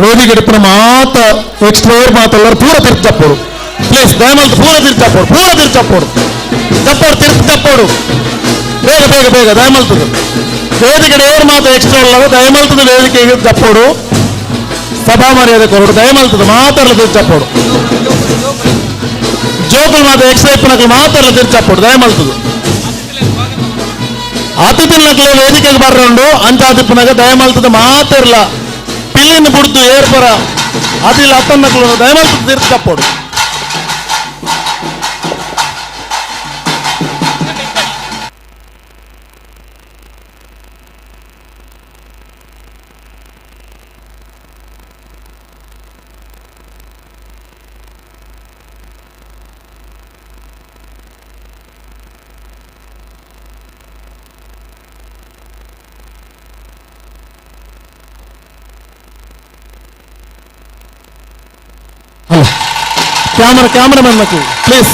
ವೇದಿಕೆ ಮಾತ ಎಕ್ಸ್ಪ್ಲೋರ್ ಮಾತೆಲ್ಲರೂ ಪೂರ ತಿರ್ಗಿ ಚಪ್ಪೋಡು ಪ್ಲೀಸ್ ದಯಮಾಡಿ ಪೂರ ತಿರ್ಗಿ ಚಪ್ಪೋಡು ತಿರ್ಗಿ ಚಪ್ಪೋಡು ಬೇಗ ಬೇಗ ಬೇಗ ದಯಮಲ್ತದು ವೇದಿಕೆ ಏರು ಮಾತು ಎಕ್ಸ್ಟ್ರಾ ಅಲ್ಲವ ದಯಮಲ್ತದ ವೇದಿಕೆಗೆ ಚಪ್ಪೋಡು ಸಭಾ ಮರ್ಯಾದೆ ಕೊರಡು ದಯಮಲ್ತದ ಮಾತಾಡಲು ತಿರ್ಗಿ ಚಪ್ಪೋಡು ಜೋಕುಲು ಮಾತು ಎಕ್ಸ್ಟ್ರಾ ಇಪ್ಪನಕ್ಕೆ ಮಾತಾಡಲು ತಿರ್ಗಿ ಚಪ್ಪೋಡು ದಯಮಲ್ತದು ಅತಿಥಿನಕ್ಕೆ ವೇದಿಕೆಗೆ ಬರ್ರಂಡು ಅಂಚಾತಿಪ್ಪನಾಗ ದಯಮಲ್ತದ ಮಾತಿರ್ಲ ಪಿಲ್ಲಿನ ಬಿಡ್ದು ಏರ್ಪರ ಅದಿಲ್ಲ ಅತ್ತನ್ನಕ್ಕಲು ದಯಮಲ್ತದ ತಿರ್ಗಿ ಚಪ್ಪೋಡು ಕ್ಯಾಮರಾಮನ್ ಮಕ್ಕಳು ಪ್ಲೀಸ್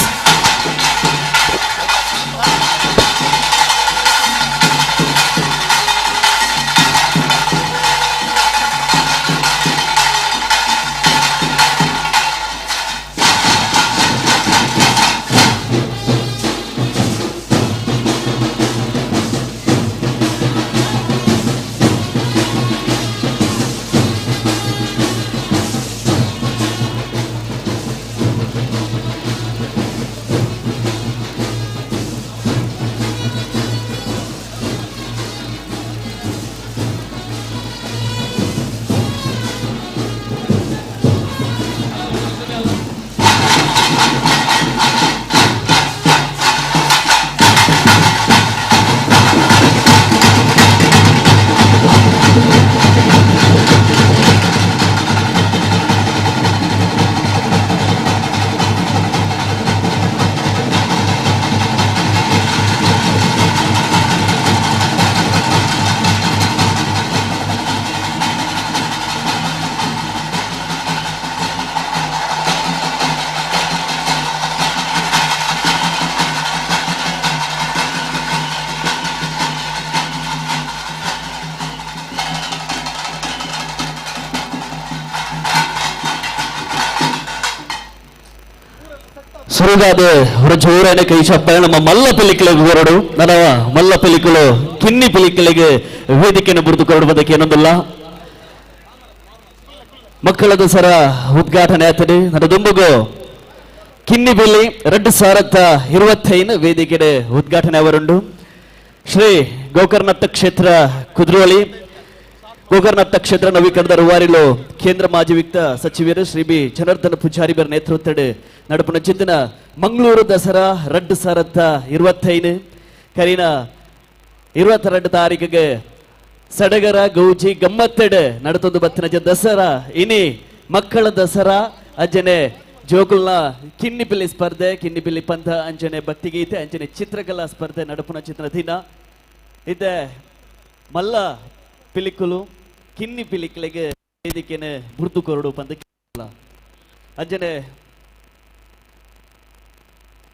సురుగాదే ఒక జోరైన కై చెప్పాను ನಮ್ಮ ಮಲ್ಲ ಪೆಲಿಕಲಿಗೆ ಹೊರಡು ನನ್ನ ಮಲ್ಲ ಪೆಲಿಕಲು ಕಿನ್ನಿ ಪೆಲಿಕಲಿಗೆ ವೇದಿಕೆಯನ್ನು ಬರೆದುಕೊಳ್ಳುವುದಕ್ಕೆ ಏನೊಂದಿಲ್ಲ ಮಕ್ಕಳ ದಸರಾ ಉದ್ಘಾಟನೆ ಆಗ್ತದೆ ನನ್ನ ದುಂಬುಗು ಕಿನ್ನಿ ಬೆಲಿ 2025 ವೇದಿಕೆ ಉದ್ಘಾಟನೆ ಅವರುಂಡು ಶ್ರೀ ಗೋಕರ್ಣತ್ತ ಕ್ಷೇತ್ರ ಕುದ್ರೋಳಿ ಗೋಕರ್ಣತ್ತ ಕ್ಷೇತ್ರ ನವೀಕರಣದ ರೂವಾರಿಲು ಕೇಂದ್ರ ಮಾಜಿ ವಿತ್ತ ಸಚಿವರು ಶ್ರೀ ಬಿ ಜನಾರ್ದನ ಪೂಜಾರಿ ಅವರ ನೇತೃತ್ವದ ನಡುಪುನ ಚಿಂತನ ಮಂಗಳೂರು ದಸರಾ 2025 ಕರಿನ 22 ತಾರೀಕಿಗೆ ಸಡಗರ ಗೌಜಿ ಗಮ್ಮತ್ತೆಡೆ ನಡತೊಂದು ಬತ್ತಿನ ದಸರಾ ಇನಿ ಮಕ್ಕಳ ದಸರಾ ಅಂಜನೆ ಜೋಗುಲ್ನ ಕಿನ್ನಿಪಿಲ್ಲಿ ಸ್ಪರ್ಧೆ ಕಿನ್ನಿಪಿಲ್ಲಿ ಪಂಥ ಅಂಜನೆ ಭಕ್ತಿಗೀತೆ ಅಂಜನೆ ಚಿತ್ರಕಲಾ ಸ್ಪರ್ಧೆ ನಡುಪುನ ಚಿತ್ರ ದಿನ ಇದೆ ಮಲ್ಲ ಪಿಲಿಕುಲು ಕಿನ್ನಿ ಪಿಲಿಕಲಿಗೆ ವೇದಿಕೆನೆ ಬುರ್ದು ಕೊರಡು ಪಂದ ಅಂಜನೆ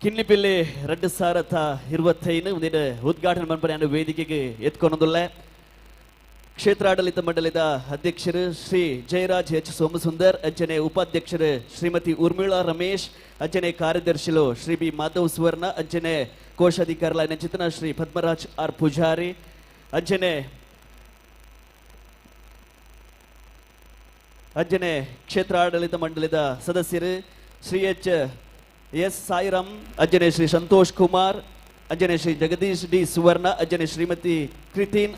ಕಿನ್ನಿ ಪಿಲ್ಲಿ 2025 ಮುಂದಿನ ಉದ್ಘಾಟನೆ ಮನ್ಪನೆ ವೇದಿಕೆಗೆ ಎತ್ಕೊಂಡೊಂದುಲ್ಲ ಕ್ಷೇತ್ರಾಡಳಿತ ಮಂಡಲದ ಅಧ್ಯಕ್ಷರು ಶ್ರೀ ಜಯರಾಜ್ ಎಚ್ ಸೋಮಸುಂದರ್ ಅಂಜನೆ ಉಪಾಧ್ಯಕ್ಷರು ಶ್ರೀಮತಿ ಉರ್ಮಿಳಾ ರಮೇಶ್ ಅಂಜನೆ ಕಾರ್ಯದರ್ಶಿಲು ಶ್ರೀ ಬಿ ಮಾಧವ್ ಸುವರ್ಣ ಅಂಜನೆ ಕೋಶಾಧಿಕಾರಿಗಳ ಚಿಂತನ ಶ್ರೀ ಪದ್ಮರಾಜ್ ಆರ್ ಪೂಜಾರಿ ಅಂಜನೆ ಕ್ಷೇತ್ರ ಆಡಳಿತ ಮಂಡಲದ ಸದಸ್ಯರು ಶ್ರೀ ಎಸ್ ಸಾಯಿರಾಮ್ ಅಂಜನೆ ಶ್ರೀ ಸಂತೋಷ್ ಕುಮಾರ್ ಅಂಜನೆ ಶ್ರೀ ಜಗದೀಶ್ ಡಿ ಸುವರ್ಣ ಅಂಜನೆ ಶ್ರೀಮತಿ ಕೃತಿನ್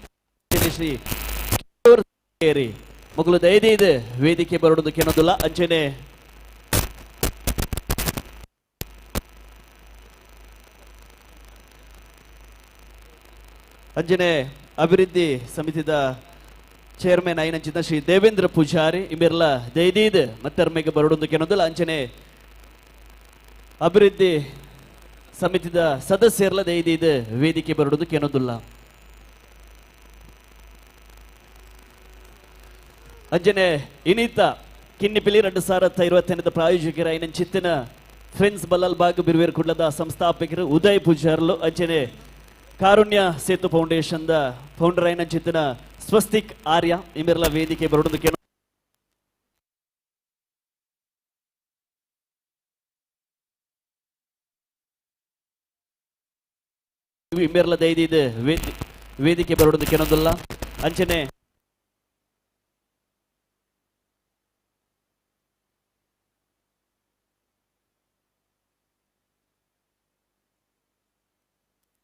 ಅಂಜನೆ ಶ್ರೀ ಮಕ್ಕಳು ದಯದಿದೆ ವೇದಿಕೆ ಬರೋದಕ್ಕೆ ಏನೋದಿಲ್ಲ ಅಂಜನೆ ಅಭಿವೃದ್ಧಿ ಸಮಿತಿದ ಚೇರ್ಮನ್ ಆಯ್ನಂಚಿನ ಶ್ರೀ ದೇವೇಂದ್ರ ಪೂಜಾರಿ ಇವೆಲ್ಲ ದಯದಿದೆ ಮತ್ತರ್ಮೆಗೆ ಬರೋದಕ್ಕೆ ಏನೋದಿಲ್ಲ ಅಂಜನೆ ಅಭಿವೃದ್ಧಿ ಸಮಿತಿದ ಸದಸ್ಯರೆಲ್ಲ ದಯದಿದೆ ವೇದಿಕೆ ಬರೋದಕ್ಕೆ ಏನೋದಿಲ್ಲ ಅಂಜನೆ ಇನಿತ ಕಿನ್ನಿಪಿಲಿ 2025 ಪ್ರಾಯೋಜಕರ ಐನ ಚಿತ್ತಿನ ಫ್ರೆಂಡ್ಸ್ ಬಲ್ಲಲ್ ಬಾಗ್ ಬಿರುವೇರ್ ಕುಡ್ಲದ ಸಂಸ್ಥಾಪಕರು ಉದಯ್ ಪೂಜಾರ್ಲು ಅಂಜನೆ Karunya Setu foundation the founder ಐನ ಚಿತ್ತಿನ ಸ್ವಸ್ತಿಕ್ ಆರ್ಯ ಇಮೆಲ್ಲ ವೇದಿಕೆ ಬರೋದಕ್ಕೆ ಇಮ್ಮೆರ್ಲ ದೈದಿದ ವೇದಿಕೆ ಬರೋದು ಕೆನೊಂದಿಲ್ಲ ಅಂಚನೆ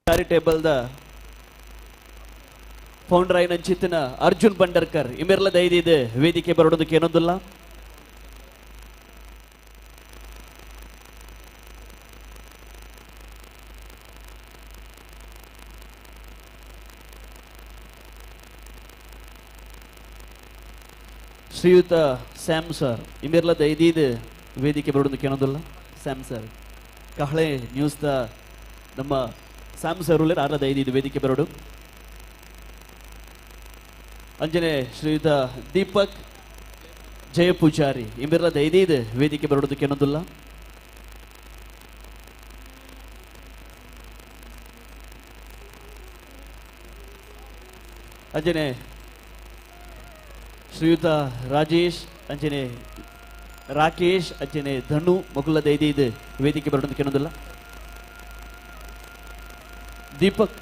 ಚಾರಿಟೇಬಲ್ ದ ಫೌಂಡರ್ అయిన ಚಿತ್ತಿನ ಅರ್ಜುನ್ ಬಂಡರ್ಕರ್ ಇಮ್ಮೆರ್ಲ ದೈದಿದ ವೇದಿಕೆ ಬರೋದು ಕೆನೊಂದಿಲ್ಲ ಶ್ರೀಯುತ ಸ್ಯಾಮ್ ಸರ್ ಇಮ್ಮೆರ್ಲ ದೈದಿದ ವೇದಿಕೆ ಬರೋದು ಕೆನೊಂದಿಲ್ಲ ಸ್ಯಾಮ್ ಸರ್ ಕಹಳೆ ನ್ಯೂಸ್ ದ ನಮ್ಮ ಸ್ಯಾಮ್ ಸರ್ ಉಳ್ಳ ಆರ್ಲದ ಐದು ವೇದಿಕೆ ಬರೋಡು ಅಂಜನೆ ಶ್ರೀಯುತ ದೀಪಕ್ ಜಯ ಪೂಜಾರಿ ಇಮ್ಮೆರ್ಲದ ಐದು ವೇದಿಕೆ ಬರೋದು ಕೆನೊಂದಿಲ್ಲ ಅಂಜನೆ ಶ್ರೀಯುತ ರಾಜೇಶ್ ಅಂಜನೆ ರಾಕೇಶ್ ಅಂಜನೆ ಧನು ಮೊಗಲದ ಐದು ವೇದಿಕೆ ಬರೋದು ಕೆನೊಂದಿಲ್ಲ ದೀಪಕ್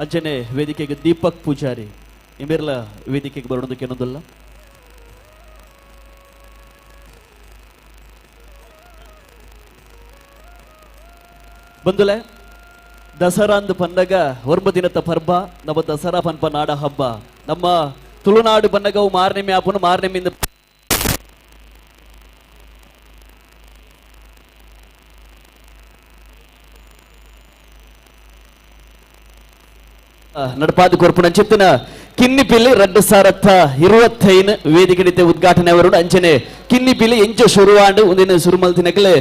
ಅಂಚನೆ ವೇದಿಕೆಗೆ ದೀಪಕ್ ಪೂಜಾರಿ ಇಮ್ಮೆರ್ಲ ವೇದಿಕೆಗೆ ಬರೋದಕ್ಕೆ ಏನೊಂದಲ್ಲ ಬಂದುಲೆ ದಸರಾ ಅಂದು ಪನ್ನಗ ಒರ್ಮ ದಿನದ ಪರ್ಬ ನಮ್ಮ ದಸರಾ ಪನ್ಪ ನಾಡ ಹಬ್ಬ ನಮ್ಮ ತುಳುನಾಡು ಪನ್ನಗವು ಮಾರ್ನೆಮೆ ಆಪುನು ಮಾರ್ನೆಮಿಂದ ನಡಪಾದ ಕೊರ್ಪುನ ಚಿತ್ತಿನ ಕಿನ್ನಿಪಿಲ್ಲಿ 2025 ವೇದಿಕೆ ಉದ್ಘಾಟನೆ ಅವರುಡು ಅಂಚನೆ ಕಿನ್ನಿಪಿಲ್ಲಿ ಎಂಚ ಶುರುವಾಂಡು ಒಂದಿನ ಸುರುಮಲ್ತಿನಕಲೆ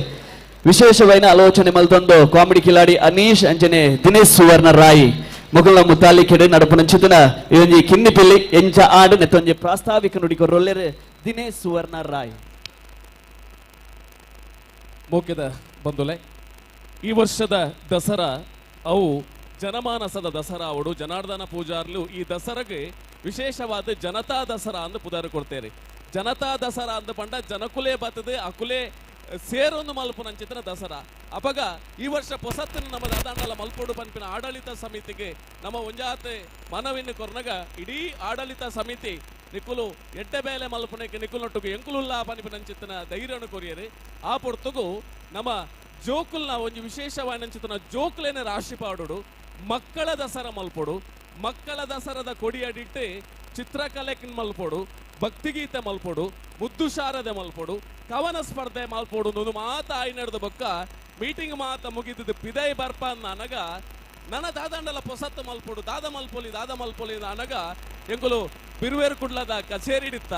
ವಿಶೇಷವೈನ ಆಲೋಚನೆ ಮಲ್ತೊಂದು ಕಾಮಿಡಿ ಕಿಲಾಡಿ ಅನೀಶ್ ಅಂಚನೆ ದಿನೇಶ್ ಸುವರ್ಣ ರಾಯಿ ಮೊಗಲ ಮುತಾಲಿಕೆಡೆ ನಡಪುನ ಚಿತ್ತಿನ ಇದೊಂಜಿ ಕಿನ್ನಿಪಿಲ್ಲಿ ಎಂಚ ಆಡು ನೆತ್ತೊಂಜಿ ಪ್ರಾಸ್ತಾವಿಕ ನುಡಿಕೊರೊಲ್ಲೆರೆ ದಿನೇಶ್ ಸುವರ್ಣ ರಾಯ್ ಮುಖ್ಯದ ಬಂಧುಲೆ ಈ ವರ್ಷದ ದಸರಾ ಅವು ಜನಮಾನಸದ ದಸರಾ ಅವಡು ಜನಾರ್ದನ ಪೂಜಾರ್ಲು ಈ ದಸರಾಗೆ ವಿಶೇಷವಾದ ಜನತಾ ದಸರಾ ಅಂದು ಪುದಾರು ಕೊಡ್ತೇವೆ ಜನತಾ ದಸರಾ ಅಂದ ಪಂಡ ಜನಕುಲೆ ಬತ್ತದ ಅಕುಲೆ ಸೇರೊಂದು ಮಲ್ಪುನಂಚಿತ್ತಿನ ದಸರಾ ಅಪಗ ಈ ವರ್ಷ ಪೊಸತ್ತಿನ ನಮ್ಮ ದಾದಾಂಡಲ ಮಲ್ಪೋಡು ಪಂಪಿನ ಆಡಳಿತ ಸಮಿತಿಗೆ ನಮ್ಮ ಒಂಜಾತೆ ಮನವಿನ ಕೊರ್ನಗ ಇಡೀ ಆಡಳಿತ ಸಮಿತಿ ನಿಕುಲು ಎಡ್ಡೆ ಬೇಲೆ ಮಲ್ಪುನಕ್ಕೆ ನಿಕುಲ್ನೊಟ್ಟಿಗೆ ಎಂಕುಲುಲ್ಲಾ ಪಂಪಿನಂಚಿತ್ತಿನ ಧೈರ್ಯನು ಕೊರಿಯರಿ ಆ ಪೊರ್ತುಗು ನಮ್ಮ ಜೋಕುಲ್ನ ಒಂದು ವಿಶೇಷವಾದಂಚಿತ್ತಿನ ಜೋಕುಲೇನೆ ರಾಶಿ ಪಾಡೋಡು ಮಕ್ಕಳ ದಸರಾ ಮಲ್ಪೋಡು ಮಕ್ಕಳ ದಸರಾದ ಕೊಡಿಯಡಿಟ್ಟು ಚಿತ್ರಕಲೆಕಿನ್ ಮಲ್ಪೋಡು ಭಕ್ತಿಗೀತೆ ಮಲ್ಪೋಡು ಮುದ್ದು ಶಾರದೆ ಮಲ್ಪೋಡು ಕವನ ಸ್ಪರ್ಧೆ ಮಲ್ಪೋಡು ಒಂದು ಮಾತ ನಡೆದ ಬೊಕ್ಕ ಮೀಟಿಂಗ್ ಮಾತ ಮುಗಿದಿದ್ದು ಪಿದೈ ಬರ್ಪ ಅನ್ನಗ ನನ್ನ ದಾದಂಡಲ ಪೊಸತ್ತು ಮಲ್ಪೋಡು ದಾದ ಮಲ್ಪೊಲಿ ಅನ್ನಗ ಎಂಗುಲು ಬಿರುವೇರು ಕುಡ್ಲದ ಕಚೇರಿಡಿತ್ತ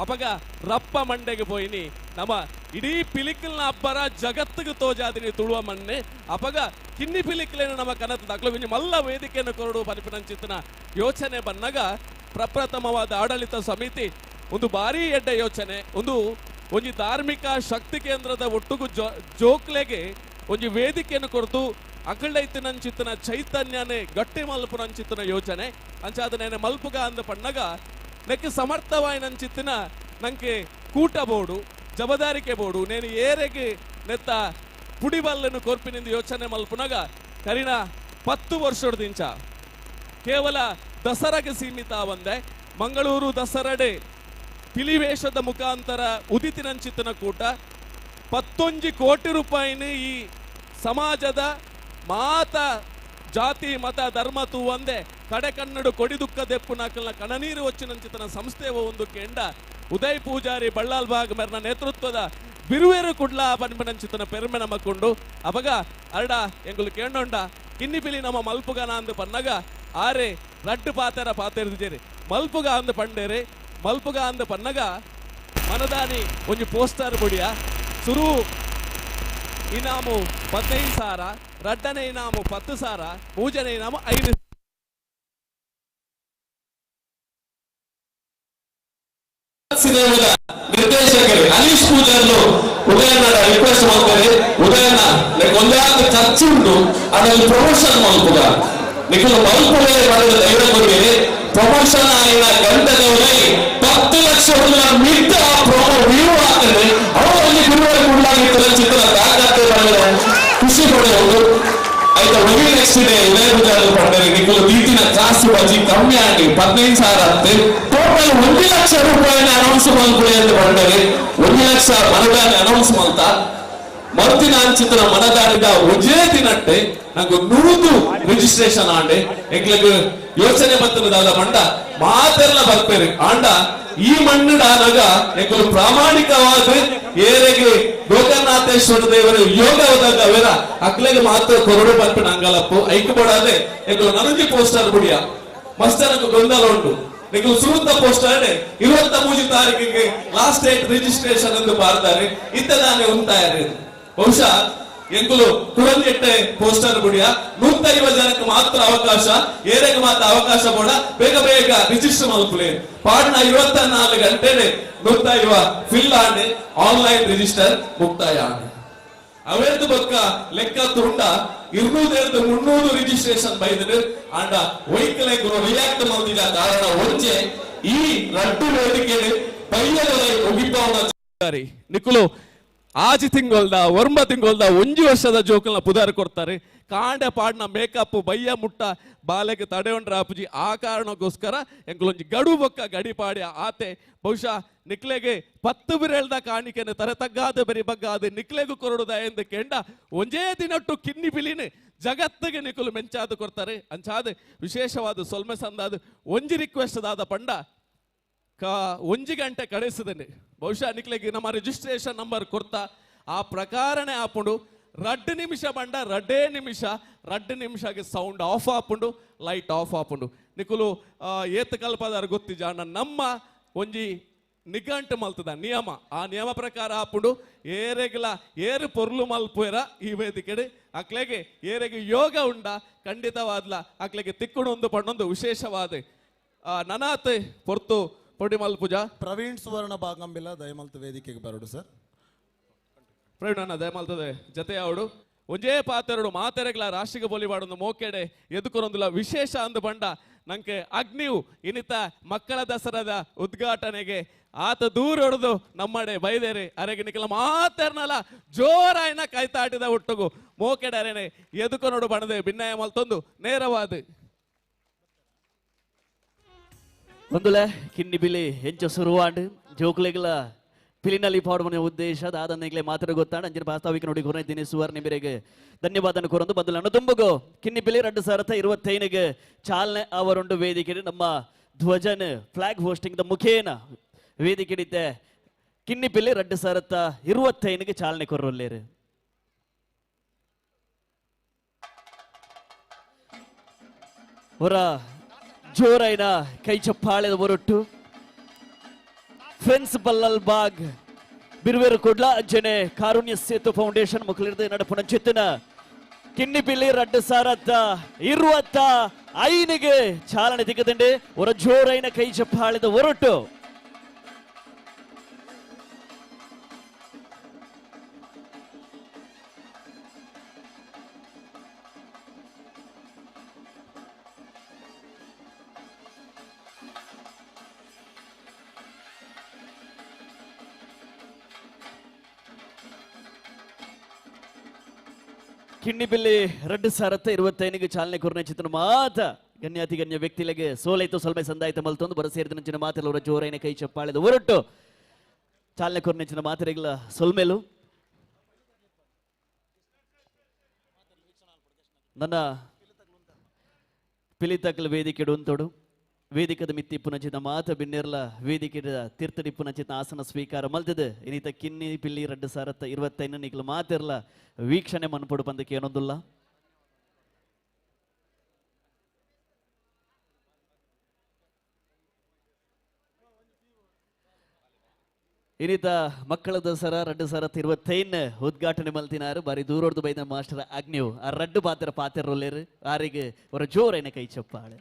ಅಪಗ ರಪ್ಪ ಮಂಡೆಗೆ ಪೋಯಿನಿ ನಮ್ಮ ಇಡೀ ಪಿಲಿಕಲ್ನ ಅಬ್ಬರ ಜಗತ್ತಿಗೆ ತೋಜಾದಿನಿ ತುಳುವ ಮಣ್ಣೆ ಅಪಗ ಕಿನ್ನಿ ಪಿಲಿಕಲೇನು ನಮ್ಮ ಕನತ ದಾಖಲು ಮಲ್ಲ ವೇದಿಕೆಯನ್ನು ಕೊರಡು ಪನಿಪಿನಂಚಿತ್ತಿನ ಯೋಚನೆ ಬನ್ನಗ ಪ್ರಪ್ರಥಮವಾದ ಆಡಳಿತ ಸಮಿತಿ ಒಂದು ಭಾರಿ ಎಡ್ಡ ಯೋಚನೆ ಒಂದು ಧಾರ್ಮಿಕ ಶಕ್ತಿ ಕೇಂದ್ರದ ಒಟ್ಟುಗು ಜೋಕ್ಲೆಗೆ ಒಂದು ವೇದಿಕೆಯನ್ನು ಕೊರತು ಅಕಳೈತಿನಂಚಿತ್ತಿನ ಚೈತನ್ಯನೇ ಗಟ್ಟಿ ಮಲ್ಪುನಂಚಿತ್ತಿನ ಯೋಚನೆ ಅಂಚಾದನೇನೆ ಮಲ್ಪುಗ ಅಂದ ಪಣ್ಣಗ ನೆಕ್ಕೆ ಸಮರ್ಥವಾಯಿನಂಚಿತ್ತಿನ ನಂಗೆ ಕೂಟ ಬೋಡು ಜಬದಾರಿಕೆ ಬೋಡು ನೇನು ಏರೆಗೆ ನೆತ್ತ ಪುಡಿಬಲ್ಲನ್ನು ಕೊರ್ಪಿನಿಂದ ಯೋಚನೆ ಮಲ್ಪುನಗ ಕರಿನ 10 ವರ್ಷದಿಂಚ ಕೇವಲ ದಸರಾಗೆ ಸೀಮಿತ ಬಂದೆ ಮಂಗಳೂರು ದಸರಡೆ ಪಿಲಿವೇಷದ ಮುಖಾಂತರ ಉದಿತಿನಂಚಿತ್ತಿನ ಕೂಟ 11 ಕೋಟಿ ರೂಪಾಯಿನ ಈ ಸಮಾಜದ ಮಾತ ಜಾತಿ ಮತ ಧರ್ಮ ತೂ ಒಂದೇ ಕಡೆ ಕನ್ನಡ ಕೊಡಿ ದುಃಖ ದೆಪ್ಪು ನಾಕಲ್ನ ಕಣನೀರು వచ్చినంಚಿತನ ಸಂಸ್ಥೆ ಒಂದು ಕೆಂಡ ಉದಯ್ ಪೂಜಾರಿ ಬಳ್ಳಾಲ್ ಬಾಗ್ ಮೆರ್ನ ನೇತೃತ್ವದ ಬಿರುವೇರು ಕುಡ್ಲ ಪನ್ಪನಂಚಿತನ ಪೆರ್ಮೆ ನಮ್ಮಕೊಂಡು ಅವಾಗ ಅರ್ಡ ಎಂಗುಲು ಕೇಂಡೊಂಡ ಕಿನ್ನಿಪಿಲಿ ನಮ್ಮ ಮಲ್ಪುಗನ ಅಂದು ಪನ್ನಗ ಆರೆ ರಡ್ಡು ಪಾತೆರ್ದಿದ್ದೇರಿ ಮಲ್ಪುಗ ಅಂದು ಪಂಡೇರೆ ಮಲ್ಪುಗ ಅಂದು ಪನ್ನಗ ಮನದಾನಿ ಒಂದು ಪೋಸ್ಟರ್ ಬುಡಿಯ ಸುರು ಇನಾಮು 15,000 ರಡ್ಡನೆ ಇನಾಮು 10,000 ಮೂಜನೆ ಇನಾಮು 5 ಸಿನಿಮಾದ ನಿರ್ದೇಶಕರು ಅನೀಶ್ ಪೂಜಾರ್ಲು ಉದಯನ ರಿಕ್ವೆಸ್ಟ್ ಮಾಡ್ತಾರೆ ಉದಯನ ಒಂದಾದ ಚರ್ಚೆ ಉಂಟು ಅದರಲ್ಲಿ ಪ್ರಮೋಷನ್ ಮಲ್ಪುಗ ನಿಖಿಲ್ ಮಲ್ಪುಗೆ ಮಾಡಿದ ಧೈರ್ಯ ಕೊಡ್ಬೇಡಿ ಪ್ರಮೋಷನ್ ಆಗಿನ ಗಂಟೆದವರೇ 10 ಲಕ್ಷ ಮಿಡ್ ಆ ಪ್ರಮೋ ನೆಕ್ಸ್ಟ್ ಡೇ ಉದಯಪುಜಾರು ಪಡ್ಡರೆ ನಿಖಲು ನೀತಿನ ಕಾಸು ಬಜಿ ಕಮ್ಮಿ ಆಗಿ 15,000 ಅತ್ತೆ ಟೋಟಲ್ 1,00,000 ರೂಪಾಯಿನ ಅನೌನ್ಸ್ ಮಾಡ್ಕೊಳ್ಳಿ ಅಂತ ಪಡ್ಡರೆ 1,00,000 ಮನದಾನಿ ಅನೌನ್ಸ್ ಮಾಡ್ತಾ ಮರ್ತಿನ ಅಂಚಿತನ ಮನದಾನಿದ ಒಜೇ ದಿನಟ್ಟೆ ನಂಗೆ 100 ರಿಜಿಸ್ಟ್ರೇಷನ್ ಆಂಡೆ ಎಂಗ್ಲಿಗೆ ಯೋಚನೆ ಬರ್ತದ ಮಂಡ ಮಾತೆಲ್ಲ ಬರ್ಪೇರಿ ಆಂಡ ಈ ಮಣ್ಣಿಡಾನಾಗ ಎಂಕಲು ಪ್ರಾಮಾಣಿಕವಾದ ಏರೆಗೆ ಲೋಕನಾಥೇಶ್ವರ ದೇವರ ಯೋಗ ಹೋದಾಗ ಅವೇರ ಅಕ್ಲೆಗೆ ಮಾತ್ರ ಕೊರಡು ಬರ್ಪಿನ ಅಂಗಲಪ್ಪು ಐಕ್ ಬಡಾದೆ ಎಂಕಲು ನನಗೆ ಪೋಸ್ಟರ್ ಬಿಡಿಯ ಮಸ್ತ ನಂಗೆ ಗೊಂದಲ ಉಂಟು ನೀವು ಸೂಕ್ತ ಪೋಸ್ಟರ್ 23 ತಾರೀಕಿಗೆ ಲಾಸ್ಟ್ ಡೇಟ್ ರಿಜಿಸ್ಟ್ರೇಷನ್ ಎಂದು ಬಾರ್ದಾರೆ ಇತ್ತದಾನೆ ಉಂಟಾಯರೆ ಬಹುಶಃ ಎಂಕುಲು ಕುರಂಜೆಟ್ಟೆ ಪೋಸ್ಟರ್ ಬಿಡಿಯ 150 ಜನಕ್ಕೆ ಮಾತ್ರ ಅವಕಾಶ ಏರೆಗೆ ಮಾತ್ರ ಅವಕಾಶ ಕೂಡ ಬೇಗ ಬೇಗ ರಿಜಿಸ್ಟರ್ ಮಾಡ್ಕೊಳ್ಳಿ ಪಾಡ್ನ 24 ಗಂಟೆನೆ 150 ಫಿಲ್ ಆಂಡೆ ಆನ್ಲೈನ್ ರಿಜಿಸ್ಟರ್ ಮುಕ್ತಾಯ ಆಂಡೆ ಅವೇರ್ದು ಬೊಕ್ಕ ಲೆಕ್ಕ ತುಂಡ 200-300 ರಿಜಿಸ್ಟ್ರೇಷನ್ ಬೈದ್ರೆ ಆಂಡ ವೆಹಿಕಲ್ ರಿಯಾಕ್ಟ್ ಮಾಡಿದ ಕಾರಣ ಒಂಚೆ ಈ ರಡ್ಡು ವೇದಿಕೆ ಬೈಯದ ಮುಗಿಪವನ ನಿಖಲು ಆಜಿ ತಿಂಗೊಲ್ದ ವರ್ಮ ತಿಂಗೊಲ್ದ 1 ವರ್ಷದ ಜೋಕಲ್ನ ಪುದಾರ ಕೊಡ್ತಾರೆ ಕಾಂಡೆ ಪಾಡ್ನ ಮೇಕಪ್ ಬಯ್ಯ ಮುಟ್ಟ ಬಾಲೆಗೆ ತಡೆ ಉಂಡ್ರ ಅಪ್ಪುಜಿ ಆ ಕಾರಣಕ್ಕೋಸ್ಕರ ಎಂಗಳೊಂಜಿ ಗಡು ಬೊಕ್ಕ ಗಡಿ ಪಾಡಿ ಆತೆ ಬಹುಶಃ ನಿಕ್ಲೆಗೆ 10 ಬಿರೇಳ್ದ ಕಾಣಿಕೆನೆ ತರ ತಗ್ಗಾದ ಬೆರಿ ಬಗ್ಗಾದ ನಿಕ್ಲೆಗೂ ಕೊರಡುದ ಎಂದು ಕೆಂಡ ಒಂಜೇ ದಿನಟ್ಟು ಕಿನ್ನಿ ಬಿಲಿನಿ ಜಗತ್ತಿಗೆ ನಿಕುಲು ಮೆಂಚಾದ ಕೊಡ್ತಾರೆ ಅಂಚಾದ ವಿಶೇಷವಾದ ಸೊಲ್ಮೆ ಸಂದಾದ ಒಂಜಿ ರಿಕ್ವೆಸ್ಟ್ ದಾದ ಪಂಡ 1 ಗಂಟೆ ಕಳಿಸಿದ್ದೇನೆ ಬಹುಶಃ ನಿಕ್ಲೆಗೆ ನಮ್ಮ ರಿಜಿಸ್ಟ್ರೇಷನ್ ನಂಬರ್ ಕೊಡ್ತಾ ಆ ಪ್ರಕಾರನೇ ಆಪುಂಡು 2 ನಿಮಿಷ ಬಂಡ 2 ನಿಮಿಷಗೆ ಸೌಂಡ್ ಆಫ್ ಆಪುಂಡು ಲೈಟ್ ಆಫ್ ಆಪುಂಡು ನಿಕುಲು ಏತ್ ಕಲ್ಪದಾರ ಗೊತ್ತಿಜಾಂಡ ನಮ್ಮ ಒಂಜಿ ನಿಘಂಟು ಮಲ್ತದ ನಿಯಮ ಆ ನಿಯಮ ಪ್ರಕಾರ ಆಪುಂಡು ಏರೆಗ್ಲ ಏರು ಪೊರ್ಲು ಮಲ್ಪುರ ಈ ವೇದಿಕೆಡೆ ಅಕ್ಲೆಗೆ ಏರೆಗೆ ಯೋಗ ಉಂಡ ಖಂಡಿತವಾದ್ಲ ಅಕ್ಲೆಗೆ ತಿಕ್ಕುಡು ಒಂದು ಪಣ್ಣೊಂದು ವಿಶೇಷವಾದ ನನಾತ್ ಪೊರ್ತು ಪೊಡಿ ಮಲ್ಪುಜ ಪ್ರವೀಣ್ ಸುವರ್ಣ ಬಾಗಂಬಿಲ ದಯಮಲ್ತ ವೇದಿಕೆಗೆ ಬರೋಡು ಸರ್ ಪ್ರವೀಣ್ ದಯಮಲ್ತದೆ ಜೊತೆ ಅವಡು ಒಂಜೇ ಪಾತೆರಡು ಮಾತೆರೆಗ್ಲ ರಾಷ್ಟ್ರೀಯ ಬೋಲಿವಾಡೊಂದು ಮೋಕೆಡೆ ಎದುಕೊರೊಂದುಲ ವಿಶೇಷ ಅಂದು ಬಂಡ ನಂಗೆ ಅಗ್ನಿಯು ಇನ್ನಿತ ಮಕ್ಕಳ ದಸರಾದ ಉದ್ಘಾಟನೆಗೆ ಆತ ದೂರ ಹೊಡೆದು ನಮ್ಮಡೆ ಬೈದೇರಿ ಅರೆಗೆ ನಿಖಲ ಮಾತೆರ್ನಲ ಜೋರಾಯಿನ ಕೈತಾಟಿದ ಹುಟ್ಟುಗು ಮೋಕೆಡೆ ಅರೆನೆ ಎದುಕೊನೋಡು ಬಣದೆ ಭಿನ್ನಯ ಮಲ್ತೊಂದು ನೇರವಾದ ಒಂದುಲೆ ಕಿನ್ನಿ ಬಿಲಿ ಹೆಂಚ ಸುರುವಾಂಡ್ ಜೋಕ್ಲೆಗ್ಲ ಪಿಲಿನಲ್ಲಿ ಪಾಡುವ ಉದ್ದೇಶ ದಾದನೆಗ್ಲೆ ಮಾತ್ರ ಗೊತ್ತಾಂಡ ಅಂಜಿನ ವಾಸ್ತವಿಕ ನೋಡಿ ಕೊನೆ ದಿನ ಸುವರ್ಣ ಮೇರೆಗೆ ಧನ್ಯವಾದನ ಕೊರೊಂದು ಬಂದುಲ ಅನ್ನು ತುಂಬುಗೋ ಕಿನ್ನಿ ಬಿಲಿ 2025 ಚಾಲನೆ ಅವರುಂಡು ವೇದಿಕೆ ನಮ್ಮ ಧ್ವಜನ್ ಫ್ಲಾಗ್ ಹೋಸ್ಟಿಂಗ್ ದ ಮುಖೇನ ವೇದಿಕೆ ಇದ್ದೆ ಕಿನ್ನಿ ಬಿಲಿ 2025 ಚಾಲನೆ ಕೊರ್ರೊಲ್ಲೇರು ಹೊರ ಜೋರೈನ ಕೈ ಚಪ್ಪಾಳೆದ ಹೊರಟು ಫ್ರೆಂಡ್ಸ್ ಬಲ್ಲಲ್ ಬಾಗ್ ಬಿರುವೇರು ಕೊಡ್ಲ ಅಂಜನೆ ಕಾರುಣ್ಯ ಸೇತು ಫೌಂಡೇಶನ್ ಮುಖಲಿರ್ದ ನಡಪುನ ಚಿತ್ತನ ಕಿನ್ನಿ ಬಿಲ್ಲಿ 2025 ಚಾಲನೆ ದಿಕ್ಕದಂಡೆ ಹೊರ ಜೋರೈನ ಕೈ ಚಪ್ಪಾಳೆದ ಹೊರಟು ಕಿನ್ನಿ ಬಿಲ್ಲಿ 2025 ಚಾಲನೆ ಕೊರನೆ ಚಿತ್ರ ಮಾತ ಗಣ್ಯಾತಿ ಗಣ್ಯ ವ್ಯಕ್ತಿಗಳಿಗೆ ಸೋಲೈತು ಸ್ವಲ್ಪ ಸಂದಾಯಿತ ಮಲ್ತೊಂದು ಬರ ಸೇರಿದ ಮಾತೆಲ್ಲ ಅವರ ಜೋರೈನ ಕೈ ಚಪ್ಪಾಳೆದ ಹೊರಟು ಚಾಲನೆ ಕೊರನೆ ಮಾತೆರೆಗಳ ಸೊಲ್ಮೇಲು ನನ್ನ ಪಿಲಿತಕ್ಲ ವೇದಿಕೆ ಉಂತೋಡು ವೇದಿಕದ ಮಿತ್ತಿಪ್ಪು ನಚಿತ ಮಾತ ಬಿನ್ನೆರ್ಲ ವೇದಿಕೆ ತೀರ್ಥಡಿಪ್ಪು ನಚಿತ ಆಸನ ಸ್ವೀಕಾರ ಮಲ್ತದೆ ಇನ್ನಿತ ಕಿನ್ನಿ ಪಿಲ್ಲಿ 2025 ನಿಕ್ಲು ಮಾತಿರ್ಲ ವೀಕ್ಷಣೆ ಮನ್ಪಡು ಪಂದಕ್ಕೆ ಏನೊಂದುಲ್ಲ ಇನ್ನಿತ ಮಕ್ಕಳ ದಸರಾ 2025 ಉದ್ಘಾಟನೆ ಮಲ್ತಿನಾರು ಬಾರಿ ದೂರೋರ್ದು ಬೈದ ಮಾಸ್ಟರ್ ಅಗ್ನಿಯು ಆ ರಡ್ಡು ಪಾತ್ರ ರೊಲ್ಲೇರು ಆರಿಗೆ ಅವರ ಜೋರೈನ ಕೈ ಚಪ್ಪಾಳೆ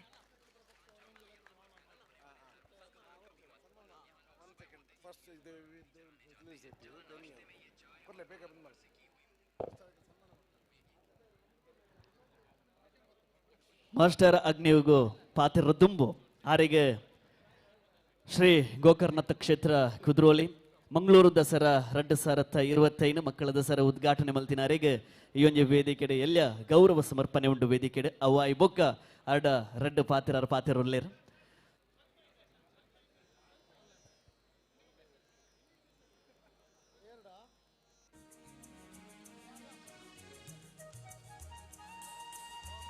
ಮಾಸ್ಟರ್ ಅಗ್ನಿಯುಗು ಪಾತ್ರ ದುಂಬು ಆರಿಗೆ ಶ್ರೀ ಗೋಕರ್ಣತ ಕ್ಷೇತ್ರ ಕುದ್ರೋಲಿ ಮಂಗಳೂರು ದಸರಾ 2025 ಮಕ್ಕಳ ದಸರಾ ಉದ್ಘಾಟನೆ ಮಲ್ತಿನಾರೆಗೆ ಈ ಒಂಜಿ ವೇದಿಕೆಡೆ ಎಲ್ಲ ಗೌರವ ಸಮರ್ಪಣೆ ಉಂಟು ವೇದಿಕೆಡೆ ಅವ ಈ ಬೊಕ್ಕ ಆಡ ರಡ್ಡು ಪಾತ್ರ ಉಲ್ಲೇರು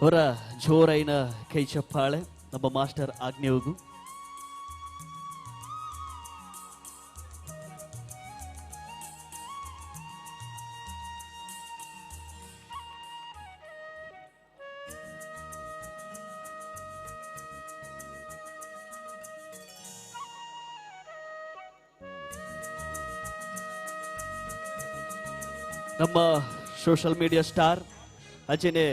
ಹೊರ ಜೋರೈನ ಕೈ ಚಪ್ಪಾಳೆ ನಮ್ಮ ಮಾಸ್ಟರ್ ಆಗ್ನೇವುಗು ನಮ್ಮ ಸೋಷಲ್ ಮೀಡಿಯಾ ಸ್ಟಾರ್ ಅಂಚೆನೆ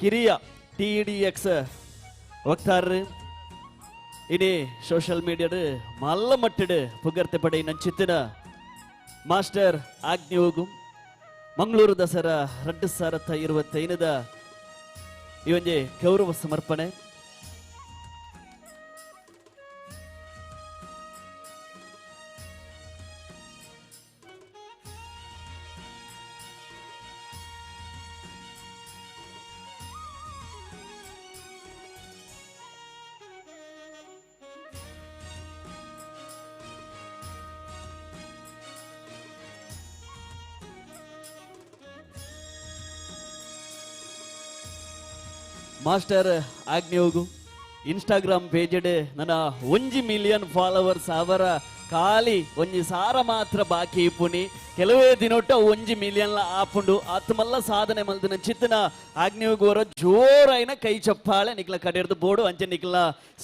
ಕಿರಿಯ TDX ವಕ್ತಾರರು ಇನಿ ಸೋಷಲ್ ಮೀಡಿಯಾಡು ಮಲ್ಲ ಮಟ್ಟಡು ಪುಗರ್ತೆ ಪಡೆ ನಂಚಿತ್ತಿನ ಮಾಸ್ಟರ್ ಆಗ್ನೇವುಗು ಮಂಗಳೂರು ದಸರಾ 2025 ಈ ಒಂಜಿ ಗೌರವ ಸಮರ್ಪಣೆ ಮಾಸ್ಟರ್ ಆಗ್ನೇವುಗು ಇನ್ಸ್ಟಾಗ್ರಾಮ್ ಪೇಜಡ್ ನನ್ನ 1 ಮಿಲಿಯನ್ ಫಾಲೋವರ್ಸ್ ಅವರ ಖಾಲಿ ಒಂಜಿ ಸಾರ ಮಾತ್ರ ಬಾಕಿ ಇಪ್ಪುನಿ ಕೆಲವೇ ದಿನೊಟ್ಟ 1 ಮಿಲಿಯನ್ ಆಪುಂಡು ಆತ್ಮಲ್ಲ ಸಾಧನೆ ಮಲ್ದಿನ ಚಿತ್ತನ ಆಗ್ನೇವುಗು ಅವರ ಜೋರೈನ ಕೈ ಚಪ್ಪಾಳೆ ನಿಕ್ಲ ಕಡೆರ್ದು ಬೋಡು ಅಂಚೆ ನಿಕ್ಲ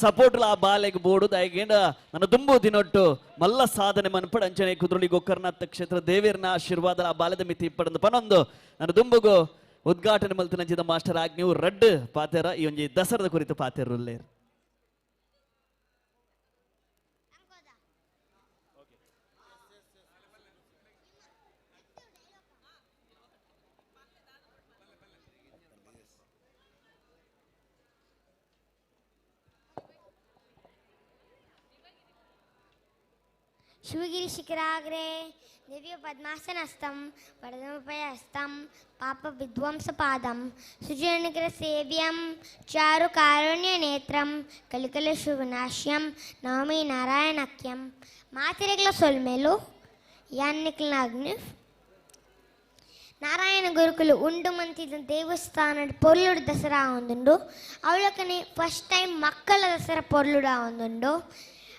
ಸಪೋರ್ಟ್ ಆ ಬಾಲೆಗೆ ಬೋಡು ದಯಗೇಂಡ ನನ್ನ ದುಂಬು ದಿನೊಟ್ಟು ಮಲ್ಲ ಸಾಧನೆ ಮನ್ಪಡ ಅಂಚನೆ ಕುದ್ರೋಳಿ ಗೋಕರ್ನಾಥ ಕ್ಷೇತ್ರ ದೇವೇರ್ನ ಆಶೀರ್ವಾದ ಆ ಬಾಲದ ಮಿತಿ ಇಪ್ಪಡಂದು ಪನೊಂದು ನನ್ನ ದುಂಬುಗು ಉದ್ಘಾಟನೆ ಮಲ್ತಿನಂಚಿದ ಮಾಸ್ಟರ್ ಆಗ್ನೇವು ರಡ್ ಪಾತೆರ ಈ ಒಂಜಿ ದಸರದ ಕುರಿತು ಪಾತೆರುಲ್ಲೇರು ಶಿವಗಿರಿ ಶಿಖರಾಗ್ರೆ ದಿವ್ಯ ಪದ್ಮಾಸನಸ್ಥಂ ವರದಮುಪಯಸ್ಥಂ ಪಾಪ ವಿಧ್ವಂಸಪಾದಂ ಸುಜನಗ್ರ ಸೇವ್ಯಂ ಚಾರು ಕಾರುಣ್ಯ ನೇತ್ರಂ ಕಲಿಕಲ ಶುಭನಾಶ್ಯಂ ನವಮಿ ನಾರಾಯಣಕ್ಯಂ ಮಾತಿರೆಗ್ಲ ಸೊಲ್ಮೇಲು ಯಾನ್ನಿಕ್ಲ ಅಗ್ನಿ ನಾರಾಯಣ ಗುರುಕುಲು ಉಂಡು ಮಂತಿದ ದೇವಸ್ಥಾನ ಪೊರ್ಲುಡು ದಸರಾ ಒಂದುಂಡು ಅವಳಕನೆ ಫಸ್ಟ್ ಟೈಮ್ ಮಕ್ಕಳ ದಸರಾ ಪೊರ್ಲುಡ ಒಂದುಂಡು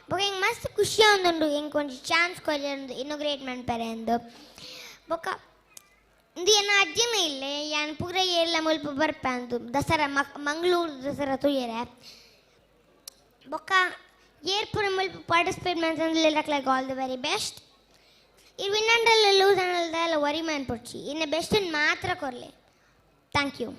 ಬೊಕ ಹಿಂಗೆ ಮಸ್ತ್ ಖುಷಿ ಒಂದುಂಡು ಹಿಂಗೆ ಕೊಂಚ ಚಾನ್ಸ್ ಕೊಯ್ಯೊಂದು ಇನೋಗ್ರೇಟ್ ಮನ್ಪರೆ ಅಂದು ಬೊಕ ಇಂದು ಏನ ಅಜ್ಜಿನ ಇಲ್ಲೇ ಯಾನ್ ಪೂರ ಎಲ್ಲ ಮುಲ್ಪ ಬರ್ಪೆ ಅಂದು ದಸರಾ ಮಂಗಳೂರು ದಸರಾ ತುಯ್ಯರೆ ಬೊಕ ಏರ್ ಪೂರ ಮುಲ್ಪ ಪಾರ್ಟಿಸಿಪೇಟ್ ಮಾಡ್ತಂದ್ರೆ ಆಲ್ ದಿ ವೆರಿ ಬೆಸ್ಟ್ ಈ ವಿನ್ ಅಂಡಲ್ಲ ಲೂಸ್ ಅಂಡಲ್ಲ ವರಿ ಮಾಡ್ಪೊಡ್ಚಿ ಇನ್ನು ಬೆಸ್ಟ್ ಮಾತ್ರ ಕೊರ್ಲೆ ಥ್ಯಾಂಕ್ ಯು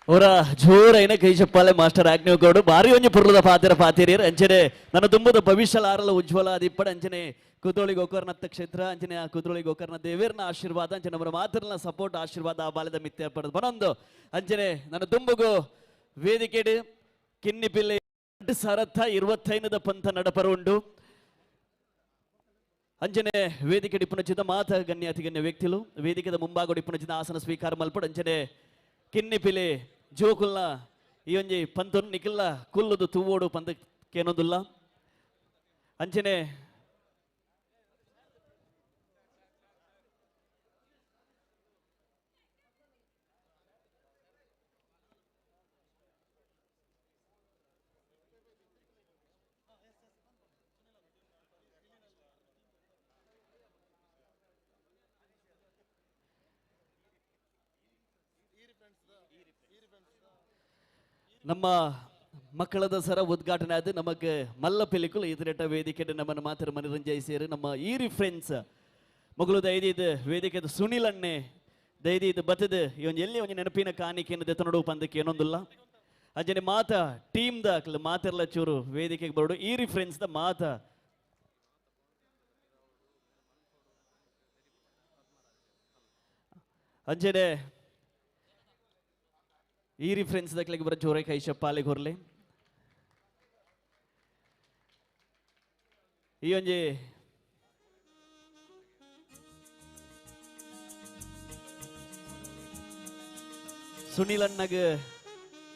ಅವರ ಜೋರೈನ ಕೈ ಚಪ್ಪಾಲೆ ಮಾಸ್ಟರ್ ಆಗ್ನೇವುಗೌಡು ಬಾರಿ ಒಂಜಿ ಪುರ್ಲದ ಪಾತಿರಿಯರ್ ಅಂಚನೆ ನನ್ನ ತುಂಬದ ಭವಿಷ್ಯ ಆರಲ ಉಜ್ವಲ ದಿಪ್ಪಡ ಅಂಚನೆ ಕುದ್ರೋಳಿ ಗೋಕರ್ಣತ್ತ ಕ್ಷೇತ್ರ ಅಂಚನೆ ಆ ಕುದ್ರೋಳಿ ಗೋಕರ್ಣ ದೇವೇರ್ನ ಆಶೀರ್ವಾದ ಅಂಚನೆ ಅವರ ಮಾತ್ರನ ಸಪೋರ್ಟ್ ಆಶೀರ್ವಾದ ಆ ಬಾಲ್ಯದ ಮಿತ್ಯ ಪಡೆದು ಬನೊಂದು ಅಂಚನೆ ನನ್ನ ತುಂಬುಗು ವೇದಿಕೆಡು ಕಿನ್ನಿ ಪಿಲ್ಲೆ 2025 ಪಂಥ ನಡಪರುಂಡು ಅಂಚನೆ ವೇದಿಕೆ ಡಿಪ್ಪುನಚಿದ ಮಾತ ಗಣ್ಯ ಅತಿ ಗಣ್ಯ ವ್ಯಕ್ತಿಲು ವೇದಿಕೆದ ಮುಂಭಾಗ ಡಿಪ್ಪುನಚಿದ ಆಸನ ಸ್ವೀಕಾರ ಮಲ್ಪಡು ಅಂಚನೆ ಕಿನ್ನಿ ಪಿಲೆ ಜೋಕುಲ್ನ ಈ ಒಂಜಿ ಪಂತೊನ್ ನಿಖಿಲ್ನ ಕುಲ್ಲುದು ತುವೋಡು ಪಂತ ಕೇನೊಂದುಲ್ಲ ಅಂಚನೆ ನಮ್ಮ ಮಕ್ಕಳ ದಸರಾ ಉದ್ಘಾಟನೆ ಆದ ನಮಗೆ ಮಲ್ಲ ಪೆಲಿಕುಲು ಇದರೆಟ ವೇದಿಕೆ ನಮ್ಮನ್ನು ಮಾತ್ರ ಮನರಂಜಿಸಿರು ನಮ್ಮ ಈರಿ ಫ್ರೆಂಡ್ಸ್ ಮಗಳು ದೈದಿದ ವೇದಿಕೆ ಸುನಿಲ್ ಅಣ್ಣೆ ದೈದಿದ ಬತ್ತದ ಈ ಒಂದು ಎಲ್ಲಿ ಒಂದು ನೆನಪಿನ ಕಾಣಿಕೆಯನ್ನು ದೆತ್ತನೋಡು ಪಂದಕ್ಕೆ ಏನೊಂದಿಲ್ಲ ಅಂಜನೆ ಮಾತ ಟೀಮ್ ದ ಮಾತೆಲ್ಲ ಚೂರು ವೇದಿಕೆಗೆ ಬರೋಡು ಈರಿ ಫ್ರೆಂಡ್ಸ್ ದ ಮಾತ ಅಂಜನೆ ಈರಿ ಫ್ರೆಂಡ್ಸ್ ದಕ್ಲಿಗೆ ಬರೋ ಜೋರೆ ಕೈ ಚಪ್ಪಾಲೆ ಹೊರಲಿ ಈ ಒಂಜಿ ಸುನಿಲ್ ಅಣ್ಣಗ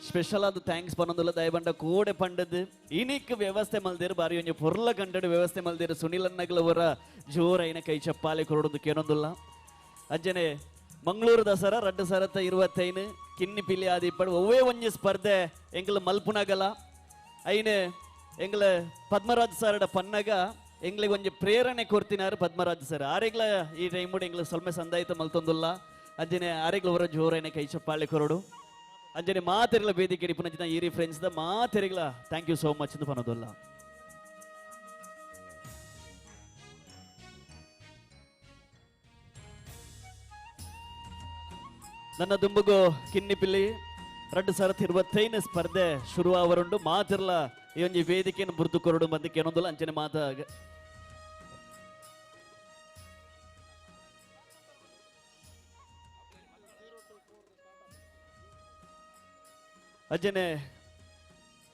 ಸ್ಪೆಷಲ್ ಆದ ಥ್ಯಾಂಕ್ಸ್ ಪನ್ನೊಂದುಲ್ಲ ದಯಬಂಡ ಕೋಡೆ ಪಂಡದು ಇನಿಕ್ ವ್ಯವಸ್ಥೆ ಮಲ್ದಿರು ಬಾರಿ ಒಂಜಿ ಪೊರ್ಲ ಕಂಡಡು ವ್ಯವಸ್ಥೆ ಮಲ್ದಿರು ಸುನಿಲ್ ಅಣ್ಣಗಳವರ ಜೋರೈನ ಕೈ ಚಪ್ಪಾಲೆ ಕೊರೊಂದು ಕೇನೊಂದುಲ್ಲ ಅಜ್ಜನೆ ಮಂಗಳೂರು ದಸರಾ 2025 ಕಿನ್ನಿ ಪಿಲಿ ಆದಿ ಇಪ್ಪಡು ಒವ್ವೇ ಒಂಜಿ ಸ್ಪರ್ಧೆ ಎಂಗ್ಲ ಮಲ್ಪುನಗಲ ಐನೆ ಎಂಗ್ಲ ಪದ್ಮರಾಜ್ ಸರ್ಡ ಪನ್ನಗ ಎಂಗ್ಲಿಗೆ ಒಂಜಿ ಪ್ರೇರಣೆ ಕೊರ್ತಿನಾರು ಪದ್ಮರಾಜ್ ಸರ್ ಆರೆಗ್ಲ ಈ ಟೈಮ್ ಎಂಗ್ಲ ಸ್ವಲ್ಪ ಸಂದಾಯಿತ ಮಲ್ತೊಂದುಲ್ಲ ಅಂಜನೆ ಆರೆಗ್ಲ ಅವರ ಜೋರೈನ ಕೈ ಚಪ್ಪಾಳೆ ಕೊರಡು ಅಂಜನೆ ಮಾತೆರೆಗ್ಲ ವೇದಿಕೆ ಇಡಿಪುನಂಚಿನ ಈರಿ ಫ್ರೆಂಡ್ಸ್ ದ ಮಾತೆರೆಗ್ಲ ಥ್ಯಾಂಕ್ ಯು ಸೋ ಮಚ್ ಎಂದು ಪನ್ನೋದಲ್ಲ ನನ್ನ ದುಂಬುಗು ಕಿನ್ನಿ ಪಿಲ್ಲಿ 2025 ಸ್ಪರ್ಧೆ ಶುರುವಾವರುಂಡು ಮಾತಿರ್ಲ ಈ ಒಂಜಿ ವೇದಿಕೆಯನ್ನು ಬುರ್ದು ಕೊರಡು ಬಂದಕ್ಕೆ ಏನೊಂದಲ್ಲ ಅಂಚನೆ ಮಾತ ಅಜ್ಜನೆ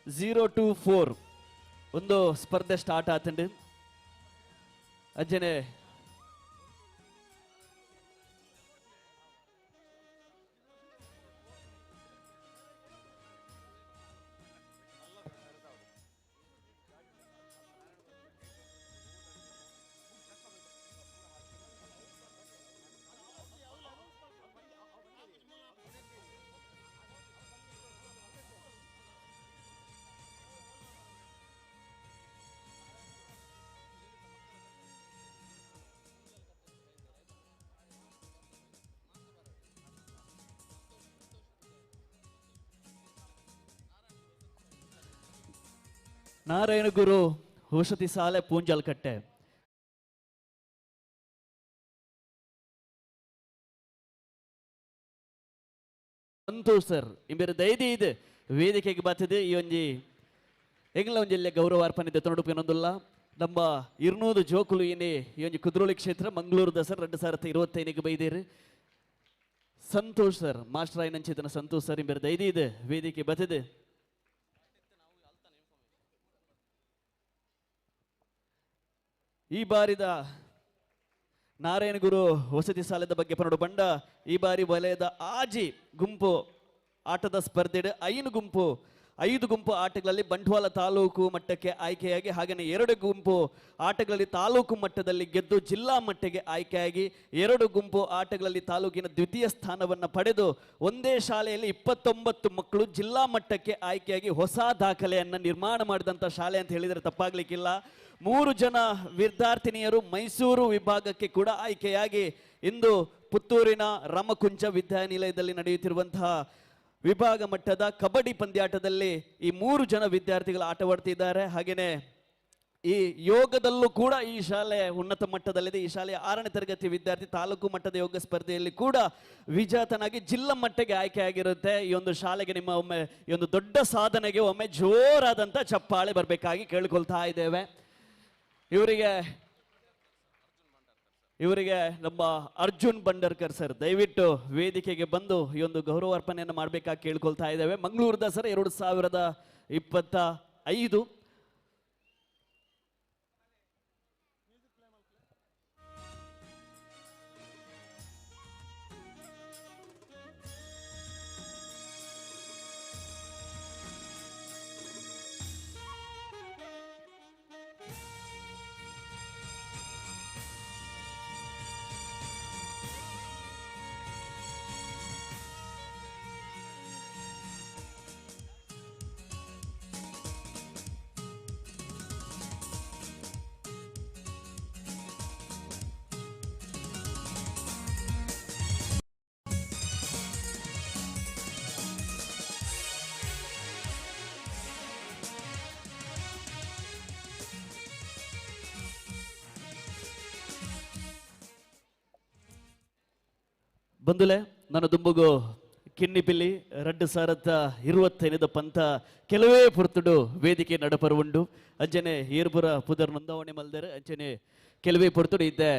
0 to 4 ಒಂದು ಸ್ಪರ್ಧೆ ಸ್ಟಾರ್ಟ್ ಆತಂಡು ಅಜ್ಜನೆ ನಾರಾಯಣ ಗುರು ಔಷಧಿ ಸಾಲೆ ಪೂಂಜಲ್ ಕಟ್ಟೆ ಸಂತೋಷ್ ಸರ್ ಇಂಬೇರೆ ದೈದಿ ಇದೆ ವೇದಿಕೆಗೆ ಬರ್ತದೆ ಈ ಒಂಜಿ ಎಂಗ್ಲ ಒಂಜಿಲ್ಲೆ ಗೌರವ ಅರ್ಪಣೆ ತೊಂಡು ಏನೊಂದುಲ್ಲ ನಮ್ಮ 200 ಜೋಕುಲು ಏನೇ ಈ ಒಂಜಿ ಕುದ್ರೋಳಿ ಕ್ಷೇತ್ರ ಮಂಗಳೂರು ದಸರಾ 2025 ಬೈದೇರು ಸಂತೋಷ್ ಸರ್ ಮಾಸ್ಟರ್ ಆಯ್ನಂಚಿತನ ಸಂತೋಷ್ ಸರ್ ಇಂಬೇರೆ ದೈದಿ ಇದೆ ವೇದಿಕೆ ಬರ್ತದೆ ಈ ಬಾರಿದ ನಾರಾಯಣ ಗುರು ವಸತಿ ಸಾಲದ ಬಗ್ಗೆ ಪನ್ನಡು ಬಂಡ ಈ ಬಾರಿ ವಲಯದ ಆಜಿ ಗುಂಪು ಆಟದ ಸ್ಪರ್ಧೆ ಐದು ಗುಂಪು ಆಟಗಳಲ್ಲಿ ಬಂಟ್ವಾಳ ತಾಲೂಕು ಮಟ್ಟಕ್ಕೆ ಆಯ್ಕೆಯಾಗಿ ಹಾಗೆಯೇ 2 ಗುಂಪು ಆಟಗಳಲ್ಲಿ ತಾಲೂಕು ಮಟ್ಟದಲ್ಲಿ ಗೆದ್ದು ಜಿಲ್ಲಾ ಮಟ್ಟಕ್ಕೆ ಆಯ್ಕೆಯಾಗಿ 2 ಗುಂಪು ಆಟಗಳಲ್ಲಿ ತಾಲೂಕಿನ ದ್ವಿತೀಯ ಸ್ಥಾನವನ್ನು ಪಡೆದು ಒಂದೇ ಶಾಲೆಯಲ್ಲಿ 29 ಮಕ್ಕಳು ಜಿಲ್ಲಾ ಮಟ್ಟಕ್ಕೆ ಆಯ್ಕೆಯಾಗಿ ಹೊಸ ದಾಖಲೆಯನ್ನು ನಿರ್ಮಾಣ ಮಾಡಿದಂಥ ಶಾಲೆ ಅಂತ ಹೇಳಿದರೆ ತಪ್ಪಾಗ್ಲಿಕ್ಕಿಲ್ಲ 3 ಜನ ವಿದ್ಯಾರ್ಥಿನಿಯರು ಮೈಸೂರು ವಿಭಾಗಕ್ಕೆ ಕೂಡ ಆಯ್ಕೆಯಾಗಿ ಇಂದು ಪುತ್ತೂರಿನ ರಾಮಕುಂಚ ವಿದ್ಯಾನಿಲಯದಲ್ಲಿ ನಡೆಯುತ್ತಿರುವಂತಹ ವಿಭಾಗ ಮಟ್ಟದ ಕಬಡ್ಡಿ ಪಂದ್ಯಾಟದಲ್ಲಿ ಈ 3 ಜನ ವಿದ್ಯಾರ್ಥಿಗಳು ಆಟವಾಡ್ತಿದ್ದಾರೆ ಹಾಗೆಯೇ ಈ ಯೋಗದಲ್ಲೂ ಕೂಡ ಈ ಶಾಲೆ ಉನ್ನತ ಮಟ್ಟದಲ್ಲಿದೆ ಈ ಶಾಲೆಯ 6ನೇ ತರಗತಿ ವಿದ್ಯಾರ್ಥಿ ತಾಲೂಕು ಮಟ್ಟದ ಯೋಗ ಸ್ಪರ್ಧೆಯಲ್ಲಿ ಕೂಡ ವಿಜೇತನಾಗಿ ಜಿಲ್ಲಾ ಮಟ್ಟಕ್ಕೆ ಆಯ್ಕೆ ಆಗಿರುತ್ತೆ ಈ ಒಂದು ಶಾಲೆಗೆ ನಿಮ್ಮ ಒಮ್ಮೆ ಈ ಒಂದು ದೊಡ್ಡ ಸಾಧನೆಗೆ ಒಮ್ಮೆ ಜೋರಾದಂಥ ಚಪ್ಪಾಳೆ ಬರಬೇಕಾಗಿ ಕೇಳಿಕೊಳ್ತಾ ಇದ್ದೇವೆ ಇವರಿಗೆ ನಮ್ಮ ಅರ್ಜುನ್ ಬಂಡರ್ಕರ್ ಸರ್ ದಯವಿಟ್ಟು ವೇದಿಕೆಗೆ ಬಂದು ಈ ಒಂದು ಗೌರವ ಅರ್ಪಣೆಯನ್ನು ಮಾಡಬೇಕಾಗಿ ಕೇಳ್ಕೊಳ್ತಾ ಇದ್ದೇವೆ ಮಂಗಳೂರು ದಸರಾ 2025 ಬಂದುಲೆ ನನ್ನ ದುಂಬುಗು ಕಿನ್ನಿ ಪಿಲ್ಲಿ 2025 ಪಂತ ಕೆಲವೇ ಪುರ್ತುಡು ವೇದಿಕೆ ನಡಪರುಂಡು ಅಂಚನೆ ಏರ್ಪುರ ಪುದರ್ ನೋಂದಾವಣೆ ಮಲ್ದರೆ ಅಂಚನೆ ಕೆಲವೇ ಪುರ್ತುಡು ಇದ್ದೆ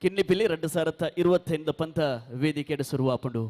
ಕಿನ್ನಿ ಪಿಲ್ಲಿ 2025 ಪಂತ ವೇದಿಕೆ ಶುರುವಾಪುಂಡು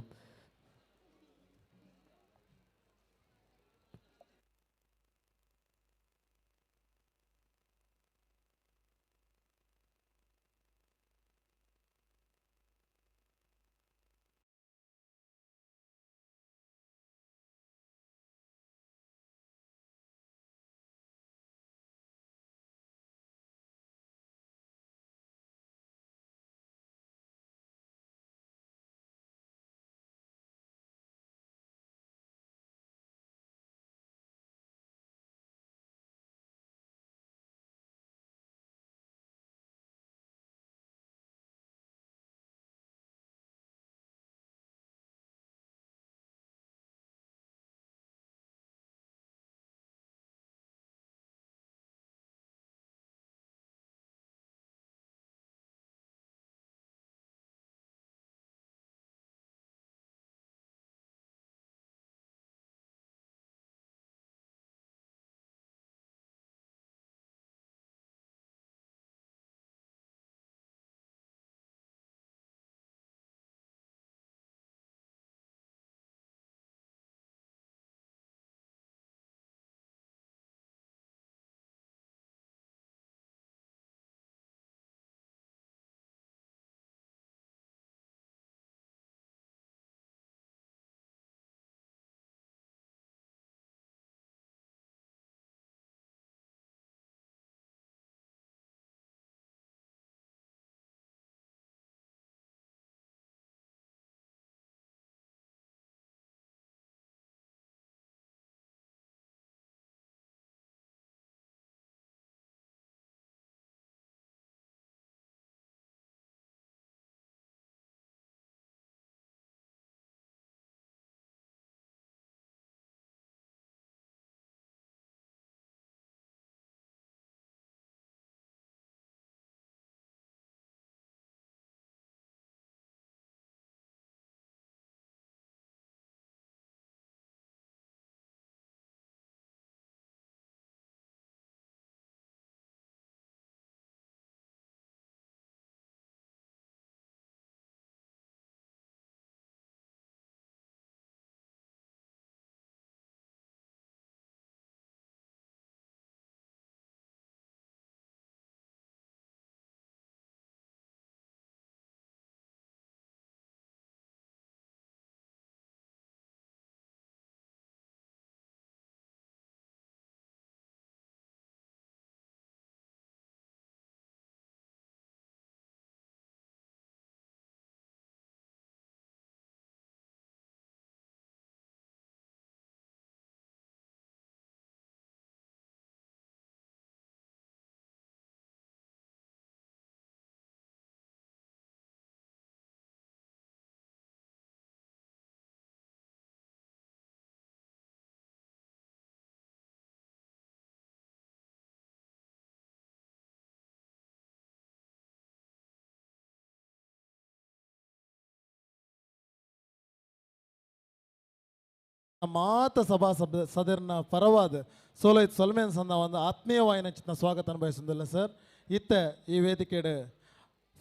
ಮಾತ ಸಭಾ ಸದರ್ನ ಪರವಾದ ಸೋಲೈತ್ ಸೊಲ್ಮೇನ್ ಸಂದ ಒಂದು ಆತ್ಮೀಯವಾಯಿನ ಚಿತ್ತ ಸ್ವಾಗತ ಅನುಭವಿಸಿಲ್ಲ ಸರ್ ಇತ್ತೆ ಈ ವೇದಿಕೆಡ್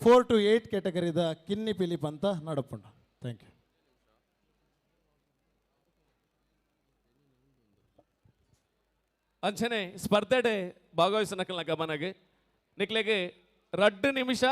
4 to 8 ಕ್ಯಾಟಗರಿದ ಕಿನ್ನಿ ಪಿಲಿಪ್ ಅಂತ ನಡಪುಂಡ ಥ್ಯಾಂಕ್ ಯು. ಅಂಚನೆ ಸ್ಪರ್ಧೆಡೆ ಭಾಗವಹಿಸನಕಲ್ನ ಗಮನಗೆ ನಿಕ್ಲೆಗೆ 2 ನಿಮಿಷ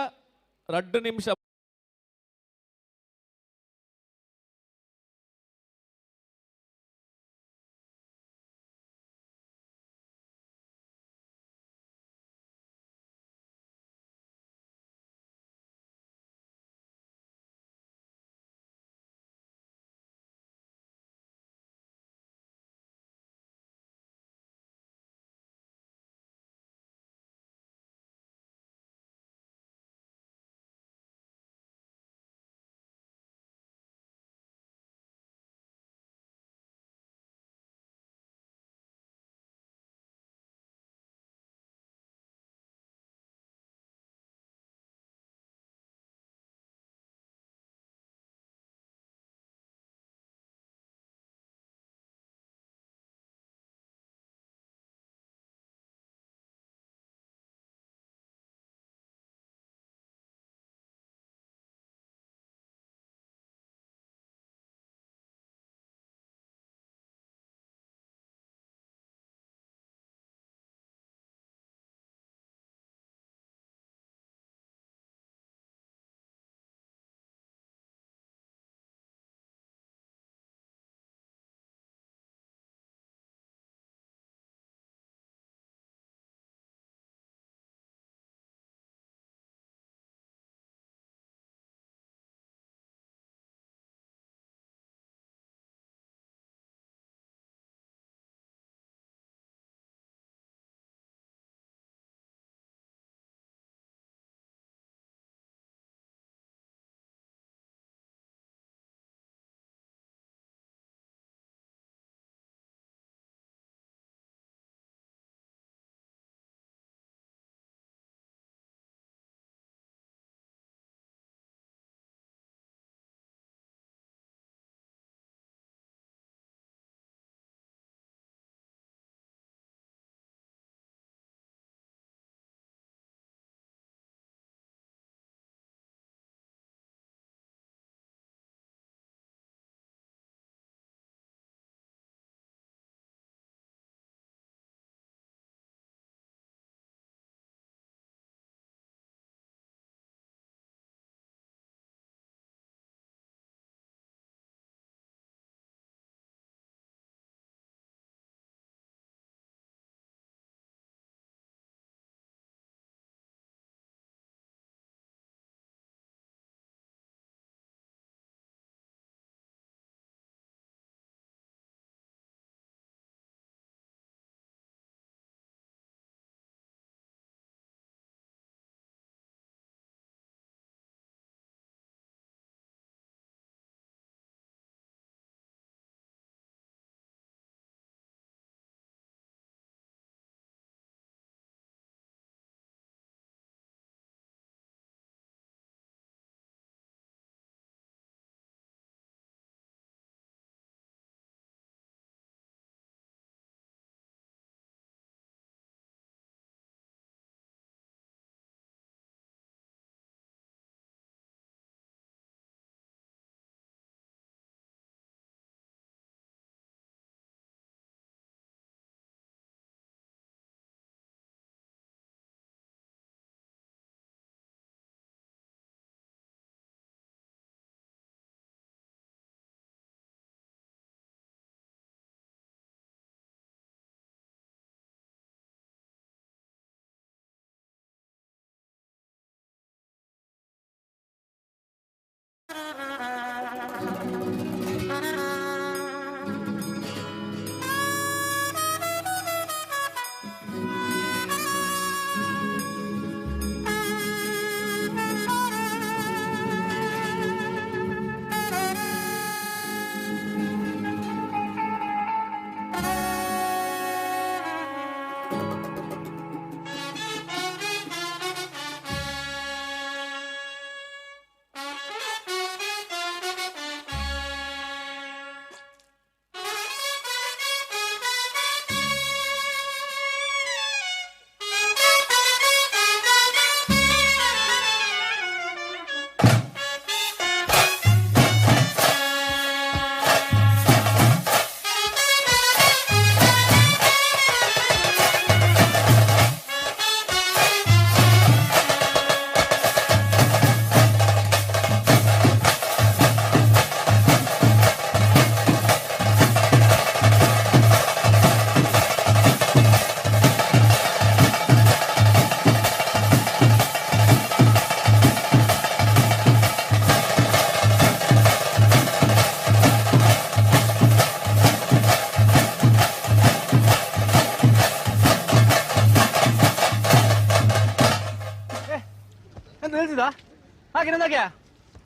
ಬರ್ತಿದ್ದ ಹಾಗೆ ನಂದಾಗೆ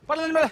ಪಡಲ ಮೇಲೆ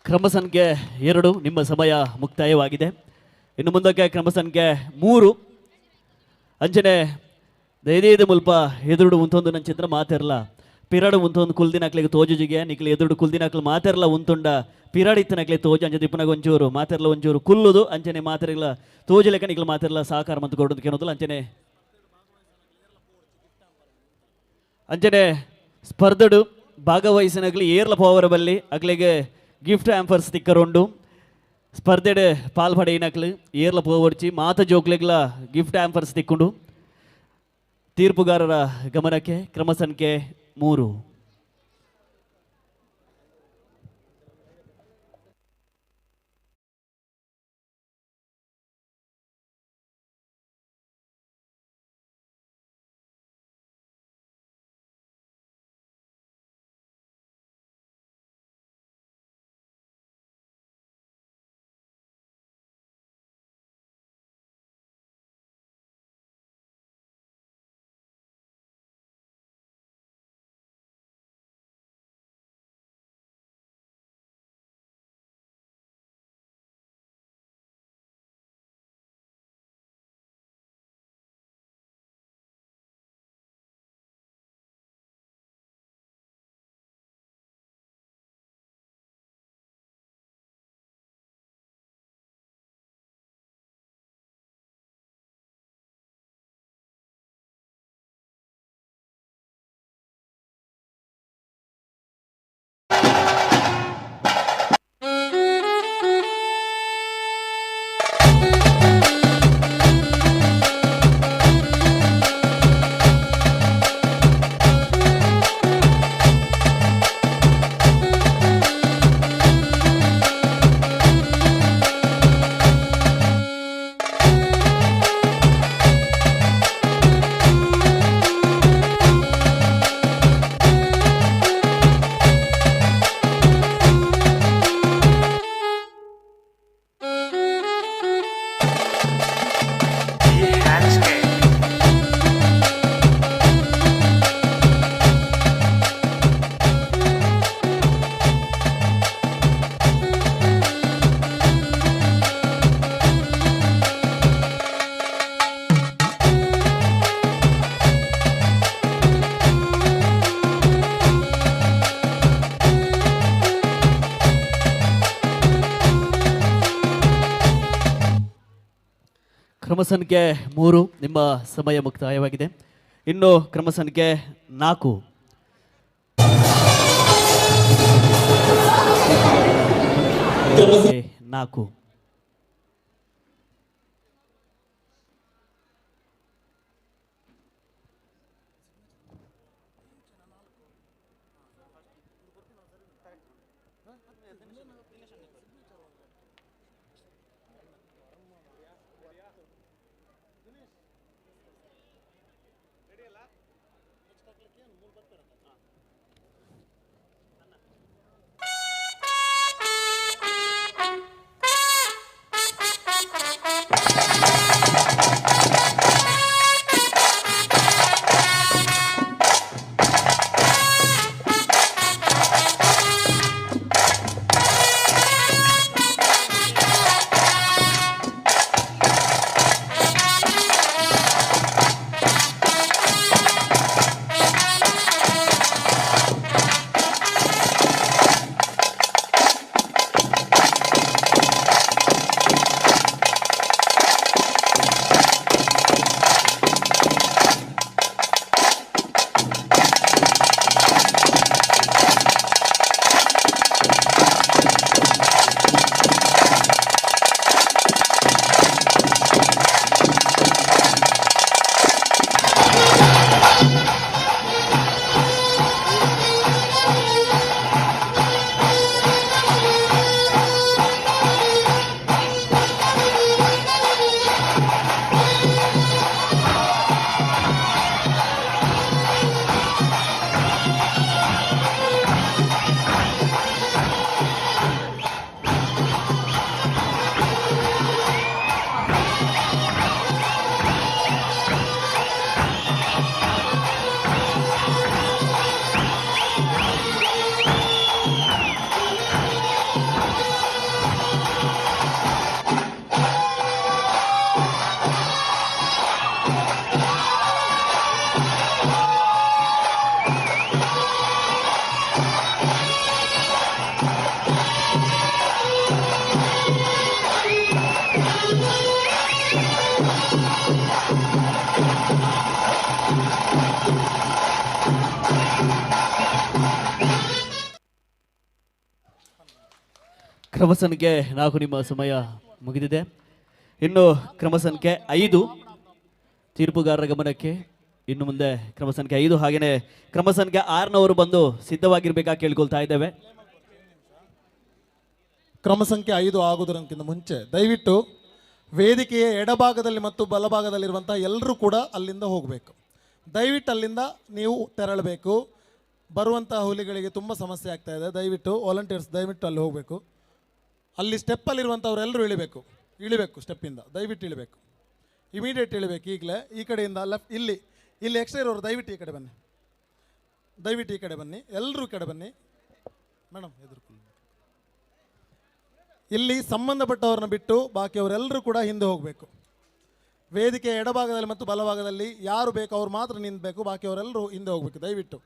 ಕ್ರಮ ಸಂಖ್ಯೆ 2 ನಿಮ್ಮ ಸಮಯ ಮುಕ್ತಾಯವಾಗಿದೆ. ಇನ್ನು ಮುಂದಕ್ಕೆ ಕ್ರಮ ಸಂಖ್ಯೆ 3 ಅಂಚನೆ ದಯದೇದು ಮುಲ್ಪ ಎದುರುಡು ಉಂತೊಂದು ನನ್ನ ಚಿತ್ರ ಮಾತಿರಲ್ಲ ಪಿರಾಡು ಉಂತೊಂದು ಕುಲ್ದಿನಾಕ್ಲಿಗೆ ತೋಜುಜಿಗೆ ನಿಕ್ಲಿ ಎದುರುಡು ಕುಲ್ದಿನಾಕ್ಲು ಮಾತಿರಲ್ಲ ಉಂತುಂಡ ಪಿರಾಡ್ ಇತ್ತನಾಕ್ಲಿ ತೋಜು ಅಂಚೆ ದಿಪ್ಪನಾಗ ಒಂಚೂರು ಮಾತಿರಲ್ಲ ಒಂಚೂರು ಕುಲ್ಲುದು ಅಂಚನೆ ಮಾತಿರಲ್ಲ ತೋಜಲೆಕ್ಕ ನಿಕ್ಲು ಮಾತಿರಲ್ಲ ಸಹಕಾರ ಮತ್ತು ಕೊಡೋದು ಕೇಳೋದಿಲ್ಲ ಅಂಚನೆ ಸ್ಪರ್ಧಡು ಭಾಗವಹಿಸಿನಾಗ್ಲಿ ಏರ್ಲ ಪವರ್ ಬಲ್ಲಿ ಅಗ್ಲಿಗೆ ಗಿಫ್ಟ್ ಆಂಫರ್ ಸ್ಟಿಕ್ಕರ್ ಉಂಡು ಸ್ಪರ್ಧೆಡ್ ಪಾಲ್ಪಡೆಯಿನಕ್ಲು ಏರ್ಲ ಪೋವರ್ಚಿ ಮಾತ ಜೋಕ್ಲೆಗ್ಲ ಗಿಫ್ಟ್ ಆಂಫರ್ ಸ್ಟಿಕ್ಕುಂಡು. ತೀರ್ಪುಗಾರರ ಗಮನಕ್ಕೆ ಕ್ರಮ ಸಂಖ್ಯೆ 3. ಕ್ರಮ ಸಂಖ್ಯೆ 3 ನಿಮ್ಮ ಸಮಯ ಮುಕ್ತಾಯವಾಗಿದೆ. ಇನ್ನು ಕ್ರಮ ಸಂಖ್ಯೆ 4 4 ಕ್ರಮ ಸಂಖ್ಯೆ 4 ನಿಮ್ಮ ಸಮಯ ಮುಗಿದಿದೆ. ಇನ್ನು ಕ್ರಮ ಸಂಖ್ಯೆ 5 ತೀರ್ಪುಗಾರರ ಗಮನಕ್ಕೆ. ಇನ್ನು ಮುಂದೆ ಕ್ರಮ ಸಂಖ್ಯೆ 5 ಹಾಗೇನೆ ಕ್ರಮ ಸಂಖ್ಯೆ 6ನವರು ಬಂದು ಸಿದ್ಧವಾಗಿರ್ಬೇಕಾಗಿ ಕೇಳ್ಕೊಳ್ತಾ ಇದ್ದೇವೆ. ಕ್ರಮ ಸಂಖ್ಯೆ 5 ಆಗುವುದಕ್ಕಿಂತ ಮುಂಚೆ ದಯವಿಟ್ಟು ವೇದಿಕೆಯ ಎಡಭಾಗದಲ್ಲಿ ಮತ್ತು ಬಲಭಾಗದಲ್ಲಿರುವಂಥ ಎಲ್ಲರೂ ಕೂಡ ಅಲ್ಲಿಂದ ಹೋಗಬೇಕು. ದಯವಿಟ್ಟು ಅಲ್ಲಿಂದ ನೀವು ತೆರಳಬೇಕು. ಬರುವಂಥ ಹುಲಿಗಳಿಗೆ ತುಂಬ ಸಮಸ್ಯೆ ಆಗ್ತಾ ಇದೆ. ದಯವಿಟ್ಟು ವಾಲಂಟಿಯರ್ಸ್ ದಯವಿಟ್ಟು ಅಲ್ಲಿ ಹೋಗಬೇಕು. ಅಲ್ಲಿ ಸ್ಟೆಪ್ಪಲ್ಲಿರುವಂಥವ್ರೆಲ್ಲರೂ ಇಳಿಬೇಕು ಸ್ಟೆಪ್ಪಿಂದ. ದಯವಿಟ್ಟು ಇಳಿಬೇಕು, ಇಮಿಡಿಯೇಟ್ ಇಳಿಬೇಕು ಈಗಲೇ. ಈ ಕಡೆಯಿಂದ ಲೆಫ್ಟ್ ಇಲ್ಲಿ ಎಕ್ಸ್ಟ್ರಾ ಇರೋರು ದಯವಿಟ್ಟು ಈ ಕಡೆ ಬನ್ನಿ. ದಯವಿಟ್ಟು ಈ ಕಡೆ ಬನ್ನಿ, ಎಲ್ಲರೂ ಈ ಕಡೆ ಬನ್ನಿ ಮೇಡಮ್. ಇಲ್ಲಿ ಸಂಬಂಧಪಟ್ಟವ್ರನ್ನ ಬಿಟ್ಟು ಬಾಕಿಯವರೆಲ್ಲರೂ ಕೂಡ ಹಿಂದೆ ಹೋಗಬೇಕು. ವೇದಿಕೆ ಎಡಭಾಗದಲ್ಲಿ ಮತ್ತು ಬಲಭಾಗದಲ್ಲಿ ಯಾರು ಬೇಕು ಅವ್ರು ಮಾತ್ರ ನಿಂತಬೇಕು, ಬಾಕಿಯವರೆಲ್ಲರೂ ಹಿಂದೆ ಹೋಗಬೇಕು ದಯವಿಟ್ಟು.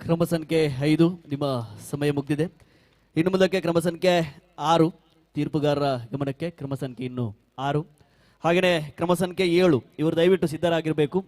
ಕ್ರಮ ಸಂಖ್ಯೆ 5 ನಿಮ್ಮ ಸಮಯ ಮುಗಿದಿದೆ. ಇನ್ನು ಮುಂದಕ್ಕೆ ಕ್ರಮ ಸಂಖ್ಯೆ 6 ತೀರ್ಪುಗಾರರ ಗಮನಕ್ಕೆ. ಕ್ರಮ ಸಂಖ್ಯೆ ಇನ್ನು 6 ಹಾಗೆಯೇ ಕ್ರಮ ಸಂಖ್ಯೆ 7 ಇವರು ದಯವಿಟ್ಟು ಸಿದ್ಧರಾಗಿರಬೇಕು.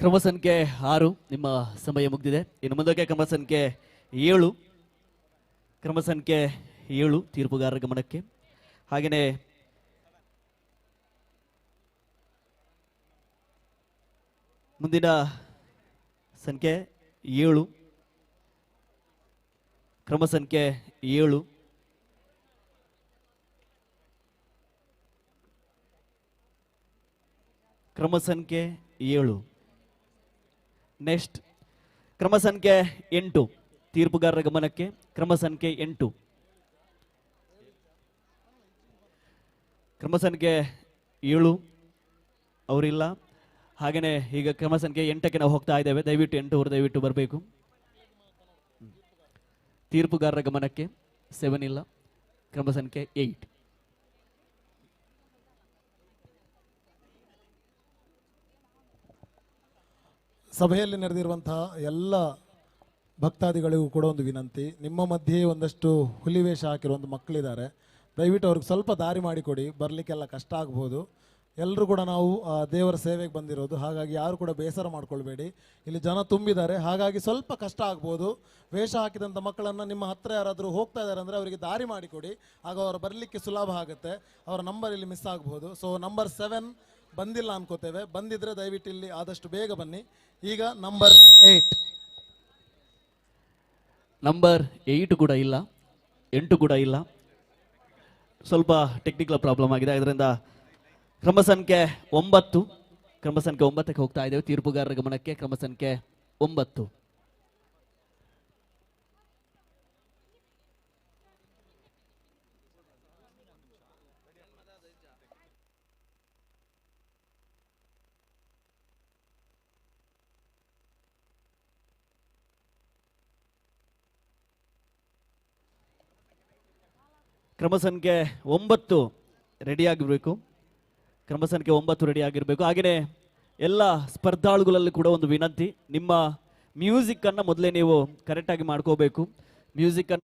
ಕ್ರಮ ಸಂಖ್ಯೆ 6 ನಿಮ್ಮ ಸಮಯ ಮುಗಿದಿದೆ. ಇನ್ನು ಮುಂದಕ್ಕೆ ಕ್ರಮ ಸಂಖ್ಯೆ 7 ಕ್ರಮ ಸಂಖ್ಯೆ 7 ತೀರ್ಪುಗಾರರ ಗಮನಕ್ಕೆ. ಹಾಗೆಯೇ ಮುಂದಿನ ಸಂಖ್ಯೆ 7 ಕ್ರಮ ಸಂಖ್ಯೆ 7 ಕ್ರಮ ಸಂಖ್ಯೆ 7. ನೆಕ್ಸ್ಟ್ ಕ್ರಮ ಸಂಖ್ಯೆ 8 ತೀರ್ಪುಗಾರರ ಗಮನಕ್ಕೆ. ಕ್ರಮ ಸಂಖ್ಯೆ 8 ಕ್ರಮ ಸಂಖ್ಯೆ 7 ಅವರಿಲ್ಲ. ಹಾಗೆಯೇ ಈಗ ಕ್ರಮ ಸಂಖ್ಯೆ 8ಕ್ಕೆ ನಾವು ಹೋಗ್ತಾ ಇದ್ದೇವೆ. ದಯವಿಟ್ಟು 8 ಅವರು ದಯವಿಟ್ಟು ಬರಬೇಕು. ತೀರ್ಪುಗಾರರ ಗಮನಕ್ಕೆ 7 ಇಲ್ಲ. ಕ್ರಮ ಸಂಖ್ಯೆ 8. ಸಭೆಯಲ್ಲಿ ನಡೆದಿರುವಂತಹ ಎಲ್ಲ ಭಕ್ತಾದಿಗಳಿಗೂ ಕೂಡ ಒಂದು ವಿನಂತಿ, ನಿಮ್ಮ ಮಧ್ಯೆ ಒಂದಷ್ಟು ಹುಲಿವೇಷ ಹಾಕಿರೋ ಒಂದು ಮಕ್ಕಳಿದ್ದಾರೆ, ದಯವಿಟ್ಟು ಅವ್ರಿಗೆ ಸ್ವಲ್ಪ ದಾರಿ ಮಾಡಿಕೊಡಿ. ಬರಲಿಕ್ಕೆಲ್ಲ ಕಷ್ಟ ಆಗ್ಬೋದು. ಎಲ್ಲರೂ ಕೂಡ ನಾವು ದೇವರ ಸೇವೆಗೆ ಬಂದಿರೋದು, ಹಾಗಾಗಿ ಯಾರು ಕೂಡ ಬೇಸರ ಮಾಡ್ಕೊಳ್ಬೇಡಿ. ಇಲ್ಲಿ ಜನ ತುಂಬಿದ್ದಾರೆ, ಹಾಗಾಗಿ ಸ್ವಲ್ಪ ಕಷ್ಟ ಆಗ್ಬೋದು. ವೇಷ ಹಾಕಿದಂಥ ಮಕ್ಕಳನ್ನು ನಿಮ್ಮ ಹತ್ರ ಯಾರಾದರೂ ಹೋಗ್ತಾ ಇದ್ದಾರೆ ಅಂದರೆ ಅವರಿಗೆ ದಾರಿ ಮಾಡಿಕೊಡಿ, ಆಗ ಅವರು ಬರಲಿಕ್ಕೆ ಸುಲಭ ಆಗುತ್ತೆ. ಅವರ ನಂಬರ್ ಇಲ್ಲಿ ಮಿಸ್ ಆಗ್ಬೋದು. ಸೊ ನಂಬರ್ 7 ಬಂದಿಲ್ಲ ಅನ್ಕೋತೇವೆ. ಬಂದಿದ್ರೆ ದಯವಿಟ್ಟು ಇಲ್ಲಿ ಆದಷ್ಟು ಬೇಗ ಬನ್ನಿ. ಈಗ ನಂಬರ್ 8 ನಂಬರ್ 8 ಕೂಡ ಇಲ್ಲ, 8 ಕೂಡ ಇಲ್ಲ. ಸ್ವಲ್ಪ ಟೆಕ್ನಿಕಲ್ ಪ್ರಾಬ್ಲಮ್ ಆಗಿದೆ. ಇದರಿಂದ ಕ್ರಮ ಸಂಖ್ಯೆ 9 ಕ್ರಮ ಸಂಖ್ಯೆ 9ಕ್ಕೆ ಹೋಗ್ತಾ ಇದ್ದೇವೆ. ತೀರ್ಪುಗಾರರ ಗಮನಕ್ಕೆ ಕ್ರಮ ಸಂಖ್ಯೆ 9. ಕ್ರಮ ಸಂಖ್ಯೆ 9 ರೆಡಿ ಆಗಿರಬೇಕು. ಕ್ರಮ ಸಂಖ್ಯೆ 9 ರೆಡಿ ಆಗಿರಬೇಕು. ಹಾಗೆಯೇ ಎಲ್ಲ ಸ್ಪರ್ಧಾಳುಗಳಲ್ಲಿ ಕೂಡ ಒಂದು ವಿನಂತಿ, ನಿಮ್ಮ ಮ್ಯೂಸಿಕ್ ಅನ್ನು ಮೊದಲೇ ನೀವು ಕರೆಕ್ಟಾಗಿ ಮಾಡ್ಕೋಬೇಕು. ಮ್ಯೂಸಿಕ್ ಅನ್ನು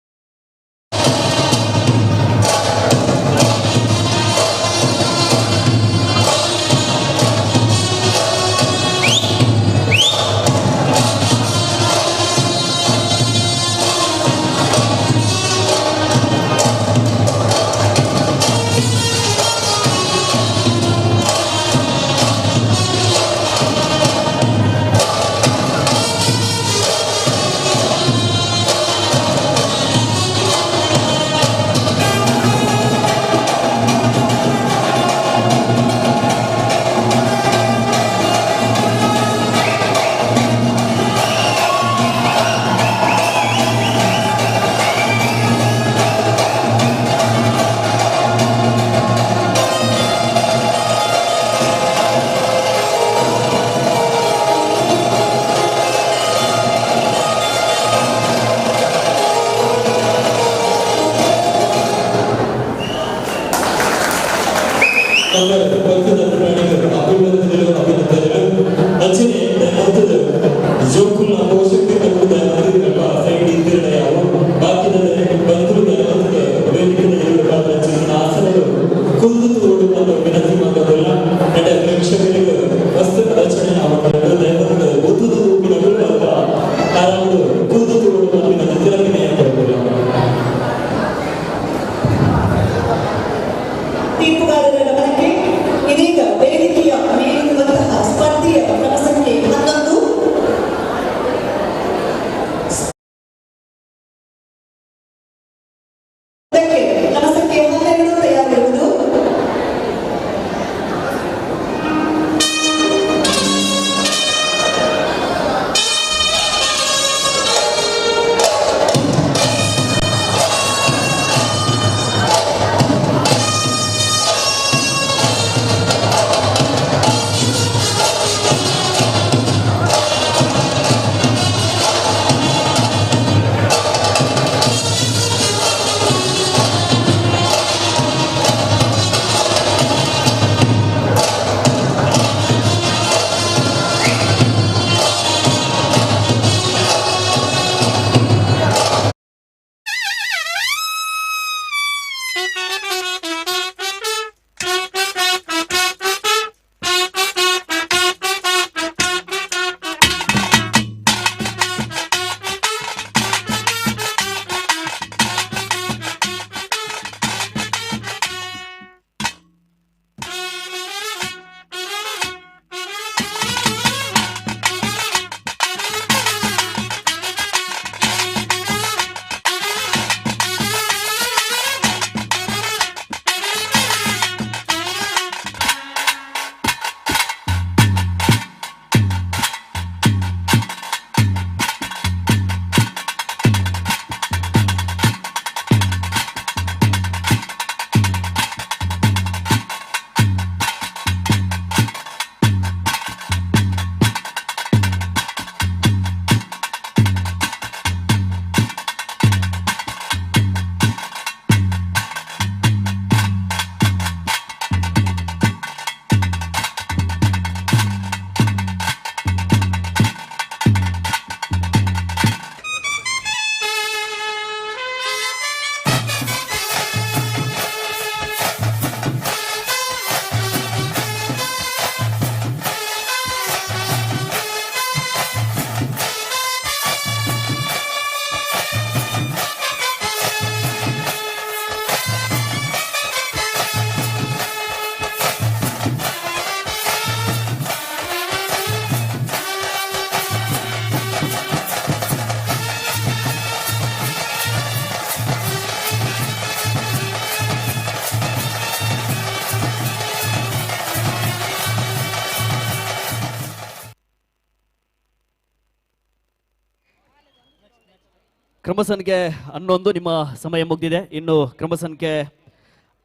ಕ್ರಮ ಸಂಖ್ಯೆ 11 ನಿಮ್ಮ ಸಮಯ ಮುಗಿದಿದೆ. ಇನ್ನು ಕ್ರಮ ಸಂಖ್ಯೆ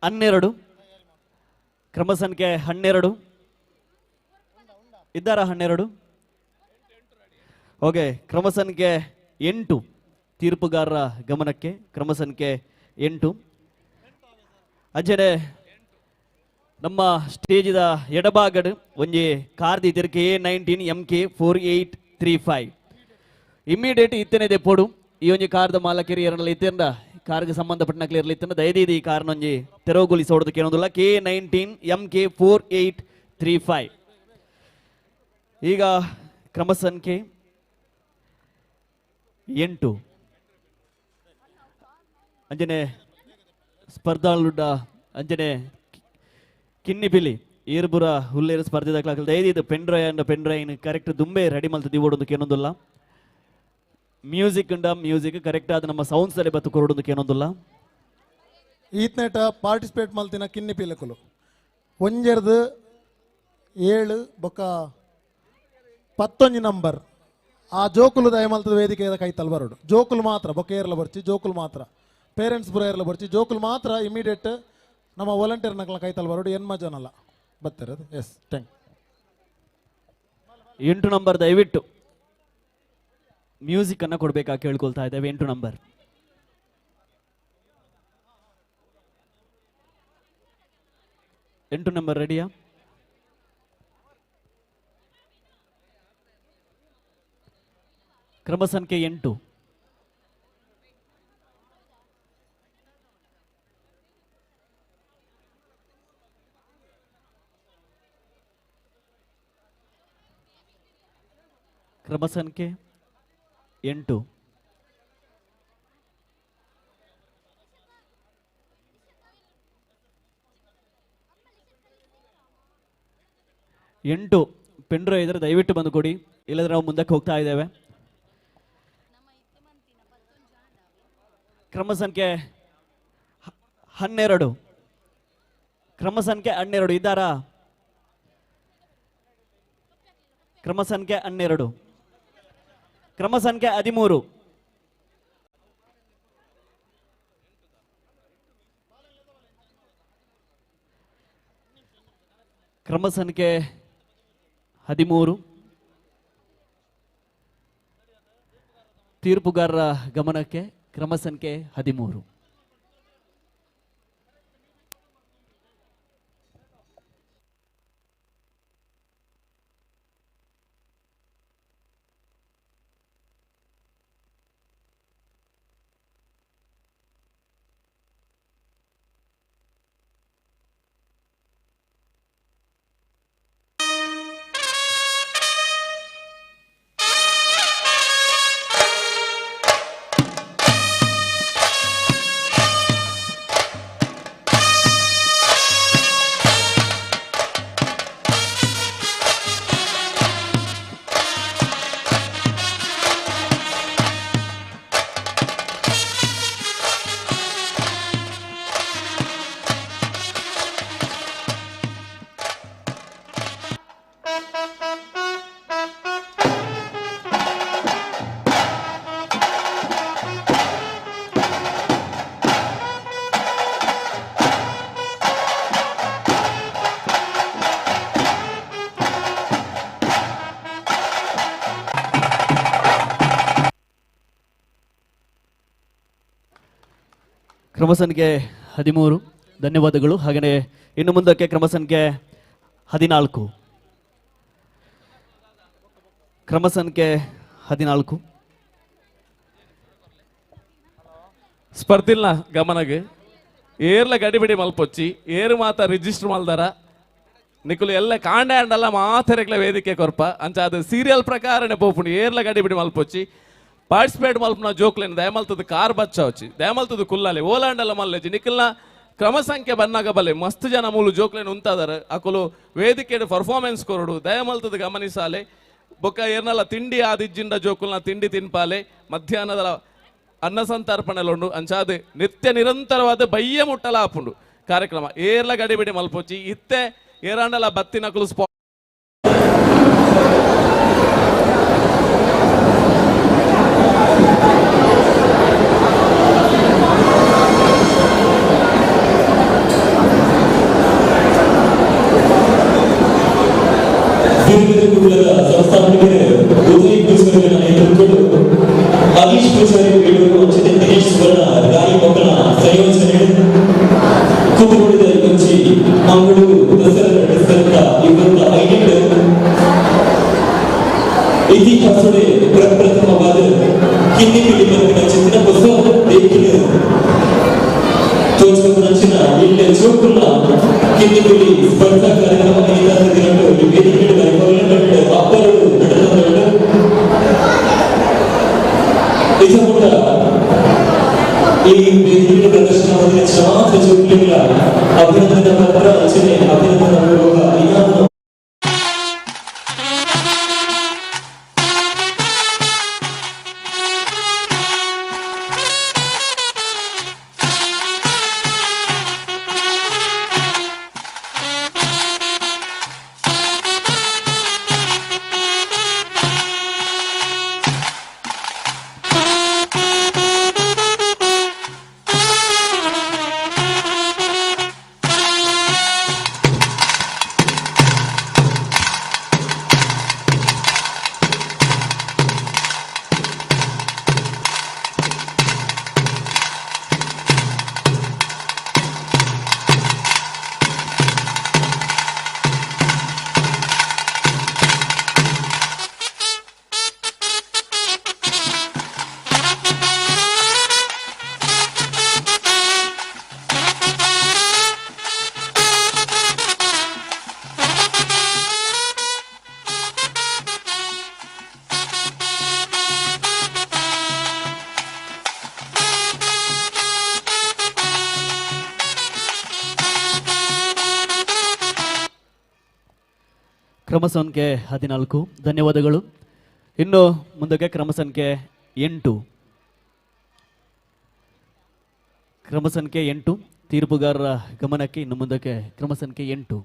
12 ಕ್ರಮ ಸಂಖ್ಯೆ 12 ಇದ್ದಾರಾ? 12 ಓಕೆ. ಕ್ರಮ ಸಂಖ್ಯೆ 8 ತೀರ್ಪುಗಾರರ ಗಮನಕ್ಕೆ. ಕ್ರಮ ಸಂಖ್ಯೆ 8 ಅಂಚನೆ ನಮ್ಮ ಸ್ಟೇಜಿದ ಎಡಭಾಗಡ್ ಒಂಜಿ ಕಾರ್ದಿ ತಿರ್ಕೆ A19 MK 4835 ಇಮ್ಮಿಡಿಯೇಟ್ ಇತ್ತನೆ ದೆಪ್ಪೋಡು ಈ ಒಂಜಿ ಕಾರ್ದ ಮಾಲಕೇರಿ ಎರಡಲ್ಲಿ ಇತ್ತಂಡ ಕಾರ್ಗೆ ಸಂಬಂಧಪಟ್ಟ ಕ್ಲಿಯರ್ಲಿ ಇತ್ತಂಡ ದಯದೀದಿ ಈ ಕಾರ್ನೊಂಜಿ ತೆರವುಗೊಳಿಸೋದು ಕೇಳೋದಿಲ್ಲ. K19 MK 4835. ಈಗ ಕ್ರಮ ಸಂಖ್ಯೆ 8 ಅಂಜನೆ ಸ್ಪರ್ಧಾಳುಡ ಅಂಜನೆ ಕಿನ್ನಿಪಿಲಿ ಏರ್ಬುರ ಹುಲ್ಲೇರು ಸ್ಪರ್ಧೆ ದಾಖಲಾಗಲು ದಯದಿದ್ದು ಪೆಂಡ್ರಾಯ್ ಅಂಡ್ ಪೆಂಡ್ರಾಯಿನ್ ಕರೆಕ್ಟ್ ದುಂಬೆ ರೆಡಿ ಮಲ್ತು ದಿವೋಡೊಂದು ಕೇನೊಂದಿಲ್ಲ. ಮ್ಯೂಸಿಕ್ ಅಂಡ ಮ್ಯೂಸಿಕ್ ಕರೆಕ್ಟ್ ಆದ ನಮ್ಮ ಸೌಂಡ್ಸ್ ಅಲ್ಲಿ ಬತ್ತು ಕೊರಡೊಂದು ಕೇನೊಂದಿಲ್ಲ. ಈತ್ನೇಟ ಪಾರ್ಟಿಸಿಪೇಟ್ ಮಲ್ತಿನ ಕಿನ್ನಿ ಪಿಲಕುಲು ಒಂಜೆರ್ದು 7 ಬೊಕ್ಕ 11 ನಂಬರ್ ಆ ಜೋಕುಲು ದಯಮಲ್ತದ ವೇದಿಕೆಯ ಕೈತಲ್ ಬರೋಡು. ಜೋಕುಲು ಮಾತ್ರ ಬೊಕ್ಕ ಏರ್ಲ ಬರ್ಚಿ ಜೋಕುಲು ಮಾತ್ರ ಪೇರೆಂಟ್ಸ್ ಪುರ ಏರ್ಲ ಬರ್ಚಿ ಜೋಕುಲು ಮಾತ್ರ ಇಮಿಡಿಯೇಟ್ ನಮ್ಮ ವಾಲಂಟಿಯರ್ ನಕಲ ಕೈತಲ್ ಬರೋಡು. ಎನ್ಮ ಜನಲ್ಲ ಬರ್ತಿರೋದು. ಎಸ್ ಥ್ಯಾಂಕ್ 8 ನಂಬರ್ ದಯವಿಟ್ಟು ಮ್ಯೂಸಿಕ್ ಅನ್ನ ಕೊಡ್ಬೇಕಾ ಕೇಳ್ಕೊಳ್ತಾ ಇದ್ದೇವೆ. 8 ನಂಬರ್ ರೆಡಿಯಾ? ಕ್ರಮ ಸಂಖ್ಯೆ 8 ಕ್ರಮ ಸಂಖ್ಯೆ 8 ಪೆಂಡ್ರೋ ಇದ್ರೆ ದಯವಿಟ್ಟು ಬಂದು ಕೊಡಿ, ಇಲ್ಲದ್ರೆ ನಾವು ಮುಂದಕ್ಕೆ ಹೋಗ್ತಾ ಇದ್ದೇವೆ. ಕ್ರಮ ಸಂಖ್ಯೆ 12 ಕ್ರಮ ಸಂಖ್ಯೆ 12 ಇದ್ದಾರಾ? ಕ್ರಮ ಸಂಖ್ಯೆ 12 ಕ್ರಮ ಸಂಖ್ಯೆ 13 ಕ್ರಮ ಸಂಖ್ಯೆ 13 ತೀರ್ಪುಗಾರರ ಗಮನಕ್ಕೆ. ಕ್ರಮ ಸಂಖ್ಯೆ 13 ಕ್ರಮ ಸಂಖ್ಯೆ 13 ಧನ್ಯವಾದಗಳು. ಹಾಗೆಯೇ ಇನ್ನು ಮುಂದಕ್ಕೆ ಕ್ರಮ ಸಂಖ್ಯೆ 14 ಕ್ರಮ ಸಂಖ್ಯೆ 14 ಸ್ಪರ್ಧಿಲ್ನ ಗಮನಗೆ ಏರ್ಲ ಗಡಿಬಿಡಿ ಮಲ್ಪೊಚ್ಚಿ ಏರು ಮಾತ ರಿಜಿಸ್ಟರ್ ಮಲ್ದಾರ ನಿಕುಲು ಎಲ್ಲ ಕಾಂಡೆ ಅಂಡಲ್ಲ ಮಾತರೆಗ್ಲ ವೇದಿಕೆ ಕೊರ್ಪ ಅಂಚ ಅದು ಸೀರಿಯಲ್ ಪ್ರಕಾರನೇ ಪೋಪುಂಡು ಏರ್ಲ ಗಡಿಬಿಡಿ ಮಲ್ಪೊಚ್ಚಿ ಪಾರ್ಟಿಸಿಪೇಟ್ ಮಲ್ಪನ ಜೋಕ್ಲೇನು ದಯಮಲ್ತದ ಕಾರ್ ಬಚ್ಚವಚ್ಚಿ ದಯಮಲ್ತದ ಕುಲ್ಲಾಲೆ ಓಲಾಂಡಲ್ಲ ಮಲ್ಲೆಜಿ ನಿಖಿಲ್ನ ಕ್ರಮ ಸಂಖ್ಯೆ ಬನ್ನಾಗ ಬಲ್ಲೆ ಮಸ್ತ್ ಜನ ಮೂಲು ಜೋಕ್ಲೇನು ಉಂತಾದಾರ ಅಕುಲು ವೇದಿಕೆ ಪರ್ಫಾರ್ಮೆನ್ಸ್ ಕೊರಡು ದಯಮಲ್ತದ ಗಮನಿಸಾಲೆ ಬೊಕ್ಕ ಏರ್ನಲ್ಲ ತಿಂಡಿ ಆದಿಜ್ಜಿಂಡ ಜೋಕುಲ್ನ ತಿಂಡಿ ತಿನ್ಪಾಲೆ ಮಧ್ಯಾಹ್ನದ ಅನ್ನ ಸಂತರ್ಪಣೆಲುಂಡು ಅಂಚಾದ ನಿತ್ಯ ನಿರಂತರವಾದ ಬಯ್ಯ ಮುಟ್ಟಲ ಆಪುಂಡು ಕಾರ್ಯಕ್ರಮ ಏರ್ಲ ಗಡಿಬಿಡಿ ಮಲ್ಪೊಚ್ಚಿ ಇತ್ತೆ ಏರಾಂಡಲ ಬತ್ತಿನ ಕುಲು ಸ್ಪಾ ಬೇರೆ ಬೇರೆ ಗುರುಗಳ ಸಂಸ್ಥಾಪಕರು ಉದಯ್ ಪೂಜಾರಿಗಳ ನೇತೃತ್ವಗಳು ಹರೀಶ್ ಪೂಜಾರಿ ಬೇಡೂರು ಜೊತೆ ದಿನೇಶ್ ಸುವರ್ಣ ರಾಯಿ ಮಕ್ಕಳ ಸಂಯೋಜನೆ ಕುದುರುಳಿದ ಯೋಜಿ ಮಂಗಳೂರು ದಸರಾ ನಡೆಸಿದಂತ ಇವರ ಐಡಿಯಾ ಇತಿಹಾಸದ ಪ್ರಪ್ರಥಮವಾದ ಕಿನ್ನಿ ಪಿಲಿ ಬಂದಿನ ಚಿತ್ರ ಹೊಸ ದೇಕಿನ ತೋಚುವಂಚಿನ ಇಲ್ಲಿ ಜೋಕುಲ್ಲ ಕಿನ್ನಿ ಪಿಲಿ ಸ್ಪರ್ಧಾ ಕಾರ್ಯಕ್ರಮ ಐದಾರು ದಿನಗಳು ವೇದಿಕೆಗಳ ಗೌರವಗಳು ಅಪ್ಪರು ನಡೆದವರು ಇದು ಕೂಡ ಈ ವೇದಿಕೆಗಳ ಪ್ರದರ್ಶನದಲ್ಲಿ ಶ್ರಮಾಂತ ಜೋಕುಲಿಗಳ ಅಭಿನಂದನಾ ಪತ್ರ ರಚನೆ ಅಭಿನಂದನಾ ಪೂರ್ವಕ ಇನಾಮ ಕ್ರಮ ಸಂಖ್ಯೆ 14 ಧನ್ಯವಾದಗಳು. ಇನ್ನು ಮುಂದಕ್ಕೆ ಕ್ರಮ ಸಂಖ್ಯೆ 8 ತೀರ್ಪುಗಾರರ ಗಮನಕ್ಕೆ ಇನ್ನು ಮುಂದಕ್ಕೆ ಕ್ರಮ ಸಂಖ್ಯೆ 8.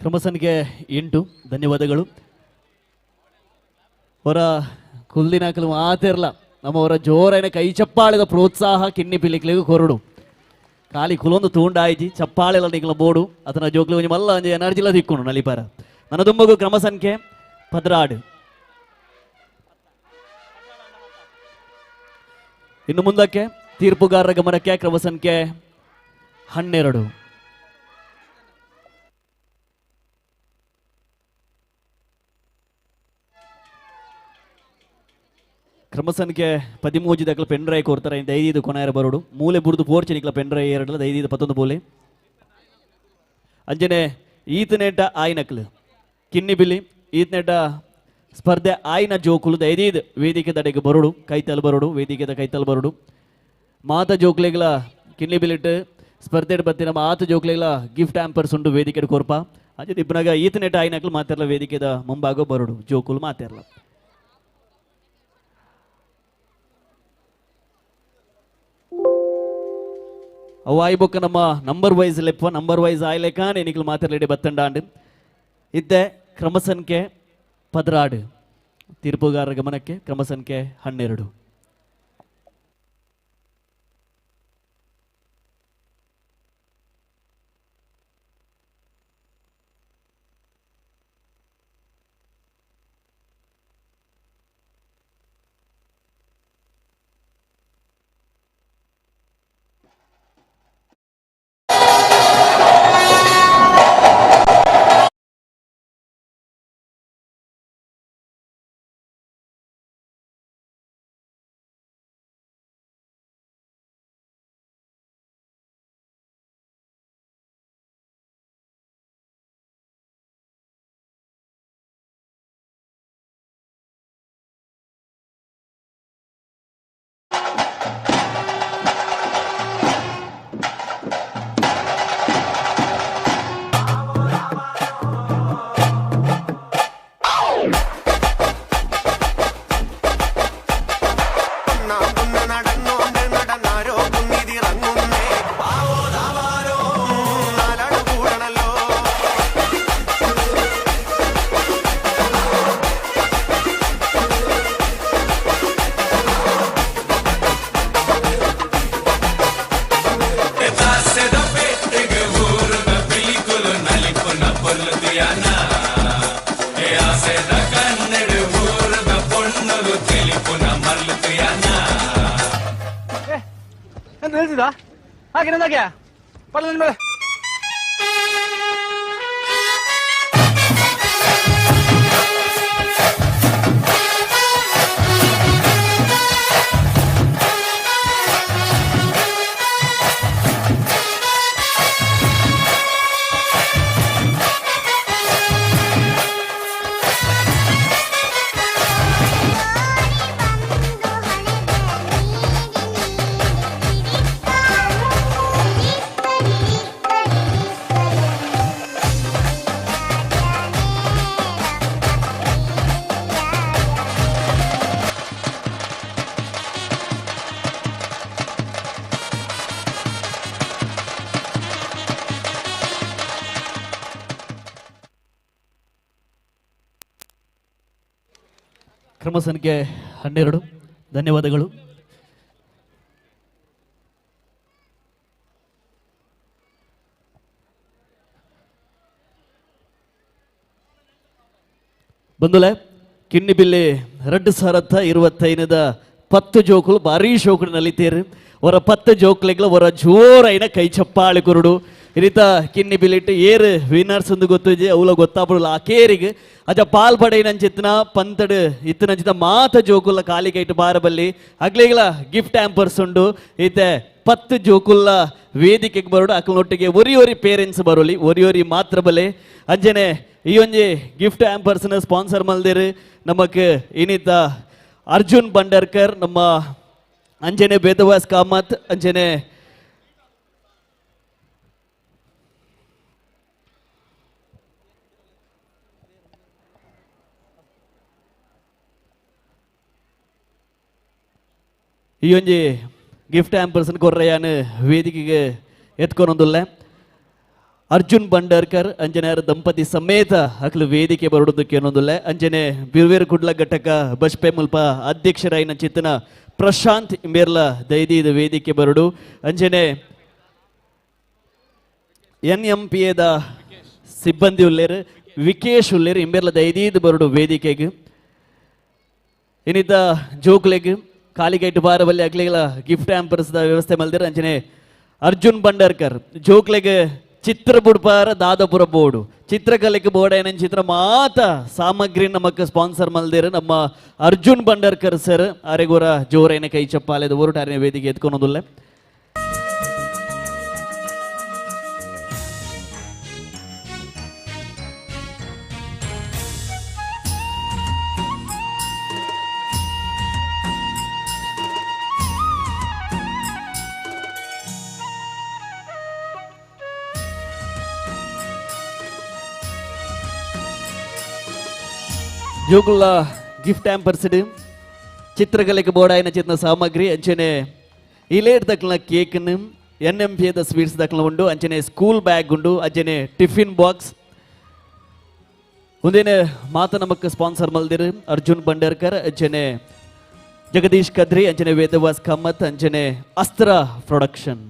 ಕ್ರಮ ಸಂಖ್ಯೆ 8 ಧನ್ಯವಾದಗಳು. ಹೊರ ಕುಲ್ದಿನಾಕಲು ಮಾತಿರಲ್ಲ ನಮ್ಮವರ ಜೋರೈನ ಕೈ ಚಪ್ಪಾಳೆದ ಪ್ರೋತ್ಸಾಹ ಕಿನ್ನಿ ಪಿಲಿಕ್ಲಿಗೂ ಕೊರಡು ಖಾಲಿ ಕುಲೊಂದು ತೂಂಡಾಯ್ಜಿ ಚಪ್ಪಾಳೆಲ್ಲ ನಿಗ್ಲ ಬೋಡು ಅದನ್ನ ಜೋಕ್ಲಿ ಒಂಜಿ ಮಲ್ಲ ಅಂಜಿ ಎನರ್ಜಿಲ ದಿಕ್ಕೊಂಡು ನಲಿಪಾರ ನನ್ನ ದುಂಬಗು ಕ್ರಮ ಸಂಖ್ಯೆ 16. ಇನ್ನು ಮುಂದಕ್ಕೆ ತೀರ್ಪುಗಾರರ ಗಮನಕ್ಕೆ ಕ್ರಮ ಸಂಖ್ಯೆ 12. ಕ್ರಮ ಸಂಖ್ಯೆ 13 ದಕ್ಕಲ ಪೆನ್ ಡ್ರೈವ್ ಕೊಡ್ತಾರೆ 5 ಕೊನೆಯರ ಬರೋಡು ಮೂಲೆ ಬುರ್ದು ಪೋರ್ಚಿ ನಿಕ್ಲ ಪೆನ್ ಡ್ರೈವ್ 2 5 11 ಬೋಲೆ ಅಂಜನೆ ಈತನೇಟ ಆಯ್ನಕ್ಲು ಕಿನ್ನಿ ಬಿಲಿ ಈತನೇಟ ಸ್ಪರ್ಧೆ ಆಯ್ನ ಜೋಕುಲು 5 ವೇದಿಕೆ ದಡೆಗೆ ಬರೋಡು ಕೈತಲ್ ಬರೋಡು ವೇದಿಕೆದ ಕೈತಲ್ ಬರೋಡು ಮಾತ ಜೋಕ್ಲೆಗಳ ಕಿನ್ನಿ ಬಿಲಿಟ್ ಸ್ಪರ್ಧೆ ಬತ್ತಿನ ಮಾತ ಜೋಕ್ಲೆಗಳ ಗಿಫ್ಟ್ ಆಂಪರ್ಸ್ ಉಂಟು ವೇದಿಕೆ ಕೊರ್ಪ ಅಂಜೆ ಇಬ್ಬನಾಗ ಈತನೇಟ ಆಯ್ನಕ್ಲು ಮಾತಾರಲ್ಲ ವೇದಿಕೆದ ಮುಂಭಾಗ ಬರೋಡು ಜೋಕುಲು ಮಾತಾರಲ್ಲ ಅವಾಯಿ ಬೊಕ್ಕ ನಮ್ಮ ನಂಬರ್ ವೈಸ್ ಲೆಪ್ಪ ನಂಬರ್ ವೈಸ್ ಆಯ್ಲೆಕಾನ್ ಎನಿಕಲು ಮಾತಾಡಲಿಡೆ ಬತ್ತಂಡಾಂಡು ಇತ್ತೆ ಕ್ರಮ ಸಂಖ್ಯೆ 16 ತೀರ್ಪುಗಾರರ ಗಮನಕ್ಕೆ ಕ್ರಮ ಸಂಖ್ಯೆ 12. ಎಂತ ಹೇಳ್ತಿದ್ದ ಹಾಗೆ ನಂದಾಗೆ ಪಡ್ಲ ಮೇಲೆ ಕ್ರಮ ಸಂಖ್ಯೆ 12 ಧನ್ಯವಾದಗಳು. ಬಂದುಲೆ ಕಿನ್ನಿ ಬಿಲ್ಲಿ 2025 10 ಜೋಕುಲು ಭಾರಿ ಶೋಕುನಲ್ಲಿ ತೇರು ಅವರ 10 ಜೋಕ್ಲೆಗಳ ಅವರ ಜೋರೈನ ಕೈ ಚಪ್ಪಾಳೆ ಕುರುಡು ಇರಿತ ಕಿನ್ನಿ ಬಿಲಿಟ್ ಏರು ವಿನ್ನರ್ಸ್ ಒಂದು ಗೊತ್ತುಜಿ ಅವಳ ಗೊತ್ತಾಪಡಲ್ಲ ಆ ಕೇರಿಗೆ ಅಜ ಪಾಲ್ಪಡೆಯಂಚಿತ್ತಿನ ಪಂತಡು ಇತ್ತಿನಂಚಿತ ಮಾತ ಜೋಕುಲ್ಲ ಕಾಲಿಗೈಟ್ ಬಾರಬಲ್ಲಿ ಅಗ್ಲಿಗಳ ಗಿಫ್ಟ್ ಆಂಪರ್ಸ್ ಉಂಡು ಈತೆ 10 ಜೋಕುಲ್ಲ ವೇದಿಕೆಗೆ ಬರೋಡು ಅಕ್ಕನೊಟ್ಟಿಗೆ ಒರಿ ಪೇರೆಂಟ್ಸ್ ಬರೋಲಿ ಒರಿ ಮಾತ್ರ ಬಲೆ ಅಂಜನೆ ಈ ಒಂಜಿ ಗಿಫ್ಟ್ ಆಂಪರ್ಸ್ನ ಸ್ಪಾನ್ಸರ್ ಮಲ್ದೇರು ನಮಕ್ ಇನಿತ ಅರ್ಜುನ್ ಬಂಡರ್ಕರ್ ನಮ್ಮ ಅಂಜನೆ ಬೇದವಾಸ್ ಕಾಮತ್ ಅಂಜನೆ ಈ ಒಂಜಿ ಗಿಫ್ಟ್ ಆಂಪರ್ಸ್ ಕೊರ್ರೆಯಾನು ವೇದಿಕೆಗೆ ಎತ್ಕೊನೊಂದುಲ್ಲೆ ಅರ್ಜುನ್ ಬಂಡರ್ಕರ್ ಅಂಜನೆಯರ ದಂಪತಿ ಸಮೇತ ಅಕ್ಲು ವೇದಿಕೆ ಬರೋದಕ್ಕೆ ಏನೊಂದಿಲ್ಲ ಅಂಜನೆ ಬಿರ್ವೇರು ಕುಡ್ಲ ಘಟಕ ಬಸ್ಪೆ ಮುಲ್ಪ ಅಧ್ಯಕ್ಷರಾಯಿನ ಚಿತ್ತನ ಪ್ರಶಾಂತ್ ಇಂಬೇರ್ಲ ದೈದಿದ ವೇದಿಕೆ ಬರಡು ಅಂಜನೆ NMPA ಸಿಬ್ಬಂದಿ ಉಲ್ಲೇರು ವಿಕೇಶ್ ಉಲ್ಲೇರು ಇಂಬೇರ್ಲ ದೈದಿದ ಬರಡು ವೇದಿಕೆಗೆ ಇನ್ನಿದ್ದ ಜೋಕ್ಲೆಗ್ ಕಾಲಿಗೈಟ್ ಬಾರವಲ್ಲಿ ಅಗ್ಲಿಗಳ ಗಿಫ್ಟ್ ಆಂಪರ್ಸ್ ವ್ಯವಸ್ಥೆ ಮಲ್ದಿರ ಅಂಜನೆ ಅರ್ಜುನ್ ಬಂಡರ್ಕರ್ ಜೋಕ್ಲೆಗ್ ಚಿತ್ರ ಬುಡ್ಪಾರ ದಾದಪುರ ಬೋರ್ಡು ಚಿತ್ರಕಲೆಗೆ ಬೋರ್ಡ್ ಏನೇನು ಚಿತ್ರ ಮಾತ ಸಾಮಗ್ರಿ ನಮಕ್ ಸ್ಪಾನ್ಸರ್ ಮಲ್ದಿರ ನಮ್ಮ ಅರ್ಜುನ್ ಬಂಡರ್ಕರ್ ಸರ್ ಅರೆಗೋರ ಜೋರೇನ ಕೈ ಚಪ್ಪಾಲೆದ ಹೊರಟಾರೆ ವೇದಿಕೆ ಎತ್ಕೊಳೋದಿಲ್ಲ ಜೋಗುಲ್ಲ ಗಿಫ್ಟ್ ಆಂಪರ್ಸ್ಡ್ ಚಿತ್ರಕಲೆಗೆ ಬೋರ್ಡ್ ಚಿತ್ರ ಸಾಮಗ್ರಿ ಅಂಚನೆ ಇಲೇಟ್ ದಕ್ಲ ಕೇಕ್ NMPA ಸ್ವೀಟ್ಸ್ ದಕ್ಲ ಉಂಡು ಅಂಚನೆ ಸ್ಕೂಲ್ ಬ್ಯಾಗ್ ಉಂಡು ಅಂಚನೆ ಟಿಫಿನ್ ಬಾಕ್ಸ್ ಮುಂದಿನ ಮಾತ ನಮಕ್ ಸ್ಪಾನ್ಸರ್ ಮಲ್ದಿರು ಅರ್ಜುನ್ ಬಂಡರ್ಕರ್ ಅಂಚನೆ ಜಗದೀಶ್ ಕದ್ರಿ ಅಂಚನೆ ವೇದವಾಸ್ ಕಮ್ಮತ್ ಅಂಚನೆ ಅಸ್ತ್ರ ಪ್ರೊಡಕ್ಷನ್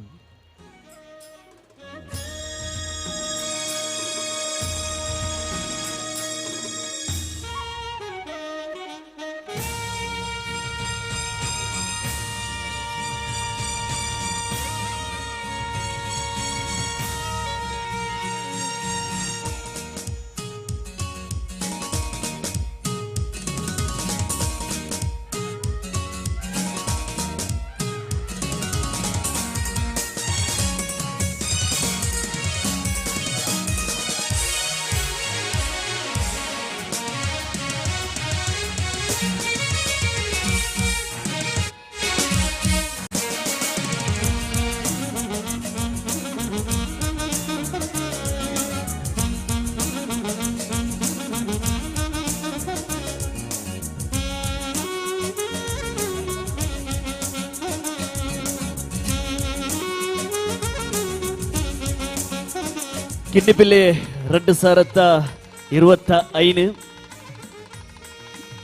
ಕಿಡ್ನಿಪಿಲ್ಲಿ 2025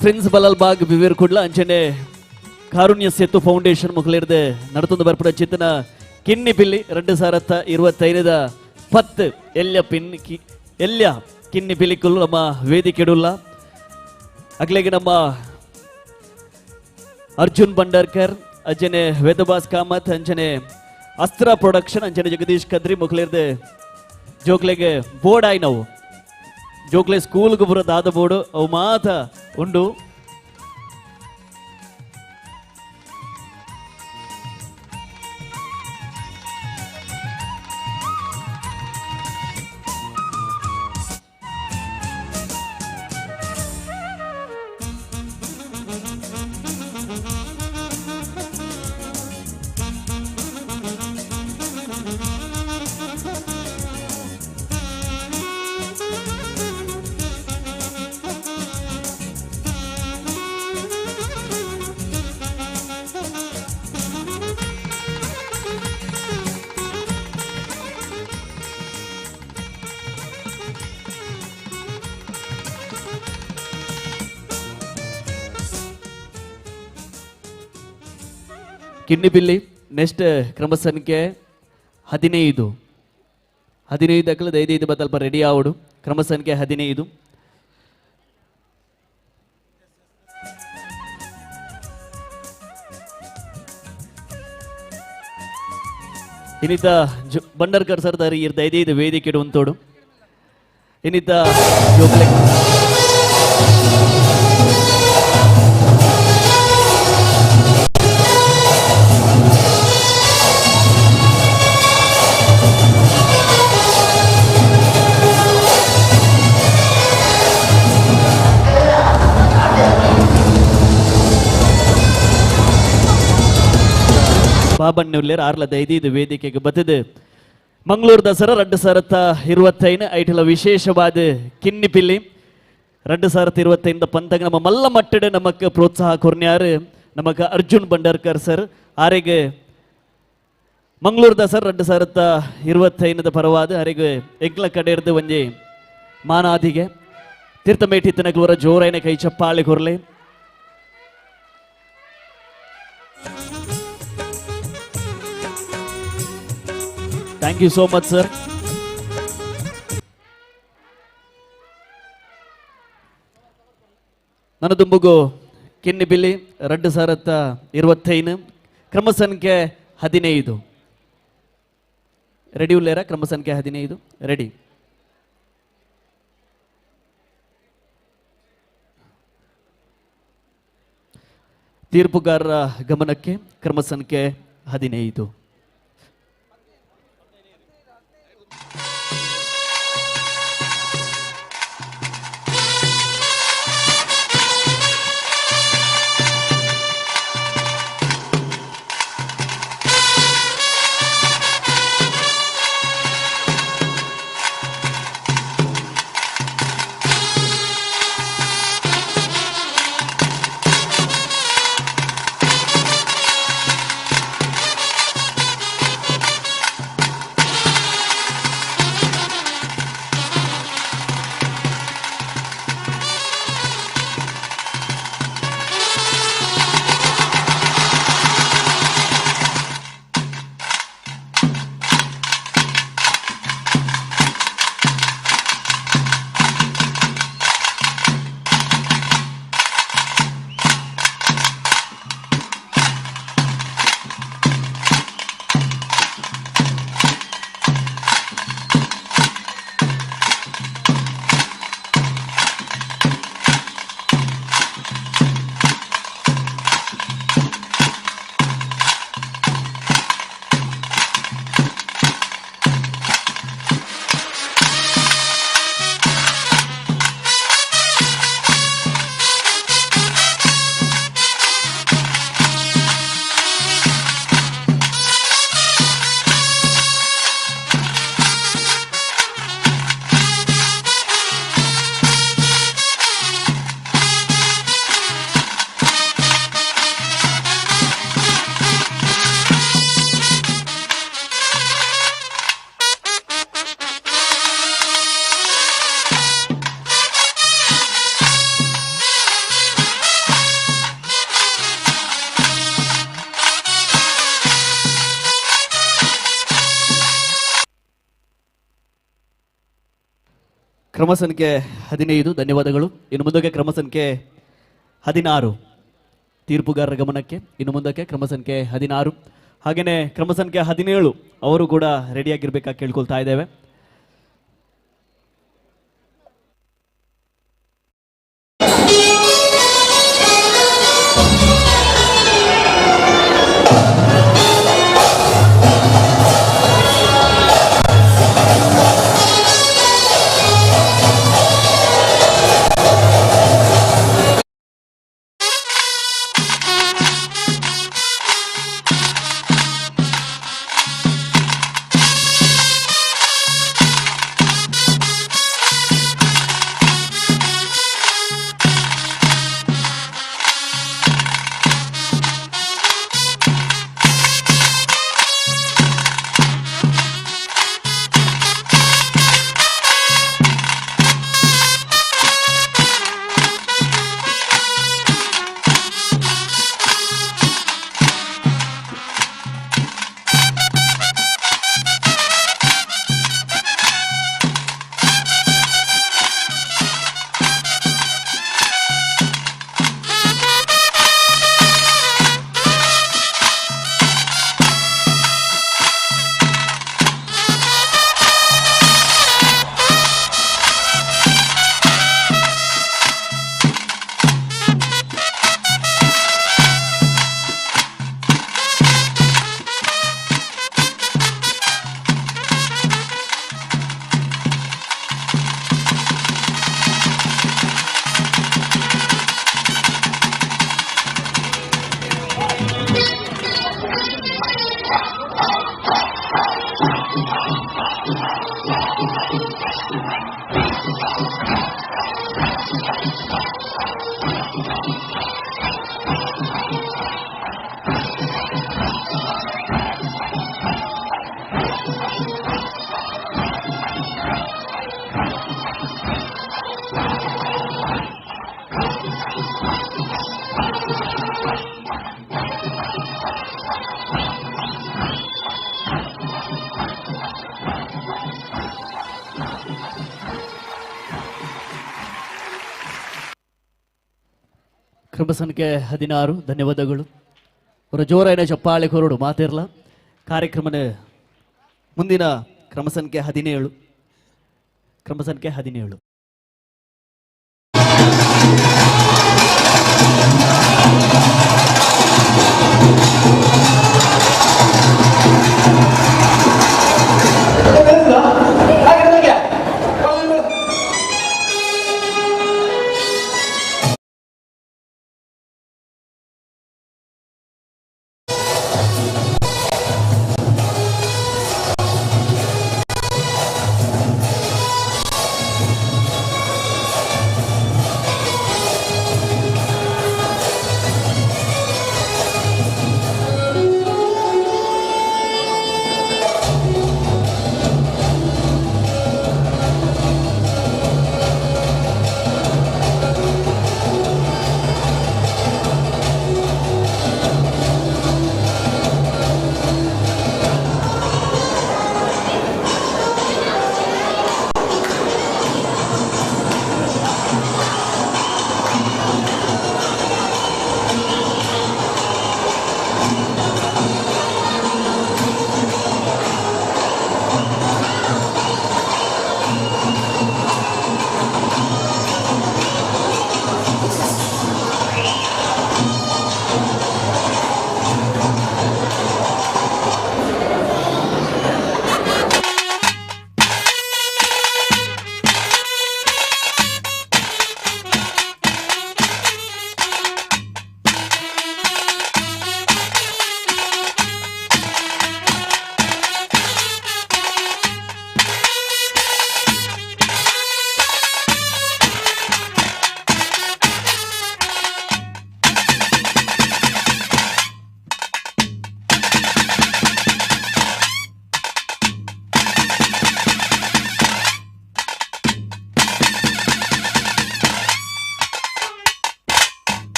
ಫ್ರೆಂಡ್ಸ್ ಬಲಲ್ ಬಾಗ್ ಬಿವೇರ್ ಕುಡ್ಲ ಅಂಚನೆ ಕಾರುಣ್ಯ ಸೇತು ಫೌಂಡೇಶನ್ ಮುಖಲಿರ್ದೆ ನಡತೊಂದು ಬರ್ಪಡ ಚಿತ್ತನ ಕಿನ್ನಿಪಿಲ್ಲಿ 2025 10 ಎಲ್ಯ ಕಿನ್ನಿಪಿಲಿ ಕುಲ್ಲು ನಮ್ಮ ವೇದಿಕೆಡುಲ್ಲ ಅಗ್ಲೆಗೆ ನಮ್ಮ ಅರ್ಜುನ್ ಬಂಡರ್ಕರ್ ಅಂಚನೆ ವೇದಬಾಸ್ ಕಾಮತ್ ಅಂಚನೆ ಅಸ್ತ್ರ ಪ್ರೊಡಕ್ಷನ್ ಅಂಚನೆ ಜಗದೀಶ್ ಕದ್ರಿ ಮುಖಲಿರ್ದೆ ಜೋಕ್ಲೆಗೆ ಬೋರ್ಡ್ ಆಯ್ ನಾವು ಜೋಕ್ಲೆ ಸ್ಕೂಲ್ಗೆ ಬರೋ ದಾದ ಬೋರ್ಡು ಅವು ಮಾತ ಉಂಡು ಕಿನ್ನಿಪಿಲ್ಲಿ ನೆಕ್ಸ್ಟ್ ಕ್ರಮ ಸಂಖ್ಯೆ 15 5 ಬದಲ್ಪ ರೆಡಿ ಆವಡು ಕ್ರಮ ಸಂಖ್ಯೆ 15 ಇನ್ನಿತ ಬಂಡರ್ಕರ್ ಸರ್ ದಾರಿ ಇರ್ದ 5 ವೇದಿಕೆ ಉಂತೋಡು ಇನ್ನಿತ ಜೋಕ್ಲೆ ಬಾಬಣ್ಣುಲ್ಲೇರ್ 6 ವೇದಿಕೆಗೆ ಬತ್ತದು ಮಂಗಳೂರು ದಸರಾ 2025 ಐಟಲ ವಿಶೇಷವಾದ ಕಿನ್ನಿಪಿಲ್ಲಿ 2025 ಪಂತಗ ನಮ್ಮ ಮಲ್ಲ ಮಟ್ಟಡೆ ನಮಕ್ ಪ್ರೋತ್ಸಾಹ ಕೊರ್ನ್ಯಾರು ನಮಕ್ ಅರ್ಜುನ್ ಬಂಡರ್ಕರ್ ಸರ್ ಆರೆಗೆ ಮಂಗಳೂರು ದಸರಾ 2025 ಪರವಾದ ಹರಿಗೆ ಎಂಕ್ಲ ಕಡೆ ಇರ್ದು ಒಂಜಿ ಮಾನಾದಿಗೆ ತೀರ್ಥಮೇಟಿ ತನಕಲೂರ ಜೋರೈನ ಕೈ ಚಪ್ಪಾಳೆ ಕೊರ್ಲೆ thank you so much sir. ನನ್ನ ದುಂಬುಗು ಕಿನ್ನಿ ಬಿಲ್ಲಿ 2025 ಕ್ರಮ ಸಂಖ್ಯೆ 15 ರೆಡಿ ಉಲ್ಲೇರ ಕ್ರಮ ಸಂಖ್ಯೆ 15 ರೆಡಿ. ತೀರ್ಪುಗಾರರ ಗಮನಕ್ಕೆ ಕ್ರಮ ಸಂಖ್ಯೆ 15. ಕ್ರಮ ಸಂಖ್ಯೆ 15 ಧನ್ಯವಾದಗಳು. ಇನ್ನು ಮುಂದಕ್ಕೆ ಕ್ರಮ ಸಂಖ್ಯೆ 16 ತೀರ್ಪುಗಾರರ ಗಮನಕ್ಕೆ. ಇನ್ನು ಮುಂದಕ್ಕೆ ಕ್ರಮ ಸಂಖ್ಯೆ 16 ಹಾಗೆಯೇ ಕ್ರಮ ಸಂಖ್ಯೆ 17 ಅವರು ಕೂಡ ರೆಡಿಯಾಗಿರ್ಬೇಕಾಗಿ ಕೇಳ್ಕೊಳ್ತಾ ಇದ್ದೇವೆ. ಕ್ರಮ ಸಂಖ್ಯೆ 16 ಧನ್ಯವಾದಗಳು. ஒரு ಜೋರಾಯಿನ ಚಪ್ಪಾಳೆ ಕೊರಡು ಮಾತಿರಲ್ಲ. ಕಾರ್ಯಕ್ರಮದ ಮುಂದಿನ ಕ್ರಮ ಸಂಖ್ಯೆ 17. ಕ್ರಮ ಸಂಖ್ಯೆ 17.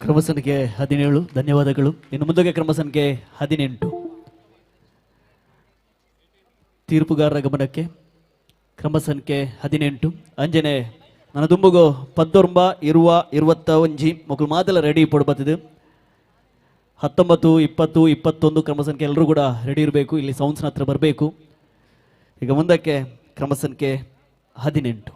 ಕ್ರಮ ಸಂಖ್ಯೆ 17 ಧನ್ಯವಾದಗಳು. ಇನ್ನು ಮುಂದಕ್ಕೆ ಕ್ರಮ ಸಂಖ್ಯೆ 18 ತೀರ್ಪುಗಾರರ ಗಮನಕ್ಕೆ. ಕ್ರಮ ಸಂಖ್ಯೆ 18 ಅಂಜನೆ ನನ್ನ ದುಂಬುಗೋ 19 20 21 ಮಕ್ಕಳು ಮಾತೆಲ್ಲ ರೆಡಿ ಪಡ್ಬತ್ತಿದೆ. 19 20 21 ಕ್ರಮ ಸಂಖ್ಯೆ ಎಲ್ಲರೂ ಕೂಡ ರೆಡಿ ಇರಬೇಕು. ಇಲ್ಲಿ ಸೌಂಡ್ಸ್ನ ಹತ್ರ ಬರಬೇಕು. ಈಗ ಮುಂದಕ್ಕೆ ಕ್ರಮ ಸಂಖ್ಯೆ 18.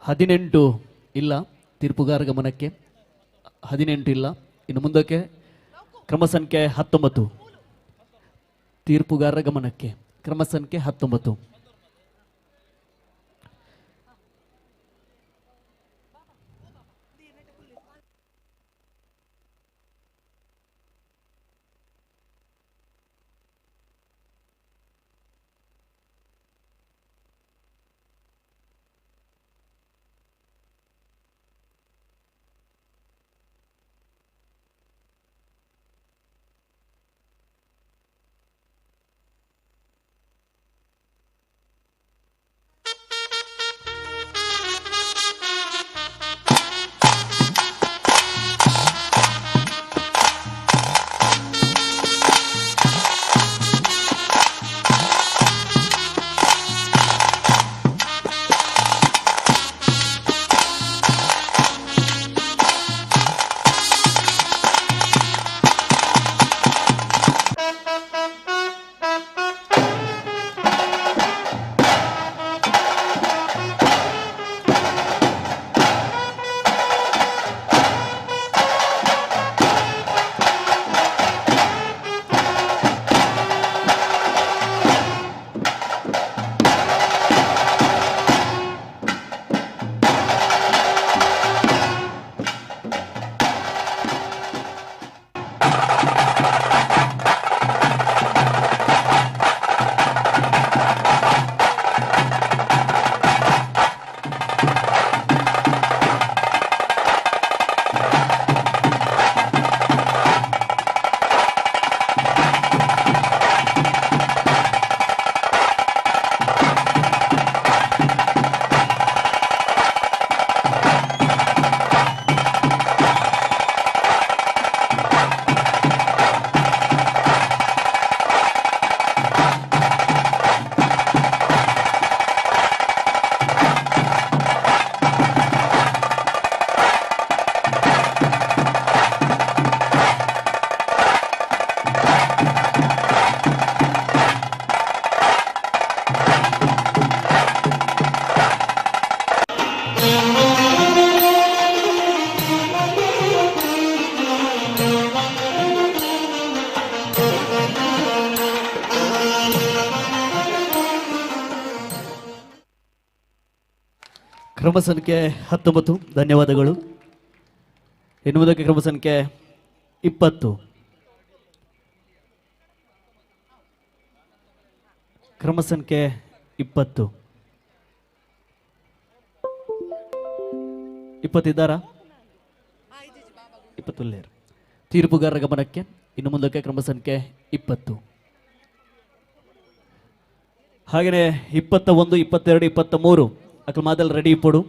ಹದಿನೆಂಟು ಇಲ್ಲ, ತೀರ್ಪುಗಾರ ಗಮನಕ್ಕೆ 18 ಇಲ್ಲ. ಇನ್ನು ಮುಂದಕ್ಕೆ ಕ್ರಮ ಸಂಖ್ಯೆ 19 ತೀರ್ಪುಗಾರರ ಗಮನಕ್ಕೆ. ಕ್ರಮ ಸಂಖ್ಯೆ 19. ಕ್ರಮ ಸಂಖ್ಯೆ 19 ಧನ್ಯವಾದಗಳು. ಇನ್ನು ಮುಂದಕ್ಕೆ ಕ್ರಮ ಸಂಖ್ಯೆ 20. ಕ್ರಮ ಸಂಖ್ಯೆ 20 ಇದ್ದಾರಾ? 20 ತೀರ್ಪುಗಾರರ ಗಮನಕ್ಕೆ. ಇನ್ನು ಮುಂದಕ್ಕೆ ಕ್ರಮ ಸಂಖ್ಯೆ 20. ಹಾಗೆಯೇ 21, 22, 23 ಅಕ್ಲ ಮಾದಲ್ ರೆಡಿ ಇಪ್ಪಡು.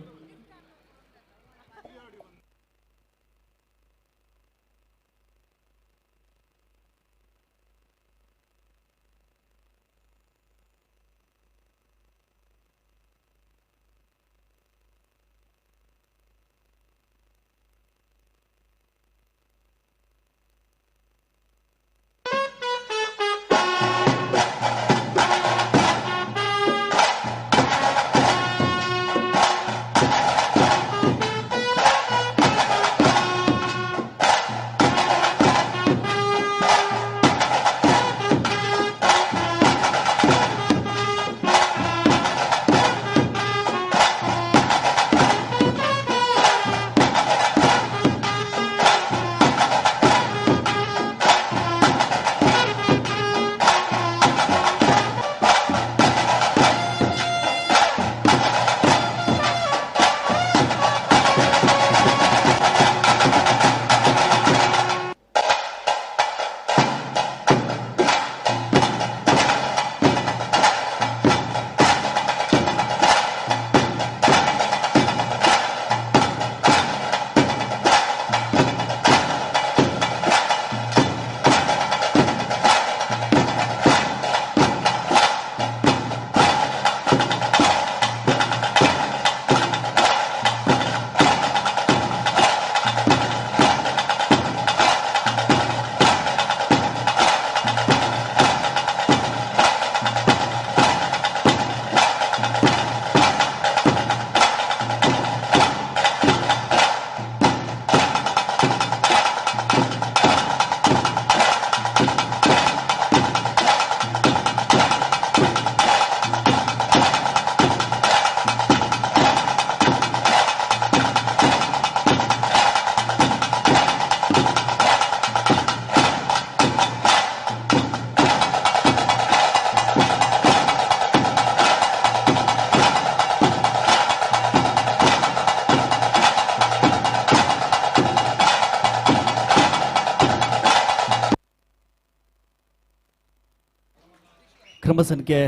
ಕ್ರಮ ಸಂಖ್ಯೆ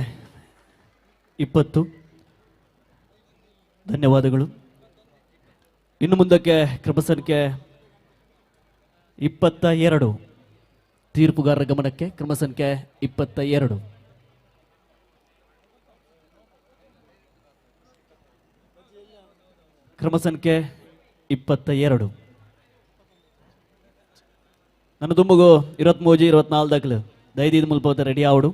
20 ಧನ್ಯವಾದಗಳು. ಇನ್ನು ಮುಂದಕ್ಕೆ ಕ್ರಮ ಸಂಖ್ಯೆ 22 ತೀರ್ಪುಗಾರರ ಗಮನಕ್ಕೆ. ಕ್ರಮ ಸಂಖ್ಯೆ 22 ಕ್ರಮ ಸಂಖ್ಯೆ 22 ನನ್ನ ದುಮ್ಮಗು 23 24 ದಯದೀದ ಮುಲ್ಪೋತ ರೆಡಿ ಆವಡು.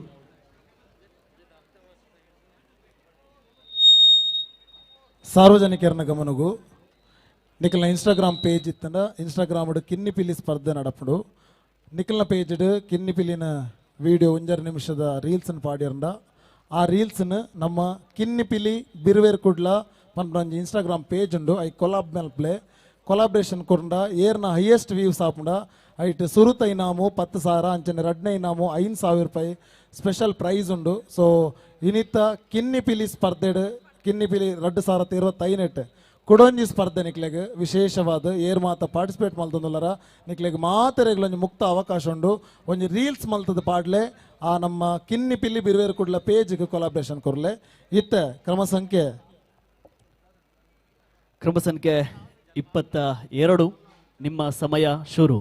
ಸಾರ್ವಜನಿಕರನ್ನ ಗಮನಗೂ ನಿಖಲ್ನ ಇನ್ಸ್ಟಾಗ್ರಾಮ್ ಪೇಜ್ ಇತ್ತಂಡ ಇನ್ಸ್ಟಾಗ್ರಾಮ್ ಕಿನ್ನಿ ಪಿಲಿ ಸ್ಪರ್ಧೆ ನಡಪಡು. ನಿಖಲ್ನ ಪೇಜ್ ಕಿನ್ನಿ ಪಿಲಿನ ವಿಡಿಯೋ 1 ನಿಮಿಷದ ರೀಲ್ಸನ್ನು ಪಾಡಿರಂಡ ಆ ರೀಲ್ಸ್ನ ನಮ್ಮ ಕಿನ್ನಿ ಪಿಲಿ ಬಿರುವೇರ್ ಕುಡ್ಲ ಪನ್ಪಂಜಿ ಇನ್ಸ್ಟಾಗ್ರಾಮ್ ಪೇಜ್ ಉಂಡು. ಐ ಕೊಲಾಬ್ ಮೇಲೆ ಕೊಲಾಬ್ರೇಷನ್ ಕೊರಂಡ ಏರ್ನ ಹೈಯೆಸ್ಟ್ ವ್ಯೂಸ್ ಆಪುಂಡ. ಐಟ್ ಸುರುತ ಇನಾಮು 10,000 ಅಂಚನೆ ರಡ್ನೆ ಇನಾಮು 5,000 ರೂಪಾಯಿ ಸ್ಪೆಷಲ್ ಪ್ರೈಸ್ ಉಂಡು. ಸೊ ಇನ್ನಿತ್ತ ಕಿನ್ನಿ ಪಿಲಿ ಸ್ಪರ್ಧೆಡ್ ಕಿನ್ನಿ ಪಿಲಿ 2025 ಕೊಡೊಂಜಿ ಸ್ಪರ್ಧೆ ನಿಕ್ಲೆಗ್ ವಿಶೇಷವಾದ ಏರ್ ಮಾತ ಪಾರ್ಟಿಸಿಪೇಟ್ ಮಲ್ತಂದುಲ್ಲರ ನಿಕ್ಲೆಗ್ ಮಾತೆರೆಗ್ಲ ಒಂಜಿ ಮುಕ್ತ ಅವಕಾಶ ಉಂಡು. ಒಂಜಿ ರೀಲ್ಸ್ ಮಲ್ತದ ಪಾಡ್ಲೆ ಆ ನಮ್ಮ ಕಿನ್ನಿ ಪಿಲ್ಲಿ ಬಿರುವೇರು ಕುಡ್ಲ ಪೇಜ್ಗೆ ಕೊಲಾಬ್ರೇಷನ್ ಕೊರ್ಲೆ. ಇತ್ತೆ ಕ್ರಮ ಸಂಖ್ಯೆ 22 ನಿಮ್ಮ ಸಮಯ ಶುರು.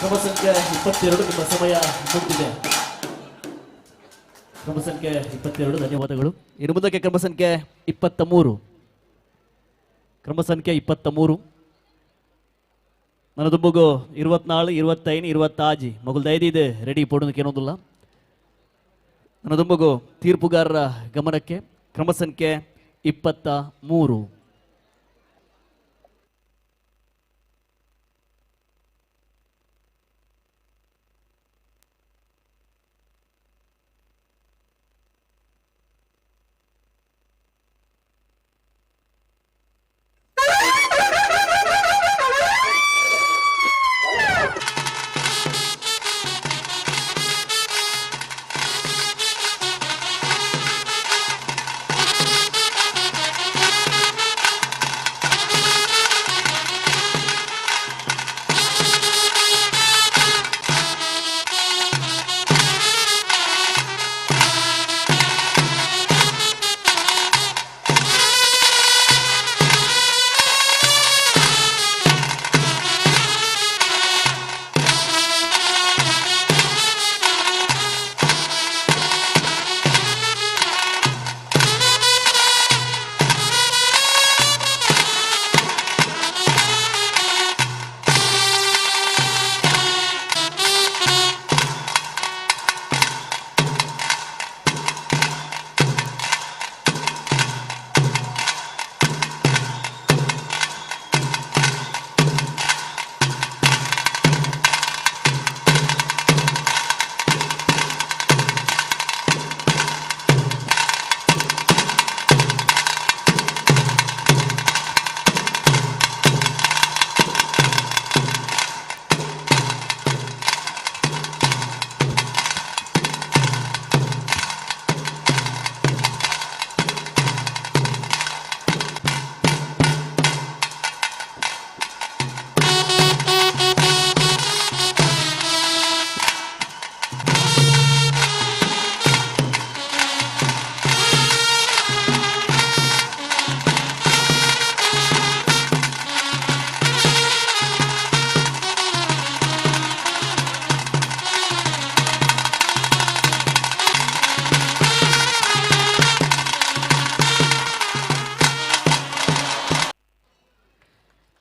ಕ್ರಮ ಸಂಖ್ಯೆ 22 ನಿಮ್ಮ ಸಮಯ ಮುಗಿದಿದೆ. ಕ್ರಮ ಸಂಖ್ಯೆ 22 ಧನ್ಯವಾದಗಳು. ಇನ್ನು ಮುಂದಕ್ಕೆ ಕ್ರಮ ಸಂಖ್ಯೆ 23. ಕ್ರಮ ಸಂಖ್ಯೆ 23 ನನ್ನ ದುಂಬುಗು 24 25 25 ಮಗುಲ್ ದೈದಿ ಇದೆ ರೆಡಿ ಪೋಡೋದಕ್ಕೆ ಏನೊಂದಿಲ್ಲ. ನನ್ನ ದುಂಬುಗು ತೀರ್ಪುಗಾರರ ಗಮನಕ್ಕೆ ಕ್ರಮ ಸಂಖ್ಯೆ 23.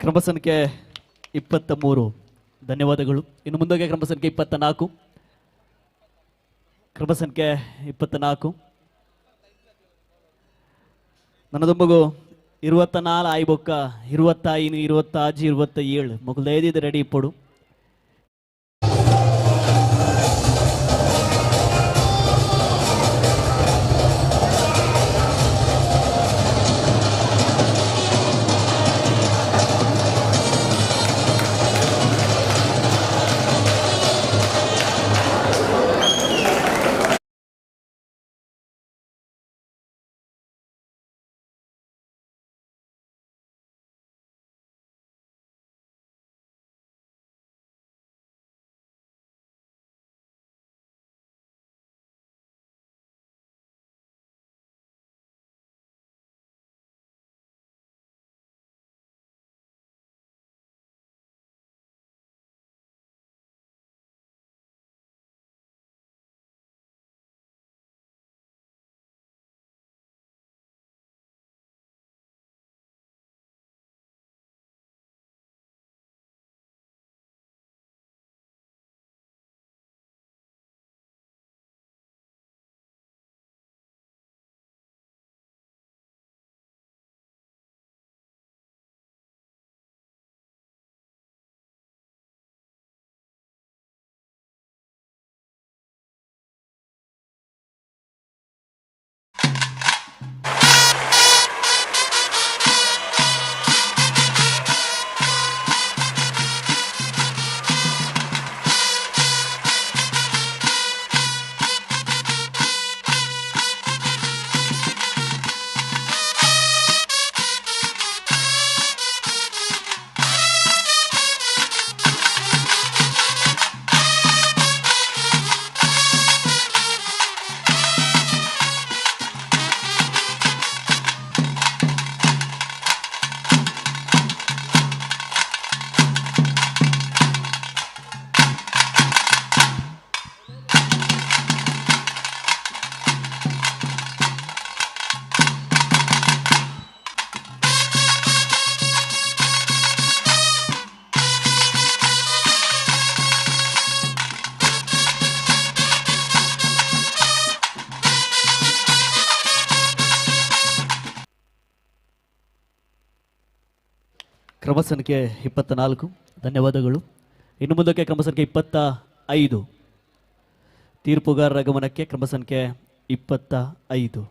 ಕ್ರಮ ಸಂಖ್ಯೆ 23 ಧನ್ಯವಾದಗಳು. ಇನ್ನು ಮುಂದಕ್ಕೆ ಕ್ರಮ ಸಂಖ್ಯೆ 24. ಕ್ರಮ ಸಂಖ್ಯೆ 24 ನನ್ನ ದುಂಬಗು 24 ಆಯ್ಬೊಕ್ಕ 25 26 27 ಮಗುಲ್ ದೈದಿದೆ ರೆಡಿ ಇಪ್ಪಡು. ಕ್ರಮ ಸಂಖ್ಯೆ 24 ಧನ್ಯವಾದಗಳು. ಇನ್ನು ಮುಂದಕ್ಕೆ ಕ್ರಮ ಸಂಖ್ಯೆ 25 ತೀರ್ಪುಗಾರರ ಗಮನಕ್ಕೆ ಕ್ರಮ ಸಂಖ್ಯೆ 25.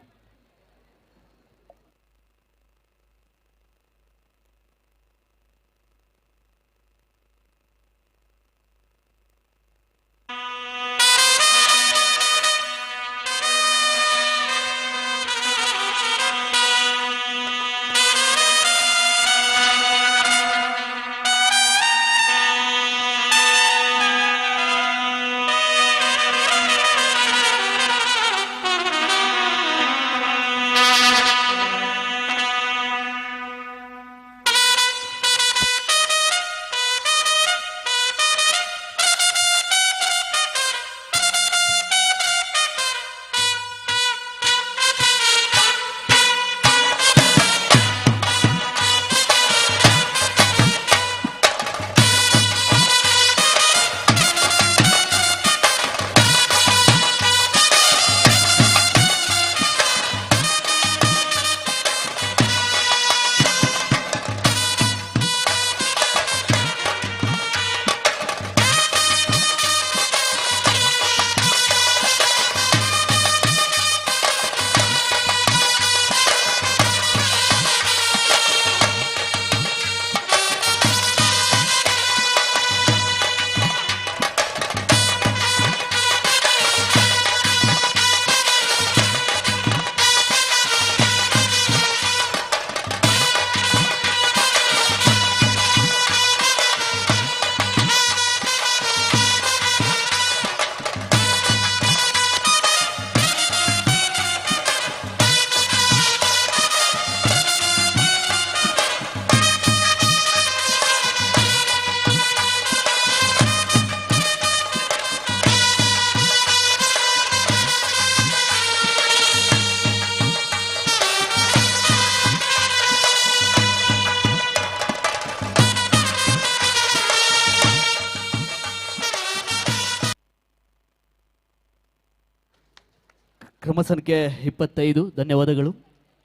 ಕ್ರಮ ಸಂಖ್ಯೆ 25 ಧನ್ಯವಾದಗಳು.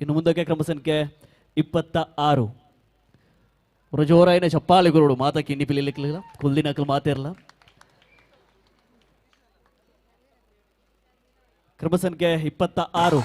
ಇನ್ನು ಮುಂದಕ್ಕೆ ಕ್ರಮ ಸಂಖ್ಯೆ 26 ಜೋರಾಯಿನ ಚಪ್ಪಾಳೆ ಗುರುಡು ಮಾತಕ್ಕೆ ಇನ್ನಿ ಪಿಲಿಲಿಕ್ಕಿಲ್ಲ ಕುಲ್ದಿನಕಲ್ ಮಾತಿರಲ್ಲ. ಕ್ರಮ ಸಂಖ್ಯೆ 26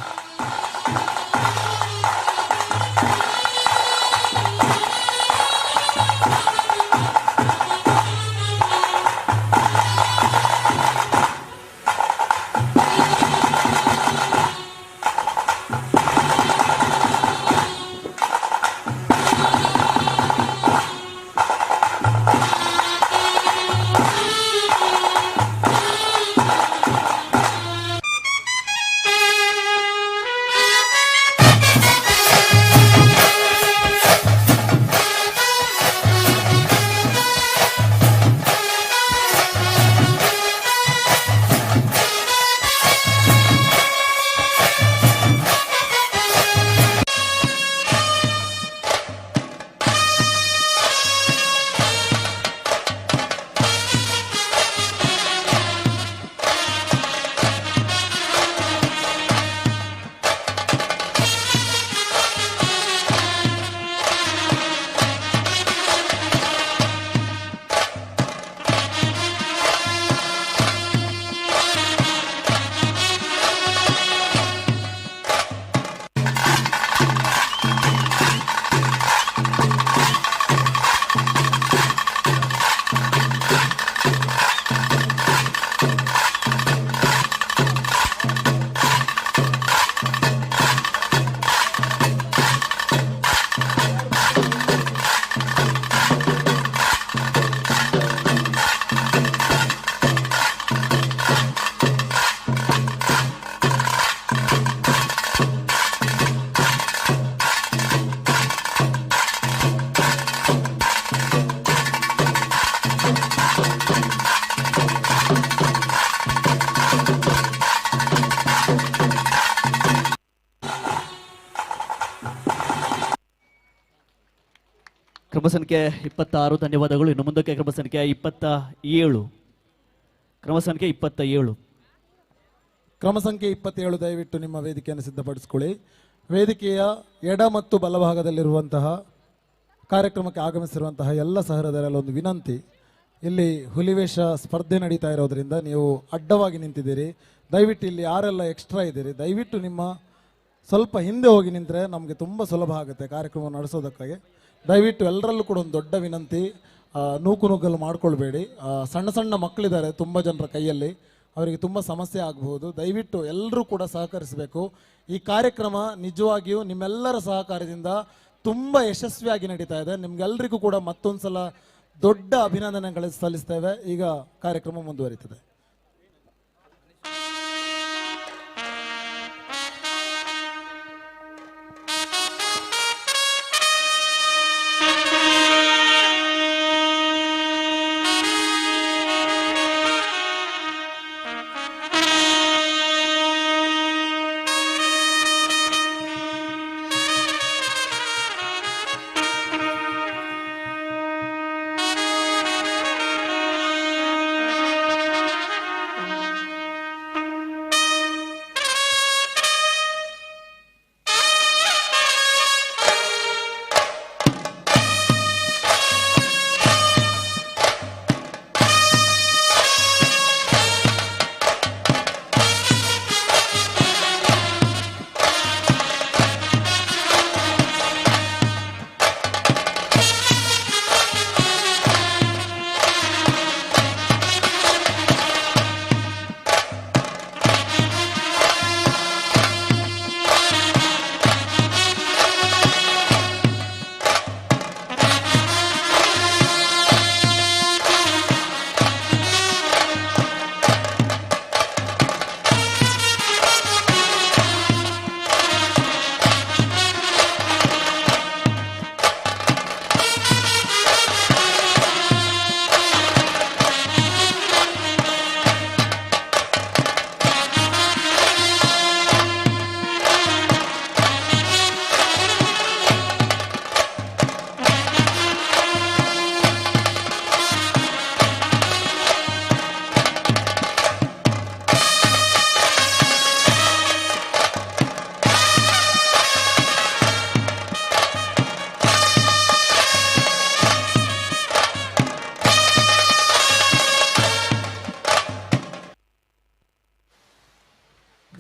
ಕ್ರಮ ಸಂಖ್ಯೆ 26 ಧನ್ಯವಾದಗಳು. ಇನ್ನು ಮುಂದಕ್ಕೆ ಕ್ರಮ ಸಂಖ್ಯೆ 27 ಕ್ರಮ ಸಂಖ್ಯೆ 27 ಕ್ರಮ ಸಂಖ್ಯೆ 27 ದಯವಿಟ್ಟು ನಿಮ್ಮ ವೇದಿಕೆಯನ್ನು ಸಿದ್ಧಪಡಿಸಿಕೊಳ್ಳಿ. ವೇದಿಕೆಯ ಎಡ ಮತ್ತು ಬಲಭಾಗದಲ್ಲಿರುವಂತಹ ಕಾರ್ಯಕ್ರಮಕ್ಕೆ ಆಗಮಿಸಿರುವಂತಹ ಎಲ್ಲ ಸಹೃದಯರಲ್ಲಿ ಒಂದು ವಿನಂತಿ, ಇಲ್ಲಿ ಹುಲಿವೇಷ ಸ್ಪರ್ಧೆ ನಡೀತಾ ಇರೋದ್ರಿಂದ ನೀವು ಅಡ್ಡವಾಗಿ ನಿಂತಿದ್ದೀರಿ. ದಯವಿಟ್ಟು ಇಲ್ಲಿ ಯಾರೆಲ್ಲ ಎಕ್ಸ್ಟ್ರಾ ಇದ್ದೀರಿ ದಯವಿಟ್ಟು ನಿಮ್ಮ ಸ್ವಲ್ಪ ಹಿಂದೆ ಹೋಗಿ ನಿಂತರೆ ನಮಗೆ ತುಂಬ ಸುಲಭ ಆಗುತ್ತೆ ಕಾರ್ಯಕ್ರಮ ನಡೆಸೋದಕ್ಕಾಗಿ. ದಯವಿಟ್ಟು ಎಲ್ಲರಲ್ಲೂ ಕೂಡ ಒಂದು ದೊಡ್ಡ ವಿನಂತಿ, ನೂಕುನುಗ್ಗಲು ಮಾಡ್ಕೊಳ್ಬೇಡಿ. ಸಣ್ಣ ಸಣ್ಣ ಮಕ್ಕಳಿದ್ದಾರೆ ತುಂಬ ಜನರ ಕೈಯಲ್ಲಿ, ಅವರಿಗೆ ತುಂಬ ಸಮಸ್ಯೆ ಆಗಬಹುದು. ದಯವಿಟ್ಟು ಎಲ್ಲರೂ ಕೂಡ ಸಹಕರಿಸಬೇಕು. ಈ ಕಾರ್ಯಕ್ರಮ ನಿಜವಾಗಿಯೂ ನಿಮ್ಮೆಲ್ಲರ ಸಹಕಾರದಿಂದ ತುಂಬ ಯಶಸ್ವಿಯಾಗಿ ನಡೀತಾ ಇದೆ. ನಿಮ್ಗೆಲ್ಲರಿಗೂ ಕೂಡ ಮತ್ತೊಂದು ಸಲ ದೊಡ್ಡ ಅಭಿನಂದನೆಗಳು ಸಲ್ಲಿಸ್ತೇವೆ. ಈಗ ಕಾರ್ಯಕ್ರಮ ಮುಂದುವರಿತದೆ.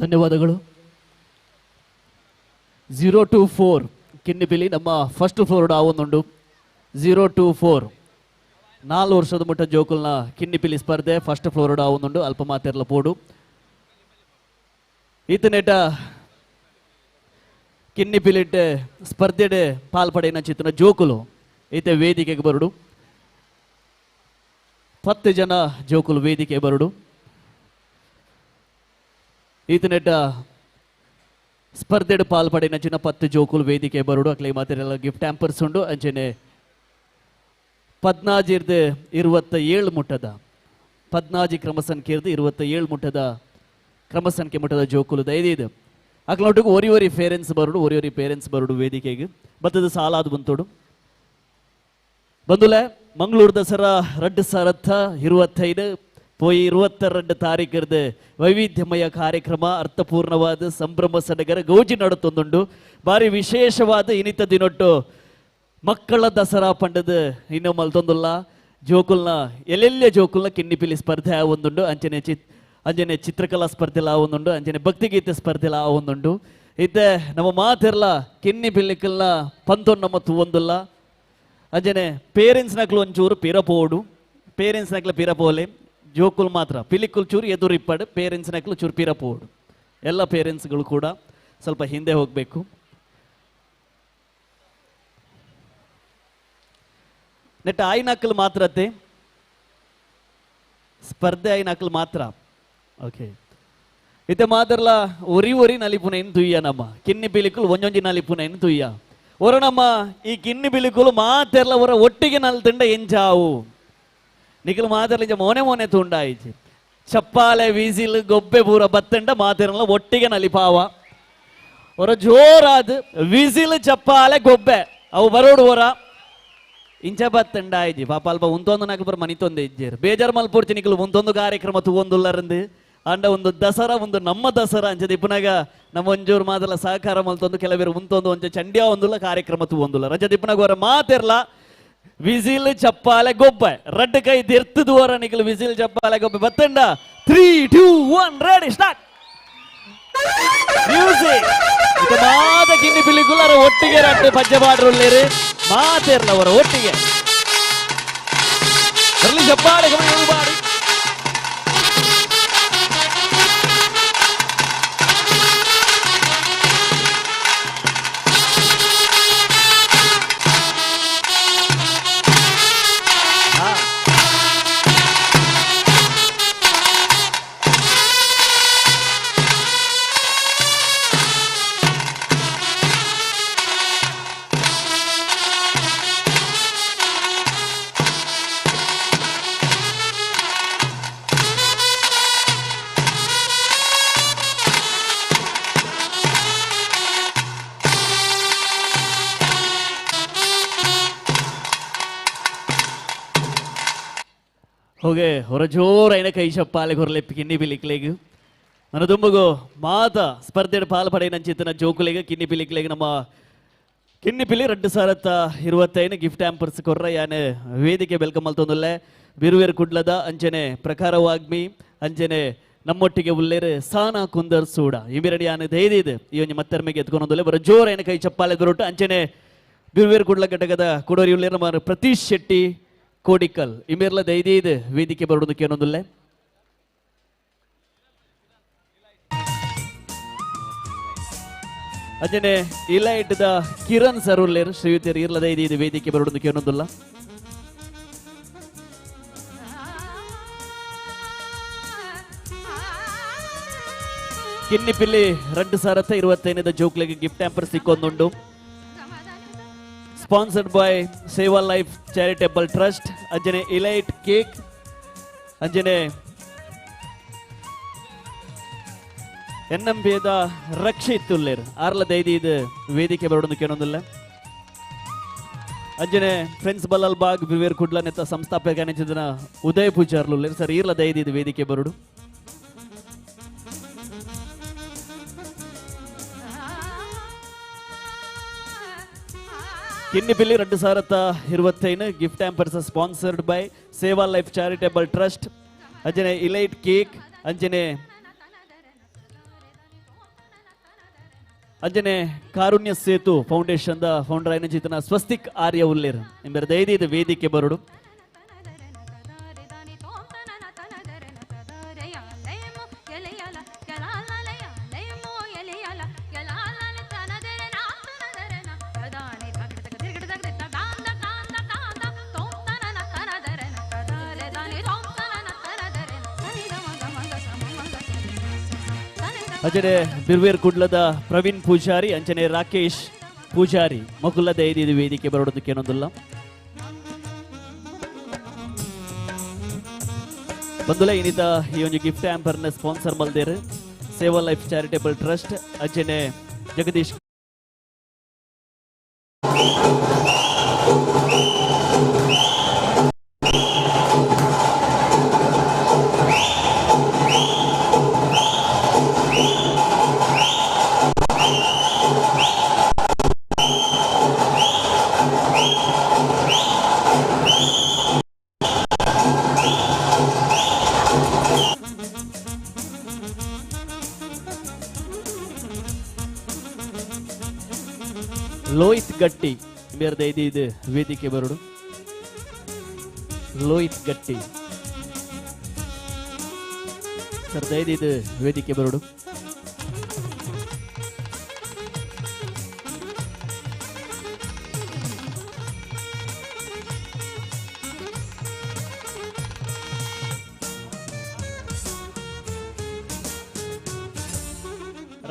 ಧನ್ಯವಾದಗಳು. 024 ಕಿನ್ನಿಪಿಲಿ ನಮ್ಮ ಫಸ್ಟ್ ಫ್ಲೋರ್ಡ್ ಆವೊಂದುಂಡು. 024 4 ವರ್ಷದ ಮುಟ್ಟ ಜೋಕುಲ್ನ ಕಿನ್ನಿಪಿಲಿ ಸ್ಪರ್ಧೆ ಫಸ್ಟ್ ಫ್ಲೋರ್ಡ್ ಆವೊಂದುಂಡು. ಅಲ್ಪ ಮಾತೆರ್ಲ ಪೋಡು ಈತನೆಟ ಕಿನ್ನಿಪಿಲಿಟ್ ಸ್ಪರ್ಧೆಡೆ ಪಾಲ್ಪಡೆನ ಚಿತ್ರ ಜೋಕುಲು ಈತ ವೇದಿಕೆಗೆ ಬರುಡು. 10 ಜನ ಜೋಕುಲು ವೇದಿಕೆ ಬರುಡು. ಈತನೆಟ ಸ್ಪರ್ಧೆಡ್ ಪಾಲ್ಪಡಿನ ಚಿನ್ನ 10 ಜೋಕುಲು ವೇದಿಕೆ ಬರುಡು. ಅಕ್ಲೆ ಮಾತೆರೆಲ್ಲ ಗಿಫ್ಟ್ ಹ್ಯಾಂಪರ್ಸ್ ಉಂಡು. ಅಂಚೆನೆ 1427 ಮುಟ್ಟದ 14 ಕ್ರಮ ಸಂಖ್ಯೆರ್ದು 27 ಮುಟ್ಟದ ಕ್ರಮ ಸಂಖ್ಯೆ ಮುಟ್ಟದ ಜೋಕುಲು ದೈದಿದು ಅಕ್ಲೊಟ್ಟಿಗೆ ಒರಿ ಪೇರೆಂಟ್ಸ್ ಬರುಡು ವೇದಿಕೆಗೆ ಬತ್ತದ ಸಾಲಾದ ಬಂತೋಡು. ಬಂದುಲೆ ಮಂಗಳೂರು ದಸರಾ 2025 போய் 22 ತಾರೀಕಿರ್ದು ವೈವಿಧ್ಯಮಯ ಕಾರ್ಯಕ್ರಮ ಅರ್ಥಪೂರ್ಣವಾದ ಸಂಭ್ರಮ ಸಡಗರ ಗೌಜಿ ನಡುತ್ತೊಂದುಂಡು. ಬಾರಿ ವಿಶೇಷವಾದ ಇನಿತ ದಿನೊಟ್ಟು ಮಕ್ಕಳ ದಸರಾ ಪಂಡದ ಇನ್ನೂ ಮಲ್ತೊಂದುಲ್ಲ ಜೋಕುಲ್ನ ಎಲ್ಲೆಲ್ಲ ಜೋಕುಲ್ನ ಕಿನ್ನಿಪಿಲಿ ಸ್ಪರ್ಧೆ ಆವೊಂದುಂಡು. ಅಂಜನೆ ಚಿತ್ರಕಲಾ ಸ್ಪರ್ಧೆಲ ಆವೊಂದುಂಡು. ಅಂಜನೆ ಭಕ್ತಿಗೀತೆ ಸ್ಪರ್ಧೆಲ ಆವೊಂದುಂಡು. ಇತ್ತೆ ನಮ್ಮ ಮಾತೆರ್ಲ ಕಿನ್ನಿಪಿಲಿಕಲ್ನ ಪಂತೊನ್ನಮ್ಮ ತೂವೊಂದುಲ್ಲ. ಅಂಜನೆ ಪೇರೆಂಟ್ಸ್ ನಕ್ಲು ಒಂಚೂರು ಪಿರಪೋಡು. ಪೇರೆಂಟ್ಸ್ ನಕ್ಲ ಪಿರಪೋಲೆ ಜೋಕುಲ್ ಮಾತ್ರ ಪಿಲಿಕುಲ್ ಚೂರು ಎದುರು ಇಪ್ಪಡು. ಪೇರೆಂಟ್ಸ್ ನಕ್ಲು ಚೂರು ಪಿರಪೋಡು. ಎಲ್ಲ ಪೇರೆಂಟ್ಸ್ಗಳು ಕೂಡ ಸ್ವಲ್ಪ ಹಿಂದೆ ಹೋಗಬೇಕು. ನೆಟ್ಟ ಆಯ್ನಕ್ಕಲು ಮಾತ್ರತೆ ಸ್ಪರ್ಧೆ ಆಯ್ನಕ್ಕಲು ಮಾತ್ರ. ಓಕೆ ಇತ್ತೆ ಮಾತ್ರಲ ಒರಿ ನಲಿಪುನೇನು ತುಯ್ಯ ನಮ್ಮ ಕಿನ್ನಿ ಬಿಲಿಕುಲು ಒಂಜೊಂಜಿ ನಲಿಪುನೇನು ತುಯ್ಯ ಒರ ನಮ್ಮ ಈ ಕಿನ್ನಿ ಬಿಲಿಕುಲು ಮಾತೆರ್ಲ ಒರ ಒಟ್ಟಿಗೆ ನಲ್ತಂಡ ಎಂಜಾವು ನಿಖಿಲ್ ಮಾತೆರ್ಲ ಮೋನೆ ತುಂಡಾಯಿತು ಚಪ್ಪಾಲೆ ವೀಸಿಲ್ ಗೊಬ್ಬೆ ಪೂರ ಬತ್ತಂಡ ಮಾತೆರ್ಲ ಒಟ್ಟಿಗೆ ನಲಿಪಾವ ಒರ ಜೋರಾದ ವಿಸಿಲ್ ಚಪ್ಪಾಲೆ ಗೊಬ್ಬೆ ಅವು ಬರೋಡು ಒರ ಇಂಚ ಬತ್ತಂಡ ಆಯ್ತು ಪಾಪ ಅಲ್ಪ ಉಂತೊಂದು ನಾಲ್ಕು ಬರ ಮನಿತೊಂದೆ ಇಜ್ಜೇರು ಬೇಜಾರು ಮಲ್ಪೂರ್ತಿ ನಿಖಿಲ್ ಉಂತೊಂದು ಕಾರ್ಯಕ್ರಮ ತೂವೊಂದುಲ್ಲರಂದು ಅಂಡ ಒಂದು ದಸರಾ ಒಂದು ನಮ್ಮ ದಸರಾ ಅಂಚದ ಇಪ್ಪನಾಗ ನಮ್ಮ ಒಂಜೂರು ಮಾದಲ ಸಹಕಾರ ಮಲ್ತೊಂದು ಕೆಲವರು ಮುಂತೊಂದು ಒಂಚ ಚಂಡ್ಯ ಒಂದುಲ್ಲ ಕಾರ್ಯಕ್ರಮ ಒಂದುಲ್ಲ ರಜದ ಇಪ್ಪನಾಗ ಅವರ ಮಾತಿರ್ಲ ವಿಸಿಲ್ ಚಪ್ಪಾಲೆ ಗೊಬ್ಬೆ ರಡ್ಡ ಕೈ ತೆರ್ತದು ಅವರ ನಿಖಲ್ ವಿಸಿಲ್ ಚಪ್ಪಾಲೆ ಗೊಬ್ಬೆ ಬತ್ತಂಡ 3 2 1 ರೆಡಿ ಸ್ಟಾರ್ಟ್ ಮ್ಯೂಸಿಕ್ ಇದು ಮಾದ ಕಿನ್ನಿ ಪಿಲಿಕುಲರ ಒಟ್ಟಿಗೆ ರಡ್ಡೆ ಪಜ್ಜೆ ಬಾಡ್ರುಳ್ಳೇರಿ ಮಾತಿರ್ಲ ಅವರ ಒಟ್ಟಿಗೆ ಬರ್ಲಿ ಚಪ್ಪಾಳೆ ಬಾಡಿ ಹೋಗೆ ಹೊರ ಜೋರೈನ ಕೈ ಚಪ್ಪಾಲೆ ಹೊರಲೆಪ್ಪಿ ಕಿನ್ನಿ ಪಿಲಿಕ್ಲೆಗ್ ನನ್ನ ತುಂಬಗು ಮಾತ ಸ್ಪರ್ಧೆ ಪಾಲ್ಪಡೆಯಂಚಿತ್ತಿನ ಜೋಕುಲೆಗೆ ಕಿನ್ನಿ ಪಿಲಿಕ್ಲೆಗ್ ನಮ್ಮ ಕಿನ್ನಿ ಪಿಲಿ 2025 ಗಿಫ್ಟ್ ಆಂಪರ್ಸ್ ಕೊರ್ರ ಯಾನೆ ವೇದಿಕೆ ವೆಲ್ಕಮ್ ಅಲ್ತೊಂದುಲ್ಲೆ ಬಿರುವೇರು ಕುಡ್ಲದ ಅಂಚನೆ ಪ್ರಕಾರವಾಗ್ಮಿ ಅಂಚನೆ ನಮ್ಮೊಟ್ಟಿಗೆ ಉಲ್ಲೇರು ಸಾನಾ ಕುಂದರ್ ಸೂಡ ಇಮಿರಡಿ ಯಾನೆ ಧೈರ್ಯ ಈ ಒಂಜಿ ಮತ್ತರ್ಮೆಗೆ ಎತ್ಕೊಂಡೊಂದುಲ್ಲೆ ಬರ ಜೋರೈನ ಕೈ ಚಪ್ಪಾಲೆ ದೊರಟು ಅಂಚನೆ ಬಿರುವೇರು ಕುಡ್ಲ ಘಟಕದ ಕುಡೋರಿ ಉಲ್ಲೇರು ನಮ್ಮ ಪ್ರತೀಶ್ ಶೆಟ್ಟಿ ಕೋಡಿಕಲ್ ಇಮೇರ್ಲ ಧೈರ್ಯ ವೇದಿಕೆ ಬರೋದಕ್ಕೆ ಏನೊಂದುಲ್ಲೆ ಅಂಜನೆ ಇಲೈಟ್ದ ಕಿರಣ್ ಸರುಲ್ಲೇರ್ ಶ್ರೀಯುತಿಯರ್ ಇರ್ಲ ಧೈರ್ಯ ವೇದಿಕೆ ಬರೋದಕ್ಕೆ ಏನೊಂದುಲ್ಲ ಕಿನ್ನಿ ಪಿಲ್ಲಿ 2025 ಜೋಕ್ಲೆಗೆ ಗಿಫ್ಟ್ ಆಂಪರ್ ಸಿಕ್ಕೊಂದುಂಡು sponsored by Seva life charitable trust ಅಂಜನೆ ಇಲೈಟ್ ಕೇಕ್ ಅಂಜನೆ ಎನ್ನಂಬೇದ ರಕ್ಷಿತ್ ಉಲ್ಲೇರ್ ಆರ್ಲ ಧೈರ್ಯ ವೇದಿಕೆ ಬರೋದಕ್ಕೆ ಏನೊಂದಿಲ್ಲ ಅಂಜನೆ ಫ್ರೆಂಡ್ಸ್ ಬಲ್ಲಲ್ ಬಾಗ್ ಬಿರುವೇರ್ ಕುಡ್ಲ ನೆತ್ತ ಸಂಸ್ಥಾಪಕ ನೆಚ್ಚಿದ ಉದಯ್ ಪೂಜಾರ್ಲು ಉಲ್ಲೇರ್ ಸರ್ ಈರ್ಲ ಧೈರ್ಯ ವೇದಿಕೆ ಬರೋಡು Kinni Pili 2025 gift hampers sponsored by Seva life charitable trust ಅಂಜನೆ ಇಲೈಟ್ ಕೇಕ್ ಅಂಜನೆ Karunya Setu foundation the founder ಐನ ಜಿತನ ಸ್ವಸ್ತಿಕ್ ಆರ್ಯ ಉಲ್ಲೇರ್ ನಿಮ್ಮೆರ ಧೈರ್ಯದ ವೇದಿಕೆ ಬರೋಡು ಅಂಚನೆ ಬಿರ್ವೇರ್ ಕುಡ್ಲದ ಪ್ರವೀಣ್ ಪೂಜಾರಿ ಅಂಚನೆ ರಾಕೇಶ್ ಪೂಜಾರಿ ಮಗುಲ ಧೈರ್ಯದ ವೇದಿಕೆ ಬರೋದಕ್ಕೆ ಏನೊಂದಿಲ್ಲ ಬಂದುಲ ಇನ್ನಿತ ಈ ಒಂದು ಗಿಫ್ಟ್ ಆಂಪರ್ನ ಸ್ಪಾನ್ಸರ್ ಮಲ್ದೇರ್ ಸೇವಾ ಲೈಫ್ ಚಾರಿಟೇಬಲ್ ಟ್ರಸ್ಟ್ ಅಂಚನೆ ಜಗದೀಶ್ ಲೋಹಿತ್ ಗಟ್ಟಿ ಬೇರೆ ಧೈರ್ಯ ವೇದಿಕೆ ಬರೋಡು ಲೋಹಿತ್ ಗಟ್ಟಿ ಸರ್ ಧೈರ್ಯ ವೇದಿಕೆ ಬರೋಡು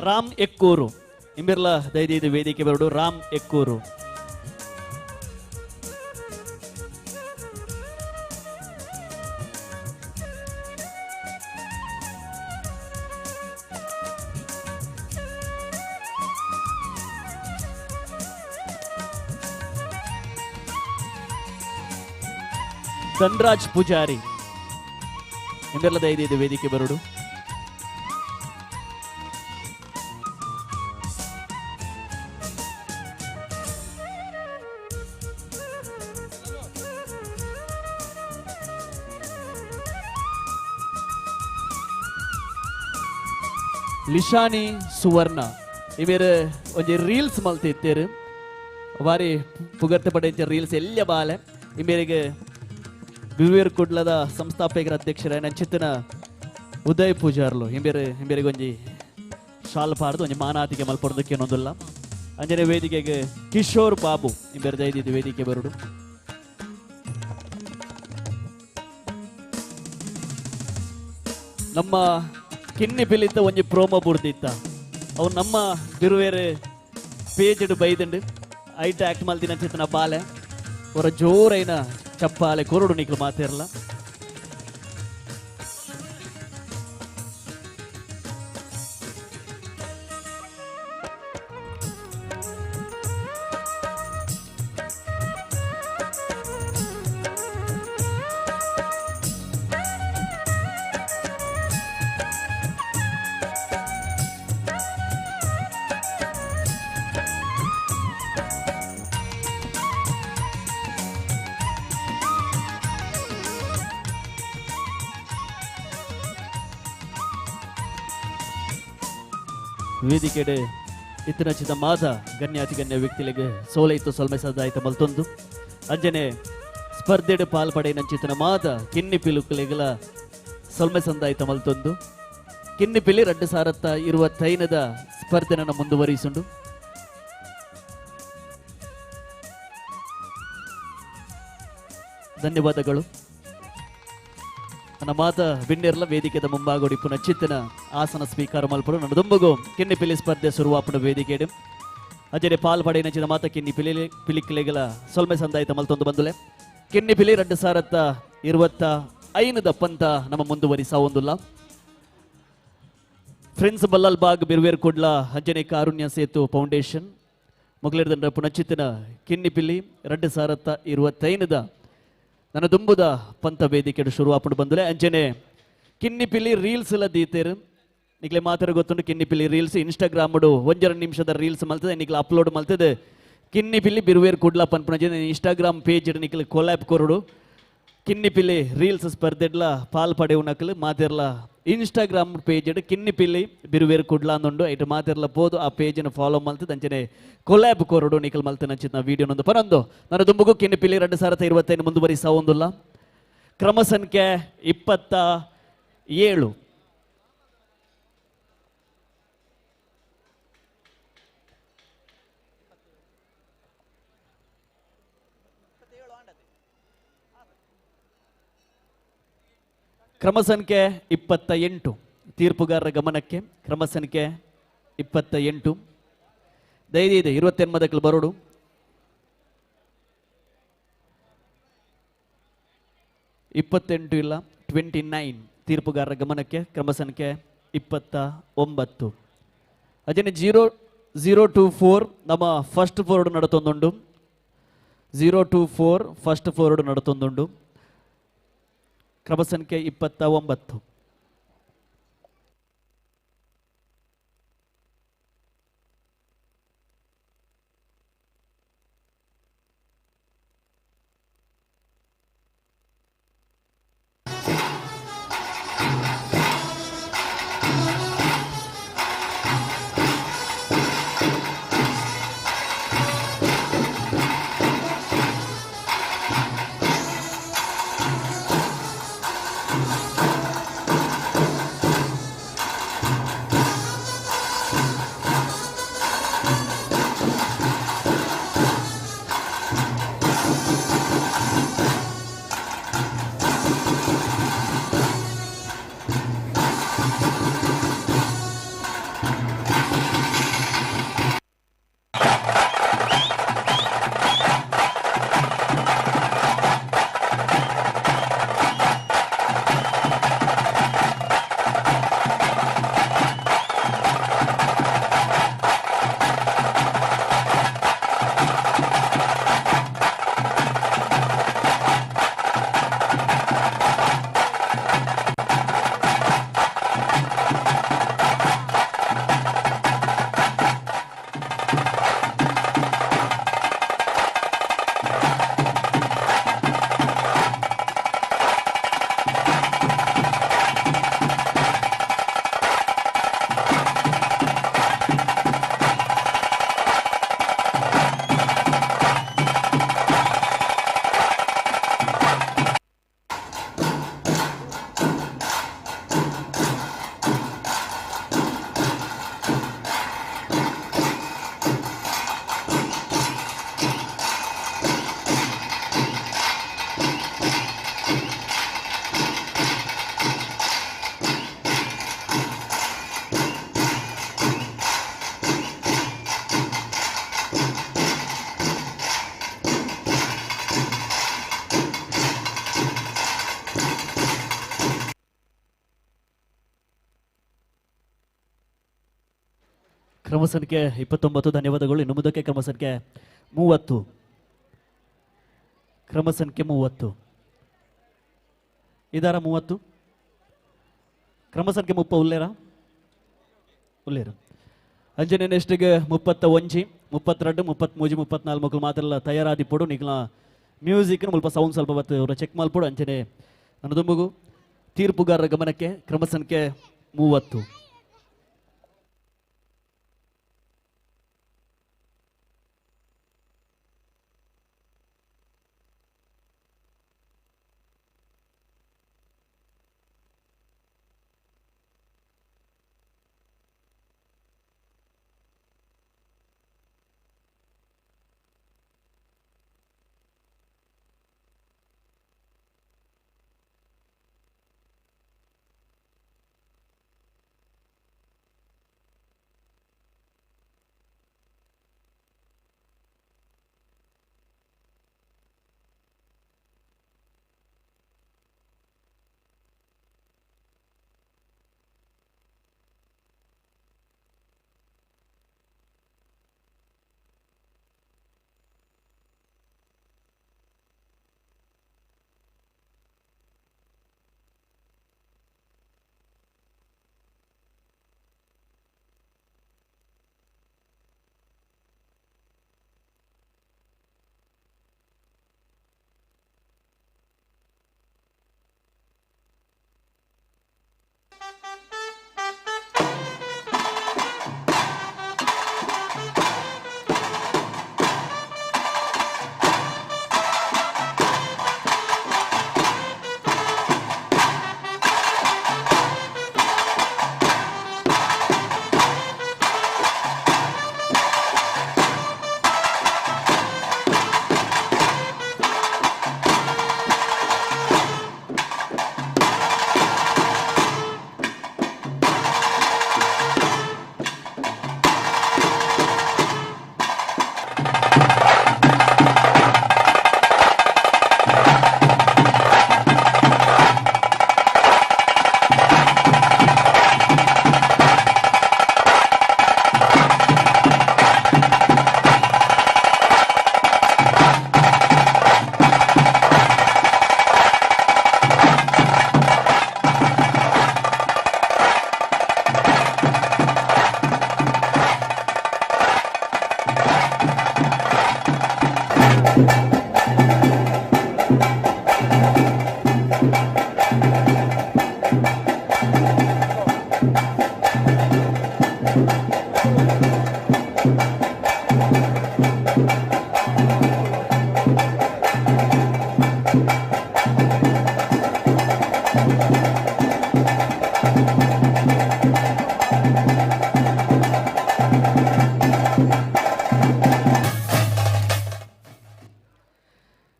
ರಾಮ್ ಎಕ್ಕೂರು ಇಂಬಿರ್ಲ ಧೈರ್ಯ ವೇದಿಕೆ ಬರೋಡು ರಾಮ್ ಎಕ್ಕೂರು ಧನ್ರಾಜ್ ಪೂಜಾರಿ ಇಂಬಿರ್ಲ ಧೈರ್ಯ ವೇದಿಕೆ ಬರೋಡು ಲಿಶಾನಿ ಸುವರ್ಣ ಇವೇರು ಒಂಜಿ ರೀಲ್ಸ್ ಮಲ್ತಿತ್ತೇರು ಬಾರಿ ಪುಗರ್ತೆ ಪಡೆಯ ರೀಲ್ಸ್ ಎಲ್ಲ ಬಾಲೆ ಇಮೇರಿಗೆ ಬಿರುವೇರು ಕುಡ್ಲದ ಸಂಸ್ಥಾಪಕರ ಅಧ್ಯಕ್ಷರ ನಂಚಿತ್ತಿನ ಉದಯ್ ಪೂಜಾರ್ಲು ಹಿಂಬೇರಿಗೆ ಒಂಜಿ ಶಾಲ್ ಪಾರ್ದು ಒಂಜಿ ಮಾನಾತಿಗೆ ಮಲ್ಪೊಡದಕ್ಕೆ ಅನ್ನೋದಿಲ್ಲ ಅಂಜನೆ ವೇದಿಕೆಗೆ ಕಿಶೋರ್ ಬಾಬು ಹಿಂಬೇರು ದೈದಿದ್ದು ವೇದಿಕೆ ಬರುಡು ನಮ್ಮ ಕಿನ್ನಿ ಪಿಲಿತ್ತ ಒಂಜಿ ಪ್ರೋಮೋ ಬುಡ್ದಿತ್ತ ಅವು ನಮ್ಮ ಬಿರುವೇರು ಪೇಜ್ ಬೈದಂಡು ಐಟ ಆಕ್ಟ್ ಮಲ್ದಿನ ಚಿತ್ತನ ಬಾಲೆ ಅವರ ಜೋರೈನ ಚಪ್ಪಾಲೆ ಕೊರಡು ನಿಕ್ಲು ಮಾತಿರಲ್ಲ ವೇದಿಕೆಡೆ ಇತ್ತಿನಚಿದ ಮಾದ ಗಣ್ಯಾತಿ ಗಣ್ಯ ವ್ಯಕ್ತಿಗಳಿಗೆ ಸೋಲೈತು ಸೊಲ್ಮೆ ಸದಾಯಿತ ಮಲ್ತೊಂದು ಅಂಜನೆ ಸ್ಪರ್ಧೆಡು ಪಾಲ್ಪಡೆ ನಂಚಿತನ ಮಾದ ಕಿನ್ನಿ ಪಿಲುಕುಲೆಗಳ ಸೊಲ್ಮೆ ಸಂದಾಯಿತ ಮಲ್ತೊಂದು ಕಿನ್ನಿ ಪಿಲಿ 2025 ಸ್ಪರ್ಧೆನ ಮುಂದುವರಿಸುಂಡು ಧನ್ಯವಾದಗಳು ನನ್ನ ಮಾತ ಬಿನ್ನೆರ್ಲ ವೇದಿಕೆದ ಮುಂಭಾಗೋಡಿಪ್ಪುನ ಚಿತ್ತನ ಆಸನ ಸ್ವೀಕಾರ ಮಲ್ಪಡು ನನ್ನ ದುಂಬಗು ಕಿನ್ನಿ ಪಿಲಿ ಸ್ಪರ್ಧೆ ಶುರುವಾಪುನ ವೇದಿಕೆಡು ಅಜರೆ ಪಾಲ್ಪಡೆ ನಚಿದ ಮಾತ ಕಿನ್ನಿ ಪಿಲಿಕ್ಲೆಗಳ ಸೊಲ್ಮೆ ಸಂದಾಯಿತ ಮಲ್ತೊಂದು ಬಂದುಲೆ ಕಿನ್ನಿ ಪಿಲಿ 2025 ಪಂತ ನಮ್ಮ ಮುಂದುವರಿಸಾ ಒಂದುಲ್ಲ ಫ್ರೆಂಡ್ಸ್ ಬಲ್ಲಲ್ ಬಾಗ್ ಬಿರ್ವೇರ್ ಕುಡ್ಲ ಅಂಜನೆ ಕಾರುಣ್ಯ ಸೇತು ಫೌಂಡೇಶನ್ ಮೊಗಲಿರ್ದಂಡ ಪುನಚಿತ್ತಿನ ಕಿನ್ನಿ ಪಿಲಿ 2025 ನನ್ನ ದುಂಬುದ ಪಂತ ವೇದಿಕೆ ಶುರುವಾಪುಂಡು ಬಂದುಲೆ ಅಂಚನೆ ಕಿನ್ನಿ ಪಿಲಿ ರೀಲ್ಸ್ ಎಲ್ಲ ದೀತೇರು ನಿಕ್ಲೆ ಮಾತಾಡ ಗೊತ್ತುಂಡು ಕಿನ್ನಿ ಪಿಲಿ ರೀಲ್ಸ್ ಇನ್ಸ್ಟಾಗ್ರಾಮ್ 1 ನಿಮಿಷದ ರೀಲ್ಸ್ ಮಲ್ತದೆ ನಿಕ್ಲೆ ಅಪ್ಲೋಡ್ ಮಲ್ತದೆ ಕಿನ್ನಿ ಪಿಲಿ ಬಿರುವೇರ್ ಕುಡ್ಲ ಪನ್ಪುನ ಇನ್ಸ್ಟಾಗ್ರಾಮ್ ಪೇಜ್ ನಿಕ್ಲೆ ಕೊಲ್ಯಾಬ್ ಕೊರಡು ಕಿನ್ನಿ ಪಿಲಿ ರೀಲ್ಸ್ ಸ್ಪರ್ಧೆಡ್ಲ ಪಾಲ್ ಪಡೆವು ನಕಲು ಮಾತಿರ್ಲ ಇನ್ಸ್ಟಾಗ್ರಾಮ್ ಪೇಜ್ ಕಿನ್ನಿ ಪಿಲಿ ಬಿರುವೇರ್ ಕುಡ್ಲ ಅಂದುಂಡು ಐಟ್ ಮಾತಿರ್ಲ ಪೋದು ಆ ಪೇಜನ್ನು ಫಾಲೋ ಮಲ್ತದೆ ಅಂಚನೆ ಕೊಲ್ಯಾಬ್ ಕೊರಡು ನಿಖಲ್ ಮಲ್ತ ನಂಚಿನ ವಿಡಿಯೋನೊಂದು ಪರಂದು ನನ್ನ ದುಂಬುಗು ಕಿನ್ನಿ ಪಿಲಿ 2025 ಮುಂದುವರಿಸಾ ಒಂದುಲ್ಲ ಕ್ರಮ ಸಂಖ್ಯೆ 27 ಕ್ರಮ ಸಂಖ್ಯೆ 28 ತೀರ್ಪುಗಾರರ ಗಮನಕ್ಕೆ ಕ್ರಮ ಸಂಖ್ಯೆ 28 ದಯವಿದೆ 28 ಬರೋಡು ಇಲ್ಲ 29 ತೀರ್ಪುಗಾರರ ಗಮನಕ್ಕೆ ಕ್ರಮ ಸಂಖ್ಯೆ 29 ಅಜನೆ 024 ನಮ್ಮ ಫಸ್ಟ್ ಫೋರ್ಡ್ ನಡತೊಂದುಂಡು 024 ಫಸ್ಟ್ ಫೋರ್ಡ್ ನಡತೊಂದುಂಡು ಕ್ರಮ ಸಂಖ್ಯೆ 29 ಕ್ರಮ ಸಂಖ್ಯೆ 29 ಧನ್ಯವಾದಗಳು. ಇನ್ನು ಮುಂದಕ್ಕೆ ಕ್ರಮ ಸಂಖ್ಯೆ 30. ಕ್ರಮ ಸಂಖ್ಯೆ 30 ಇದಾರ 30. ಕ್ರಮ ಸಂಖ್ಯೆ 30 ಉಲ್ಲೇರ ಅಂಜನೆ ನೆಕ್ಸ್ಟ್ಗೆ 31 32 33 34 ಮಾತೆಲ್ಲ ತಯಾರಾದಿ ಪಡು ನಿಗ್ಲ ಮ್ಯೂಸಿಕ್ ಸ್ವಲ್ಪ ಸೌಂಡ್ ಸ್ವಲ್ಪ ಬತ್ತು ಅವರ ಚೆಕ್ ಮಾಡ್ಪಡು. ಅಂಜನೆ ನನ್ನ ದುಂಬುಗು ತೀರ್ಪುಗಾರರ ಗಮನಕ್ಕೆ ಕ್ರಮ ಸಂಖ್ಯೆ 30.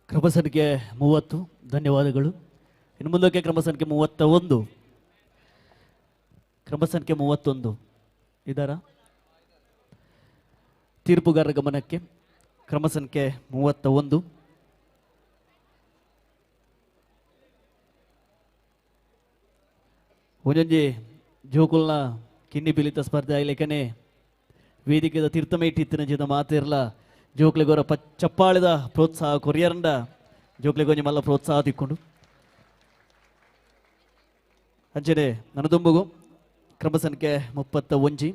ಕ್ರಮ ಸಂಖ್ಯೆ 30 ಧನ್ಯವಾದಗಳು. ಇನ್ನು ಮುಂದಕ್ಕೆ ಕ್ರಮ ಸಂಖ್ಯೆ 31. ಕ್ರಮ ಸಂಖ್ಯೆ 31 ಇದಾರ ತೀರ್ಪುಗಾರರ ಗಮನಕ್ಕೆ ಕ್ರಮ ಸಂಖ್ಯೆ 31. ಒಂಜೊಂಜಿ ಜೋಕುಲ್ನ ಕಿನ್ನಿ ಪಿಲಿತ ಸ್ಪರ್ಧೆ ಆಗ್ಲಿಕ್ಕನೆ ವೇದಿಕೆದ ತೀರ್ಥಮೇಟಿತ್ತಿನ ಜೀತ ಮಾತಿರ್ಲ ಜೋಕ್ಲೆಗೋರ ಚಪ್ಪಾಳಿದ ಪ್ರೋತ್ಸಾಹ ಕೊರಿಯರಂಡ ಜೋಕ್ಲೆಗೊಂಜಿ ಮಲ್ಲ ಪ್ರೋತ್ಸಾಹ ತಿಕ್ಕೊಂಡು ಅಂಚನೆ ನನದುಂಬುಗು ಕ್ರಮ ಸಂಖ್ಯೆ 31.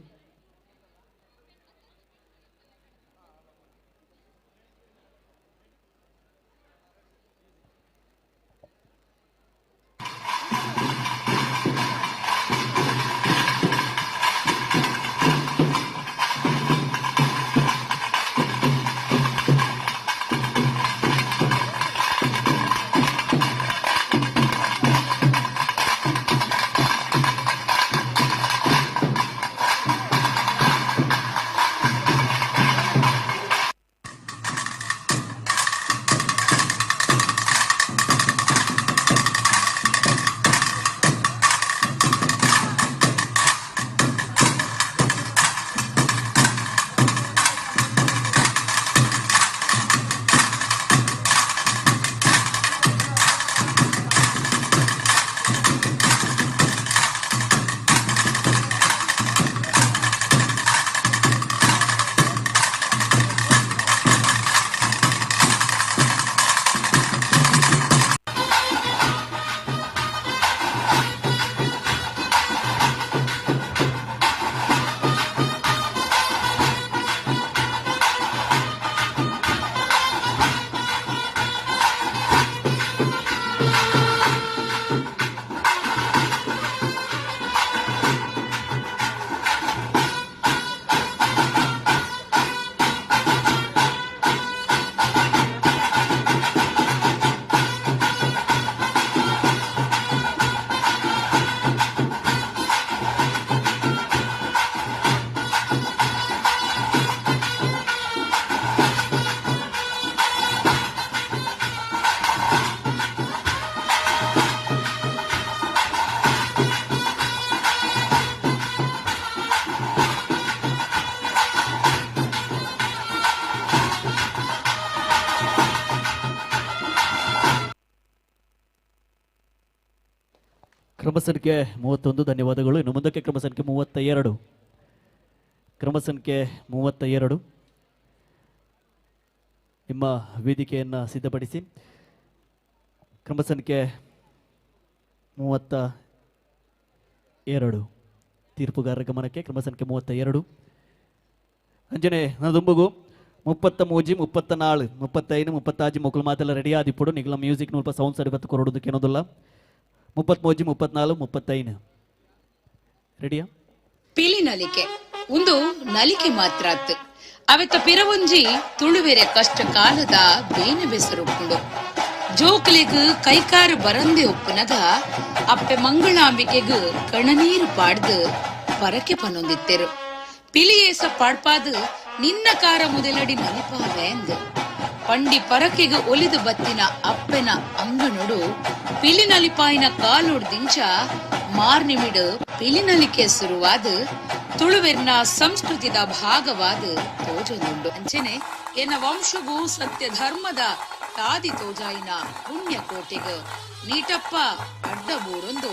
ಕ್ರಮ ಸಂಖ್ಯೆ 31 ಧನ್ಯವಾದಗಳು. ಇನ್ನು ಮುಂದಕ್ಕೆ ಕ್ರಮ ಸಂಖ್ಯೆ 32. ಕ್ರಮ ಸಂಖ್ಯೆ 32 ನಿಮ್ಮ ವೇದಿಕೆಯನ್ನು ಸಿದ್ಧಪಡಿಸಿ. ಕ್ರಮ ಸಂಖ್ಯೆ 32 ತೀರ್ಪುಗಾರರ ಗಮನಕ್ಕೆ. ಕ್ರಮ ಸಂಖ್ಯೆ 32 ಅಂಜನೆ ನದುಂಬುಗು 33 34 35 35 మొక్కలు మాత్రలు రెడీ ఆది ఇప్పుడు నిగల మ్యూజిక్ నూల్ప సౌండ్ సరిపత్తు కొరడుదు కెనదుల్ల 33 34 35 ರೆಡಿಯಾ? ಪಿಲಿ ನಲಿಕೆ ಒಂದು ನಲಿಕೆ ಮಾತ್ರಾತ್ ಅವೆತ್ತ ಪಿರವೊಂಜಿ ತುಳುವೆರೆ ಕಷ್ಟ ಕಾಲದ ಬೇನೆ ಬೆಸರೊಪ್ಪುಂಡು ಜೋಕ್ಲೆಗ್ ಕೈಕಾರ ಬರಂದೆ ಒಪ್ಪುನಗ ಅಪ್ಪೆ ಮಂಗಳಾಂಬಿಕೆಗ್ ಕಣನೀರು ಪಾಡ್ದು ಪರಕೆ ಪನೊಂದಿತ್ತೆರು. ಪಿಲಿಯೇಸ ಪಾಡ್ಪಾದು ನಿನ್ನ ಕಾರ ಮುದಲಡಿ ನಲಿಪಾವೆಂದ್ ಪಂಡಿ ಪರಕೆಗೆ ಒಲಿದು ಬತ್ತಿನ ಅಪ್ಪೆನ ಅಂಗನೊಡು ಪಿಲಿ ನಲಿಪಾಯಿನ ಕಾಲೊಡ್ದಿಂಚ ಮಾರ್ನಿಮಿಡು ಪಿಲಿ ನಲಿಕೆ ಶುರುವಾದ ತುಳುವೆರ್ನ ಸಂಸ್ಕೃತಿದ ಭಾಗವಾದ ತೋಜೊಂದುಂಡು. ಅಂಚೆನೆ ಎನ್ನ ವಂಶಗೂ ಸತ್ಯ ಧರ್ಮದ ತಾದಿ ತೋಜಾಯಿನ ಪುಣ್ಯ ಕೋಟೆಗ ನೀಟಪ್ಪ ಅಡ್ಡ ಬೋರೊಂದು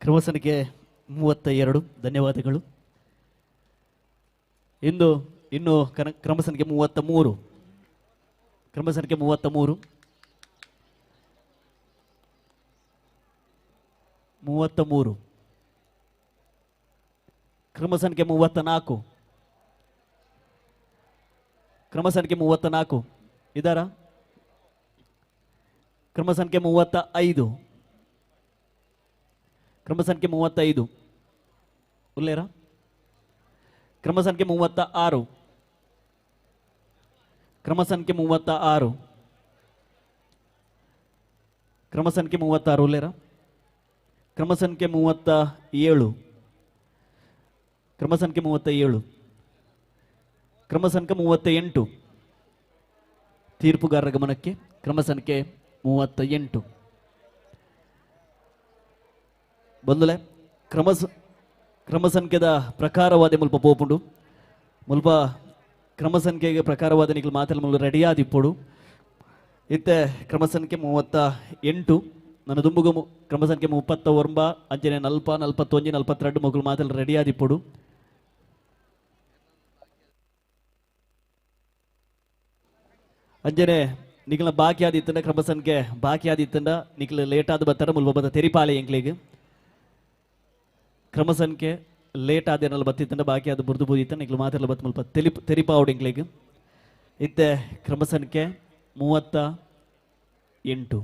ಕ್ರಮ ಸಂಖ್ಯೆ 32 ಧನ್ಯವಾದಗಳು. ಇನ್ನು ಕ್ರಮ ಸಂಖ್ಯೆ 33. ಕ್ರಮ ಸಂಖ್ಯೆ 33 ಕ್ರಮ ಸಂಖ್ಯೆ 34. ಕ್ರಮ ಸಂಖ್ಯೆ 34 ಇದಾರಾ? ಕ್ರಮ ಸಂಖ್ಯೆ 35. ಕ್ರಮ ಸಂಖ್ಯೆ 35 ಉಲ್ಲೇರ. ಕ್ರಮ ಸಂಖ್ಯೆ 36. ಕ್ರಮ ಸಂಖ್ಯೆ 36. ಕ್ರಮ ಸಂಖ್ಯೆ 36 ಉಲ್ಲೇರ. ಕ್ರಮ ಸಂಖ್ಯೆ 37. ಕ್ರಮ ಸಂಖ್ಯೆ 37. ಕ್ರಮ ಸಂಖ್ಯೆ 38 ತೀರ್ಪುಗಾರರ ಗಮನಕ್ಕೆ. ಕ್ರಮ ಸಂಖ್ಯೆ 38 ಬಂದುಲೆ ಕ್ರಮ ಸಂಖ್ಯೆದ ಪ್ರಕಾರವಾದ ಮುಲ್ಪ ಪೋಪುಂಡು ಮುಲ್ಪ ಕ್ರಮ ಸಂಖ್ಯೆಗೆ ಪ್ರಕಾರವಾದ ನಿಖಲ್ ಮಾತಲ್ಲ ಮುಲ್ಪ ರೆಡಿ ಆದಿಪ್ಪುಡು ಇತ್ತೆ ಕ್ರಮ ಸಂಖ್ಯೆ 38 ನನ್ನ ದುಂಬುಗು ಕ್ರಮ ಸಂಖ್ಯೆ 39 ಅಂಚನೆ 40 41 42 ಮಕ್ಕಳು ಮಾತಲ್ಲ ರೆಡಿ ಆದಿಪ್ಪುಡು. ಅಂಜನೆ ನಿಖಲ ಬಾಕಿ ಆದಿತ್ತಂಡ ಕ್ರಮ ಸಂಖ್ಯೆ ಬಾಕಿ ಆದಿತ್ತಂಡ ನಿಖಲ ಲೇಟ್ ಆದ ಬರ್ತಾರ ಮುಲ್ಪ ಬತ್ತ ತೆರಿಪಾಲೆ ಎಂಕ್ಲಿಗೆ ಕ್ರಮ ಸಂಖ್ಯೆ ಲೇಟ್ ಆದೇನಲ್ಲ ಬತ್ತಿತ್ತಂಡ ಬಾಕಿ ಆದ ಬುರ್ದು ಬೂದಿತ್ತ ನಿಖಲು ಮಾತೆಲ್ಲ ಬತ್ತ ಮುಲ್ಪ ತೆರಿಪಾವಡು ಎಂಕ್ಲಿಗೆ ಇತ್ತೆ ಕ್ರಮ ಸಂಖ್ಯೆ 38.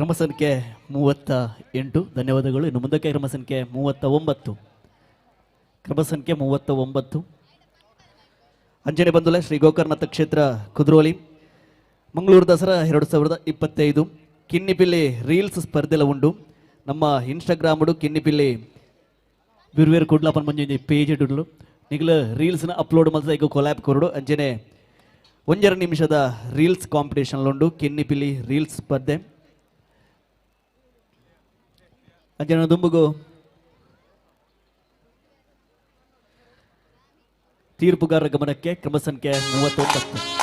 ಕ್ರಮ ಸಂಖ್ಯೆ 38. ಧನ್ಯವಾದಗಳು. ಇನ್ನು ಮುಂದಕ್ಕೆ ಕ್ರಮ ಸಂಖ್ಯೆ 39. ಕ್ರಮ ಸಂಖ್ಯೆ 39 ಅಂಜನೆ ಬಂಧುಲೆ ಶ್ರೀ ಗೋಕರ್ಣನಾಥ ಕ್ಷೇತ್ರ ಕುದ್ರೋಲಿ ಮಂಗಳೂರು ದಸರಾ 2025 ಕಿನ್ನಿಪಿಲ್ಲಿ ರೀಲ್ಸ್ ಸ್ಪರ್ಧೆಲ ಉಂಡು. ನಮ್ಮ ಇನ್ಸ್ಟಾಗ್ರಾಮ್ ಕಿನ್ನಿಪಿಲ್ಲಿ ಬೇರೆ ಕೊಡ್ಲಾಪನ್ ಮಂಜಿ ಪೇಜ್ ಇಡುಗಳು ನಿಗಲು ರೀಲ್ಸ್ನ ಅಪ್ಲೋಡ್ ಮಾಡ್ತಾ ಈಗ ಕೊಲ್ಯಾಬ್ ಕೊರಡು ಅಂಜನೆ 1-2 ನಿಮಿಷದ ರೀಲ್ಸ್ ಕಾಂಪಿಟೇಷನ್ ಉಂಡು. ಕಿನ್ನಿಪಿಲ್ಲಿ ರೀಲ್ಸ್ ಸ್ಪರ್ಧೆ ಅಂಜನ ದುಂಬುಗು ತೀರ್ಪುಗಾರರ ಗಮನಕ್ಕೆ ಕ್ರಮ ಸಂಖ್ಯೆ 39.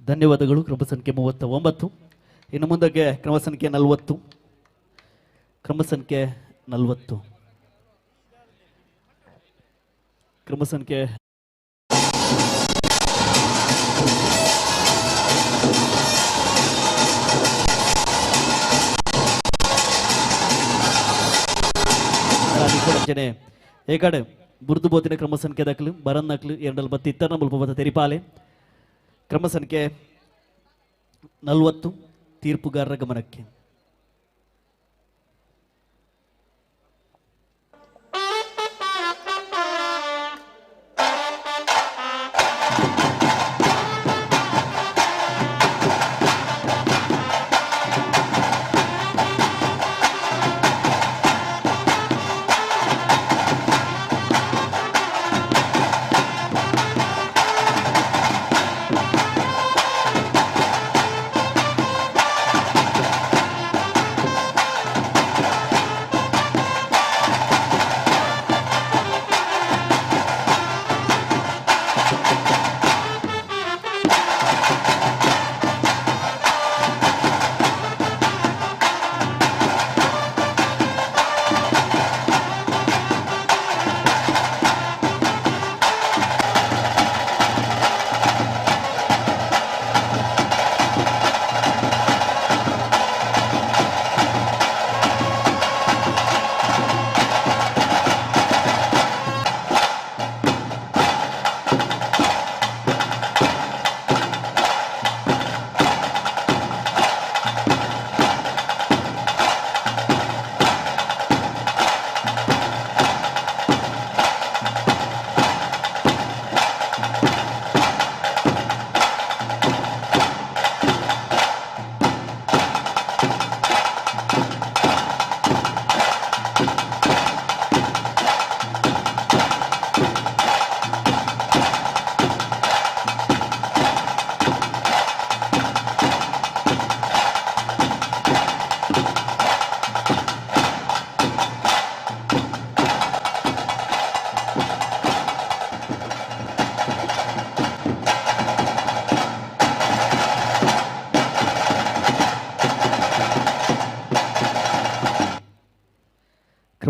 ಧನ್ಯವಾದಗಳು. ಕ್ರಮ ಸಂಖ್ಯೆ 39. ಇನ್ನು ಮುಂದಕ್ಕೆ ಕ್ರಮ ಸಂಖ್ಯೆ 40. ಕ್ರಮ ಸಂಖ್ಯೆ 40. ಕ್ರಮ ಸಂಖ್ಯೆ ಅಂಜನೆ ಏಕಡೆ ಬುರ್ದು ಬೋತಿನ ಕ್ರಮ ಸಂಖ್ಯೆ ದಕ್ಲು ಬರನ್ ನಕ್ಲು 2 ಬತ್ತಿ ಇತ್ತರ ಮುಲ್ಪಬದ ತೆರಿಪಾಲೆ ಕ್ರಮ ಸಂಖ್ಯೆ 40 ತೀರ್ಪುಗಾರರ ಗಮನಕ್ಕೆ.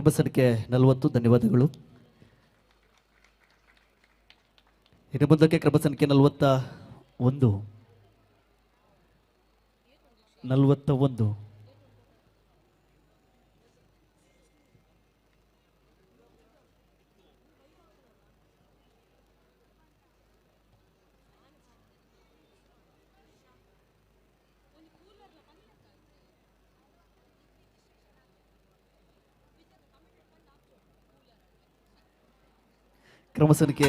ಕ್ರಮ ಸಂಖ್ಯೆ 40 ಧನ್ಯವಾದಗಳು. ಇನ್ನು ಮುಂದಕ್ಕೆ ಕ್ರಮ ಸಂಖ್ಯೆ 41 ಕ್ರಮ ಸಂಖ್ಯೆ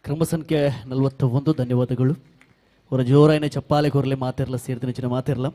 ಕ್ರಮ ಸಂಖ್ಯೆ 41 ಧನ್ಯವಾದಗಳು. ಅವರ ಜೋರಾಯಿನ ಚಪ್ಪಾಲೆ ಕೊರಲೆ ಮಾತಿರಲ್ಲ ಸೇರ್ತಿನ ಚಿನ್ನ ಮಾತಿರಲ್ಲ.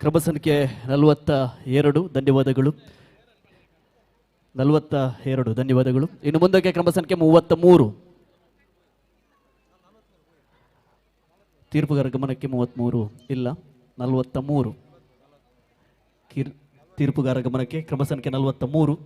ಕ್ರಮ ಸಂಖ್ಯೆ 42 ಧನ್ಯವಾದಗಳು. 42 ಧನ್ಯವಾದಗಳು. ಇನ್ನು ಮುಂದಕ್ಕೆ ಕ್ರಮ ಸಂಖ್ಯೆ 33 ತೀರ್ಪುಗಾರ ಗಮನಕ್ಕೆ 33 ಇಲ್ಲ 43 ತೀರ್ಪುಗಾರ ಗಮನಕ್ಕೆ ಕ್ರಮ ಸಂಖ್ಯೆ 43.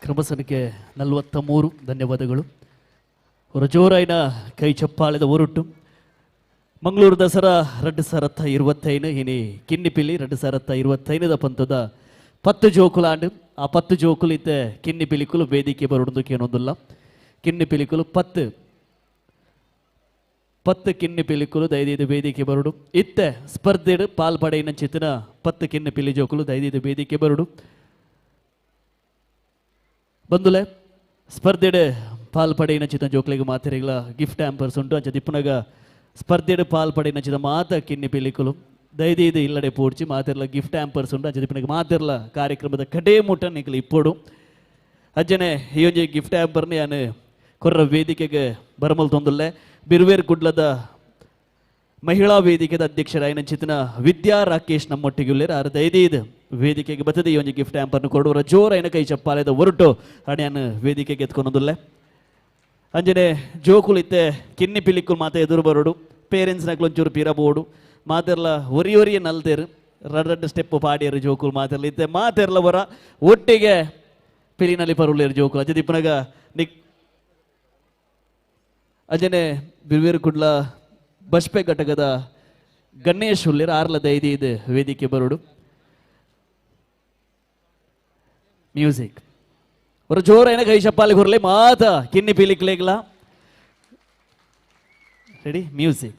ಕ್ರಮ ಸಂಖ್ಯೆ 43 ಧನ್ಯವಾದಗಳು. ಅವರ ಜೋರಾಯಿನ ಕೈ ಚಪ್ಪಾಳೆದ ಹೊರಟು ಮಂಗಳೂರು ದಸರಾ 2025 ಇನಿ ಕಿನ್ನಿಪಿಲಿ 2025 ಪಂತದ 10 ಜೋಕುಲಾಂಡ್ ಆ 10 ಜೋಕುಲು ಇತ್ತೆ ಕಿನ್ನಿ ಪಿಲಿಕುಲು ವೇದಿಕೆ ಬರೋದು ಏನೊಂದಿಲ್ಲ. ಕಿನ್ನಿ ಪಿಲಿಕುಲು 10 ಕಿನ್ನಿ ಪಿಲಿಕುಲು ದೈದೈದು ವೇದಿಕೆ ಬರೋಡು ಇತ್ತೆ ಸ್ಪರ್ಧೆಡು ಪಾಲ್ಪಡೆಯಿನ ಚಿತ್ತಿನ 10 ಕಿನ್ನಿ ಪಿಲಿ ಜೋಕುಲು ದೈದೈದು ವೇದಿಕೆ ಬರೋಡು ಬಂದುಲೆ ಸ್ಪರ್ಧೆಡೆ ಪಾಲ್ಪಡೆಯಿನ ಚಿತ್ತ ಜೋಕ್ಲಿಗೆ ಮಾತೆರೆಗಳ ಗಿಫ್ಟ್ ಹ್ಯಾಂಪರ್ಸ್ ಉಂಟು ಅಂಚ ದಿಪ್ಪುನಗ ಸ್ಪರ್ಧೆಡೆ ಪಾಲ್ಪಡೆಯಿನ ಚಿತ್ತ ಮಾತ ಕಿನ್ನಿ ಪಿಲಿಕುಲು ದೈದೈದು ಇಲ್ಲಡೆ ಪೋಡ್ಚಿ ಮಾತೆರ್ಲ ಗಿಫ್ಟ್ ಹ್ಯಾಂಪರ್ಸ್ ಉಂಟು ಅಂಚ ದಿಪ್ಪುನಗ ಮಾತೆರ್ಲ ಕಾರ್ಯಕ್ರಮದ ಕಡೇ ಮುಟ್ಟ ನಿಕ್ಲು ಇಪ್ಪೋಡು ಅಜ್ಜನೆ ಈ ಒಂಜಿ ಗಿಫ್ಟ್ ಹ್ಯಾಂಪರ್ನ ಯಾನು ಕೊರ್ರ ವೇದಿಕೆಗೆ ಬರಮಲ್ ತೊಂದುಲ್ಲೆ ಬಿರ್ವೇರ್ ಕುಡ್ಲದ ಮಹಿಳಾ ವೇದಿಕೆದ ಅಧ್ಯಕ್ಷರಾಯಿನ ಚಿತ್ತನ ವಿದ್ಯಾ ರಾಕೇಶ್ ನಮ್ಮೊಟ್ಟಿಗೆ ಉಳ್ಳೇರು ಆರು ದೈದೈದು ವೇದಿಕೆಗೆ ಬರ್ತದೆ ಈ ಒಂದು ಗಿಫ್ಟ್ ಹ್ಯಾಂಪರ್ನು ಕೊಡುವರ ಜೋರೈನ ಕೈ ಚಪ್ಪಾಲೆದ ಹೊರಟು ಹಣೆಯನ್ನು ವೇದಿಕೆಗೆ ಎತ್ಕೊಂಡೊಂದುಲ್ಲೆ ಅಂಜನೆ ಜೋಕುಲು ಇತ್ತೆ ಕಿನ್ನಿ ಪಿಲಿಕ್ಕುಲು ಮಾತ ಎದುರು ಬರೋಡು ಪೇರೆಂಟ್ಸ್ನಾಗ್ಲು ಒಂಚೂರು ಪಿರಬೋಡು ಮಾತೆರ್ಲ ಒರಿಯೊರಿಯ ನಲ್ದೇರು ರಡ್ ಸ್ಟೆಪ್ ಪಾಡಿಯರು ಜೋಕುಲು ಮಾತೆರ್ಲ ಇತ್ತೆ ಮಾತೆರ್ಲ ಬರ ಒಟ್ಟಿಗೆ ಪಿಲಿನಲ್ಲಿ ಪರುಳ್ಳೇರು ಜೋಕುಲು ಅಜೆ ದಿಪ್ಪನಾಗ ನಿಕ್ ಅಜನೆ ಬಿರ್ವೇರು ಕುಡ್ಲ ಬಸ್ಪೆ ಘಟಕದ ಗಣೇಶ್ ಹುಲ್ಲೇರು ಆರ್ಲ ದೈದೈದು ವೇದಿಕೆ ಬರೋಡು ಮ್ಯೂಸಿಕ್ ஒரு ஜோரான கை சப்பாலை குரலை மாதா கிண்ணி பீலிக்கலைங்களா ரெடி மியூசிக்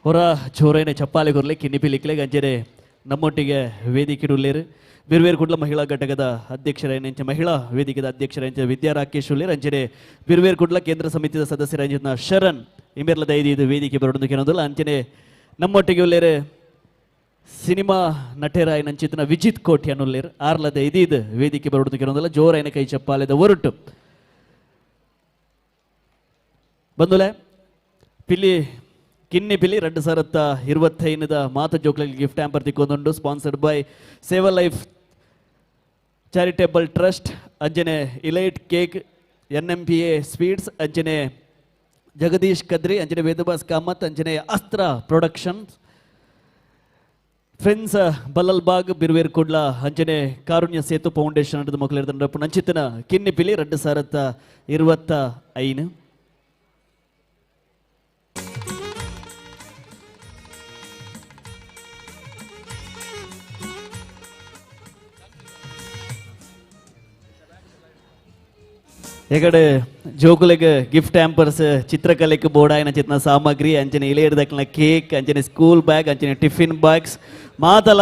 ಹೊರ ಜೋರೈನ ಚಪ್ಪಾಲೆ ಕೊರಲೆ ಕಿನ್ನಿ ಪಿಲಿಕ್ಲೆ ಗಂಜೆರೆ ನಮ್ಮೊಟ್ಟಿಗೆ ವೇದಿಕೆಡುಲ್ಲೇರು ಬಿರ್ವೇರು ಕುಡ್ಲ ಮಹಿಳಾ ಘಟಕದ ಅಧ್ಯಕ್ಷರಾಯಂಚ ಮಹಿಳಾ ವೇದಿಕೆದ ಅಧ್ಯಕ್ಷರಾಯಂಚ ವಿದ್ಯಾ ರಾಕೇಶ್ ಉಳ್ಳೇರು ಅಂಚನೆ ಬಿರ್ವೇರು ಕುಡ್ಲ ಕೇಂದ್ರ ಸಮಿತಿಯ ಸದಸ್ಯರಾಯಂಚಿನ ಶರಣ್ ಇಂಬೆರ್ಲ ದೈದು ವೇದಿಕೆ ಬರೋದು ಕೇಳೋದಿಲ್ಲ ಅಂಚನೆ ನಮ್ಮೊಟ್ಟಿಗೆ ಉಳ್ಳೇರು ಸಿನಿಮಾ ನಟೇರಾಯ ನಂಚಿತನ ವಿಜಿತ್ ಕೋಟಿ ಅನ್ನುಳ್ಳೇರು ಆರ್ಲದ ಇದೀದು ವೇದಿಕೆ ಬರೋದು ಕೇಳೋದಿಲ್ಲ ಜೋರಾಯನ ಕೈ ಚಪ್ಪಾಲೆದ ಹೊರಟು ಬಂದುಲೆ ಪಿಲ್ಲಿ ಕಿನ್ನಿ ಪಿಲಿ 2025 ಮಾತ ಜೋಕ್ಲಲ್ಲಿ ಗಿಫ್ಟ್ ಹ್ಯಾಂಪರ್ ತಿಕ್ಕೊಂದುಂಡು sponsored by Seva life charitable trust ಅಂಜನೆ ಇಲೈಟ್ ಕೇಕ್ NMPA ಸ್ವೀಟ್ಸ್ ಅಂಜನೆ ಜಗದೀಶ್ ಕದ್ರಿ ಅಂಜನೆ ವೇದಬಾಸ್ ಕಾಮತ್ ಅಂಜನೆ ಅಸ್ತ್ರ ಪ್ರೊಡಕ್ಷನ್ ಫ್ರೆಂಡ್ಸ್ ಬಲ್ಲಲ್ಬಾಗ್ ಬಿರ್ವೇರ್ ಕುಡ್ಲ ಅಂಜನೆ ಕಾರುಣ್ಯ ಸೇತು ಫೌಂಡೇಶನ್ ಅಂಡ್ ಮಕ್ಕಳು ನಂಚಿತನ ಕಿನ್ನಿ ಪಿಲಿ 2025 ಎಕಡೆ ಜೋಕುಲೆಗ್ ಗಿಫ್ಟ್ ಹ್ಯಾಂಪರ್ಸ್ ಚಿತ್ರಕಲೆಗೆ ಬೋಡಾಯಿನ ಚಿತ್ನ ಸಾಮಗ್ರಿ ಅಂಚನೆ ಇಲೆ ಹಿಡ್ದಕ್ಲ ಕೇಕ್ ಅಂಚನೆ ಸ್ಕೂಲ್ ಬ್ಯಾಗ್ ಅಂಚನೆ ಟಿಫಿನ್ ಬಾಕ್ಸ್ ಮಾತಲ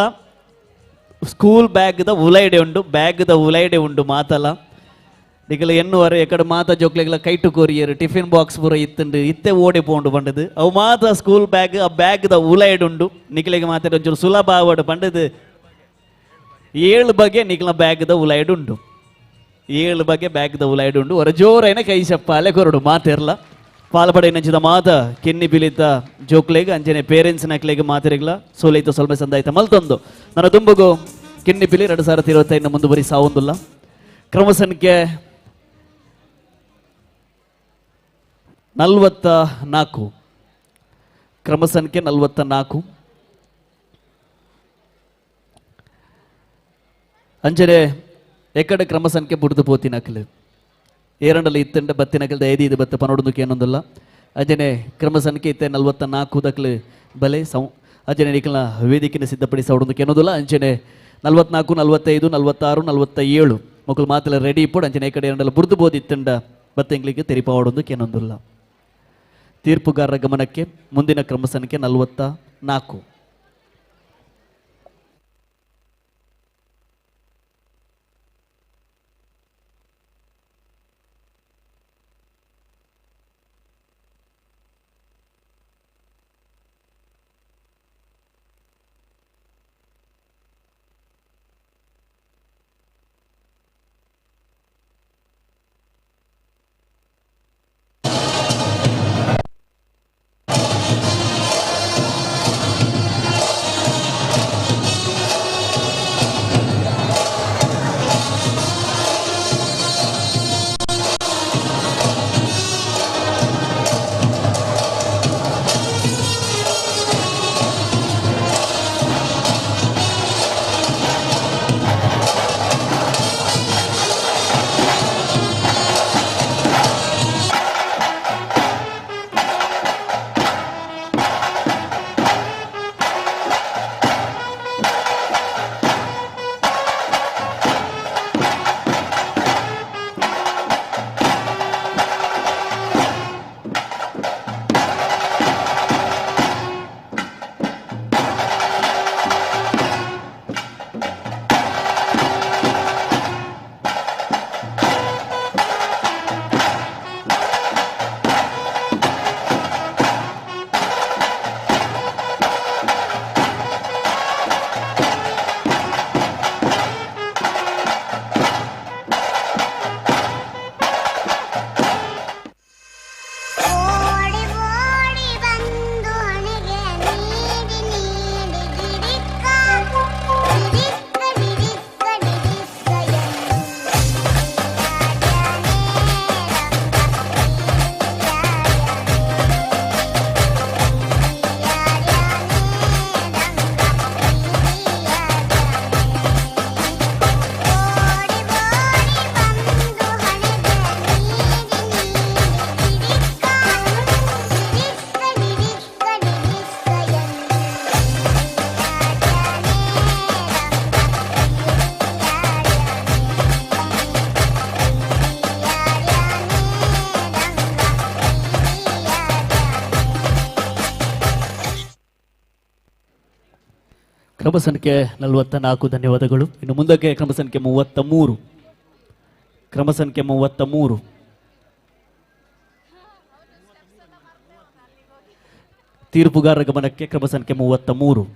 ಸ್ಕೂಲ್ ಬ್ಯಾಗ್ದ ಉಲೈಡೆ ಉಂಡು ಮಾತಲ ನಿಗಲ ಎನ್ನುವರೆ ಎಕಡೆ ಮಾತ ಜೋಕ್ಲೆಗ್ಲ ಕೈಟು ಕೊರಿಯರ್ ಟಿಫಿನ್ ಬಾಕ್ಸ್ ಪೂರ ಇತ್ತುಂಡು ಇತ್ತೆ ಓಡಿ ಪೋಂಡು ಪಂಡದು ಅವು ಮಾತ ಸ್ಕೂಲ್ ಬ್ಯಾಗ್ ಆ ಬ್ಯಾಗ್ದ ಉಲೈಡ್ ಉಂಡು ನಿಖಲಿಗೆ ಮಾತಾಡ ಒಂಚೂರು ಸುಲಭ ಆವಡು ಪಂಡದು 7 ಬಗೆ ನಿಖಲ ಬ್ಯಾಗ್ದ ಉಲೈಡ್ ಉಂಡು 7 ಬಗೆ ಬ್ಯಾಗ್ದ ಉಲೈಡ್ ಉಂಡು ಹೊರ ಜೋರೈನ ಕೈ ಚಪ್ಪಾಲೆ ಕೊರಡು ಮಾತಿರ್ಲ ಪಾಲ್ಪಡೆ ನಂಚಿದ ಮಾತ ಕೆನ್ನಿ ಬಿಲಿತ ಜೋಕ್ಲೆಗ್ ಅಂಜನೆ ಪೇರೆಂಟ್ಸ್ ನಕ್ಲೆಗ್ ಮಾತಿರಿಗ್ಲ ಸೋಲೈತ ಸ್ವಲ್ಪ ಸಂದಾಯ್ತ ಮಲ್ತೊಂದು ನನ್ನ ದುಂಬುಗು ಕೆನ್ನಿ ಬಿಲಿ 2025 ಮುಂದುವರಿ ಸಾವೊಂದುಲ್ಲ ಕ್ರಮ ಸಂಖ್ಯೆ 44 ಕ್ರಮ ಸಂಖ್ಯೆ 44 ಅಂಜನೆ ಎಕಡೆ ಕ್ರಮ ಸಂಖ್ಯೆ ಬುಡ್ದು ಪೋತಿನಕ್ಲು ಏರಂಡಲ್ಲಿ ಇತ್ತಂಡ ಬತ್ತಿನಕಲ್ದ ಐದು ಬತ್ತ ಪನೋಡು ಏನೊಂದಲ್ಲ ಅಂಜನೆ ಕ್ರಮ ಸಂಖ್ಯೆ ಇತ್ತೆ 44 ದಕ್ಲು ಬಲೆ ಅಂಜನೆ ನಿಖಲ್ನ ವೇದಿಕೆನ ಸಿದ್ಧಪಡಿಸಿ ಅವಡೊಂದು ಏನೋದಿಲ್ಲ ಅಂಜನೆ 44 45 46 47 ಮಕ್ಕಳು ಮಾತೆಲ್ಲ ರೆಡಿ ಇಪ್ಪಡು ಅಂಜನೆ ಈ ಕಡೆ ಎರಡಲ್ಲ ಬುಡ್ದು ಬೋದಿತ್ತಂಡ ಬತ್ತೆಂಗ್ಲಿಗೆ ತೆರಿಪಾವಡೊಂದು ಏನೊಂದಿಲ್ಲ ತೀರ್ಪುಗಾರರ ಗಮನಕ್ಕೆ ಮುಂದಿನ ಕ್ರಮ ಸಂಖ್ಯೆ 44 ಕ್ರಮ ಸಂಖ್ಯೆ 44 ಧನ್ಯವಾದಗಳು. ಇನ್ನು ಮುಂದಕ್ಕೆ ಕ್ರಮ ಸಂಖ್ಯೆ 33 ಕ್ರಮ ಸಂಖ್ಯೆ 33 ತೀರ್ಪುಗಾರರ ಗಮನಕ್ಕೆ ಕ್ರಮ ಸಂಖ್ಯೆ 33.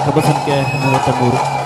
ಕ್ರಮ ಸಂಖ್ಯೆ 33.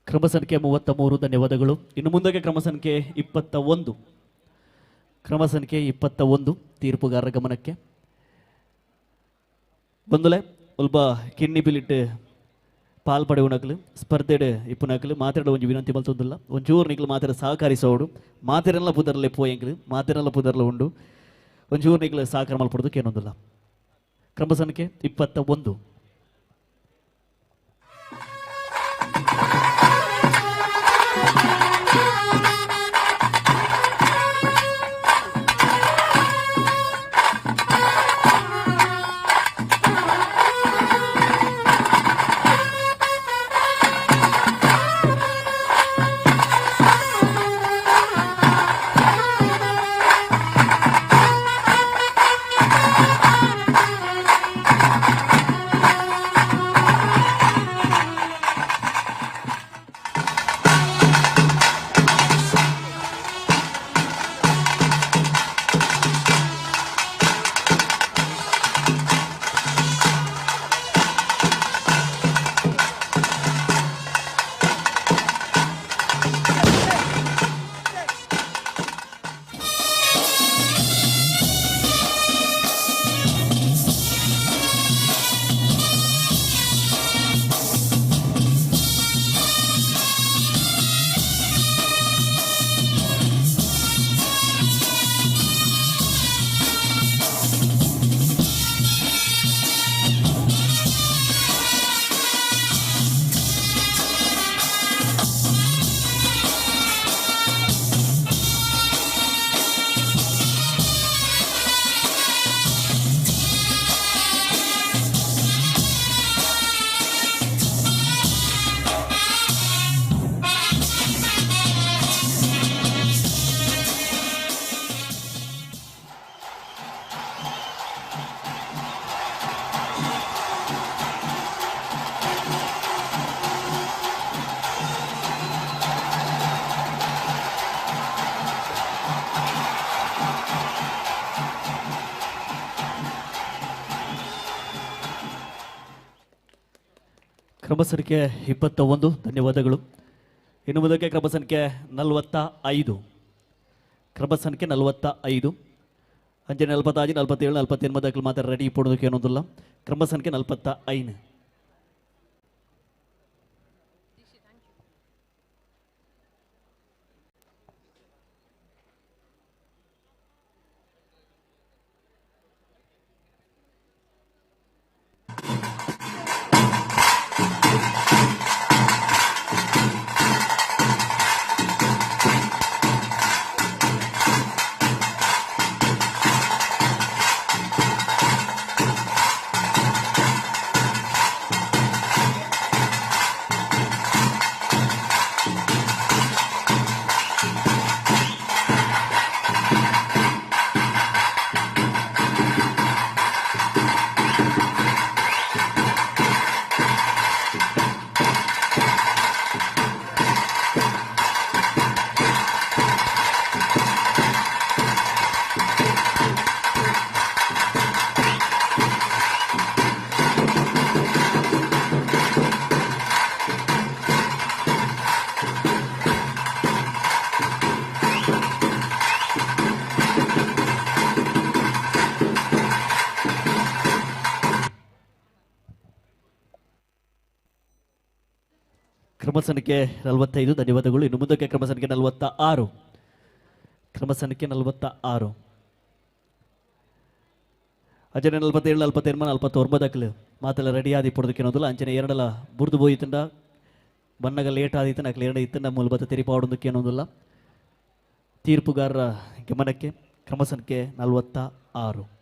ಕ್ರಮ ಸಂಖ್ಯೆ 33. ಧನ್ಯವಾದಗಳು. ಇನ್ನು ಮುಂದಕ್ಕೆ ಕ್ರಮ ಸಂಖ್ಯೆ 21. ಕ್ರಮ ಸಂಖ್ಯೆ 21 ತೀರ್ಪುಗಾರರ ಗಮನಕ್ಕೆ. ಬಂದುಲೆ ಒಲ್ಪ ಕಿನ್ನಿ ಪಿಲಿಟ್ ಪಾಲ್ಪಡೆ ಉಣಕಲು ಸ್ಪರ್ಧೆಡ್ ಇಪ್ಪುನಕಲು ಮಾತಾಡ ಒಂಜಿ ವಿನಂತಿ ಮಲ್ತೊಂದುಲ್ಲ. ಒಂಚೂರು ನಿಕ್ಲು ಮಾತಾಡ ಸಹಕರಿಸೋಡು ಮಾತೆರೆಲ್ಲ ಪುದರ್ಲೆ ಪೋಯಂಕ್ಲು ಮಾತೆರೆಲ್ಲ ಪುದರ್ಲ ಉಂಡು ಒಂಚೂರು ನಿಕ್ಲು ಸಹಕಾರ ಮಲ್ಪಡೋದು ಕೇನೊಂದಿಲ್ಲ. ಕ್ರಮ ಸಂಖ್ಯೆ 21. ಕ್ರಮ ಸಂಖ್ಯೆ 21 ಧನ್ಯವಾದಗಳು. ಇನ್ನು ಮುಂದಕ್ಕೆ ಕ್ರಮ ಸಂಖ್ಯೆ 45 ಕ್ರಮ ಸಂಖ್ಯೆ 45 ಅಂಜನೆ 45 47 48 ಮಾತ್ರ ರೆಡಿ ಪಡೋದಕ್ಕೆ ಏನೊಂದಿಲ್ಲ. ಕ್ರಮ ಸಂಖ್ಯೆ 45 ಕ್ರಮ ಸಂಖ್ಯೆ 45 ಧನ್ಯವಾದಗಳು. ಇನ್ನು ಮುಂದಕ್ಕೆ ಕ್ರಮ ಸಂಖ್ಯೆ 46 ಕ್ರಮ ಸಂಖ್ಯೆ 46 ಅಂಜನೆ 47 48 49 ಮಾತೆಲ್ಲ ರೆಡಿ ಆದಿ ಪಡೋದಕ್ಕೆ ಏನೋದಿಲ್ಲ. ಅಂಜನೆ ಎರಡಲ ಬುರ್ದು ಹೋಯ್ತಂಡ ಬಣ್ಣಗ ಲೇಟ್ ಆದಿತ್ತು ನಾಲ್ಕು ಎರಡು ಇತ್ತಂಡ ಮೂಲಭೂತ ತೆರಿಪಾಡೋದಕ್ಕೆ ಏನೋದಿಲ್ಲ. ತೀರ್ಪುಗಾರರ ಗಮನಕ್ಕೆ ಕ್ರಮ ಸಂಖ್ಯೆ 46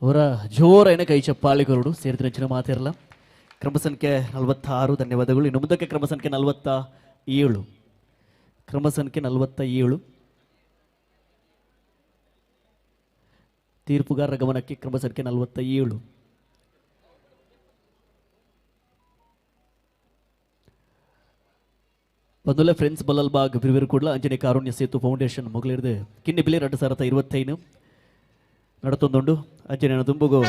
ಅವರ ಜೋರೈನ ಕೈ ಚಪ್ಪಾಳಿಗಳು ಸೇರಿದ ನೆಚ್ಚಿನ ಮಾತಿರಲ್ಲ. ಕ್ರಮ ಸಂಖ್ಯೆ 46 ಧನ್ಯವಾದಗಳು. ಇನ್ನು ಮುಂದಕ್ಕೆ ಕ್ರಮ ಸಂಖ್ಯೆ 47 ಕ್ರಮ ಸಂಖ್ಯೆ 47 ತೀರ್ಪುಗಾರರ ಗಮನಕ್ಕೆ ಕ್ರಮ ಸಂಖ್ಯೆ 47 ಬಂದುಲೆ ಫ್ರೆಂಡ್ಸ್ ಬಲ್ಲಲ್ಬಾಗ್ ಬಿರುವಿರು ಕೂಡಲ ಅಂಜನೆ ಕಾರುಣ್ಯ ಸೇತು ಫೌಂಡೇಶನ್ ಮೊಗಲಿರ್ದು ಕಿನ್ನಿ ಬಿಲೆ 2025 നടത്തുന്നുണ്ട്. അഞ്ചനെയാണ് തുമ്പുകോ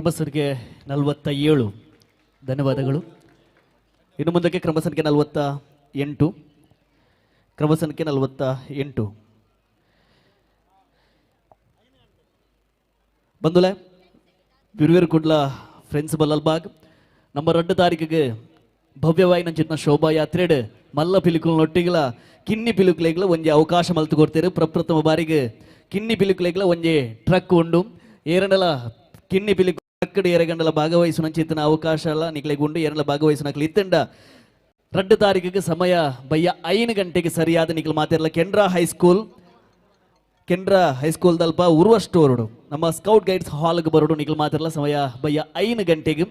ಕ್ರಮ ಸಂಖ್ಯೆ 47 ಧನ್ಯವಾದಗಳು. ಇನ್ನು ಮುಂದಕ್ಕೆ ಕ್ರಮ ಸಂಖ್ಯೆ 48 ಕ್ರಮ ಸಂಖ್ಯೆ 48 ಬಂದುಲೆ ವಿರುವೇರು ಕುಡ್ಲ ಫ್ರೆಂಡ್ಸ್ ಬಲ್ಲಲ್ಬಾಗ್ ನಮ್ಮ 2 ತಾರೀಕಿಗೆ ಭವ್ಯವಾಯಿ ನಂಚಿನ ಶೋಭಾಯಾತ್ರೆಡ್ ಮಲ್ಲ ಪಿಲಿಕುಲೊಟ್ಟಿಗಲ ಕಿನ್ನಿ ಪಿಲಿಕುಲೆಗ್ಲ ಒಂಜಿ ಅವಕಾಶ ಮಲ್ತು ಕೊಡ್ತೇರು. ಪ್ರಪ್ರಥಮ ಬಾರಿಗೆ ಕಿನ್ನಿ ಪಿಲಿಕುಲೆಗ್ಲ ಒಂಜಿ ಟ್ರಕ್ ಉಂಡು ಏರನಲ ಕಿನ್ನಿ ಪಿಲಿಕು ಟ್ರಕ್ ಏರಗಂಡಲ ಭಾಗವಹಿಸುವ ಚಿತ್ತನ ಅವಕಾಶ ಅಲ್ಲ ನಿಕ್ಲೆಗ್ ಉಂಡು ಏರನಲ ಭಾಗವಹಿಸುನಕ್ಲಿ ಇತ್ತಂಡ 2 ತಾರೀಕಿಗೆ ಸಮಯ ಬಯ್ಯ 5 ಗಂಟೆಗೆ ಸರಿಯಾದ ನಿಕ್ಲು ಮಾತಿರಲ್ಲ ಕೆನರಾ ಹೈಸ್ಕೂಲ್ ದಲ್ಪ ಉರ್ವ ಸ್ಟೋರ್ಡು ನಮ್ಮ ಸ್ಕೌಟ್ ಗೈಡ್ಸ್ ಹಾಲ್ಗೆ ಬರೋಡು ನಿಕ್ಲು ಮಾತಿರಲ್ಲ ಸಮಯ ಬಯ್ಯ 5 ಗಂಟೆಗೆ.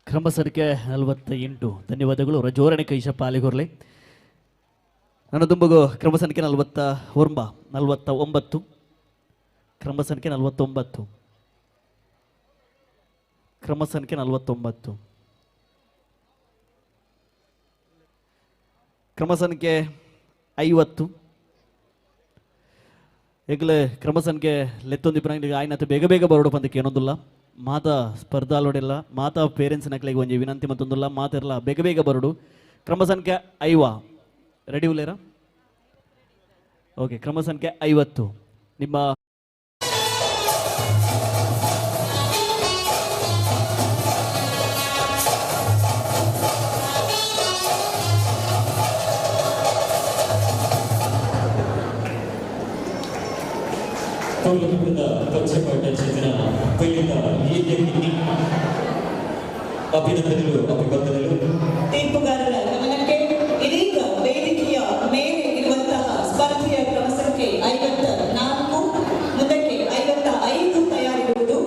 ಕ್ರಮ ಸಂಖ್ಯೆ 48 ಧನ್ಯವಾದಗಳು. ಜೋರಣೆ ಕೈಶ ಪಾಲಿಗೊರ್ಲೆ ನನ್ನ ದುಂಬಗು ಕ್ರಮ ಸಂಖ್ಯೆ 49 ಕ್ರಮ ಸಂಖ್ಯೆ 49 ಕ್ರಮ ಸಂಖ್ಯೆ 49 ಕ್ರಮ ಸಂಖ್ಯೆ 50 ಈಗಲೇ ಕ್ರಮ ಸಂಖ್ಯೆ ಲೆತ್ತೊಂದಿಬ್ಬರಿಗೆ ಆಯ್ನತ್ತು ಬೇಗ ಬೇಗ ಬರೋಡು ಪಂದಕ್ಕೆ ಏನೊಂದಿಲ್ಲ ಮಾತಾ ಸ್ಪರ್ಧಾಲೋಡೆಲ್ಲ ಮಾತಾ ಪೇರೆಂಟ್ಸ್ ನಕ್ಲಿಗೆ ಒಂಜಿ ವಿನಂತಿ ಮತ್ತೊಂದಿಲ್ಲ ಮಾತಿರಲ್ಲ ಬೇಗ ಬೇಗ ಬರೋಡು. ಕ್ರಮ ಸಂಖ್ಯೆ 5 ರೆಡಿ ಉಲ್ಲೇರಾ? ಓಕೆ, ಕ್ರಮ ಸಂಖ್ಯೆ 50 ನಿಮ್ಮ ಕೌಲುಕುಂದ ಪಚ್ಚೆಪಟ್ಟ ಚೆಂದಿನ ಪೀಡಿತ ಹೀಗೆ ಅಭಿನಂದನೆಗಳು ಅಭಿವಂದನೆಗಳು. ತೀರ್ಪುಗಾರರ ಗಮನಕ್ಕೆ ಇದೀಗ ವೇದಿಕೆಯ ಮೇಲೆ ಇರುವಂತಹ ಸ್ಪರ್ಧೆಯ ಕ್ರಮ ಸಂಖ್ಯೆ 54 ಮುಂದಕ್ಕೆ 55 ತಯಾರಿರುವುದು.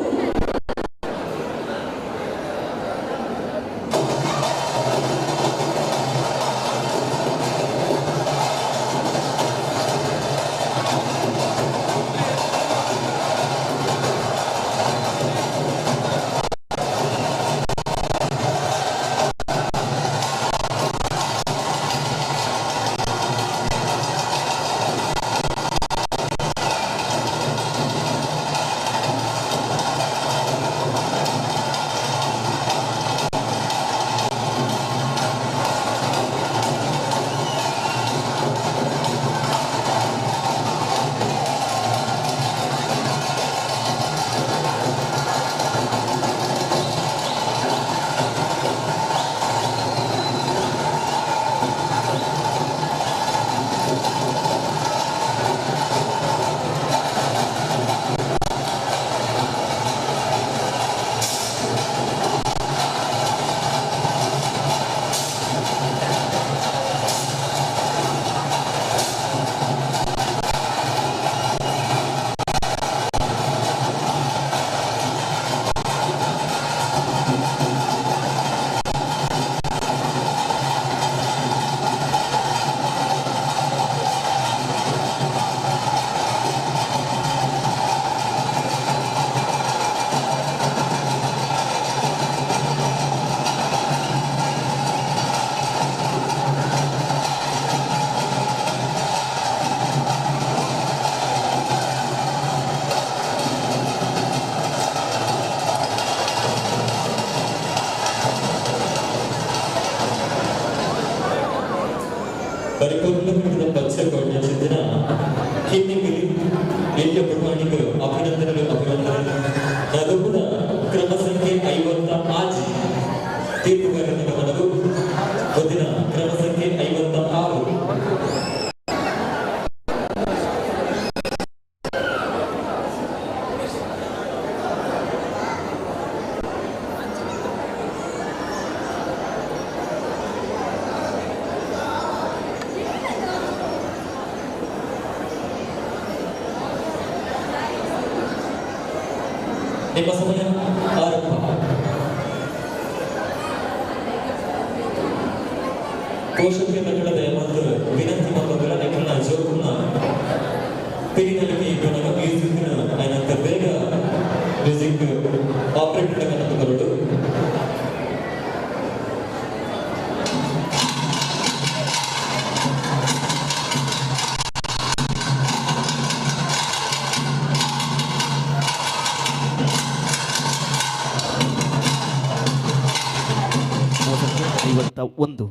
ಪರಿಪೂರ್ಣಗೊಂಡ ಪಚ್ಚಕೋಟೆ ಚಿತ್ರ ಕಿನ್ನಿಪಿಲಿ ನಿತ್ಯ ಪ್ರಮಾಣಿಕ ಅಭಿನಂದನೆ ಅದು ಕೂಡ ಕ್ರಮ ಸಂಖ್ಯೆ 56 ತೀರ್ಪುಗಾರನ ಗಮನವು ಮುಂದಿನ ಕ್ರಮ ಸಂಖ್ಯೆ 56 ನಿಮ್ಮ ಸಮಯ ಆರಂಭ. ಪೋಷಕರ ಕಟ್ಟಡದ ಮತ್ತು ವಿನಂತಿ ಮಕ್ಕಳ ನೆಕ್ಕಿನ ಜೋಕುನ ಪಿರಿನಲ್ಲಿಗೆ ಇಬ್ಬನ ಮ್ಯೂಸಿಕ್ನ ಆಯ್ನಂತ ಬೇಗ ಮ್ಯೂಸಿಕ್ ಆಪರೇಟರ್ ಕನ್ನಡಗಳು ಒಂದು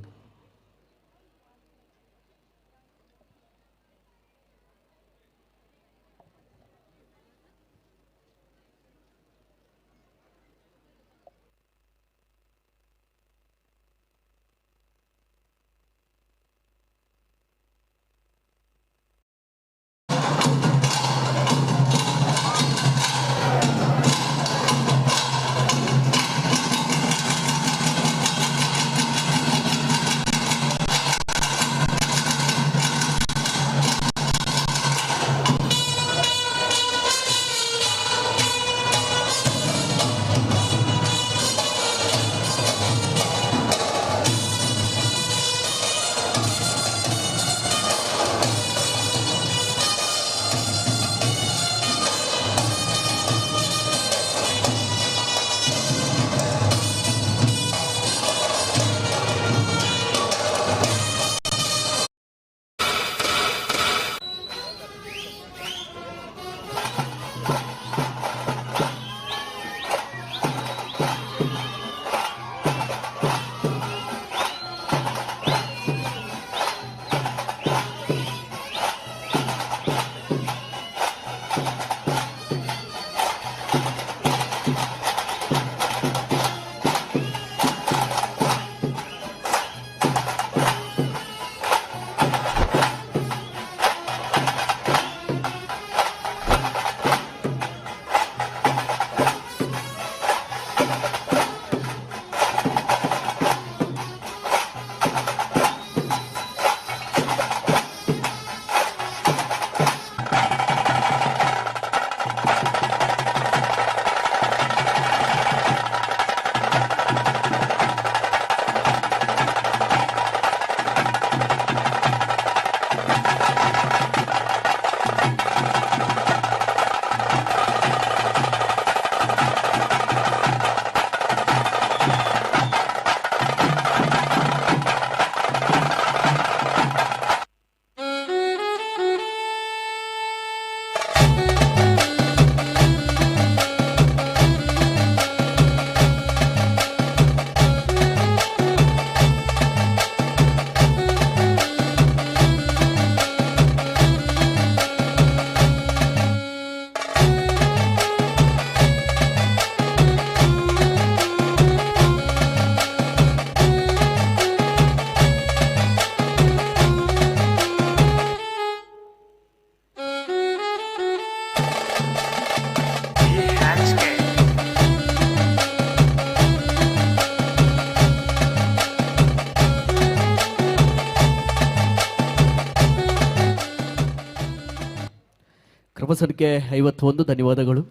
ಕ್ರಮ ಸಂಖ್ಯೆ 51 ಧನ್ಯವಾದಗಳು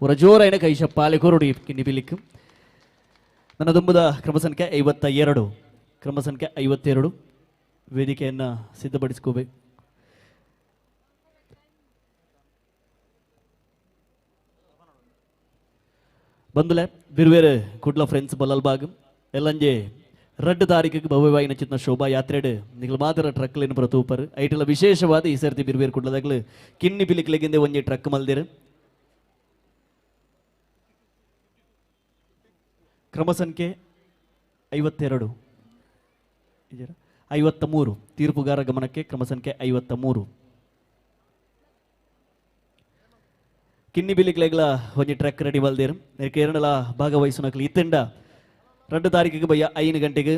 ಹೊರಜೋರೈನ ಕೈಶ ಪಾಲೆಕೋರುಡಿ ಕಿನ್ನಿಬಿಲಿಕ್ ನನ್ನ ದುಂಬದ ಕ್ರಮ ಸಂಖ್ಯೆ 52 ಕ್ರಮ ಸಂಖ್ಯೆ 52 ವೇದಿಕೆಯನ್ನು ಸಿದ್ಧಪಡಿಸ್ಕೋಬೇಕು. ಬಂದುಲೆ ಬಿರುವೇರು ಕುಡ್ಲ ಫ್ರೆಂಡ್ಸ್ ಬಲ್ಲಲ್ ಭಾಗಂ ಎಲ್ಲಂಜೆ 2 ತಾರೀಕಿಗೆ ಭವ್ಯವಾಗಿ ನಚ್ಚಿನ ಶೋಭಾ ಯಾತ್ರೆಡು ನಿಗಲು ಮಾತ್ರ ಟ್ರಕ್ಲಿನ ಪ್ರತೂಪರ್ ಐಟೆಲ್ಲ ವಿಶೇಷವಾದ ಈ ಸರ್ತಿ ಬಿರುವೇರು ಕುಡ್ಲದಾಗಲು ಕಿನ್ನಿ ಪಿಲಿಕ್ಲೆಗಿಂದೆ ಒಂಜಿ ಟ್ರಕ್ ಮಲ್ದಿರು ಕ್ರಮ ಸಂಖ್ಯೆ 52 53. ತೀರ್ಪುಗಾರ ಗಮನಕ್ಕೆ ಕ್ರಮ ಸಂಖ್ಯೆ 53. ಕಿನ್ನಿ ಬಿಲಿಕ್ಲೆಗ್ಲ ಒಂಜಿ ಟ್ರ್ಯಾಕ್ ರೆಡಿ ಬಲ್ದೇರು ಕೇರಳ ಭಾಗವಹಿಸುನಕ್ಲಿ ಇತ್ತಂಡ 2 ತಾರೀಕಿಗೆ ಬಯ್ಯ 5 ಗಂಟೆಗೆ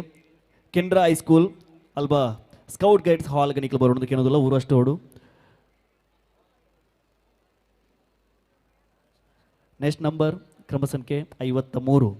ಕೆನರಾ ಹೈಸ್ಕೂಲ್ ಅಲ್ಬಾ ಸ್ಕೌಟ್ ಗೈಡ್ಸ್ ಹಾಲ್ಗೆ ನಿಕ್ಲು ಬರೋದು ಕೇಳೋದಿಲ್ಲ ಊರಷ್ಟು ಓಡು. ನೆಕ್ಸ್ಟ್ ನಂಬರ್ ಕ್ರಮ ಸಂಖ್ಯೆ 53.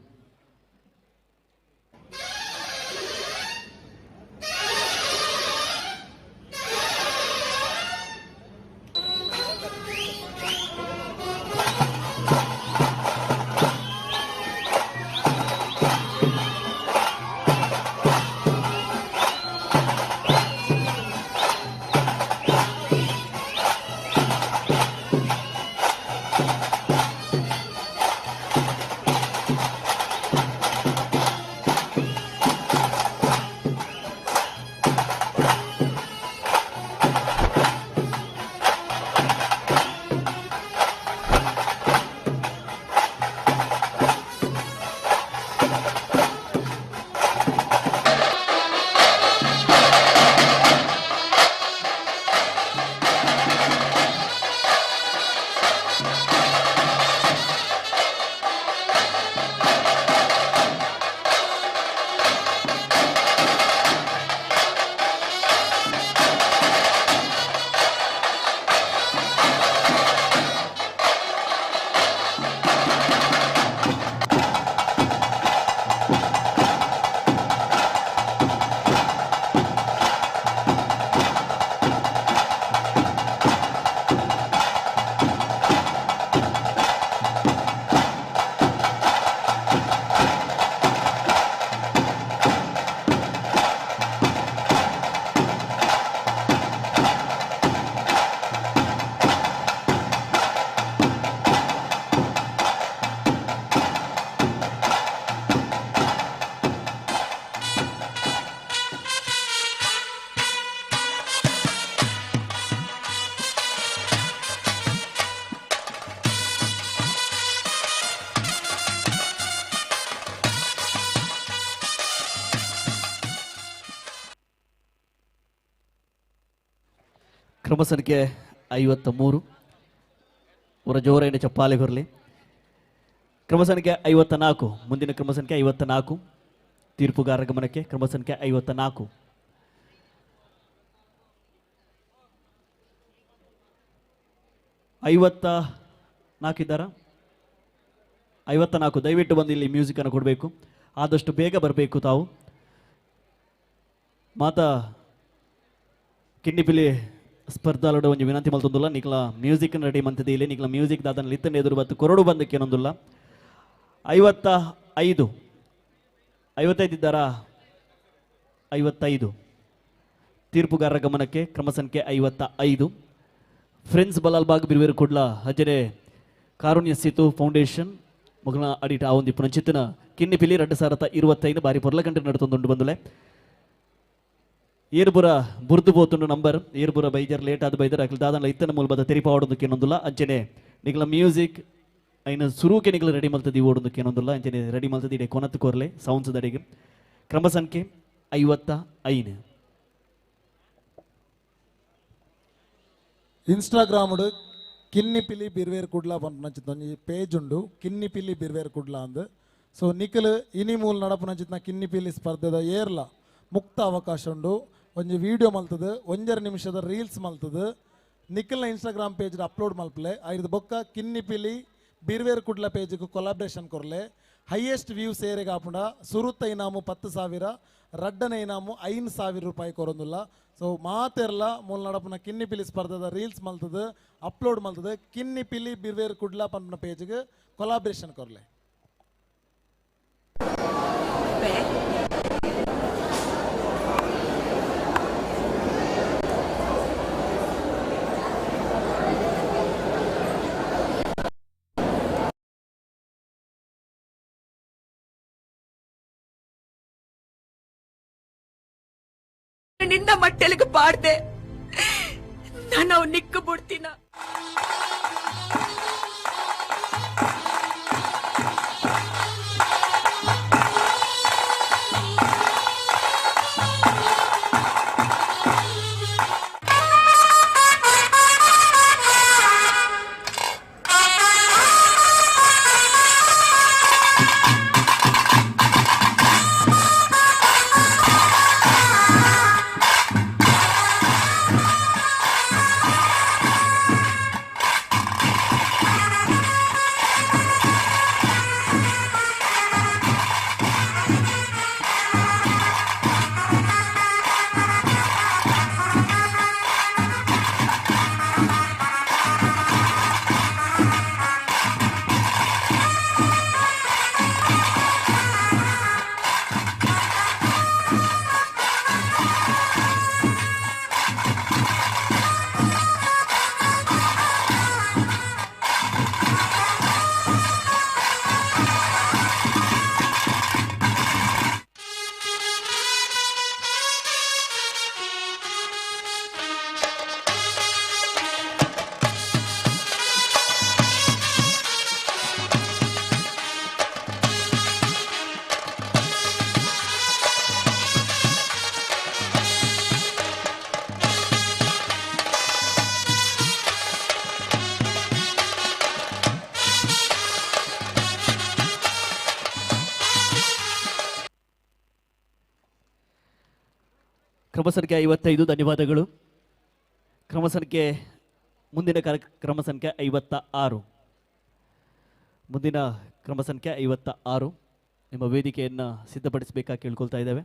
ಕ್ರಮ ಸಂಖ್ಯೆ 53 ಅವರ ಜೋರೈನ ಚಪ್ಪಾಲೆ ಬರಲಿ. ಕ್ರಮ ಸಂಖ್ಯೆ 54 ಮುಂದಿನ ಕ್ರಮ ಸಂಖ್ಯೆ 54 ತೀರ್ಪುಗಾರ ಗಮನಕ್ಕೆ ಕ್ರಮ ಸಂಖ್ಯೆ 54. 54 ಇದ್ದಾರಾ? 54 ದಯವಿಟ್ಟು ಬಂದು ಇಲ್ಲಿ ಮ್ಯೂಸಿಕ್ ಅನ್ನು ಕೊಡಬೇಕು, ಆದಷ್ಟು ಬೇಗ ಬರಬೇಕು ತಾವು. ಮಾತಾ ಕಿನ್ನಿಪಿಲಿ ಸ್ಪರ್ಧಾಲುಡ ಒಂದು ವಿನಂತಿ ಮಲ್ತೊಂದುಲ್ಲ ನಿಕ್ಲ ಮ್ಯೂಸಿಕ್ ರೆಡಿ ಮಂತದೆ ಇಲ್ಲಿ ನಿಕ್ಲ ಮ್ಯೂಸಿಕ್ ದಾದನ ಲಿತ್ತನೆ ಎದುರು ಬತ್ತು ಕೊರಡು ಬಂದಕ್ಕೆ ಏನೊಂದುಲ್ಲ. 55 ಇದ್ದಾರಾ? 55 ತೀರ್ಪುಗಾರರ ಗಮನಕ್ಕೆ ಕ್ರಮ ಸಂಖ್ಯೆ 55. ಫ್ರೆಂಡ್ಸ್ ಬಲಾಲ್ಬಾಗ್ ಬಿರುವೇರು ಕೊಡ್ಲ ಹಜರೆ ಕಾರುಣ್ಯ ಸೇತು ಫೌಂಡೇಶನ್ ಮಗನ ಅಡಿಟ ಆ ಒಂದು ಪುನಚಿತ್ತಿನ ಕಿನ್ನಿಪಿಲಿ 2025 ಬಾರಿ ಪೊರ್ಲ ಗಂಟೆ ನಡುತ್ತೊಂದು ಬಂದುಲೆ ಏರ್ಬುರ ಬುರ್ದು ಬೋತುಂಡು ನಂಬರ್ ಏರ್ಬುರ ಬೈಜರ್ ಲೇಟ್ ಆದ ಬೈದರ್ ಅಕ್ಲ ದಾದನ ಇತ್ತನ ಮೂಲ ಬದ ತೆರಿಪ ಆಡೋದಕ್ಕೆ ಏನೊಂದಿಲ್ಲ ಅಂಚನೆ ನಿಗ್ಲ ಮ್ಯೂಸಿಕ್ ಐನ ಸುರುಕೆ ನಿಗ್ಲ ರೆಡಿ ಮಲ್ತದಿ ಓಡೋದಕ್ಕೆ ಏನೊಂದಿಲ್ಲ ಅಂಚನೆ ರೆಡಿ ಮಲ್ತದಿ ಇಡೆ ಕೊನತ್ತು ಕೋರ್ಲೆ ಸೌಂಡ್ಸ್ ದಡಿಗೆ ಕ್ರಮ ಸಂಖ್ಯೆ 55. ಇನ್ಸ್ಟಾಗ್ರಾಮ್ ಕಿನ್ನಿಪಿಲಿ ಬಿರ್ವೇರ್ ಕುಡ್ಲ ಬಂದು ಪೇಜ್ ಉಂಡು ಕಿನ್ನಿಪಿಲಿ ಬಿರ್ವೇರ್ ಕುಡ್ಲ ಅಂದ್. ಸೊ ನಿಖಲ್ ಇನಿ ಮೂಲ ನಡಪು ನಂಚಿತ್ನ ಕಿನ್ನಿಪಿಲಿ ಸ್ಪರ್ಧೆದ ಏರ್ಲ ಮುಕ್ತ ಅವಕಾಶ ಉಂಡು. ಒಂಜಿ ವಿಡಿಯೋ ಮಲ್ತದೆ 1 ನಿಮಿಷದ ರೀಲ್ಸ್ ಮಲ್ತದೆ ನಿಖಲ್ನ ಇನ್ಸ್ಟಾಗ್ರಾಮ್ ಪೇಜ್ ಅಪ್ಲೋಡ್ ಮಲ್ಪಲೆ ಐದು ಬೊಕ್ಕ ಕಿನ್ನಿಪಿಲಿ ಬಿರ್ವೇರ್ ಕುಡ್ಲ ಪೇಜ್ಗೆ ಕೊಲಾಬ್ರೇಷನ್ ಕೊರ್ಲೆ ಹೈಯೆಸ್ಟ್ ವ್ಯೂಸ್ ಏರೆಗೆ ಆಪುಂಡ ಸುರುತ್ತ ಇನಾಮು 10,000 ರಡ್ಡನ ಇನಾಮು 5,000 ರೂಪಾಯಿ ಕೊರೊಂದುಲ್ಲ. ಸೊ ಮಾತೆರ್ಲ ಮೂಲ ನಡಪನ ಕಿನ್ನಿಪಿಲಿ ಸ್ಪರ್ಧೆದ ರೀಲ್ಸ್ ಮಲ್ತದೆ ಅಪ್ಲೋಡ್ ಮಲ್ತದೆ ಕಿನ್ನಿಪಿಲಿ ಬಿರ್ವೇರ್ ಕುಡ್ಲ ಪಂಪನ ಪೇಜ್ಗೆ ಕೊಲಾಬ್ರೇಷನ್ ಕೊರ್ಲೆ. ನಿನ್ನ ಮಟ್ಟೆಲಿಗೆ ಪಾಡ್ದೆ ನಾನು ಅವ್ ನಿಕ್ಕ ಬಿಡ್ತೀನ. ಕ್ರಮ ಸಂಖ್ಯೆ 55 ಧನ್ಯವಾದಗಳು. ಕ್ರಮ ಸಂಖ್ಯೆ ಮುಂದಿನ ಕ್ರಮ ಸಂಖ್ಯೆ 56. ಮುಂದಿನ ಕ್ರಮ ಸಂಖ್ಯೆ 56 ನಿಮ್ಮ ವೇದಿಕೆಯನ್ನು ಸಿದ್ಧಪಡಿಸಬೇಕಾಗಿ ಕೇಳ್ಕೊಳ್ತಾ ಇದ್ದೇವೆ.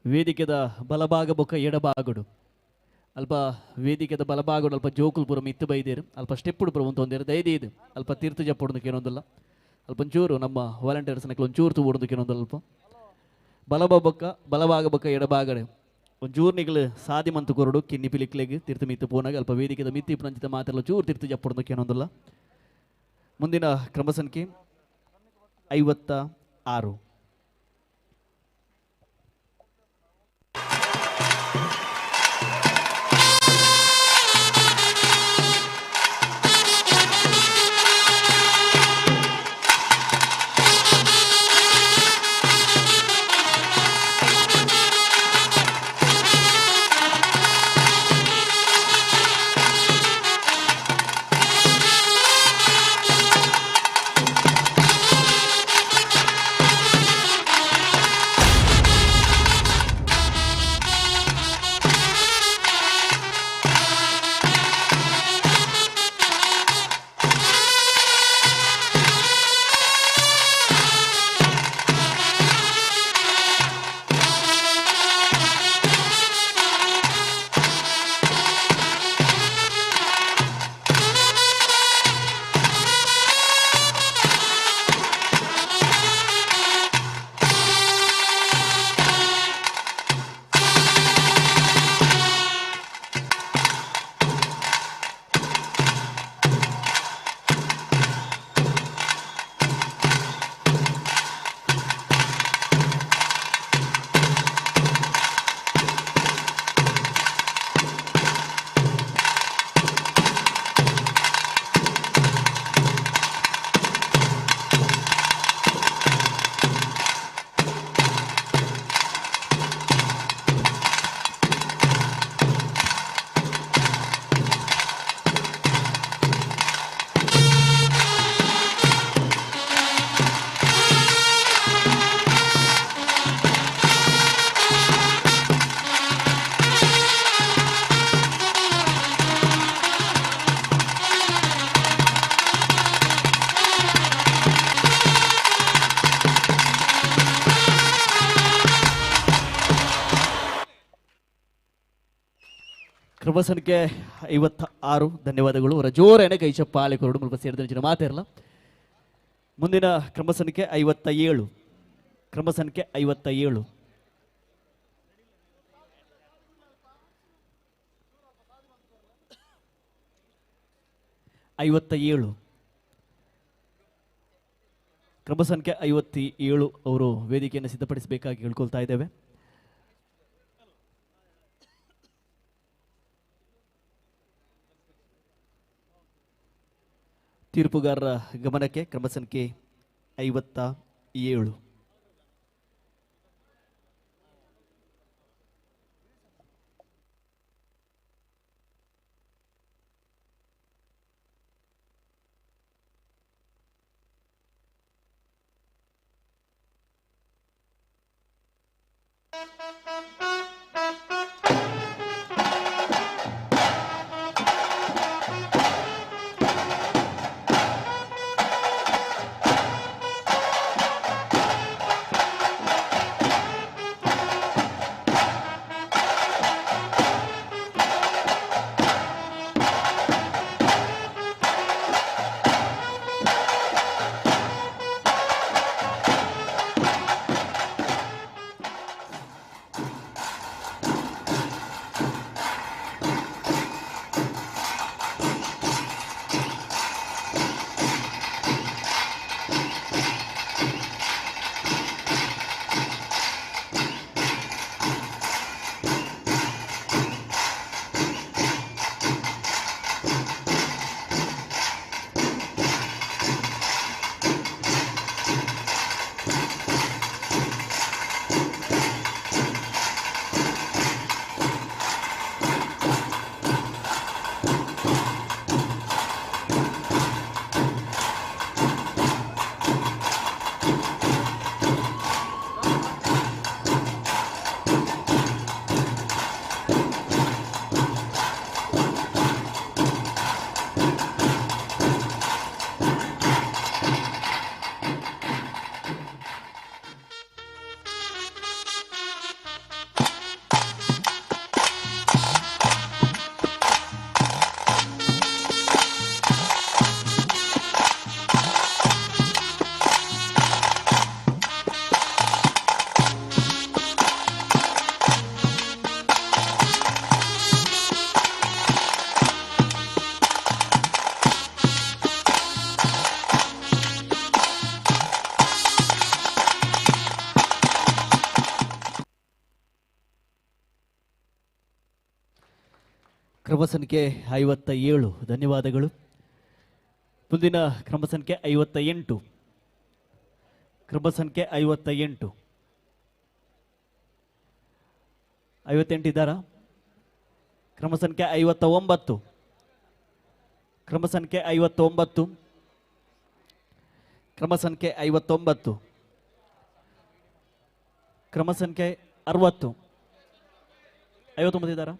ವೇದಿಕೆದ ಬಲಭಾಗ ಬೊಕ್ಕ ಎಡಭಾಗಡು ಅಲ್ಪ ವೇದಿಕೆದ ಬಲಭಾಗಡು ಅಲ್ಪ ಜೋಕುಲು ಪೂರ ಮಿತ್ತು ಬೈದೇರು ಅಲ್ಪ ಸ್ಟೆಪ್ಪುಡು ಪೂರ ಒಂದೊಂದೇರು ದಯದೀದು ಅಲ್ಪ ತೀರ್ಥ ಜಪ್ಪೊಡೋದಕ್ಕೆ ಏನೊಂದಿಲ್ಲ ಅಲ್ಪ ಒಂಚೂರು ನಮ್ಮ ವಾಲಂಟಿಯರ್ಸ್ನಕ್ಕೆ ಒಂಚೂರು ತೂಡೋದಕ್ಕೆ ಏನೊಂದಿಲ್ಲ ಅಲ್ಪ ಬಲಭಾಗ ಬೊಕ್ಕ ಎಡಭಾಗಡೆ ಒಂಚೂರು ನಿಗಲು ಸಾದಿ ಮಂತು ಕೊರಡು ಕಿನ್ನಿ ಪಿಲಿಕ್ಲೆಗೆ ತೀರ್ಥ ಮಿತ್ತು ಪೋನಾಗ ಅಲ್ಪ ವೇದಿಕೆದ ಮಿತ್ತಿ ಪ್ರಂಚಿತ ಮಾತೆಲ್ಲ ಚೂರು ತೀರ್ಥ ಜಪ್ಪೊಡೋದಕ್ಕೆ ಏನೊಂದಿಲ್ಲ. ಮುಂದಿನ ಕ್ರಮ ಸಂಖ್ಯೆ 56. ಕ್ರಮ ಸಂಖ್ಯೆ 56 ಧನ್ಯವಾದಗಳು. ಅವರ ಜೋರೇನೆ ಕೈ ಚಪ್ಪಾಳೆ ಕೊರಡು ಮುಲ್ಪ ಸೇರಿದ ಮಾತಾರಲ್ಲ. ಮುಂದಿನ ಕ್ರಮ ಸಂಖ್ಯೆ 57. ಕ್ರಮ ಸಂಖ್ಯೆ 57. ಕ್ರಮ ಸಂಖ್ಯೆ 57 ಅವರು ವೇದಿಕೆಯನ್ನು ಸಿದ್ಧಪಡಿಸಬೇಕಾಗಿ ಕೇಳ್ಕೊಳ್ತಾ ಇದ್ದೇವೆ. ತೀರ್ಪುಗಾರರ ಗಮನಕ್ಕೆ ಕ್ರಮ ಸಂಖ್ಯೆ 57. ಕ್ರಮ ಸಂಖ್ಯೆ 57 ಧನ್ಯವಾದಗಳು. ಮುಂದಿನ ಕ್ರಮ ಸಂಖ್ಯೆ 58. ಕ್ರಮ ಸಂಖ್ಯೆ 58 ಇದ್ದಾರಾ? ಕ್ರಮ ಸಂಖ್ಯೆ 59. ಕ್ರಮ ಸಂಖ್ಯೆ 59. ಕ್ರಮ ಸಂಖ್ಯೆ 59. ಕ್ರಮ ಸಂಖ್ಯೆ 60. 59 ಇದ್ದಾರಾ?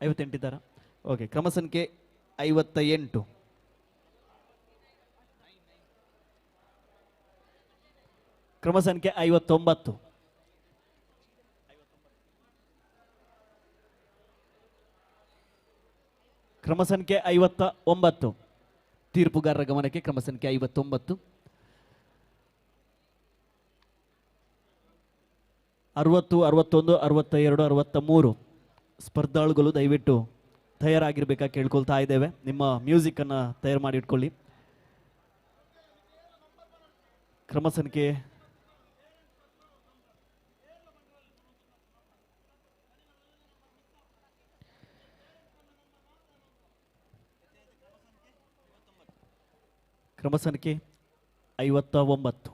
58 ಇದ್ದಾರಾ? ಓಕೆ. ಕ್ರಮ ಸಂಖ್ಯೆ 58. ಕ್ರಮ ಸಂಖ್ಯೆ 59. ಕ್ರಮ ಸಂಖ್ಯೆ 59. ತೀರ್ಪುಗಾರರ ಗಮನಕ್ಕೆ ಕ್ರಮ ಸಂಖ್ಯೆ 59. 60, 61, 62, 63 ಸ್ಪರ್ಧಾಳುಗಳು ದಯವಿಟ್ಟು ತಯಾರಾಗಿರ್ಬೇಕಾಗಿ ಕೇಳ್ಕೊಳ್ತಾ ಇದ್ದೇವೆ. ನಿಮ್ಮ ಮ್ಯೂಸಿಕ್ ಅನ್ನ ತಯಾರು ಮಾಡಿ ಇಟ್ಕೊಳ್ಳಿ. ಕ್ರಮ ಸಂಖ್ಯೆ ಕ್ರಮ ಸಂಖ್ಯೆ 59.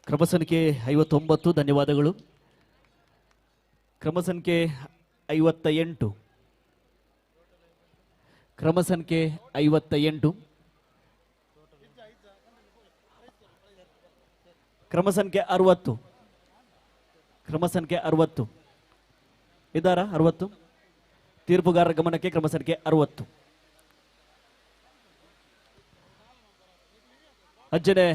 ಕ್ರಮ ಸಂಖ್ಯೆ 59 ಧನ್ಯವಾದಗಳು. ಕ್ರಮ ಸಂಖ್ಯೆ 58. ಕ್ರಮ ಸಂಖ್ಯೆ 58. ಕ್ರಮ ಸಂಖ್ಯೆ 60. ಕ್ರಮ ಸಂಖ್ಯೆ 60 ಇದ್ದಾರಾ? 60 ತೀರ್ಪುಗಾರರ ಗಮನಕ್ಕೆ ಕ್ರಮ ಸಂಖ್ಯೆ 60. ಅಜ್ಜನೆ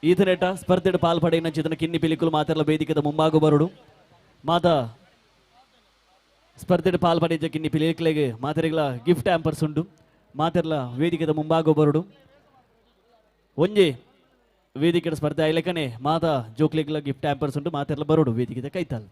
ಈತನೇಟ ಸ್ಪರ್ಧೆಡ್ ಪಾಲ್ಪಡೆಯಿನ ಚಿತನ ಕಿನ್ನಿ ಪಿಲಿಕುಲು ಮಾತೆರ್ಲ ವೇದಿಕೆದ ಮುಂಭಾಗ ಬರುಡು ಮಾತ ಸ್ಪರ್ಧೆಡ್ ಪಾಲ್ಪಡೆಯ ಕಿನ್ನಿ ಪಿಲಿಕಲೆಗೆ ಮಾತೆರೆಗಳ ಗಿಫ್ಟ್ ಹ್ಯಾಂಪರ್ಸ್ ಉಂಡು. ಮಾತೆರ್ಲ ವೇದಿಕೆದ ಮುಂಭಾಗ ಬರುಡು ಒಂಜೆ ವೇದಿಕೆದ ಸ್ಪರ್ಧೆ ಆಯ್ಲೆಕನೆ ಮಾತ ಜೋಕ್ಲೆಗಳ ಗಿಫ್ಟ್ ಹ್ಯಾಂಪರ್ಸ್ ಉಂಡು. ಮಾತೆರ್ಲ ಬರುಡು ವೇದಿಕೆದ ಕೈತಾಲ್.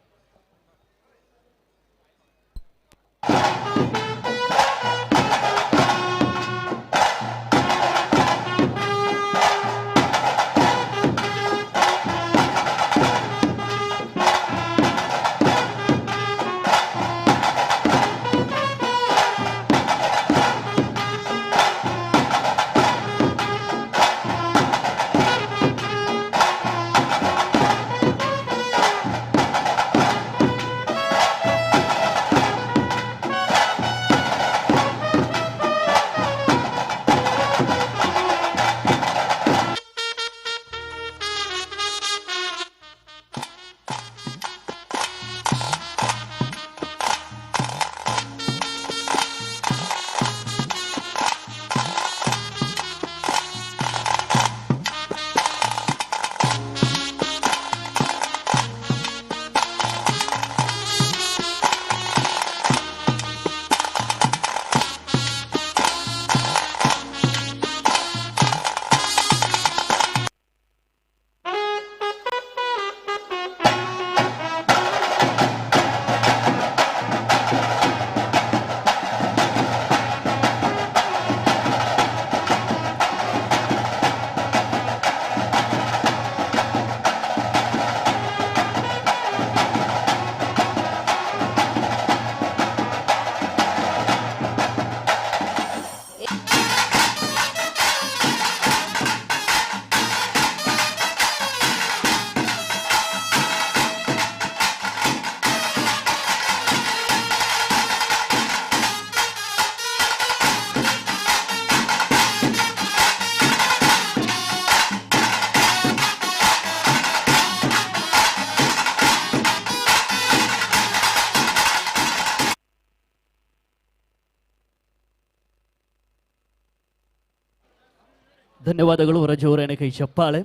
ಧನ್ಯವಾದಗಳು ರಜೋರೇನೆ ಕೈ ಚಪ್ಪಾಳೆ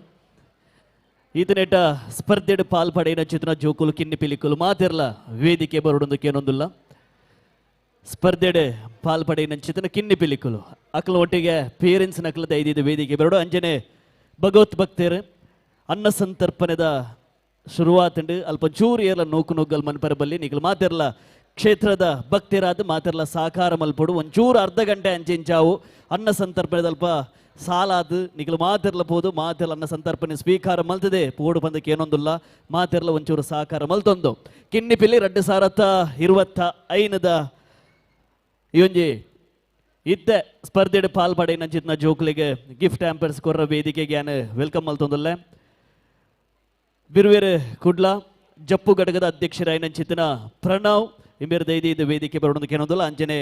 ಈತನೆಟ ಸ್ಪರ್ಧೆಡ್ ಪಾಲ್ಪಡೆಯ ಚಿತ್ರ ಜೋಕುಲು ಕಿನ್ನಿ ಪಿಲಿಕುಲು ಮಾತಿರ್ಲ ವೇದಿಕೆ ಬರೋಡೊಂದಕ್ಕೇನೊಂದಿಲ್ಲ ಸ್ಪರ್ಧೆಡ್ ಪಾಲ್ಪಡೆಯ ಚಿತ್ರ ಕಿನ್ನಿ ಪಿಲಿಕುಲು ಅಕ್ಲ ಒಟ್ಟಿಗೆ ಪೇರೆಂಟ್ಸ್ ನಕ್ಲದ ಐದಿದ್ದು ವೇದಿಕೆ ಬರೋಡು ಅಂಜನೆ ಭಗವತ್ ಭಕ್ತರು ಅನ್ನ ಸಂತರ್ಪಣೆದ ಶುರುವಾತಂಡು ಅಲ್ಪ ಚೂರು ಏರ್ಲ ನೋಕು ನುಗ್ಗಲ್ ಮನ್ಪರ ಬಲ್ಲಿ ನಿಗಲು ಮಾತಿರ್ಲ ಕ್ಷೇತ್ರದ ಭಕ್ತಿರಾದ ಮಾತಿರ್ಲ ಸಾಕಾರ ಮಲ್ಪಡು ಒಂಚೂರು ಅರ್ಧ ಗಂಟೆ ಅಂಚೆಂಚಾವು ಅನ್ನ ಸಂತರ್ಪಣೆದ ಅಲ್ಪ ಸಾಲಾದು ನಿಗಲು ಮಾತಿರ್ಲ ಪೋದು ಮಾತಿರ್ಲ ಅನ್ನ ಸಂತರ್ಪಣೆ ಸ್ವೀಕಾರ ಮಲ್ತದೆ ಪೋಡು ಬಂದಕ್ಕೆ ಏನೊಂದಿಲ್ಲ ಮಾತಿರ್ಲ ಒಂಚೂರು ಸಾಕಾರ ಮಲ್ತೊಂದು ಕಿನ್ನಿ ಪಿಲ್ಲಿ 2025 ಇವೊಂಜಿ ಇದ್ದ ಸ್ಪರ್ಧೆಡ್ ಪಾಲ್ಪಡೆ ನಂಚಿತ್ನ ಜೋಕ್ಲಿಗೆ ಗಿಫ್ಟ್ ಹ್ಯಾಂಪರ್ಸ್ ಕೊರ್ರ ವೇದಿಕೆಗೆ ವೆಲ್ಕಮ್ ಮಲ್ತೊಂದಲ್ಲ ಬಿರುವೇರು ಕುಡ್ಲ ಜಪ್ಪು ಘಟಕದ ಅಧ್ಯಕ್ಷರಾಯ ನಂಚಿತ್ತಿನ ಪ್ರಣವ್ ಇಂಬೇರು ದೈದಿ ವೇದಿಕೆ ಬರೋದಕ್ಕೆ ಏನೊಂದಿಲ್ಲ ಅಂಜನೆ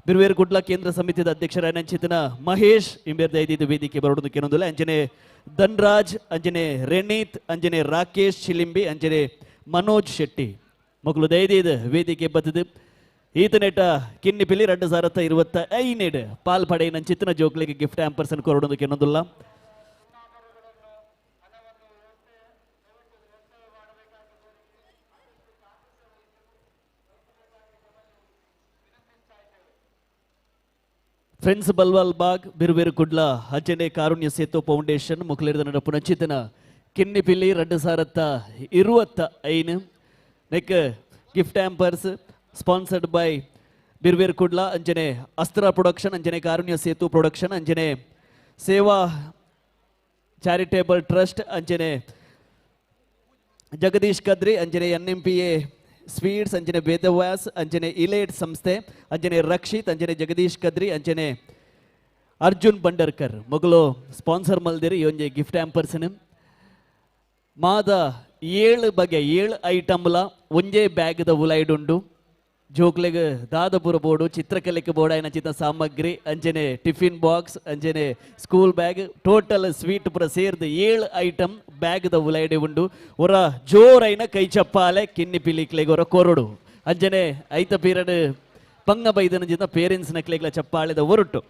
ಬಿರುವೇರು ಕುಡ್ಲ ಕೇಂದ್ರ ಸಮಿತಿದ ಅಧ್ಯಕ್ಷರಾಯ ನಂಚಿತ್ತಿನ ಮಹೇಶ್ ಇಂಬೇರು ದೈದಿ ವೇದಿಕೆ ಬರೋದಕ್ಕೆ ಏನೊಂದಿಲ್ಲ ಅಂಜನೆ ಧನ್ರಾಜ್ ಅಂಜನೆ ರೆನೀತ್ ಅಂಜನೆ ರಾಕೇಶ್ ಚಿಲಿಂಬಿ ಅಂಜನೆ ಮನೋಜ್ ಶೆಟ್ಟಿ ಮಗಳು ದೈದಿ ವೇದಿಕೆ ಬತ್ತದು ಈತನೆಟ ಕಿನ್ನಿ ಪಿಲ್ಲಿ 2025 ಪಾಲ್ಪಡೆ ನಂಚಿತ್ತಿನ ಜೋಕ್ಲಿಗೆ ಗಿಫ್ಟ್ ಹ್ಯಾಂಪರ್ಸ್ ಅನ್ನು ಕೊರೋದಕ್ಕೆ ಏನೊಂದಿಲ್ಲ ಫ್ರೆಂಡ್ಸ್ ಬಲ್ವಾಲ್ ಬಾಗ್ ಬಿರುಬೇರು ಕುಡ್ಲ ಅಜ್ಜನೆ ಕಾರುಣ್ಯ ಸೇತು ಫೌಂಡೇಶನ್ ಮುಕ್ಲೇರಿದ ಪುನಚಿತನ ಕಿನ್ನಿ ಪಿಲ್ಲಿ 2025 ನೆಕ್ gift hampers sponsored by Biruver Kudla ಅಂಜನೆ ಅಸ್ತ್ರ ಪ್ರೊಡಕ್ಷನ್ ಅಂಜನೆ ಕಾರುಣ್ಯ ಸೇತು ಪ್ರೊಡಕ್ಷನ್ ಅಂಜನೆ ಸೇವಾ ಚಾರಿಟೇಬಲ್ ಟ್ರಸ್ಟ್ ಅಂಜನೆ ಜಗದೀಶ್ ಕದ್ರಿ ಅಂಜನೆ NMPA ಸ್ವೀಟ್ಸ್ ಅಂಜನೆ ವೇದವ್ಯಾಸ್ ಅಂಜನೆ ಇಲೇಟ್ ಸಂಸ್ಥೆ ಅಂಜನೆ ರಕ್ಷಿತ್ ಅಂಜನೆ ಜಗದೀಶ್ ಕದ್ರಿ ಅಂಜನೆ ಅರ್ಜುನ್ ಬಂಡರ್ಕರ್ ಮಗಳು ಸ್ಪಾನ್ಸರ್ ಮಲ್ದಿರಿ ಈ ಒಂಜೆ ಗಿಫ್ಟ್ ಹ್ಯಾಂಪರ್ಸ್ನ ಮಾದ 7 ಬಗೆ 7 ಐಟಮ್ಲ ಒಂಜೇ ಬ್ಯಾಗ್ದ ಉಲೈಡುಂಡು ಜೋಕ್ಲೆಗ್ ದಾದಪುರ ಬೋರ್ಡು ಚಿತ್ರಕಲೆಗೆ ಬೋರ್ಡ್ ಆಯ್ನ ಚಿತ್ರ ಸಾಮಗ್ರಿ ಅಂಜನೆ ಟಿಫಿನ್ ಬಾಕ್ಸ್ ಅಂಜನೆ ಸ್ಕೂಲ್ ಬ್ಯಾಗ್ ಟೋಟಲ್ ಸ್ವೀಟ್ ಪುರ ಸೇರ್ದು 7 ಐಟಮ್ ಬ್ಯಾಗ್ದ ಉಲೈಡೆ ಉಂಡು ಒರ ಜೋರೈನ ಕೈ ಚಪ್ಪಾಲೆ ಕಿನ್ನಿ ಪಿಲಿಕ್ಲೆಗ್ ಒರ ಕೊರಡು ಅಂಜನೆ ಐತ ಪೀರಿಯಡ್ ಪಂಗ ಬೈದನ ಜಿತ ಪೇರೆಂಟ್ಸ್ ನಕ್ಲೆಗ್ಲ ಚಪ್ಪಾಳೆದ ಹೊರಟು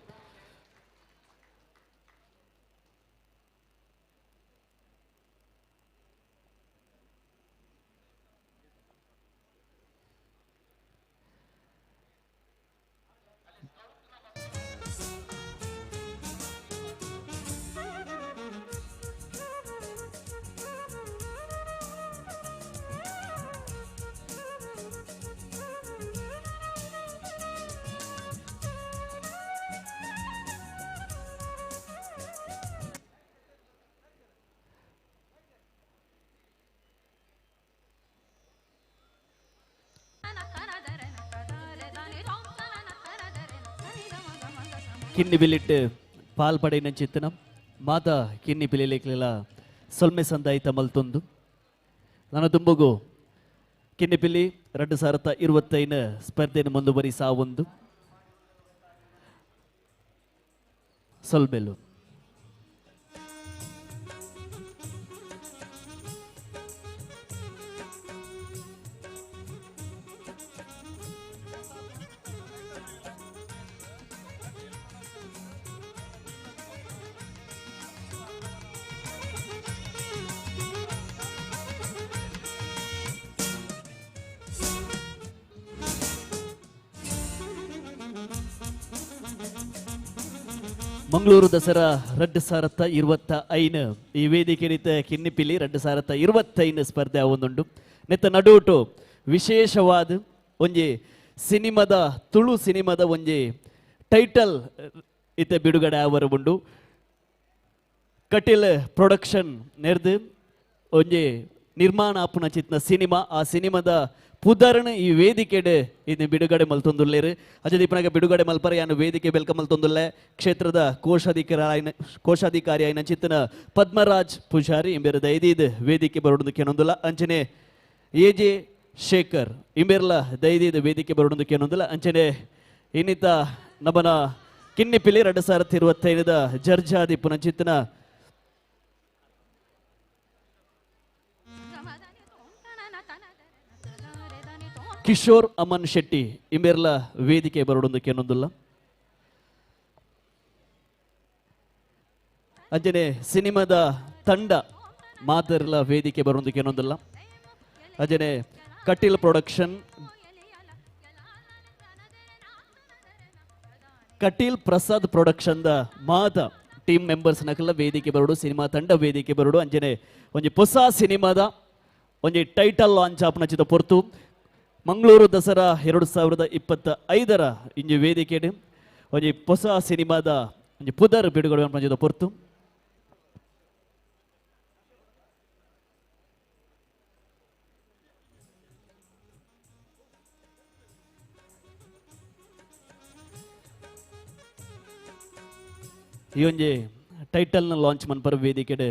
ಕಿನ್ನಿ ಬಿಲ್ಲಿಟ್ಟು ಪಾಲ್ಪಡೆ ನಂಚಿತ್ತನ ಮಾತ ಕಿನ್ನಿ ಪಿಲಿಲಿಕ್ಲೆಲ್ಲ ಸೊಲ್ಮೆ ಸಂದಾಯಿತ ಮಲ್ತೊಂದು ನನ್ನ ತುಂಬುಗು ಕಿನ್ನಿ ಪಿಲ್ಲಿ 2025 ಸ್ಪರ್ಧೆಯನ್ನು ಮುಂದುವರಿಸಾ ಒಂದು ಸೊಲ್ಮೆಲು ಮಂಗಳೂರು ದಸರಾ 2025 ಈ ವೇದಿಕೆ ರೀತ ಕಿನ್ನಿ ಪಿಲ್ಲಿ 2025 ಸ್ಪರ್ಧೆ ಆವೊಂದುಂಡು ನೆತ್ತ ನಡುಟು ವಿಶೇಷವಾದ ಒಂಜಿ ಸಿನಿಮಾದ ತುಳು ಸಿನಿಮಾದ ಒಂಜಿ ಟೈಟಲ್ ಇತ್ತ ಬಿಡುಗಡೆ ಆವರ ಉಂಡು ಕಟೀಲ್ ಪ್ರೊಡಕ್ಷನ್ ನೆರ್ದು ಒಂಜಿ ನಿರ್ಮಾಣ ಆಪುನ ಚಿತ್ನ ಸಿನಿಮಾ ಆ ಸಿನಿಮಾದ ಪುದರ್ನ ಈ ವೇದಿಕೆಡೆ ಇದು ಬಿಡುಗಡೆ ಮಲ್ತೊಂದುಲ್ಲೇರು ಅಜದೀಪನಾಗ ಬಿಡುಗಡೆ ಮಲ್ಪರ ಯಾನು ವೇದಿಕೆ ಬೆಲ್ಕ ಮಲ್ತೊಂದುಲ್ಲೆ ಕ್ಷೇತ್ರದ ಕೋಶಾಧಿಕಾರಿ ಆಯ್ನ ಚಿತ್ತನ ಪದ್ಮರಾಜ್ ಪೂಜಾರಿ ಇಂಬೇರ ದೈದಿದ್ ವೇದಿಕೆ ಬರೋದಕ್ಕೆ ಏನೊಂದಿಲ್ಲ ಅಂಚನೆ AJ ಶೇಖರ್ ಇಂಬೇರ್ಲ ದೈದಿದ್ ವೇದಿಕೆ ಬರೋದಕ್ಕೆ ಏನೊಂದಿಲ್ಲ ಅಂಚನೆ ಇನ್ನಿತ ನಮ್ಮನ ಕಿನ್ನಿ ಪಿಲಿ 2025 ಜರ್ಜಾದಿ ಪುನಚಿತ್ತನ ಕಿಶೋರ್ ಅಮನ್ ಶೆಟ್ಟಿ ಇಂಬೇರ್ಲ ವೇದಿಕೆ ಬರೋದಕ್ಕೆ ಏನೊಂದಿಲ್ಲ ಅಂಜನೆ ಸಿನಿಮಾದ ತಂಡ ಮಾತರೆಲ್ಲ ವೇದಿಕೆ ಬರೋದಕ್ಕೆ ಏನೊಂದಿಲ್ಲ. ಅಂಜನೆ ಕಟೀಲ್ ಪ್ರೊಡಕ್ಷನ್, ಕಟೀಲ್ ಪ್ರಸಾದ್ ಪ್ರೊಡಕ್ಷನ್ ದ ಮಾತ ಟೀಮ್ ಮೆಂಬರ್ಸ್ ನಕಲ್ಲ ವೇದಿಕೆ ಬರೋಡು, ಸಿನಿಮಾ ತಂಡ ವೇದಿಕೆ ಬರೋಡು. ಅಂಜನೆ ಒಂಜಿ ಹೊಸ ಸಿನಿಮಾದ ಒಂಜಿ ಟೈಟಲ್ ಲಾಂಚ್ ಆಪನಚಿದ ಪೊರ್ತು ಮಂಗಳೂರು ದಸರಾ 2025 ಇಂಜಿ ವೇದಿಕೆ ಒಂಜಿ ಹೊಸ ಸಿನಿಮಾದ ಒಂಜಿ ಪುದರ್ ಬಿಡುಗಡೆ ಪಂಚದ ಪೊರ್ತು ಈ ಒಂಜಿ ಟೈಟಲ್ನ ಲಾಂಚ್ ಮನ್ಪರ ವೇದಿಕೆಡೆ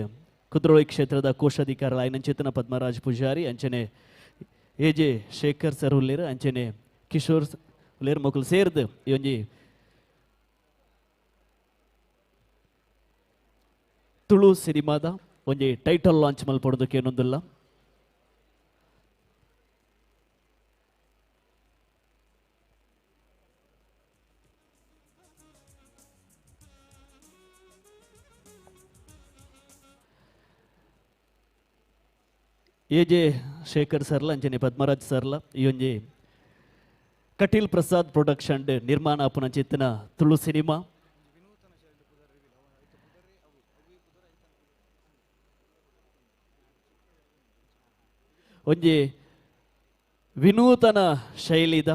ಕುದ್ರೋಳಿ ಕ್ಷೇತ್ರದ ಕೋಶಾಧಿಕಾರ ಆಯ್ನ ಚೇತನ ಪದ್ಮರಾಜ್ ಪೂಜಾರಿ, ಅಂಚನೆ ಎಜೆ ಶೇಖರ್ ಸರ್ ಉಲ್ಲೇರ್, ಅಂಚನೆ ಕಿಶೋರ್ ಉಲ್ಲೇರ್ ಮಕ್ಕಳು ಸೇರ್ದು ಈ ಒಂಜಿ ತುಳು ಸಿನಿಮಾದ ಒಂಜಿ ಟೈಟಲ್ ಲಾಂಚ್ ಮಲ್ಪಡೋದಕ್ಕೆ ಏನೊಂದಿಲ್ಲ. ಎಜೆ ಶೇಖರ್ ಸರ್ಲ ಅಂಚನೆ ಪದ್ಮರಾಜ್ ಸರ್ಲ ಈ ಒಂಜಿ ಕಟೀಲ್ ಪ್ರಸಾದ್ ಪ್ರೊಡಕ್ಷನ್ ನಿರ್ಮಾಣ ಆಪುನ ಚಿತ್ತಿನ ತುಳು ಸಿನಿಮಾ ಒಂಜಿ ವಿನೂತನ ಶೈಲಿದ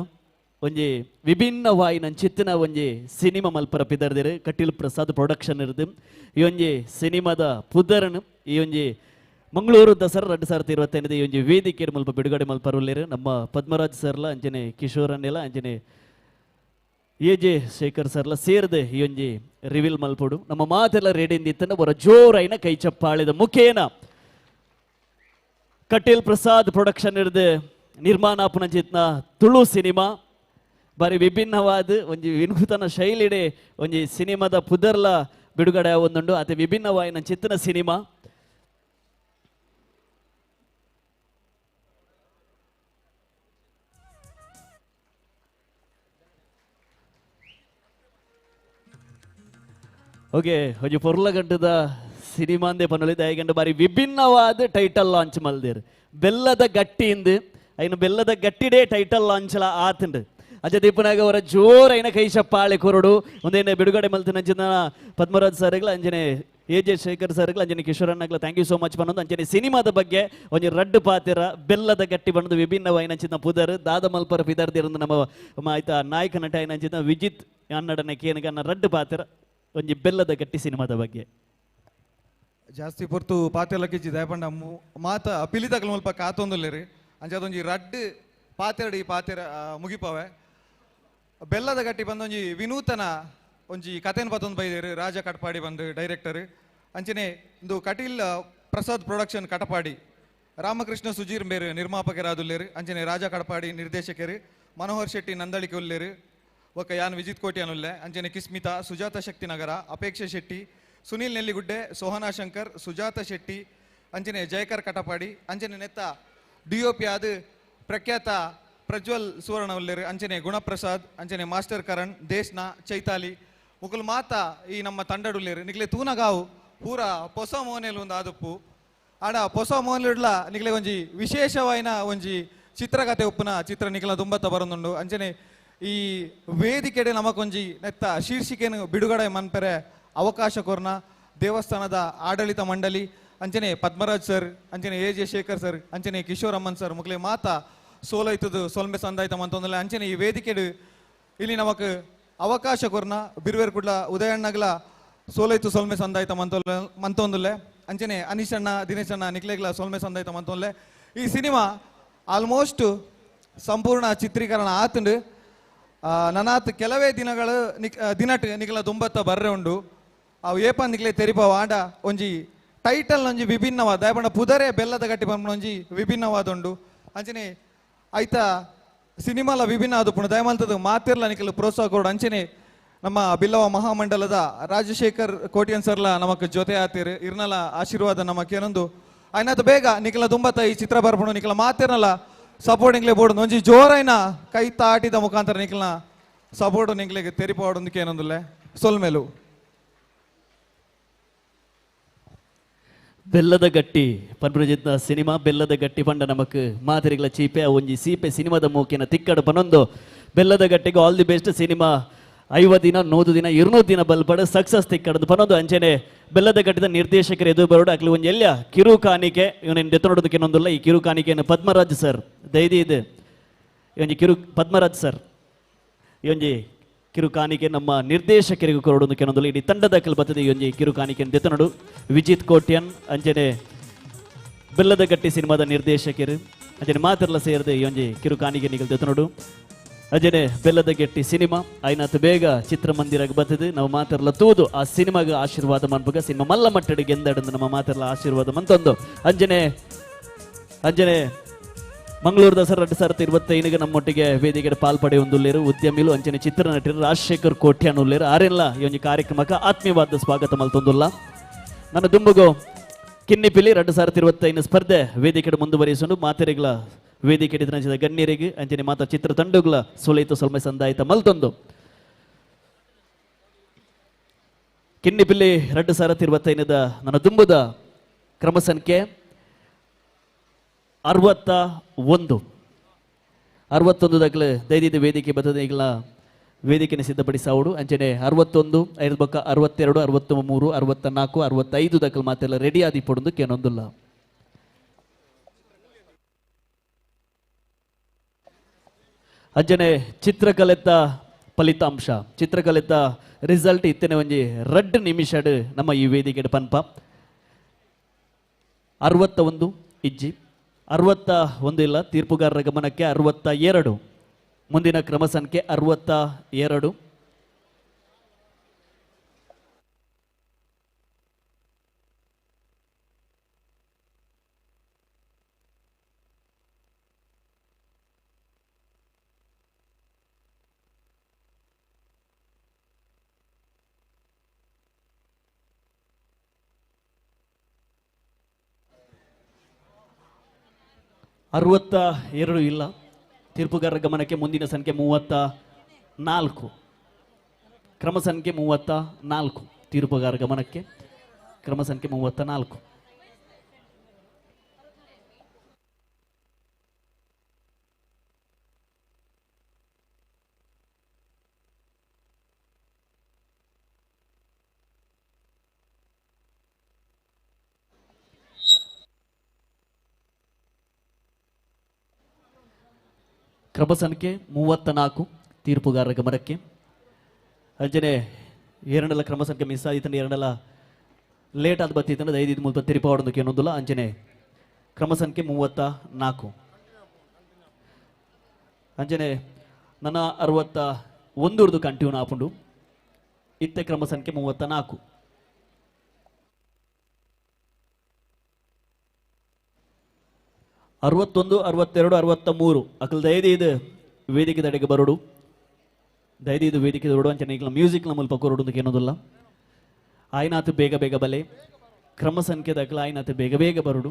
ಒಂಜಿ ವಿಭಿನ್ನವಾಯಿನ ಚಿತ್ತಿನ ಒಂಜಿ ಸಿನಿಮಾ ಮಲ್ಪರ ಪಿದರ್ದಿರು ಕಟೀಲ್ ಪ್ರಸಾದ್ ಪ್ರೊಡಕ್ಷನ್ ಇರ್ದು ಈ ಒಂಜಿ ಸಿನಿಮಾದ ಪುದರನು ಈ ಒಂಜಿ ಮಂಗಳೂರು ದಸರಾ 2025 ಈ ಒಂಜಿ ವೇದಿಕೆ ಮಲ್ಪ ಬಿಡುಗಡೆ ಮಲ್ಪರುಲ್ಲೇರು ನಮ್ಮ ಪದ್ಮರಾಜ್ ಸರ್ಲ ಅಂಜನೆ ಕಿಶೋರ್ ಅನ್ನೆಲ್ಲ ಅಂಜನೆ ಎಜೆ ಶೇಖರ್ ಸರ್ಲ ಸೇರ್ದೆ ಈ ಒಂಜಿ ರಿವೀಲ್ ಮಲ್ಪಡು ನಮ್ಮ ಮಾತೆಲ್ಲ ರೆಡಿಂದಿತ್ತಂಡ ಅವರ ಜೋರೈನ ಕೈ ಚಪ್ಪಾಳಿದ ಮುಖೇನ ಕಟೀಲ್ ಪ್ರಸಾದ್ ಪ್ರೊಡಕ್ಷನ್ ಇರ್ದು ನಿರ್ಮಾಣ ಆಪುನ ಚಿತ್ನ ತುಳು ಸಿನಿಮಾ ಬಾರಿ ವಿಭಿನ್ನವಾದ ಒಂಜಿ ವಿನೂತನ ಶೈಲಿಡೆ ಒಂಜಿ ಸಿನಿಮಾದ ಪುದರ್ಲ ಬಿಡುಗಡೆ ಒಂದುಂಡು ಅತಿ ವಿಭಿನ್ನವಾಯಿನ ಚಿತ್ತಿನ ಸಿನಿಮಾ. ಓಕೆ ಒಂಜಿ ಪೊರ್ಲಗಂಟದ ಸಿನಿಮಾಂದೆ ಪನ್ನೊಲಿದ ಐಗಂಡು ಬಾರಿ ವಿಭಿನ್ನವಾದ ಟೈಟಲ್ ಲಾಂಚ್ ಮಲ್ದೇರು ಬೆಲ್ಲದ ಗಟ್ಟಿಂದು ಐನು ಬೆಲ್ಲದ ಗಟ್ಟಿಡೆ ಟೈಟಲ್ ಲಾಂಚ್ ಆತಂಡು ಅಜ ದೀಪನಾಗ ಅವರ ಜೋರೈನ ಕೈ ಚಪ್ಪಾಳೆ ಕೊರಡು ಒಂದೇನೆ ಬಿಡುಗಡೆ ಮಲ್ತಿನ ಅಂಚಿನ ಪದ್ಮರಾಜ್ ಸರ್ಗಳ ಅಂಜನೆ ಎಜೆ ಶೇಖರ್ ಸರ್ಗಳ ಅಂಜನೆ ಕಿಶೋರಣ್ಣಗಳ ಥ್ಯಾಂಕ್ ಯು ಸೋ ಮಚ್ ಬನ್ನೊಂದು ಅಂಜನೆ ಸಿನಿಮಾದ ಬಗ್ಗೆ ಒಂಜಿ ರಡ್ಡು ಪಾತಿರ ಬೆಲ್ಲದ ಗಟ್ಟಿ ಬಣ್ಣದ ವಿಭಿನ್ನವಾಯಿನ ಅಂಚಿನ ಪುದರ್ ದಾದ ಮಲ್ಪರ ಪಿದರ್ದಿರಂದು ನಮ್ಮ ಆಯ್ತಾ ನಾಯಕ ನಟ ಆಯ್ನ ಅಂಚಿನ ವಿಜಿತ್ ಅನ್ನಡನೆ ಕೇನಗನ್ನ ರಡ್ಡು ಪಾತಿರ ಒಂಜಿ ಬೆಲ್ಲದ ಗಟ್ಟಿ ಸಿನಿಮಾದ ಬಗ್ಗೆ ಜಾಸ್ತಿ ಪೊರ್ತು ಪಾತೆಲಕ್ಕಿಚ್ಚಿ ದಯಪಂಡ ಮಾತ ಪಿಲಿತಕಲ್ ಮಲ್ಪ ಕಾತೊಂದುಲ್ಲೇರಿ ಅಂಚ ಅದೊಂಜಿ ರಡ್ಡು ಪಾತೆರಡು ಈ ಪಾತೆರ ಮುಗಿಪವೆ ಬೆಲ್ಲದ ಗಟ್ಟಿ ಬಂದೊಂಜಿ ವಿನೂತನ ಒಂಜಿ ಕಥೆನ ಪತ್ತೊಂದು ಬೈದೇರು ರಾಜ ಕಟ್ಪಾಡಿ ಬಂದು ಡೈರೆಕ್ಟರ್ ಅಂಚನೆ ಇಂದು ಕಟೀಲ್ ಪ್ರಸಾದ್ ಪ್ರೊಡಕ್ಷನ್ ಕಟಪಾಡಿ ರಾಮಕೃಷ್ಣ ಸುಜೀರ್ ಬೇರು ನಿರ್ಮಾಪಕರಾದುಲ್ಲೇರು ಅಂಚನೆ ರಾಜ ಕಟಪಾಡಿ ನಿರ್ದೇಶಕರು ಮನೋಹರ್ ಶೆಟ್ಟಿ ನಂದಳಿಕೆ ಉಲ್ಲೇರು ಒಕ್ಕ ಯಾನ್ ವಿಜಿತ್ ಕೋಟಿ ಅನ್ನುಲ್ಲೆ ಅಂಚನೆ ಕಿಸ್ಮಿತಾ ಸುಜಾತ ಶಕ್ತಿ ನಗರ ಅಪೇಕ್ಷೆ ಶೆಟ್ಟಿ ಸುನೀಲ್ ನೆಲ್ಲಿಗುಡ್ಡೆ ಸೋಹನಾ ಶಂಕರ್ ಸುಜಾತ ಶೆಟ್ಟಿ ಅಂಚನೆ ಜಯಕರ್ ಕಟಪಾಡಿ ಅಂಚನೆ ನೆತ್ತ ಡಿಒಪಿ ಆದ ಪ್ರಖ್ಯಾತ ಪ್ರಜ್ವಲ್ ಸುವರ್ಣ ಉಲ್ಲೇರು ಅಂಚನೆ ಗುಣಪ್ರಸಾದ್ ಅಂಚನೆ ಮಾಸ್ಟರ್ ಕರಣ್ ದೇಶ್ನ ಚೈತಾಲಿ ಮುಕುಲ್ ಮಾತ ಈ ನಮ್ಮ ತಂಡಡುಲ್ಲೇರು ನಿಕ್ಲೆ ತೂನಗಾವು ಪೂರ ಹೊಸ ಮೋನೆಲು ಒಂದು ಆದುಪ್ಪು ಆಡ ಹೊಸ ಮೋನೆಡ್ಲ ನಿಕ್ಲೆ ಒಂಜಿ ವಿಶೇಷವಾಯಿನ ಒಂಜಿ ಚಿತ್ರಕಥೆ ಉಪ್ಪುನ ಚಿತ್ರ ನಿಕ್ಲ ತುಂಬತ್ತ ಬರೋದುಂಡು ಅಂಚನೆ ಈ ವೇದಿಕೆಡೆ ನಮಕೊಂಜಿ ನೆತ್ತ ಶೀರ್ಷಿಕೆನು ಬಿಡುಗಡೆ ಮನ್ಪೆರೆ ಅವಕಾಶ ಕೊರ್ನ ದೇವಸ್ಥಾನದ ಆಡಳಿತ ಮಂಡಳಿ ಅಂಚನೆ ಪದ್ಮರಾಜ್ ಸರ್ ಅಂಚನೆ ಎಜೆ ಶೇಖರ್ ಸರ್ ಅಂಚನೆ ಕಿಶೋರ್ ಅಮ್ಮನ್ ಸರ್ ಮುಕ್ಲೆ ಮಾತ ಸೋಲೈತದು ಸೊಲ್ಮೆ ಸಂದಾಯ್ತ ಮಂತೊಂದಲ್ಲ ಅಂಚನೆ ಈ ವೇದಿಕೆಡು ಇಲ್ಲಿ ನಮಕ್ ಅವಕಾಶ ಕೊರ್ನ ಬಿರುವೇರ್ ಕುಡ್ಲ ಉದಯಣ್ಣಗ್ಲ ಸೋಲೈತು ಸೊಲ್ಮೆ ಸಂದಾಯ್ತ ಮಂತೊಂದುಲ್ಲೆ ಅಂಚನೆ ಅನೀಶ್ ಅಣ್ಣ ದಿನೇಶ್ ಅಣ್ಣ ನಿಕ್ಲೆಗ್ಲ ಸೊಲ್ಮೆ ಸಂದಾಯ್ತ ಮಂತೊಂದುಲ್ಲೆ ಈ ಸಿನಿಮಾ ಆಲ್ಮೋಸ್ಟ್ ಸಂಪೂರ್ಣ ಚಿತ್ರೀಕರಣ ಆತುಂಡು ನನಾತ್ ಕೆಲವೇ ದಿನಗಳು ದಿನಟ್ ನಿಕ್ಲ ತುಂಬತ್ತ ಬರ್ರೆ ಉಂಡು ಅವು ಏಪ ನಿಕ್ಲೆ ತೆರಿಪವ ಆಡ ಒಂಜಿ ಟೈಟಲ್ ಒಂಜಿ ವಿಭಿನ್ನವಾದ ದಯಪಂಡ ಪುದರೆ ಬೆಲ್ಲದ ಗಟ್ಟಿ ಪಂಪಣ ಒಂಜಿ ವಿಭಿನ್ನವಾದ ಉಂಡು ಅಂಚನೆ ಐತ ಸಿನಿಮಾಲ ವಿಭಿನ್ನ ಅದು ಪುಣ ದಯಮಲ್ತದ ಮಾತಿರ್ಲ ನಿಕ್ಲು ಪ್ರೋತ್ಸಾಹ ಕೊಡು ಅಂಚನೆ ನಮ್ಮ ಬಿಲ್ಲವ ಮಹಾಮಂಡಲದ ರಾಜಶೇಖರ್ ಕೋಟಿಯನ್ ಸರ್ಲ ನಮಕ್ ಜೊತೆ ಆತಿರು ಇರ್ನಲ ಆಶೀರ್ವಾದ ನಮಕೇನೊಂದು ಆಯ್ನತ್ ಬೇಗ ನಿಕ್ಲ ತುಂಬತ್ತ ಈ ಚಿತ್ರ ಬರ್ಪಣು ನಿಕ್ಲ ಮಾತಿರ್ನಲ ಸಪೋರ್ಟ್ ನಿಂಗ್ಲೆ ಬೋಡು ಒಂಜಿ ಜೋರೈನ ಕೈ ತಾಟಿದ ಮುಖಾಂತರ ನಿಕ್ಲನ ಸಪೋರ್ಟ್ ನಿಂಗ್ಲೆಗೆ ತೆರಿಪಾಡು ಏನೊಂದುಲ್ಲೆ ಸೊಲ್ಮೇಲು ಬೆಲ್ಲದ ಗಟ್ಟಿ ಪನ್ಪ್ರಜಿತ್ನ ಸಿನಿಮಾ ಬೆಲ್ಲದ ಗಟ್ಟಿ ಪಂಡ ನಮಕ್ ಮಾದರಿಗಳ ಚೀಪೆ ಒಂಜಿ ಸೀಪೆ ಸಿನಿಮಾದ ಮೂಕಿನ ತಿಕ್ಕಡ ಪನೊಂದು ಬೆಲ್ಲದ ಗಟ್ಟಿಗೆ ಆಲ್ ದಿ ಬೆಸ್ಟ್ ಸಿನಿಮಾ 50 ದಿನ 100 ದಿನ 200 ದಿನ ಬಲ್ಪಡ ಸಕ್ಸಸ್ ತಿಕ್ಕಡದು ಪನೊಂದು ಅಂಚನೆ ಬೆಲ್ಲದ ಗಟ್ಟಿದ ನಿರ್ದೇಶಕರು ಎದು ಬರೋಡು ಆಗ್ಲಿ ಒಂಜಿ ಎಲ್ಲ ಕಿರು ಕಾಣಿಕೆ ಇವನೇನು ದೆತ್ತನೋಡೋದಕ್ಕೆ ಇನ್ನೊಂದಿಲ್ಲ ಈ ಕಿರು ಕಾಣಿಕೆಯನ್ನು ಪದ್ಮರಾಜ್ ಸರ್ ದೈದಿ ಇದು ಇವೊಂಜಿ ಪದ್ಮರಾಜ್ ಸರ್ ಇವೊಂಜಿ ಕಿರು ಕಾಣಿಕೆ ನಮ್ಮ ನಿರ್ದೇಶಕರಿಗೂ ಕೊರಡೊಂದು ಕೆಲವೊಂದು ಇಡೀ ತಂಡದ ಬರ್ತದೆ ಈ ಒಂಜಿ ಕಿರು ಕಾಣಿಕೆಯನ್ನು ದೆತ್ತನೋಡು ವಿಜಿತ್ ಕೋಟ್ಯನ್ ಅಂಜನೆ ಬೆಲ್ಲದ ಗಟ್ಟಿ ಸಿನಿಮಾದ ನಿರ್ದೇಶಕರು ಅಂಜನೆ ಮಾತಿರಲ್ಲ ಸೇರಿದೆ ಈ ಒಂಜಿ ಕಿರು ಕಾಣಿಕೆ ನಿಗಲ್ ದೆತ್ತನೋಡು ಅಂಜನೆ ಬೆಲ್ಲದ ಗಟ್ಟಿ ಸಿನಿಮಾ ಐನಾತ್ ಬೇಗ ಚಿತ್ರಮಂದಿರಾಗ ಬರ್ತದೆ ನಾವು ಮಾತಿರಲ್ಲ ತೂದು ಆ ಸಿನಿಮಾಗ ಆಶೀರ್ವಾದ ಮನ್ಬಗ ಸಿನಿಮಾ ಮಲ್ಲ ಮಟ್ಟಡಿಗೆ ಎಂದಡಂದು ನಮ್ಮ ಮಾತಿರಲ್ಲ ಆಶೀರ್ವಾದ ಮಂತೊಂದು ಅಂಜನೆ ಮಂಗಳೂರು ದಸರಾ 2025 ನಮ್ಮೊಟ್ಟಿಗೆ ವೇದಿಕೆಗೆ ಪಾಲ್ಪಡೆ ಒಂದುಲ್ಲೇರು ಉದ್ಯಮಿಲು ಅಂಚನೆ ಚಿತ್ರನಟರು ರಾಜಶೇಖರ್ ಕೋಟ್ಯಾನುಲ್ಲೇರು ಆರೆಲ್ಲ ಈ ಒಂದು ಕಾರ್ಯಕ್ರಮಕ್ಕೆ ಆತ್ಮೀಯವಾದ ಸ್ವಾಗತ ಮಲ್ತೊಂದುಲ್ಲ ನನ್ನ ದುಂಬುಗು ಕಿನ್ನಿಪಿಲಿ 2025 ಸ್ಪರ್ಧೆ ವೇದಿಕೆ ಮುಂದುವರಿಸಲು ಮಾತೆರೆಗಳ ವೇದಿಕೆ ದಿನದ ಗಣ್ಯರಿಗೆ ಅಂಚನೆ ಮಾತಾ ಚಿತ್ರ ತಂಡಗಳ ಸೊಲೈತು ಸೊಲ್ಮೆ ಸಂದಾಯಿತ ಮಲ್ತೊಂದು ಕಿನ್ನಿಪಿಲ್ಲಿ 2025 ನನ್ನ ದುಂಬುದ ಕ್ರಮ ಸಂಖ್ಯೆ 61 ದಗ್ಲು ದೈದಿದ ವೇದಿಕೆ ಬರ್ತದೆ ಈಗಲ ವೇದಿಕೆನ ಸಿದ್ಧಪಡಿಸಾವುಡು ಅಂಚನೆ 61 ಐದು ಪಕ್ಕ 62 63 64 65 ದಗ್ಲು ಮಾತೆಲ್ಲ ರೆಡಿ ಆದಿ ಪಡೊಂದು ಕೇನೊಂದುಲ್ಲ ಅಂಚನೆ ಚಿತ್ರಕಲೆತ್ತ ಫಲಿತಾಂಶ ಚಿತ್ರಕಲೆತ್ತ ರಿಸಲ್ಟ್ ಇತ್ತನೆ ಒಂಜಿ 2 ನಿಮಿಷಡ್ ನಮ್ಮ ಈ ವೇದಿಕೆ ಪನ್ಪ 61 ಇಜ್ಜಿ 61 ಇಲ್ಲ ತೀರ್ಪುಗಾರರ ಗಮನಕ್ಕೆ 62 ಮುಂದಿನ ಕ್ರಮ ಸಂಖ್ಯೆ 62 62 ಇಲ್ಲ ತೀರ್ಪುಗಾರರ ಗಮನಕ್ಕೆ ಮುಂದಿನ ಸಂಖ್ಯೆ 34 ಕ್ರಮ ಸಂಖ್ಯೆ 34 ತೀರ್ಪುಗಾರರ ಗಮನಕ್ಕೆ ಕ್ರಮ ಸಂಖ್ಯೆ 34 ಕ್ರಮ ಸಂಖ್ಯೆ 34 ತೀರ್ಪುಗಾರರ ಗಮನಕ್ಕೆ ಅಂಜನೆ ಎರಡಲ ಕ್ರಮ ಸಂಖ್ಯೆ ಮಿಸ್ ಆದಿತ್ತಂದ್ರೆ ಎರಡಲ ಲೇಟ್ ಆದ ಬತ್ತಿತ್ತಂದ್ರೆ 5 ಮೂಲಕ ತಿರುಪಾವಡೋದಕ್ಕೆ ಏನೊಂದಿಲ್ಲ ಅಂಜನೆ ಕ್ರಮ ಸಂಖ್ಯೆ 34 ಅಂಜನೆ ನನ್ನ 61 ಕಂಟಿನ್ಯೂ ಆಪುಂಡು ಇತ್ತೆ ಕ್ರಮ ಸಂಖ್ಯೆ 34 61 62 63 ಅಕಲ್ ದಯದಿ ವೇದಿಕೆ ದಡೆಗೆ ಬರೋಡು ದಯದಿ ವೇದಿಕೆ ದೊಡು ಅಂಚನೆ ಈಗ ಮ್ಯೂಸಿಕ್ ನ ಮೂಲಕ ಕೊರಡೋದಕ್ಕೆ ಏನೋದಿಲ್ಲ ಆಯ್ನಾತು ಬೇಗ ಬೇಗ ಬಲೆ ಕ್ರಮ ಸಂಖ್ಯೆ ದಕ್ಕಲ ಆಯ್ನಾತು ಬೇಗ ಬೇಗ ಬರೋಡು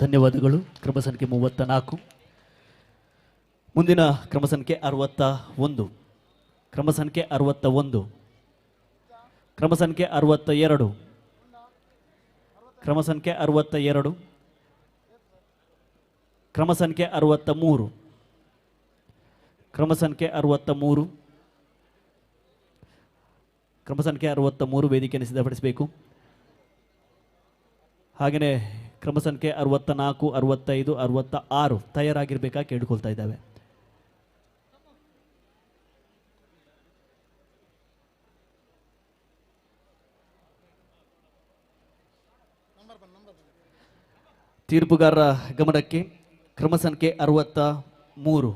ಧನ್ಯವಾದಗಳು. ಕ್ರಮ ಸಂಖ್ಯೆ 34. ಮುಂದಿನ ಕ್ರಮ ಸಂಖ್ಯೆ 61. ಕ್ರಮ ಸಂಖ್ಯೆ 61. ಕ್ರಮ ಸಂಖ್ಯೆ 62. ಕ್ರಮ ಸಂಖ್ಯೆ 62. ಕ್ರಮ ಸಂಖ್ಯೆ 63. ಕ್ರಮ ಸಂಖ್ಯೆ 63. ಕ್ರಮ ಸಂಖ್ಯೆ 63 ವೇದಿಕೆಯನ್ನು ಸಿದ್ಧಪಡಿಸಬೇಕು. ಹಾಗೆಯೇ ಕ್ರಮ ಸಂಖ್ಯೆ 64, 65, 66 ತಯಾರಾಗಿರ್ಬೇಕಾ ಕೇಳಿಕೊಳ್ತಾ ಇದ್ದಾವೆ. ತೀರ್ಪುಗಾರರ ಗಮನಕ್ಕೆ ಕ್ರಮ ಸಂಖ್ಯೆ 63.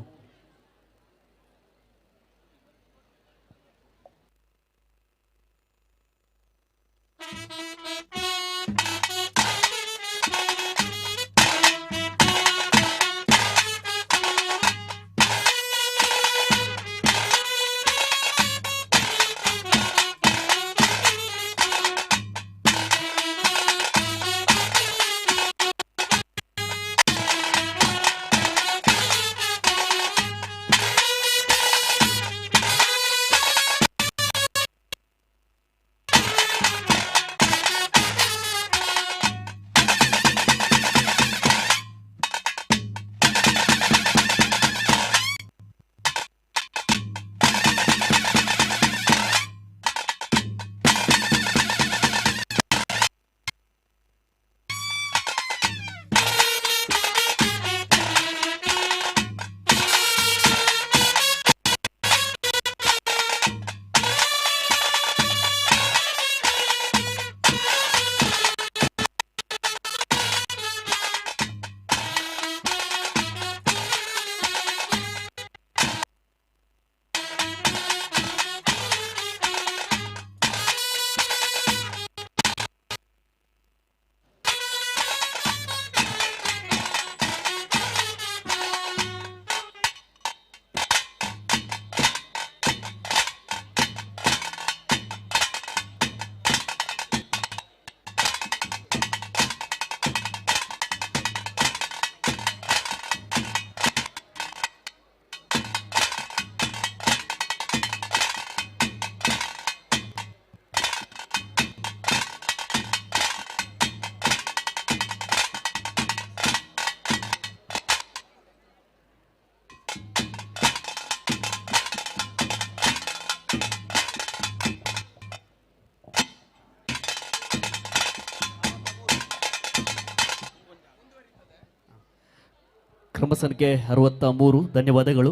ಕ್ರಮ ಸಂಖ್ಯೆ 63 ಧನ್ಯವಾದಗಳು.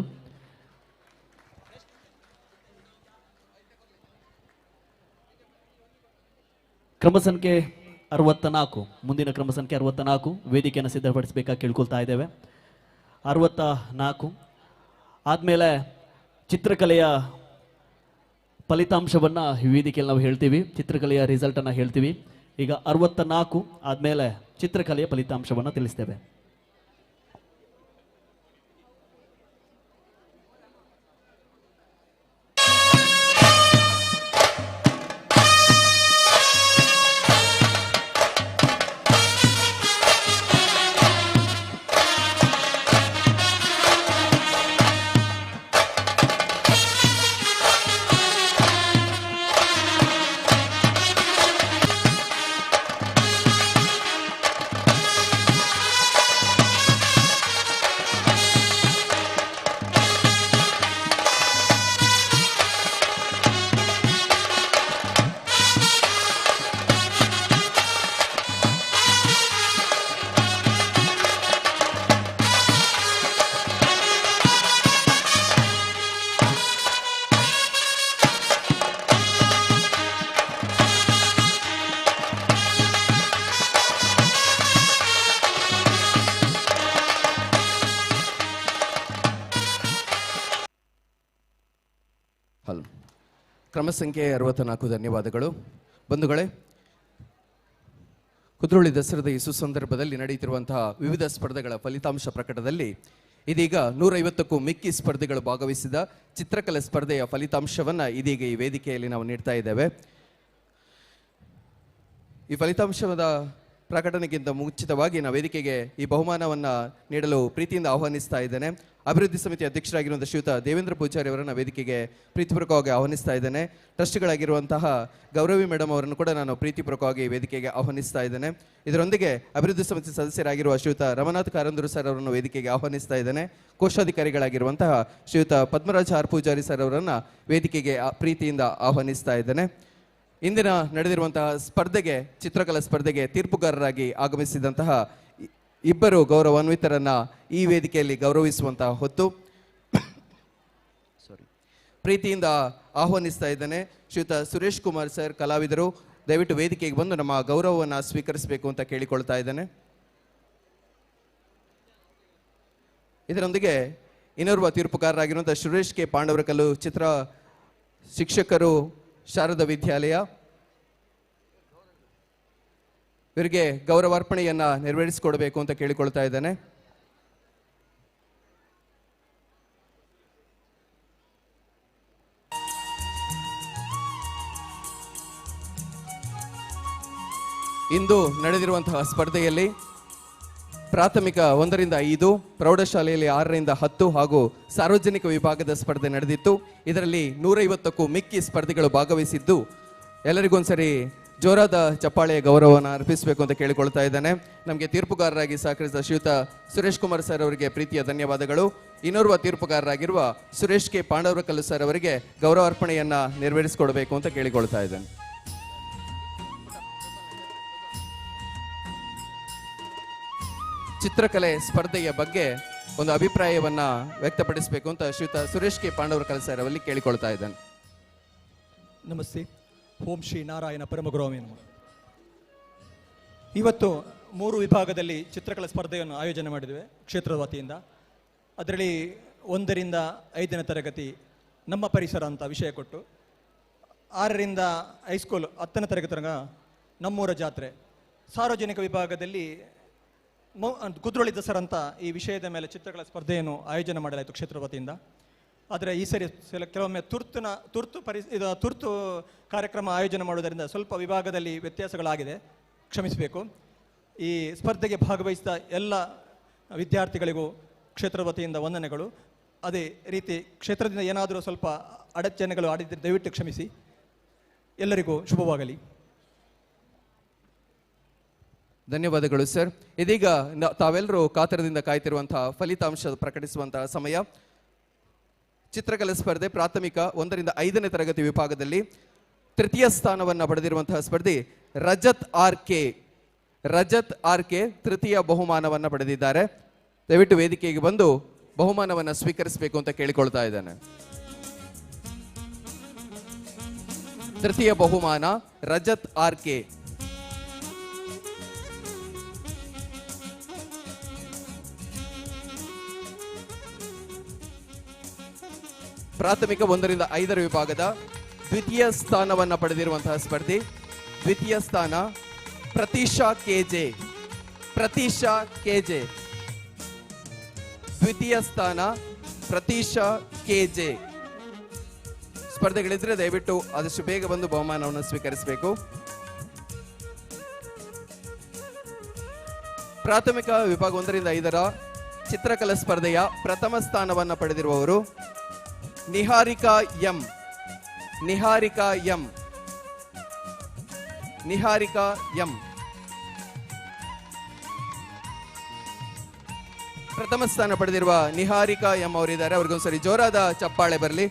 ಕ್ರಮ ಸಂಖ್ಯೆ 64 ಮುಂದಿನ ಕ್ರಮ ಸಂಖ್ಯೆ 64 ವೇದಿಕೆಯನ್ನು ಸಿದ್ಧಪಡಿಸಬೇಕಾ ಕೇಳ್ಕೊಳ್ತಾ ಇದ್ದೇವೆ. 64 ಆದಮೇಲೆ ಚಿತ್ರಕಲೆಯ ಫಲಿತಾಂಶವನ್ನು ವೇದಿಕೆಯಲ್ಲಿ ನಾವು ಹೇಳ್ತೀವಿ, ಚಿತ್ರಕಲೆಯ ರಿಸಲ್ಟನ್ನು ಹೇಳ್ತೀವಿ. ಈಗ 64 ಆದಮೇಲೆ ಚಿತ್ರಕಲೆಯ ಫಲಿತಾಂಶವನ್ನು ತಿಳಿಸ್ತೇವೆ. ಕ್ರಮ ಸಂಖ್ಯೆ 64 ಧನ್ಯವಾದಗಳು. ಬಂಧುಗಳೇ, ಕುದ್ರೋಳಿ ದಸರಾದ ಈ ಸುಸಂದರ್ಭದಲ್ಲಿ ನಡೆಯುತ್ತಿರುವಂತಹ ವಿವಿಧ ಸ್ಪರ್ಧೆಗಳ ಫಲಿತಾಂಶ ಪ್ರಕಟದಲ್ಲಿ ಇದೀಗ 150ಕ್ಕೂ ಮಿಕ್ಕಿ ಸ್ಪರ್ಧೆಗಳು ಭಾಗವಹಿಸಿದ ಚಿತ್ರಕಲೆ ಸ್ಪರ್ಧೆಯ ಫಲಿತಾಂಶವನ್ನು ಇದೀಗ ಈ ವೇದಿಕೆಯಲ್ಲಿ ನಾವು ನೀಡ್ತಾ ಇದ್ದೇವೆ. ಈ ಫಲಿತಾಂಶದ ಪ್ರಕಟಣೆಗಿಂತ ಮುಂಚಿತವಾಗಿ ನಾವು ವೇದಿಕೆಗೆ ಈ ಬಹುಮಾನವನ್ನು ನೀಡಲು ಪ್ರೀತಿಯಿಂದ ಆಹ್ವಾನಿಸ್ತಾ ಇದ್ದೇನೆ. ಅಭಿವೃದ್ಧಿ ಸಮಿತಿ ಅಧ್ಯಕ್ಷರಾಗಿರುವಂಥ ಶ್ರೀಯುತ ದೇವೇಂದ್ರ ಪೂಜಾರಿ ಅವರನ್ನು ವೇದಿಕೆಗೆ ಪ್ರೀತಿಪೂರ್ವಕವಾಗಿ ಆಹ್ವಾನಿಸ್ತಾ ಇದ್ದೇನೆ. ಟ್ರಸ್ಟ್ಗಳಾಗಿರುವಂತಹ ಗೌರವಿ ಮೇಡಮ್ ಅವರನ್ನು ಕೂಡ ನಾನು ಪ್ರೀತಿಪೂರ್ವಕವಾಗಿ ವೇದಿಕೆಗೆ ಆಹ್ವಾನಿಸ್ತಾ ಇದ್ದೇನೆ. ಇದರೊಂದಿಗೆ ಅಭಿವೃದ್ಧಿ ಸಮಿತಿ ಸದಸ್ಯರಾಗಿರುವ ಶ್ರೀಯುತ ರಮನಾಥ್ ಕಾರಂದೂರು ಸರ್ ಅವರನ್ನು ವೇದಿಕೆಗೆ ಆಹ್ವಾನಿಸ್ತಾ ಇದ್ದೇನೆ. ಕೋಶಾಧಿಕಾರಿಗಳಾಗಿರುವಂತಹ ಶ್ರೀಯುತ ಪದ್ಮರಾಜ್ ಆರ್ ಪೂಜಾರಿ ಸರ್ ಅವರನ್ನು ವೇದಿಕೆಗೆ ಪ್ರೀತಿಯಿಂದ ಆಹ್ವಾನಿಸ್ತಾ ಇದ್ದೇನೆ. ಇಂದಿನ ನಡೆದಿರುವಂತಹ ಸ್ಪರ್ಧೆಗೆ, ಚಿತ್ರಕಲಾ ಸ್ಪರ್ಧೆಗೆ ತೀರ್ಪುಗಾರರಾಗಿ ಆಗಮಿಸಿದಂತಹ ಇಬ್ಬರು ಗೌರವಾನ್ವಿತರನ್ನ ಈ ವೇದಿಕೆಯಲ್ಲಿ ಗೌರವಿಸುವಂತಹ ಹೊತ್ತು ಪ್ರೀತಿಯಿಂದ ಆಹ್ವಾನಿಸ್ತಾ ಇದ್ದೇನೆ. ಶ್ರೀಯುತ ಸುರೇಶ್ ಕುಮಾರ್ ಸರ್, ಕಲಾವಿದರು, ದಯವಿಟ್ಟು ವೇದಿಕೆಗೆ ಬಂದು ನಮ್ಮ ಗೌರವವನ್ನು ಸ್ವೀಕರಿಸಬೇಕು ಅಂತ ಕೇಳಿಕೊಳ್ತಾ ಇದ್ದೇನೆ. ಇದರೊಂದಿಗೆ ಇನ್ನೋರ್ವ ತೀರ್ಪುಗಾರರಾಗಿರುವಂಥ ಸುರೇಶ್ ಕೆ ಪಾಂಡವರಕಲ್ಲು, ಚಿತ್ರ ಶಿಕ್ಷಕರು, ಶಾರದಾ ವಿದ್ಯಾಲಯ, ಇವರಿಗೆ ಗೌರವಾರ್ಪಣೆಯನ್ನ ನೆರವೇರಿಸಿಕೊಡಬೇಕು ಅಂತ ಕೇಳಿಕೊಳ್ತಾ ಇದ್ದೇನೆ. ಇಂದು ನಡೆದಿರುವಂತಹ ಸ್ಪರ್ಧೆಯಲ್ಲಿ ಪ್ರಾಥಮಿಕ 1ರಿಂದ 5, ಪ್ರೌಢಶಾಲೆಯಲ್ಲಿ 6ರಿಂದ 10 ಹಾಗೂ ಸಾರ್ವಜನಿಕ ವಿಭಾಗದ ಸ್ಪರ್ಧೆ ನಡೆದಿತ್ತು. ಇದರಲ್ಲಿ 150ಕ್ಕೂ ಮಿಕ್ಕಿ ಸ್ಪರ್ಧಿಗಳು ಭಾಗವಹಿಸಿದ್ದು, ಎಲ್ಲರಿಗೊಂದ್ಸರಿ ಜೋರಾದ ಚಪ್ಪಾಳೆಯ ಗೌರವವನ್ನು ಅರ್ಪಿಸಬೇಕು ಅಂತ ಕೇಳಿಕೊಳ್ತಾ ಇದ್ದೇನೆ. ನಮಗೆ ತೀರ್ಪುಗಾರರಾಗಿ ಸಹಕರಿಸಿದ ಶ್ರೀಯುತ ಸುರೇಶ್ ಕುಮಾರ್ ಸರ್ ಅವರಿಗೆ ಪ್ರೀತಿಯ ಧನ್ಯವಾದಗಳು. ಇನ್ನೋರ್ವ ತೀರ್ಪುಗಾರರಾಗಿರುವ ಸುರೇಶ್ ಕೆ ಪಾಂಡವರಕಲ್ಲು ಸರ್ ಅವರಿಗೆ ಗೌರವಾರ್ಪಣೆಯನ್ನ ನೆರವೇರಿಸಿಕೊಡಬೇಕು ಅಂತ ಕೇಳಿಕೊಳ್ತಾ ಇದ್ದೇನೆ. ಚಿತ್ರಕಲೆ ಸ್ಪರ್ಧೆಯ ಬಗ್ಗೆ ಒಂದು ಅಭಿಪ್ರಾಯವನ್ನ ವ್ಯಕ್ತಪಡಿಸಬೇಕು ಅಂತ ಶ್ರೀಯುತ ಸುರೇಶ್ ಕೆ ಪಾಂಡವರಕಲ್ಲು ಸರ್ ಅವರಲ್ಲಿ ಕೇಳಿಕೊಳ್ತಾ ಇದ್ದೇನೆ. ನಮಸ್ತೆ. ಓಂ ಶ್ರೀ ನಾರಾಯಣ ಪರಮಗುರುವೇ ನಮಃ. ಇವತ್ತು 3 ವಿಭಾಗದಲ್ಲಿ ಚಿತ್ರಕಲಾ ಸ್ಪರ್ಧೆಯನ್ನು ಆಯೋಜನೆ ಮಾಡಿದ್ದೇವೆ ಕ್ಷೇತ್ರದ ವತಿಯಿಂದ. ಅದರಲ್ಲಿ 1ರಿಂದ 5ನೇ ತರಗತಿ ನಮ್ಮ ಪರಿಸರ ಅಂತ ವಿಷಯ ಕೊಟ್ಟು, 6ರಿಂದ ಹೈಸ್ಕೂಲ್ 10ನೇ ತರಗತಿ ತನಕ ನಮ್ಮೂರ ಜಾತ್ರೆ, ಸಾರ್ವಜನಿಕ ವಿಭಾಗದಲ್ಲಿ ಕುದ್ರೋಳಿ ದಸರಾ ಅಂತ ಈ ವಿಷಯದ ಮೇಲೆ ಚಿತ್ರಕಲಾ ಸ್ಪರ್ಧೆಯನ್ನು ಆಯೋಜನೆ ಮಾಡಲಾಯಿತು ಕ್ಷೇತ್ರದ ವತಿಯಿಂದ. ಆದರೆ ಈ ಸರಿ ಕೆಲವೊಮ್ಮೆ ತುರ್ತು ಕಾರ್ಯಕ್ರಮ ಆಯೋಜನೆ ಮಾಡುವುದರಿಂದ ಸ್ವಲ್ಪ ವಿಭಾಗದಲ್ಲಿ ವ್ಯತ್ಯಾಸಗಳಾಗಿದೆ, ಕ್ಷಮಿಸಬೇಕು. ಈ ಸ್ಪರ್ಧೆಗೆ ಭಾಗವಹಿಸಿದ ಎಲ್ಲ ವಿದ್ಯಾರ್ಥಿಗಳಿಗೂ ಕ್ಷೇತ್ರದ ವತಿಯಿಂದ ವಂದನೆಗಳು. ಅದೇ ರೀತಿ ಕ್ಷೇತ್ರದಿಂದ ಏನಾದರೂ ಸ್ವಲ್ಪ ಅಡಚಣೆಗಳು ಆಡಿದ್ದರೆ ದಯವಿಟ್ಟು ಕ್ಷಮಿಸಿ. ಎಲ್ಲರಿಗೂ ಶುಭವಾಗಲಿ. ಧನ್ಯವಾದಗಳು ಸರ್. ಇದೀಗ ತಾವೆಲ್ಲರೂ ಕಾತರದಿಂದ ಕಾಯ್ತಿರುವಂತಹ ಫಲಿತಾಂಶ ಪ್ರಕಟಿಸುವಂತಹ ಸಮಯ. ಚಿತ್ರಕಲಾ ಸ್ಪರ್ಧೆ ಪ್ರಾಥಮಿಕ 1ರಿಂದ 5ನೇ ತರಗತಿ ವಿಭಾಗದಲ್ಲಿ ತೃತೀಯ ಸ್ಥಾನವನ್ನು ಪಡೆದಿರುವಂತಹ ಸ್ಪರ್ಧಿ ರಜತ್ ಆರ್ ಕೆ ತೃತೀಯ ಬಹುಮಾನವನ್ನು ಪಡೆದಿದ್ದಾರೆ. ದಯವಿಟ್ಟು ವೇದಿಕೆಗೆ ಬಂದು ಬಹುಮಾನವನ್ನು ಸ್ವೀಕರಿಸಬೇಕು ಅಂತ ಕೇಳಿಕೊಳ್ತಾ ಇದ್ದೇನೆ. ತೃತೀಯ ಬಹುಮಾನ ರಜತ್ ಆರ್ ಕೆ. ಪ್ರಾಥಮಿಕ 1ರಿಂದ 5ರ ವಿಭಾಗದ ದ್ವಿತೀಯ ಸ್ಥಾನವನ್ನು ಪಡೆದಿರುವಂತಹ ಸ್ಪರ್ಧಿ, ದ್ವಿತೀಯ ಸ್ಥಾನ ಪ್ರತೀಶಾ ಕೆಜೆ. ದ್ವಿತೀಯ ಸ್ಥಾನ ಪ್ರತೀಶಾ ಕೆಜೆ. ಸ್ಪರ್ಧೆಗಳಿದ್ರೆ ದಯವಿಟ್ಟು ಆದಷ್ಟು ಬೇಗ ಬಂದು ಬಹುಮಾನವನ್ನು ಸ್ವೀಕರಿಸಬೇಕು. ಪ್ರಾಥಮಿಕ ವಿಭಾಗ 1ರಿಂದ 5ರ ಚಿತ್ರಕಲಾ ಸ್ಪರ್ಧೆಯ ಪ್ರಥಮ ಸ್ಥಾನವನ್ನು ಪಡೆದಿರುವವರು ನಿಹಾರಿಕಾ ಎಂ. ಪ್ರಥಮ ಸ್ಥಾನ ಪಡೆದಿರುವ ನಿಹಾರಿಕಾ ಎಂ ಅವರಿದ್ದಾರೆ. ಅವರಿಗೊಂದ್ಸರಿ ಜೋರಾದ ಚಪ್ಪಾಳೆ ಬರಲಿ.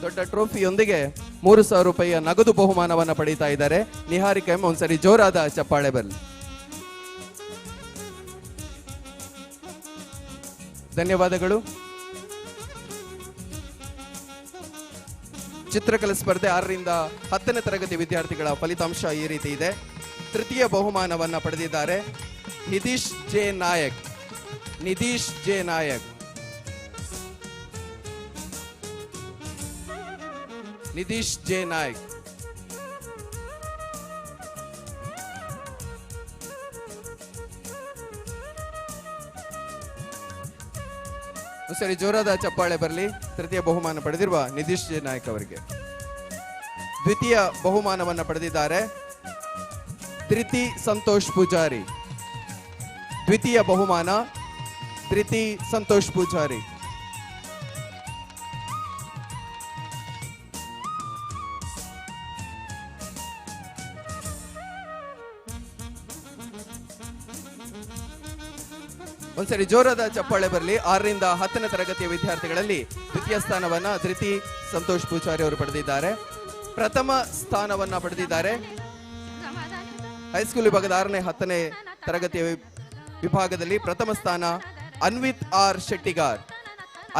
ದೊಡ್ಡ ಟ್ರೋಫಿಯೊಂದಿಗೆ 3,000 ರೂಪಾಯಿಯ ನಗದು ಬಹುಮಾನವನ್ನು ಪಡೀತಾ ಇದ್ದಾರೆ ನಿಹಾರಿಕಾ ಎಂ. ಒಂದ್ಸರಿ ಜೋರಾದ ಚಪ್ಪಾಳೆ ಬರಲಿ. ಧನ್ಯವಾದಗಳು. ಚಿತ್ರಕಲಾ ಸ್ಪರ್ಧೆ 6ರಿಂದ 10ನೇ ತರಗತಿ ವಿದ್ಯಾರ್ಥಿಗಳ ಫಲಿತಾಂಶ ಈ ರೀತಿ ಇದೆ. ತೃತೀಯ ಬಹುಮಾನವನ್ನು ಪಡೆದಿದ್ದಾರೆ ನಿಧೀಶ್ ಜೆ ನಾಯಕ್. ಸರಿ, ಜೋರಾದ ಚಪ್ಪಾಳೆ ಬರಲಿ ತೃತೀಯ ಬಹುಮಾನ ಪಡೆದಿರುವ ನಿತೀಶ್ ಜೆ ನಾಯಕ್ ಅವರಿಗೆ. ದ್ವಿತೀಯ ಬಹುಮಾನವನ್ನ ಪಡೆದಿದ್ದಾರೆ ತ್ರಿತಿ ಸಂತೋಷ್ ಪೂಜಾರಿ. ದ್ವಿತೀಯ ಬಹುಮಾನ ತ್ರಿತಿ ಸಂತೋಷ್ ಪೂಜಾರಿ. ಒಂದ್ಸರಿ ಜೋರಾದ ಚಪ್ಪಾಳೆ ಬರಲಿ. 6ರಿಂದ 10ನೇ ತರಗತಿಯ ವಿದ್ಯಾರ್ಥಿಗಳಲ್ಲಿ ದ್ವಿತೀಯ ಸ್ಥಾನವನ್ನ ಧೃತಿ ಸಂತೋಷ್ ಪೂಜಾರಿ ಅವರು ಪಡೆದಿದ್ದಾರೆ. ಪ್ರಥಮ ಸ್ಥಾನವನ್ನ ಪಡೆದಿದ್ದಾರೆ ಹೈಸ್ಕೂಲ್ ವಿಭಾಗದ 6ನೇ 10ನೇ ತರಗತಿಯ ವಿಭಾಗದಲ್ಲಿ ಪ್ರಥಮ ಸ್ಥಾನ ಅನ್ವಿತ್ ಆರ್ ಶೆಟ್ಟಿಗಾರ್.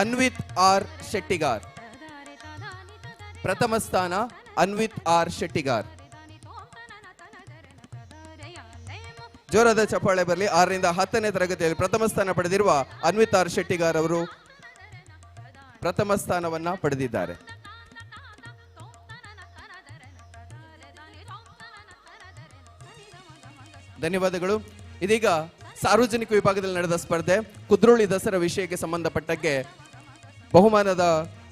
ಅನ್ವಿತ್ ಆರ್ ಶೆಟ್ಟಿಗಾರ್ ಪ್ರಥಮ ಸ್ಥಾನ ಅನ್ವಿತ್ ಆರ್ ಶೆಟ್ಟಿಗಾರ್. ಜೋರಾದ ಚಪ್ಪಾಳೆ ಬರಲಿ. 6ರಿಂದ 10ನೇ ತರಗತಿಯಲ್ಲಿ ಪ್ರಥಮ ಸ್ಥಾನ ಪಡೆದಿರುವ ಅನ್ವಿತ್ ಆರ್ ಶೆಟ್ಟಿಗಾರ್ ಅವರು ಪ್ರಥಮ ಸ್ಥಾನವನ್ನ ಪಡೆದಿದ್ದಾರೆ. ಧನ್ಯವಾದಗಳು. ಇದೀಗ ಸಾರ್ವಜನಿಕ ವಿಭಾಗದಲ್ಲಿ ನಡೆದ ಸ್ಪರ್ಧೆ ಕುದ್ರೋಳಿ ದಸರಾ ವಿಷಯಕ್ಕೆ ಸಂಬಂಧಪಟ್ಟಕ್ಕೆ ಬಹುಮಾನದ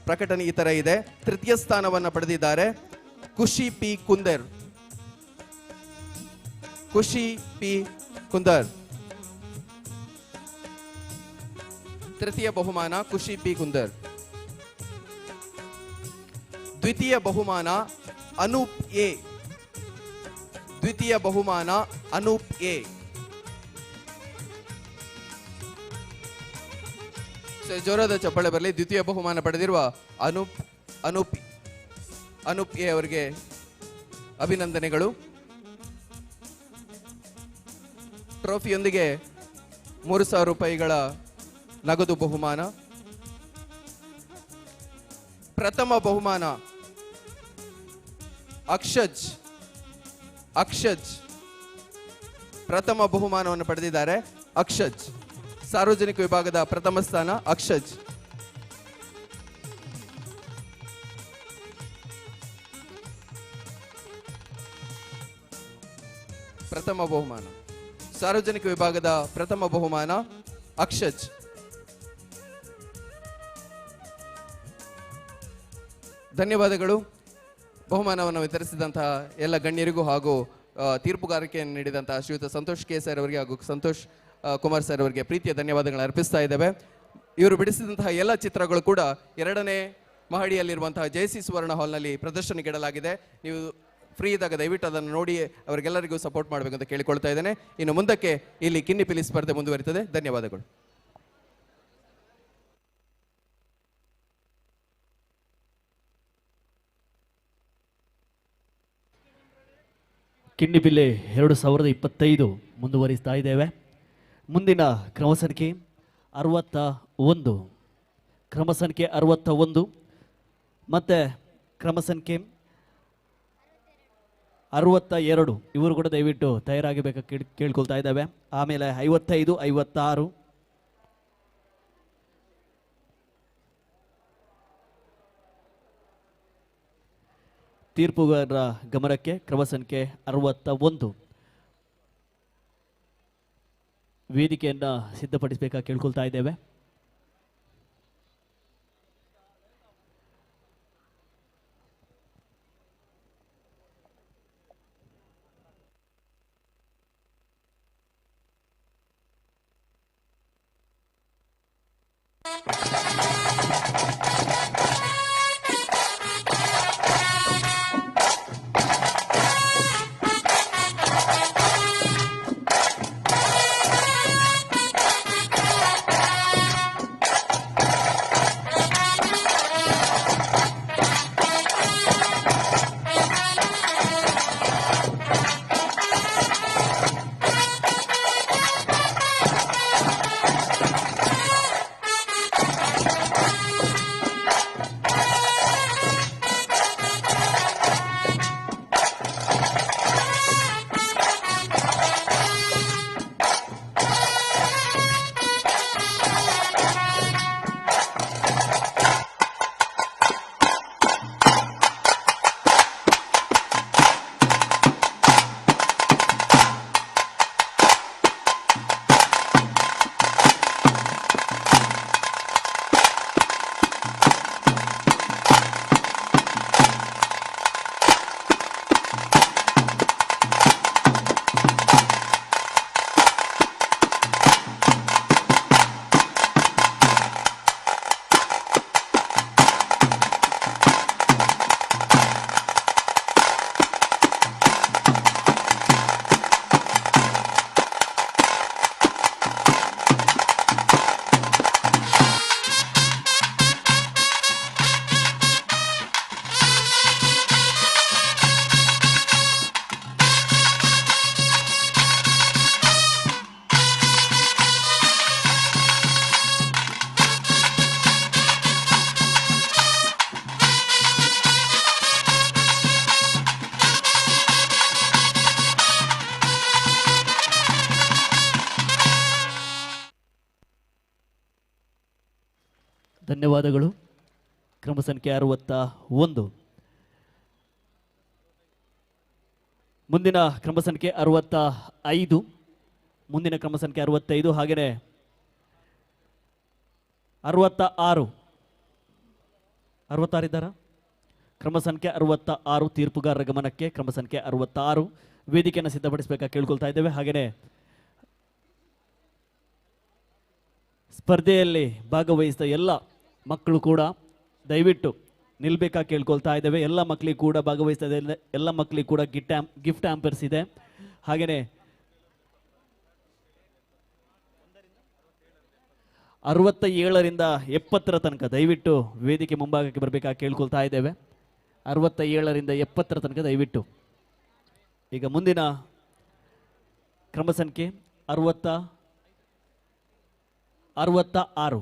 ಪ್ರಕಟಣೆ ಈ ತರ ಇದೆ. ತೃತೀಯ ಸ್ಥಾನವನ್ನ ಪಡೆದಿದ್ದಾರೆ ಖುಷಿ ಪಿ ಕುಂದರ್. ಖುಷಿ ಪಿ ಕುಂದರ್ ತೃತೀಯ ಬಹುಮಾನ ಖುಷಿ ಪಿ ಕುಂದರ್. ದ್ವಿತೀಯ ಬಹುಮಾನ ಅನೂಪ್ ಎ. ದ್ವಿತೀಯ ಬಹುಮಾನ ಅನೂಪ್ ಎ. ಜೋರಾದ ಚಪ್ಪಾಳೆ ಬರಲಿ. ದ್ವಿತೀಯ ಬಹುಮಾನ ಪಡೆದಿರುವ ಅನೂಪ್ ಎ ಅವರಿಗೆ ಅಭಿನಂದನೆಗಳು. ಟ್ರೋಫಿಯೊಂದಿಗೆ 3,000 ರೂಪಾಯಿಗಳ ನಗದು ಬಹುಮಾನ. ಪ್ರಥಮ ಬಹುಮಾನ ಅಕ್ಷಜ್ ಪ್ರಥಮ ಬಹುಮಾನವನ್ನು ಪಡೆದಿದ್ದಾರೆ ಅಕ್ಷಜ್. ಸಾರ್ವಜನಿಕ ವಿಭಾಗದ ಪ್ರಥಮ ಸ್ಥಾನ ಅಕ್ಷಜ್. ಪ್ರಥಮ ಬಹುಮಾನ ಸಾರ್ವಜನಿಕ ವಿಭಾಗದ ಪ್ರಥಮ ಬಹುಮಾನ ಅಕ್ಷಜ್. ಧನ್ಯವಾದಗಳು. ಬಹುಮಾನವನ್ನು ವಿತರಿಸಿದಂತಹ ಎಲ್ಲ ಗಣ್ಯರಿಗೂ ಹಾಗೂ ತೀರ್ಪುಗಾರಿಕೆಯನ್ನು ನೀಡಿದಂತಹ ಶ್ರೀಯುತ ಸಂತೋಷ್ ಕೆ ಸರ್ ಅವರಿಗೆ ಹಾಗೂ ಸಂತೋಷ್ ಕುಮಾರ್ ಸರ್ ಅವರಿಗೆ ಪ್ರೀತಿಯ ಧನ್ಯವಾದಗಳನ್ನು ಅರ್ಪಿಸ್ತಾ ಇದ್ದೇವೆ. ಇವರು ಬಿಡಿಸಿದಂತಹ ಎಲ್ಲ ಚಿತ್ರಗಳು ಕೂಡ 2ನೇ ಮಹಡಿಯಲ್ಲಿರುವಂತಹ ಜಯಸಿ ಸುವರ್ಣ ಹಾಲ್ನಲ್ಲಿ ಪ್ರದರ್ಶನಕ್ಕೆ ಇಡಲಾಗಿದೆ. ನೀವು ಫ್ರೀ ಇದ್ದಾಗ ದಯವಿಟ್ಟು ಅದನ್ನು ನೋಡಿ ಅವರಿಗೆಲ್ಲರಿಗೂ ಸಪೋರ್ಟ್ ಮಾಡಬೇಕು ಅಂತ ಕೇಳಿಕೊಳ್ತಾ ಇದ್ದೇನೆ. ಇನ್ನು ಮುಂದಕ್ಕೆ ಇಲ್ಲಿ ಕಿನ್ನಿ ಪಿಲಿ ಸ್ಪರ್ಧೆ ಮುಂದುವರಿತದೆ. ಧನ್ಯವಾದಗಳು. ಕಿನ್ನಿಪಿಲ್ಲೆ 2025 ಮುಂದುವರಿಸ್ತಾ ಇದ್ದೇವೆ. ಮುಂದಿನ ಕ್ರಮ ಸಂಖ್ಯೆ 61, ಕ್ರಮ ಸಂಖ್ಯೆ 61 ಮತ್ತು ಕ್ರಮ ಸಂಖ್ಯೆ 62 ಇವರು ಕೂಡ ದಯವಿಟ್ಟು ತಯಾರಾಗಬೇಕು ಕೇಳ್ಕೊಳ್ತಾ ಇದ್ದಾವೆ. ಆಮೇಲೆ 55, 56 ತೀರ್ಪುಗಾರರ ಗಮನಕ್ಕೆ ಕ್ರಮ ಸಂಖ್ಯೆ 61 ವೇದಿಕೆಯನ್ನು ಸಿದ್ಧಪಡಿಸಬೇಕಾಗಿ ಕೇಳ್ಕೊಳ್ತಾ ಇದ್ದೇವೆ. ಧನ್ಯವಾದಗಳು. ಕ್ರಮ ಸಂಖ್ಯೆ 61. ಮುಂದಿನ ಕ್ರಮ ಸಂಖ್ಯೆ 65. ಮುಂದಿನ ಕ್ರಮ ಸಂಖ್ಯೆ 65. ಹಾಗೆಯೇ 66. 66 ಇದ್ದಾರಾ? ಕ್ರಮ ಸಂಖ್ಯೆ 66 ತೀರ್ಪುಗಾರರ ಗಮನಕ್ಕೆ. ಕ್ರಮ ಸಂಖ್ಯೆ 66 ವೇದಿಕೆಯನ್ನು ಸಿದ್ಧಪಡಿಸಬೇಕಾಗಿ ಕೇಳ್ಕೊಳ್ತಾ ಇದ್ದೇವೆ. ಹಾಗೆಯೇ ಸ್ಪರ್ಧೆಯಲ್ಲಿ ಭಾಗವಹಿಸಿದ ಎಲ್ಲ ಮಕ್ಕಳು ಕೂಡ ದಯವಿಟ್ಟು ನಿಲ್ಬೇಕಾಗಿ ಕೇಳ್ಕೊಳ್ತಾ ಇದ್ದೇವೆ. ಎಲ್ಲ ಮಕ್ಕಳಿಗೆ ಕೂಡ ಭಾಗವಹಿಸ್ತಾ ಇದೆ, ಎಲ್ಲ ಮಕ್ಕಳಿಗೆ ಕೂಡ ಗಿಫ್ಟ್ ಆಂಪರ್ಸ್ ಇದೆ. ಹಾಗೆಯೇ 67ರಿಂದ 70 ತನಕ ದಯವಿಟ್ಟು ವೇದಿಕೆ ಮುಂಭಾಗಕ್ಕೆ ಬರಬೇಕಾಗಿ ಕೇಳ್ಕೊಳ್ತಾ ಇದ್ದೇವೆ. 67ರಿಂದ 70 ತನಕ ದಯವಿಟ್ಟು. ಈಗ ಮುಂದಿನ ಕ್ರಮ ಸಂಖ್ಯೆ 66.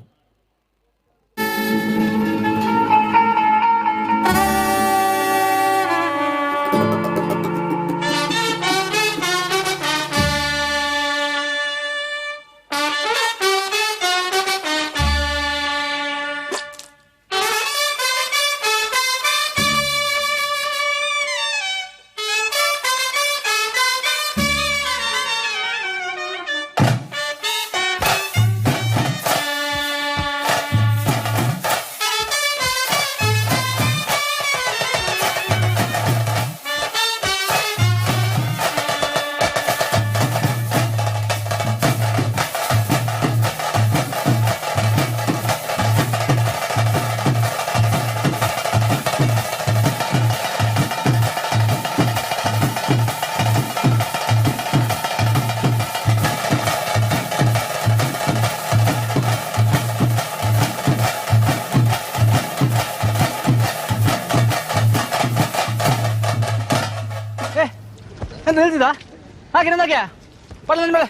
ನಿಲ್ಸಿದ ಹಾಗೆ ನಂದಾಗೆ ಪಡ್ಲ ಮೇಲೆ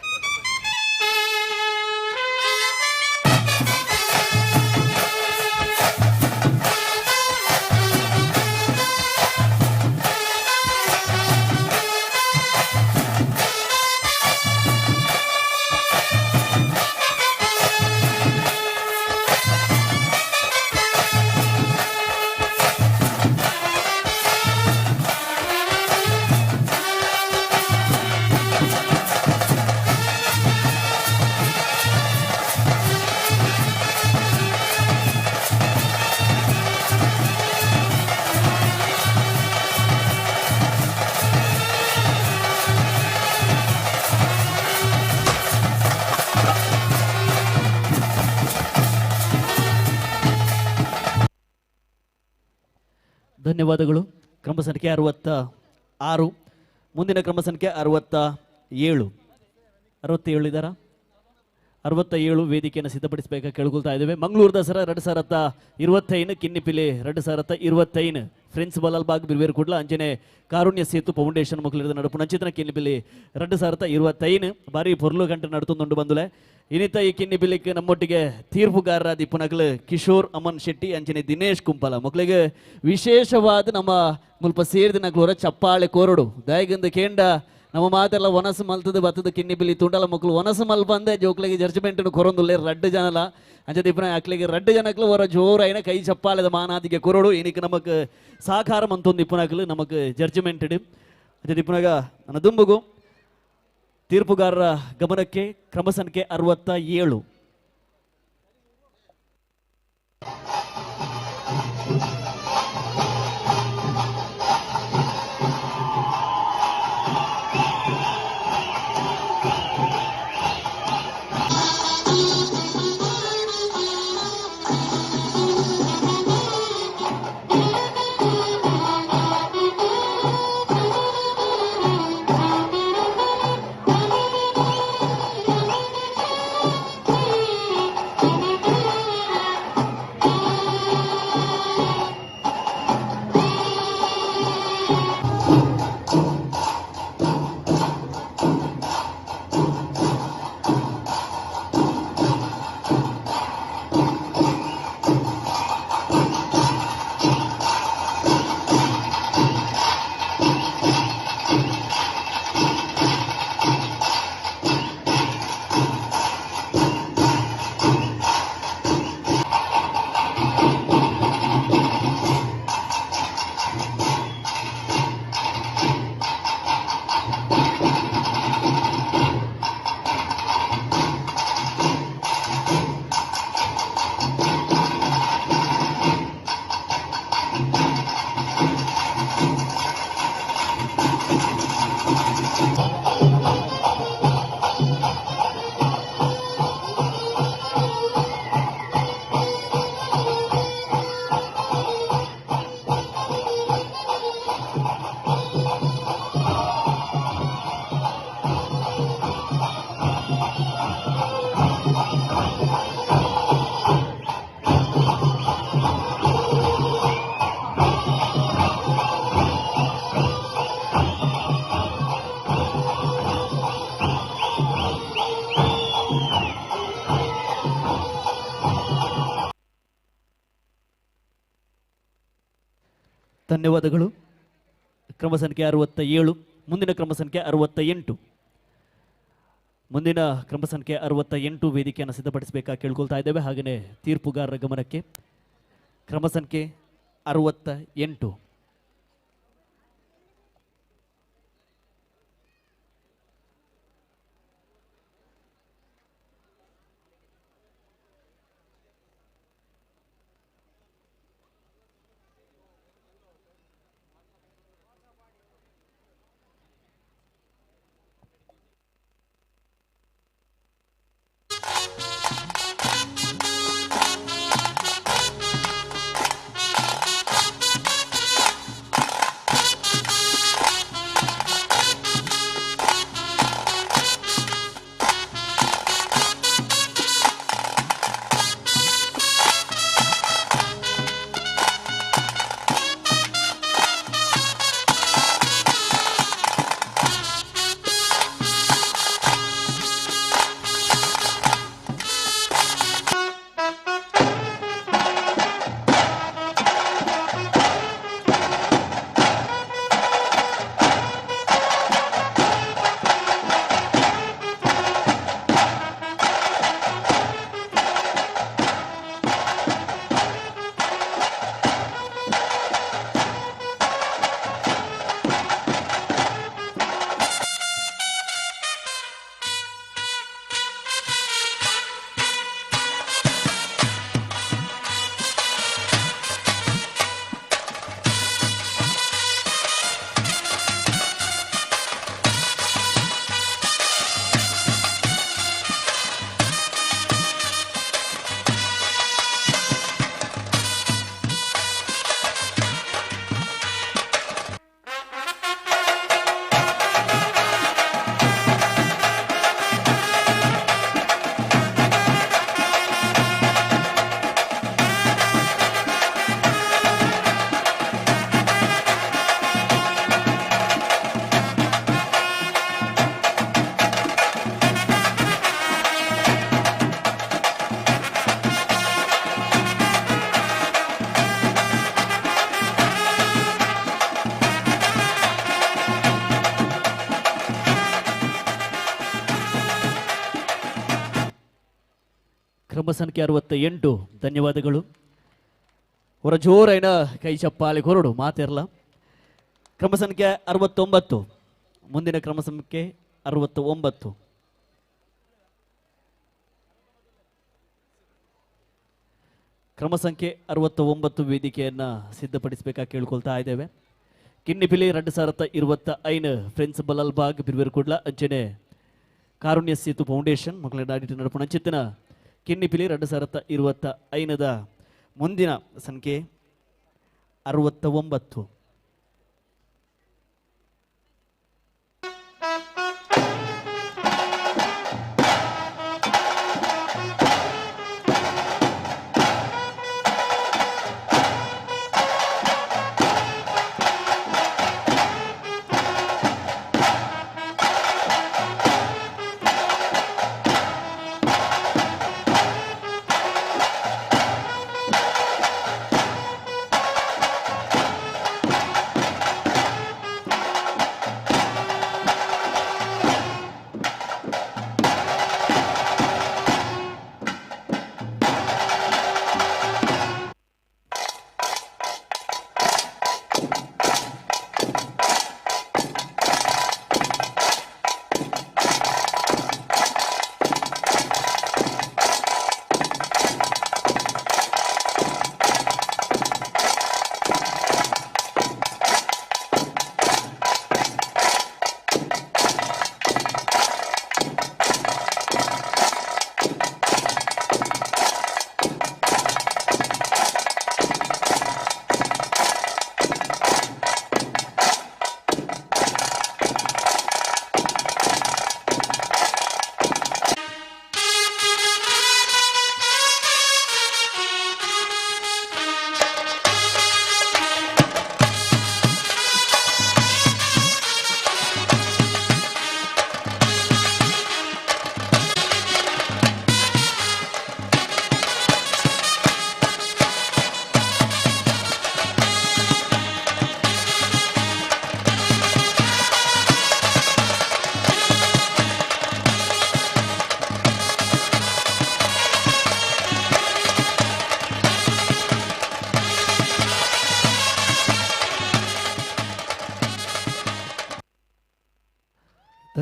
ಧನ್ಯವಾದಗಳು. ಕ್ರಮ ಸಂಖ್ಯೆ 66. ಮುಂದಿನ ಕ್ರಮ ಸಂಖ್ಯೆ 67. 67 ಇದ್ದಾರಾ? 67 ವೇದಿಕೆಯನ್ನು ಸಿದ್ಧಪಡಿಸಬೇಕಾಗಿ ಕೇಳ್ಕೊಳ್ತಾ ಇದ್ದೇವೆ. ಮಂಗಳೂರು ದಸರಾ 2025 ಕಿನ್ನಿಪಿಲಿ 2025 ಫ್ರೆಂಡ್ಸ್ ಬಲಾಲ್ಬಾಗ್ ಬಿರ್ವೇರ್ ಕುಡ್ಲ ಅಂಜನೆ ಕಾರುಣ್ಯ ಸೇತು ಫೌಂಡೇಶನ್ ಮಕ್ಕಳಿದ ನಡುಪು ನಂಚಿನ ಕಿನ್ನಿಪಿಲಿ 2025 ಬಾರಿ ಪೊರ್ಲು ಗಂಟೆ ನಡುತ್ತೊಂದು ಬಂದುಲೆ. ಇನ್ನಿತ ಈ ಕಿನ್ನಿಪಿಲಿಕ್ಕೆ ನಮ್ಮೊಟ್ಟಿಗೆ ತೀರ್ಪುಗಾರರಾದ ಇಪ್ಪನಗಲು ಕಿಶೋರ್ ಅಮನ್ ಶೆಟ್ಟಿ ಅಂಚನೆ ದಿನೇಶ್ ಕುಂಪಲ ಮಕ್ಕಳಿಗೆ ವಿಶೇಷವಾದ ನಮ್ಮ ಮುಲ್ಪ ಸೇರಿದ ನಗ್ಲೋರ ಚಪ್ಪಾಳೆ ಕೋರಡು ದಯಗಂದ ಕೇಂಡ ನಮ್ಮ ಮಾತೆಲ್ಲ ಒನಸು ಮಲ್ತದ ಬತ್ತದ ಕಿನ್ನಿ ಬಿಲಿ ತುಂಡಲ ಮಕ್ಕಳು ಒನಸು ಮಲ್ ಬಂದೆ ಜೋಕ್ಲಿಗೆ ಜಡ್ಜ್ಮೆಂಟ್ ಕೊರೊಂದುಲ್ಲೆ ರಡ್ಡು ಜನಲ ಅಂಚದ ಇಪ್ಪನ ಅಕ್ಲಿಗೆ ರಡ್ಡು ಜನಕ್ಲು ಹೊರ ಜೋರ ಐನ ಕೈ ಚಪ್ಪಾಳೆದ ಮಾನಾದಿಗೆ ಕೊರಡು ಇನಿಕ್ ನಮಕ್ ಸಾಕಾರ ಮಂತೊಂದು ಇಪ್ಪನಕ್ಲು ನಮಕ್ ಜಡ್ಜ್ಮೆಂಟ್ ಅಂಚದ ಇಪ್ಪನಾಗ ನನ್ನ ದುಂಬುಗು ತೀರ್ಪುಗಾರರ ಗಮನಕ್ಕೆ ಕ್ರಮ ಸಂಖ್ಯೆ 67. ಧನ್ಯವಾದಗಳು. ಕ್ರಮ ಸಂಖ್ಯೆ 67, ಮುಂದಿನ ಕ್ರಮ ಸಂಖ್ಯೆ 68. ಮುಂದಿನ ಕ್ರಮ ಸಂಖ್ಯೆ 68 ವೇದಿಕೆಯನ್ನು ಸಿದ್ಧಪಡಿಸಬೇಕಾಗಿ ಕೇಳ್ಕೊಳ್ತಾ ಇದ್ದೇವೆ. ಹಾಗೆಯೇ ತೀರ್ಪುಗಾರರ ಗಮನಕ್ಕೆ ಕ್ರಮ ಸಂಖ್ಯೆ 68. ಕ್ರಮ ಸಂಖ್ಯೆ 68. ಧನ್ಯವಾದಗಳು. ಹೊರ ಜೋರೈನ ಕೈ ಚಪ್ಪಾಲೆ ಕೊರಡು ಮಾತಿರಲ್ಲ. ಕ್ರಮ ಸಂಖ್ಯೆ 69, ಮುಂದಿನ ಕ್ರಮ ಸಂಖ್ಯೆ 69. ಕ್ರಮ ಸಂಖ್ಯೆ 69 ವೇದಿಕೆಯನ್ನು ಸಿದ್ಧಪಡಿಸಬೇಕಾಗಿ ಕೇಳ್ಕೊಳ್ತಾ ಇದ್ದೇವೆ. ಕಿನ್ನಿಪಿಲಿ 2025 ಫ್ರೆಂಡ್ಸ್ ಬಲಲ್ಬಾಗ್ ಬಿರ್ವೇರ್ಕುಡ್ಲ ಅಂಚನೆ ಕಾರುಣ್ಯ ಸೇತು ಫೌಂಡೇಶನ್ ಮಕ್ಕಳ ನಾಡಿನ ನಡಪಣ ಚಿತ್ತನ ಕಿನ್ನಿಪಿಲಿ 2025 ಮುಂದಿನ ಸಂಖ್ಯೆ 69.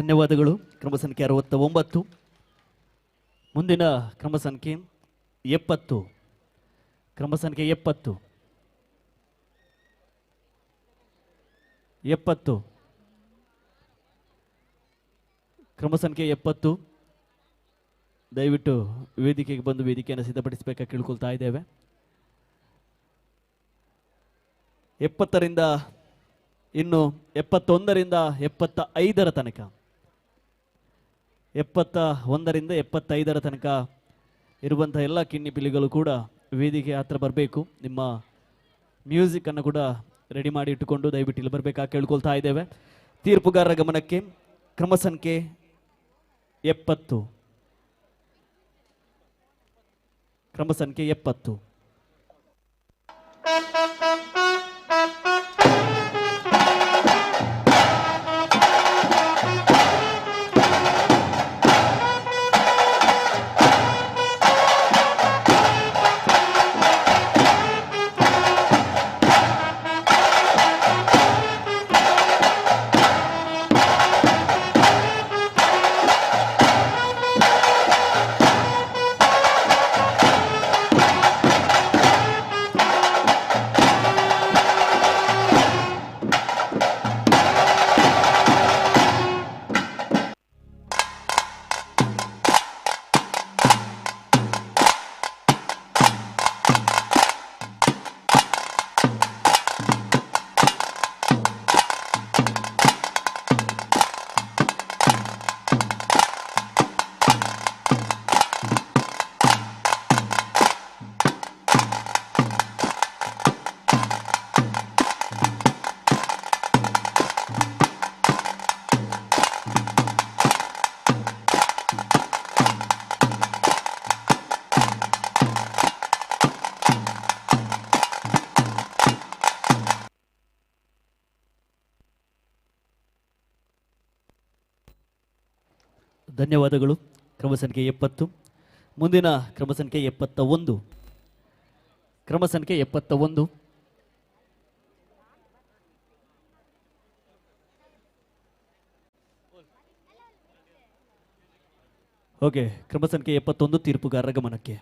ಧನ್ಯವಾದಗಳು. ಕ್ರಮ ಸಂಖ್ಯೆ 69. ಮುಂದಿನ ಕ್ರಮ ಸಂಖ್ಯೆ 70. ಕ್ರಮ ಸಂಖ್ಯೆ 70. 70. ಕ್ರಮ ಸಂಖ್ಯೆ 70. ದಯವಿಟ್ಟು ವೇದಿಕೆಗೆ ಬಂದು ವೇದಿಕೆಯನ್ನು ಸಿದ್ಧಪಡಿಸಬೇಕಾಗಿ ಕೇಳ್ಕೊಳ್ತಾ ಇದ್ದೇವೆ. 70ರಿಂದ ಇನ್ನು 71ರಿಂದ 75ರ ತನಕ 71ರಿಂದ 75ರ ತನಕ ಇರುವಂಥ ಎಲ್ಲ ಕಿನ್ನಿ ಪಿಲಿಗಳು ಕೂಡ ವೇದಿಕೆ ಹತ್ರ ಬರಬೇಕು. ನಿಮ್ಮ ಮ್ಯೂಸಿಕ್ಕನ್ನು ಕೂಡ ರೆಡಿ ಮಾಡಿ ಇಟ್ಟುಕೊಂಡು ದಯವಿಟ್ಟು ಇಲ್ಲಿ ಬರಬೇಕಾಗಿ ಕೇಳ್ಕೊಳ್ತಾ ಇದ್ದೇವೆ. ತೀರ್ಪುಗಾರರ ಗಮನಕ್ಕೆ ಕ್ರಮ ಸಂಖ್ಯೆ 70. ಕ್ರಮ ಸಂಖ್ಯೆ 70. ಧನ್ಯವಾದಗಳು. ಕ್ರಮ ಸಂಖ್ಯೆ 70. ಮುಂದಿನ ಕ್ರಮ ಸಂಖ್ಯೆ 71. ಕ್ರಮ ಸಂಖ್ಯೆ 71. ಓಕೆ, ಕ್ರಮ ಸಂಖ್ಯೆ 71 ತೀರ್ಪುಗಾರರ ಗಮನಕ್ಕೆ.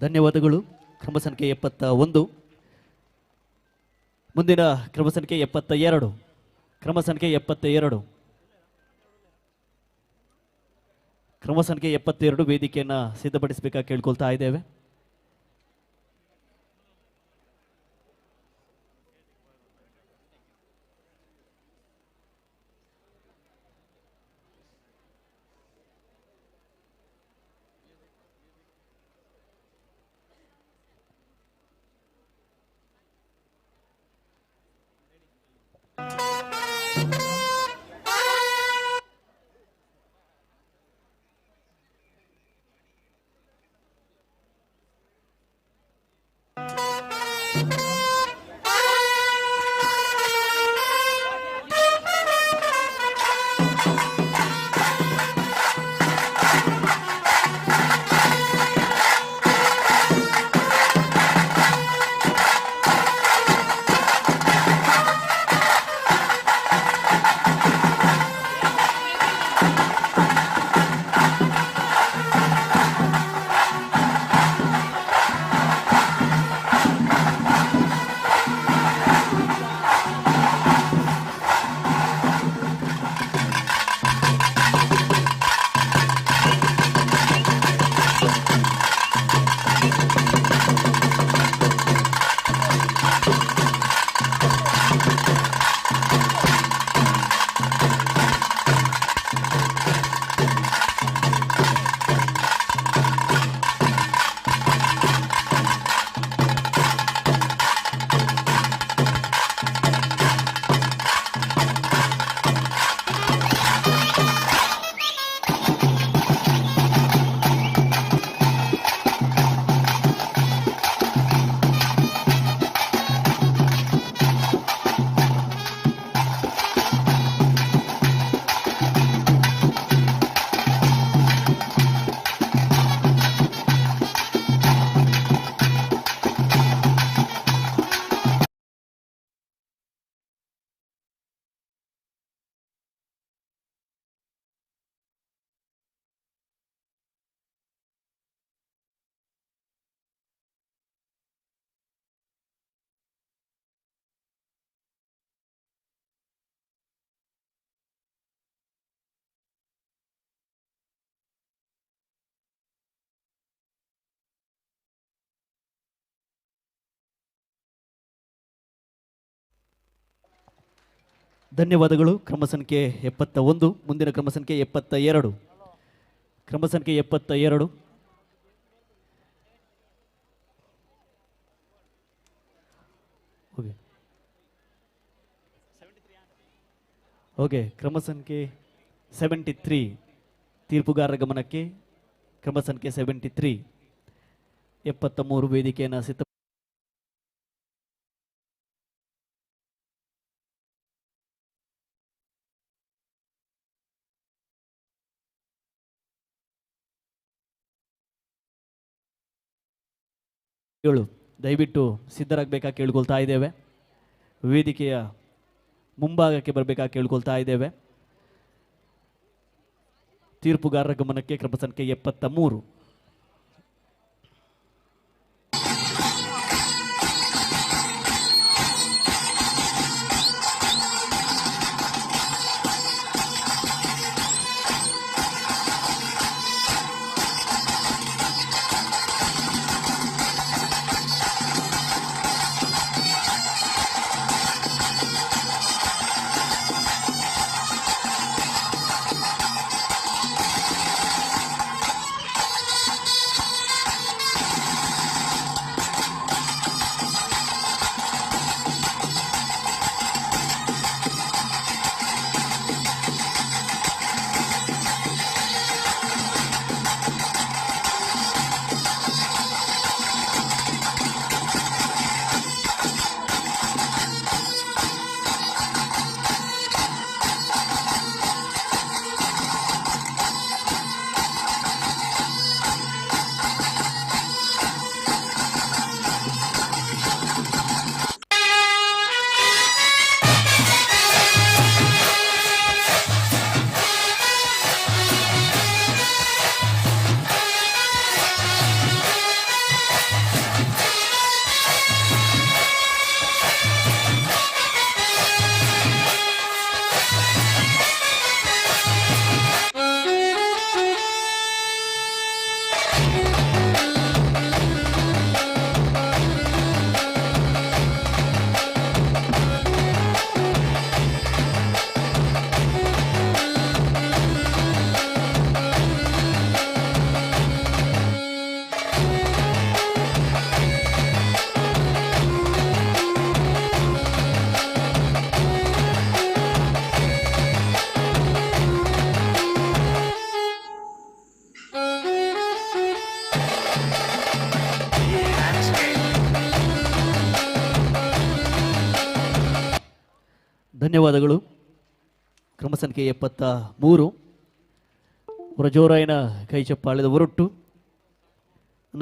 ಧನ್ಯವಾದಗಳು. ಕ್ರಮ ಸಂಖ್ಯೆ 71. ಮುಂದಿನ ಕ್ರಮ ಸಂಖ್ಯೆ 72. ಕ್ರಮ ಸಂಖ್ಯೆ 72. ಕ್ರಮ ಸಂಖ್ಯೆ 72 ವೇದಿಕೆಯನ್ನು ಸಿದ್ಧಪಡಿಸಬೇಕಾಗಿ ಕೇಳ್ಕೊಳ್ತಾ ಇದ್ದೇವೆ. ಧನ್ಯವಾದಗಳು. ಕ್ರಮ ಸಂಖ್ಯೆ 71, ಮುಂದಿನ ಕ್ರಮ ಸಂಖ್ಯೆ 72. ಕ್ರಮ ಸಂಖ್ಯೆ 72. ಓಕೆ, ಕ್ರಮ ಸಂಖ್ಯೆ 73 ತೀರ್ಪುಗಾರರ ಗಮನಕ್ಕೆ. ಕ್ರಮ ಸಂಖ್ಯೆ 73, 73 ವೇದಿಕೆಯನ್ನು ಸಿದ್ಧ. ದಯವಿಟ್ಟು ಸಿದ್ಧರಾಗಬೇಕಾ ಕೇಳ್ಕೊಳ್ತಾ ಇದ್ದೇವೆ. ವೇದಿಕೆಯ ಮುಂಭಾಗಕ್ಕೆ ಬರಬೇಕಾ ಕೇಳ್ಕೊಳ್ತಾ ಇದ್ದೇವೆ. ತೀರ್ಪುಗಾರರ ಗಮನಕ್ಕೆ ಕ್ರಮ ಸಂಖ್ಯೆ 73. ಧನ್ಯವಾದಗಳು. ಕ್ರಮ ಸಂಖ್ಯೆ 73 ಹೊರಜೋರಾಯಿನ ಕೈ ಚಪ್ಪಾಳೆದ ಹೊರಟು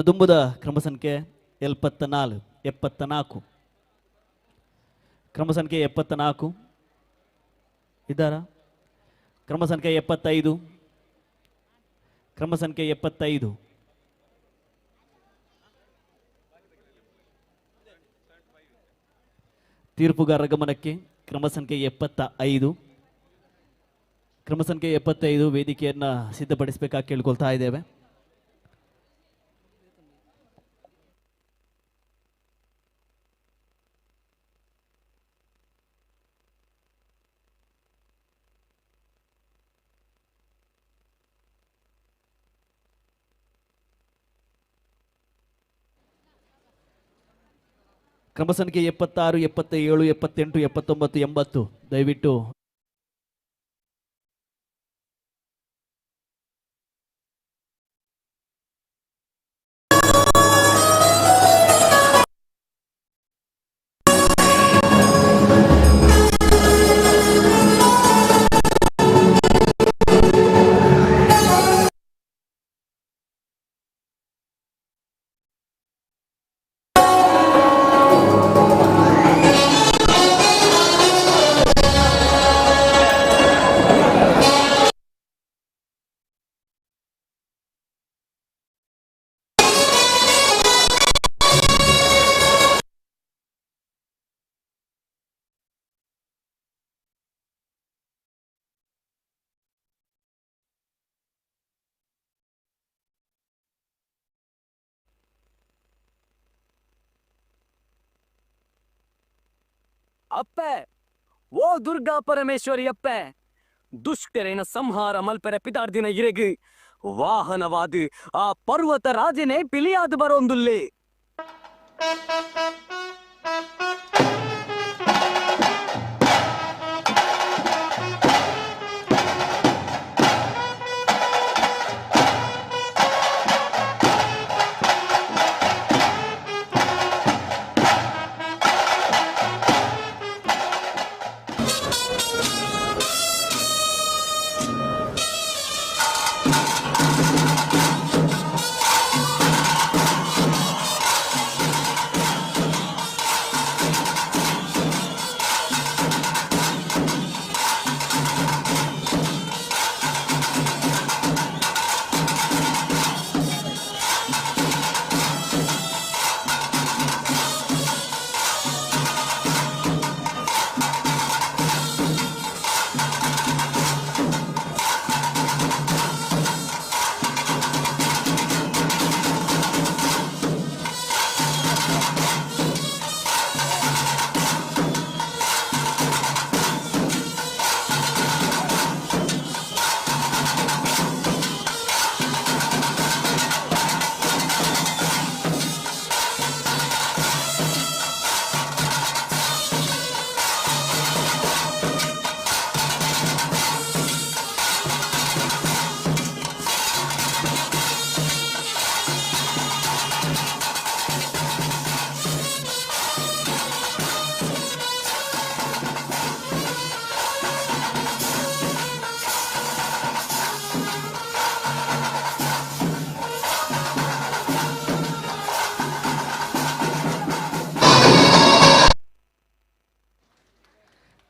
ದುಂಬುದ ಕ್ರಮ ಸಂಖ್ಯೆ 74. ಕ್ರಮ ಸಂಖ್ಯೆ 74 ಇದ್ದಾರಾ? ಕ್ರಮ ಸಂಖ್ಯೆ 75. ಕ್ರಮ ಸಂಖ್ಯೆ 75. ತೀರ್ಪುಗಾರರ ಗಮನಕ್ಕೆ ಕ್ರಮ ಸಂಖ್ಯೆ 75. ಕ್ರಮ ಸಂಖ್ಯೆ 75 ವೇದಿಕೆಯನ್ನು ಸಿದ್ಧಪಡಿಸಬೇಕಾಗಿ ಕೇಳ್ಕೊಳ್ತಾ ಇದ್ದೇವೆ. ಕ್ರಮ ಸಂಖ್ಯೆ 76, 77, 78, 79, 80 ದಯವಿಟ್ಟು ಅಪ್ಪೆ ಓ ದುರ್ಗಾ ಪರಮೇಶ್ವರಿ ಅಪ್ಪೆ ದುಷ್ಟರೇನ ಸಂಹಾರ ಮಲ್ಪೆರ ಪಿತಾರ್ದಿನ ಇರೆಗು ವಾಹನವಾದು ಆ ಪರ್ವತ ರಾಜನೇ ಪಿಲಿಯಾದು ಬರೋಂದುಲ್ಲೇ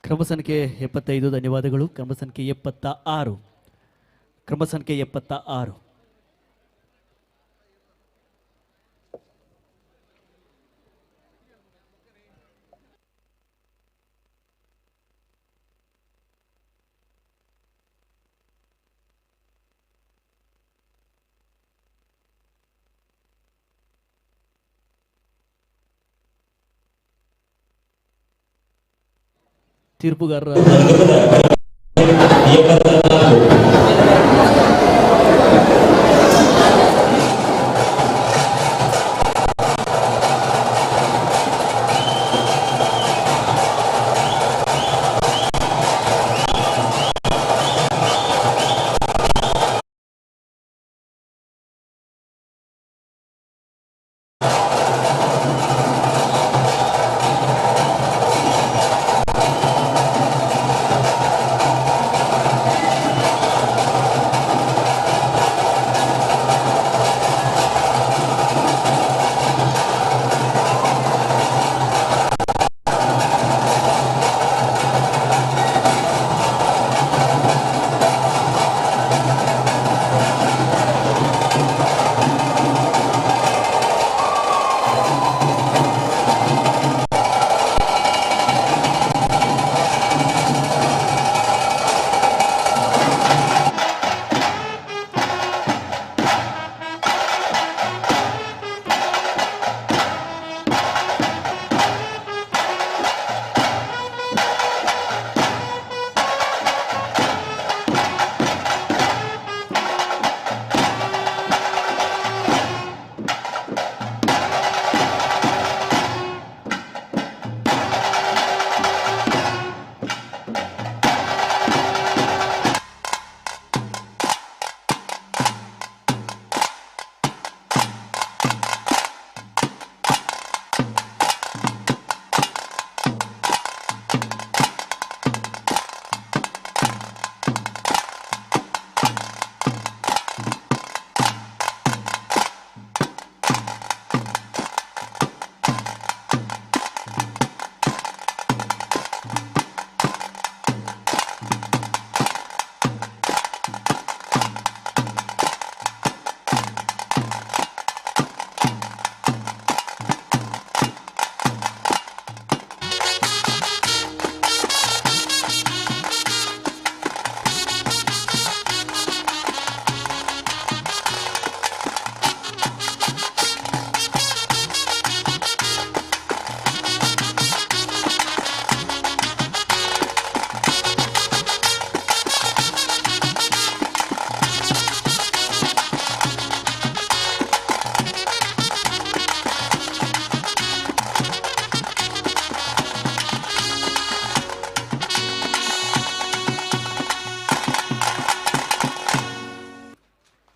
ಕ್ರಮ ಸಂಖ್ಯೆ 75 ಧನ್ಯವಾದಗಳು. ಕ್ರಮ ಸಂಖ್ಯೆ 76 ಕ್ರಮ ಸಂಖ್ಯೆ 76 ತೀರ್ಪುಗಾರರ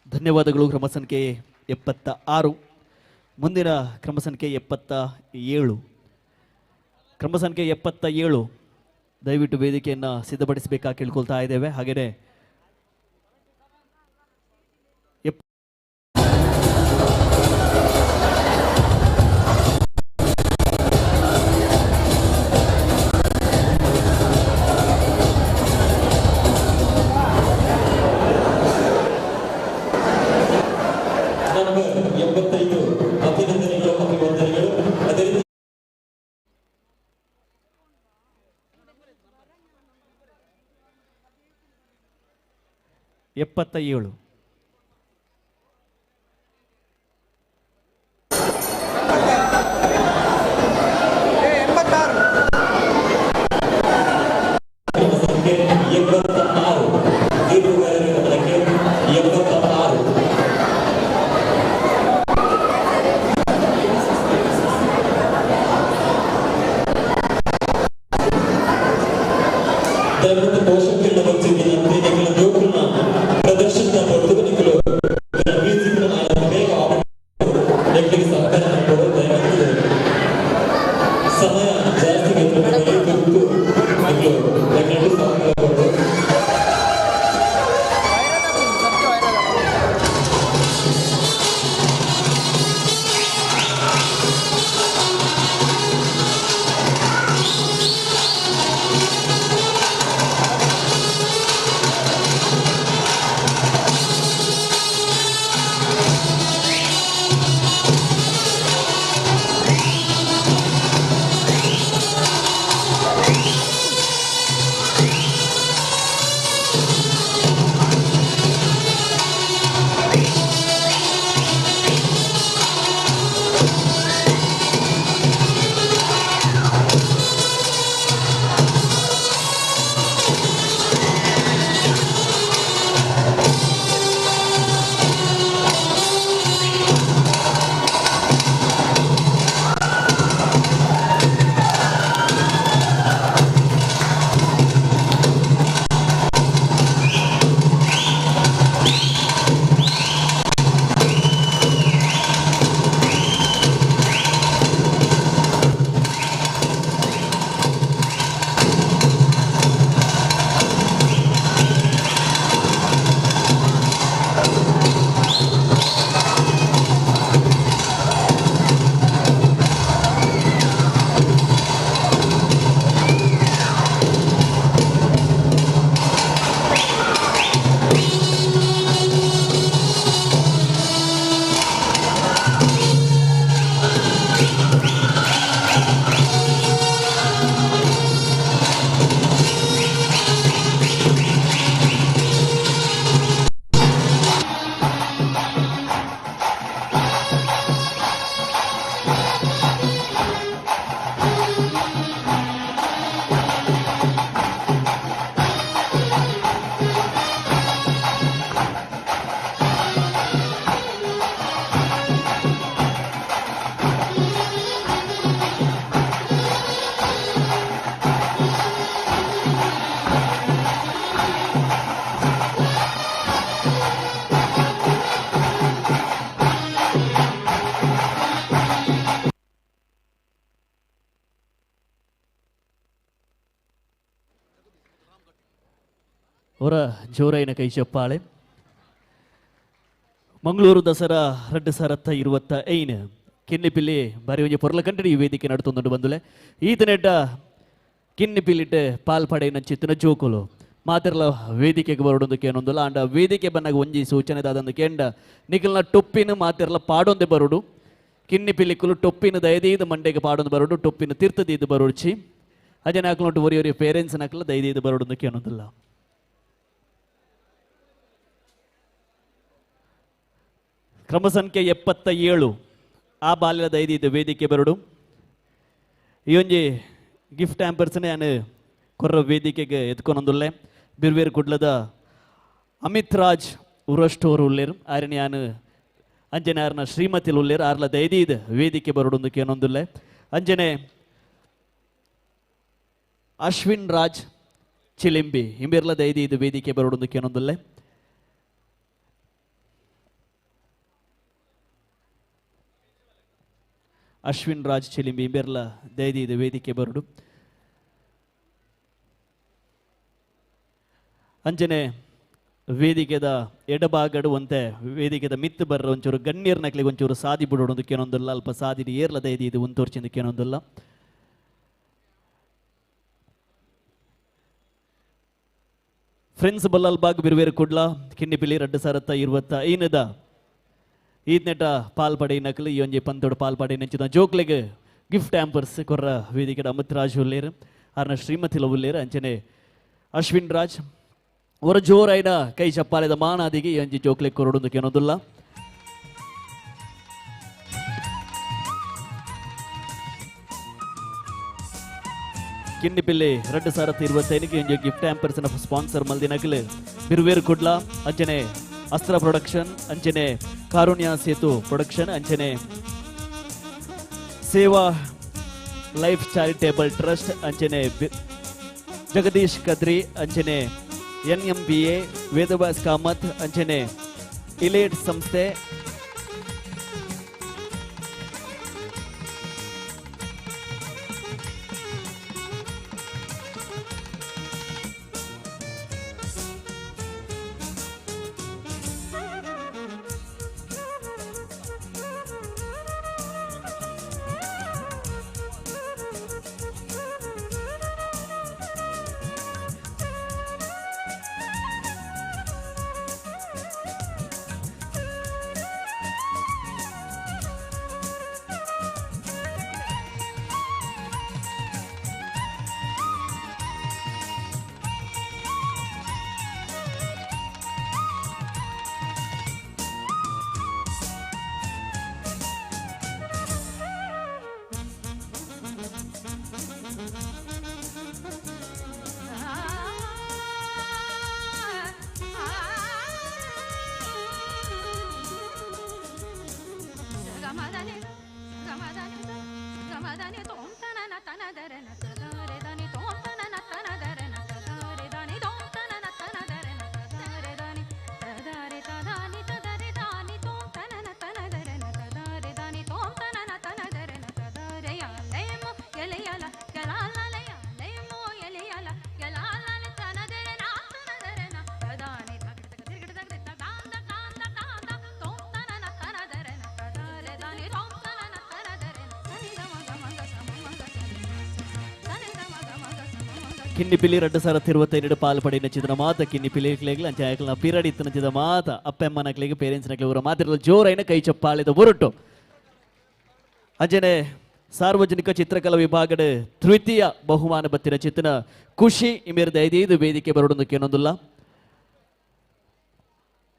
ಧನ್ಯವಾದಗಳು. ಕ್ರಮ ಸಂಖ್ಯೆ 76. ಮುಂದಿನ ಕ್ರಮ ಸಂಖ್ಯೆ 77. ಕ್ರಮ ಸಂಖ್ಯೆ 77 ದಯವಿಟ್ಟು ವೇದಿಕೆಯನ್ನು ಸಿದ್ಧಪಡಿಸಬೇಕಾಗಿ ಕೇಳ್ಕೊಳ್ತಾ ಇದ್ದೇವೆ. ಹಾಗೆಯೇ ನಂಬರ್ 85 ಅಭಿನಂದನೆಗಳು, ಅಭಿವಂದನೆಗಳು. ಅದೇ ರೀತಿ 77. ಸಂಖ್ಯೆ 86 ದೀರ್ಘಕಾಲದ ಸಂಖ್ಯೆ 86. ದಯವಿಟ್ಟು ಪೋಷಕರನ್ನ ಬರ್ತಿದ್ದೀನಿ ಅಂತ ನಿಖಿಲ ಜೋಕುಲ್ನ ಪ್ರದರ್ಶನ ಕೊಟ್ಟು ನಿಖಿಲು ಮ್ಯೂಸಿಕ್ ಬೇಗ ನೆಕ್ಲಿಗೆ ಸಹಕಾರ ಮಾಡಿಕೊಡು. ದಯವಿಟ್ಟು ಸಮಯ ಜಾಸ್ತಿ ಕುರಿತು ನಿಖಿಲು ದಯವಿಟ್ಟು ಸಹಕಾರ ಕೊಡು. ಅವರ ಜೋರೈನ ಕೈ ಚಪ್ಪಾಳೆ. ಮಂಗಳೂರು ದಸರಾ 2025 ಕಿನ್ನಿಪಿಲ್ಲಿ ಬಾರಿ ಒಂಜಿ ಪೊರ್ಲ ಕಂಟಡಿ ಈ ವೇದಿಕೆ ನಡುತ್ತೊಂದು ಬಂದುಲೆ ಈತನೆಡ್ಡ ಕಿನ್ನಿಪಿಲ್ಲಿಟ್ಟು ಪಾಲ್ಪಡೆ ನಂಚಿತ್ತಿನ ಜೋಕುಲು ಮಾತಿರಲ ವೇದಿಕೆಗೆ ಬರೋಡೊಂದು ಕೇನೊಂದುಲ್ಲ ಆಂಡ ವೇದಿಕೆ ಬನ್ನಾಗ ಒಂಜಿ ಸೂಚನೆ ದಾದಂದು ಕೇಂಡ ನಿಖಲ್ನ ಟೊಪ್ಪಿನ ಮಾತಿರಲ ಪಾಡೊಂದೆ ಬರೋಡು ಕಿನ್ನಿಪಿಲ್ಲಿಕ್ಕಲು ಟೊಪ್ಪಿನ ದಯದೀದು ಮಂಡೆಗೆ ಪಾಡೊಂದು ಬರೋಡು ಟೊಪ್ಪಿನ ತೀರ್ಥದೀದು ಬರೋಡ್ಚಿ ಅಜನ ಹಾಕ್ಲೊಂಟು ಒರಿಯೊರಿಯ ಪೇರೆಂಟ್ಸ್ ಹಾಕಲ ದಯದೀದು ಬರೋಡೊಂದು ಕೇನೊಂದಿಲ್ಲ. ಕ್ರಮ ಸಂಖ್ಯೆ 77 ಆ ಬಾಲ್ಯದ ಐದು ವೇದಿಕೆ ಬರಡು ಈ ಒಂಜಿ ಗಿಫ್ಟ್ ಆಂಪರ್ಸ್ನೇ ನಾನು ಕೊರ್ರ ವೇದಿಕೆಗೆ ಎತ್ಕೊಂಡೊಂದುಲ್ಲೆ ಬಿರ್ವೇರು ಕುಡ್ಲದ ಅಮಿತ್ ರಾಜ್ ಉರಷ್ಟೋರು ಉಲ್ಲೇರು ಆರನೇ ನಾನು ಅಂಜನೆ ಆರ್ನ ಶ್ರೀಮತಿಲ್ ಉಲ್ಲೇರು ಆರ್ಲ ದೈದೀದ್ ವೇದಿಕೆ ಬರೋಡೊಂದು ಕೇನೊಂದುಲ್ಲೆ ಅಂಜನೆ ಅಶ್ವಿನ್ ರಾಜ್ ಚಿಲಿಂಬಿ ಹಿಂಬಿರ್ಲ ದೈದೀದ್ ವೇದಿಕೆ ಬರೋಡೊಂದು ಕೇನೊಂದುಲ್ಲೆ ಅಶ್ವಿನ್ ರಾಜ್ ಚಿಲಿಂಬಿ ಬೆರ್ಲ ದೈದಿ ಇದು ವೇದಿಕೆ ಬರುಡು ಅಂಚನೆ ವೇದಿಕೆದ ಎಡಭಾಗಡು ಒಂತೆ ವೇದಿಕೆದ ಮಿತ್ತು ಬರ್ರ ಒಂಚೂರು ಗಣ್ಯರ್ನಕ್ಲಿಗೆ ಒಂಚೂರು ಸಾದಿ ಬಿಡೋದು ಕೇನೊಂದಿಲ್ಲ ಅಲ್ಪ ಸಾದಿಡಿ ಏರ್ಲ ದೈದಿ ಇದು ಒಂತೋರ್ಚಿಂದ ಕೇನೊಂದಿಲ್ಲ ಫ್ರೆಂಡ್ಸ್ ಬಲ್ಲಲ್ ಬಾಗ್ ಬಿರುವೇರು ಕುಡ್ಲ ಕಿನ್ನಿಪಿಲಿ 2025 ಈದ್ನೆಟ ಪಾಲ್ಪಡೆ ನಕಲು ಈ ಒಂಜಿ ಪಂತೋಡು ಪಾಲ್ಪಡೆ ನೆಂಚಿದ ಜೋಕ್ಲೆಗೆ ಗಿಫ್ಟ್ ಆಂಪರ್ಸ್ ಕೊರ್ರ ವೇದಿಕೆಡ ಅಮಿತ್ ರಾಜ್ ಉಲ್ಲೇರು ಆರ್ನ ಶ್ರೀಮತಿಲ ಉಲ್ಲೇರು ಅಂಚನೆ ಅಶ್ವಿನ್ ರಾಜ್ ಒರ ಜೋರೈನ ಕೈ ಚಪ್ಪಾಲೆದ ಮಾನಾದಿಗೆ ಈ ಒಂಜಿ ಜೋಕ್ಲೆಗ್ ಕೊರಡು ಕೇನೋದಿಲ್ಲ ಕಿನ್ನಿಪಿಲ್ಲಿ 2025 ಒಂಜಿ ಗಿಫ್ಟ್ ಆಂಪರ್ಸ್ ನ ಸ್ಪಾನ್ಸರ್ ಮಲ್ದಿನಕಲು ಬಿರುವೇರು ಕುಡ್ಲ ಅಂಚನೆ ಅಸ್ತ್ರ ಪ್ರೊಡಕ್ಷನ್ ಅಂಚನೆ ಕಾರುಣ್ಯ ಸೇತು ಪ್ರೊಡಕ್ಷನ್ ಅಂಚನೆ ಸೇವಾ ಲೈಫ್ ಚಾರಿಟೇಬಲ್ ಟ್ರಸ್ಟ್ ಅಂಚನೆ ಜಗದೀಶ್ ಕದ್ರಿ ಅಂಚನೆ NMBA ವೇದವ್ಯಾಸ್ ಕಾಮತ್ ಅಂಚನೆ ಇಲೇಟ್ ಸಂಸ್ಥೆ ಕಿನ್ನಿಪಿಲಿ 2025 ಪಾಲ್ಪಡೆ ನಚ್ಚಿದ ಮಾತ ಕಿನ್ನಿಪಿಲಿ ಅಂಚ ಪೀರಿಯಡ್ ಇತ್ತು ನಚ್ಚಿದ ಮಾತ ಅಪ್ಪೆಮ್ಮನಕ್ಲಿಗೆ ಪೇರೆಂಟ್ಸ್ ನಕ್ಲಿ ಅವರ ಮಾತಿರಲು ಜೋರೈನ ಕೈ ಚಪ್ಪಾಳಿದ ಹೊರಟು ಅಂಜನೆ ಸಾರ್ವಜನಿಕ ಚಿತ್ರಕಲಾ ವಿಭಾಗದ ತೃತೀಯ ಬಹುಮಾನ ಬತ್ತಿನ ಚಿತ್ತನ ಖುಷಿ ಇಮೇರ್ದ 5 ವೇದಿಕೆ ಬರೋದು ಕೇನೊಂದಿಲ್ಲ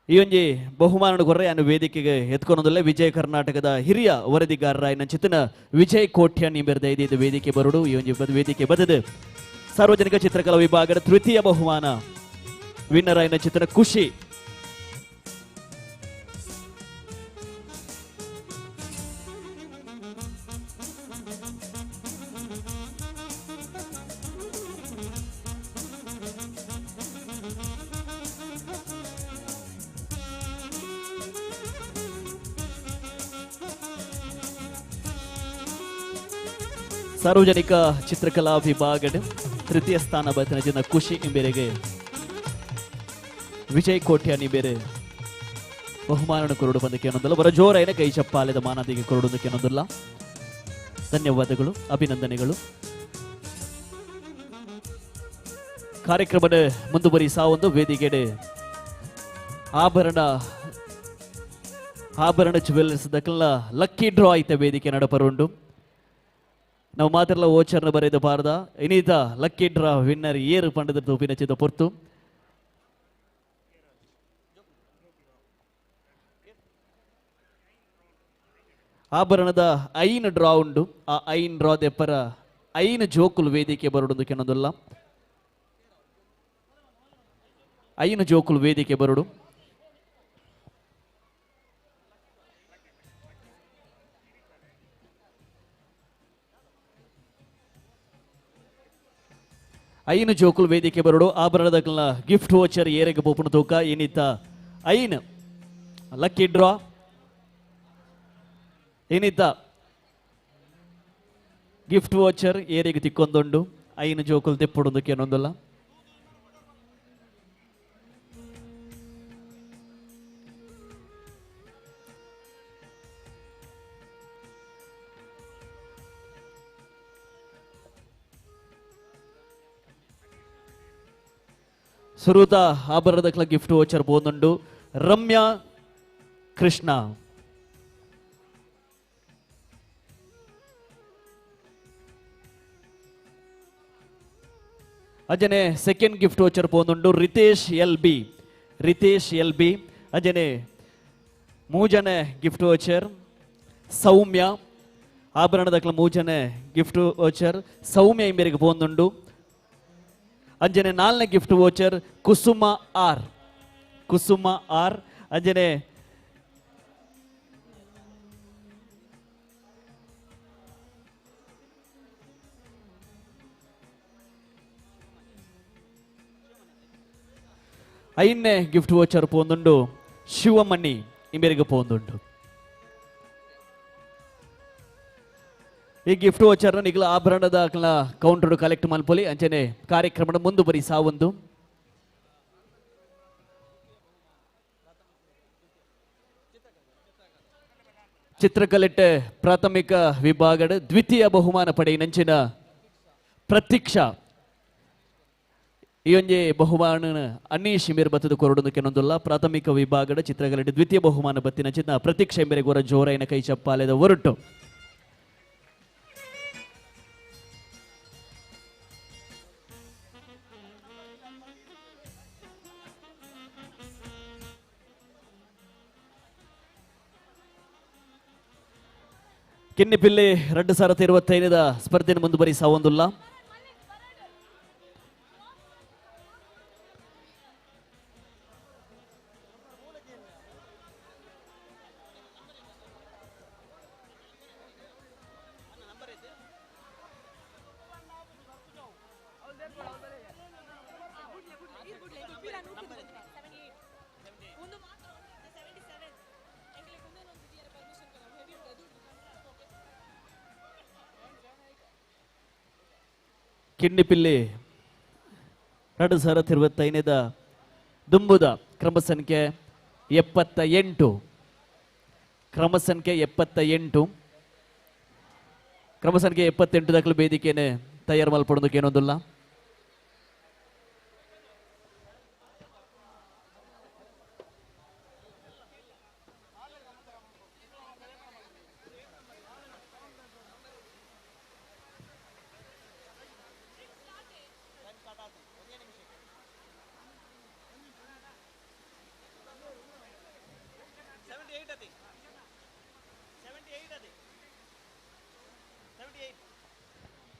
ಈ ಒಂಜಿ ಬಹುಮಾನ ಕೊರ್ರೆ ಅನ್ನು ವೇದಿಕೆಗೆ ಎತ್ಕೊಳೋದಿಲ್ಲ ವಿಜಯ ಕರ್ನಾಟಕದ ಹಿರಿಯ ವರದಿಗಾರರ ಇನ್ನ ಚಿತ್ತನ ವಿಜಯ್ ಕೋಟ್ಯನ್ ಇಮೇರ್ದ 5 ವೇದಿಕೆ ಬರೋಡು ಈ ಒಂಜಿ ವೇದಿಕೆ ಬದದು ಸಾರ್ವಜನಿಕ ಚಿತ್ರಕಲಾ ವಿಭಾಗದ ತೃತೀಯ ಬಹುಮಾನ ವಿನ್ನರ್ ಆಯ್ನ ಚಿತ್ರ ಖುಷಿ ಸಾರ್ವಜನಿಕ ಚಿತ್ರಕಲಾ ವಿಭಾಗದ ತೃತೀಯ ಸ್ಥಾನ ಬರ್ತನ ಖುಷಿ ಇಂಬೇರೆಗೆ ವಿಜಯ್ ಕೋಟ್ಯಾನಿ ಬೇರೆ ಬಹುಮಾನ ಕೊರಡು ಬಂದಕ್ಕೆ ಅನ್ನೋದಲ್ಲ ಬರ ಜೋರೈನ ಕೈ ಚಪ್ಪಾಲೆದ ಮಾನದಿಗೆ ಕೊರಡುವುದಕ್ಕೆ ಅನ್ನೋದಿಲ್ಲ ಧನ್ಯವಾದಗಳು ಅಭಿನಂದನೆಗಳು ಕಾರ್ಯಕ್ರಮದ ಮುಂದುವರಿಸಾವೊಂದು ವೇದಿಕೆಡೆ ಆಭರಣ ಜುವೆಲ್ಲರ್ಸ್ ದಕ್ಕಲ ಲಕ್ಕಿ ಡ್ರಾ ಐತೆ ವೇದಿಕೆ ನಡಪರುಂಡು ನಾವು ಮಾತ್ರಲ್ಲ ಓಚರ್ನ ಬರೆದ ಪಾರ್ದ ಇನೀತ ಲಕ್ಕಿ ಡ್ರಾ ವಿನ್ನರ್ ಏರು ಪಂಡದ ತೂಪಿನ ಚಿದ ಪೊರ್ತು ಆಭರಣದ ಐನ್ ಡ್ರಾ ಉಂಡು ಆ ಐನ್ ಡ್ರಾ ದೆಪ್ಪರ ಐನ್ ಜೋಕುಲು ವೇದಿಕೆ ಬರೋದು ಕೆನ್ನೋದಿಲ್ಲ ಐನ್ ಜೋಕುಲು ವೇದಿಕೆ ಬರೋಡು ಐನ್ ಜೋಕುಲು ವೇದಿಕೆ ಬರೋಡು ಆಭರಣದ ಗಿಫ್ಟ್ ವೋಚರ್ ಏರೆಗೆ ಪೋಪುಣ ತೂಕ ಏನಿತ್ತ ಐನ್ ಲಕ್ಕಿ ಡ್ರಾ ಏನಿತ್ತ ಗಿಫ್ಟ್ ವಾಚರ್ ಏರಿಗೆ ತಿಕ್ಕೊಂದುಂಡು ಐನು ಜೋಕುಲು ತೆಪ್ಪೊಡುಂದಕ್ಕೆ ಏನೊಂದುಲ್ಲ. ಸುರುತ ಆಭರಣದ ಗಿಫ್ಟ್ ವಾಚರ್ ಬೋನುಂಡು ರಮ್ಯಾ ಕೃಷ್ಣ. ಅಜನೆ ಸೆಕೆಂಡ್ ಗಿಫ್ಟ್ ವಾಚರ್ ಬೋನುಂಡು ರಿತೇಶ್ ಎಲ್ ಬಿ. ಅಜನೆ ಮೂಜನೆ ಗಿಫ್ಟ್ ವಾಚರ್ ಸೌಮ್ಯ. ಆಭರಣದ ಮೂಜನೆ ಗಿಫ್ಟ್ ವಾಚರ್ ಸೌಮ್ಯ ಇಂಬೆರಿಗೆ ಬೋನುಂಡು. ಅಂಜನೆ ನಾಲ್ನೇ ಗಿಫ್ಟ್ ವೋಚರ್ ಕುಸುಮ ಆರ್. ಅಂಜನೆ ಐದನೇ ಗಿಫ್ಟ್ ವೋಚರ್ ಪೋಂದುಂಡು ಶಿವಮಣಿ ಇಂಬೆರಿಗೆ ಪೋಂದುಂಡು. ಈ ಗಿಫ್ಟ್ ವೋಚರ್ ನಿಗಲ ಆಭರಣದ ಕೌಂಟರ್ ಕಲೆಕ್ಟ್ ಮಲ್ಪೊಲಿ ಅಂಚನೆ ಕಾರ್ಯಕ್ರಮದ ಮುಂದುವರಿ ಸಾವೊಂದು. ಚಿತ್ರಕಲೆಟ್ ಪ್ರಾಥಮಿಕ ವಿಭಾಗದ ದ್ವಿತೀಯ ಬಹುಮಾನ ಪಡೆಯಿನಂಚಿನ ಪ್ರತೀಕ್ಷಾ ಈ ಒಂಜೆ ಬಹುಮಾನ ಅನ್ನೀಶ್ ಇಂಬೇರು ಬತ್ತದ ಕೊರಡು ಕೆನೊಂದುಲ್ಲ. ಪ್ರಾಥಮಿಕ ವಿಭಾಗದ ಚಿತ್ರಕಲೆಟ್ ದ್ವಿತೀಯ ಬಹುಮಾನ ಬತ್ತಿನಂಚಿನ ಪ್ರತೀಕ್ಷಾ ಇಂಬೇರೆ ಗೊರ ಜೋರೈನ ಕೈ ಚಪ್ಪಾಲೆದ ಹೊರಟು. ಕಿನ್ನಿಪಿಲ್ಲಿ 2025 ಸ್ಪರ್ಧೆಯನ್ನು ಮುಂದುವರಿ ಸಾವೊಂದುಲ್ಲ. ಕಿನ್ನಿಪಿಲ್ಲಿ 2025 ದುಂಬುದ ಕ್ರಮ ಸಂಖ್ಯೆ 78 ಕ್ರಮ ಸಂಖ್ಯೆ 78 ದಾಖಲು ವೇದಿಕೆಯನ್ನು ತಯಾರು ಮಲ್ಪಡೋದಕ್ಕೆ ಏನೊಂದಿಲ್ಲ.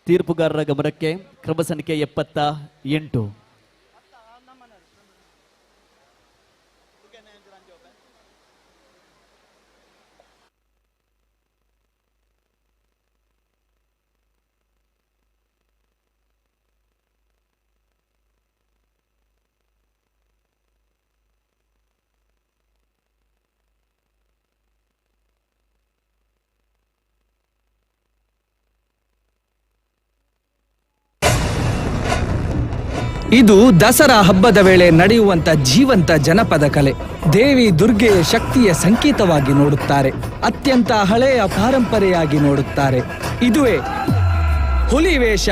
ತೀರ್ಪುಗಾರರ ಗಮನಕ್ಕೆ ಕ್ರಮ ಸಂಖ್ಯೆ 78. ಇದು ದಸರಾ ಹಬ್ಬದ ವೇಳೆ ನಡೆಯುವಂತ ಜೀವಂತ ಜನಪದ ಕಲೆ. ದೇವಿ ದುರ್ಗೆಯ ಶಕ್ತಿಯ ಸಂಕೇತವಾಗಿ ನೋಡುತ್ತಾರೆ. ಅತ್ಯಂತ ಹಳೆಯ ಪಾರಂಪರೆಯಾಗಿ ನೋಡುತ್ತಾರೆ. ಇದುವೇ ಹುಲಿವೇಷ.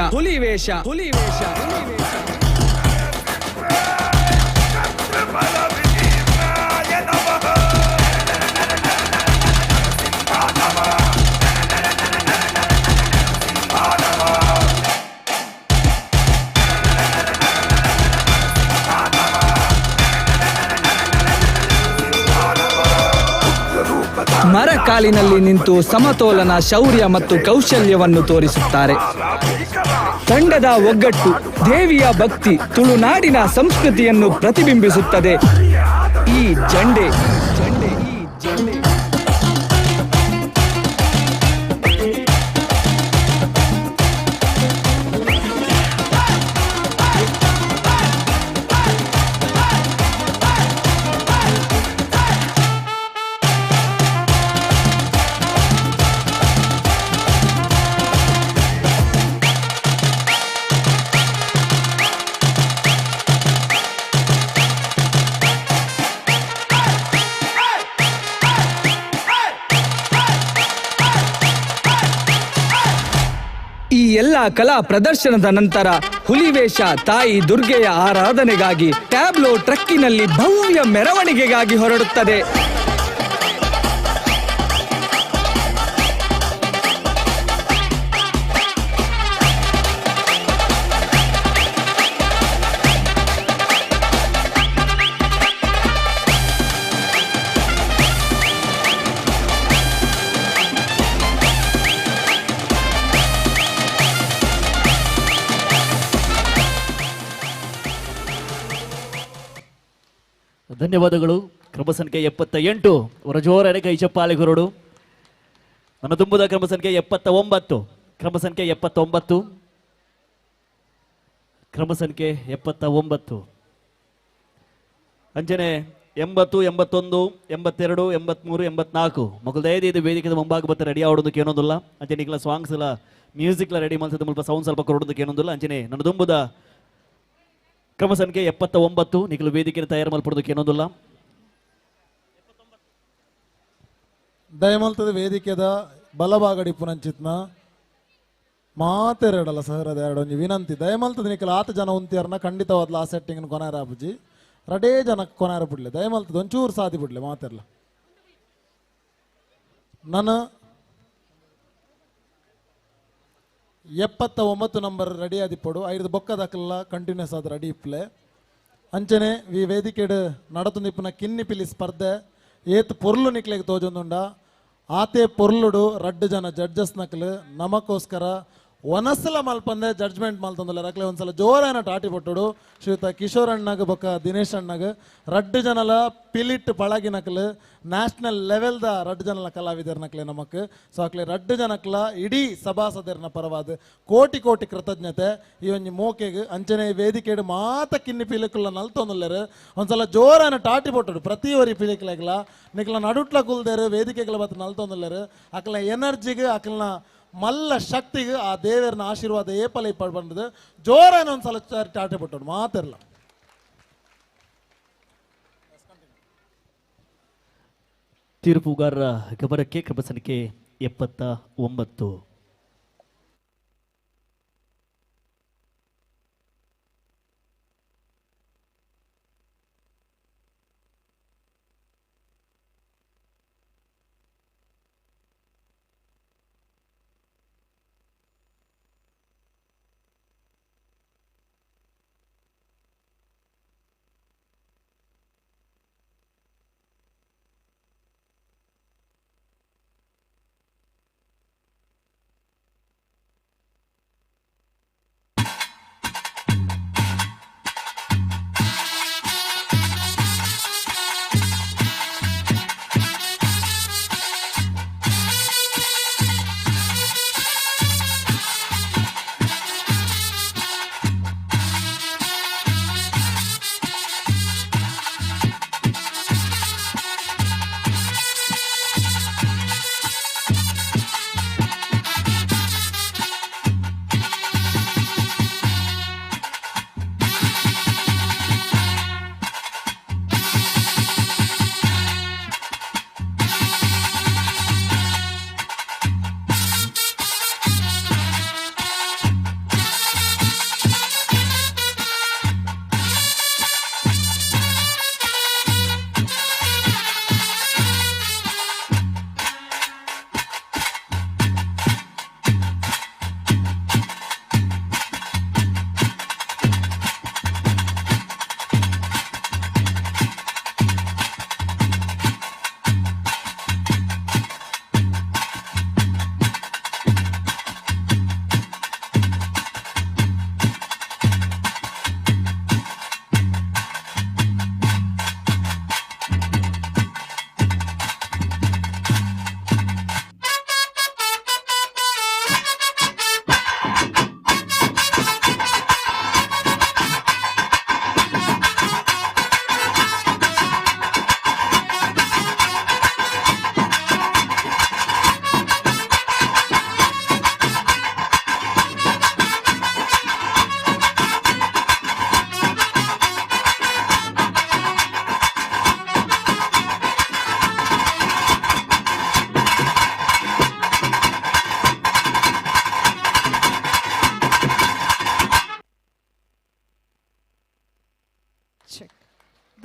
ಮರಕಾಲಿನಲ್ಲಿ ನಿಂತು ಸಮತೋಲನ, ಶೌರ್ಯ ಮತ್ತು ಕೌಶಲ್ಯವನ್ನು ತೋರಿಸುತ್ತಾರೆ. ತಂಡದ ಒಗ್ಗಟ್ಟು, ದೇವಿಯ ಭಕ್ತಿ, ತುಳುನಾಡಿನ ಸಂಸ್ಕೃತಿಯನ್ನು ಪ್ರತಿಬಿಂಬಿಸುತ್ತದೆ. ಈ ಜಂಡೆ ಎಲ್ಲ ಕಲಾ ಪ್ರದರ್ಶನದ ನಂತರ ಹುಲಿವೇಷ ತಾಯಿ ದುರ್ಗೆಯ ಆರಾಧನೆಗಾಗಿ ಟ್ಯಾಬ್ಲೋ ಟ್ರಕ್ಕಿನಲ್ಲಿ ಭವ್ಯ ಮೆರವಣಿಗೆಗಾಗಿ ಹೊರಡುತ್ತದೆ. ಧನ್ಯವಾದಗಳು. ಕ್ರಮ ಸಂಖ್ಯೆ 78 ಹೊರಜೋರನೆ ಕೈ ಚಪ್ಪಾಳೆ ಗುರುಡು. ನನ್ನ ತುಂಬುದ ಕ್ರಮ ಸಂಖ್ಯೆ 79 ಕ್ರಮ ಸಂಖ್ಯೆ 79 ಕ್ರಮ ಸಂಖ್ಯೆ 79 ಅಂಜನೆ 80 81 82 83 84 ಮೊಗಲ್ದೈದು ಇದು ವೇದಿಕೆ ಮುಂಭಾಗ ಬತ್ತ ರೆಡಿ ಆಡೋದಕ್ಕೆ ಏನೊಂದಿಲ್ಲ. ಅಂಜನೆ ಈಗಲ ಸಾಂಗ್ಸ್ ಎಲ್ಲ ಮ್ಯೂಸಿಕ್ ಎಲ್ಲ ರೆಡಿ ಮಾಡ್ತಿದ್ದ ಸ್ವಲ್ಪ ಸೌಂಡ್ ಸ್ವಲ್ಪ ಕೊಡೋದಕ್ಕೆ ಏನೊಂದಿಲ್ಲ. ಅಂಜನೆ ನನ್ನ ತುಂಬುದ ಕ್ರಮ ಸಂಖ್ಯೆ 79 ನಿಖಲು ವೇದಿಕೆಯನ್ನು ತಯಾರು ಮಲ್ಪಡೋದಕ್ಕೆ ಏನೊಂದಿಲ್ಲ. ದಯಮಲ್ತದ ವೇದಿಕೆದ ಬಲಭಾಗಡಿ ಪುನಂಚಿತ್ನ ಮಾತೆರಡಲ್ಲ ಸರ್ ಅದು ಎರಡು ವಿನಂತಿ ದಯಮಲ್ತದ ನಿಖಲು ಆತ ಜನ ಉಂತಿಯಾರನ ಖಂಡಿತವಾದ್ಲ ಆ ಸೆಟ್ಟಿಂಗ್ ಕೊನಾರ ಆಪುಜಿ ರಡೇ ಜನಕ್ಕೆ ಕೊನಾರ ಬಿಡ್ಲೆ ದಯಮಲ್ತದ ಒಂಚೂರು ಸಾಧಿ ಬಿಡ್ಲೆ ಮಾತೆರ್ಲ ನಾನು 79 ನಂಬರ್ ರೆಡಿ ಆದಿಪ್ಪಡು 5 ಬೊಕ್ಕದಕ್ಕಲ್ಲ ಕಂಟಿನ್ಯೂಸ್ ಆದ ರೆಡಿ ಇಪ್ಪಲೆ ಅಂಚನೆ ಈ ವೇದಿಕೆಡು ನಡತುಂದಿಪ್ಪನ ಕಿನ್ನಿ ಪಿಲಿ ಸ್ಪರ್ಧೆ ಏತ್ ಪೊರ್ಲು ನಿಕ್ಲೆಗೆ ತೋಜೊಂದುಂಡ ಆತೆ ಪೊರ್ಲುಡು ರಡ್ಡು ಜನ ಜಡ್ಜಸ್ ನಕಲು ನಮಗೋಸ್ಕರ ಒನಸಲ ಮಲ್ಪಂದೆ ಜಡ್ಜ್ಮೆಂಟ್ ಮಲ್ತಂದಲ್ಲ ರಕ್ಲೆ ಒಂದ್ಸಲ ಜೋರಾನ ಟಾಟಿ ಪೊಟ್ಟುಡು ಶ್ರೀಯುತ ಕಿಶೋರ್ ಅಣ್ಣಗ ಬೊಕ್ಕ ದಿನೇಶ್ ಅಣ್ಣಗ ರಡ್ಡು ಜನಲ ಪಿಲಿಟ್ ಪಳಗಿ ನಕಲು ನ್ಯಾಷನಲ್ ಲೆವೆಲ್ದ ರಡ್ಡು ಜನಲ ಕಲಾವಿದರ್ ನಕ್ಲೆ ನಮಕ್ ಸೊ ಅಕ್ಲೆ ರಡ್ಡು ಜನಕ್ಲ ಇಡೀ ಸಭಾಸದರ್ನ ಪರವಾದ ಕೋಟಿ ಕೋಟಿ ಕೃತಜ್ಞತೆ ಈ ಒಂಜಿ ಮೋಕೆಗೆ ಅಂಚನೆ ವೇದಿಕೆಡು ಮಾತ ಕಿನ್ನಿ ಪಿಲಿಕುಲ್ಲ ನಲ್ತೊಂದುಲ್ಲೆರು ಒಂದ್ಸಲ ಜೋರಾನ ಟಾಟಿ ಪೊಟ್ಟುಡು ಪ್ರತಿ ಒರಿ ಪಿಲಿಕ್ಲೆಗ್ಲ ನಿಕ್ಲ ನಡುಟ್ಲ ಕುಲ್ದೇರು ವೇದಿಕೆಗಳ ಬತ್ತ ನಲ್ತೊಂದುಲ್ಲೆರು ಅಕ್ಲ ಎನರ್ಜಿಗೆ ಅಕ್ಲನ ಮಲ್ಲ ಶಕ್ತಿಗೆ ಆ ದೇವರನ ಆಶೀರ್ವಾದ ಏಪಲ ಇಪ್ಪ ಬಂದದು ಜೋರಾನ ಒಂದ್ಸಲ ಟಾಟೆ ಬಿಟ್ಟೋಡು ಮಾತಿರಲ್ಲ. ತೀರ್ಪುಗಾರರ ಗಮನಕ್ಕೆ ಕ್ರಮ ಸಂಖ್ಯೆ 79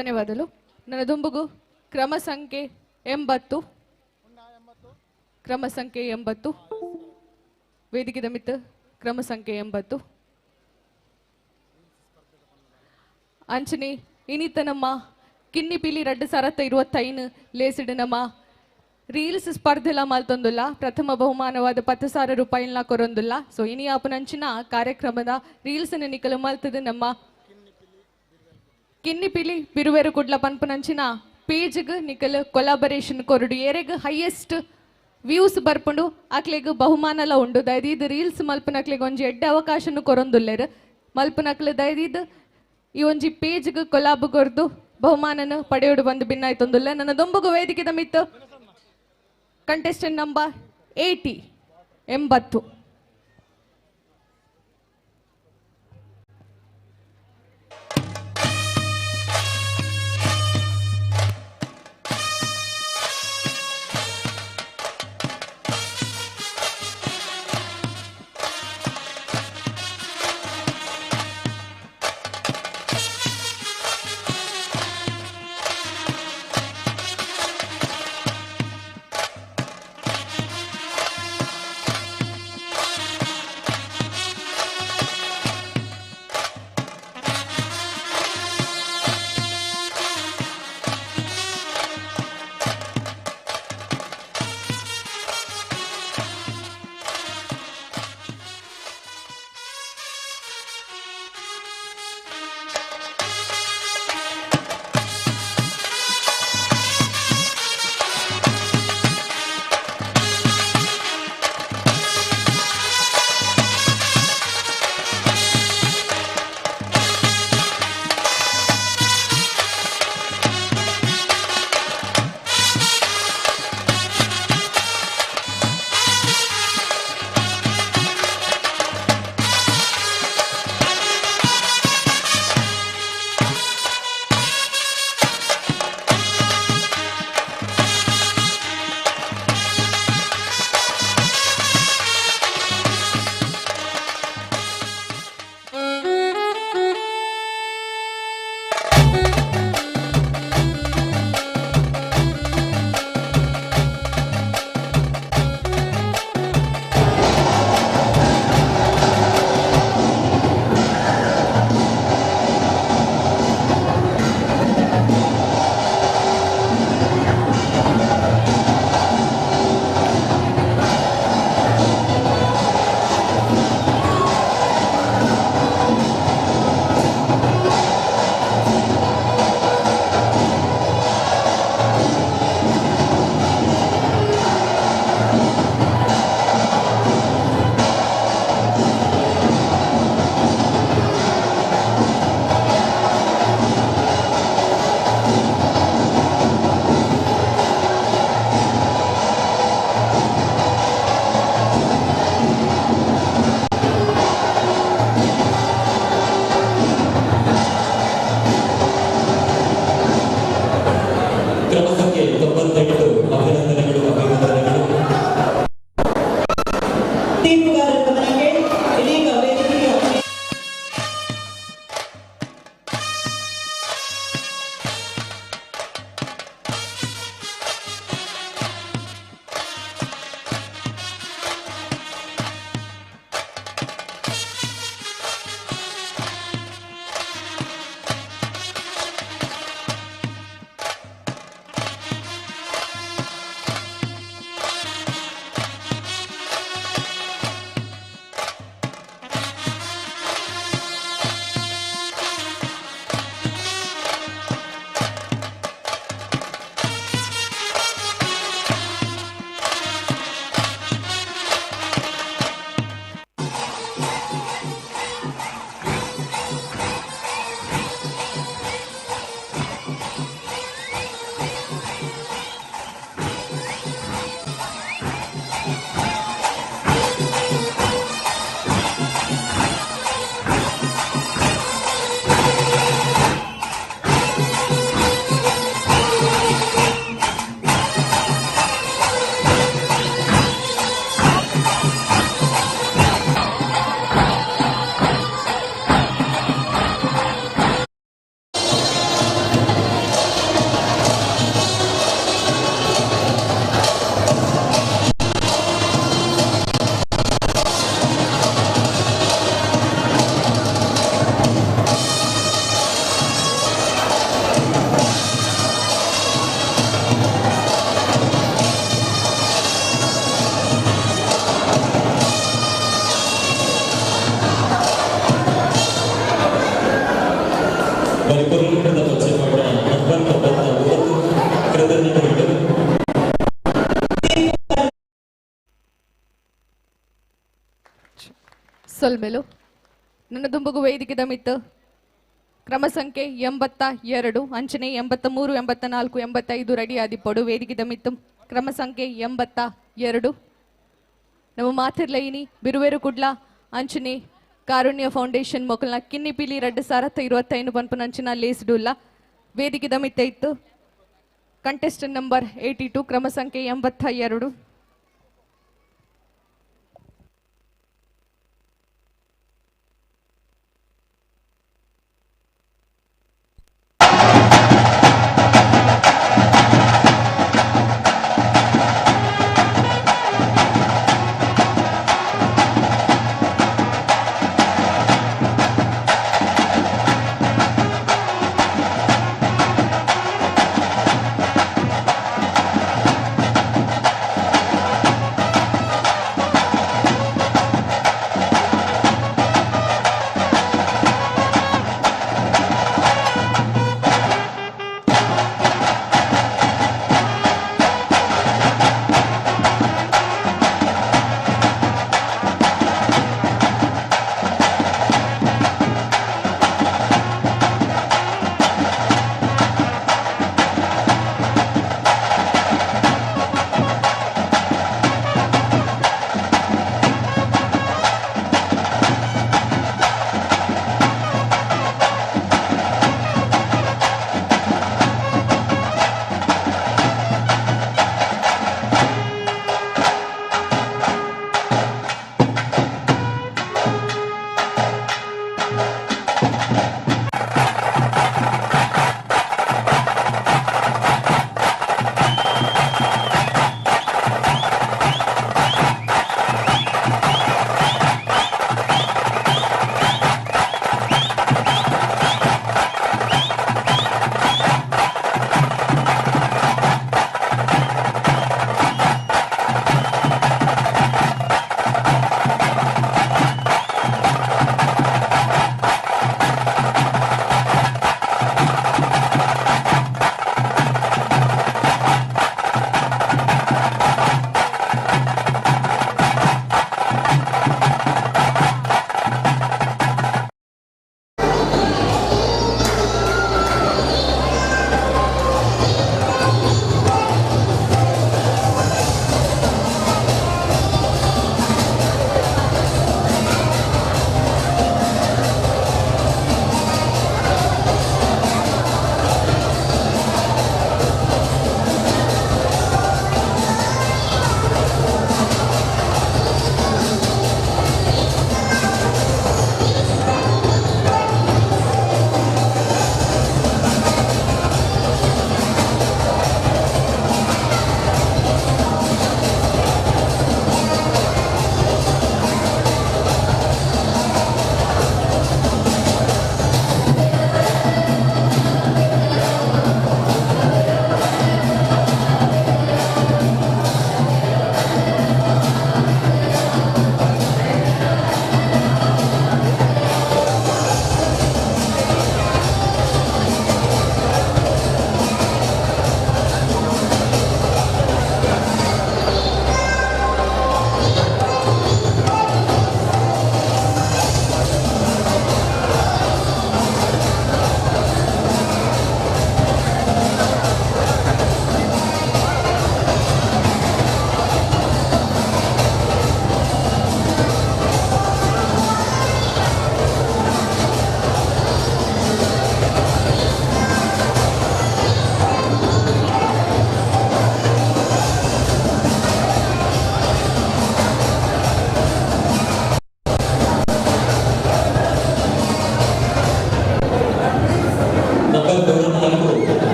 ಧನ್ಯವಾದಗಳು. ನನ್ನ ದುಂಬುಗು ಕ್ರಮ ಸಂಖ್ಯೆ 80 ವೇದಿಕೆ ಮಿತ್ ಕ್ರಮ ಸಂಖ್ಯೆ 80 ಅಂಚನೆ ಇನಿತ ನಮ್ಮ ಕಿನ್ನಿ ಪಿಲಿ 2025 ಲೇಸಿಡ್ ನಮ್ಮ ರೀಲ್ಸ್ ಸ್ಪರ್ಧೆಲ ಮಲ್ತೊಂದುಲ್ಲ. ಪ್ರಥಮ ಬಹುಮಾನವಾದ 10,000 ರೂಪಾಯಿನ ಕೊರೊಂದುಲ್ಲ. ಸೊ ಇನಿ ಆಪನಂಚಿನ ಕಾರ್ಯಕ್ರಮದ ರೀಲ್ಸ್ ನಿಕಲು ಮಲ್ತದ ನಮ್ಮ ಕಿನ್ನಿ ಪಿಲಿ ಬಿರುವೆರು ಕುಡ್ಲ ಪನ್ಪನಂಚಿನ ಪೇಜ್ಗೆ ನಿಕಲ್ ಕೊಲಾಬರೇಷನ್ ಕೊರಡು ಏರೆಗ್ ಹೈಯೆಸ್ಟ್ ವ್ಯೂಸ್ ಬರ್ಪುಂಡು ಅಕ್ಲೆಗ್ ಬಹುಮಾನಲ ಉಂಡು. ದಯದೀದ್ ರೀಲ್ಸ್ ಮಲ್ಪನಕ್ಲೆಗ್ ಒಂಜಿ ಎಡ್ಡೆ ಅವಕಾಶನು ಕೊರೊಂದುಲ್ಲೆರ್. ಮಲ್ಪನಕ್ಲೆ ದಯದೀದ್ ಈ ಒಂಜಿ ಪೇಜ್ಗೆ ಕೊಲಾಬ್ ಕೊರ್ದು ಬಹುಮಾನನ ಪಡೆಯೋಡು ಬಂದು ಭಿನ್ನಾಯ್ತೊಂದುಲ್ಲ. ನನ್ನ ದೊಂಬಗು ವೇದಿಕೆ ಮಿತ್ತು ಕಂಟೆಸ್ಟೆಂಟ್ ನಂಬರ್ 80. ಅವರಿಗೆ ಪುರಸ್ಕೃತ ಪರಿಚಯ ಮಾಡಿದ ಅಕ್ಬರ್ ಕೃತಜ್ಞತೆಗಳು. ಸೊಲ್ಮೆಲು ನನ್ನ ದುಂಬುಗು ವೇದಿಕೆದ ಮಿತ್ತು ಕ್ರಮ ಸಂಖ್ಯೆ 82 ಅಂಚನೆ 83 84 85 ರೆಡಿ ಆದಿಪ್ಪಡು ವೇದಿಕೆದ ಮಿತ್ತು ಕ್ರಮ ಸಂಖ್ಯೆ 82 ನಮ್ಮ ಮಾತಿರ್ಲೈನಿ ಬಿರುವೇರು ಕುಡ್ಲ ಅಂಚನೆ ಕಾರುಣ್ಯ ಫೌಂಡೇಶನ್ ಮೊಕಲ್ನ ಕಿನ್ನಿ ಪಿಲಿ 2025 ಪನ್ಪುನಂಚಿನ ಲೇಸ್ಡುಲ್ಲ ವೇದಿಕೆದ ಮಿತ್ತ ಇತ್ತು ಕಂಟೆಸ್ಟೆಂಟ್ ನಂಬರ್ 82 ಕ್ರಮ ಸಂಖ್ಯೆ 82.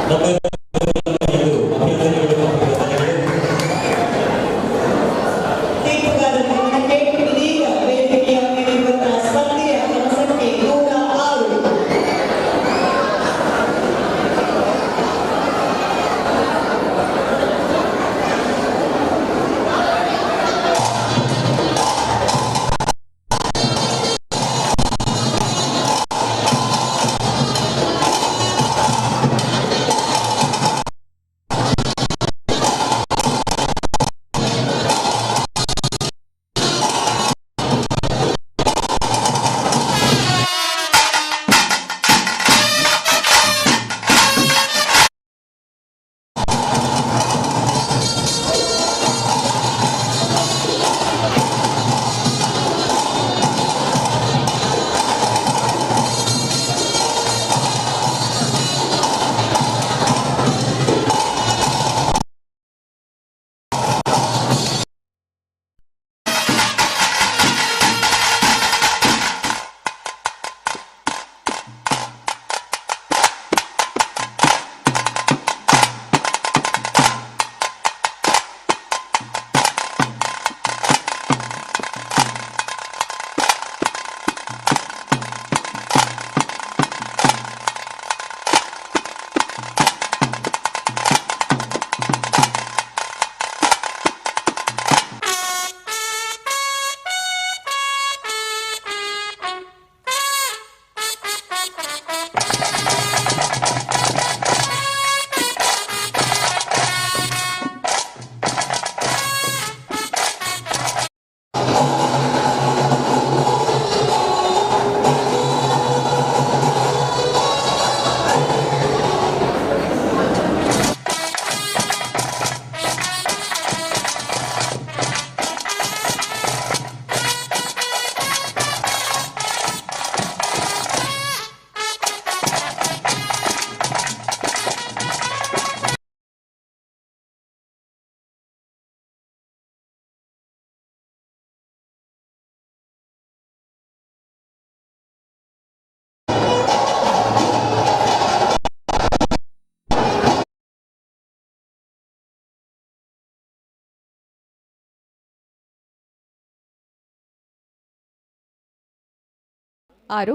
ನಮ್ಮ ಅಭಿನಂದನೆಗಳು. ತೀರ್ಪುಗಾರರ ಗಮನಕ್ಕೆ ಇದೀಗ ವೇದಿಕೆಯ ಮೇಲಿರುವಂತಹ ಸ್ಪರ್ಧೆಯ ಕ್ರಮಸಂಖ್ಯೆ 106. ಆರು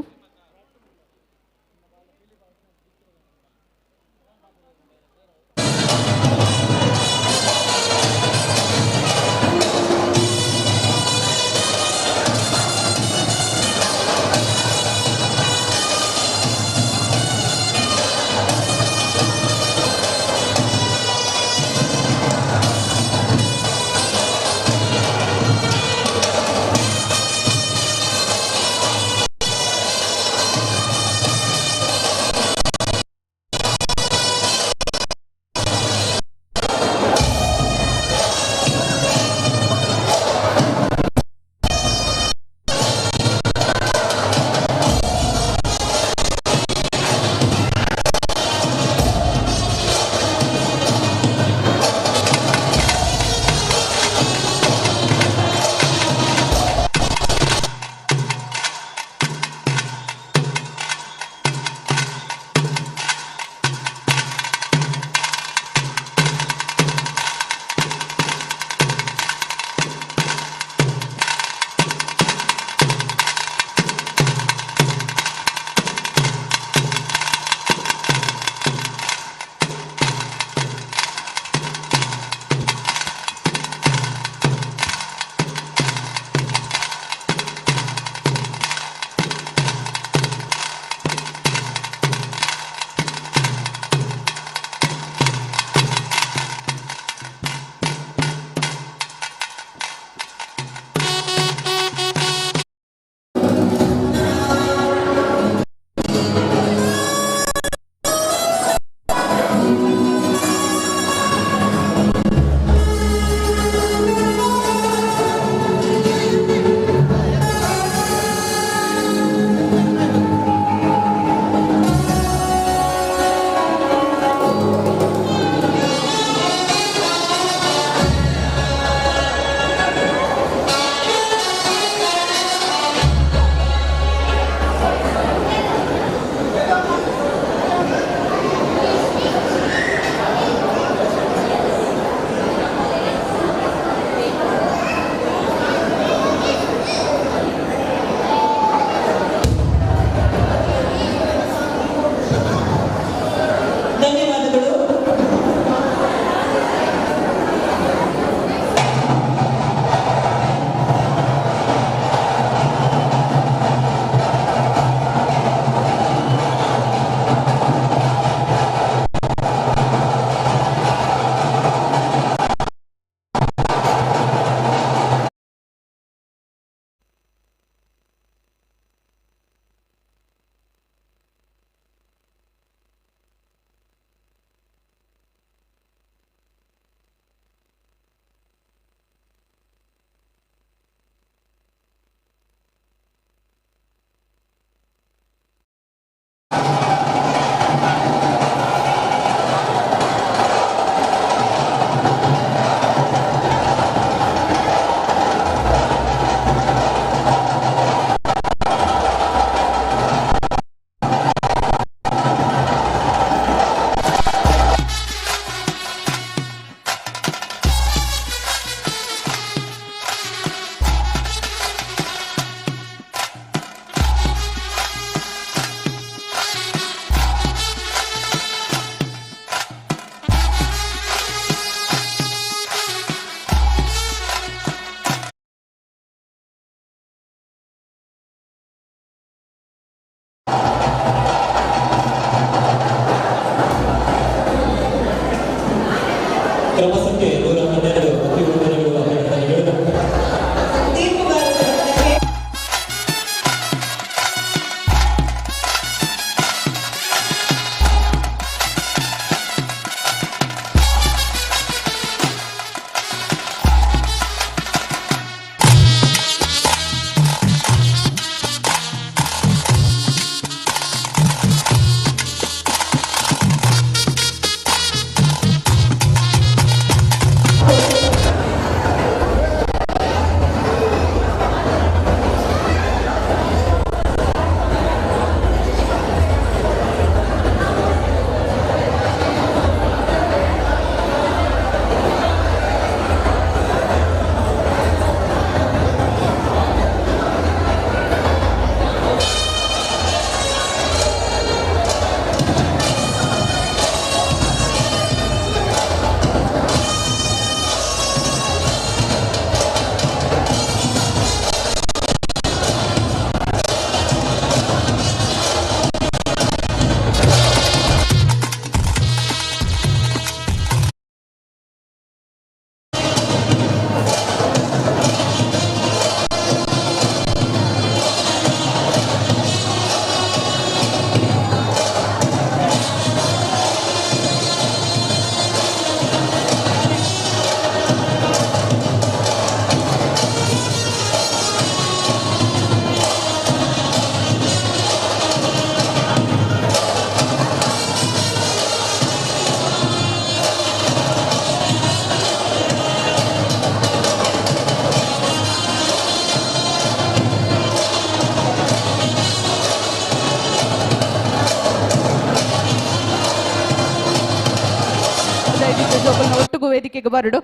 ಇದ್ದಿದ್ದು ಜೋಕಲ್ನ ಒಟ್ಟಿಗೂ ವೇದಿಕೆಗೆ ಬರಡು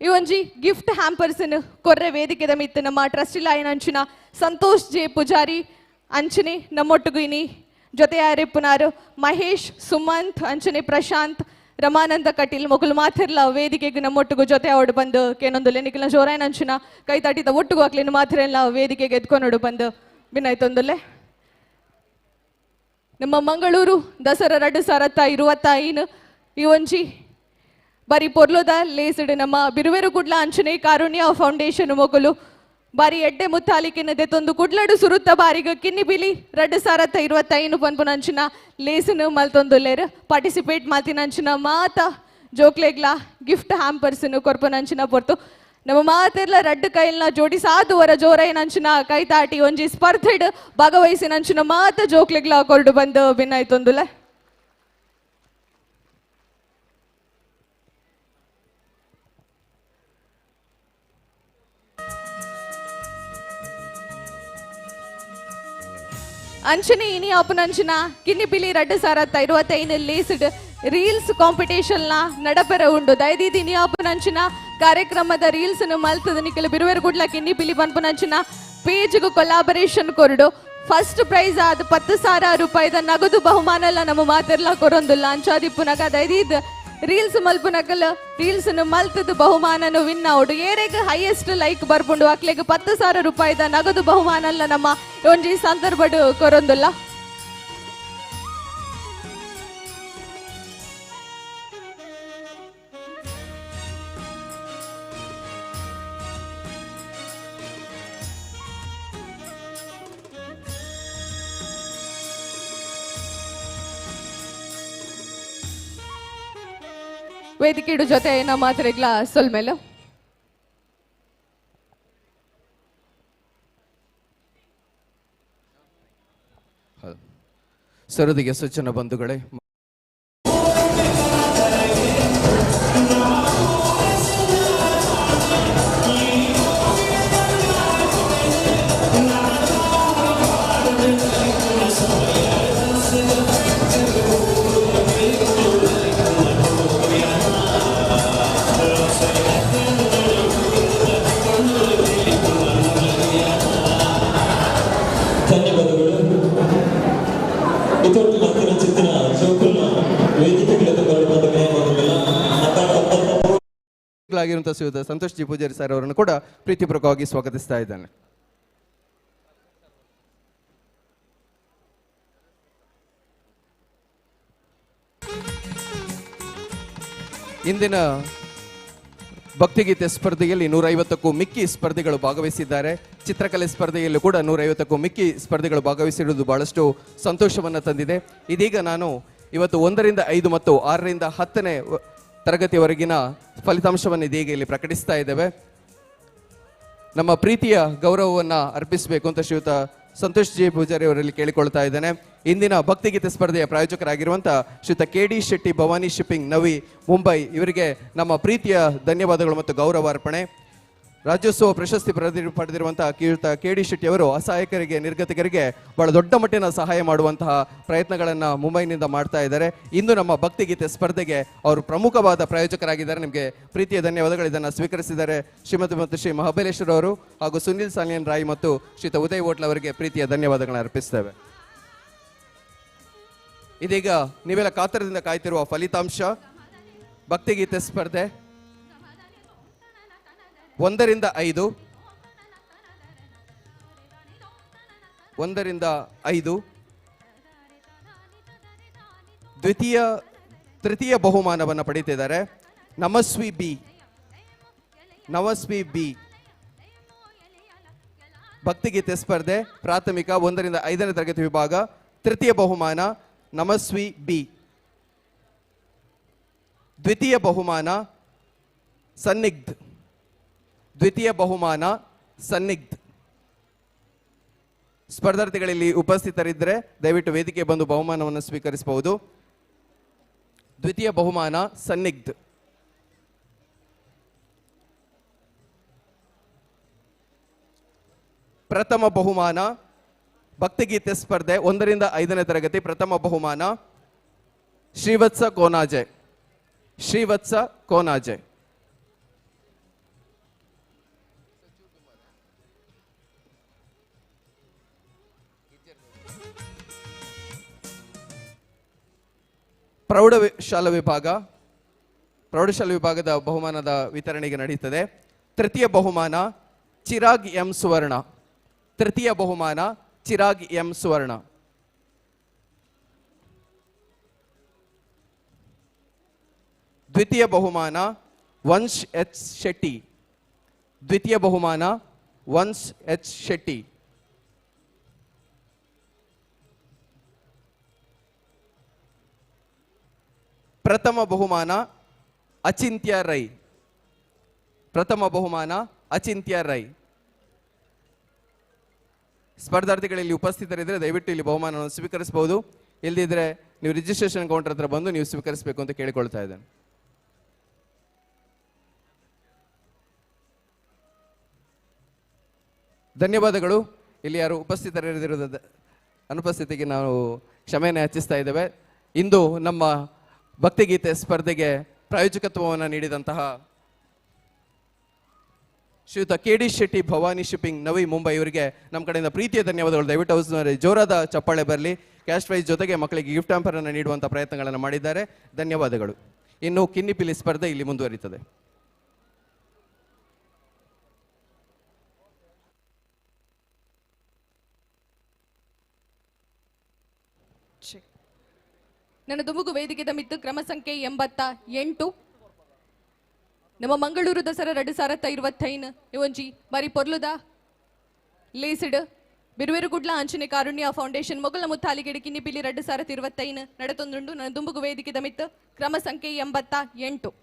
ಈ ಒಂಜಿ ಗಿಫ್ಟ್ ಹ್ಯಾಂಪರ್ಸನ್ ಕೊರ್ರೆ ವೇದಿಕೆದ ಮಿತ್ತು ನಮ್ಮ ಟ್ರಸ್ಟ್ ಲಾಯನ್ ಅಂಚಿನ ಸಂತೋಷ್ ಜೆ ಪೂಜಾರಿ ಅಂಚನೆ ನಮ್ಮೊಟ್ಟಿಗೂ ಇನಿ ಜೊತೆ ಯಾರಿಪ್ಪುನಾರು ಮಹೇಶ್ ಸುಮಂತ್ ಅಂಚನೆ ಪ್ರಶಾಂತ್ ರಮಾನಂದ ಕಟೀಲ್ ಮೊಗಲು ಮಾತಿರ್ಲ ವೇದಿಕೆಗೆ ನಮ್ಮೊಟ್ಟಿಗೂ ಜೊತೆ ಅವಡು ಬಂದು ಕೇನೊಂದುಲ್ಲೆ ನಿಖಿಲ ಜೋರಾಯನ್ ಅಂಚಿನ ಕೈ ತಟ್ಟಿದ ಒಟ್ಟಿಗೂ ಹಾಕ್ಲಿನ ಮಾತಿರಲ್ಲ ವೇದಿಕೆಗೆ ಎದ್ಕೊಂಡು ಬಂದು ಬಿನ್ನಾಯ್ತೊಂದುಲ್ಲೆ ನಮ್ಮ ಮಂಗಳೂರು ದಸರಾ 2025 ಈ ಒಂಜಿ ಬಾರಿ ಪೊರ್ಲೋದ ಲೇಸಿಡ್ ನಮ್ಮ ಬಿರುವೆರು ಕುಡ್ಲ ಅಂಚನೆ ಕಾರುಣ್ಯ ಫೌಂಡೇಶನ್ ಮೊಗಲು ಬಾರಿ ಎಡ್ಡೆ ಮುತ್ತಾಲಿಕೆನ ದೆತ್ತೊಂದು ಕುಡ್ಲಡು ಸುರುತ್ತ ಬಾರಿಗ ಕಿನ್ನಿ ಬಿಲಿ 2025 ಪನ್ಪುನ ಅಂಚಿನ ಲೇಸನ್ ಮಲ್ತೊಂದುಲ್ಲೇರು ಪಾರ್ಟಿಸಿಪೇಟ್ ಮಾತಿನ ಅಂಚಿನ ಮಾತ ಜೋಕ್ಲೆಗ್ಲ ಗಿಫ್ಟ್ ಹ್ಯಾಂಪರ್ಸನ್ ಕೊರ್ಪನ ಅಂಚಿನ ಪೊರ್ತು ನಮ್ಮ ಮಾತೆರ್ಲ ರಡ್ಡು ಕೈಲ್ನ ಜೋಡಿ ಸಾಧುವರ ಜೋರೈನ ಅಂಚಿನ ಕೈ ತಾಟಿ ಒಂಜಿ ಸ್ಪರ್ಧೆಡ್ ಭಾಗವಹಿಸಿನ ಅಂಚಿನ ಮಾತ ಜೋಕ್ಲೆಗ್ಲ ಕೊರಡು ಬಂದು ಭಿನ್ನಾಯ್ತೊಂದುಲೆ ಅಂಚನೆ ಇನಿ ಆಪುನಂಚಿನ ಕಿನ್ನಿ ಬಿಲಿ 2025 ಲೇಸ್ಡ್ ರೀಲ್ಸ್ ಕಾಂಪಿಟೇಷನ್ ನಡಪೆರ ಉಂಡು ದಯದೀದಿ ಇನಿ ಆಪುನಂಚಿನ ಕಾರ್ಯಕ್ರಮದ ರೀಲ್ಸ್ ಮಲ್ತದ ನಿಖಿಲ ಬಿರುವೆರು ಗುಡ್ಲ ಕಿನ್ನಿ ಬಿಲಿ ಪನ್ಪುನಂಚಿನ ಪೇಜ್ಗೂ ಕೊಲಾಬರೇಷನ್ ಕೊರಡು ಫಸ್ಟ್ ಪ್ರೈಸ್ ಆದ 10,000 ರೂಪಾಯಿದ ನಗದು ಬಹುಮಾನ ನಮ್ಮ ಮಾತೆರ್ಲ ಕೊರೊಂದುಲ್ಲ ಅಂಚಾದಿಪ್ಪುನಗ ದಯದೀದ್ ರೀಲ್ಸ್ ಮಲ್ಪುನಕಲ್ ರೀಲ್ಸ್ ಮಲ್ತದ ಬಹುಮಾನನು ವಿನ್ ಆವುಡು ಏರೆಗೆ ಹೈಯೆಸ್ಟ್ ಲೈಕ್ ಬರ್ಪುಂಡು ಅಕ್ಲೆಗ್ 10,000 ರೂಪಾಯಿದ ನಗದು ಬಹುಮಾನ ನಮ್ಮ ಒಂಜಿ ಸಂದರ್ಭಡು ಕೊರೊಂದುಲ್ಲ ವೇದಿಕೆಡು ಜೊತೆ ನಮ್ಮ ಮಾತ್ರೆಗ್ಲ ಸೊಲ್ಮೇಲೆ ಸರದಿಗೆ ಸಜ್ಜನ ಬಂಧುಗಳೇ, ಆಗಿರುವಂತಹ ಶ್ರೀಯುತ ಸಂತೋಷ್ ಜಿ ಪೂಜಾರಿ ಸರ್ ಅವರನ್ನು ಕೂಡ ಪ್ರೀತಿಪೂರ್ವಕವಾಗಿ ಸ್ವಾಗತಿಸ್ತಾ ಇದ್ದಾನೆ. ಇಂದಿನ ಭಕ್ತಿಗೀತೆ ಸ್ಪರ್ಧೆಯಲ್ಲಿ 150ಕ್ಕೂ ಮಿಕ್ಕಿ ಸ್ಪರ್ಧಿಗಳು ಭಾಗವಹಿಸಿದ್ದಾರೆ. ಚಿತ್ರಕಲೆ ಸ್ಪರ್ಧೆಯಲ್ಲೂ ಕೂಡ 150ಕ್ಕೂ ಮಿಕ್ಕಿ ಸ್ಪರ್ಧಿಗಳು ಭಾಗವಹಿಸಿರುವುದು ಬಹಳಷ್ಟು ಸಂತೋಷವನ್ನು ತಂದಿದೆ. ಇದೀಗ ನಾನು ಇವತ್ತು 1ರಿಂದ 5 ಮತ್ತು 6ರಿಂದ 10ನೇ ತರಗತಿಯವರೆಗಿನ ಫಲಿತಾಂಶವನ್ನು ಇದೀಗ ಇಲ್ಲಿ ಪ್ರಕಟಿಸ್ತಾ ಇದ್ದೇವೆ. ನಮ್ಮ ಪ್ರೀತಿಯ ಗೌರವವನ್ನು ಅರ್ಪಿಸಬೇಕು ಅಂತ ಶ್ರೀಯುತ ಸಂತೋಷ್ ಜಿ ಪೂಜಾರಿ ಅವರಲ್ಲಿ ಕೇಳಿಕೊಳ್ತಾ ಇದ್ದೇನೆ. ಇಂದಿನ ಭಕ್ತಿಗೀತೆ ಸ್ಪರ್ಧೆಯ ಪ್ರಾಯೋಜಕರಾಗಿರುವಂಥ ಶ್ರೀಯುತ KD ಶೆಟ್ಟಿ ಭವಾನಿ ಶಿಪ್ಪಿಂಗ್ ನವಿ ಮುಂಬೈ ಇವರಿಗೆ ನಮ್ಮ ಪ್ರೀತಿಯ ಧನ್ಯವಾದಗಳು ಮತ್ತು ಗೌರವ ಅರ್ಪಣೆ. ರಾಜ್ಯೋತ್ಸವ ಪ್ರಶಸ್ತಿ ಪಡೆದಿರುವಂತಹ ಶ್ರೀಯುತ KD ಶೆಟ್ಟಿ ಅವರು ಅಸಹಾಯಕರಿಗೆ ನಿರ್ಗತಿಕರಿಗೆ ಬಹಳ ದೊಡ್ಡ ಮಟ್ಟಿನ ಸಹಾಯ ಮಾಡುವಂತಹ ಪ್ರಯತ್ನಗಳನ್ನು ಮುಂಬೈನಿಂದ ಮಾಡ್ತಾ ಇದ್ದಾರೆ. ಇಂದು ನಮ್ಮ ಭಕ್ತಿಗೀತೆ ಸ್ಪರ್ಧೆಗೆ ಅವರು ಪ್ರಮುಖವಾದ ಪ್ರಾಯೋಜಕರಾಗಿದ್ದಾರೆ. ನಿಮಗೆ ಪ್ರೀತಿಯ ಧನ್ಯವಾದಗಳು. ಇದನ್ನು ಸ್ವೀಕರಿಸಿದ್ದಾರೆ ಶ್ರೀಮತಿ ಮತ್ತು ಶ್ರೀ ಮಹಾಬಲೇಶ್ವರ ಅವರು ಹಾಗೂ ಸುನಿಲ್ ಸಾಲಿಯನ್ ರಾಯ್ ಮತ್ತು ಶ್ರೀಯುತ ಉದಯ್ ಹೋಟ್ಲ್ ಅವರಿಗೆ ಪ್ರೀತಿಯ ಧನ್ಯವಾದಗಳನ್ನು ಅರ್ಪಿಸ್ತೇವೆ. ಇದೀಗ ನೀವೆಲ್ಲ ಕಾತರದಿಂದ ಕಾಯ್ತಿರುವ ಫಲಿತಾಂಶ. ಭಕ್ತಿಗೀತೆ ಸ್ಪರ್ಧೆ 1ರಿಂದ 5 ತೃತೀಯ ಬಹುಮಾನವನ್ನು ಪಡೆಯುತ್ತಿದ್ದಾರೆ ನಮಸ್ವಿ ಬಿ ಭಕ್ತಿಗೀತೆ ಸ್ಪರ್ಧೆ ಪ್ರಾಥಮಿಕ 1ರಿಂದ 5ನೇ ತರಗತಿ ವಿಭಾಗ. ತೃತೀಯ ಬಹುಮಾನ ನಮಸ್ವಿ ಬಿ. ದ್ವಿತೀಯ ಬಹುಮಾನ ಸನ್ನಿಗ್ಧ್. ಸ್ಪರ್ಧಾರ್ಥಿಗಳಲ್ಲಿ ಉಪಸ್ಥಿತರಿದ್ದರೆ ದಯವಿಟ್ಟು ವೇದಿಕೆ ಬಂದು ಬಹುಮಾನವನ್ನು ಸ್ವೀಕರಿಸಬಹುದು. ದ್ವಿತೀಯ ಬಹುಮಾನ ಸನ್ನಿಗ್ಧ್. ಪ್ರಥಮ ಬಹುಮಾನ ಭಕ್ತಿಗೀತೆ ಸ್ಪರ್ಧೆ 1ರಿಂದ 5ನೇ ತರಗತಿ ಪ್ರಥಮ ಬಹುಮಾನ ಶ್ರೀವತ್ಸ ಕೋನಾಜೆ. ಶ್ರೀವತ್ಸ ಕೋನಾಜೆ. ಪ್ರೌಢಶಾಲಾ ವಿಭಾಗದ ಬಹುಮಾನದ ವಿತರಣೆಗೆ ನಡೆಯುತ್ತದೆ. ತೃತೀಯ ಬಹುಮಾನ ಚಿರಾಗ್ ಎಂ ಸುವರ್ಣ. ತೃತೀಯ ಬಹುಮಾನ ಚಿರಾಗ್ ಎಂ ಸುವರ್ಣ. ದ್ವಿತೀಯ ಬಹುಮಾನ ವಂಶ್ ಎಚ್ ಶೆಟ್ಟಿ. ದ್ವಿತೀಯ ಬಹುಮಾನ ವಂಶ್ ಎಚ್ ಶೆಟ್ಟಿ. ಪ್ರಥಮ ಬಹುಮಾನ ಅಚಿಂತ್ಯ ರೈ. ಪ್ರಥಮ ಬಹುಮಾನ ಅಚಿಂತ್ಯ ರೈ. ಸ್ಪರ್ಧಾರ್ಥಿಗಳಲ್ಲಿ ಉಪಸ್ಥಿತರಿದ್ದರೆ ದಯವಿಟ್ಟು ಇಲ್ಲಿ ಬಹುಮಾನವನ್ನು ಸ್ವೀಕರಿಸಬಹುದು. ಇಲ್ಲದಿದ್ದರೆ ನೀವು ರಿಜಿಸ್ಟ್ರೇಷನ್ ಕೌಂಟರ್ ಹತ್ರ ಬಂದು ನೀವು ಸ್ವೀಕರಿಸಬೇಕು ಅಂತ ಕೇಳಿಕೊಳ್ತಾ ಇದ್ದೇನೆ. ಧನ್ಯವಾದಗಳು. ಇಲ್ಲಿ ಯಾರು ಉಪಸ್ಥಿತರಿರೋದ ಅನುಪಸ್ಥಿತಿಗೆ ನಾವು ಕ್ಷಮೆಯನ್ನು ಯಾಚಿಸ್ತಾ ಇದ್ದೇವೆ. ಇಂದು ನಮ್ಮ ಭಕ್ತಿಗೀತೆ ಸ್ಪರ್ಧೆಗೆ ಪ್ರಾಯೋಜಕತ್ವವನ್ನು ನೀಡಿದಂತಹ ಶ್ರೀಯುತ KD ಶೆಟ್ಟಿ ಭವಾನಿ ಶಿಪ್ಪಿಂಗ್ ನವಿ ಮುಂಬೈ ಇವರಿಗೆ ನಮ್ಮ ಕಡೆಯಿಂದ ಪ್ರೀತಿಯ ಧನ್ಯವಾದಗಳು. ದಯವಿಟ್ಟು ಹೌಸ್ನಲ್ಲಿ ಜೋರಾದ ಚಪ್ಪಾಳೆ ಬರಲಿ. ಕ್ಯಾಶ್ ಪ್ರೈಸ್ ಜೊತೆಗೆ ಮಕ್ಕಳಿಗೆ ಗಿಫ್ಟ್ ಹ್ಯಾಂಪರ್ ಅನ್ನು ನೀಡುವಂಥ ಪ್ರಯತ್ನಗಳನ್ನು ಮಾಡಿದ್ದಾರೆ. ಧನ್ಯವಾದಗಳು. ಇನ್ನು ಕಿನ್ನಿಪಿಲಿ ಸ್ಪರ್ಧೆ ಇಲ್ಲಿ ಮುಂದುವರಿಯುತ್ತದೆ. ನನ್ನ ದುಮುಗು ವೇದಿಕೆದ ಮಿತ್ತು ಕ್ರಮ ಸಂಖ್ಯೆ 88 ನಮ್ಮ ಮಂಗಳೂರು ದಸರಾ 2025 ಇವೊಂಜಿ ಬಾರಿ ಪೊರ್ಲುದ ಲೇಸಿಡ್ ಬಿರುವೇರು ಕುಡ್ಲ ಅಂಚನೆ ಕಾರುಣ್ಯ ಫೌಂಡೇಶನ್ ಮೊಗಲ ಮುತ್ತಾಲಿಗೆಡೆ ಕಿನ್ನಿಪಿಲಿ 2025 ನಡೆತೊಂದುಂಡು. ನನ್ನ ದುಂಬುಗು ವೇದಿಕೆದ ಮಿತ್ತು ಕ್ರಮ ಸಂಖ್ಯೆ 88.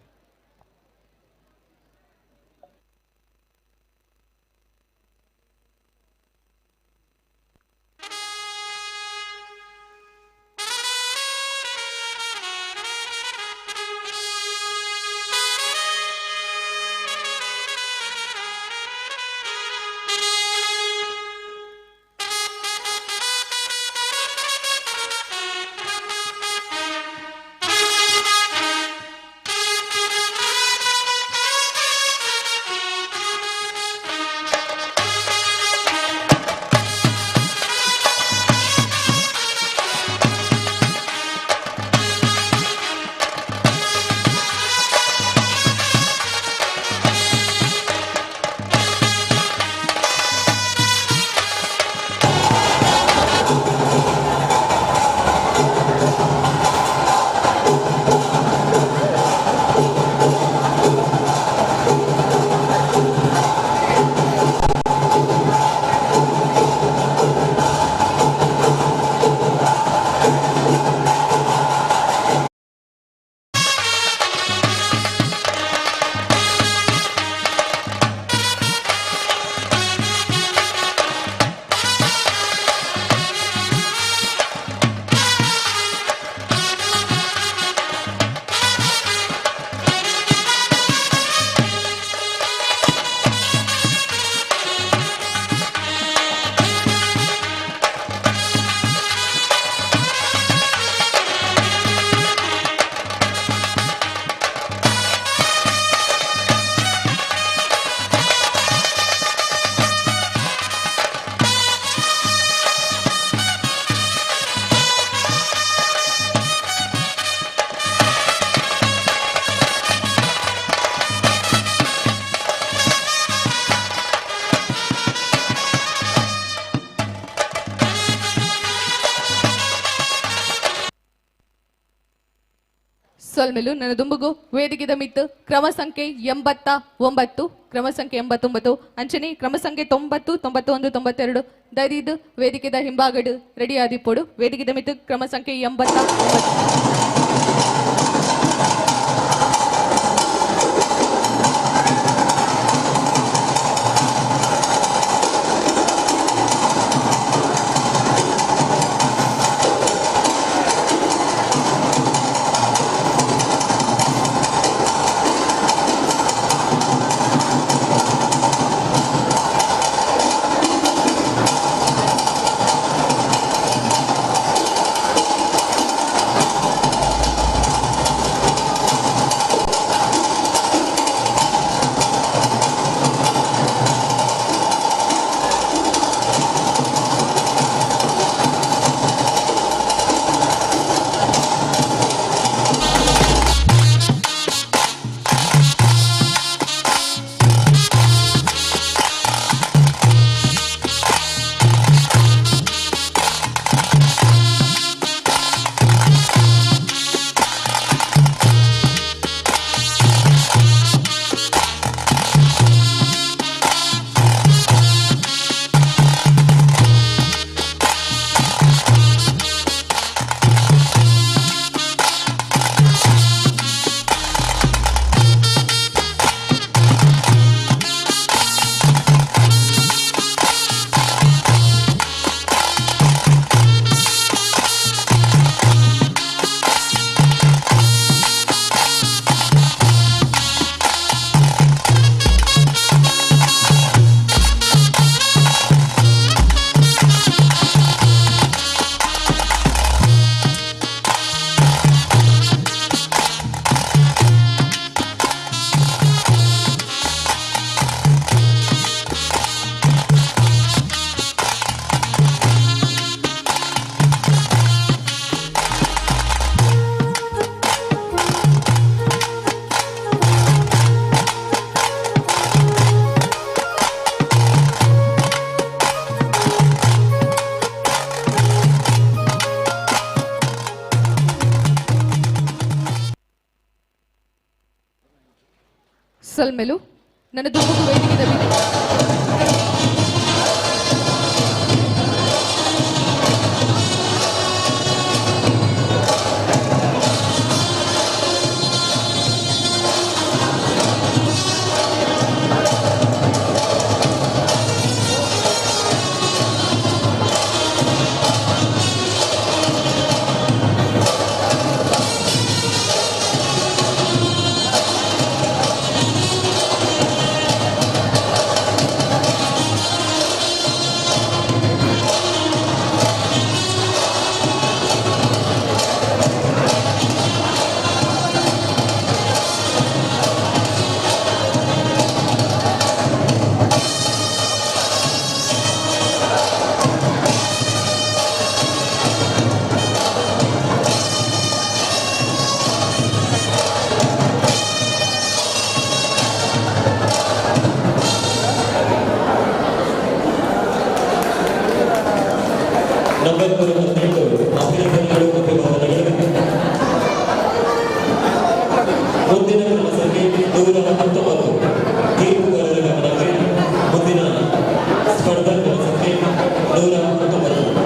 ಸೊಲ್ಮೆಲು ನನ್ನ ದುಂಬುಗು ವೇದಿಕೆದ ಮಿತ್ತು ಕ್ರಮ ಸಂಖ್ಯೆ 89 ಕ್ರಮ ಸಂಖ್ಯೆ 89 ಅಂಚನೆ ಕ್ರಮ ಸಂಖ್ಯೆ 90 91 92 ದೈದಿದ್ದು ವೇದಿಕೆದ ಹಿಂಭಾಗಡು ರೆಡಿ ಆದಿಪ್ಪೋಡು ವೇದಿಕೆದ ಮಿತ್ತು ಕ್ರಮ ಸಂಖ್ಯೆ 89. ಸೊಲ್ಮೆಲು ನನ್ನ ದುಂಬುಗು ವೇದಿಕೆದ ಮೇಲೆ ನವೆಂಬರ್ 18 ಅಭಿನಂದನೆಗಳು ಮತ್ತು ಗೌರವಗಳು. ಮುಂದಿನ ಕ್ರಮ ಸಂಖ್ಯೆ 119 ತೀರ್ಪುಗಾರರ ಗಮನಕ್ಕೆ. ಮುಂದಿನ ಸ್ಪರ್ಧಾ ಕ್ರಮ ಸಂಖ್ಯೆ 119.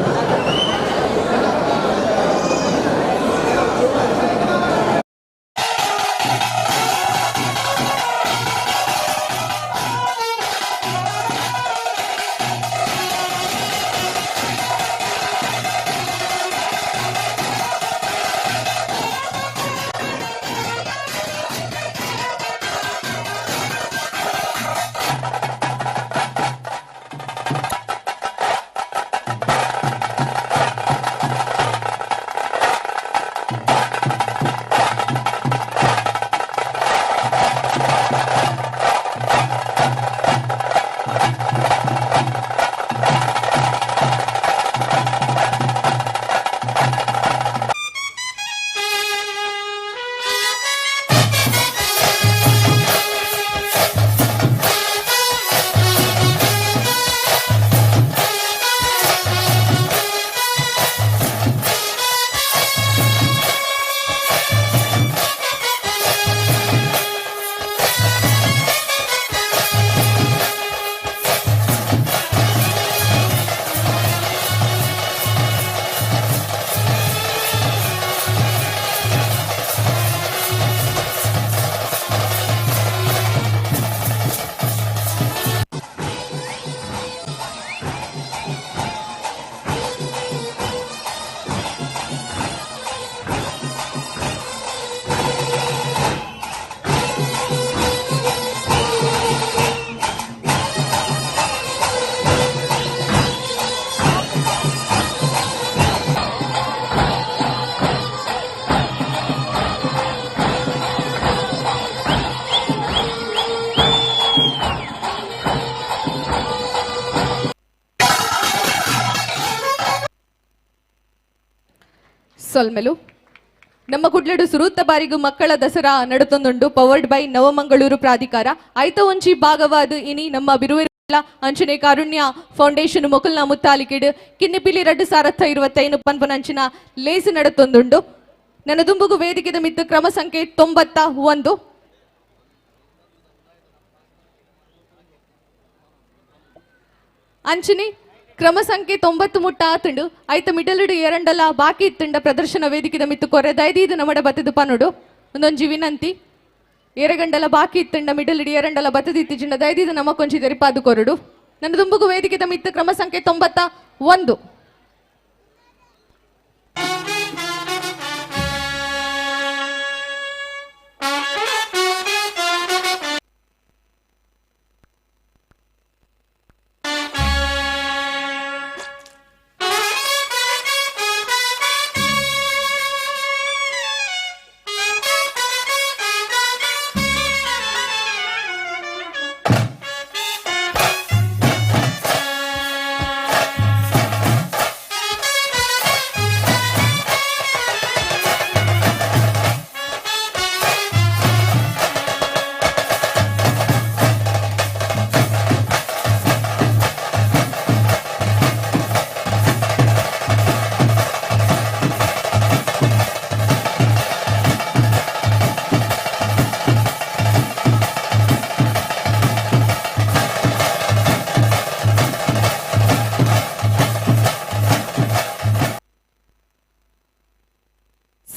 ಸೊಲ್ಮೆಲು ನಮ್ಮ ಕುಡ್ಲಡು ಸುರೂತ್ತ ಬಾರಿಗೂ ಮಕ್ಕಳ ದಸರಾ ನಡುತ್ತೊಂದುಂಡು ಪವರ್ಡ್ ಬೈ ನವಮಂಗಳೂರು ಪ್ರಾಧಿಕಾರ ಐತ ಒಂಜಿ ಭಾಗವಾದ ಇನಿ ನಮ್ಮ ಬಿರುವೆಲ್ಲ ಅಂಚನೆ ಕಾರುಣ್ಯ ಫೌಂಡೇಶನ್ ಮೊಕಲ್ನ ಮುತ್ತಾಲಿಕೆಡು ಕಿನ್ನಿಪಿಲಿ 2025 ಪನ್ಪನಂಚಿನ ಲೇಸು ನಡುತ್ತೊಂದುಂಡು ನನ್ನ ದುಂಬುಗು ವೇದಿಕೆದ ಮಿತ್ತು ಕ್ರಮ ಸಂಖ್ಯೆ 91 ಅಂಚನೆ ಕ್ರಮ ಸಂಖ್ಯೆ 90 ಮುಟ್ಟ ಆತುಂಡು ಐತ ಮಿಡಲುಡು ಎರಡಲ ಬಾಕಿ ಇತ್ತುಂಡ ಪ್ರದರ್ಶನ ವೇದಿಕೆದ ಮಿತ್ತು ಕೊರೆದೈದು ಇದು ನಮ್ಮಡ ಬತ್ತದು ಪನುಡು ಒಂದೊಂಜಿ ವಿನಂತಿ ಏರಗಂಡಲ ಬಾಕಿ ಇತ್ತುಂಡ ಮಿಡಲುಡು ಎರಡಲ ಬತ್ತದ ಇತ್ತಿಜಿಂಡ ದೈದು ಇದು ನಮ್ಮ ಕೊಂಚಿ ತೆರಿಪಾದು ಕೊರಡು ನನ್ನ ದುಂಬುಗು ವೇದಿಕೆದ ಮಿತ್ತು ಕ್ರಮ ಸಂಖ್ಯೆ 91.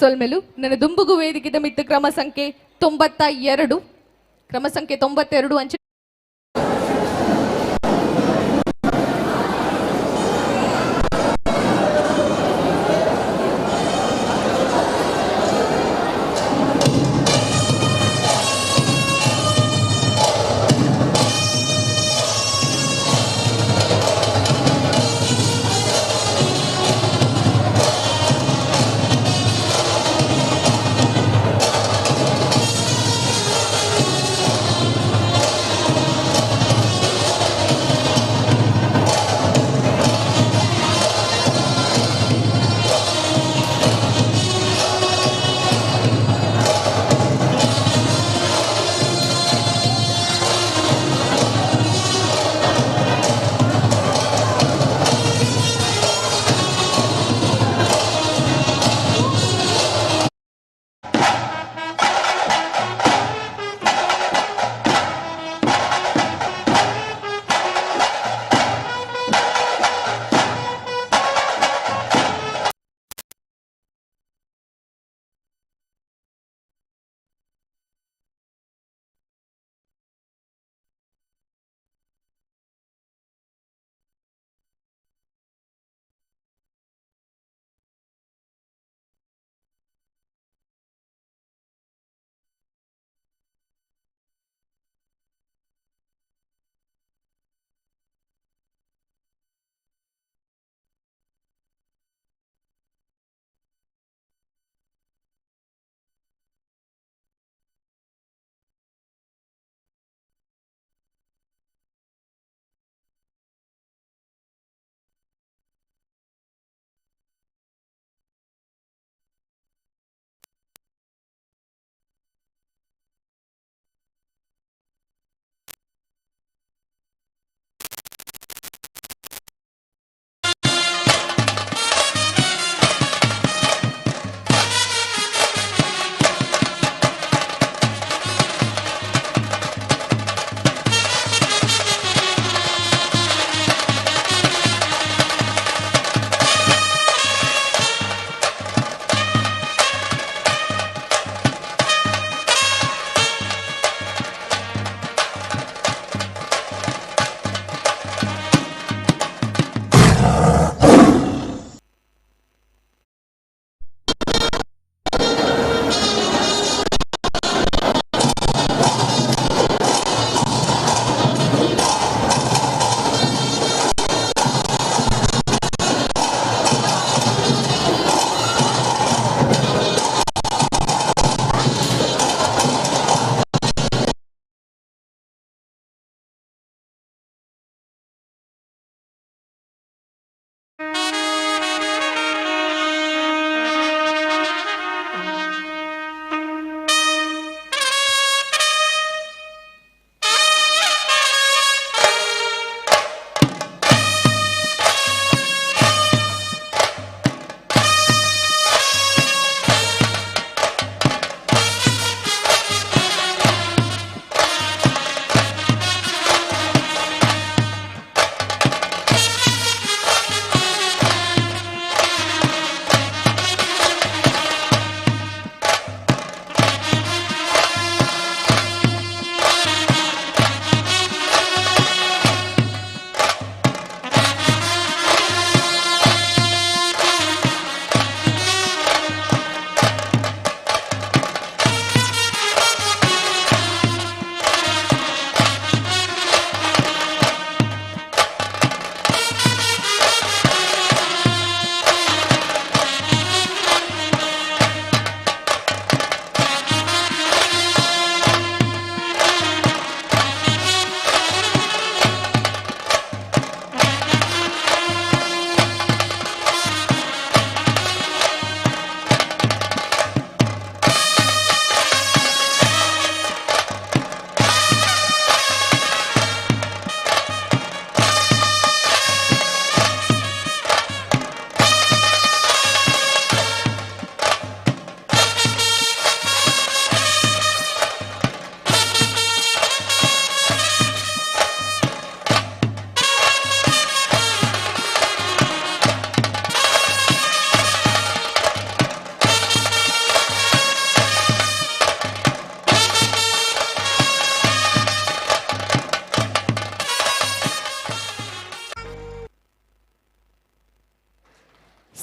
ಸೊಲ್ಮೆಲು ನನ್ನ ದುಂಬುಗು ವೇದಿಕೆದ ಮಿತ್ತು ಕ್ರಮ ಸಂಖ್ಯೆ 92 ಅಂಚೆ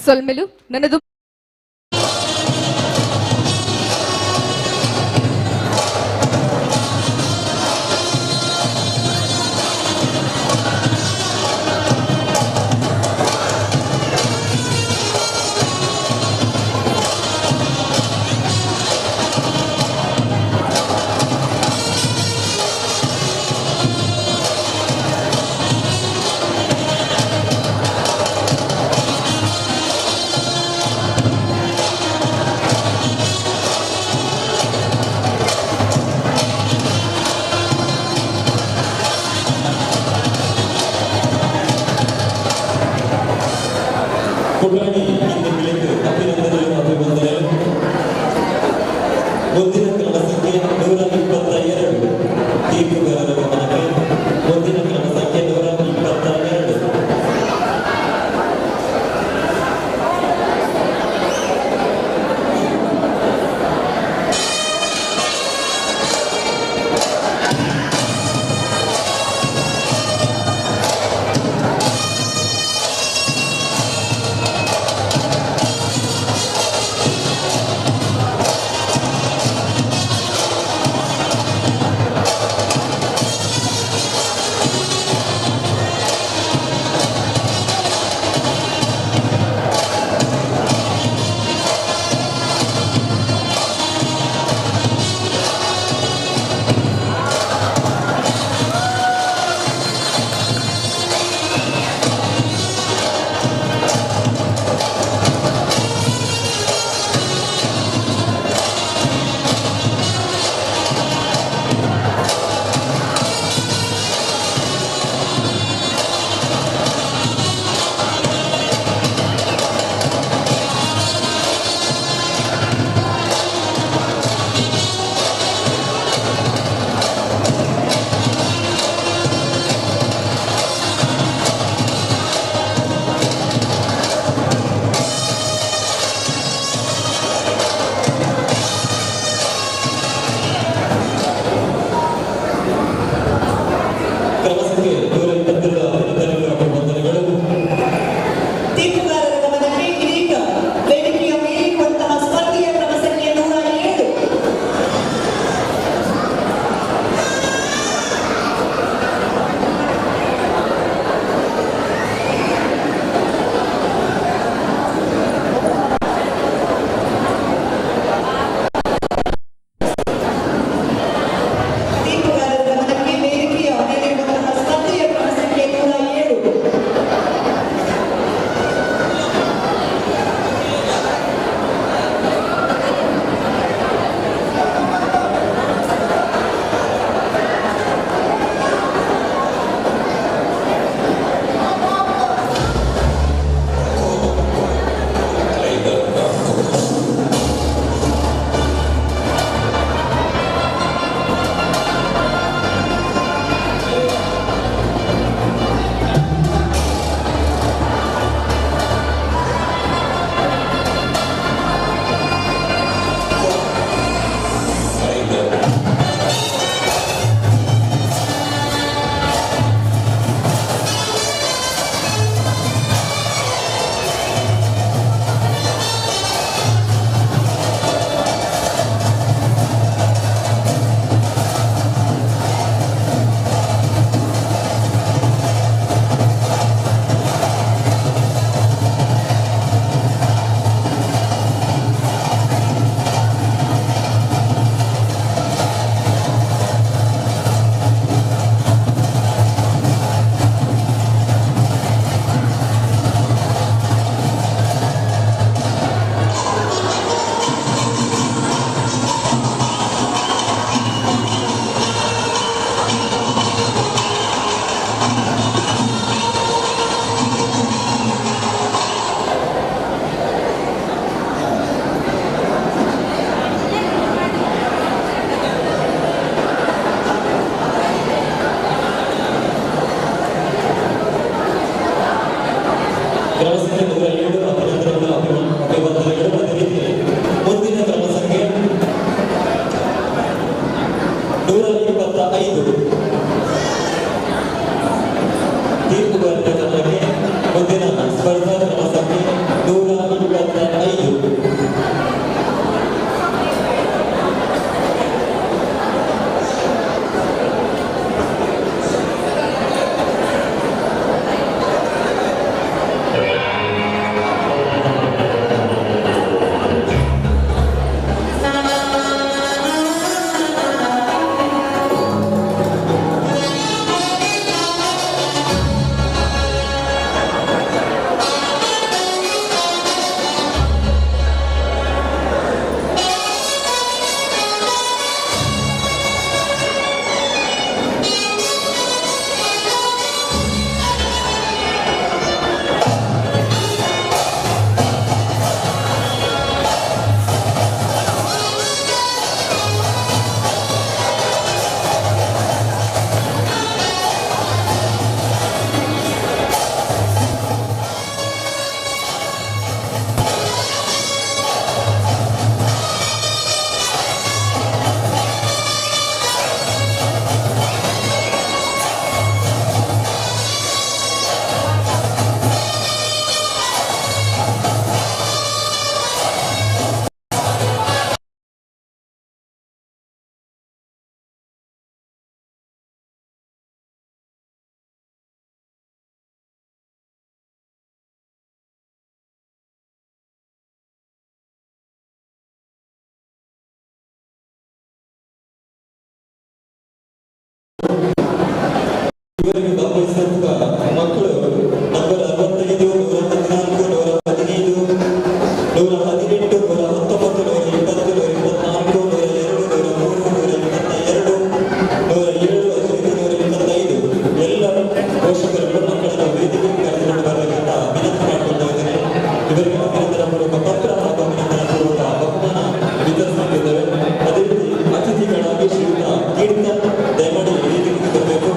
ಸೊಲ್ಮೆಲು ನನ್ನದು ಪುಟಾಣಿ ಇಂದು ಬೆಳಗ್ಗೆ ಅಭಿನಂದನೆಗಳು ಅಭಿವಂದನೆಗಳು. ಮುಂದಿನ ಕ್ರಮ ಸಂಖ್ಯೆ 122 ತೀರ್ಪುಗಾರರ ಗಮನಕ್ಕೆ. ಮುಂದಿನ ಕ್ರಮ ಸಂಖ್ಯೆ 122. ಕ್ರಮ ಸಂಖ್ಯೆ 122 ಅಭಿನಂದನೆಗಳು ಅಭಿವಂದನೆಗಳು. ತೀರ್ಪುಗಾರರ ಗಮನಕ್ಕೆ ಇದೀಗ ವೇದಿಕೆಯ ಮೇಲಿರುವಂತಹ ಸ್ಪರ್ಧೆಯ ಕ್ರಮ ಸಂಖ್ಯೆ 107. ತೀರ್ಪುಗಾರರ ಗಮನಕ್ಕೆ ವೇದಿಕೆಯ ಮೇಲಿರುವಂತಹ ಸ್ಪರ್ಧೆಯ ಕ್ರಮ ಸಂಖ್ಯೆ 107. ಕ್ರಮ ಸಂಖ್ಯೆ 107 ಅಭಿನಂದನೆಗಳು ಅಭಿವಂದನೆಗಳು. ಅದೇ ರೀತಿ ಮುಂದಿನ ಕ್ರಮ ಸಂಖ್ಯೆ 125. ತೀರ್ಪುಗಾರರ ಗಮನಕ್ಕೆ ಮುಂದಿನ ಸ್ಪರ್ಧಾ ಕ್ರಮ ಸಂಖ್ಯೆ 125. ಇವರಿಗೆ ಭಾಗವಹಿಸಿರುವ ಮಕ್ಕಳು ನಂಬರ್ 65, 114, 115, 118, 119, 120, 124, 122, 123, 107, 125 ಎಲ್ಲ ಪೋಷಕರುಗಳು ಮಕ್ಕಳನ್ನು ವೇದಿಕೆಗೆ ಕರೆದುಕೊಂಡು ಬರಬೇಕಂತ ವಿನಂತಿ ಮಾಡಿಕೊಳ್ತಾ ಇದ್ದೇನೆ. ಇವರಿಗೆ ಅಭಿನಂದನಾಪೂರ್ವಕ ಪತ್ರ ಹಾಗೂ ಅಭಿನಂದನಾಪೂರ್ವಕ ಬಹುಮಾನ ವಿತರಿಸುತ್ತಿದ್ದೇವೆ. ಅದೇ ರೀತಿ ಅತಿಥಿಗಳಾಗಿ ಶ್ರೀಯುತ ಕೀರ್ತನ್ ದಯಮಾಡಿ ವೇದಿಕೆಗೆ ಬರಬೇಕು.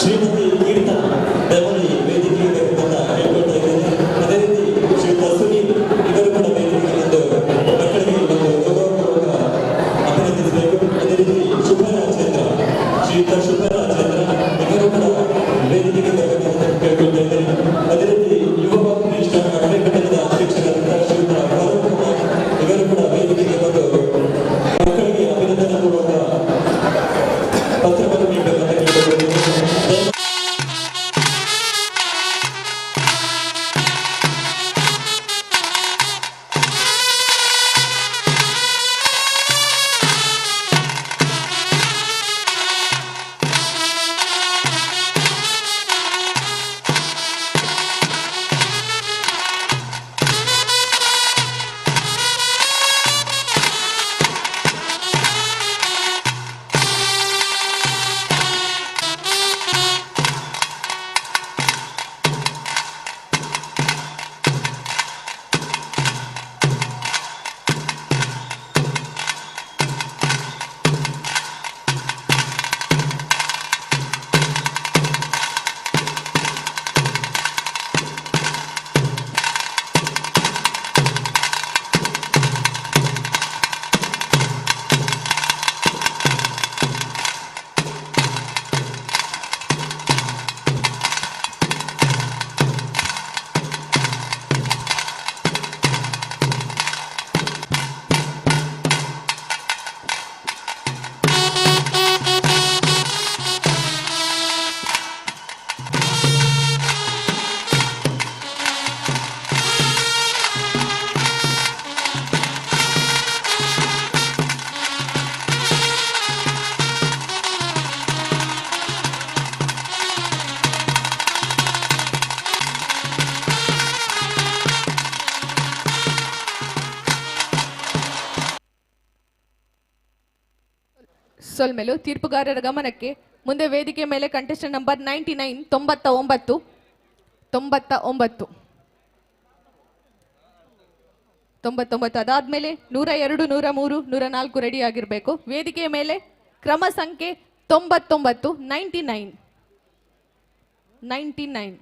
ಶ್ರೀಮತಿ ಕೀರ್ತನ್ ದಯಮಾಡಿ ವೇದಿಕೆಗೆ ಬರಬೇಕಂತ ಹೇಳ್ಕೊಳ್ತಾ ಇದ್ದೇನೆ. ಅದೇ ರೀತಿ ಶ್ರೀಯುತ ಸುನೀಲ್ ಇವರು ಕೂಡ ವೇದಿಕೆಗೆ ಬಂದು ಮಕ್ಕಳಿಗೆ ಒಂದು ಗೌರವಪೂರ್ವಕ ಅಭಿನಂದಿಸಬೇಕು. ಅದೇ ರೀತಿ ಶುಭರಾಜೇಂದ್ರ, ಶ್ರೀಯುತ ಶುಭರಾಜೇಂದ್ರ ಇವರು ಕೂಡ ವೇದಿಕೆಗೆ ಬರಬೇಕಂತ ಕೇಳ್ಕೊಳ್ತಾ ಇದ್ದೇನೆ. ಅದೇ ರೀತಿ ಯುವ ಕನಿಷ್ಠ ಅಣೆಕಟ್ಟದ ಅಧ್ಯಕ್ಷರಾದಂತಹ ಶ್ರೀಯುತ ಗೌರವ್ ಕುಮಾರ್ ಇವರು ಕೂಡ ವೇದಿಕೆಗೆ ಬಂದು ಮಕ್ಕಳಿಗೆ ಅಭಿನಂದನಾಪೂರ್ವಕ ಪತ್ರವನ್ನು ನೀಡಬೇಕಂತ ಕೇಳಿಕೊಳ್ಳುತ್ತೇನೆ. ಸೊಲ್ಮೆಲು ತೀರ್ಪುಗಾರರ ಗಮನಕ್ಕೆ ಮುಂದೆ ವೇದಿಕೆ ಮೇಲೆ ಕಂಟೆಸ್ಟೆಂಟ್ ನಂಬರ್ 99 99 ಅದಾದ್ಮೇಲೆ 102, 103, 104 ರೆಡಿ ಆಗಿರಬೇಕು. ವೇದಿಕೆಯ ಮೇಲೆ ಕ್ರಮ ಸಂಖ್ಯೆ 99, 99.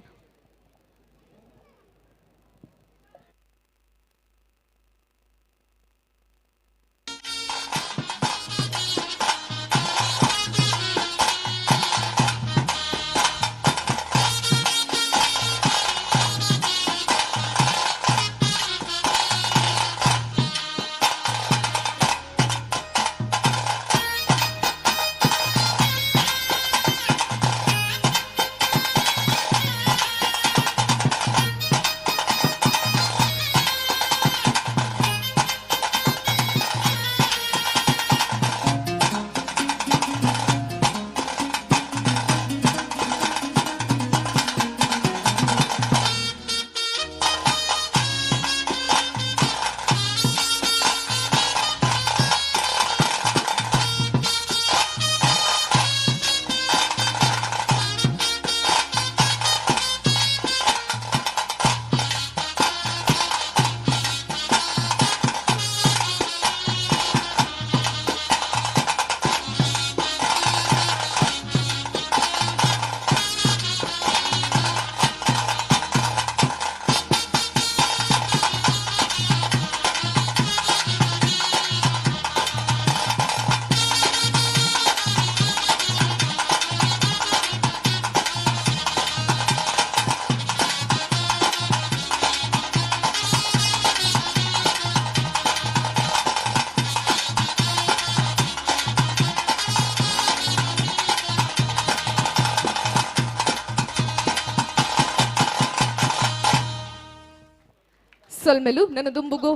ಸೊಲ್ಮೆಲು ನನ್ನ ದುಂಬುಗು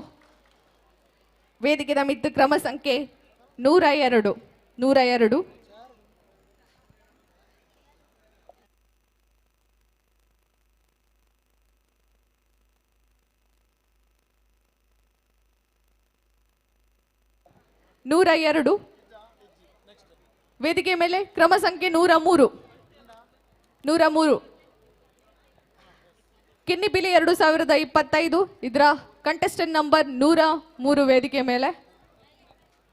ವೇದಿಕೆದ ಮಿತ್ತು ಕ್ರಮ ಸಂಖ್ಯೆ 102. 102. ವೇದಿಕೆ ಮೇಲೆ ಕ್ರಮ ಸಂಖ್ಯೆ 103. 103. ಕಿನ್ನಿ ಪಿಲಿ 2025. ಇದರ ಕಂಟೆಸ್ಟೆಂಟ್ ನಂಬರ್ 103 ವೇದಿಕೆ ಮೇಲೆ.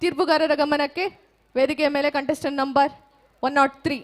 ತೀರ್ಪುಗಾರರ ಗಮನಕ್ಕೆ ವೇದಿಕೆಯ ಮೇಲೆ ಕಂಟೆಸ್ಟೆಂಟ್ ನಂಬರ್ 103.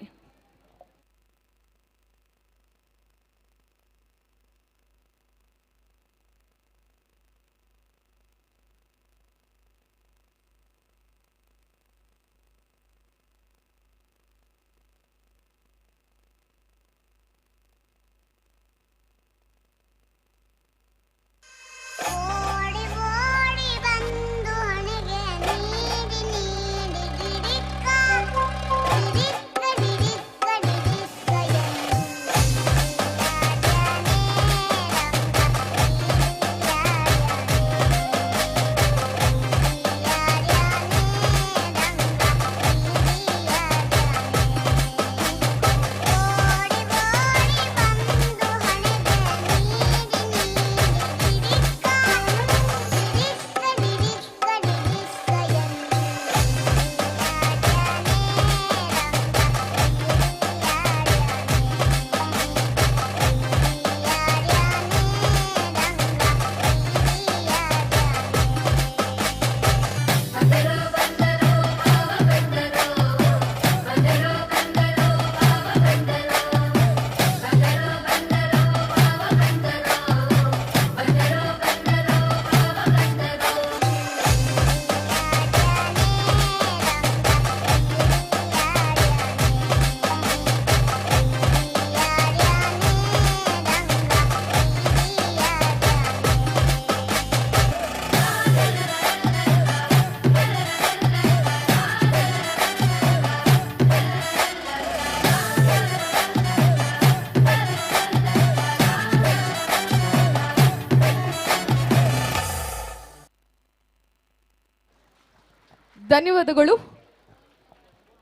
ಧನ್ಯವಾದಗಳು.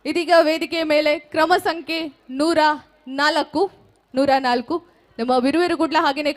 ಇದೀಗ ವೇದಿಕೆಯ ಮೇಲೆ ಕ್ರಮ ಸಂಖ್ಯೆ 104. ನಮ್ಮ ವಿರುವೆರುಗುಡ್ಲ ಹಾಗೇನೆ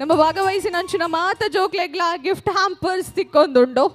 ನಮ್ಮ ಭಾಗವಹಿಸಿನಂಚಿನ ಮಾತ ಜೋಕ್ಲೆಗ್ಲ ಗಿಫ್ಟ್ ಹ್ಯಾಂಪರ್ಸ್ ತಿಕ್ಕೊಂದುಂಡು.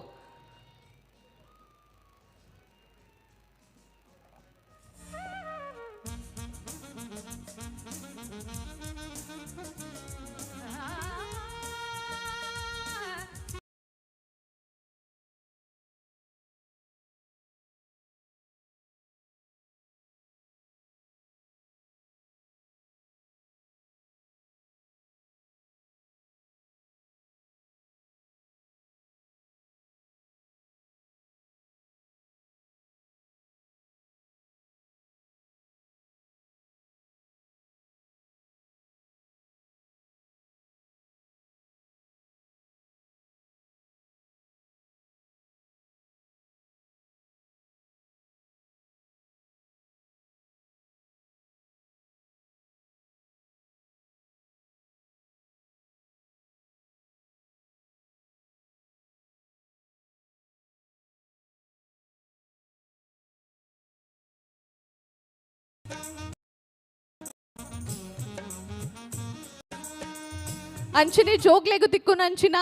ಅಂಚನೆ ಜೋಗ್ಲೆಗು ತಿಕ್ಕುನಂಚಿನ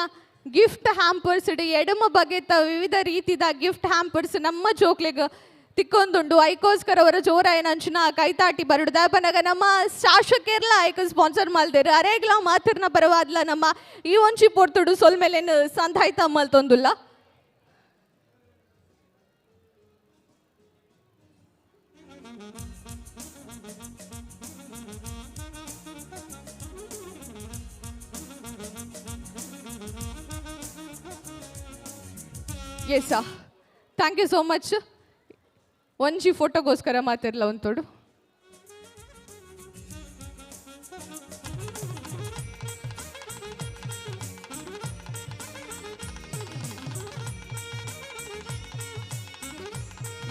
ಗಿಫ್ಟ್ ಹ್ಯಾಂಪರ್ಸ್ ಎಡಮ ಬಗೆತ ವಿವಿಧ ರೀತಿದ ಗಿಫ್ಟ್ ಹ್ಯಾಂಪರ್ಸ್ ನಮ್ಮ ಜೋಕ್ಲೆಗ್ ತಿಕ್ಕೊಂದುಂಡು. ಐಕೋಸ್ಕರ ಅವರ ಜೋರಾಯನ ಅಂಚಿನ ಕೈತಾಟಿ ಬರುಡು ದಾಪನಗ ನಮ್ಮ ಶಾಸಕರ್ಲ ಐಕ ಸ್ಪಾನ್ಸರ್ ಮಲ್ದೇರು ಅರೆಗ್ಲ ಮಾತಿರ್ನ ಪರವಾದ್ಲ ನಮ್ಮ ಈ ಒಂಚಿ ಪೊರ್ತುಡು ಸೊಲ್ಮೇಲೇನು ಸಂಧಾಯ್ತ ಮಲ್ತೊಂದುಲ್ಲ. Yes thank you so much. ಒಂಜಿ ಫೋಟೋಗೋಸ್ಕರ ಮಾತಿರ್ಲ ಒಂತೋಡು.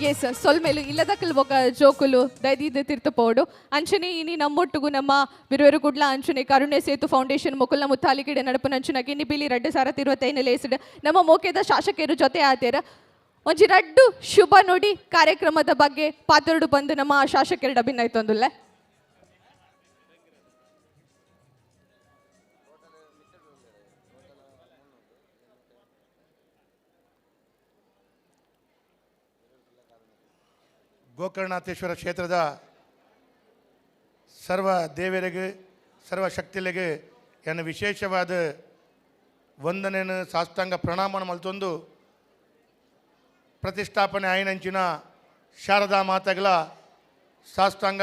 ಎಸ್ ಸೊಲ್ಮೇಲು ಇಲ್ಲದಕ್ಕಲ್ ಬೊಕ ಜೋಕುಲು ದೈದಿದ ತಿರ್ತಪೋಡು ಅಂಚನೆ ಇನಿ ನಮ್ಮೊಟ್ಟುಗು ನಮ್ಮ ಬಿರುವೆರು ಕುಡ್ಲ ಅಂಚನೆ ಕರುಣೆ ಸೇತು ಫೌಂಡೇಶನ್ ಮುಕುಲ್ನ ಮುತ್ತಾಲಿಕಿಡೆ ನಡಪನಂಚಿನ ಗಿನ್ನಿಪಿಲಿ 2025 ಲೇಸಿಡ್ ನಮ್ಮ ಮೋಕೆದ ಶಾಸಕರು ಜೊತೆ ಆತೇರ ಒಂಜಿ ರಡ್ಡು ಶುಭ ನುಡಿ ಕಾರ್ಯಕ್ರಮದ ಬಗ್ಗೆ ಪಾತ್ರಡು ಬಂದು ನಮ್ಮ ಶಾಸಕರು ಅಭಿನಯಿತೊಂದುಲ್ಲೆ. ಗೋಕರ್ಣನಾಥೇಶ್ವರ ಕ್ಷೇತ್ರದ ಸರ್ವ ದೇವರಿಗೆ ಸರ್ವ ಶಕ್ತಿಲೆಗೆ ಏನು ವಿಶೇಷವಾದ ವಂದನೆಯನ್ನು ಸಾಷ್ಟಾಂಗ ಪ್ರಣಾಮನ ಮಲ್ತೊಂದು ಪ್ರತಿಷ್ಠಾಪನೆ ಆಯ್ನಂಚಿನ ಶಾರದಾ ಮಾತೆಗಳ ಸಾಷ್ಟಾಂಗ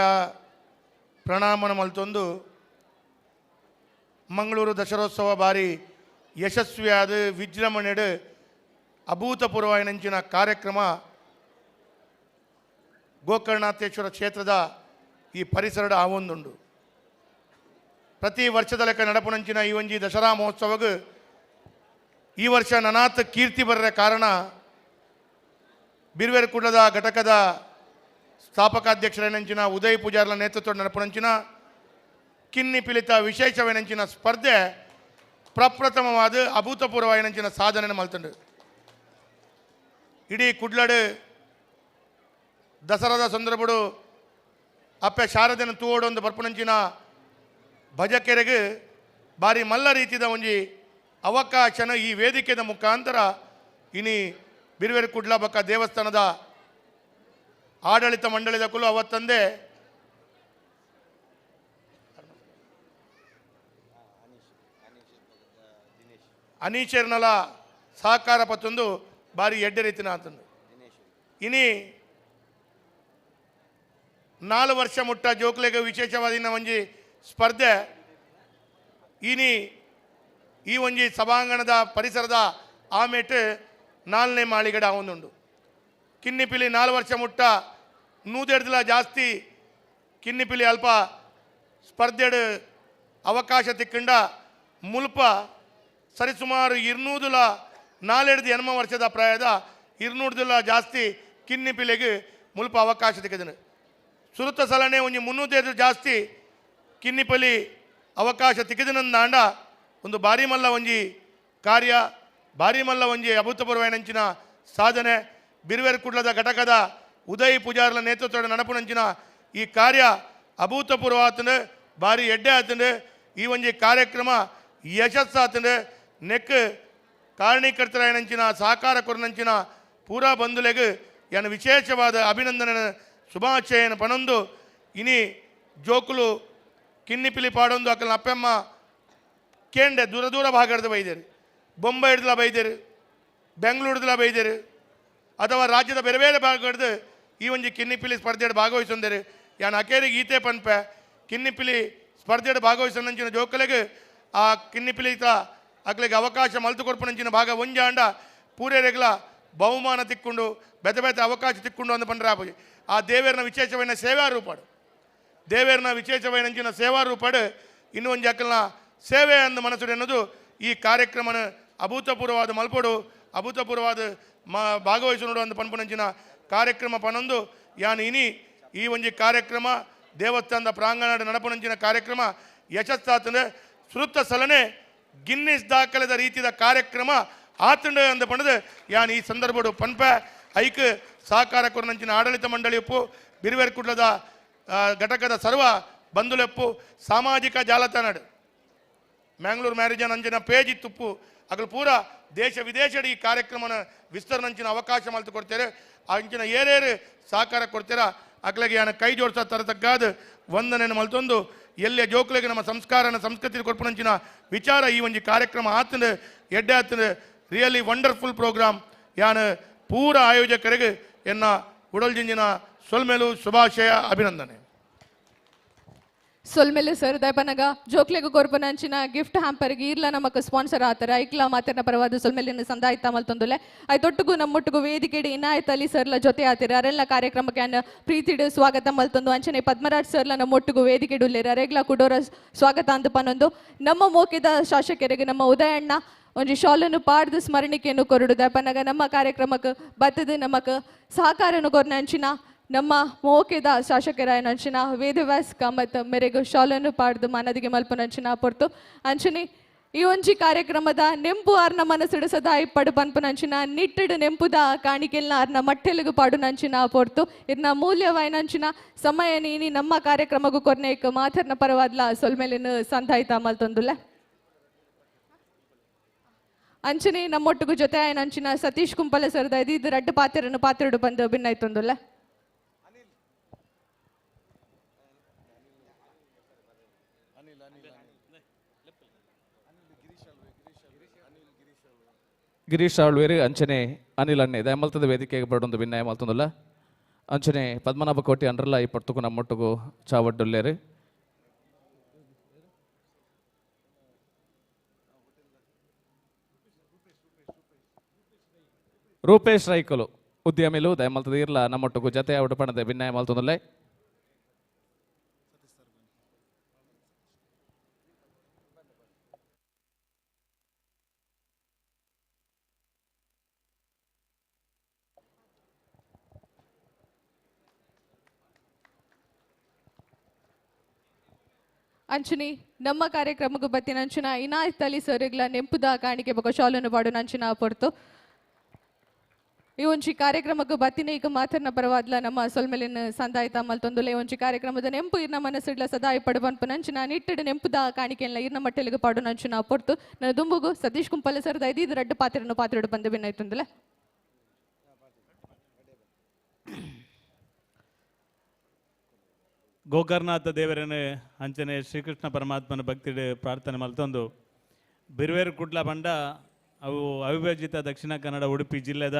ಪ್ರಣಾಮನ ಮಲ್ತೊಂದು ಮಂಗಳೂರು ದಸರೋತ್ಸವ ಬಾರಿ ಯಶಸ್ವಿಯಾದ ವಿಜೃಂಭಣೆಡು ಅಭೂತಪೂರ್ವವಾಯಿನಂಚಿನ ಕಾರ್ಯಕ್ರಮ ಗೋಕರ್ಣನಾಥೇಶ್ವರ ಕ್ಷೇತ್ರದ ಈ ಪರಿಸರದ ಆವೊಂದುಂಡು. ಪ್ರತಿ ವರ್ಷದ ಲೆಕ್ಕ ನಡಪುನಂಚಿನ ಈ ಒಂಜಿ ದಸರಾ ಮಹೋತ್ಸವಕ್ಕೆ ಈ ವರ್ಷ ನನಾತ್ ಕೀರ್ತಿ ಬರರ ಕಾರಣ ಬಿರ್ವೇರು ಕುಡ್ಲದ ಘಟಕದ ಸ್ಥಾಪಕಾಧ್ಯಕ್ಷರೇನಂಚಿನ ಉದಯ್ ಪೂಜಾರ್ಲ ನೇತೃತ್ವ ನಡಪುನಂಚಿನ ಕಿನ್ನಿ ಪಿಲಿತ ವಿಶೇಷವೇನಂಚಿನ ಸ್ಪರ್ಧೆ ಪ್ರಪ್ರಥಮವಾದ ಅಭೂತಪೂರ್ವವಾಯಿನಂಚಿನ ಸಾಧನೆ ಮಲ್ತಂಡು. ಇಡೀ ಕುಡ್ಲಡು ದಸರಾದ ಸಂದರ್ಭಡು ಅಪ್ಪೆ ಶಾರದೆನ ತೂವೊಂದು ಬರ್ಪುನಂಚಿನ ಭಜಕೆರೆಗೆ ಬಾರಿ ಮಲ್ಲ ರೀತಿಯ ಒಂಜಿ ಅವಕಾಶನ ಈ ವೇದಿಕೆಯ ಮುಖಾಂತರ ಇನಿ ಬಿರ್ವೇರು ಕುಡ್ಲ ಬಕ್ಕ ದೇವಸ್ಥಾನದ ಆಡಳಿತ ಮಂಡಳಿದ ಕುಲು ಅವತ್ತಂದೆ ಅನೀಶರ್ನಲ ಸಹಕಾರ ಪತ್ತೊಂದು ಬಾರಿ ಎಡ್ಡೆ ರೀತಿನ ಆತಂದು ಇನಿ 4 ವರ್ಷ ಮುಟ್ಟ ಜೋಕ್ಲೆಗೆ ವಿಶೇಷವಾದಿನ ಒಂಜಿ ಸ್ಪರ್ಧೆ ಇನಿ ಈ ಒಂಜಿ ಸಭಾಂಗಣದ ಪರಿಸರದ ಆಮೇಟ್ 4ನೇ ಮಾಳಿಗಡ ಆವೊಂದುಂಡು. ಕಿನ್ನಿಪಿಲಿ 4 ವರ್ಷ ಮುಟ್ಟ 100 ಜಾಸ್ತಿ ಕಿನ್ನಿಪಿಲಿ ಅಲ್ಪ ಸ್ಪರ್ಧೆಡು ಅವಕಾಶ ತಿಕ್ಕಂಡ ಮುಲ್ಪ ಸರಿಸುಮಾರು 204 ವರ್ಷದ ಪ್ರಾಯದ 200 ಜಾಸ್ತಿ ಕಿನ್ನಿಪಿಲಿಗೆ ಮುಲ್ಪ ಅವಕಾಶ ತಿಕ್ಕಿದನು. ಸುರುತ ಸಲನೆ ಒಂಜಿ 300 ಜಾಸ್ತಿ ಕಿನ್ನಿಪಲಿ ಅವಕಾಶ ತಿಕ್ಕಿದನಂದಾಂಡ ಒಂದು ಬಾರಿ ಮಲ್ಲ ಒಂಜಿ ಕಾರ್ಯ ಬಾರಿ ಮಲ್ಲ ಒಂಜಿ ಅಭೂತಪೂರ್ವನಂಚಿನ ಸಾಧನೆ ಬಿರ್ವೇರು ಕುಡ್ಲದ ಘಟಕದ ಉದಯ್ ಪೂಜಾರ್ಲ ನೇತೃತ್ವದ ನಡಪುನಂಚಿನ ಈ ಕಾರ್ಯ ಅಭೂತಪೂರ್ವ ಆತಂದು ಬಾರಿ ಎಡ್ಡೆ ಆತಂದು ಈ ಒಂಜಿ ಕಾರ್ಯಕ್ರಮ ಯಶಸ್ಸಾತಂದು ನೆಕ್ ಕಾರಣೀಕರ್ತರಾಯನಂಚಿನ ಸಹಕಾರ ಕೊರನಂಚಿನ ಪೂರಾ ಬಂಧುಲೆಗ್ ಯಾನ ವಿಶೇಷವಾದ ಅಭಿನಂದನೆ ಶುಭಾಶಯನ ಪನೊಂದು ಇನಿ ಜೋಕುಲು ಕಿನ್ನಿಪಿಲಿ ಪಾಡೊಂದು ಅಕ್ಕಲ ಅಪ್ಪಮ್ಮ ಕೇಂಡೆ ದೂರ ದೂರ ಭಾಗದ ಬೈದೇರು ಬೊಂಬೈ ಹಿಡ್ದಲ ಬೈದೇರು ಬೆಂಗಳೂರ್ದಲ ಬೈದೇರು ಅಥವಾ ರಾಜ್ಯದ ಬೇರೆ ಬೇರೆ ಭಾಗದ ಈ ಒಂದು ಕಿನ್ನಿಪಿಲಿ ಸ್ಪರ್ಧೆಯಲ್ಲಿ ಭಾಗವಹಿಸಂದರು ಯಾನ ಅಕೇರಿಗೆ ಈತೆ ಪನ್ಪೆ ಕಿನ್ನಿಪಿಲಿ ಸ್ಪರ್ಧೆಯಲ್ಲಿ ಭಾಗವಹಿಸಂಚಿನ ಜೋಕಲೆಗೆ ಆ ಕಿನ್ನಿಪಿಲಿತ ಅಕ್ಲಿಗೆ ಅವಕಾಶ ಮಲ್ತು ಕೊಡ್ಪನಂಚಿನ ಭಾಗ ಒಂಜಾಂಡ ಪೂರೇರೆಗ್ಲ ಬಹುಮಾನ ತಿಕ್ಕೊಂಡು ಬೆತೆ ಬೆತೆ ಅವಕಾಶ ತಿಕ್ಕೊಂಡು ಅಂದು ಪಂಡ್ರೆ ಆಪೋಜಿ ಆ ದೇವೇರನ ವಿಶೇಷವೈನ ಸೇವಾ ರೂಪಾಡು ದೇವೇರನ ವಿಶೇಷವೈನಂಚಿನ ಸೇವಾ ರೂಪಾಡು ಇನ್ನೂ ಒಂದು ಅಕ್ಕಲ್ನ ಸೇವೆ ಅಂದು ಮನಸ್ಸು ಎನ್ನುವುದು ಈ ಕಾರ್ಯಕ್ರಮನ ಅಭೂತಪೂರ್ವವಾದ ಮಲ್ಪಡು ಅಭೂತಪೂರ್ವವಾದ ಭಾಗವಹಿಸೋಡು ಅಂದು ಪನ್ಪನಂಚಿನ ಕಾರ್ಯಕ್ರಮ ಪನೊಂದು ಯಾನು ಇನಿ ಈ ಒಂದು ಕಾರ್ಯಕ್ರಮ ದೇವಸ್ಥಾನದ ಪ್ರಾಂಗಣ ನಡಪನಂಚಿನ ಕಾರ್ಯಕ್ರಮ ಯಶಸ್ಸಾತಂದ್ರೆ ಸುರುತ್ತ ಸಲನೆ ಗಿನ್ನಿಸ್ ದಾಖಲೆದ ರೀತಿಯ ಕಾರ್ಯಕ್ರಮ ಆತಂಡ ಅಂದ ಪಣದು ಯಾನ್ ಈ ಸಂದರ್ಭಡು ಪನ್ಪ ಐಕ್ ಸಹಕಾರ ಕೊರನಂಚಿನ ಆಡಳಿತ ಮಂಡಳಿಯಪ್ಪು ಬಿರುವೆರ್ಕುಡ್ಲದ ಘಟಕದ ಸರ್ವ ಬಂಧುಲೆಪ್ಪು ಸಾಮಾಜಿಕ ಜಾಲತಾಣ ಮ್ಯಾಂಗ್ಳೂರು ಮ್ಯಾರೇಜನ್ ಅಂಚಿನ ಪೇಜ್ ಇತ್ತುಪ್ಪು ಅಗಲು ಪೂರ ದೇಶ ವಿದೇಶದ ಈ ಕಾರ್ಯಕ್ರಮನ ವಿಸ್ತರಣಂಚಿನ ಅವಕಾಶ ಮಲ್ತು ಕೊಡ್ತಾರೆ ಅಂಚಿನ ಏರೇರು ಸಹಕಾರ ಕೊಡ್ತೀರ ಅಕ್ಲೆಗೆ ಯಾನ ಕೈ ಜೋಡಿಸ ತರತಕ್ಕಾದ ವಂದನೆಯನ್ನು ಮಲ್ತೊಂದು ಎಲ್ಲೇ ಜೋಕ್ಲೆಗೆ ನಮ್ಮ ಸಂಸ್ಕಾರನ ಸಂಸ್ಕೃತಿ ಕೊಡ್ಪನಂಚಿನ ವಿಚಾರ ಈ ಒಂದು ಕಾರ್ಯಕ್ರಮ ಆತಂದ ಎಡ್ಡೆ ಆತಂದ ರಿಯಲಿ ವಂಡರ್ಫುಲ್ ಪ್ರೋಗ್ರಾಮ್ ಯಾನ ಪೂರ ಆಯೋಜಕರಿಗೆ ಎನ್ನ ಉಡಲ್ಜಿಂಜಿನ ಸೊಲ್ಮೆಲು ಶುಭಾಶಯ ಅಭಿನಂದನೆ ಸೊಲ್ಮೆಲು ಸರ್ ದಯಪನಗ ಜೋಕ್ಲೆಗು ಕೊರ್ಪನಂಚಿನ ಗಿಫ್ಟ್ ಹ್ಯಾಂಪರ್ಗೆ ಇರ್ಲ ನಮಕ್ ಸ್ಪಾನ್ಸರ್ ಆತರ ಐಕ್ಲ ಮಾತನ್ನ ಪರವಾದ ಸೊಲ್ಮೆಲಿನ ಸಂದಾಯಿತ ಮಲ್ತೊಂದುಲೆ ಐತೊಟ್ಟುಗು ನಮ್ಮೊಟ್ಟುಗು ವೇದಿಕೆಡೆ ಇನಾಯತ್ ಅಲಿ ಸರ್ಲ ಜೊತೆ ಆತಿರ ಅರೆಲ್ಲ ಕಾರ್ಯಕ್ರಮಕ್ಕೆ ಅನ್ನ ಪ್ರೀತಿಡು ಸ್ವಾಗತ ಮಲ್ತೊಂದು ಅಂಚನೆ ಪದ್ಮರಾಜ್ ಸರ್ಲ ನಮ್ಮೊಟ್ಟುಗು ವೇದಿಕೆಡುಲ್ಲೇರ ಅರೆಗ್ಲ ಕುಡೋರ ಸ್ವಾಗತ ಅಂತ ಪನೊಂದು ನಮ್ಮ ಮೋಕಿದ ಶಾಸಕರಿಗೆ ನಮ್ಮ ಉದಯಣ್ಣ ಒಂಜಿ ಶಾಲನ್ನು ಪಾಡ್ದು ಸ್ಮರಣಿಕೆಯನ್ನು ಕೊರಡು ದಯಪನಗ ನಮ್ಮ ಕಾರ್ಯಕ್ರಮಕ್ಕೆ ಬತ್ತದು ನಮಕ್ ಸಹಕಾರನು ಕೊರ್ನಂಚಿನ ನಮ್ಮ ಮೋಕೆದ ಶಾಸಕರಾಯ ನಂಚಿನ ವೇದವ್ಯಾಸ್ ಕಾಮತ್ ಮೇರೆಗೂ ಶಾಲನ್ನು ಪಾಡ್ದು ಮನದಿಗೆ ಮಲ್ಪನಂಚಿನ ಪೊರ್ತು ಅಂಚನೆ ಈ ಒಂಜಿ ಕಾರ್ಯಕ್ರಮದ ನೆಂಪು ಆರ್ನ ಮನಸ್ಸಿಡು ಸದಾ ಇಪ್ಪಡು ಪನ್ಪನಂಚಿನ ನಿಟ್ಟಿಡು ನೆಂಪುದ ಕಾಣಿಕೆಲ್ನ ಆರ್ನ ಮಟ್ಟೆಲಿಗೂ ಪಾಡು ನಂಚಿನ ಪೊರ್ತು ಇರ್ನ ಮೂಲ್ಯವಾಯಿನಂಚಿನ ಸಮಯ ನೀನಿ ನಮ್ಮ ಕಾರ್ಯಕ್ರಮಗೂ ಕೊರ್ನೇಕ್ ಮಾತರ್ನ ಪರವಾದ್ಲ ಸೊಲ್ಮೇಲಿನ ಸಂಧಾಯಿತ ಮಲ್ತೊಂದುಲ್ಲ ಅಂಚನೆ ನಮ್ಮೊಟ್ಟಿಗೂ ಜೊತೆ ಆಯ್ನಂಚಿನ ಸತೀಶ್ ಕುಂಪಲ ಸರ್ದ ಇದು ರಡ್ಡು ಪಾತ್ರೆಯನ್ನು ಪಾತ್ರೆಡು ಬಂದು ಭಿನ್ನಾಯ್ತೊಂದುಲ್ಲ ಗಿರೀಶ್ ಆಳ್ವೇರು ಅಂಚನೆ ಅನಿಲ್ ಅಣ್ಣೆ ದಯಮಲ್ತದ ವೇದಿಕೆಗೆ ಬರೋದು ಭಿನ್ನಾಯ ಮಲ್ತೊಂದುಲ್ಲ ಅಂಚನೆ ಪದ್ಮನಾಭ ಕೋಟಿ ಅಂಡ್ರಲ್ಲ ಈ ಪರ್ತುಕು ನಮ್ಮೊಟ್ಟಿಗೂ ಚಾವಡ್ಡುಲ್ಲೇರು ರೂಪೇಶ್ ರೈಕಲು ಉದ್ಯಮಿಲು ದಯಮಲ್ತದ ಇರ್ಲ ನಮ್ಮೊಟ್ಟಿಗೂ ಜತೆ ಉಡುಪಣದ ಭಿನ್ನಾಯ ಮಲ್ತೊಂದುಲ್ಲೆ ಅಂಚನೆ ನಮ್ಮ ಕಾರ್ಯಕ್ರಮಕ್ಕೂ ಬತ್ತಿ ನಂಚಿನ ಇನಾಯತ್ ಅಲಿ ಸರ್ಗಳ ನೆಂಪುದ ಕಾಣಿಕೆ ಬೊಕ ಶಾಲನ್ನು ಪಾಡು ನಂಚಿನ ಪೊರ್ತು ಈ ಒಂಜಿ ಕಾರ್ಯಕ್ರಮಕ್ಕೂ ಬತ್ತಿನ ಈಗ ಮಾತನ್ನ ಪರವಾದ್ಲ ನಮ್ಮ ಸೊಲ್ಮೆಲಿನ ಸಂದಾಯಿತ ಮಲ್ತೊಂದುಲೆ ಒಂಜಿ ಕಾರ್ಯಕ್ರಮದ ನೆಂಪು ಇರ್ನ ಮನಸ್ಸಿಡ್ಲ ಸದಾ ಇಪ್ಪಡು ಪನ್ಪು ನಂಚಿನ ನಿಟ್ಟಿಡು ನೆಂಪುದ ಕಾಣಿಕೆಲ್ಲ ಇರ್ನ ಮಟ್ಟೆಲಿಗೆ ಪಾಡು ನಂಚಿನ ಪೊರ್ತು ನನ್ನ ದುಂಬುಗು ಸತೀಶ್ ಕುಂಪಲ ಸರ್ದ ಐದು ರಡ್ಡು ಪಾತ್ರೆಯನ್ನು ಪಾತ್ರೆಡು ಬಂದು ಭಿನ್ನಾಯ್ತೊಂದುಲೆ ಗೋಕರ್ನಾಥ ದೇವರನ್ನು ಅಂಚನೆ ಶ್ರೀಕೃಷ್ಣ ಪರಮಾತ್ಮನ ಭಕ್ತಿಡು ಪ್ರಾರ್ಥನೆ ಮಲ್ತೊಂದು ಬಿರುವೇರು ಕುಡ್ಲ ಪಂಡ ಅವು ಅವಿಭಜಿತ ದಕ್ಷಿಣ ಕನ್ನಡ ಉಡುಪಿ ಜಿಲ್ಲೆದ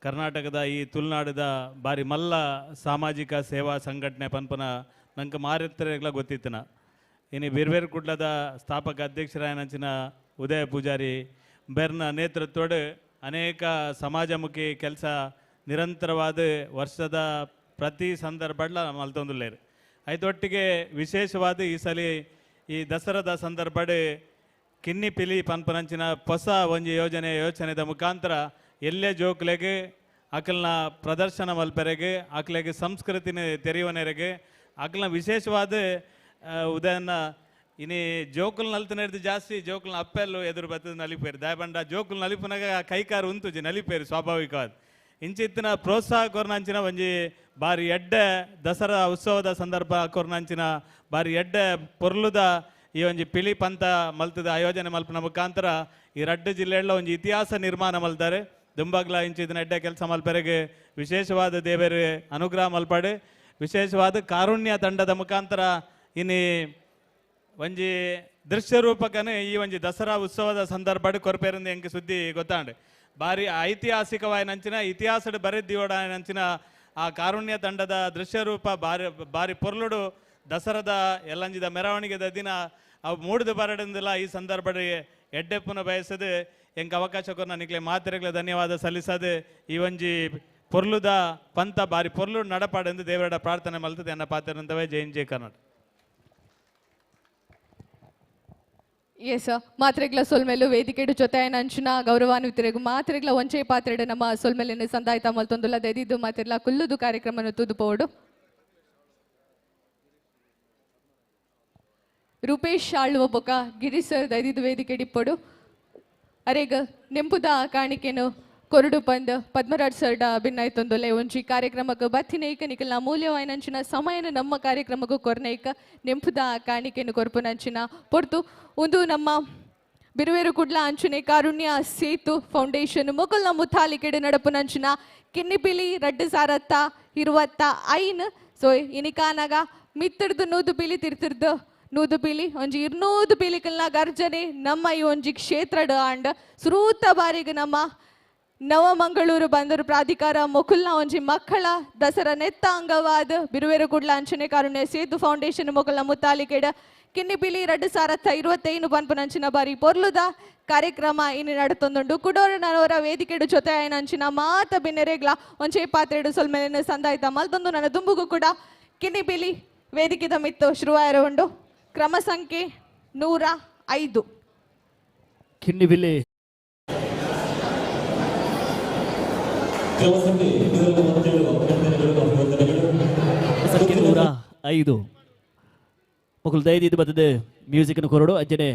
ಕರ್ನಾಟಕದ ಈ ತುಳುನಾಡದ ಬಾರಿ ಮಲ್ಲ ಸಾಮಾಜಿಕ ಸೇವಾ ಸಂಘಟನೆ ಪನ್ಪನ ನಂಗೆ ಮಾರಿತ್ತರೆಗ್ಲ ಗೊತ್ತಿತ್ತನ ಇನ್ನು ಬಿರುವೇರು ಕುಡ್ಲದ ಸ್ಥಾಪಕ ಅಧ್ಯಕ್ಷರಾಯನಂಚಿನ ಉದಯ ಪೂಜಾರಿ ಬೆರ್ನ ನೇತೃತ್ವಡು ಅನೇಕ ಸಮಾಜಮುಖಿ ಕೆಲಸ ನಿರಂತರವಾದ ವರ್ಷದ ಪ್ರತಿ ಸಂದರ್ಭಡ್ಲ ಮಲ್ತೊಂದುಲ್ಲೇರು ಐದೊಟ್ಟಿಗೆ ವಿಶೇಷವಾದ ಈ ಸಲ ಈ ದಸರಾದ ಸಂದರ್ಭಡ್ ಕಿನ್ನಿ ಪಿಲಿ ಪನ್ಪನಂಚಿನ ಹೊಸ ಒಂಜಿ ಯೋಚನೆದ ಮುಖಾಂತರ ಎಲ್ಲೇ ಜೋಕ್ಲೆಗೆ ಅಕಲ್ನ ಪ್ರದರ್ಶನ ಮಲ್ಪೆರೆಗೆ ಅಕ್ಲೆಗೆ ಸಂಸ್ಕೃತಿನ ತೆರೆಯುವನೆರೆಗೆ ಅಕಲ್ನ ವಿಶೇಷವಾದ ಉದಯನ ಇನಿ ಜೋಕುಲ್ ನಲ್ತನೆರ್ದು ಜಾಸ್ತಿ ಜೋಕುಲ್ನ ಅಪ್ಪೆಲ್ಲು ಎದುರು ಬತ್ತದ ನಲಿಪೇರು ದಯಬಂಡ ಜೋಕುಲ್ ನಲಿಪುನಾಗ ಕೈಕಾರು ಉಂತುಜಿ ನಲಿಪೇರು ಸ್ವಾಭಾವಿಕವಾದ ಇಂಚಿತ್ತಿನ ಪ್ರೋತ್ಸಾಹ ಕೊರ್ನಂಚಿನ ಒಂಜಿ ಬಾರಿ ಎಡ್ಡೆ ದಸರಾ ಉತ್ಸವದ ಸಂದರ್ಭ ಕೊರ್ನಂಚಿನ ಬಾರಿ ಎಡ್ಡೆ ಪೊರ್ಲುದ ಈ ಒಂಜಿ ಪಿಲಿ ಪಂತ ಮಲ್ತದ ಆಯೋಜನೆ ಮಲ್ಪನ ಮುಖಾಂತರ ಈ ರಡ್ಡು ಜಿಲ್ಲೆಗಳ ಒಂಜಿ ಇತಿಹಾಸ ನಿರ್ಮಾಣ ಮಲ್ತಾರೆ. ದುಂಬಗ್ಲ ಇಂಚು ಇದನ್ನ ಎಡ್ಡೆ ಕೆಲಸ ಮಲ್ಪೆರೆಗೆ ವಿಶೇಷವಾದ ದೇವರು ಅನುಗ್ರಹ ಮಲ್ಪಾಡು. ವಿಶೇಷವಾದ ಕಾರುಣ್ಯ ತಂಡದ ಮುಖಾಂತರ ಇನ್ನು ಒಂಜಿ ದೃಶ್ಯ ರೂಪಕನೇ ಈ ಒಂಜಿ ದಸರಾ ಉತ್ಸವದ ಸಂದರ್ಭ ಕೊರಪೇರಿಂದ ಎಂಗೆ ಸುದ್ದಿ ಗೊತ್ತಾಂಡು. ಬಾರಿ ಐತಿಹಾಸಿಕವಾಗಿ ನಂಚಿನ ಇತಿಹಾಸದ ಬರೆದಿವಡ ನಂಚಿನ ಆ ಕಾರುಣ್ಯ ತಂಡದ ದೃಶ್ಯ ರೂಪ ಬಾರಿ ಪೊರ್ಲುಡು ದಸರಾದ ಎಲ್ಲಂಜಿದ ಮೆರವಣಿಗೆದ ದಿನ ಅವು ಮೂಡಿದು ಬರಡಿಂದಿಲ್ಲ. ಈ ಸಂದರ್ಭ ಎಡ್ಡೆಪ್ಪನ ಬಯಸದು ಎಂಗೆ ಅವಕಾಶ ಕೊರ ನನಗೆ ಮಾತೆರೆಗಳ ಧನ್ಯವಾದ ಸಲ್ಲಿಸದು. ಈ ಒಂಜಿ ಪೊರ್ಲುದ ಪಂತ ಬಾರಿ ಪೊರ್ಲು ನಡಪಾಡೆಂದು ದೇವರಡ ಪ್ರಾರ್ಥನೆ ಮಲ್ತದೆ ಎನ್ನ ಪಾತ್ರರಂತವೇ. ಜೈ ಕರ್ನಾಟಕ. ಎಸ್ ಮಾತ್ರೆಗ್ಲ ಸೊಲ್ಮೆಲು ವೇದಿಕೆಡು ಜೊತೆ ಅಂಚಿನ ಗೌರವಾನ್ವಿತರಿಗೂ ಮಾತ್ರೆಗ್ಲ ಒಂಚೆ ಪಾತ್ರೆಡು ನಮ್ಮ ಸೊಲ್ಮೆಲಿನ ಸಂದಾಯಿತ ಮಲ್ತೊಂದುಲ್ಲ ದೈದಿದ್ದು ಮಾತಿರ್ಲ ಕುಲ್ಲುದು ಕಾರ್ಯಕ್ರಮವನ್ನು ತೂದುಪೋಡು. ರೂಪೇಶ್ ಆಳ್ವ ಬೊಕ ಗಿರೀಶ್ ಸರ್ ದೈದಿದ್ದು ವೇದಿಕೆ ಡಿಪ್ಪೊಡು. ಅರೆಗ ನೆಂಪುದ ಕಾಣಿಕೆನು ಕೊರಡು ಪಂದ್ ಪದ್ಮರಾಜ್ ಸರ್ಡ ಭಿನ್ನಾಯ್ತೊಂದುಲ್ಲೆ ಒಂಜಿ ಕಾರ್ಯಕ್ರಮಕ್ಕೆ ಬತ್ತಿನೈಕ ನಿಖಲ್ನ ಮೂಲ್ಯವಾಯಿನಂಚಿನ ಸಮಯನ ನಮ್ಮ ಕಾರ್ಯಕ್ರಮಕ್ಕೂ ಕೊರ್ನೈಕ ನೆಂಪುದ ಕಾಣಿಕೆನು ಕೊರ್ಪುನಂಚಿನ ಪೊರ್ತು ಒಂದು ನಮ್ಮ ಬಿರುವೇರು ಕುಡ್ಲ ಅಂಚನೆ ಕಾರುಣ್ಯ ಸೇತು ಫೌಂಡೇಶನ್ ಮೊಕಲ್ನ ಮುತ್ತಾಲಿಕೆಡು ನಡಪುನಂಚಿನ ಕಿನ್ನಿಪಿಲಿ ರಡ್ಡು ಸಾರತ್ತ 25 ಸೊ ಇನಿಕಾನಾಗ ಮಿತ್ತಡ್ದು ನೂದು ಪಿಲಿ ತಿರ್ತಿರ್ದು ನೂದು ಪಿಲಿ ಒಂಜಿ 200 ಪಿಲಿಕಲ್ನ ಗರ್ಜನೆ ನಮ್ಮ ಈ ಒಂಜಿ ಕ್ಷೇತ್ರಡ್ ಆಂಡ್ ಸುರೂತ ಬಾರಿಗೆ ನಮ್ಮ ನವಮಂಗಳೂರು ಬಂದರು ಪ್ರಾಧಿಕಾರ ಮೊಕುಲ್ನ ಒಂಜಿ ಮಕ್ಕಳ ದಸರಾ ನೆತ್ತ ಅಂಗವಾದ ಬಿರುವೇರು ಕುಡ್ಲ ಅಂಚನೆ ಕಾರುಣ್ಯ ಸೇತು ಫೌಂಡೇಶನ್ ಮೊಕಲ್ನ ಮುತ್ತಾಲಿಕೆಡ ಕಿನ್ನಿಪಿಲಿ 2025 ಪನ್ಪುನಂಚಿನ ಬಾರಿ ಪೊರ್ಲುದ ಕಾರ್ಯಕ್ರಮ ಇನ್ನು ನಡುತ್ತೊಂದುಂಡು. ಕುಡೋರನವರ ವೇದಿಕೆಡು ಜೊತೆ ಆಯ್ನಂಚಿನ ಮಾತ ಬಿನ್ನೆರೆಗ್ಲ ಒಂಚೆ ಪಾತ್ರೆಡು ಸೊಲ್ಮೆಲಿನ ಸಂದಾಯಿತ ಮಲ್ತೊಂದು ನನ್ನ ದುಂಬುಗೂ ಕೂಡ ಕಿನ್ನಿಪಿಲಿ ವೇದಿಕೆದ ಮಿತ್ತು ಶುರುವಾಯರ ಉಂಡು. ಕ್ರಮ ಸಂಖ್ಯೆ 105 ಕಿನ್ನಿಪಿಲಿ ಸಂಖ್ಯೆ 105 ಮಕ್ಕಳು ದಯದಿದ್ದು ಬರ್ತದೆ ಮ್ಯೂಸಿಕ್ನ ಕೊರಡು ಅಂಜನೆ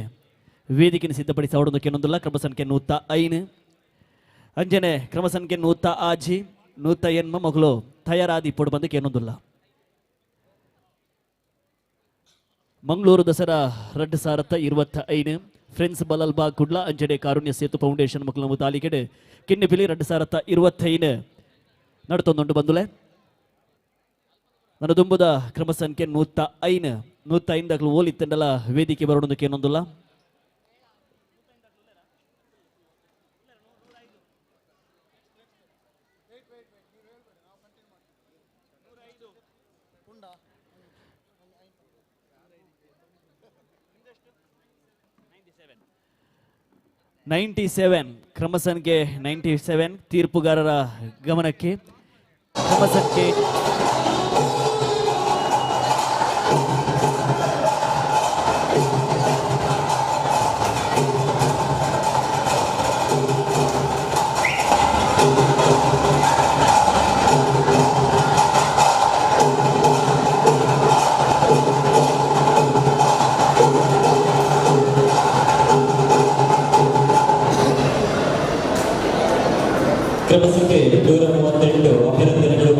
ವೇದಿಕೆಯನ್ನು ಸಿದ್ಧಪಡಿಸಿ ಅವಡೊಂದು ಕೆನ್ನೊಂದಿಲ್ಲ. ಕ್ರಮ ಸಂಖ್ಯೆ 105 ಅಂಜನೆ ಕ್ರಮ ಸಂಖ್ಯೆ 106 108 ಮಕ್ಕಳು ತಯಾರಾದಿ ಪೊಡು ಬಂದು ಕೆನ್ನೊಂದಿಲ್ಲ. ಮಂಗಳೂರು ದಸರಾ 2025 ಫ್ರೆಂಡ್ಸ್ ಬಲಲ್ಬಾ ಕುಡ್ಲ ಅಂಜನೆ ಕಾರುಣ್ಯ ಸೇತು ಫೌಂಡೇಶನ್ ಮಕ್ಕಳ ಮುತಾಲಿಕೆಡೆ ಕಿನ್ನಿಪಿಲಿ 2025 ನಡ್ತೊಂದುಂಡು ಬಂದುಲೆ. ನನ್ನ ದುಂಬುದ ಕ್ರಮ ಸಂಖ್ಯೆ 105 ಓಲಿತ್ತಂಡಲ ವೇದಿಕೆ ಬರೋದಕ್ಕೆ ಏನೊಂದಿಲ್ಲ. ಕ್ರಮ ಸಂಖ್ಯೆ 97 ತೀರ್ಪುಗಾರರ ಗಮನಕ್ಕೆ. ಕ್ರಮ ಸಂಖ್ಯೆ ಕ್ರಮ ಸಂಖ್ಯೆ 138 ಅಭಿನಂದನೆಗಳು.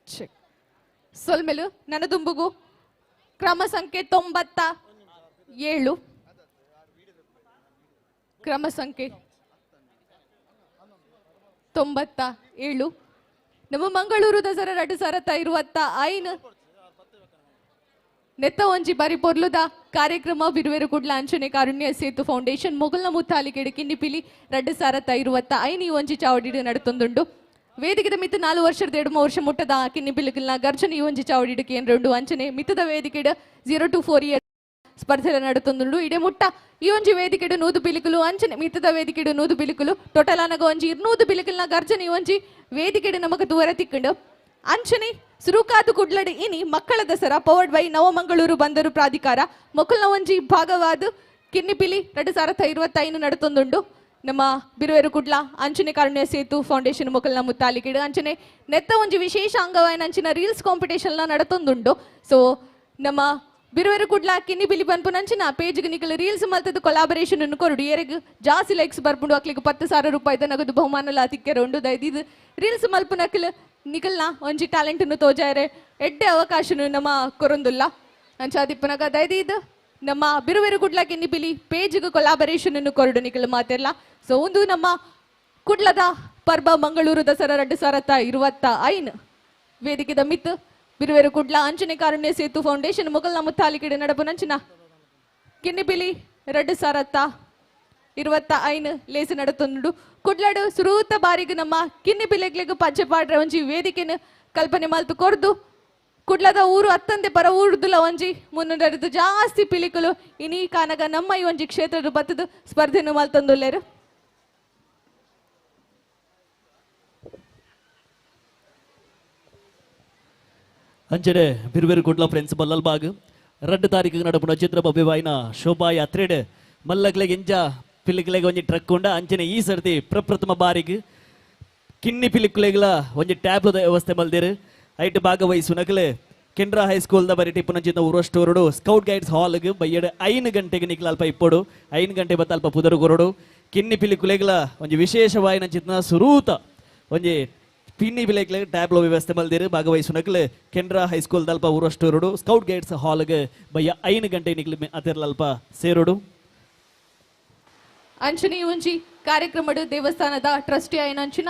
ಚೆಕ್ ಸೊಲ್ಮೆಲು ನನ್ನ ದುಂಬುಗು ಕ್ರಮ ಸಂಖ್ಯೆ 97 ಕ್ರಮ ಸಂಖ್ಯೆ 97 ನಮ್ಮ ಮಂಗಳೂರು ದಸರಾ 2025 ನೆತ್ತ ಒಂಜಿ ಬಾರಿ ಪೊರ್ಲುದ ಕಾರ್ಯಕ್ರಮ ಬಿರುವೆರು ಕುಡ್ಲ ಅಂಚನೆ ಕಾರುಣ್ಯ ಸೇತು ಫೌಂಡೇಶನ್ ಮೊಗಲ್ನ ಮುತ್ತಾಲಿಕೆಡು ಕಿನ್ನಿಪಿಲಿ 2025 ಒಂಜಿ ಚಾವಡಿಡು ನಡುತ್ತೊಂದುಂಡು ವೇದಿಕೆದ ಮಿತ್ತು 4 ವರ್ಷದ 2 ವರ್ಷ ಮುಟ್ಟದ ಕಿನ್ನಿಪಿಲಿಕಲ್ನ ಗರ್ಜನೆ ಈ ಒಂಜಿ ಚಾವಡಿಡು ಕೇಂದ್ರ ಉಂಡು ಅಂಚನೆ ಮಿತ್ತದ ವೇದಿಕೆಡು 0 to 4 ಇಯರ್ ಸ್ಪರ್ಧೆ ನಡುತ್ತೊಂದುಂಡು ಇಡೆ ಮುಟ್ಟ ಈ ಒಂಜಿ ವೇದಿಕೆಡು 100 ಪಿಲಿಕುಲು ಅಂಚನೆ ಮಿತ್ತದ ವೇದಿಕೆಡು 100 ಪಿಲಿಕುಲು ಟೋಟಲ್ ಅನಗ ಒಂಜಿ 200 ಪಿಲಿಕಲ್ನ ಗರ್ಜನೆ ಈ ಒಂಜಿ ವೇದಿಕೆಡು ನಮಗ ದೂರ ತಿಕ್ಕಂಡು ಅಂಚನೆ ಸುರುಕಾದು ಕುಡ್ಲಡ್ ಇನಿ ಮಕ್ಕಳ ದಸರಾ ಪವರ್ಡ್ ಬೈ ನವಮಂಗಳೂರು ಬಂದರು ಪ್ರಾಧಿಕಾರ ಮೊಕಲ್ನ ಒಂಜಿ ಭಾಗವಾದ ಕಿನ್ನಿಪಿಲಿ 2025 ನಡುತ್ತೊಂದುಂಡು ನಮ್ಮ ಬಿರುವೆರು ಕುಡ್ಲ ಅಂಚನೆ ಕಾರುಣ್ಯ ಸೇತು ಫೌಂಡೇಶನ್ ಮೊಕಲ್ನ ಮುತ್ತಾಲಿಕೆಡು ಅಂಚನೆ ನೆತ್ತ ಒಂಜಿ ವಿಶೇಷ ಅಂಗವಾಯಿನ ಅಂಚಿನ ರೀಲ್ಸ್ ಕಾಂಪಿಟೇಷನ್ ನಡುತ್ತೊಂದುಂಡು ಸೊ ನಮ್ಮ ಬಿರುವೆರು ಕುಡ್ಲ ಕಿನ್ನಿಪಿಲಿ ಪನ್ಪು ನಂಚಿನ ಪೇಜ್ಗೆ ನಿಕಲು ರೀಲ್ಸ್ ಮಲ್ತದ ಕೊಲಾಬರೇಷನ್ ಅನ್ನು ಕೊರಡು ಏರೆಗ್ ಜಾಸ್ತಿ ಲೈಕ್ಸ್ ಬರ್ಪುಂಡು ಅಕ್ಲಿಗೆ 10,000 ರೂಪಾಯಿ ನಗದು ಬಹುಮಾನಲ ತಿಕ್ಕೆರ ಉಂಡು ದೈದಿದು ರೀಲ್ಸ್ ಮಲ್ಪು ನಕಲ್ ನಿಕಲ್ನ ಒಂಜಿ ಟ್ಯಾಲೆಂಟ್ ತೋಜಾರೆ ಎಡ್ಡೆ ಅವಕಾಶನು ನಮ್ಮ ಕೊರೊಂದುಲ್ಲ ಅಂಚಾದಿಪ್ಪನಗ ದೈದಿದು ನಮ್ಮ ಬಿರುವೆರು ಕುಡ್ಲ ಕಿನ್ನಿಪಿಲಿ ಪೇಜ್ಗೆ ಕೊಲಾಬರೇಷನ್ ಅನ್ನು ಕೊರಡು ನಿಕಲ್ ಮಾತೆಲ್ಲ ಸೊ ಒಂದು ನಮ್ಮ ಕುಡ್ಲದ ಪರ್ಬ ಮಂಗಳೂರು ದಸರಾ 2025 ವೇದಿಕೆದ ಮಿತ್ ಬಿರುವೆರು ಕುಡ್ಲ ಅಂಚನೆ ಕಾರುಣ್ಯ ಸೇತು ಫೌಂಡೇಶನ್ ಮೊಗಲ್ನ ಮುತ್ತಾಲಿಕೆಡು ನಡಪು ನಂಚಿನ ಕಿನ್ನಿಪಿಲಿ 2025 ಲೇಸು ನಡುತ್ತೊಂದು ಕುಡ್ಲಡು ಸುರೂತ ಬಾರಿಗೆ ನಮ್ಮ ಕಿನ್ನಿಪಿಲೆಗ್ಲೆಗು ಪಂಚಪಾಡ್ರೆ ಒಂಜಿ ವೇದಿಕೆನ ಕಲ್ಪನೆ ಮಲ್ತು ಕೊರ್ದು ಕುಡ್ಲದ ಊರು ಅತ್ತಂದೆ ಪರ ಊರ್ದುಲ ಒಂಜಿ ಮುನ್ನಡೆದು ಜಾಸ್ತಿ ಪಿಲಿಕುಲು ಇನಿ ಕಾನಗ ನಮ್ಮ ಈ ಒಂಜಿ ಕ್ಷೇತ್ರದ ಬತ್ತದ ಸ್ಪರ್ಧೆನು ಮಲ್ತೊಂದುಲ್ಲೇರು ಅಂಚನೆ ಬಿರುವೆರು ಕುಡ್ಲ ಫ್ರೆಂಡ್ಸ್ ಮಲ್ಲಲ್ಬಾಗ್ 2 ತಾರೀಕಿಗೆ ನಡಪುನ ಚಿತ್ರ ಭವ್ಯವಾಯಿನ ಶೋಭಾ ಯಾತ್ರೆಡ್ ಮಲ್ಲಗ್ಲೆಗೆ ಎಂಜ ಪಿಲಿಕ್ಲೆಗೆ ಒಂಜಿ ಟ್ರಕ್ ಉಂಡ ಅಂಚನೆ ಈ ಸರ್ತಿ ಪ್ರಪ್ರಥಮ ಬಾರಿಗೆ ಕಿನ್ನಿ ಪಿಲಿಕ್ಲೆಗಳ ಒಂಜಿ ಟ್ಯಾಬ್ಲದ ವ್ಯವಸ್ಥೆ ಮಲ್ದೇರು ಐಟ್ ಭಾಗವಹಿಸುನಕಲೆ ಕೆನರಾ ಹೈಸ್ಕೂಲ್ದ ಬರಿ ಟಿಪ್ಪುನಂಚಿನ ಊರಷ್ಟೋರಡು ಸ್ಕೌಟ್ ಗೈಡ್ಸ್ ಹಾಲ್ಗೆ ಬಯ್ಯಡು 5 ಗಂಟೆಗೆ ನಿಕ್ಲ ಅಲ್ಪ ಇಪ್ಪಡು 5 ಗಂಟೆ ಬತ್ತ ಅಲ್ಪ ಪುದರು ಕೊರಡು ಕಿನ್ನಿ ಪಿಲಿಕ್ಲೆಗಳ ಒಂಜಿ ವಿಶೇಷವಾಯಿನ ಚಿತ್ನ ಸುರೂತ ಒಂಜಿ ಪಿನ್ನಿ ಬಿಲೆಕ್ಲೆ ಟ್ಯಾಬ್ಲೋ ವ್ಯವಸ್ಥೆ ಮಲ್ದಿರು ಭಾಗವಹಿಸುನಕಲೆ ಕೆನರಾ ಹೈಸ್ಕೂಲ್ ದಲ್ಪ ಊರಷ್ಟೋರಡು ಸ್ಕೌಟ್ ಗೈಡ್ಸ್ ಹಾಲ್ಗೆ ಬಯ್ಯ 5 ಗಂಟೆ ನಿಕ್ಲಿ ಅತಿರ್ಲಲ್ಪ ಸೇರೋಡು ಅಂಚನೆ ಒಂಜಿ ಕಾರ್ಯಕ್ರಮಡು ದೇವಸ್ಥಾನದ ಟ್ರಸ್ಟಿ ಆಯ್ನ ಅಂಚಿನ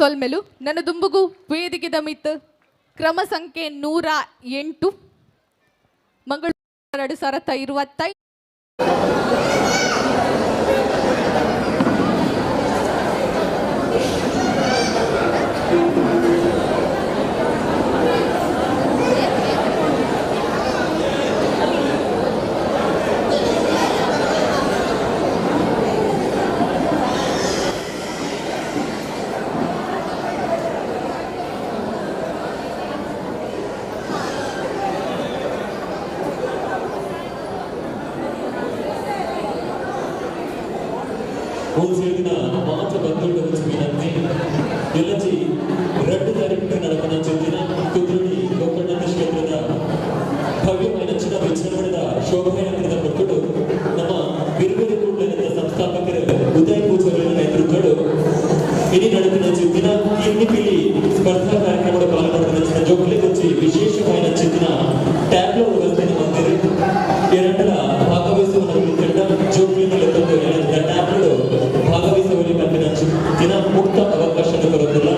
ಸೊಲ್ಮೆಲು ನನ್ನ ದುಂಬುಗು ವೇದಿಕೆ ದಮಿತ್ ಕ್ರಮ ಸಂಖ್ಯೆ 108 ಮಂಗಳೂರು 2025 ಸೇರಿನ ಮಾತು ಬಂದೋಡ ವಿನಂತಿ ಎಲ್ಲಜಿ 2 ತಾರೀಕು ನಡೆದ ಚಂದಿನ ಕುದ್ರೋಳಿ ಗೋಕರ್ಣ ಕ್ಷೇತ್ರದ ಭವ್ಯమైన ಚಿನ್ನ ವಿಜೃಂಭಣೆದ ಶೋಭಾಯಾತ್ರದ ಮಕ್ಕಳು ನಮ್ಮ ಬಿರುಬೇರೆ ಕೂಡಲಿನ ಸಂಸ್ಥಾಪಕರು ಉದಯ್ ಪೂಜಾರಿ ನೇತೃತ್ವಗಳು ಇಡೀ ನಡೆದ ಚಂದಿನ ಕಿನ್ನಿಪಿಲಿ ಸ್ಪರ್ಧಾ ಕಾರ್ಯಕ್ರಮದ ಪಾಲ್ಗೊಳ್ಳುವ ಜೋಕಲಿ ಗುಚ್ಚಿ ವಿಶೇಷమైన ಚಿನ್ನ ಟ್ಯಾಬ್ಲೋ ವ್ಯವಸ್ಥೆಯನ್ನು ಹೊಂದಿರಿ ಎರಡರ ಭಾಗವಹಿಸುವ ತಂಡ ಜೋಕಲಿನಲ್ಲಿ ತಂದು ಎಲ್ಲ ಟ್ಯಾಬ್ಲೋ ಭಾಗವಹಿಸುವಲ್ಲಿ ಕಲ್ಪಿನ ದಿನ ಮುಕ್ತ ಅವಕಾಶ ಬರುತ್ತಿಲ್ಲ.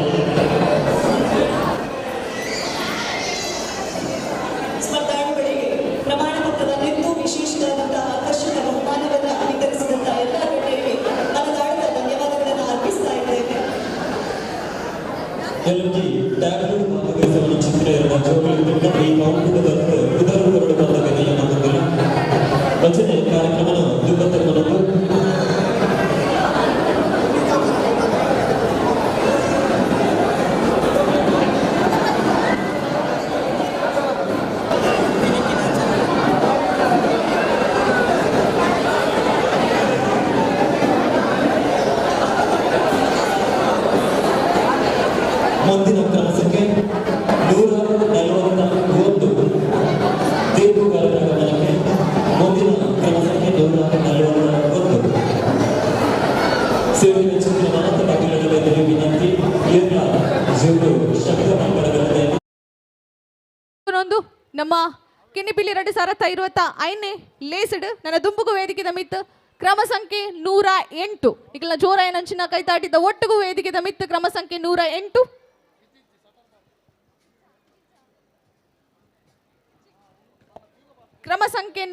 ಸ್ಪರ್ಧಾಳುಗಳಿಗೆ ಪ್ರಮಾಣ ಪತ್ರದ ನಿಂತು ವಿಶೇಷವಾದಂತಹ ಆಕರ್ಷಕ ಬಹುಮಾನವನ್ನು ವಿತರಿಸಿದಂತಹ ಎಲ್ಲ ಗಣ್ಯರಿಗೆ ಮನದಾಳದ ಧನ್ಯವಾದಗಳನ್ನು ಅರ್ಪಿಸ್ತಾ ಇದ್ದೇವೆ. ಎಲ್ಲರಿಗೆ ಟ್ಯಾಬ್ಲೋ ಭಾಗವಹಿಸುವ ಚಿತ್ರ ಎರಡು ಜೋಕಲಿ ತಂಡ ಈ ಕೌಂಟರ್ ಉದಾಹರಣೆಗಳು ಬಂದ ನಮ್ಮಲ್ಲಿ ರಚನೆ ಕಾರ್ಯಕ್ರಮ ದುಬ್ಬತ್ತರಮನದ್ದು ಮುಂದಿನ ಕ್ರಮ ಸಂಖ್ಯೆ 141 ದೇವಗಾರರ ಗಮನಕ್ಕೆ ಮುಂದಿನ ಕ್ರಮ ಸಂಖ್ಯೆ 141 ಸೇವೆಯ ಚಿತ್ರ ಮಾತ್ರ ಬಗೆಹರಿಸಲು ವಿನಂತಿ ಎಲ್ಲ ಜೀವನ ಶಬ್ದ ಮಂಗಳಗಳೇ ನಮ್ಮ ಕಿನ್ನಿಪಿಲಿ 2025 ಲೇಸಿಡ್ ನನ್ನ ದುಂಬುಗು ವೇದಿಕೆ ದಮಿತ್ ಕ್ರಮ ಸಂಖ್ಯೆ 108 ಈಗಲ ಜೋರ ಏನಂಚಿನ ಕೈತಾಟಿದ ಒಟ್ಟಿಗೂ ವೇದಿಕೆ ದಮಿತ್ ಕ್ರಮ ಸಂಖ್ಯೆ 108 ಕ್ರಮ ಸಂಖ್ಯೆ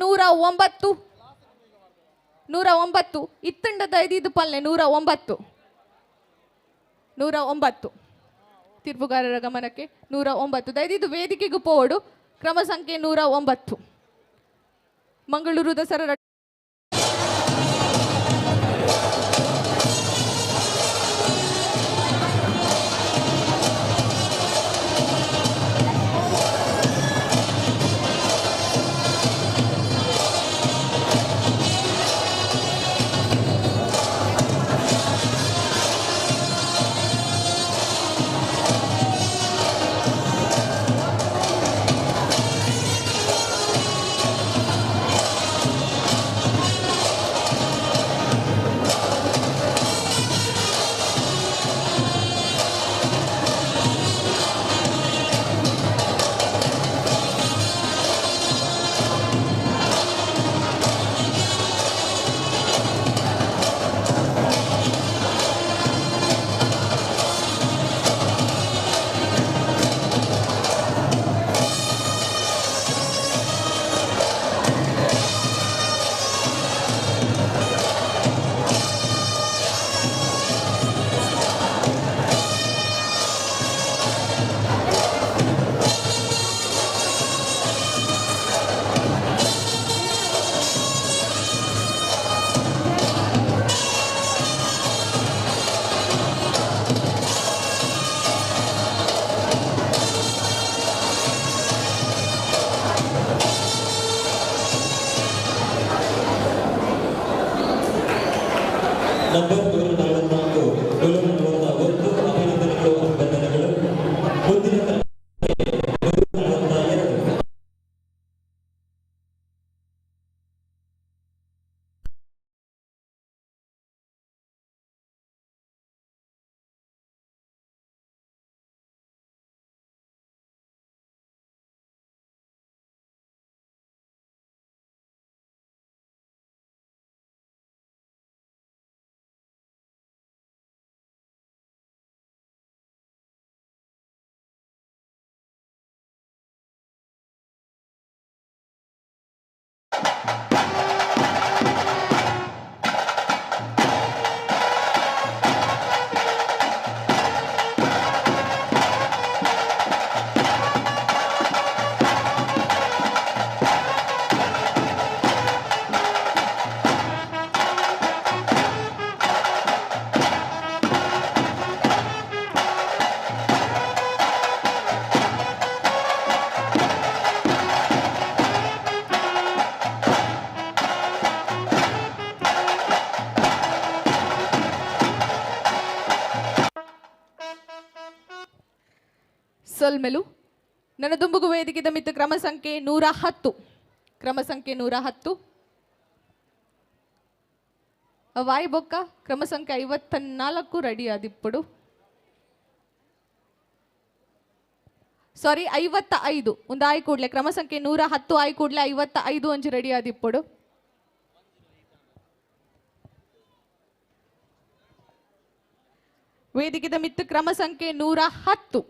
109 ಇತ್ತಂಡದ ಐದು ಪಲ್ಲೆ 109 ತೀರ್ಪುಗಾರರ ಗಮನಕ್ಕೆ 109 ದಯದಿದ್ದು ವೇದಿಕೆಗೂ ಪೋಡು ಕ್ರಮ ಸಂಖ್ಯೆ 109 ಮಂಗಳೂರು ದಸರಾ ಸೊಲ್ಮೆಲು ನನ್ನ ದುಂಬುಗು ವೇದಿಕೆದ ಮಿತ್ತು ಕ್ರಮ ಸಂಖ್ಯೆ 110 ಕ್ರಮ ಸಂಖ್ಯೆ 110 ವಾಯ್ ಬೊಕ್ಕ ಕ್ರಮ ಸಂಖ್ಯೆ 54 ರೆಡಿ ಆದಿಪ್ಪಡು ಸಾರಿ 55 ಒಂದು ಆಯ್ ಕೂಡ್ಲೆ ಕ್ರಮ ಸಂಖ್ಯೆ 110 ಆಯ್ ಕೂಡ್ಲೆ 55 ಒಂಜಿ ರೆಡಿ ಆದಿಪ್ಪಡು ವೇದಿಕೆದ ಮಿತ್ತು ಕ್ರಮ ಸಂಖ್ಯೆ 110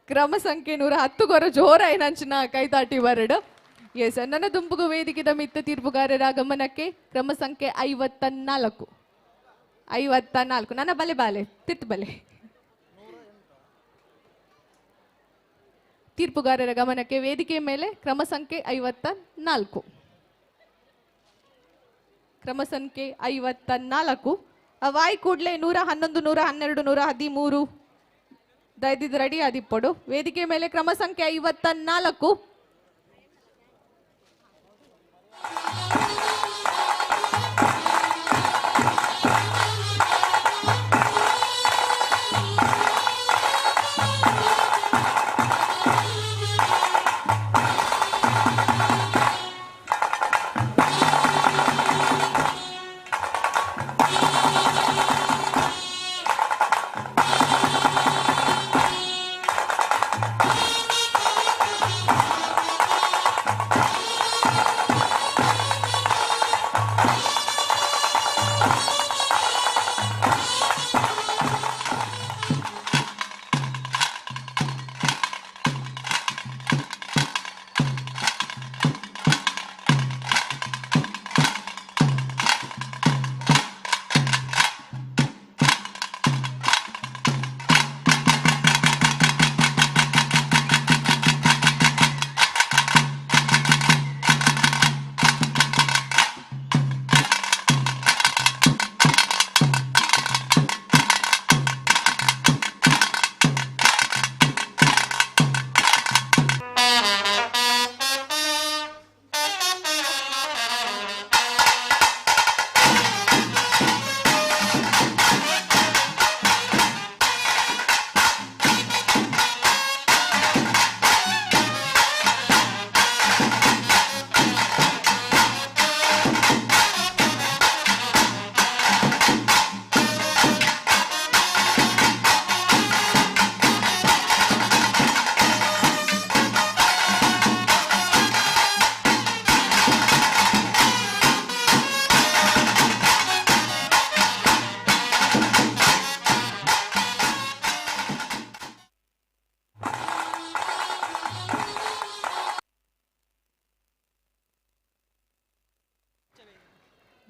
ಕ್ರಮ ಸಂಖ್ಯೆ 110 ಗೊರ ಜೋರ ಏನಂಚಿನ ಕೈತಾಟಿ ವರ್ಡ್ ಎಸ್ ನನ್ನ ದುಂಬುಗು ವೇದಿಕೆದ ಮಿತ್ತ ತೀರ್ಪುಗಾರರ ಗಮನಕ್ಕೆ ಕ್ರಮ ಸಂಖ್ಯೆ 54 ನನ್ನ ಬಲೆ ಬಾಲೆ ತಿತ್ತು ಬಲೆ ತೀರ್ಪುಗಾರರ ಗಮನಕ್ಕೆ ವೇದಿಕೆ ಮೇಲೆ ಕ್ರಮ ಸಂಖ್ಯೆ 54 ಕ್ರಮ ಸಂಖ್ಯೆ 54 ವಾಯ್ ಕೂಡ್ಲೆ 111 112 113 ದಯದಿದ್ದು ರೆಡಿ ಆದಿಪ್ಪಡು ವೇದಿಕೆ ಮೇಲೆ ಕ್ರಮ ಸಂಖ್ಯೆ 54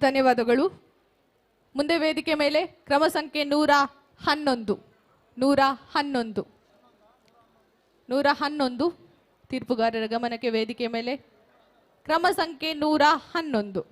ಧನ್ಯವಾದಗಳು. ಮುಂದೆ ವೇದಿಕೆ ಮೇಲೆ ಕ್ರಮ ಸಂಖ್ಯೆ 111 111 ತೀರ್ಪುಗಾರರ ಗಮನಕ್ಕೆ ವೇದಿಕೆ ಮೇಲೆ ಕ್ರಮ ಸಂಖ್ಯೆ 111.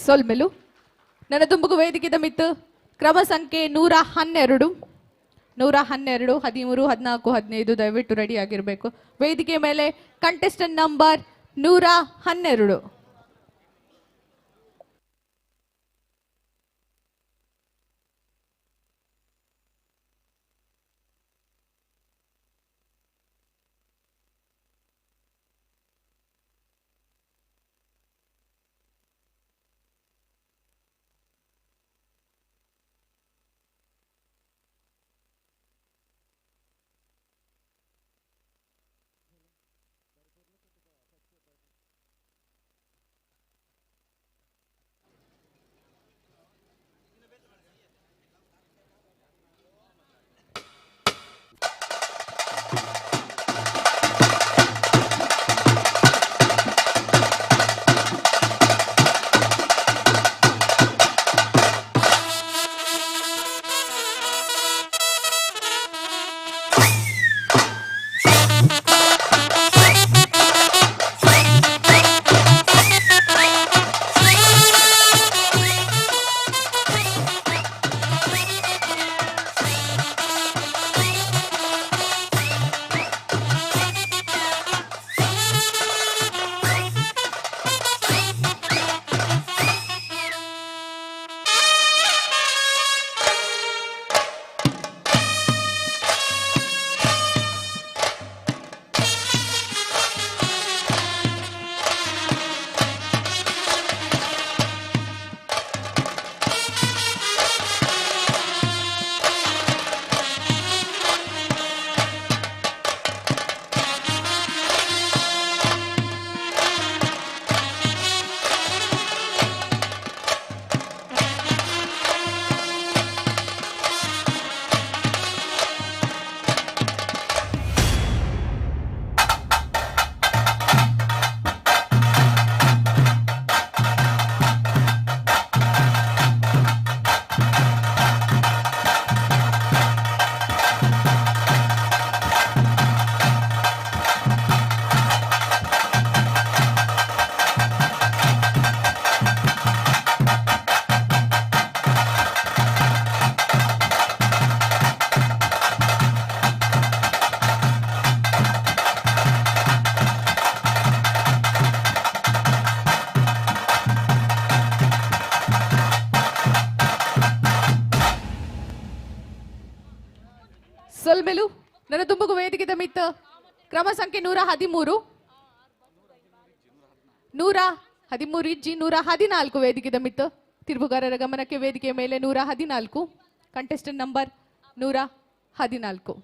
ಸೊಲ್ಮೆಲು ನನ್ನ ತುಂಬುಗು ವೇದಿಕೆದ ಮಿತ್ತು ಕ್ರಮ ಸಂಖ್ಯೆ 112 13 14 15 ದಯವಿಟ್ಟು ರೆಡಿ ಆಗಿರಬೇಕು. ವೇದಿಕೆ ಮೇಲೆ ಕಂಟೆಸ್ಟೆಂಟ್ ನಂಬರ್ 112. ಸೊಲ್ಮೆಲು ನನ್ನ ತುಂಬುಗು ವೇದಿಕೆ ಮಿತ್ತ ಕ್ರಮ ಸಂಖ್ಯೆ 113 113 ಇಜ್ಜಿ 114 ವೇದಿಕೆ ಮಿತ್ತ ತಿರುಬುಗಾರರ ಗಮನಕ್ಕೆ ವೇದಿಕೆಯ ಮೇಲೆ 114 ಕಂಟೆಸ್ಟೆಂಟ್ ನಂಬರ್ 114.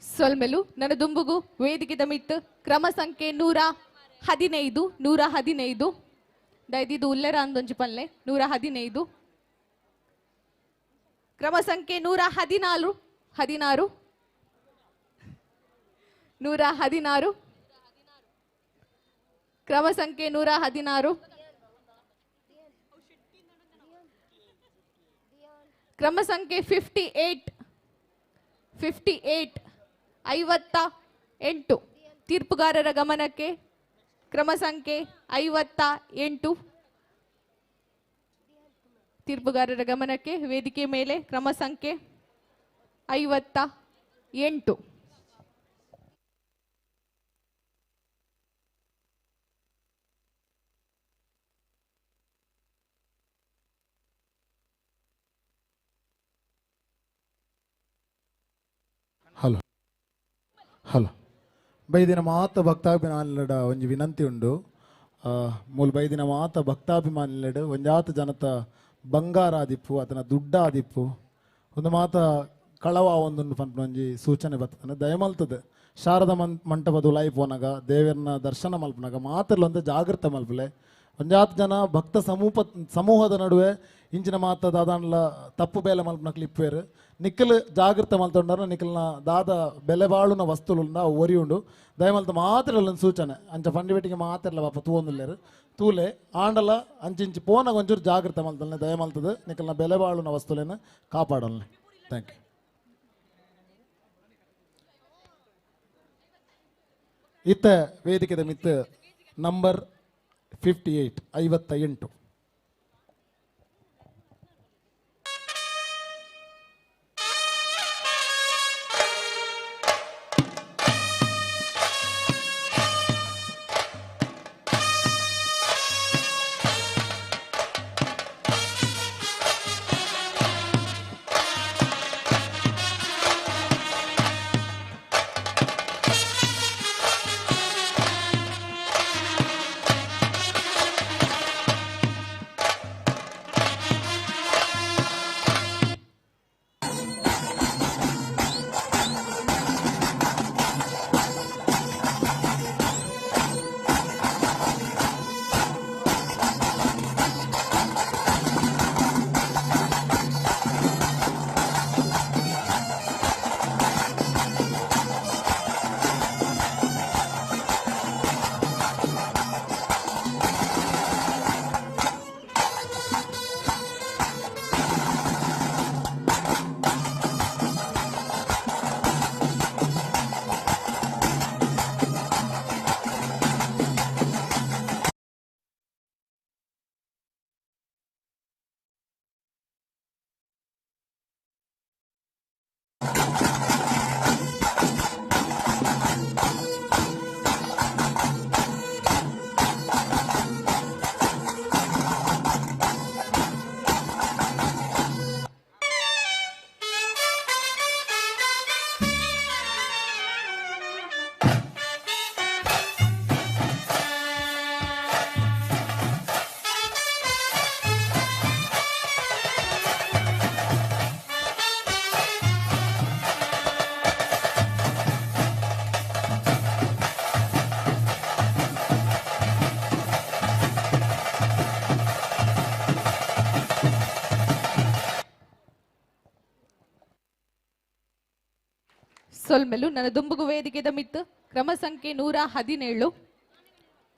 ಸೊಲ್ಮೆಲು ನನ್ನ ದುಂಬುಗು ವೇದಿಕೆ ಮಿತ್ ಕ್ರಮ ಸಂಖ್ಯೆ 115 ದಯದಿದು ಉಲ್ಲೆರ ಅಂದೊಂಜಿ ಪಲ್ಲೆ 115 ಕ್ರಮ ಸಂಖ್ಯೆ 116 ಕ್ರಮ ಸಂಖ್ಯೆ 116 ಕ್ರಮ ಸಂಖ್ಯೆ 58 ತೀರ್ಪುಗಾರರ ಗಮನಕ್ಕೆ ಕ್ರಮ ಸಂಖ್ಯೆ 58 ತೀರ್ಪುಗಾರರ ಗಮನಕ್ಕೆ ವೇದಿಕೆ ಮೇಲೆ ಕ್ರಮ ಸಂಖ್ಯೆ 58. ಹಲೋ ಹಲೋ ಬೈದಿನ ಮಾತ ಭಕ್ತಾಭಿಮಾನಿಲಡ ಒಂಜಿ ವಿನಂತಿ ಉಂಡು ಮೂಲ ಬೈದಿನ ಮಾತ ಭಕ್ತಾಭಿಮಾನಿಲಡು ಒಂಜಾತ ಜನತ ಬಂಗಾರ ಆದಿಪ್ಪು ಅದನ ದುಡ್ಡ ಆದಿಪ್ಪು ಒಂದು ಮಾತ ಕಳವ ಒಂದೊಂದು ಪಂಪ ಒಂಜಿ ಸೂಚನೆ ಬರ್ತದೆ ದಯಮಲ್ತದೆ ಶಾರದಾ ಮಂಟಪದ ಉಲಾಯಿ ಪೋನಾಗ ದೇವರನ್ನ ದರ್ಶನ ಮಲ್ಪನಾಗ ಮಾತ್ರಲ್ಲ ಒಂದು ಜಾಗೃತ ಮಲ್ಪಲೆ ಒಂಜಾತ್ ಜನ ಭಕ್ತ ಸಮೂಹದ ನಡುವೆ ಇಂಚಿನ ಮಾತ ದಾದಾನ್ಲ ತಪ್ಪು ಬೇಲೆ ಮಲ್ಪನಕ್ಲಿ ಇಪ್ಪೇರು ನಿಕ್ಕಲ್ ಜಾಗೃತ ಮಲ್ತೊಂಡಾರ ನಿಕ್ಕಲ್ನ ದಾದ ಬೆಲೆ ಬಾಳುನ ವಸ್ತುలుಂಡ ಒರಿ ಉಂಡು ದಯಮಲ್ತ ಮಾತ್ರ ಒಂದು ಸೂಚನೆ ಅಂಚ ಪಂಡಿವೆಟ್ಟಿಗೆ ಮಾತ್ರಲ್ಲ ಪಾಪ ತೂವೊಂದುಲ್ಲೇರು ತೂಲೆ ಆಂಡಲ ಅಂಚಿಂಚಿ ಪೋನಾಗ ಒಂಚೂರು ಜಾಗೃತ ಮಲ್ತಲ್ನೆ ದಯಮಲ್ತದೆ ನಿಕ್ಕಲ್ನ ಬೆಲೆ ಬಾಳುನ ವಸ್ತುಲೇನ ಕಾಪಾಡಲ್ನೆ. Thank you. ಇತ್ತ ವೇದಿಕೆದ ಮಿತ್ ನಂಬರ್ 58. ಸೊಲ್ಮೆಲು ನನ್ನ ದುಂಬುಗು ವೇದಿಕೆದ ಮಿತ್ತು ಕ್ರಮ ಸಂಖ್ಯೆ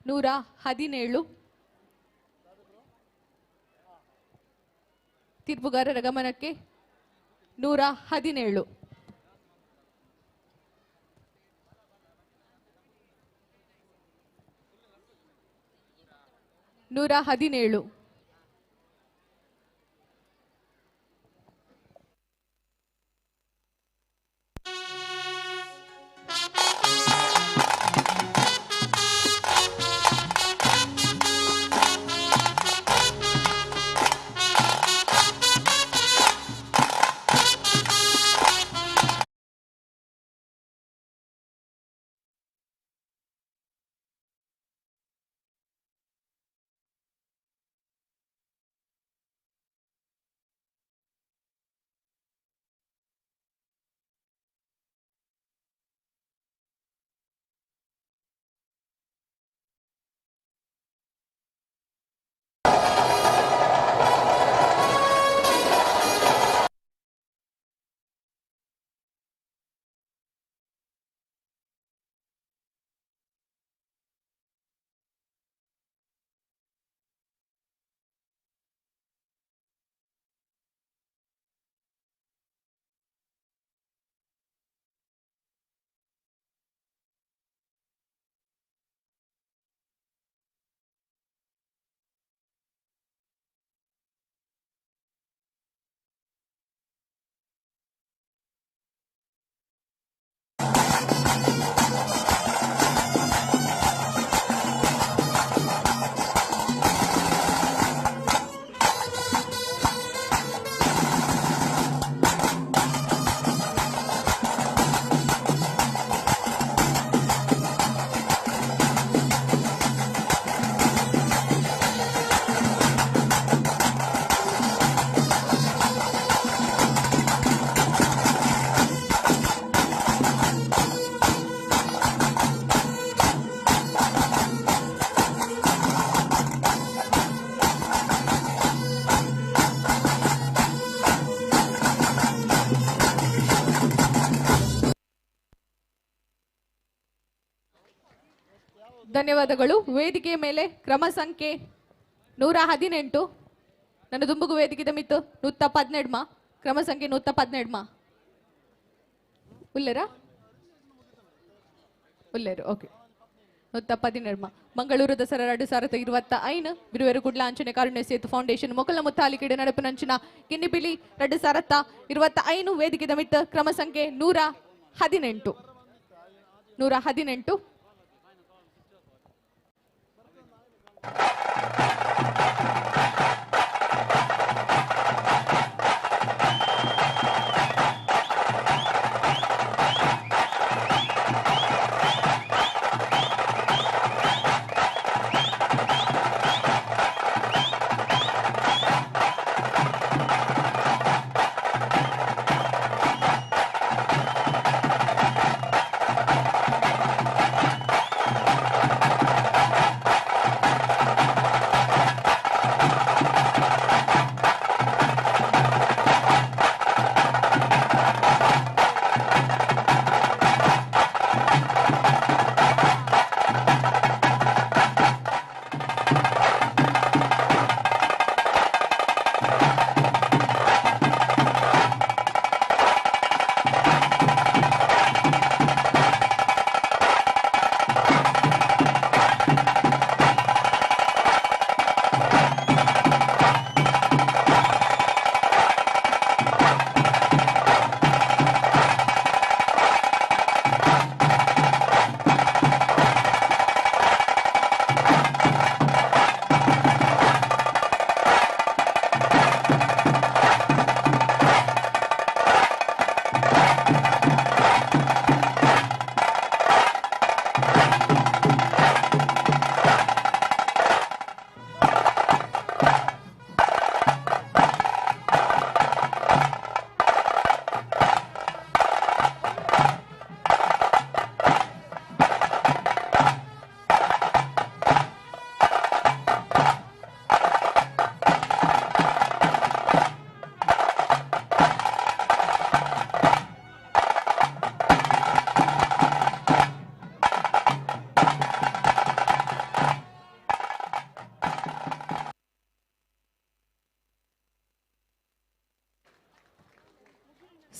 117 ತೀರ್ಪುಗಾರರ ಗಮನಕ್ಕೆ 117 117 ಧನ್ಯವಾದಗಳು. ವೇದಿಕೆಯ ಮೇಲೆ ಕ್ರಮ ಸಂಖ್ಯೆ 118 ನನ್ನ ದುಂಬುಗು ವೇದಿಕೆದ ಮಿತ್ತು 117 ಕ್ರಮ ಸಂಖ್ಯೆ 117 ಉಲ್ಲೇರಾ ಉಲ್ಲೇರು ಓಕೆ 117 ಮಂಗಳೂರು ದಸರಾ 2025 ಬಿರುವೇರು ಕುಡ್ಲ ಅಂಚನೆ ಕಾರುಣ್ಯ ಸೇತು ಫೌಂಡೇಶನ್ ಮೊಕಲ ಮುತ್ತಾಲಿಕೆಡೆ ನಡಪು ನಂಚಿನ ಗಿನ್ನಿಪಿಲಿ 2025 ವೇದಿಕೆದ ಮಿತ್ತು ಕ್ರಮ ಸಂಖ್ಯೆ 118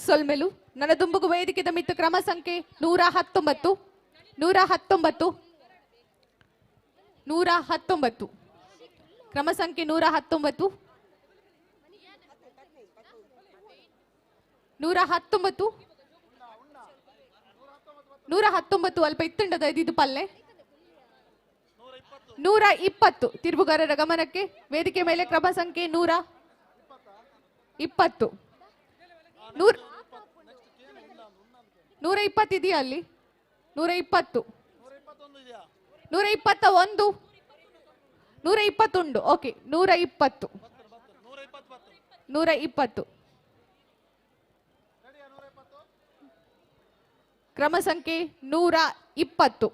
ಸೊಲ್ಮೆಲು ನನ್ನ ದುಂಬುಗು ವೇದಿಕೆದ ಮಿತ್ತು ಕ್ರಮ ಸಂಖ್ಯೆ 119 ಕ್ರಮ ಸಂಖ್ಯೆ 119 ಅಲ್ಪ ಇತ್ತುಂಡದ ಇದು ಪಲ್ಲೆ 120 ತಿರುವುಗಾರರ ಗಮನಕ್ಕೆ ವೇದಿಕೆ ಮೇಲೆ ಕ್ರಮ ಸಂಖ್ಯೆ 120 120 ಇದೆಯಾ ಅಲ್ಲಿ 120 121 120 ಉಂಟು ಓಕೆ 120 ಕ್ರಮ ಸಂಖ್ಯೆ 120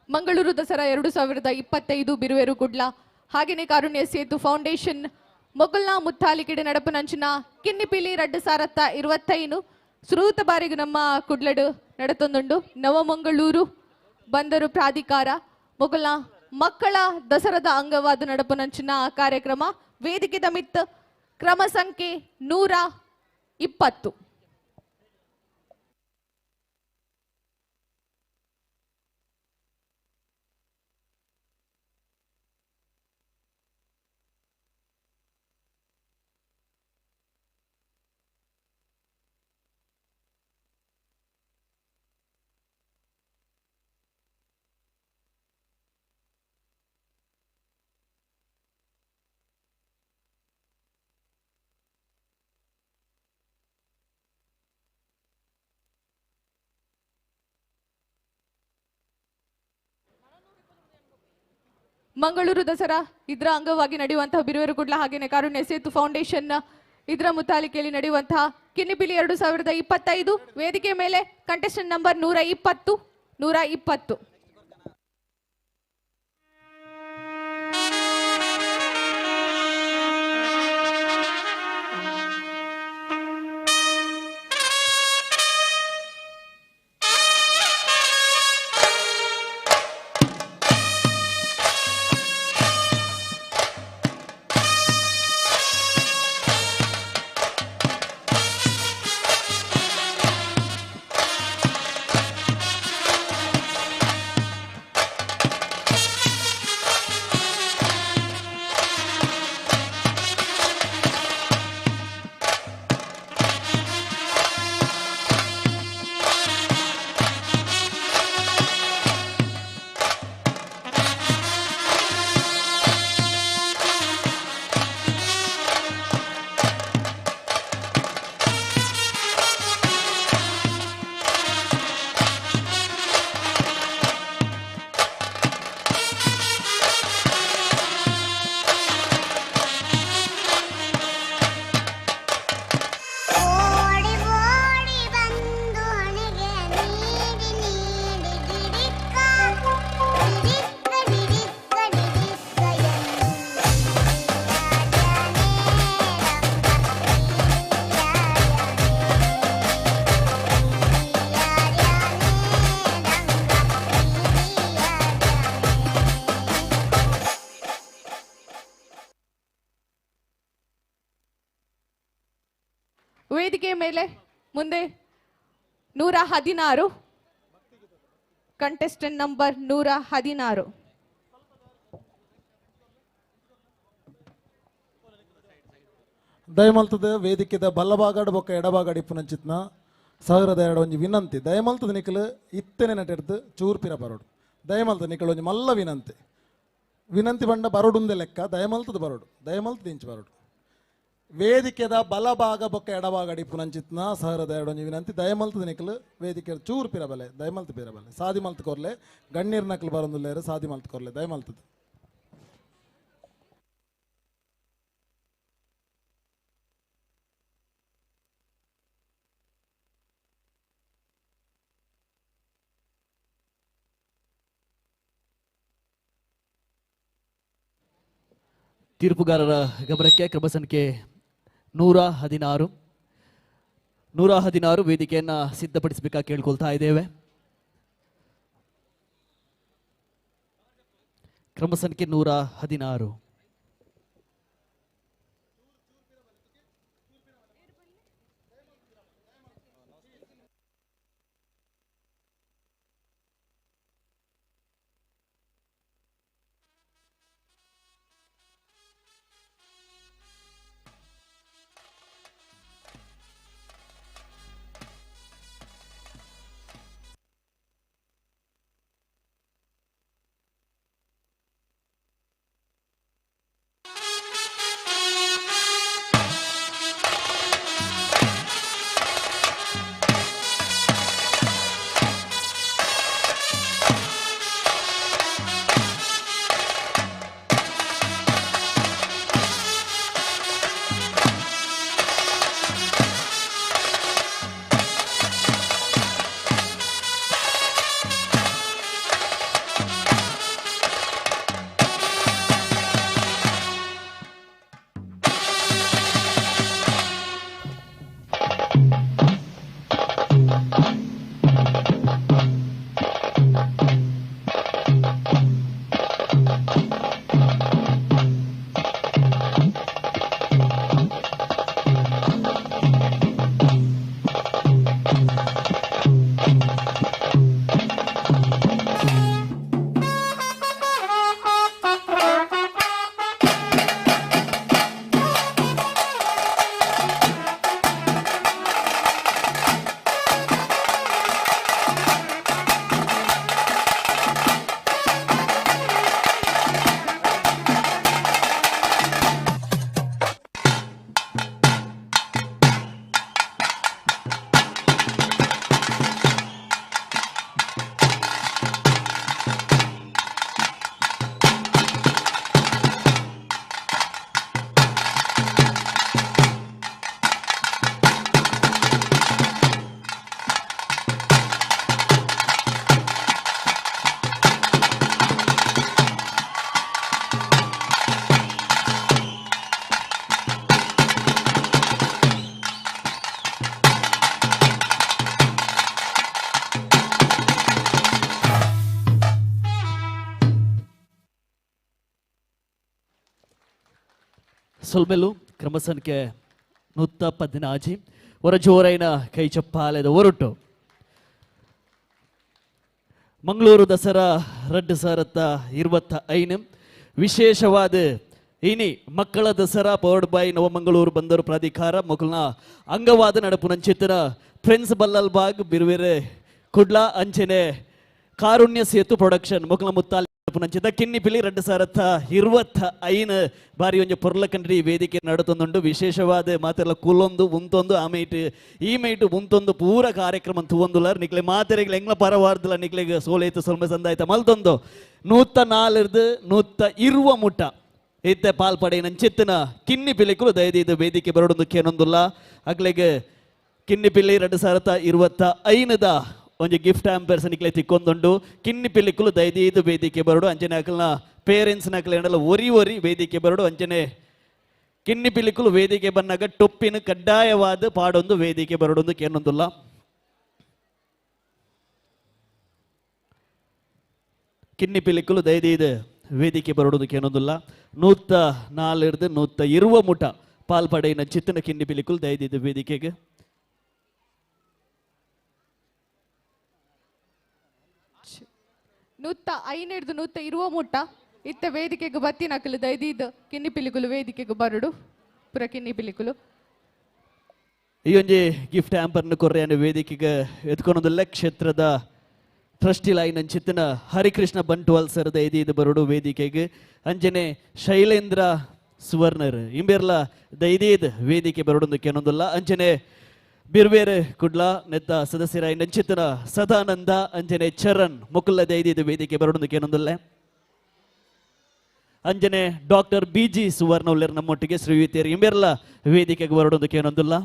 ಮಂಗಳೂರು ದಸರಾ 2025 ಬಿರುವೇರು ಕುಡ್ಲ ಹಾಗೆಯೇ ಕಾರುಣ್ಯ ಸೇತು ಫೌಂಡೇಶನ್ ಮೊಗಲ್ನ ಮುತ್ತಾಲಿಕೆಡೆ ನಡಪು ನಂಚಿನ ಕಿನ್ನಿಪಿಲಿ 2025 ಶ್ರೂತ ಬಾರಿಗೆ ನಮ್ಮ ಕುಡ್ಲಡು ನಡತೊಂದುಂಡು ನವಮಂಗಳೂರು ಬಂದರು ಪ್ರಾಧಿಕಾರ ಮೊಗಲ್ನ ಮಕ್ಕಳ ದಸರಾದ ಅಂಗವಾದ ನಡಪು ನಂಚಿನ ಕಾರ್ಯಕ್ರಮ ವೇದಿಕೆದ ಮಿತ್ ಕ್ರಮ ಸಂಖ್ಯೆ 120 ಮಂಗಳೂರು ದಸರಾ ಇದರ ಅಂಗವಾಗಿ ನಡೆಯುವಂತಹ ಬಿರುವೇರು ಕುಡ್ಲ ಹಾಗೆಯೇ ಕಾರುಣ್ಯ ಸೇತು ಫೌಂಡೇಶನ್ ಇದರ ಮುತಾಲಿಕೆಯಲ್ಲಿ ನಡೆಯುವಂತಹ ಕಿನ್ನಿಪಿಲಿ 2025 ವೇದಿಕೆ ಮೇಲೆ ಕಂಟೆಸ್ಟೆಂಟ್ ನಂಬರ್ 120 ವೇದಿಕೆ ಮೇಲೆ ಮುಂದೆ 116 ಕಂಟೆಸ್ಟೆಂಟ್ ನಂಬರ್ 116 ದಯಮಲ್ತದ ವೇದಿಕೆದ ಬಲ್ಲಭಾಗಡ್ ಬೊಕ್ಕ ಎಡಭಾಗಡ್ ಇಪ್ಪುನಂಚಿತ್ನ ಸಾವಿರದ ಎರಡು ಒಂಜಿ ವಿನಂತಿ ದಯಮಲ್ತದ ನಿಖಲು ಇತ್ತನೆ ನಟೆಡ್ದು ಚೂರ್ಪಿರ ಬರೋಡು ದಯಮಲ್ತ ನಿಖಲು ಒಂಜಿ ಮಲ್ಲ ವಿನಂತಿ ಬಂಡ ಬರೋಡುಂದೆ ಲೆಕ್ಕ ದಯಮಲ್ತದ ಬರೋಡು ದಯಮಲ್ತದ ಇಂಚು ಬರೋಡು ವೇದಿಕೆದ ಬಲಭಾಗ ಬೊಕ್ಕ ಎಡಭಾಗ ಡಿಪ್ಪುನಂಚಿತ್ನ ಸಹರದ ಎರಡೊಂಜಿ ವಿನಂತಿ ದಯಮಲ್ತದ ನಿಕಲು ವೇದಿಕೆ ಚೂರು ಪಿರಬಲೆ ದಯಮಲ್ತ ಪಿರಬಲೆ ಸಾದಿ ಮಲ್ತ ಕೊರ್ಲೆ ಗಣ್ಣೀರ್ ನಕಲು ಬರೊಂದುಲ್ಲೇರು ಸಾದಿ ಮಲ್ತ ಕೊರ್ಲೆ ದಯಮಲ್ತದ ತೀರ್ಪುಗಾರರ ಗಮನಕ್ಕೆ ಕ್ರಮ ಸಂಖ್ಯೆ 116 ವೇದಿಕೆಯನ್ನ ಸಿದ್ಧಪಡಿಸಬೇಕಾಗಿ ಕೇಳ್ಕೊಳ್ತಾ ಇದ್ದೇವೆ. ಕ್ರಮ ಸಂಖ್ಯೆ 116. సొల్మెలు క్రమ సంఖ్య 116 ఒక జోరైన కై చెప్పాలేద ఒరుಟ್ಟು ಮಂಗಳೂರು ದಸರಾ 2025 ವಿಶೇಷವಾದ ಇನಿ ಮಕ್ಕಳ ದಸರಾ ಪವರ್ಡ್ ಬೈ ನವಮಂಗಳೂರು ಬಂದರು ಪ್ರಾಧಿಕಾರ ಮಕ್ಕಳನ್ನ ಅಂಗವಾದ ನಡಪುನಂಚಿತ್ತಿನ ಫ್ರೆಂಡ್ಸ್ ಬಲ್ಲಲ್ ಬಾಗ್ ಬಿರುವೆರೆ ಕುಡ್ಲಾ ಅಂಚೆನೆ ಕಾರುಣ್ಯ ಸೇತು ಪ್ರೊಡಕ್ಷನ್ ಮಕ್ಕಳ ಮುತ್ತಾಲ್ ಪುನಂಚಿತ ಕಿನ್ನಿಪಿಲಿ 2025 ಬಾರಿ ಒಂಜಿ ಪೊರ್ಲ ಕಂಡ್ರಿ ವೇದಿಕೆ ನಡುತ್ತೊಂದುಂಡು ವಿಶೇಷವಾದ ಮಾತೆಲ್ಲ ಕುಲ್ಲೊಂದು ಉಂತೊಂದು ಆಮೇಟ್ ಈ ಮೇಟು ಉಂತೊಂದು ಪೂರ ಕಾರ್ಯಕ್ರಮ ತೂವೊಂದುಲರ್ ನಿಕ್ಲೆ ಮಾತೆರೆಗ್ಲ ಎಂಗ್ಲ ಪರವಾರ್ದಲ ನಿಕ್ಲೆಗೆ ಸೋಲೇತು ಸೊಲ್ಮೆ ಸಂದಾಯ್ತ ಮಲ್ತೊಂದು 104 ಮುಟ್ಟ ಇತ್ತೆ ಪಾಲ್ಪಡೆ ನಂಚಿತ್ತಿನ ಕಿನ್ನಿ ಪಿಲಿಕುಲು ದಯದಿದು ವೇದಿಕೆ ಬರೋಡೊಂದು ಕೇನೊಂದುಲ್ಲ ಅಗ್ಲೆಗೆ ಕಿನ್ನಿ ಪಿಲ್ಲಿ 2025 ಒಂಜಿ ಗಿಫ್ಟ್ ಆಂಪರ್ಸ್ ನಿಕ್ಲೆ ತಿಕ್ಕೊಂದುಂಡು ಕಿನ್ನಿ ಪಿಲಿಕುಲು ದಯದಿದು ವೇದಿಕೆ ಬರೋಡು ಅಂಚನೆ ಅಕಲ್ನ ಪೇರೆಂಟ್ಸ್ ನಕಲ್ ಏನಲ್ಲ ಒರಿ ವೇದಿಕೆ ಬರೋಡು ಅಂಚನೆ ಕಿನ್ನಿ ಪಿಲಿಕುಲು ವೇದಿಕೆ ಬನ್ನಾಗ ಟೊಪ್ಪಿನ ಕಡ್ಡಾಯವಾದ ಪಾಡೊಂದು ವೇದಿಕೆ ಬರೋಡೊಂದು ಕೇನೊಂದುಲ್ಲ ಕಿನ್ನಿ ಪಿಲಿಕುಲು ದಯದಿದು ವೇದಿಕೆ ಬರೋದು ಕೇನೊಂದುಲ್ಲ 104 120 ಮುಟ ಪಾಲ್ಪಡೆಯಿನ ಚಿತ್ತನ ಕಿನ್ನಿ ಪಿಲಿಕುಲು ದಯದಿದು ವೇದಿಕೆಗೆ 105 ಮುಟ್ಟ ಇತ್ತ ವೇದಿಕೆಗೆ ಬತ್ತಿನಕಲು ದಯದಿದು ಕಿನ್ನಿ ಪಿಲಿಕುಲು ವೇದಿಕೆಗೆ ಬರಡು ಪುರ ಕಿನ್ನಿ ಪಿಲಿಕುಲು ಈ ಒಂಜಿ ಗಿಫ್ಟ್ ಆಂಪರ್ನ ಕೊರ್ರೆಯನ್ನು ವೇದಿಕೆಗೆ ಎತ್ಕೊಂಡೊಂದುಲ್ಲ ಕ್ಷೇತ್ರದ ಟ್ರಸ್ಟಿ ಲೈನ್ ಅಂಚಿತ್ತಿನ ಹರಿಕೃಷ್ಣ ಬಂಟ್ವಾಲ್ ಸರ್ ದಯದಿದು ಬರೋಡು ವೇದಿಕೆಗೆ ಅಂಜನೆ ಶೈಲೇಂದ್ರ ಸುವರ್ಣರ್ ಇಂಬೇರ್ಲ ದೈದೇದ್ ವೇದಿಕೆ ಬರೋಡೊಂದು ಕೇನೊಂದುಲ್ಲ ಅಂಚನೆ ಬಿರ್ವೇರ್ ಕುಡ್ಲ ನೆತ್ತ ಸದಸ್ಯರ ನಂಚಿತನ ಸದಾನಂದ ಅಂಜನೆ ಚರಣ್ ಮುಕುಲ್ಲ ದೈದೇದ್ ವೇದಿಕೆ ಬರೋಡೊಂದು ಕೇನೊಂದುಲ್ಲ ಅಂಜನೆ ಡಾಕ್ಟರ್ BG ಸುವರ್ಣ ಉಲ್ಲೇರ್ ನಮ್ಮೊಟ್ಟಿಗೆ ಶ್ರೀಯುತಿಯರು ಇಂಬೇರ್ಲ ವೇದಿಕೆಗೆ ಬರೋಡೊಂದು ಕೇನೊಂದುಲ್ಲ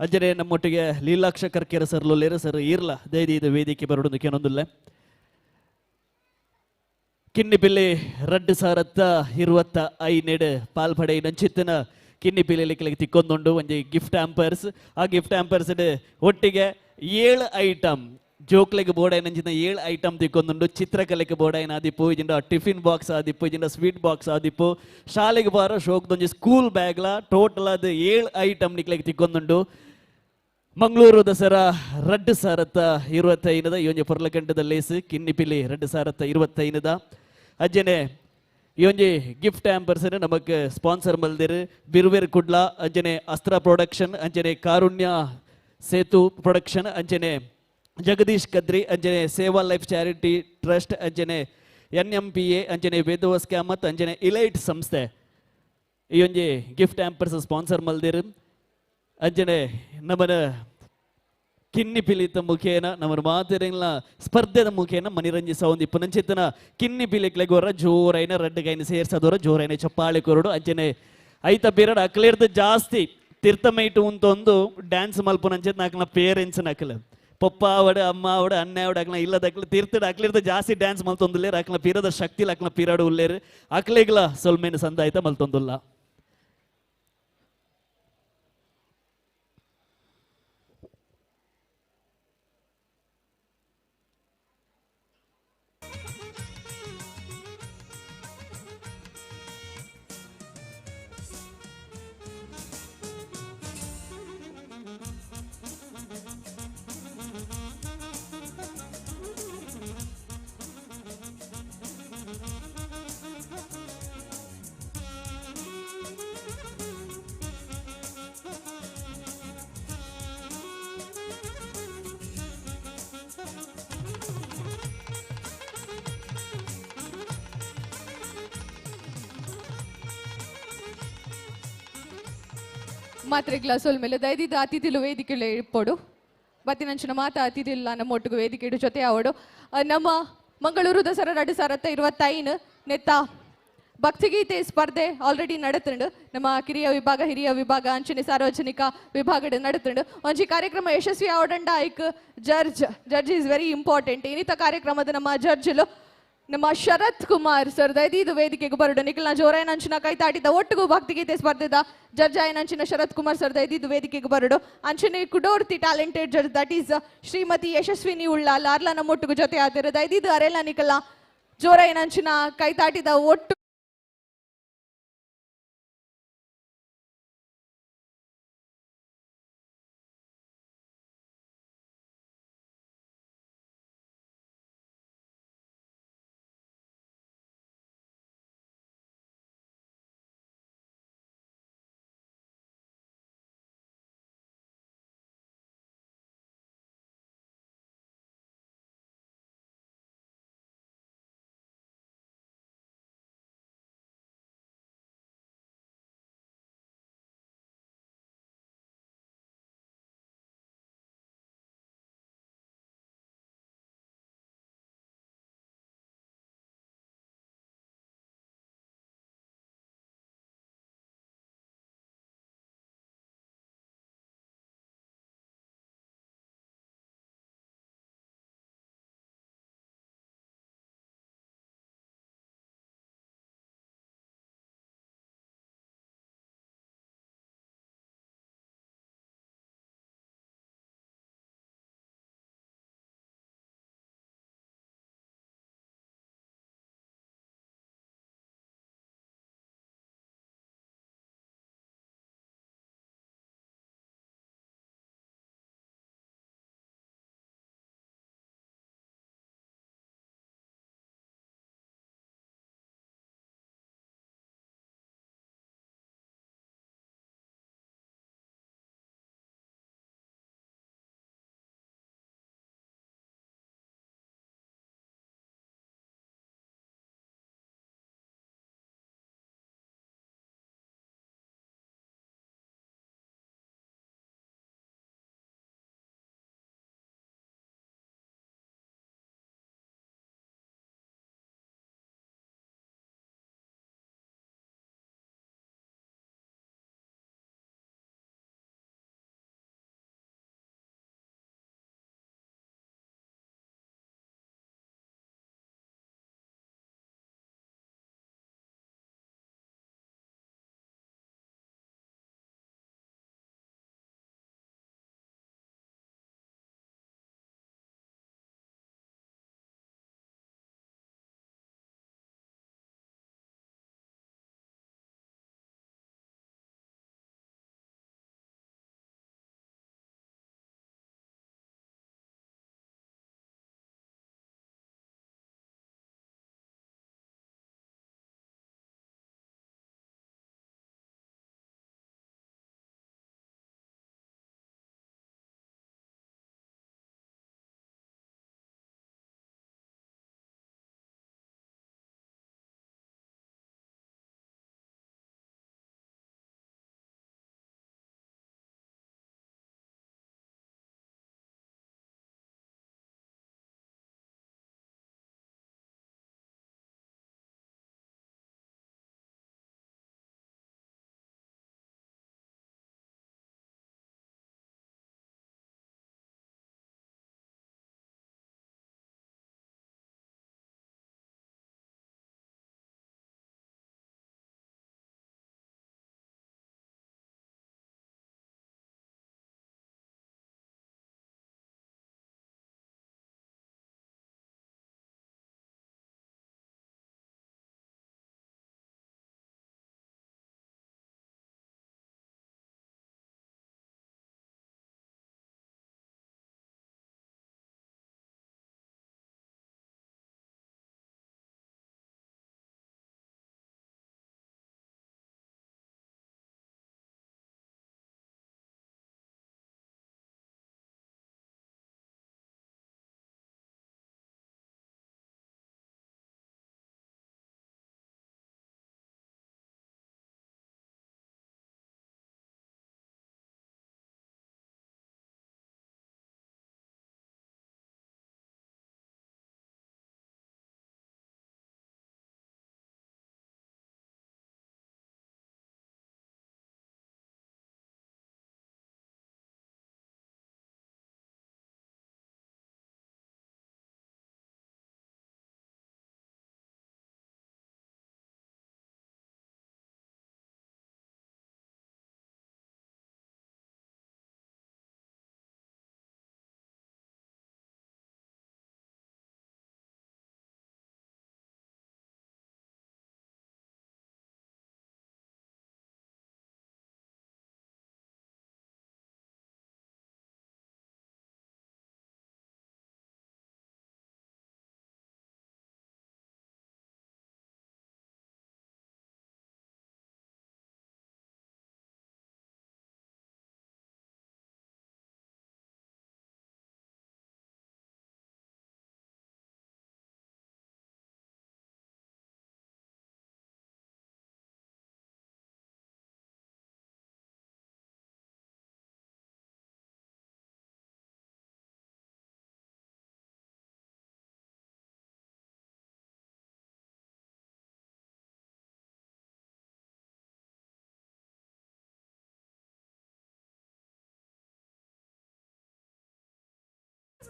ಅಂಜನೆ ನಮ್ಮೊಟ್ಟಿಗೆ ಲೀಲಾಕ್ಷ ಕರ್ಕೆರ ಸರ್ಲೊಲ್ಲೇರು ಸರ್ ಇರ್ಲ ದೈದೇದ್ ವೇದಿಕೆ ಬರೋಡೊಂದು ಕೇನೊಂದುಲ್ಲ ಕಿನ್ನಿ ಪಿಲ್ಲಿ 2025 ಪಾಲ್ಪಡೆ ನಂಚಿತ್ತನ ಕಿನ್ನಿ ಪಿಲ್ಲಿ ತಿಕ್ಕೊಂದುಂಡು ಒಂಜಿ ಗಿಫ್ಟ್ ಆಂಪರ್ಸ್ ಆ ಗಿಫ್ಟ್ ಆಂಪರ್ಸ್ ಒಟ್ಟಿಗೆ 7 ಐಟಮ್ ಜೋಕ್ಲೆಗ್ ಬೋರ್ಡ್ ನಂಚಿನ 7 ಐಟಮ್ ತಿಕ್ಕೊಂದುಂಡು ಚಿತ್ರಕಲೆಗೆ ಬೋರ್ಡ್ ಆದಿಪ್ಪು ಇಜಿಂದ ಟಿಫಿನ್ ಬಾಕ್ಸ್ ಆದಿಪ್ಪು ಇಜಿಂದ ಸ್ವೀಟ್ ಬಾಕ್ಸ್ ಆದಿಪ್ಪು ಶಾಲೆಗೆ ಬಾರ ಶೋಕ್ದೊಂಜಿ ಸ್ಕೂಲ್ ಬ್ಯಾಗ್ಲ ಟೋಟಲ್ ಅದು 7 ಐಟಮ್ ನಿಕ್ಲೆಗ್ ತಿಕ್ಕೊಂದುಂಡು ಮಂಗಳೂರು ದಸರಾ 2025 ಈ ಒಂಜಿ ಪೊರ್ಲಕಂಡದ ಲೇಸ್ ಕಿನ್ನಿ ಪಿಲ್ಲಿ 2025 ಅಜ್ಜನೆ ಈ ಒಂಜಿ ಗಿಫ್ಟ್ ಆಂಪರ್ಸ್ ನಮಕ್ ಸ್ಪಾನ್ಸರ್ ಮಲ್ದಿರು ಬಿರ್ವೇರ್ ಕುಡ್ಲ ಅಂಜನೆ ಅಸ್ತ್ರ ಪ್ರೊಡಕ್ಷನ್ ಅಂಜನೆ ಕಾರುಣ್ಯ ಸೇತು ಪ್ರೊಡಕ್ಷನ್ ಅಂಜನೆ ಜಗದೀಶ್ ಕದ್ರಿ ಅಂಜನೆ ಸೇವಾ ಲೈಫ್ ಚಾರಿಟಿ ಟ್ರಸ್ಟ್ ಅಂಜನೆ NMPA ಅಂಜನೆ ವೇದೋಸ್ ಕ್ಯಾಮತ್ ಅಂಜನೆ ಇಲೈಟ್ ಸಂಸ್ಥೆ ಈ ಒಂಜಿ ಗಿಫ್ಟ್ ಆಂಪರ್ಸ್ ಸ್ಪಾನ್ಸರ್ ಮಲ್ದಿರು ಅಂಜನೆ ನಮ್ಮನ ಕಿನ್ನಿ ಪಿಲಿತ ಮುಖೇನ ನಮ್ಮ ಮಾತಿರಂಗ್ಲ ಸ್ಪರ್ಧೆದ ಮುಖೇನ ಮನಿರಂಜಿಸ ಒಂದು ಪುನಂಚಿತನ ಕಿನ್ನಿ ಪಿಲಿಕ್ಲೆ ಗೊರ ಜೋರೈನ ರಡ್ಡಗೈನ ಸೇರ್ಸದವರ ಜೋರೈನ ಚಪ್ಪಾಳೆ ಕೊರಡು ಅಂಚನೆ ಐತ ಪೀರಿಯಡ್ ಅಕ್ಲೇರ್ದು ಜಾಸ್ತಿ ತೀರ್ಥಮೈಟು ಅಂತೊಂದು ಡ್ಯಾನ್ಸ್ ಮಲ್ಪುನಂಚಿತ್ ನಾಲ್ಕನ ಪೇರೆಂಟ್ಸ್ ನಕಲ ಪಪ್ಪ ಅವಡ ಅಮ್ಮ ಅವಡ ಅಣ್ಣ ಅವಡ ಅಕ್ಲ ಇಲ್ಲದಕ್ಲ ತೀರ್ಥದ ಅಕ್ಲಿರ್ದು ಜಾಸ್ತಿ ಡ್ಯಾನ್ಸ್ ಮಲ್ತೊಂದುಲ್ಲೇರು ಅಕ್ಲ ಪೀರದ ಶಕ್ತಿಲ ಅಕ್ಲ ಪೀರಿಯಡ್ ಉಲ್ಲೇರು ಅಕ್ಲೆಗ್ಲ ಸೊಲ್ಮೇನು ಸಂದಾಯ್ತ ಮಲ್ತೊಂದುಲ್ಲ ಮಾತ್ರೆಗ್ಲ ಸೊಲ್ಮೇಲೆ ದೈದಿದ ಅತಿಥಿಲು ವೇದಿಕೆಲೆ ಇಪ್ಪೋಡು ಬತ್ತಿನಂಚಿನ ಮಾತ ಅತಿಥಿಲ್ಲ ನಮ್ಮ ಒಟ್ಟಿಗೆ ವೇದಿಕೆ ಇಡು ಜೊತೆ ಆವಡು ನಮ್ಮ ಮಂಗಳೂರು ದಸರಾ 2025 ನೆತ್ತ ಭಕ್ತಿಗೀತೆ ಸ್ಪರ್ಧೆ ಆಲ್ರೆಡಿ ನಡತುಂಡು ನಮ್ಮ ಕಿರಿಯ ವಿಭಾಗ ಹಿರಿಯ ವಿಭಾಗ ಅಂಚನೆ ಸಾರ್ವಜನಿಕ ವಿಭಾಗ ನಡತುಂಡು ಒಂಜಿ ಕಾರ್ಯಕ್ರಮ ಯಶಸ್ವಿ ಆವಡಂಡ ಐಕ್ ಜಡ್ಜ್ ಈಸ್ ವೆರಿ ಇಂಪಾರ್ಟೆಂಟ್ ಇನ್ನಿತ ಕಾರ್ಯಕ್ರಮದ ನಮ್ಮ ಜಡ್ಜ್ಲು ನಮ್ಮ ಶರತ್ ಕುಮಾರ್ ಸರ್ ದೈದಿದು ವೇದಿಕೆಗೆ ಬರಡು ನಿಖಿಲ್ನ ಜೋರಾಯನಂಚಿನ ಕೈತಾಟಿದ ಒಟ್ಟಿಗೂ ಭಕ್ತಿಗೀತೆ ಸ್ಪರ್ಧೆದ ಜಡ್ಜ್ ಆಯನಂಚಿನ ಶರತ್ ಕುಮಾರ್ ಸರ್ ದೈದಿದು ವೇದಿಕೆಗೆ ಬರಡು ಅಂಚನೆ ಕುಡೋರ್ತಿ talented judge that is Shrimati Yashaswini ಉಳ್ಳ ಲಾರ್ಲ ನಮ್ಮ ಒಟ್ಟಿಗೂ ಜೊತೆ ಆದಿರ ದೈದಿದು ಅರೆಲ್ಲ ನಿಖಿಲ್ನ ಜೋರಾಯನಂಚಿನ ಕೈತಾಟಿದ ಒಟ್ಟು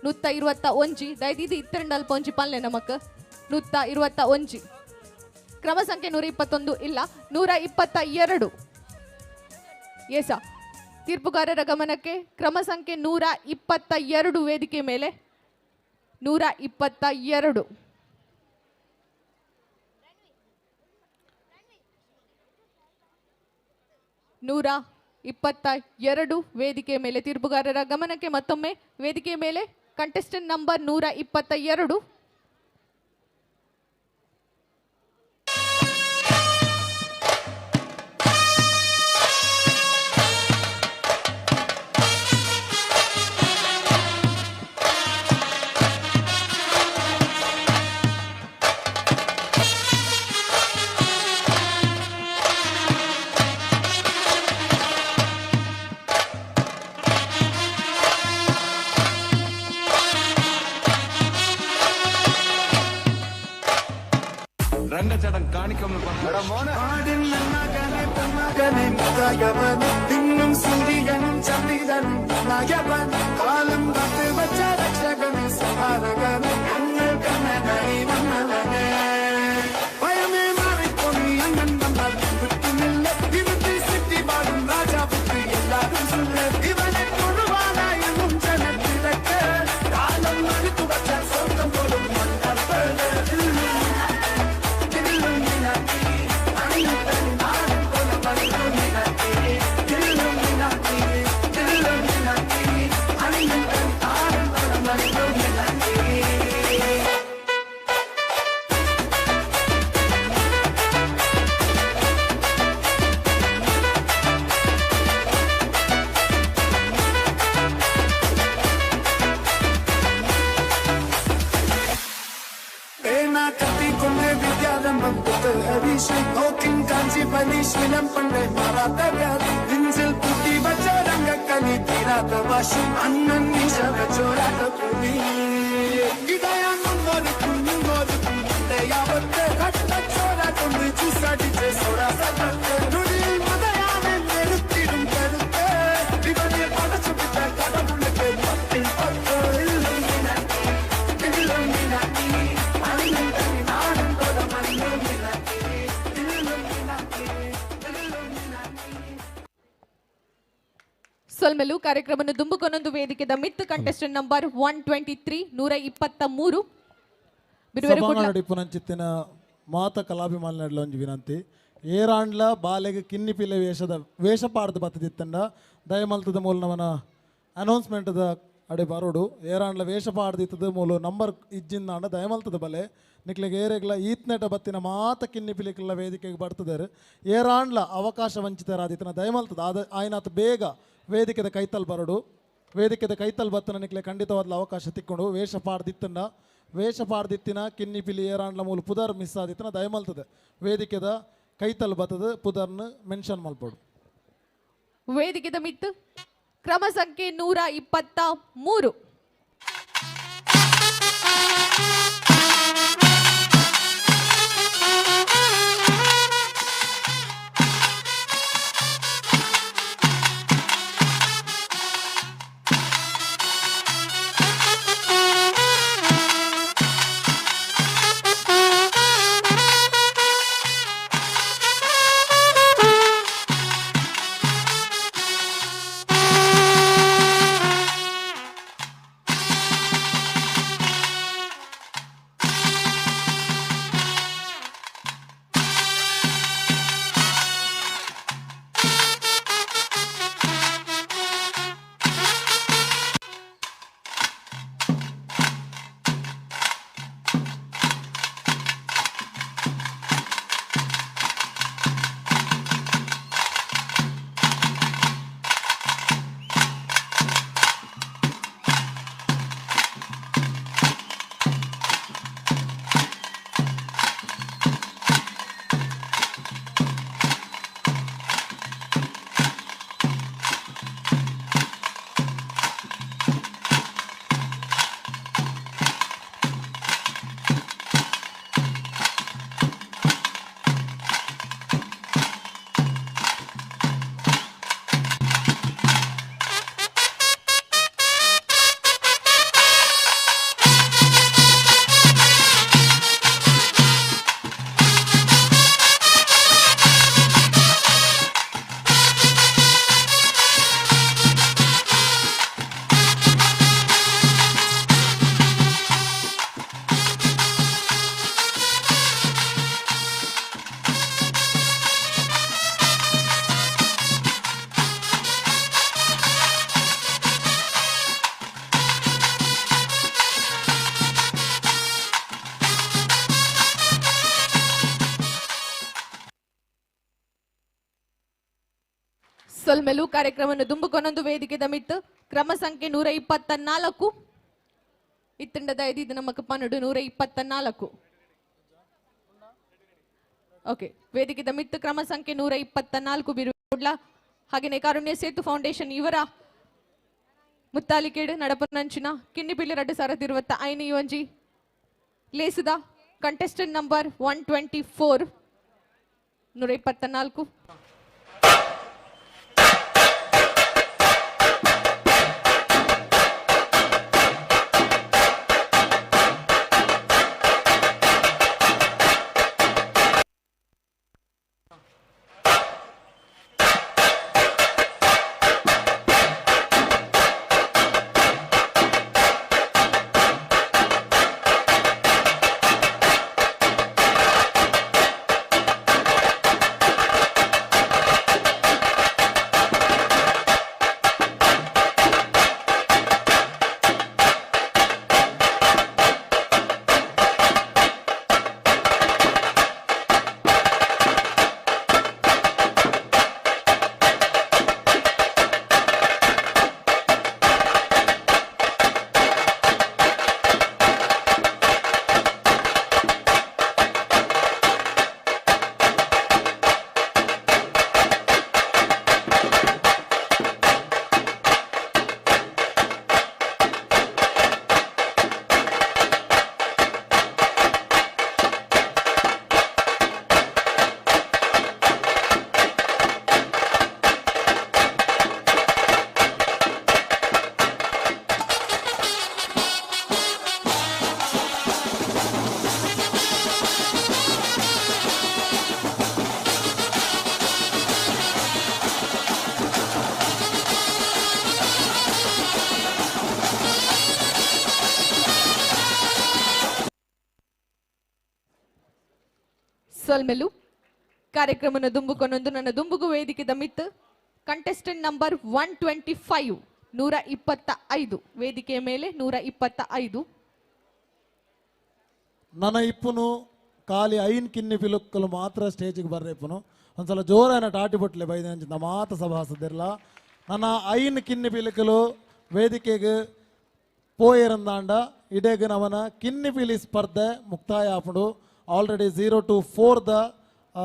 121 ದಯದು ಇದು ಇತ್ತರಂಡಲ್ಪ ಒಂಜಿ ಪಲ್ಲೆ ನಮಕ್ 121 ಕ್ರಮ ಸಂಖ್ಯೆ 121 ಇಲ್ಲ 122 ಏಸ ತೀರ್ಪುಗಾರರ ಗಮನಕ್ಕೆ ಕ್ರಮ ಸಂಖ್ಯೆ 122 ವೇದಿಕೆ ಮೇಲೆ 122 122 ವೇದಿಕೆ ಮೇಲೆ ತೀರ್ಪುಗಾರರ ಗಮನಕ್ಕೆ ಮತ್ತೊಮ್ಮೆ ವೇದಿಕೆ ಮೇಲೆ ಕಂಟೆಸ್ಟೆಂಟ್ ನಂಬರ್ 122 రంగచడం కాణికములు இன்னும் சூரியனும் சந்திரனும் நயவன் காலம் பார்த்து வச்ச ரட்சகனே சமாரகனே அண்ணல் கண்ணனை மன்னவனே பயமே மாறிப்போனி அண்ணன் வந்தால் விட்டு நில்ல விருத்தி சித்தி வாடும் ராஜா புத்தி எல்லாரும் சொல்ல இவனை தொழுவானாயும் ஜனத்திறக்க காலம் மறுத்து வச்ச சொந்தம் போடும் மன்னப்பட பலிஷீலம் பண்ணை மாறாத வியாதி நெஞ்சில் புத்தி வச்ச ரங்க கனி தீராத வாசி அண்ணன் நீசவ சோராத புவி இதயம் முன்னோரு யாவத்தை கட்ட சோரா கொண்டு சூசாடிச்சே சோரா சட்டத்தை நுடியில் மதையானை நிறுத்திடும் கருத்தை இவனை படைச்சு விட்ட கடவுளுக்கு பத்தில் பத்து ಸೊಲ್ಮೆಲು ಕಾರ್ಯಕ್ರಮವನ್ನು ದುಂಬುಕೊನೊಂದು ವೇದಿಕೆದ ಮಿತ್ ಕಂಟೆಸ್ಟೆಂಟ್ ನಂಬರ್ 123 123 ಪುನಂಚಿತ್ತಿನ ಮಾತ ಕಲಾಭಿಮಾನಿಗಳ ಒಂಜಿ ವಿನಂತಿ ಏರಾಂಡ್ಲ ಬಾಲೆಗೆ ಕಿನ್ನಿ ಪಿಲೆ ವೇಷಪಾಡ್ದು ಬತ್ತದಿತ್ತಂಡ ದಯಮಲ್ತದ ಮೂಲ ನಮನ ಅನೌನ್ಸ್ಮೆಂಟ್ದ ಅಡೆ ಬರೋಡು ಏರಾಂಡ್ಲ ವೇಷಪಾಡ್ದಿತ್ತದ ಮೂಲ ನಂಬರ್ ಇಜ್ಜಿಂದಾಂಡ ದಯಮಲ್ತದ ಬಲೆ ನಿಕ್ಲಿಗೆ ಏರೆಗ್ಲ ಈತ್ನೆಟ ಬತ್ತಿನ ಮಾತ ಕಿನ್ನಿ ಪಿಲಿಕ್ಲ ವೇದಿಕೆಗೆ ಬರ್ತದಾರೆ ಏರಾಂಡ್ಲ ಅವಕಾಶ ವಂಚಿತರಾದಿತ್ತನ ದಯಮಲ್ತದ ಆಯ್ನಾತ್ ಬೇಗ ವೇದಿಕೆದ ಕೈತಲ್ ಬರೋಡು ವೇದಿಕೆದ ಕೈತಲ್ ಬತ್ತನ ನಿಕ್ಲೆ ಖಂಡಿತವಾದ ಅವಕಾಶ ತಿಕ್ಕೊಂಡು ವೇಷ ಪಾಡ್ದಿತ್ತಿನ ಕಿನ್ನಿ ಪಿಲಿ ಏರಾಂಡ್ಲ ಮೂಲ ಪುದರ್ ಮಿಸ್ ಆದಿತ್ತನ ದಯಮಲ್ತದೆ ವೇದಿಕೆದ ಕೈತಲ್ ಬತ್ತದ ಪುದರ್ನ ಮೆನ್ಷನ್ ಮಲ್ಪಡು ವೇದಿಕೆದ ಮಿತ್ ಕ್ರಮ ಸಂಖ್ಯೆ 123 ಸೊಲ್ಮೆಲು ಕಾರ್ಯಕ್ರಮವನ್ನು ದುಂಬುಕೊನೊಂದು ವೇದಿಕೆ ದಮಿತ್ತು ಕ್ರಮ ಸಂಖ್ಯೆ 124 ಇತ್ತಂಡದ ಇದು ನಮಕ್ ಪನ್ನುಡು 124 ಓಕೆ ವೇದಿಕೆ ದಮಿತ್ತು ಕ್ರಮ ಸಂಖ್ಯೆ 124 ಬಿರುಡ್ಲ ಹಾಗೆಯೇ ಕಾರುಣ್ಯ ಸೇತು ಫೌಂಡೇಶನ್ ಇವರ ಮುತ್ತಾಲಿಕೇಡು ನಡಪನಂಚಿನ ಕಿನ್ನಿಪಿಲ್ಲಿ 2025 ಯುವಂಜಿ ಲೇಸುದ ಕಂಟೆಸ್ಟೆಂಟ್ ನಂಬರ್ 124 124 ಸೊಲ್ಮೆಲು ಕಾರ್ಯಕ್ರಮವನ್ನು ದುಂಬುಕೊನೊಂದು ನನ್ನ ದುಂಬುಗು ವೇದಿಕೆ ದಮಿತ್ತು ಕಂಟೆಸ್ಟೆಂಟ್ ನಂಬರ್ 125 125 ವೇದಿಕೆಯ ಮೇಲೆ 125 ನನ್ನ ಇಪ್ಪುನು ಖಾಲಿ ಐನ್ ಕಿನ್ನಿ ಪಿಲುಕ್ಕಲು ಮಾತ್ರ ಸ್ಟೇಜಿಗೆ ಬರ್ರೇಪುನು ಒಂದ್ಸಲ ಜೋರಾನ ಟಾಟಿ ಬಟ್ಲೆ ಬೈದ ಅಂಚಿಂದ ಮಾತ ಸಭಾಸದಿರಲ್ಲ ನನ್ನ ಐನ್ ಕಿನ್ನಿ ಪಿಲುಕಲು ವೇದಿಕೆಗೆ ಪೋಯಿರಂದಾಂಡ ಇಡೇಗ ನವನ ಕಿನ್ನಿ ಪಿಲಿ ಸ್ಪರ್ಧೆ ಮುಕ್ತಾಯ ಆಪುಡು ಆಲ್ರೆಡಿ 0 to 4 ದ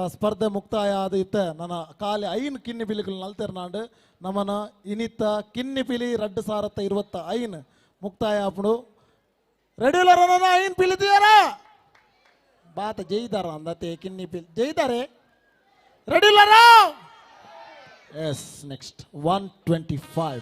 ಸ್ಪರ್ಧೆ ಮುಕ್ತಾಯ ಆದ ಇತ್ತ ನನ್ನ ಖಾಲಿ ಐನ್ ಕಿನ್ನಿ ಪಿಲಿಕಲು ನಲ್ತೆರ್ನಾಂಡು ನಮ್ಮನ ಇನಿತ್ತ ಕಿನ್ನಿ ಪಿಲಿ 2025 ಮುಕ್ತಾಯ ಆಪುಡು ರೆಡ್ಯುಲರ್ ಐನ್ ಪಿಲಿತಿಯಾರ ಬಾತ ಜೈದಾರ ಅಂದತೆ ಕಿನ್ನಿ ಪಿಲ್ ಜೈದಾರೆ ರೆಡ್ಯುಲರ್ ಎಸ್ ನೆಕ್ಸ್ಟ್ 125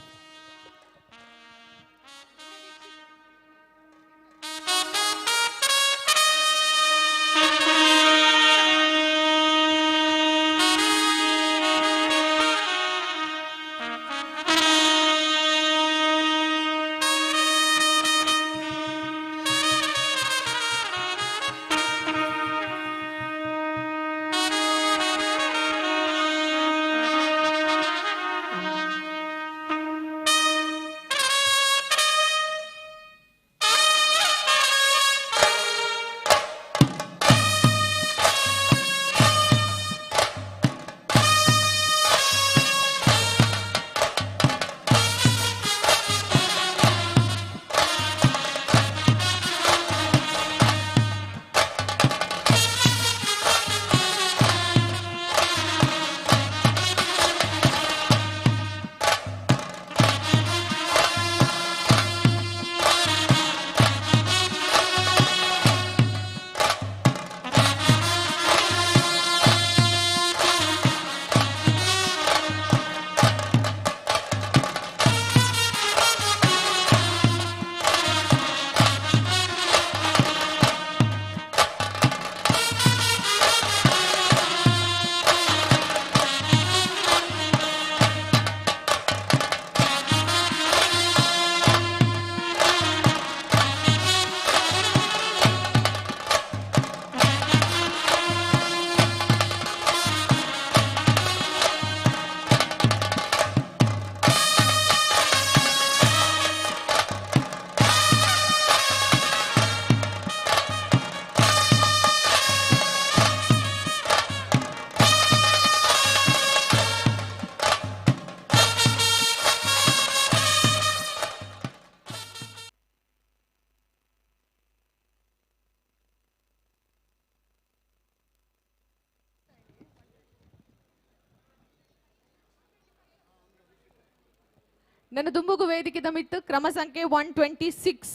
ನನ್ನ ದುಂಬುಗು ವೇದಿಕೆ ದಮಿತ್ತು ಕ್ರಮ ಸಂಖ್ಯೆ 126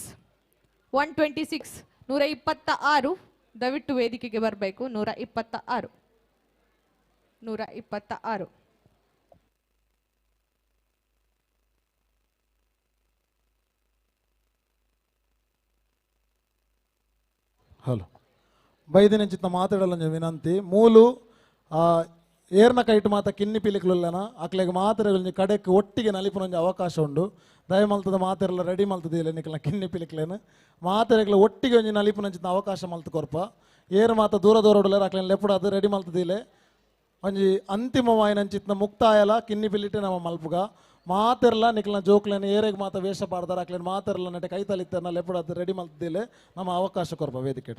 126 ದಯವಿಟ್ಟು ವೇದಿಕೆಗೆ ಬರಬೇಕು. 126 ಹಲೋ ಬೈದಿನ ಚಿತ್ತ ಮಾತಾಡಲ್ಲ ವಿನಂತಿ ಮೂಲು ಏರ್ನ ಕೈಟ್ ಮಾತ ಕಿನ್ನಿ ಪಿಲಿಕ್ಲುಲ್ಲನ ಅಕ್ಲೆಗೆ ಮಾತ್ರೆಗಳ ಕಡೆಗೆ ಒಟ್ಟಿಗೆ ನಲಿಪುನೊಂದು ಅವಕಾಶ ಉಂಡು ದಯಮಲ್ತದ ಮಾತೆರೆಲ್ಲ ರೆಡಿ ಮಲ್ತದ ಇಲ್ಲ ನಿಕ್ಲ ಕಿನ್ನಿ ಪಿಲಿಕ್ಲೇನು ಮಾತೆರೆಗಳ ಒಟ್ಟಿಗೆ ಒಂಜಿ ನಲಿಪುನಂಚಿನ ಅವಕಾಶ ಮಲ್ತು ಕೊರ್ಪ ಏರು ಮಾತ ದೂರ ಉಡಲ್ಲ ಅಕ್ಲೇನು ಲೆಪ್ಪುಡದು ರೆಡಿ ಮಲ್ತದಿಲ್ಲ ಒಂಜಿ ಅಂತಿಮವಾಯಿನಂಚಿತ್ನ ಮುಕ್ತಾಯಲ ಕಿನ್ನಿ ಪಿಲಿಟ್ಟೆ ನಮ್ಮ ಮಲ್ಪುಗ ಮಾತೆರ್ಲ ನಿಕ್ಲ ಜೋಕ್ಲೇನು ಏರೆಗೆ ಮಾತ ವೇಷ ಪಾಡ್ದಾರ ಅಕ್ಲೇನು ಮಾತೆರ್ಲ ನಟೆ ಕೈ ತಲಿತ್ತನ ಲೆಪ್ಪುಡದು ರೆಡಿ ಮಲ್ತದಿಲ್ಲ ನಮ್ಮ ಅವಕಾಶ ಕೊರ್ಪ ವೇದಿಕೆ.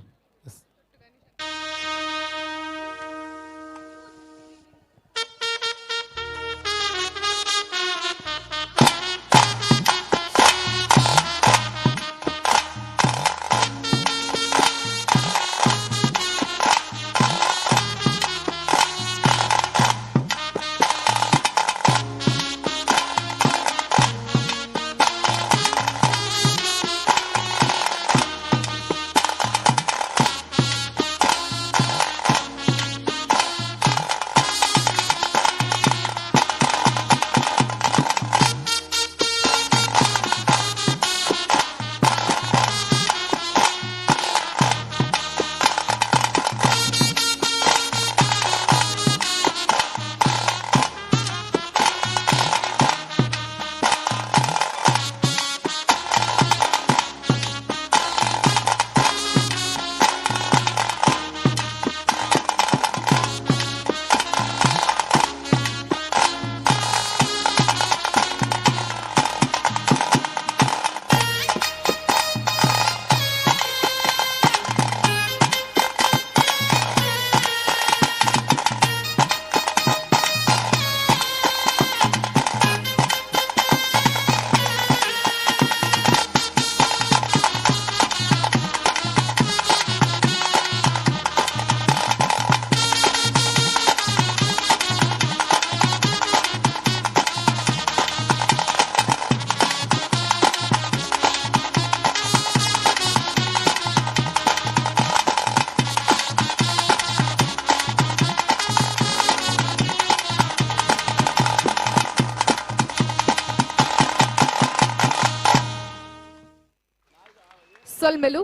ಸೊಲ್ಮೆಲು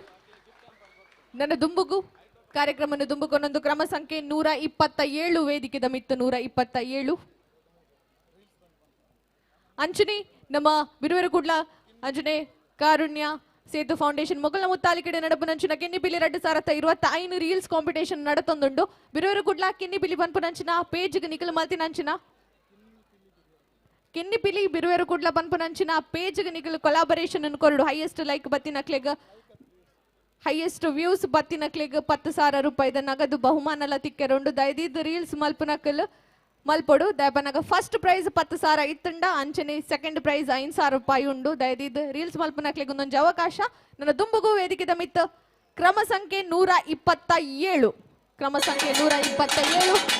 ನನ್ನ ದುಂಬುಗು ಕಾರ್ಯಕ್ರಮವನ್ನು ದುಂಬುಕೊಂಡೊಂದು ಕ್ರಮ ಸಂಖ್ಯೆ 127 ವೇದಿಕೆ ದಮಿತ್ತು 127 ಅಂಚನೆ ನಮ್ಮ ಬಿರುವೆರ ಕುಡ್ಲ ಅಂಚನೆ ಕಾರುಣ್ಯ ಸೇತು ಫೌಂಡೇಶನ್ ಮೊಗಲ ಮುತ್ತಾಲಿಕೆಡೆ ನಡಪುನಂಚಿನ ಕೆನ್ನಿಪಿಲಿ 2025 ರೀಲ್ಸ್ ಕಾಂಪಿಟೇಷನ್ ನಡತೊಂದುಂಡು ಬಿರುವೆರ ಕುಡ್ಲ ಕೆನ್ನಿಪಿಲಿ ಪನ್ಪುನಂಚಿನ ಪೇಜ್ಗೆ ನಿಕಲು ಮಲ್ತಿನಂಚಿನ ಕೆನ್ನಿಪಿಲಿ ಬಿರುವೆರ ಕುಡ್ಲ ಪನ್ಪುನಂಚಿನ ಪೇಜ್ಗೆ ನಿಕಲು ಕೊಲಾಬರೇಷನ್ ಅನ್ನು ಕೊರಡು ಹೈಯೆಸ್ಟ್ ಲೈಕ್ ಬತ್ತಿನಕ್ಲೆಗ ಹೈಯೆಸ್ಟ್ ವ್ಯೂಸ್ ಬತ್ತಿನಕ್ಲೆಗ 10,000 ರೂಪಾಯಿದ ನಗದು ಬಹುಮಾನಲ ತಿಕ್ಕೆರುಂಡು ದಯದಿದ್ದು ರೀಲ್ಸ್ ಮಲ್ಪುನಕಲ್ ಮಲ್ಪೊಡು ದಯಪನಗ ಫಸ್ಟ್ ಪ್ರೈಸ್ 10,000 ಇತ್ತಂಡ ಅಂಚನೆ ಸೆಕೆಂಡ್ ಪ್ರೈಸ್ 5,000 ರೂಪಾಯಿ ಉಂಡು ದಯದಿದ್ದು ರೀಲ್ಸ್ ಮಲ್ಪುನಕ್ಲೆಗ ಒಂದೊಂದು ಅವಕಾಶ ನನ್ನ ದುಂಬುಗು ವೇದಿಕೆ ದಮಿತ್ತು ಕ್ರಮ ಸಂಖ್ಯೆ 127 ಕ್ರಮ ಸಂಖ್ಯೆ 127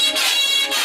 Thank you.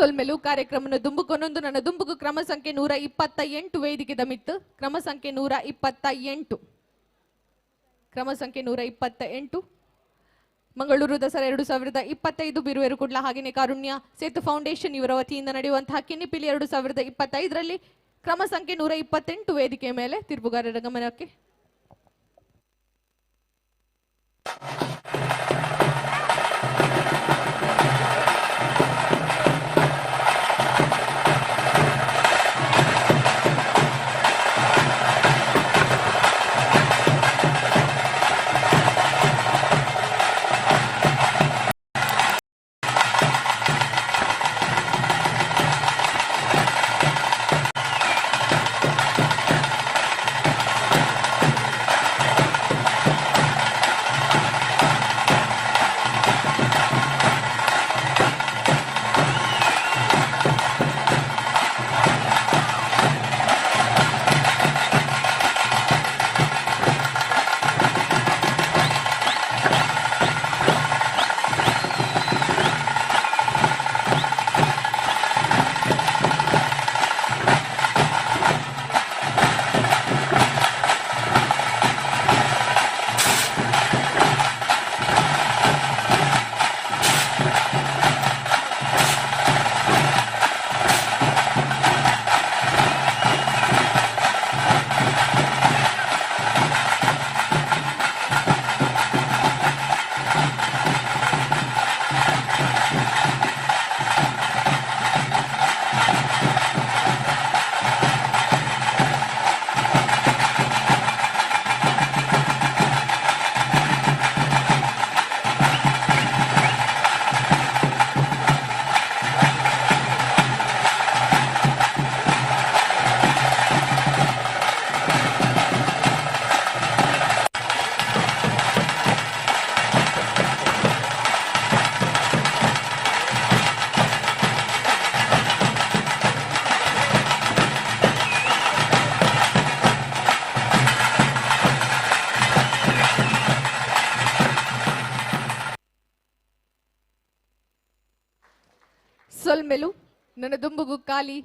ಸೊಲ್ಮೆಲು ಕಾರ್ಯಕ್ರಮನ ದುಂಬುಕೊನೊಂದು ನನ್ನ ದುಂಬುಗು ಕ್ರಮ ಸಂಖ್ಯೆ 128 ವೇದಿಕೆ ದಮಿತ್ತು ಕ್ರಮ ಸಂಖ್ಯೆ 128 ಕ್ರಮ ಸಂಖ್ಯೆ 128 ಮಂಗಳೂರು ದಸರಾ 2025 ಬಿರುವೇರು ಕುಡ್ಲ ಹಾಗೆಯೇ ಕಾರುಣ್ಯ ಸೇತು ಫೌಂಡೇಶನ್ ಇವರ ವತಿಯಿಂದ ನಡೆಯುವಂತಹ ಕಿನ್ನಿಪಿಲಿ 2025ರಲ್ಲಿ ಕ್ರಮ ಸಂಖ್ಯೆ 128 ವೇದಿಕೆ ಮೇಲೆ ತಿರುಪುಗಾರರ ಗಮನಕ್ಕೆ. ಸೊಲ್ಮೆಲು ನನ್ನ ದುಂಬುಗು ಖಾಲಿ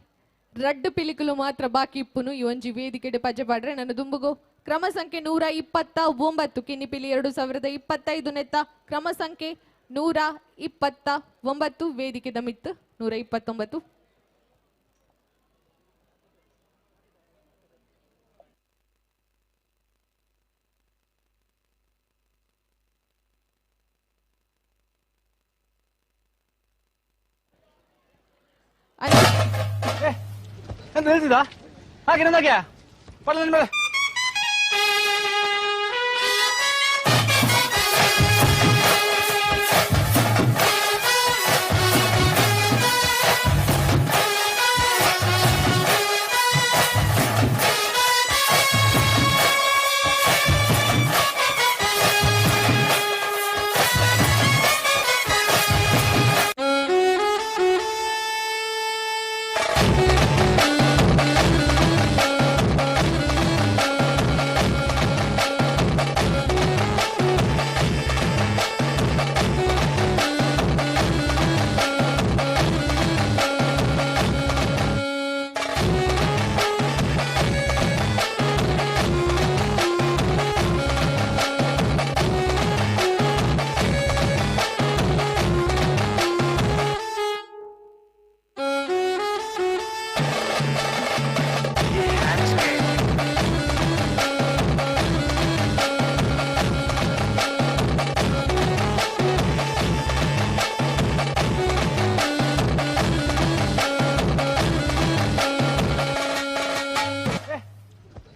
ರಡ್ಡು ಪಿಲಿಕುಲು ಮಾತ್ರ ಬಾಕಿ ಇಪ್ಪುನು ಈ ಒಂಜಿ ವೇದಿಕೆಡೆ ಪಜೆ ಪಾಡ್ರೆ ನನ್ನ ದುಂಬುಗು ಕ್ರಮ ಸಂಖ್ಯೆ 129 ಕಿನ್ನಿಪಿಲಿ 2025 ನೆತ್ತ ಕ್ರಮ ಸಂಖ್ಯೆ 129 ವೇದಿಕೆ ದಮಿತ್ತು 129. ಎಂತ ಹೇಳ್ತಿದ್ದ ಹಾಗೆ ನಂದಾಗೆ ಪಡ್ಲ ಮೇಲೆ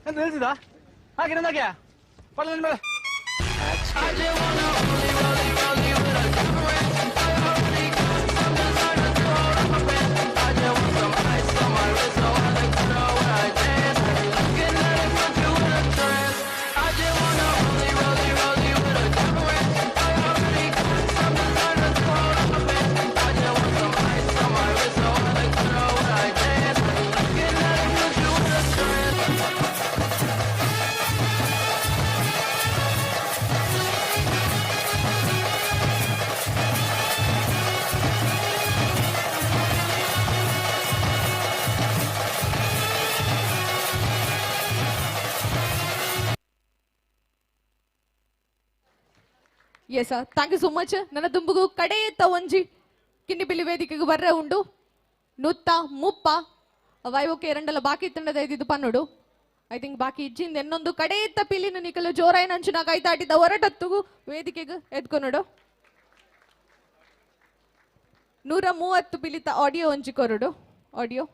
ಎಂತ ಹೇಳ್ತಿದ್ದ ಹಾಗೆ ನಂದಾಗೆ ಪಡ್ಲ ಮೇಲೆ yes thank you so much. ನನ್ನ ತುಂಬುಗು ಕಡೆಯತ್ತ ಒಂಜಿ ಕಿನ್ನಿ ಪಿಲಿ ವೇದಿಕೆಗೆ ಬರ್ರೆ ಉಂಡು ನುತ್ತ ಮುಪ್ಪ ವೈವೋಕೆ ಎರಡಲ್ಲ ಬಾಕಿ ತಂಡದ ಇದ್ದಿದ್ದು ಪನ್ನುಡು. ಐ ಥಿಂಕ್ ಬಾಕಿ ಇಜ್ಜಿಂದ ಇನ್ನೊಂದು ಕಡೆಯತ್ತ ಪಿಲಿನ ನಿಕಲು ಜೋರಾಯಿನ ಅಂಚಿನ ಕೈತಾಟಿದ ಹೊರಟತ್ತುಗು ವೇದಿಕೆಗೆ ಎದ್ಕೊನೋಡು 130 ಪಿಲಿತ ಆಡಿಯೋ ಒಂಜಿ ಕೊರಡು ಆಡಿಯೋ.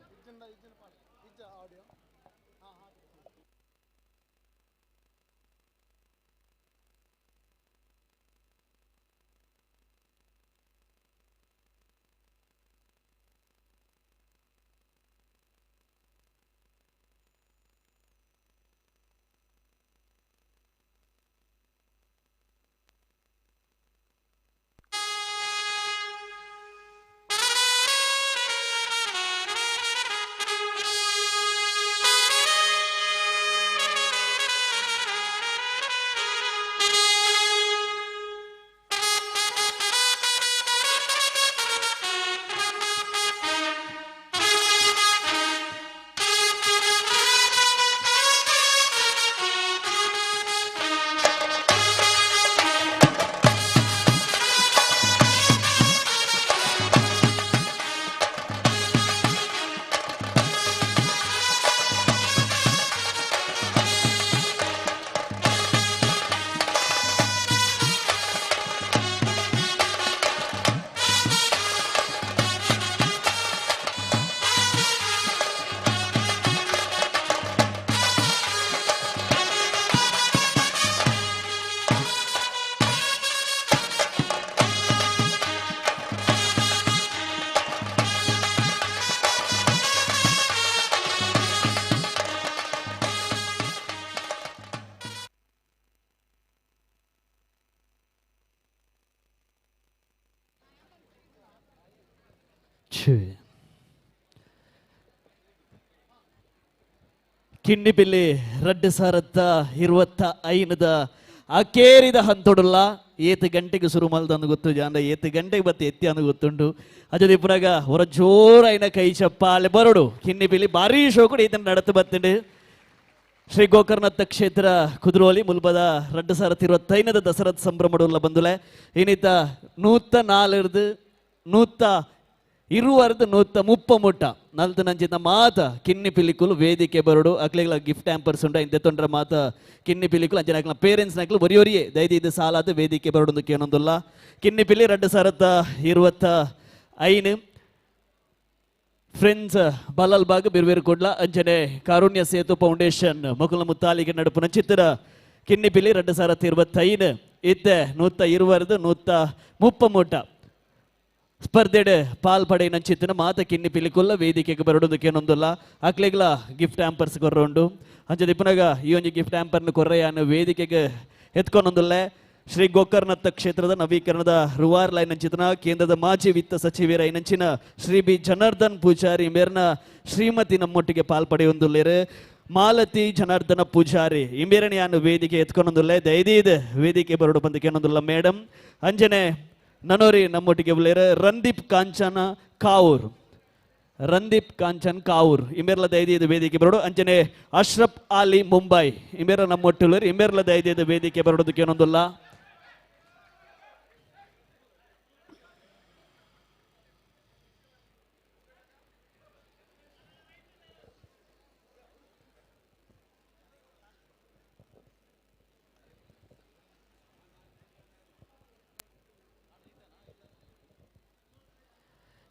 ಕಿನ್ನಿ ಪಿಲ್ಲಿ 2025 ಅಕೇರಿದ ಹಂತೊಡುಲ್ಲ 7 ಗಂಟೆಗೆ ಶುರು ಮಲ್ದಂದು ಗೊತ್ತು ಜಾಂಡ 7 ಗಂಟೆಗೆ ಬತ್ತೆ ಎತ್ತಿ ಅಂದು ಗೊತ್ತುಂಡು ಅಜದ ಇಪ್ಪರಾಗ ಹೊರ ಜೋರೈನ ಕೈ ಚಪ್ಪಾಲೆ ಬರೋಡು ಕಿನ್ನಿ ಪಿಲ್ಲಿ ಭಾರಿ ಶೋ ಕೂಡ ಈತನ ನಡತು ಬತ್ತಂಡು ಶ್ರೀ ಗೋಕರ್ಣತ್ತ ಕ್ಷೇತ್ರ ಕುದುರೋಲಿ ಮುಲ್ಬದ 2025 ದಸರಾ ಸಂಭ್ರಮಡುಲ್ಲ ಬಂದುಲೆ ಇನ್ನಿತ 104 130 ನಲ್ತು ನಂಚಿನ ಮಾತ ಕಿನ್ನಿ ಪಿಲಿಕುಲು ವೇದಿಕೆ ಬರೋಡು ಅಕ್ಲೆಗಳ ಗಿಫ್ಟ್ ಹ್ಯಾಂಪರ್ಸ್ ಉಂಟ ಇಂತೆ ತೊಂಡ್ರ ಮಾತ ಕಿನ್ನಿ ಪಿಲಿಕುಲು ಅಂಚನ ಪೇರೆಂಟ್ಸ್ ನಕ್ಲು ಬರಿಯೋರಿಯೇ ದಯದಿ ಸಾಲಾದ ವೇದಿಕೆ ಬರೋಡು ಕೇನೊಂದುಲ್ಲ ಕಿನ್ನಿ ಪಿಲಿ 2025 ಫ್ರೆಂಡ್ಸ್ ಬಲಾಲ್ ಬಾಗ್ ಬಿರ್ವೇರು ಕೊಡ್ಲ ಅಂಚನೆ ಕಾರುಣ್ಯ ಸೇತು ಫೌಂಡೇಶನ್ ಮಕುಲ ಮುತ್ತಾಲಿಗೆ ನಡುಪುನ ಚಿತ್ರ ಕಿನ್ನಿ ಪಿಲಿ 2025 ಇತ್ತೆ 120 130 ಸ್ಪರ್ಧೆಡೆ ಪಾಲ್ಪಡೆ ನಂಚಿತ್ತಿನ ಮಾತ ಕಿನ್ನಿ ಪಿಲಿಕುಲ್ಲ ವೇದಿಕೆಗೆ ಬರೋದಕ್ಕೇನೊಂದಿಲ್ಲ ಅಕ್ಲೆಗ್ಲ ಗಿಫ್ಟ್ ಹ್ಯಾಂಪರ್ಸ್ ಕೊರ್ರೋಂಡು ಅಂಚದ ಇಪ್ಪನಾಗ ಈ ಒಂದು ಗಿಫ್ಟ್ ಹ್ಯಾಂಪರ್ನ ಕೊರ್ರೆಯನ್ನು ವೇದಿಕೆಗೆ ಎತ್ಕೊಂಡೊಂದಿಲ್ಲ ಶ್ರೀ ಗೋಕರ್ಣತ್ತ ಕ್ಷೇತ್ರದ ನವೀಕರಣದ ರುವಾರ್ ಲೈನ್ ನಂಚಿತನ ಕೇಂದ್ರದ ಮಾಜಿ ವಿತ್ತ ಸಚಿವರ ನಂಚಿನ ಶ್ರೀ ಬಿ ಜನಾರ್ದನ್ ಪೂಜಾರಿ ಮೇರ್ನ ಶ್ರೀಮತಿ ನಮ್ಮೊಟ್ಟಿಗೆ ಪಾಲ್ಪಡೆಯೊಂದುಲ್ಲೇರು ಮಾಲತಿ ಜನಾರ್ದನ ಪೂಜಾರಿ ಇಂಬೇರಣಿಯನ್ನು ವೇದಿಕೆ ಎತ್ಕೊಂಡೊಂದಿಲ್ಲ ದಯದೀದ್ ವೇದಿಕೆ ಬರೋಡು ಬಂದಕ್ಕೇನೊಂದಿಲ್ಲ ಮೇಡಮ್ ಅಂಜನೆ ನನ್ನೋರಿ ನಮ್ಮೊಟ್ಟಿಗೆ ಬಲ್ಲೇರು ರಂದೀಪ್ ಕಾಂಚನ್ ಕಾವೂರ್ ಇಂಬೇರ್ಲ ದೈದಿಯದ ವೇದಿಕೆ ಬರೋಡು ಅಂಚನೆ ಅಶ್ರಫ್ ಆಲಿ ಮುಂಬೈ ಇಂಬೇರ ನಮ್ಮೊಟ್ಟಿಲ್ಲರು ಇಂಬೇರ್ಲ ದೈದಿಯದ ವೇದಿಕೆ ಬರೋದಕ್ಕೆ ಏನೊಂದಿಲ್ಲ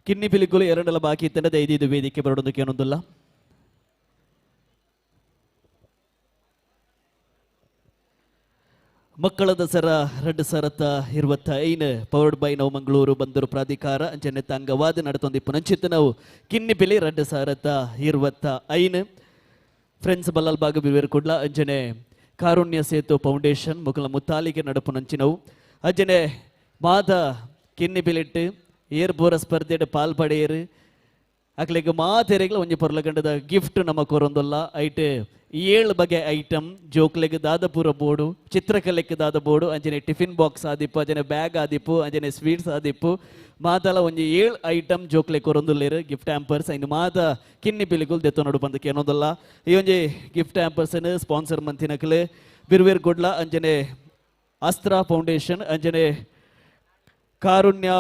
ಕಿನ್ನಿ ಪಿಲಿಕುಲು ಎರಡಲ್ಲ ಬಾಕಿ ಇತ್ತಂಡ ದೈದಿಯದ ವೇದಿಕೆ ಬರೋದಕ್ಕೆ ಏನೊಂದಿಲ್ಲ ಮಕ್ಕಳ ದಸರಾ 2025 ಪವರ್ಡ್ ಬೈ ನಾವು ಮಂಗಳೂರು ಬಂದರು ಪ್ರಾಧಿಕಾರ ಅಂಚನೆ ಅಂಗವಾದ ನಡತೊಂದಿಪ್ಪು ನಂಚಿತ್ತು ನಾವು ಕಿನ್ನಿ ಪಿಲಿ 2025 ಫ್ರೆಂಡ್ಸ್ ಬಲ್ಲಾಲ್ ಬಾಗ ಬಿವೇರು ಕೊಡ್ಲ ಅಂಜನೆ ಕಾರುಣ್ಯ ಸೇತು ಫೌಂಡೇಶನ್ ಮುಕುಲ ಮುತ್ತಾಲಿಗೆ ನಡಪು ನಂಚಿನವು ಅಂಜನೆ ಮಾದ ಕಿನ್ನಿ ಪಿಲಿಟ್ಟು ಏರ್ ಬೋರ ಸ್ಪರ್ಧೆಡ್ ಪಾಲ್ಪಡೆಯರು ಅಕ್ಲೆಗ್ ಮಾತೆರೆಗ್ಲ ಒಂಜಿ ಪೊರ್ಲಗಂಡದ ಗಿಫ್ಟ್ ನಮ್ಮ ಕೊರೊಂದಲ್ಲ ಐಟ್ 7 ಬಗೆ ಐಟಮ್ ಜೋಕ್ಲೆಗ್ ದಾದ ಪೂರ ಬೋರ್ಡು ಚಿತ್ರಕಲೆಗ್ ದಾದ ಬೋರ್ಡು ಅಂಜನೆ ಟಿಫಿನ್ ಬಾಕ್ಸ್ ಆದಿಪ್ಪು ಅಂಜನೆ ಬ್ಯಾಗ್ ಆದಿಪ್ಪು ಅಂಜನೆ ಸ್ವೀಟ್ಸ್ ಆದಿಪ್ಪು ಮಾತಲ ಒಂಜಿ 7 ಐಟಮ್ ಜೋಕ್ಲೆ ಕೊರೊಂದುಲ್ಲೇರು ಗಿಫ್ಟ್ ಹ್ಯಾಂಪರ್ಸ್ ಐನು ಮಾತ ಕಿನ್ನಿ ಪಿಲಿಗುಲ್ ದೆತ್ತು ನೋಡು ಬಂದಕ್ಕೆ ಏನೋದಲ್ಲ ಈ ಒಂಜಿ ಗಿಫ್ಟ್ ಹ್ಯಾಂಪರ್ಸ್ ಸ್ಪಾನ್ಸರ್ ಮಂತಿನಕ್ಲೆ ಬಿರ್ವೇರ್ ಕೊಡ್ಲ ಅಂಜನೆ ಅಸ್ತ್ರ ಫೌಂಡೇಶನ್ ಅಂಜನೆ ಕಾರುಣ್ಯ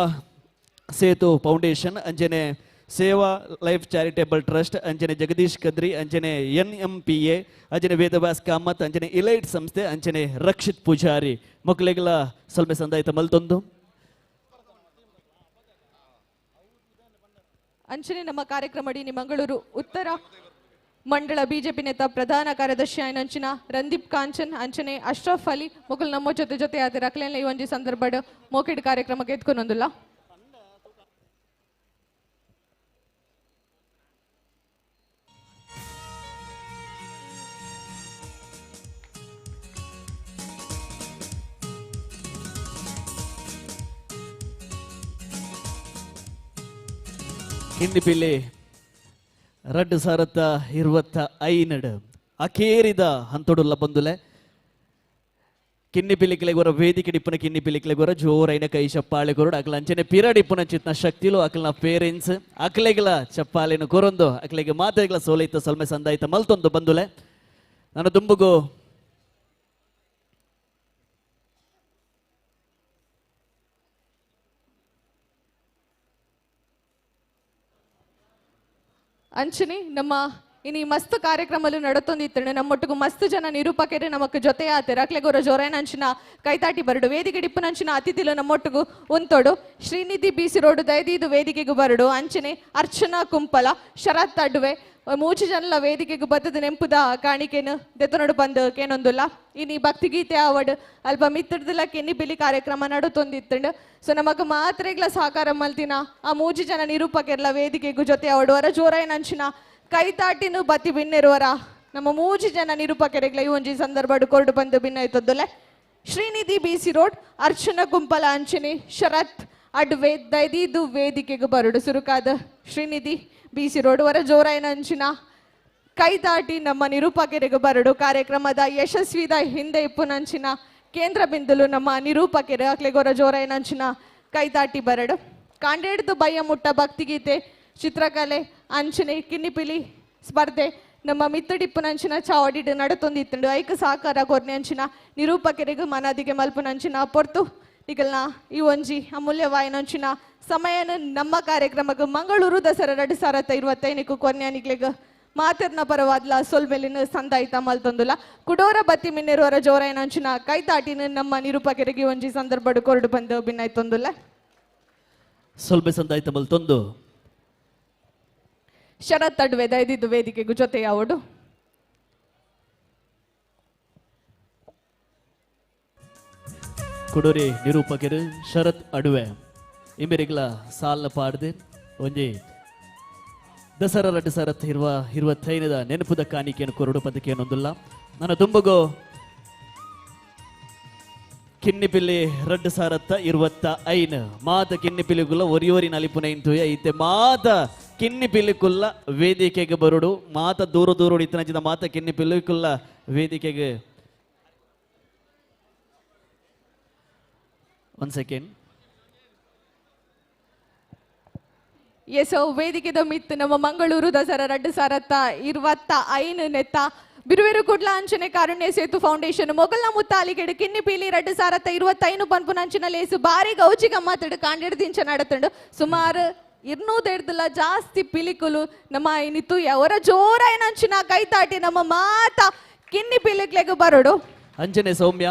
ಸೇತು ಫೌಂಡೇಶನ್ ಅಂಜನೆ ಸೇವಾ ಲೈಫ್ ಚಾರಿಟೇಬಲ್ ಟ್ರಸ್ಟ್ ಅಂಜನೆ ಜಗದೀಶ್ ಕದ್ರಿ ಅಂಜನೆ NMPA ಅಂಜನೆ ವೇದವ್ಯಾಸ್ ಕಾಮತ್ ಅಂಜನೆ ಇಲೈಟ್ ಸಂಸ್ಥೆ ಅಂಜನೆ ರಕ್ಷಿತ್ ಪೂಜಾರಿ ಮಕ್ಕಳಿಗೆಲ್ಲ ಸ್ವಲ್ಪ ಸಂದಾಯಿತ ಮಲ್ತೊಂದು ಅಂಚನೆ ನಮ್ಮ ಕಾರ್ಯಕ್ರಮ ಮಂಗಳೂರು ಉತ್ತರ ಮಂಡಳ ಬಿಜೆಪಿ ನೇತ ಪ್ರಧಾನ ಕಾರ್ಯದರ್ಶಿ ಆಯ್ನ ಅಂಚಿನ ರಂದೀಪ್ ಕಾಂಚನ್ ಅಂಚನೆ ಅಶ್ರಫ್ ಅಲಿ ಮೊಗಲ್ ನಮ್ಮ ಜೊತೆ ಆದ ರಕ್ಲೇನ್ ಈ ಒಂಜಿ ಸಂದರ್ಭ ಮೋಕೆಡ್ ಕಾರ್ಯಕ್ರಮಕ್ಕೆ ಎತ್ಕೊಂಡೊಂದುಲ್ಲ ಕಿಂಡಿಪಿಲ್ಲಿ 2025 ಅಕೇರಿದ ಹಂತೊಡುಲ್ಲ ಬಂದುಲೆ ಕಿನ್ನಿ ಪಿಲಿಕ್ಲೆಗೊರ ವೇದಿಕೆ ಡಿಪ್ಪನ ಕಿನ್ನಿ ಪಿಲಿಕ್ಲೆಗೊರ ಜೋರೈನ ಕೈ ಚಪ್ಪಾಳೆ ಕೊರಡು ಅಕ್ಲ ಅಂಚನೆ ಪಿರಡ್ ಇಪ್ಪನ ಚಿತ್ನ ಶಕ್ತಿಲು ಅಕ್ಲನ ಪೇರೆಂಟ್ಸ್ ಅಕ್ಲೆಗಳ ಚಪ್ಪಾಳೆನು ಕೊರೊಂದು ಅಕ್ಲೆಗೆ ಮಾತೆಗಳ ಸೋಲೈತ ಸೊಲ್ಮೆ ಸಂದಾಯಿತ ಮಲ್ತೊಂದು ಬಂದುಲೆ ನಾನು ದುಂಬುಗು ಅಂಚನೆ ನಮ್ಮ ಇನಿ ಮಸ್ತ್ ಕಾರ್ಯಕ್ರಮಲು ನಡತೊಂದಿತ್ತಂಡು ನಮ್ಮೊಟ್ಟಿಗೂ ಮಸ್ತ್ ಜನ ನಿರೂಪಕರು ನಮಕ್ ಜೊತೆ ಆತರು ಅಕ್ಲೆಗೊರ ಜೋರೈನ ಅಂಚಿನ ಕೈತಾಟಿ ಬರಡು ವೇದಿಕೆ ಡಿಪ್ಪನಂಚಿನ ಅತಿಥಿಲು ನಮ್ಮೊಟ್ಟಿಗೂ ಉಂತೋಡು ಶ್ರೀನಿಧಿ BC ರೋಡ್ ದಯದೀದು ವೇದಿಕೆಗೂ ಬರಡು ಅಂಚನೆ ಅರ್ಚನಾ ಕುಂಪಲ ಶರತ್ ಅಡ್ವೆ ಮೂಚು ಜನಲ ವೇದಿಕೆಗೂ ಬತ್ತದ ನೆಂಪುದ ಕಾಣಿಕೆನು ದೆತ್ತನೋಡು ಬಂದು ಕೇನೊಂದುಲ್ಲ ಇನಿ ಭಕ್ತಿಗೀತೆ ಅವಡ್ ಅಲ್ಪ ಮಿತ್ತಡ್ದಲ್ಲ ಕೆನ್ನಿ ಪಿಲಿ ಕಾರ್ಯಕ್ರಮ ನಡುತ್ತೊಂದಿತ್ತಂಡು ಸೊ ನಮಕ್ ಮಾತ್ರೆಗ್ಲ ಸಹಕಾರ ಮಲ್ತಿನ ಆ ಮೂಜಿ ಜನ ನಿರೂಪಕರ್ಲ ವೇದಿಕೆಗೂ ಜೊತೆ ಅವಡುವರ ಜೋರೈನ ಅಂಚಿನ ಕೈತಾಟಿನು ಬತ್ತಿ ಬಿನ್ನೆರುವರ ನಮ್ಮ ಮೂಜಿ ಜನ ನಿರೂಪಕರಿಗ್ಲ ಈ ಒಂಜಿ ಸಂದರ್ಭ ಕೊರಡು ಬಂದು ಭಿನ್ನೈತದ್ದುಲೆ ಶ್ರೀನಿಧಿ BC ರೋಡ್ ಅರ್ಚನಾ ಕುಂಪಲ ಅಂಚನೆ ಶರತ್ ಅಡ್ವೆ ದಯದೀದು ವೇದಿಕೆಗೂ ಬರಡು ಸುರುಕಾದ ಶ್ರೀನಿಧಿ BC ರೋಡ್ ವರ ಜೋರೈನ ಅಂಚಿನ ಕೈತಾಟಿ ನಮ್ಮ ನಿರೂಪಕರಿಗೂ ಬರಡು ಕಾರ್ಯಕ್ರಮದ ಯಶಸ್ವಿದ ಹಿಂದೆ ಇಪ್ಪುನಂಚಿನ ಕೇಂದ್ರ ಬಿಂದುಲು ನಮ್ಮ ನಿರೂಪಕರು ಅಕ್ಲೆಗೊರ ಜೋರೈನ ಅಂಚಿನ ಕೈತಾಟಿ ಬರಡು ಕಾಂಡೇಡ್ದು ಬಯ್ಯ ಮುಟ್ಟ ಭಕ್ತಿಗೀತೆ ಚಿತ್ರಕಲೆ ಅಂಚನೆ ಕಿನ್ನಿಪಿಲಿ ಸ್ಪರ್ಧೆ ನಮ್ಮ ಮಿತ್ತಡಿಪ್ಪುನಂಚಿನ ಚಾವಡಿಡು ನಡತೊಂದಿತ್ತುಂಡು ಐಕ ಸಹಕಾರ ಕೊರ್ನೆ ಅಂಚಿನ ನಿರೂಪಕರಿಗೂ ಮನದಿಗೆ ಮಲ್ಪುನಂಚಿನ ಪೊರ್ತು ಈಗಲ್ನ ಈ ಒಂಜಿ ಅಮೂಲ್ಯವಾಯಿನಂಚಿನ ಸಮಯನ ನಮ್ಮ ಕಾರ್ಯಕ್ರಮಕ್ಕೆ ಮಂಗಳೂರು ದಸರಾ 2025 ಕೊರ್ನ್ಯಾನಿಗ್ಲೆಗ್ ಮಾತಿರ್ನ ಪರವಾದ್ಲ ಸೊಲ್ಮೆಲಿನ ಸಂದಾಯಿತ ಮಲ್ತೊಂದುಲ್ಲ ಕುಡೋರ ಬತ್ತಿ ಮಿನ್ನೆರುವರ ಜೋರೈನ ಅಂಚಿನ ಕೈತಾಟಿನ ನಮ್ಮ ನಿರೂಪಕರಿಗೆ ಒಂಜಿ ಸಂದರ್ಭ ಕೊರಡು ಬಂದು ಭಿನ್ನೈತೊಂದುಲ್ಲ ಸೊಲ್ಬೆ ಸಂದಾಯಿತ ಮಲ್ತೊಂದು ಶರತ್ ಅಡ್ವೆ ದಯದಿದ್ದು ವೇದಿಕೆಗೂ ಜೊತೆ ಯಾವಡು ಕುಡೋರಿ ನಿರೂಪಕರು ಶರತ್ ಅಡುವೆ ಇಂಬೆರಿಗ್ಲ ಸಾಲ ಪಾಡ್ದೆ ಒಂಜಿ ದಸರಾ 2025 ನೆನಪುದ ಕಾಣಿಕೆಯನ್ನು ಕೊರಡು ಪದಕ್ಕೆ ಏನೊಂದಿಲ್ಲ ನನ್ನ ದುಂಬಗೋ ಕಿನ್ನಿಪಿಲ್ಲಿ 2025 ಮಾತ ಕಿನ್ನಿಪಿಲಿಗುಲ್ಲ ಒರಿಯೋರಿ ನಲಿಪುನೈಂತು ಐತೆ ಮಾತ ಕಿನ್ನಿಪಿಲಿಕುಲ್ಲ ವೇದಿಕೆಗೆ ಬರುಡು ಮಾತ ದೂರ ದೂರ ಇತ್ತನಂಚಿದ ಮಾತ ಕಿನ್ನಿಪಿಲಿಕುಲ್ಲ ವೇದಿಕೆಗೆ ಒಂದು ಸೆಕೆಂಡ್ ಎಸ್ ವೇದಿಕೆದ ಮಿತ್ತು ನಮ್ಮ ಮಂಗಳೂರು ದಸರಾ 2025 ನೆತ್ತ ಬಿರುವೇರು ಕುಡ್ಲ ಅಂಚನೆ ಕಾರುಣ್ಯ ಸೇತು ಫೌಂಡೇಶನ್ ಮೊಗಲ್ನ ಮುತ್ತಾಲಿಗೆಡು ಕಿನ್ನಿ ಪೀಲಿ 2025 ಪನ್ಪುನಂಚಿನ ಲೇಸು ಬಾರಿ ಗೌಜಿ ಗಮ್ಮತ್ತಡು ಕಾಂಡಿಡ್ದಿಂಚ ನಡತಂಡು ಸುಮಾರು 200 ಜಾಸ್ತಿ ಪಿಲಿಕುಲು ನಮ್ಮ ಏನಿತ್ತು ಅವರ ಜೋರ ಏನಂಚಿನ ಕೈತಾಟಿ ನಮ್ಮ ಮಾತ ಕಿನ್ನಿ ಪಿಲಿಕ್ಲೆಗೂ ಬರೋಡು ಅಂಚನೆ ಸೌಮ್ಯ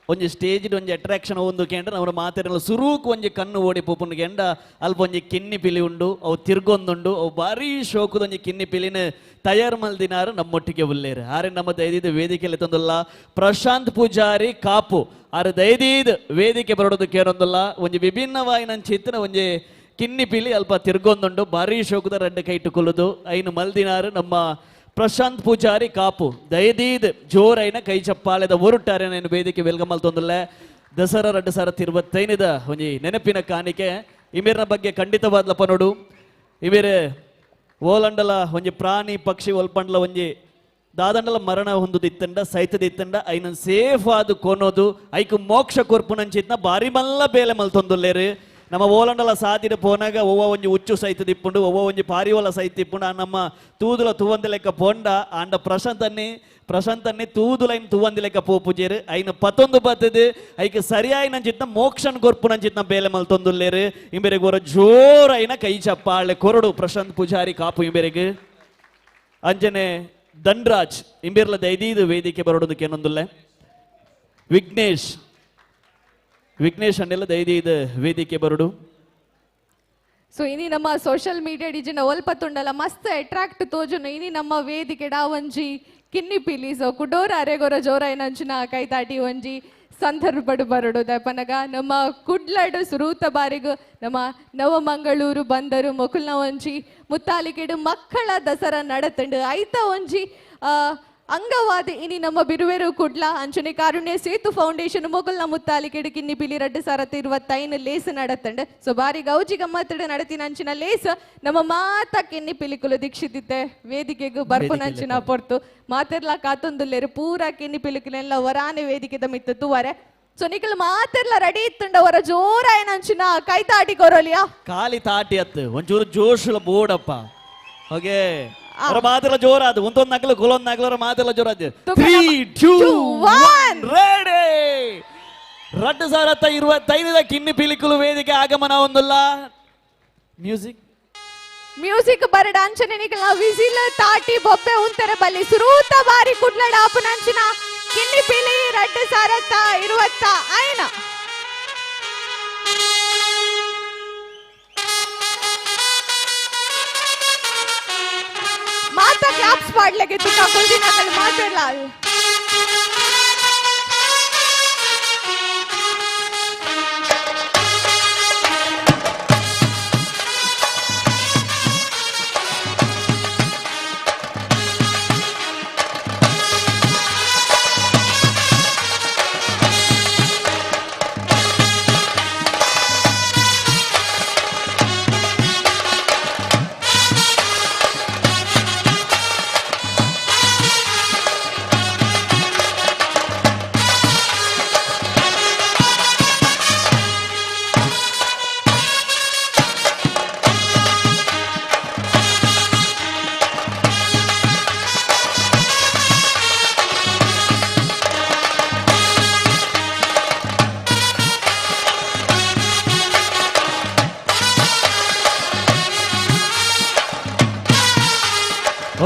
ಒಂಜಿ ಸ್ಟೇಜ್ ಒಂಜಿ ಅಟ್ರಾಕ್ಷನ್ ಒಂದು ಕೇಂದ್ರ ಅವರ ಮಾತಾಡಲು ಸುರೂಕ್ ಒಂಜಿ ಕಣ್ಣು ಓಡಿ ಪೋಪುನ್ ಕೆಂಡ ಅಲ್ಪ ಒಂಜಿ ಕಿನ್ನಿ ಪಿಲಿ ಉಂಡು ಅವು ತಿರ್ಗೊಂದುಂಡು ಅವು ಬಾರಿ ಶೋಕದ ಒಂಜಿ ಕಿನ್ನಿ ಪಿಲಿನ ತಯಾರು ಮಲ್ದಿನಾರು ನಮ್ಮೊಟ್ಟಿಗೆ ಉಲ್ಲೇರು ಆರೆ ನಮ್ಮ ದೈದಿದ ವೇದಿಕೆಯಲ್ಲಿ ತಂದಲ್ಲ ಪ್ರಶಾಂತ್ ಪೂಜಾರಿ ಕಾಪು ಆರೆ ದೈದಿದ ವೇದಿಕೆ ಬರೋದು ಕೇರೊಂದಲ್ಲ ಒಂಜಿ ವಿಭಿನ್ನವಾಯಿನ ಚಿತ್ರ ಒಂಜಿ ಕಿನ್ನಿ ಪಿಲಿ ಅಲ್ಪ ತಿರ್ಗೊಂದುಂಡು ಬಾರಿ ಶೋಕದ ರೆಡ್ಡ ಕೈ ಇಟ್ಟುಕೊಳ್ಳುದು ಐನು ಮಲ್ದಿನಾರು ನಮ್ಮ ಪ್ರಶಾಂತ್ ಪೂಜಾರಿ ಕಾಪು ದಯದೀದ್ ಜೋರೈನ ಕೈ ಚಪ್ಪಾಳೆದ ಒರುಟಾರೆ ನಾನು ವೇದಿಕೆ ವೆಲ್ಗಮಲ್ ತೊಂದಲ್ಲ ದಸರಾ 2025 ಒಂಜಿ ನೆನಪಿನ ಕಾಣಿಕೆ ಇಮಿರ್ನ ಬಗ್ಗೆ ಖಂಡಿತವಾದ್ಲಪ್ಪ ನೋಡು ಇಮಿರ್ ಓಲಂಡಲ ಒಂಜಿ ಪ್ರಾಣಿ ಪಕ್ಷಿ ಒಲ್ಪಂಡ್ಲ ಒಂಜಿ ದಾದಂಡಲ ಮರಣ ಹೊಂದುದಿತ್ತಂಡ ಸೈತದಿತ್ತಂಡ ಐನನ್ ಸೇಫ್ ಆದು ಕೊನೋದು ಐಕು ಮೋಕ್ಷ ಕೊರ್ಪುನಂಚಿತ್ನ ಬಾರಿ ಮಲ್ಲ ಬೇಲೆ ಮಲ್ತೊಂದುಲ್ಲೇರು ನಮ್ಮ ಓಲಂಡಲ ಸಾದಿನ ಪೋನಾಗ ಒವ್ವ ಒಂಜಿ ಉಚ್ಚು ಸೈತ ದಿಪ್ಪುಂಡು ಒವ್ವ ಒಂಜಿ ಪಾರಿವಲ ಸೈತ ದಿಪ್ಪುಂಡು ಆ ನಮ್ಮ ತೂದುಲ ತೂವಂದಿ ಲೆಕ್ಕ ಪೊಂಡ ಆಂಡ ಪ್ರಶಾಂತನ್ನೇ ತೂದುಲೈನ್ ತೂವಂದಿ ಲೆಕ್ಕ ಪೋಪುಜೇರು ಐನ ಪತ್ತೊಂದು ಬತ್ತದು ಐಕೆ ಸರಿಯಾಗಿ ನಂಚಿತ್ನ ಮೋಕ್ಷನ್ ಕೊರ್ಪು ನಂಚಿತ್ನ ಬೇಲೆ ಮಲ್ತೊಂದುಲ್ಲೇರು ಇಂಬೆರೆಗೆ ಹೊರ ಜೋರೈನ ಕೈ ಚಪ್ಪಾಳೆ ಕೊರಡು ಪ್ರಶಾಂತ್ ಪೂಜಾರಿ ಕಾಪು ಇಂಬೆರೆಗೆ ಅಂಜನೆ ಧನ್ರಾಜ್ ಇಂಬೆರ್ಲ ದೈದೀದು ವೇದಿಕೆ ಬರೋದಕ್ಕೆ ಏನೊಂದುಲ್ಲೆ ವಿಘ್ನೇಶ್ ಅಂಡೆಲ್ಲ ದೈದೀದು ವೇದಿಕೆ ಬರೋಡು. ಸೊ ಇನಿ ನಮ್ಮ ಸೋಷಿಯಲ್ ಮೀಡಿಯಾ ಡಿಜಿನ ಒಲ್ಪತ್ತುಂಡಲ್ಲ ಮಸ್ತ್ ಅಟ್ರಾಕ್ಟ್ ತೋಜುನು ಇನಿ ನಮ್ಮ ವೇದಿಕೆ ಒಂಜಿ ಕಿನ್ನಿ ಪಿಲಿ ಸೊ ಕುಡೋರ ಅರೆಗೊರ ಜೋರ ಏನಂಚಿನ ಕೈತಾಟಿ ಒಂಜಿ ಸಂದರ್ಭಡು ಬರಡು ದಪನಗ ನಮ್ಮ ಕುಡ್ಲಡು ಸುರೂತ ಬಾರಿಗು ನಮ್ಮ ನವಮಂಗಳೂರು ಬಂದರು ಮೊಕುಲ್ನ ಒಂಜಿ ಮುತ್ತಾಲಿಕೆಡು ಮಕ್ಕಳ ದಸರಾ ನಡತಂಡು ಐತ ಒಂಜಿ ಅಂಗವಾದ ಇನಿ ನಮ್ಮ ಬಿರುವೆರು ಕುಡ್ಲ ಅಂಚನೆ ಕಾರುಣ್ಯ ಸೇತು ಫೌಂಡೇಶನ್ ಮೊಗಲ್ನ ಮುತ್ತಾಲಿಕೆಡು ಕಿನ್ನಿ ಪಿಲಿ 2025 ಲೇಸ್ ನಡತಂಡು ಸೊ ಬಾರಿ ಗೌಜಿ ಗಮ್ಮತ್ತಡು ನಡತಿನ ಅಂಚಿನ ಲೇಸ್ ನಮ್ಮ ಮಾತ ಕಿನ್ನಿ ಪಿಲಿಕುಲು ದೀಕ್ಷಿತಿತ್ತೆ ವೇದಿಕೆಗೂ ಬರ್ಪು ನಂಚಿನ ಪೊರ್ತು ಮಾತೆರ್ಲ ಕಾತೊಂದುಲ್ಲೇರು ಪೂರ ಕಿನ್ನಿ ಪಿಲಿಕುಲೆಲ್ಲ ವರಾನೆ ವೇದಿಕೆ ಮಿತ್ತು ತುವರೆ ಸೊ ನಿಕಲ್ ಮಾತೆರ್ಲ ರೆಡಿ ಇತ್ತುಂಡ ಅವರ ಜೋರ ಏನಂಚಿನ ಕೈ ತಾಟಿ ಕೊರೋಲಿಯಾ ಕಾಲಿ ತಾಟಿ ಅತ್ತು ಒಂಚೂರು ಜೋಶುಲ ಬೋಡಪ್ಪ ಹಾಗೆ ಅವರ ಮಾತೆಲ್ಲ ಜೋರಾದು ಒಂದೊಂದು ನಗಲು ಕೊಲೊಂದು ನಗಲರ ಮಾತೆಲ್ಲ ಜೋರಾದು 3 2 1 ರೆಡಿ 2025 ಕಿನ್ನಿ ಪಿಲಿಕುಲು ವೇದಿಕೆ ಆಗಮನ ಹೊಂದಲ್ಲ ಮ್ಯೂಸಿಕ್ ಬರಡ ಅಂಚನೆ ನಿಕಲ್ ವಿಸಿಲ್ ತಾಟಿ ಬೊಬ್ಬೆ ಉಂತೆರೆ ಬಲ್ಲಿ ಸುರೂತ ಬಾರಿ ಕುಡ್ಲಡ ಆಪುನಂಚಿನ ಕಿನ್ನಿ ಪಿಲಿ 2025 माता क्लैप्स पाड लगे तुका कुछ दिन कल माते लाल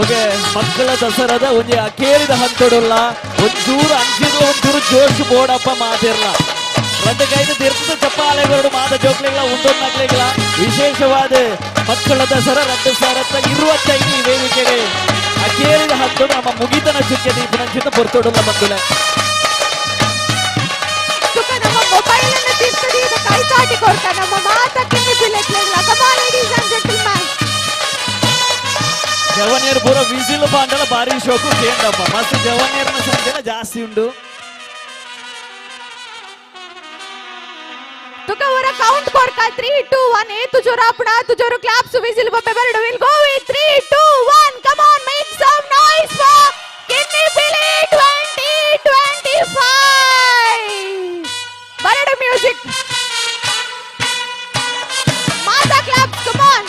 ಓಕೆ ಮಕ್ಕಳ ದಸರಾದ ಒಂಜಿ ಕೇಳಿದ ಹಂತೊಡುಲ್ಲ ಒಂಚೂರು ಅಂಚಿದ ಒಂಚೂರು ಜೋಶು ಬೋಡಪ್ಪ ಮಾತಿರ್ಲ ரெண்டு கைது திருத்த ಚಪ್ಪಾಳೆಗಳು ಮಾದ ಜೋಕ್ಲೆಗಳ ಒಂದೊಂದಾಗ್ಲೆಗಳ ವಿಶೇಷವಾದ ಮಕ್ಕಳ ದಸರಾ 2025 ಈ ವೇದಿಕೆಗೆ ಕೇಳಿದ ಹಂತೊಡು ನಮ್ಮ ಮುಗಿತನ ಚುಕ್ಕೆ ದೀಪನಂಚಿತ ಪೊರ್ತೊಡುಲ್ಲ ಬಂದುಲೆ ತುಕ ನಮ್ಮ ಮೊಬೈಲ್ ಅನ್ನು ತಿರ್ತದಿ ಇದು ಕೈ ತಾಟಿ ಕೊರ್ಕ ನಮ್ಮ ಮಾತ ಕಿನ್ನಿ ಪಿಲೆಕ್ಲೆಗಳ ಕಮಾನ್ ಲೇಡೀಸ್ ಅಂಡ್ ಜೆಂಟಲ್ಮನ್ ಜವನಿಯರ್ ಪೂರ ವಿಸಿಲ್ ಬಾಂಡಲ ಬಾರಿ ಶೋಕು ಕೇಂಡಪ್ಪ ಮಸ್ತ್ ಜವನಿಯರ್ನ ಸಂಖ್ಯೆ ಜಾಸ್ತಿ ಉಂಡು तुका वरा काउंट कर का 3 2 1 ए तुझोरा अपना तुझोरो क्लैप्स विजिल बब्बे बरड will go with 3 2 1 come on make some noise for Kinni Pili 2025 बरड म्यूजिक माता claps come on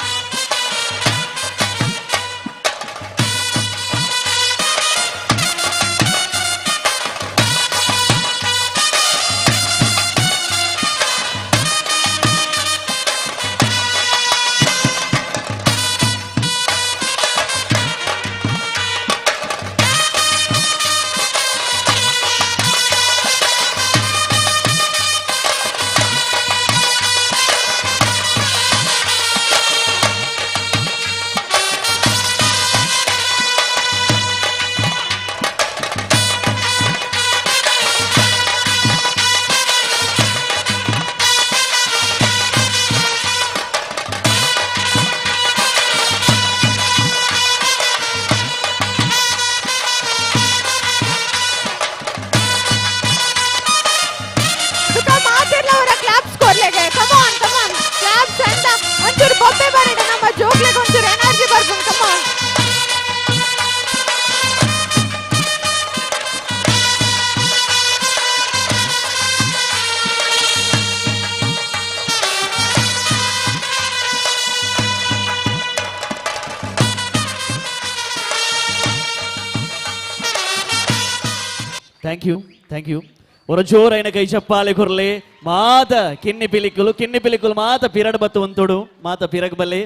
thank you ఒక జోరైన కై చెప్పాలి కుర్లే మాత కిన్ని పిలికులు మాత పిరడ ಬತ್ತುವಂತೋಡು ಮಾತ ಪಿರಗಬಲ್ಲೆ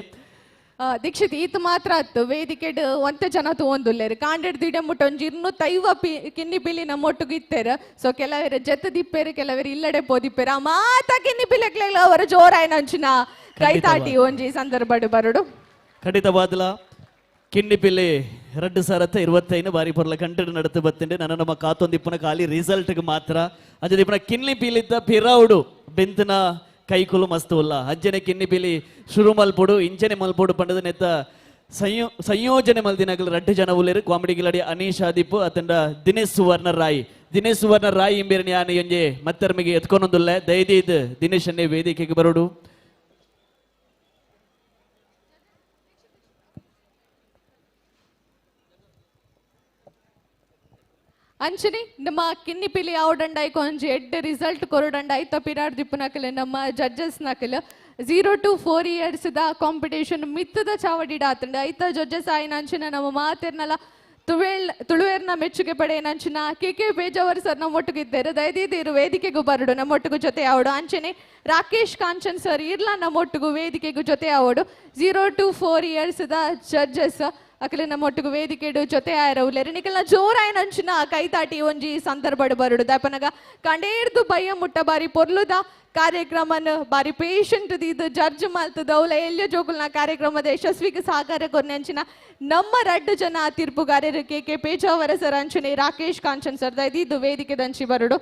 ದೀಕ್ಷಿತ್ ಈತ ಮಾತ್ರ ಅತ್ತು ವೇದಿಕೆಡ್ ಒಂತ ಜನ ತಗೊಂದುಲ್ಲೇರು ಕಾಂಡೆಡ್ ದಿಡೆ ಮುಟ್ಟೊಂಜಿ ಇನ್ನು ತೈವ ಕಿನ್ನಿ ಪಿಲಿ ನಮ್ಮೊಟ್ಟಿಗೆ ಇತ್ತೇರು ಸೊ ಕೆಲವರು ಜತ್ತ ದಿಪ್ಪೇರು ಕೆಲವರು ಇಲ್ಲಡೆ ಪೋದಿಪ್ಪೇರು ಆ ಮಾತ ಕಿನ್ನಿ ಪಿಲಿಕ್ಲೆಗ್ಲ ಅವರ ಜೋರಾಯನ ಅಂಚಿನ ಕೈತಾಟಿ ಒಂಜಿ ಸಂದರ್ಭಡ್ ಬರಡು ಖಂಡಿತವಾದಲ ಕಿನ್ನಿ ಪಿಲ್ಲಿ 2025 ಬಾರಿ ಪೊರ್ಲ ಕಂಟೆಂಟ್ ನಡತು ಬತ್ತಿಂಡೆ ನನ್ನ ನಮ್ಮ ಕಾತೊಂದಿಪ್ಪನ ಖಾಲಿ ರಿಸಲ್ಟ್ಗೆ ಮಾತ್ರ ಅಜ್ಜ ದಿಪ್ಪನ ಕಿನ್ನಿ ಪಿಲಿದ್ದ ಪಿರೌಡು ಬೆಂತನ ಕೈಕುಲು ಮಸ್ತು ಉಲ್ಲ ಅಜ್ಜನೆ ಕಿನ್ನಿ ಪಿಲಿ ಶುರು ಮಲ್ಪೊಡು ಇಂಚನೆ ಮಲ್ಪೊಡು ಪಂಡದ ನೆತ್ತ ಸಂಯೋಜನೆ ಮಲ್ದಿನಾಗಲು 2 ಜನ ಉಲ್ಲೇರು ಕಾಮಿಡಿ ಗಿಲಾಡಿ ಅನೀಶ್ ಆದಿಪ್ಪು ಅತಂಡ ದಿನೇಶ್ ಸುವರ್ಣ ರಾಯ್ ಇಂಬೇರಿನ ಯಾನ ಯೊಂಜೆ ಮತ್ತರ್ಮಿಗೆ ಎತ್ಕೊಂಡೊಂದುಲ್ಲ ದಯದೀದ್ ದಿನೇಶ್ ಅನ್ನೇ ವೇದಿಕೆಗೆ ಬರೋಡು ಅಂಚನೆ ನಮ್ಮ ಕಿನ್ನಿ ಪಿಲಿ ಆವಡಂಡಾಯಿ ಕೊಂಜಿ ಎಡ್ಡೆ ರಿಸಲ್ಟ್ ಕೊರಡಂಡಾಯಿ ತಪಿರಾಡ್ ದಿಪ್ಪನಕಲೆ ನಮ್ಮ ಜಡ್ಜಸ್ ನಕಲೆ 0 to 4 years ದ ಕಾಂಪಿಟೇಷನ್ ಮಿತ್ತದ ಚಾವಡಿಡ ಆತಂಡ ಐತ ಜಡ್ಜಸ್ ಆಯ್ನ ಅಂಚಿನ ನಮ್ಮ ಮಾತೆರ್ನಲ ತುಳುವೇರ್ನ ಮೆಚ್ಚುಗೆ ಪಡೆ ನಂಚಿನ ಕೆ ಬೇಜಾವರ್ ಸರ್ ನಮ್ಮೊಟ್ಟಿಗಿದ್ದಾರೆ ದಯದೀರು ವೇದಿಕೆಗೂ ಬರಡು ನಮ್ಮೊಟ್ಟಿಗೂ ಜೊತೆ ಆವಡು ಅಂಚನೆ ರಾಕೇಶ್ ಕಾಂಚನ್ ಸರ್ ಇರ್ಲಾ ನಮ್ಮೊಟ್ಟಿಗೂ ವೇದಿಕೆಗೂ ಜೊತೆ ಆವಡು 0 to 4 years ದ ಜಡ್ಜಸ್ ಅಕಲೆ ನಮ್ಮೊಟ್ಟಿಗೂ ವೇದಿಕೆಡು ಜೊತೆ ಆಯರವುಲೇರು ನಿಕಲ್ನ ಜೋರಾಯನ ಅಂಚಿನ ಕೈತಾಟಿ ಒಂಜಿ ಸಂದರ್ಭಡ್ ಬರುಡು ದಾಪನಗ ಕಂಡೇರ್ದು ಭಯ ಮುಟ್ಟ ಬಾರಿ ಪೊರ್ಲುದ ಕಾರ್ಯಕ್ರಮನ ಬಾರಿ ಪೇಷಂಟ್ ಇದು ಜಡ್ಜ್ ಮಾಲ್ತದ ಅವಲ ಎಲ್ಯ ಜೋಗುಲ್ನ ಕಾರ್ಯಕ್ರಮದ ಯಶಸ್ವಿಗೆ ಸಹಕಾರ ಕೊರ್ನಂಚಿನ ನಮ್ಮ 2 ಜನ ತೀರ್ಪುಗಾರರು ಕೆ ಪೇಜಾವರ ಸರ್ ಅಂಚನೆ ರಾಕೇಶ್ ಕಾಂಚನ್ ಸರ್ ಇದು ವೇದಿಕೆ ದಂಚಿ ಬರುಡು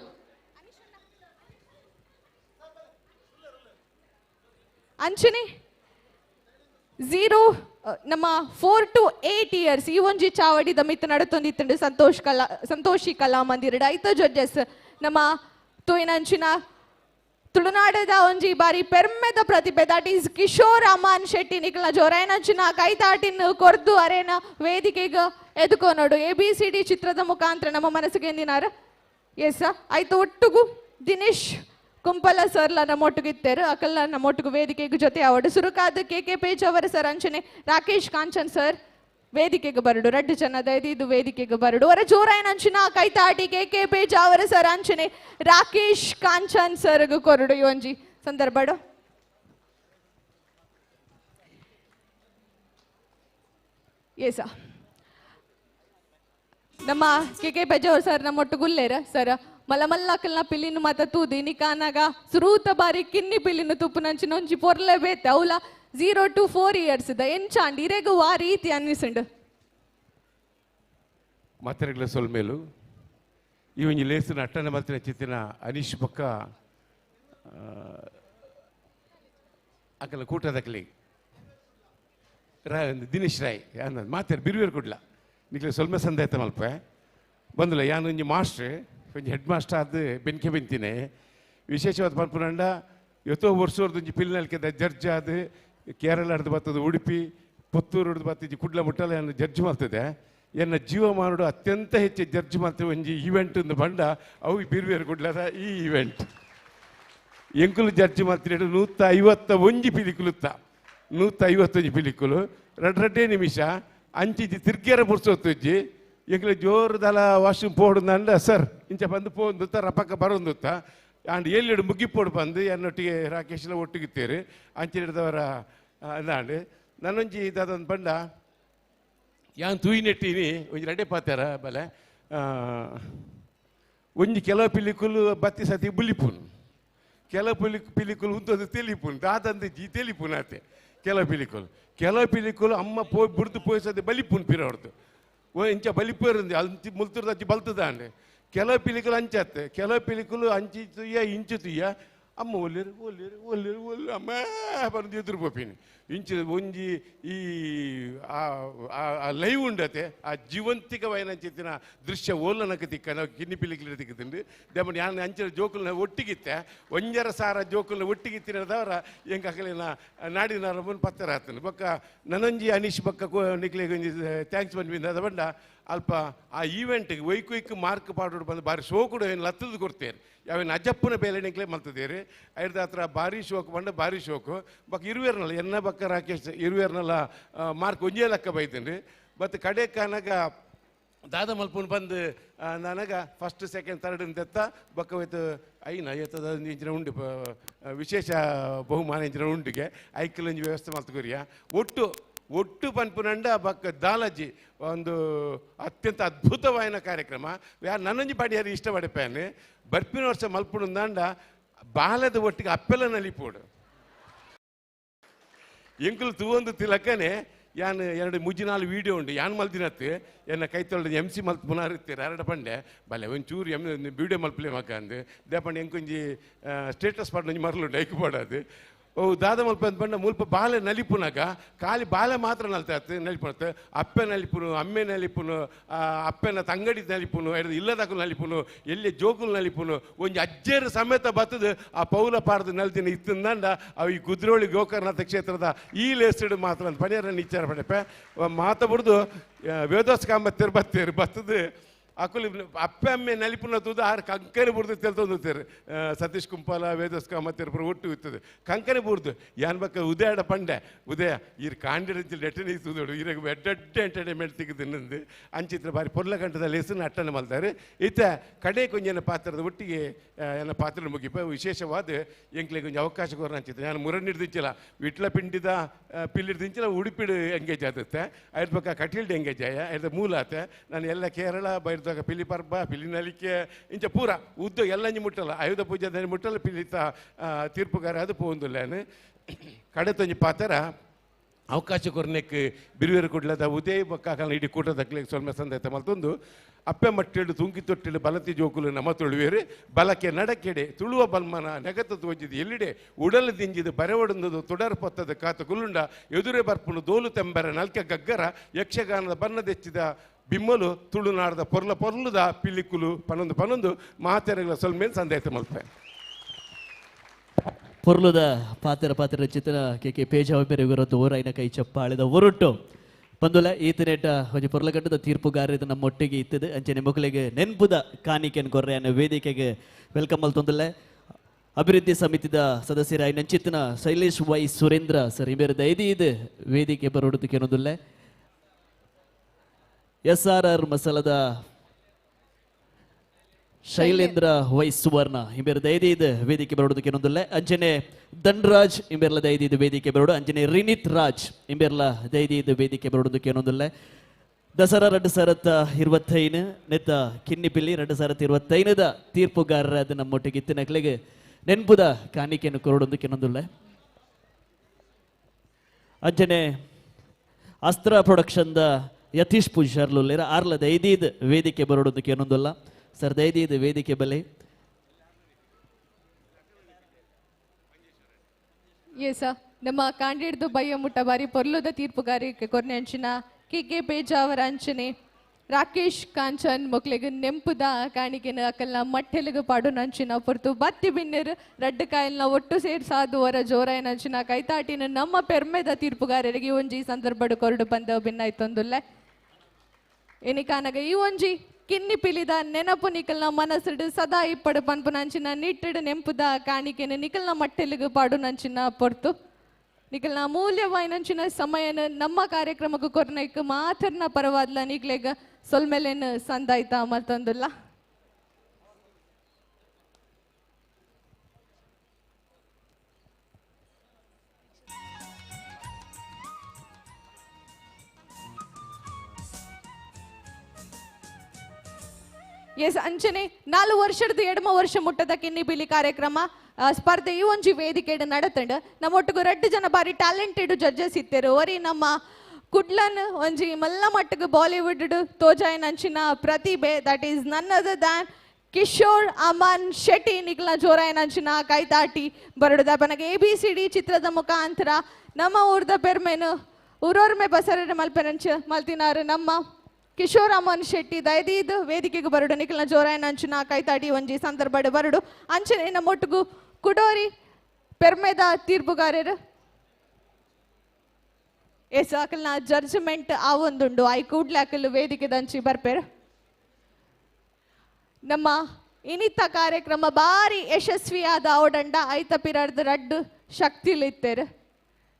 ಅಂಚನೆ 0 ನಮ್ಮ 4 to 8 years ಈ ಒಂಜಿ ಚಾವಡಿದ ಮಿತ್ತ ನಡತೊಂದಿತ್ತಂಡು ಸಂತೋಷಿ ಕಲಾ ಮಂದಿರಡ ಐತ ಜಡ್ಜಸ್ ನಮ್ಮ ತೋಯಿನಂಚಿನ ತುಳುನಾಡದ ಒಂಜಿ ಬಾರಿ ಪೆರ್ಮೆದ ಪ್ರತಿಭೆ ದಟ್ ಈಸ್ ಕಿಶೋರ್ ಅಮಾನ್ ಶೆಟ್ಟಿ ನಿಕಲ್ನ ಜೋರಾಯನಂಚಿನ ಕೈತಾಟಿನ ಕೊರ್ದು ಅರೇನ ವೇದಿಕೆಗೆ ಎದುಕೋನೋಡು ABCD ಚಿತ್ರದ ಮುಖಾಂತರ ನಮ್ಮ ಮನಸ್ಸಿಗೆ ಎಂದಿನಾರ ಎಸ್ ಆಯ್ತು ಒಟ್ಟಿಗೂ ದಿನೇಶ್ ಕುಂಪಲ ಸರ್ಲ ನಮ್ಮೊಟ್ಟಿಗಿತ್ತೇರು ಅಕಲ್ಲ ನಮ್ಮೊಟ್ಟಿಗೂ ವೇದಿಕೆಗೆ ಜೊತೆ ಅವಡು ಸುರುಕಾದ ಕೆ ಪೇಜಾವರ ಸರ್ ಅಂಚನೆ ರಾಕೇಶ್ ಕಾಂಚನ್ ಸರ್ ವೇದಿಕೆಗೆ ಬರಡು 2 ಜನ ಇದು ವೇದಿಕೆಗೆ ಬರಡು ಅವರ ಜೋರಾಯನ ಅಂಚಿನ ಕೈತಾಟಿ ಕೆ ಪೇಜಾವರ ಸರ್ ಅಂಚನೆ ರಾಕೇಶ್ ಕಾಂಚನ್ ಸರ್ಗೂ ಕೊರಡು ಒಂಜಿ ಸಂದರ್ಭಡು ಏಸ ನಮ್ಮ ಕೆ ಪೇಜಾವರ ಸರ್ ನಮ್ಮೊಟ್ಟಿಗುಲ್ಲೇರ ಸರ್ ಮಲಮಲ್ಲಕಲ್ನ ಪಿಲ್ಲಿನ ಮತ ತೂದಿ ನಿಕಾನಾಗ ಸುರೂತ ಬಾರಿ ಕಿನ್ನಿ ಪಿಲ್ಲಿನ ತುಪ್ಪು ನಂಚಿನ ಒಂಜಿ ಪೊರ್ಲೆ ಬೇತೆ ಅವಲ 0 to 4 years ದ ಎಂಚಾಂಡ್ ಇರೆಗು ಆ ರೀತಿ ಅನ್ನಿಸಂಡು ಮಾತೆರೆಗ್ಲ ಸೊಲ್ಮೇಲು ಈ ಒಂಜಿ ಲೇಸಿನ ಅಟ್ಟನ ಮಲ್ತಿನ ಚಿತ್ತಿನ ಅನೀಶ್ ಪಕ್ಕ ಅಕಲ ಕೂಟದಕ್ಲಿ ದಿನೇಶ್ ರಾಯ್ ಅನ್ನೋದು ಮಾತಾಡಿ ಬಿರುವೇರು ಕೊಡ್ಲ ನಿಕ್ಲೆ ಸೊಲ್ಮೆ ಸಂದೇತ ಮಲ್ಪ ಬಂದಿಲ್ಲ ಯಾನೊಂಜಿ ಮಾಸ್ಟ್ರ್ ಒಂಜಿ ಹೆಡ್ ಮಾಸ್ಟರ್ ಆದ ಬೆನ್ಕೆ ಬೆಂತಿನೇ ವಿಶೇಷವಾದ ಪನ್ಪುನಂಡ ಎತ್ತೋ ವರ್ಷದೊಂಜಿ ಪಿಲ್ನಲ್ಕೆದ ಜಡ್ಜ್ ಆದ ಕೇರಳದ ಬರ್ತದೆ ಉಡುಪಿ ಪುತ್ತೂರು ಬರ್ತದೆ ಕುಡ್ಲ ಮುಟ್ಟಲ ಏನು ಜಡ್ಜ್ ಮಾಡ್ತದೆ ಎನ್ನ ಜೀವಮಾನೋಡು ಅತ್ಯಂತ ಹೆಚ್ಚು ಜಡ್ಜ್ ಮಾಡ್ತೇವೆ ಒಂಜಿ ಈವೆಂಟ್ ಬಂಡ ಅವು ಬಿರುವೇರು ಕೊಡ್ಲದ ಈ ಈವೆಂಟ್ ಎಂಕುಲು ಜಡ್ಜ್ ಮಾಡ್ತೀನಿ 151 ಪಿಲಿಕುಲುತ್ತ 151 ಪಿಲಿಕುಲು 2 ನಿಮಿಷ ಅಂಚಿಜಿ ತಿರ್ಗೇರ ಪುರ್ಸೊತ್ತುಜ್ಜಿ ಎಂಕಲು ಜೋರುದಲ ವಾಶ್ರೂಮ್ ಪೋಡುಂದ ಸರ್ ಇಂಚ ಬಂದು ಪೋಂದುತ್ತ ರಪಕ್ಕ ಬರೋಂದುತ್ತ ಆಂಡ್ ಎಲ್ಲಿಡು ಮುಗಿಪೋಡು ಬಂದು ಎನ್ನೊಟ್ಟಿಗೆ ರಾಕೇಶ್ಲ ಒಟ್ಟಿಗಿತ್ತೇರು ಅಂಚಿಡದವರ ಅಂದಾಂಡು ನನ್ನೊಂಜಿ ಇದೊಂದು ಬಂಡ ಯಾನ್ ತೂಯಿ ನೆಟ್ಟೀನಿ ಒಂಜಿ ರಡ್ಡೆ ಪಾತಾರ ಬಲೆ ಒಂಜಿ ಕೆಲವು ಪಿಲಿಕುಲು ಬತ್ತಿ ಸತಿ ಬುಲಿಪುನ್ ಕೆಲವು ಪಿಲಿಕುಲು ಉಂತೊಂದು ತೆಲಿಪುನ್ ದಾದಂದು ಜಿ ತೆಲಿಪುನ್ ಆತೆ ಕೆಲವು ಪಿಲಿಕುಲು ಅಮ್ಮ ಪೋಯ್ ಬುಡ್ದು ಪೋಯಿಸದೆ ಬಲಿಪುನ್ ಪಿರೋಡ್ದು ಇಂಚ ಬಲಿಪೇರು ಅಂಚಿ ಮುಲ್ತುರ್ದು ಅಜ್ಜಿ ಬಲ್ತದ ಅಂಡೆ ಕೆಲವು ಪಿಲಿಕುಲು ಅಂಚತ್ತೆ ಕೆಲವು ಪಿಲಿಕುಲು ಅಂಚಿ ತುಯ್ಯ ಇಂಚು ತುಯ್ಯ ಅಮ್ಮ ಒಲ್ಲೇರು ಅಮ್ಮ ಬಂದು ಎದುರು ಪೋಪಿನಿ ಇಂಚು ಒಂಜಿ ಈ ಲೈವ್ ಉಂಡತೆ ಆ ಜೀವಂತಿಕವಾಯಿನ ಚಿತ್ತಿನ ದೃಶ್ಯ ಓಲನಕ್ಕೆ ತಿಕ್ಕ ನಾವು ಕಿನ್ನಿ ಪಿಲಿಕುಲ ತಿಕ್ಕುತ್ತಂಡು ದಮ್ಮನ್ ಯಾನ್ ಅಂಚಿನ ಜೋಕುಲ್ನ ಒಟ್ಟಿಗಿತ್ತೆ ಒಂಜರ ಸಾರ ಜೋಕುಲ್ನ ಒಟ್ಟಿಗಿತ್ತಿನದವರ ಎಂಕ ಅಕಲಿನ ನಾಡಿನ ಮುನ್ ಪತ್ತರ ಆತನು ಬೊಕ್ಕ ನನೊಂಜಿ ಅನೀಶ್ ಬೊಕ್ಕ ನಿಕ್ಲಿಗೆ ಒಂಜಿ ಥ್ಯಾಂಕ್ಸ್ ಬಂದ್ಬಿಂದ ಅದ ಬಂಡ ಅಲ್ಪ ಆ ಈವೆಂಟ್ಗೆ ಒಯ್ಕು ಮಾರ್ಕ್ ಪಾಡೋಡು ಬಂದು ಬಾರಿ ಶೋ ಕೂಡ ಏನು ಲತ್ತದು ಕೊಡ್ತೇನೆ ಯಾವೇನು ಅಜ್ಜಪ್ಪನ ಬೇಲೆ ನಿಕ್ಲೆ ಮಲ್ತದೇರಿ ಐರ್ದ ಹತ್ರ ಭಾರಿ ಶೋಕು ಬಂಡ ಭಾರಿ ಶೋಕು ಬಕ್ಕ ಇರುವೇರ್ನಲ್ಲ ಎನ್ನ ಬಕ್ಕ ರಾಕೇಶ್ ಇರುವೇರ್ನಲ್ಲ ಮಾರ್ಕ್ ಒಂಜೇ ಲೆಕ್ಕ ಬೈತೀನಿ ಮತ್ತು ಕಡೆ ಕಾನಾಗ ದಾದ ಮಲ್ಪುನ್ ಬಂದು ನನಗ ಫಸ್ಟ್ ಸೆಕೆಂಡ್ ಥರ್ಡ್ ಅಂತ ಬೊಕ್ಕ ಹೋಯ್ತು ಐನ ಎತ್ತದ ಇಂಚಿನ ಉಂಡು ವಿಶೇಷ ಬಹುಮಾನ ಇಂಚಿನ ಉಂಡಿಗೆ ಐಕಲಂಜಿ ವ್ಯವಸ್ಥೆ ಮಲ್ತುಕೊರಿಯ ಒಟ್ಟು ಪನ್ಪುನಂಡ ಬಕ್ಕ ದಾಲಜಿ ಒಂದು ಅತ್ಯಂತ ಅದ್ಭುತವಾದ ಕಾರ್ಯಕ್ರಮ ಯಾರು ನನ್ನಂಜಿ ಪಾಡಿಯಾರು ಇಷ್ಟಪಡಿಪೇನೆ ಬರ್ಪಿನ ವರ್ಷ ಮಲ್ಪುಣಂದಾಂಡ ಬಾಲದ ಒಟ್ಟಿಗೆ ಅಪ್ಪೆಲ್ಲ ನಲಿಪೋಡು ಎಂಕುಲು ತೂವೊಂದು ತಿಲಕನೆ ಯಾನ್ ಎರಡು ಮುಜ್ಜಿನಾಲು ವೀಡಿಯೋ ಉಂಡು ಯಾನ್ ಮಲ್ದಿನತ್ತು ಎನ್ನ ಕೈ ತೊಳೆದು MC ಮಲ್ತು ಪುನಃ ಇರ್ತೀರ ಎರಡು ಪಂಡೆ ಬಲ್ಲೆ ಒಂಚೂರು ವೀಡಿಯೋ ಮಲ್ಪಲೆ ಮಕ್ಕ ಅಂದು ದೇಪಂಡೆ ಎಂಕೊಂಜಿ ಸ್ಟೇಟಸ್ ಪಾಡ್ನೊಂಜಿ ಮರಲುಂಡು ಐಕು ಪಾಡೋದು ಓ ದಾದ ಮಲ್ಪ ಅಂತ ಬಂಡ ಮುಲ್ಪ ಬಾಲೆ ನಲಿಪುನಾಗ ಖಾಲಿ ಬಾಲೆ ಮಾತ್ರ ನಲ್ತಾಯ್ತು ನಲಿಪುನತ್ತು ಅಪ್ಪೆ ನಲಿಪುನು ಅಮ್ಮೆ ನಲಿಪುನು ಅಪ್ಪೆನ ತಂಗಡಿ ನಲಿಪುನು ಇಲ್ಲದಾಕು ನಲಿಪುನು ಎಲ್ಲಿ ಜೋಕುಲು ನಲಿಪುನು ಒಂಜಿ ಅಜ್ಜೇರು ಸಮೇತ ಬತ್ತದು ಆ ಪೌಲ ಪಾಡ್ದು ನಲ್ದಿನ ಇತ್ತಂದಂಡ ಅವು ಈ ಕುದ್ರೋಳಿ ಗೋಕರ್ಣನಾಥ ಕ್ಷೇತ್ರದ ಈ ಲೇಸ್ಡ್ ಮಾತ್ರ ಅಂತ ಪಣಿಯರ ನಿಚ್ಚಾರ ಪಡೆಪೆ ಮಾತಾಡ್ದು ವೇದೋಸ್ಕಾಂಬ ತಿರ್ಬತ್ತೇರು ಬತ್ತದು ಅಕುಲಿ ಅಪ್ಪೆ ಅಮ್ಮೆ ನಲಿಪುನ ತೂದು ಆರು ಕಂಕನೆ ಬುಡ್ದು ತೆಲ್ತೊಂದುತ್ತೇರು ಸತೀಶ್ ಕುಂಪಾಲ ವೇದಸ್ಕಾಮ ತಿರುಪುರ ಒಟ್ಟು ಇರ್ತದೆ ಕಂಕನೆ ಬುಡ್ದು ಯಾನ್ ಬಕ್ಕ ಉದಯ ಪಂಡೆ ಉದಯ ಈರ್ ಕಾಂಡಿರಂಚಿ ನೆಟ್ಟನೆ ತೂದೋಡು ಇರಾಗ ಎಡ್ಡೆ ಎಂಟರ್ಟೈನ್ಮೆಂಟ್ ತೆಗೆದು ಅಂಚಿತ್ರ ಬಾರಿ ಪೊರ್ಲ ಗಂಟದಲ್ಲಿ ಹೆಸರು ಅಟ್ಟನೆ ಮಲ್ತಾರೆ ಈತ ಕಡೆ ಕೊಂಜನ ಪಾತ್ರದ ಒಟ್ಟಿಗೆ ನನ್ನ ಪಾತ್ರ ಮುಗಿಪ ವಿಶೇಷವಾದ ಎಂಕ್ಲೆ ಕೊಂಚ ಅವಕಾಶ ಕೊರ ಅಂಚಿತ್ತು ನಾನು ಮುರಣಿಡ್ದಿಂಚಿಲ್ಲ ವಿಟ್ಲ ಪಿಂಡಿದ ಪಿಲ್ಲಿಡ್ದಿಂಚಿಲ್ಲ ಉಡುಪಿಡು ಎಂಗೇಜ್ ಆಗುತ್ತೆ ಅದ್ರ ಪಕ್ಕ ಕಟೀಲ್ಡ್ ಎಂಗೇಜ್ ಆಯ ಅದ್ರ ಮೂಲ ಆತ ನಾನು ಎಲ್ಲ ಕೇರಳ ಬೈರ್ದಾಗ ಪಿಲಿ ಪರ್ಬ ಪಿಲಿ ನಲಿಕೆ ಇಂಚ ಪೂರ ಉದ್ದ ಎಲ್ಲಂಜಿ ಮುಟ್ಟಲ್ಲ ಆಯುಧ ಪೂಜೆ ಮುಟ್ಟಲ್ಲ ಪಿಲಿತ ತೀರ್ಪುಗಾರ ಅದು ಪೋಂದುಲ್ಲೇನು ಕಡೆ ತೊಂಜಿ ಪಾತ್ರ ಅವಕಾಶ ಕೊರ್ನೆಕ್ ಬಿರುವೇರು ಕೊಡ್ಲದ ಉದೇ ಬಕ್ಕಾಕಲ್ಲ ಇಡೀ ಕೂಟದಕ್ಲಿಗೆ ಸ್ವಲ್ಪ ಸಂದೈತೆ ಮಲ್ತೊಂದು ಅಪ್ಪೆ ಮಟ್ಟಿಡು ತುಂಗಿ ತೊಟ್ಟಿಡು ಬಲತಿ ಜೋಕುಲು ನಮ್ಮ ತುಳುವೇರು ಬಲಕ್ಕೆ ನಡಕೆಡೆ ತುಳುವ ಬಲ್ಮನ ನೆಗತ ತೋಜಿದು ಎಲ್ಲಿಡೆ ಉಡಲು ದಿಂಜಿದು ಬರೆವಡಂದು ತುಡರ್ ಪೊತ್ತದ ಕಾತು ಕುಲ್ಲುಂಡ ಎದುರೇ ಬರ್ಪುನು ದೋಲು ತೆಂಬರ ನಲ್ಕೆ ಗಗ್ಗರ ಯಕ್ಷಗಾನದ ಬಣ್ಣದೆಚ್ಚಿದ ಬಿಮ್ಮಲು ತುಳುನಾಡದ ಪೊರ್ಲುದ ಪಿಲಿಕುಲು ಪನೊಂದು ಮಾತೆರೆಗಳ ಸೊಲ್ಮೇನ್ ಸಂದೈತೆ ಮಲ್ಪೆ ಪೊರ್ಲುದ ಪಾತ್ರ ಚಿತ್ರ ಕೆ ಪೇಜಾವ ಬೆರೆಗುರತ್ತು ಓರೈನ ಕೈ ಚಪ್ಪಾಳಿದ ಒರುಟ್ಟು ಬಂದುಲ ಈತನೇಟ ಒಂಜಿ ಪೊರ್ಲಗಟ್ಟದ ತೀರ್ಪುಗಾರದು ನಮ್ಮೊಟ್ಟಿಗೆ ಇತ್ತದು ಅಂಚನೆ ಮಕ್ಕಳಿಗೆ ನೆನ್ಪುದ ಕಾಣಿಕೆನ್ ಕೊರ್ರೆ ಅನ್ನೋ ವೇದಿಕೆಗೆ ವೆಲ್ಕಮ್ ಮಲ್ತೊಂದುಲ್ಲೆ ಅಭಿವೃದ್ಧಿ ಸಮಿತಿದ ಸದಸ್ಯರ ನಂಚಿತ್ತಿನ ಶೈಲೇಶ್ ವೈ ಸುರೇಂದ್ರ ಸರ್ ಇಬೇರು ದೈದಿ ಇದು ವೇದಿಕೆ ಬರೋದಕ್ಕೆ ಏನೊಂದುಲ್ಲೆ SRR ಮಸಾಲದ ಶೈಲೇಂದ್ರ ವೈ ಸುವರ್ಣ ಇಂಬೇರ ದೈದಿದ ವೇದಿಕೆ ಬರೋದಕ್ಕೆ ಏನೊಂದಿಲ್ಲ ಅಂಜನೆ ಧನ್ರಾಜ್ ಇಂಬೇರ್ಲ ದೈದಿದ ವೇದಿಕೆ ಬರೋಡು ಅಂಜನೆ ರಿನಿತ್ ರಾಜ್ ಇಂಬೇರ್ಲ ದೈದಿದ ವೇದಿಕೆ ಬರೋದಕ್ಕೆ ಏನೊಂದಿಲ್ಲ ದಸರಾ 2025 ನೆತ್ತ ಕಿನ್ನಿಪಿಲ್ಲಿ 2025 ತೀರ್ಪುಗಾರರಾದ ನಮ್ಮೊಟ್ಟಿಗೆ ಇತ್ತಿನಕ್ಲೆಗೆ ನೆನ್ಪುದ ಕಾಣಿಕೆಯನ್ನು ಕೊರೋದಕ್ಕೆ ಏನೊಂದಿಲ್ಲ ಅಂಜನೆ ಅಸ್ತ್ರ ಪ್ರೊಡಕ್ಷನ್ದ ಯತೀಶ್ ಪೂಜಾರ್ಲು ಆರ್ಲ ದೈದಿದ ವೇದಿಕೆ ಬರೋದಕ್ಕೆ ಏನೊಂದಲ್ಲ ಸರ್ ದೈದಿದ ವೇದಿಕೆ ಬಲೆ ಎಸ ನಮ್ಮ ಕಾಂಡಿಡ್ದು ಬಯ್ಯ ಮುಟ್ಟ ಬಾರಿ ಪೊರ್ಲುದ ತೀರ್ಪುಗಾರಿಕೆ ಕೊರ್ನೆ ಅಂಚಿನ ಕೆ ಪೇಜಾವರ ಅಂಚನೆ ರಾಕೇಶ್ ಕಾಂಚನ್ ಮೊಕ್ಲೆಗೆ ನೆಂಪುದ ಕಾಣಿಕೆನ ಅಕಲ್ನ ಮಟ್ಟೆಲಿಗೆ ಪಾಡು ನಂಚಿನ ಪೊರ್ತು ಬತ್ತಿ ಬಿನ್ನೆರ್ ರಡ್ಡು ಕಾಯಲ್ನ ಒಟ್ಟು ಸೇರಿ ಸಾಧುವರ ಜೋರಾಯ ನಂಚಿನ ಕೈತಾಟಿನ ನಮ್ಮ ಪೆರ್ಮೆದ ತೀರ್ಪುಗಾರರಿಗೆ ಒಂಜಿ ಸಂದರ್ಭಡು ಕೊರಡು ಬಂದ ಭಿನ್ನಾಯ್ತೊಂದುಲ್ಲೆ ಎನಿಕಾನಗ ಈ ಒಂಜಿ ಕಿನ್ನಿ ಪಿಲಿದ ನೆನಪು ನಿಕಲ್ನ ಮನಸ್ಸಿಡು ಸದಾ ಇಪ್ಪಡು ಪನ್ಪು ನಂಚಿನ ನಿಟ್ಟಿಡು ನೆಂಪುದ ಕಾಣಿಕೆನ ನಿಕಲ್ನ ಮಟ್ಟೆಲಿಗೆ ಪಾಡು ನಂಚಿನ ಪೊರ್ತು ನಿಕಲ್ನ ಅಮೂಲ್ಯವಾದ ನಂಚಿನ ಸಮಯನ ನಮ್ಮ ಕಾರ್ಯಕ್ರಮಕ್ಕೆ ಕೊರ್ನೈಕ್ ಮಾತರ್ನ ಪರವಾದ್ಲ ನಿಕ್ಲೆಗ ಸೊಲ್ಮೆಲೆನ್ ಸಂದಾಯ್ತಾ ಮತ್ತೊಂದುಲ್ಲ ಎಸ್ ಅಂಚನೆ 4 ವರ್ಷದ ಎಡಮ ವರ್ಷ ಮುಟ್ಟದ ಕಿನ್ನಿ ಬಿಲಿ ಕಾರ್ಯಕ್ರಮ ಸ್ಪರ್ಧೆ ಈ ಒಂಜಿ ವೇದಿಕೆ ನಡತಂಡ ನಮ್ಮೊಟ್ಟಿಗೆ 2 ಜನ ಬಾರಿ ಟ್ಯಾಲೆಂಟೆಡ್ ಜಡ್ಜಸ್ ಇತ್ತೇರು ಅವರಿ ನಮ್ಮ ಕುಡ್ಲನ್ ಒಂಜಿ ಮಲ್ಲ ಮಟ್ಟಿಗೆ ಬಾಲಿವುಡ್ ತೋಜಾಯ ನಂಚಿನ ಪ್ರತಿಭೆ that is none other than Kishore Aman Shetty ನಿಖಿಲ ಜೋರಾಯ ನಂಚಿನ ಕೈತಾಟಿ ಬರಡುದ ಬನಗೆ ABCD ಚಿತ್ರದ ಮುಖಾಂತರ ನಮ್ಮ ಊರ್ದ ಪೆರ್ಮೆನು ಊರೋರ್ಮೆ ಬಸರ ಮಲ್ಪೆರಂಚ ಮಲ್ತಿನಾರು ನಮ್ಮ ಕಿಶೋರ್ ಅಮನ್ ಶೆಟ್ಟಿ ದಯದೀದ್ ವೇದಿಕೆಗೆ ಬರಡು ನಿಖಿಲ್ನ ಜೋರಾಯ ನಂಚಿನ ಕೈತಾಡಿ ಒಂಜಿ ಸಂದರ್ಭಡು ಬರಡು ಅಂಚನೆ ನಮ್ಮೊಟ್ಟಿಗೂ ಕುಡೋರಿ ಪೆರ್ಮೆದ ತೀರ್ಪುಗಾರರು ಎಸ್ ಅಕಲ್ನ ಜಡ್ಜ್ಮೆಂಟ್ ಆ ಒಂದುಂಡು ಐ ಕೂಡ್ಲೆ ಅಕಲ್ ವೇದಿಕೆ ದಂಚಿ ಬರ್ಪೇರು ನಮ್ಮ ಇನಿತ ಕಾರ್ಯಕ್ರಮ ಬಾರಿ ಯಶಸ್ವಿಯಾದ ಅವಡಂಡ ಐತ ಪಿರಾರ್ದ ರಡ್ಡು ಶಕ್ತಿಲಿತ್ತೇರು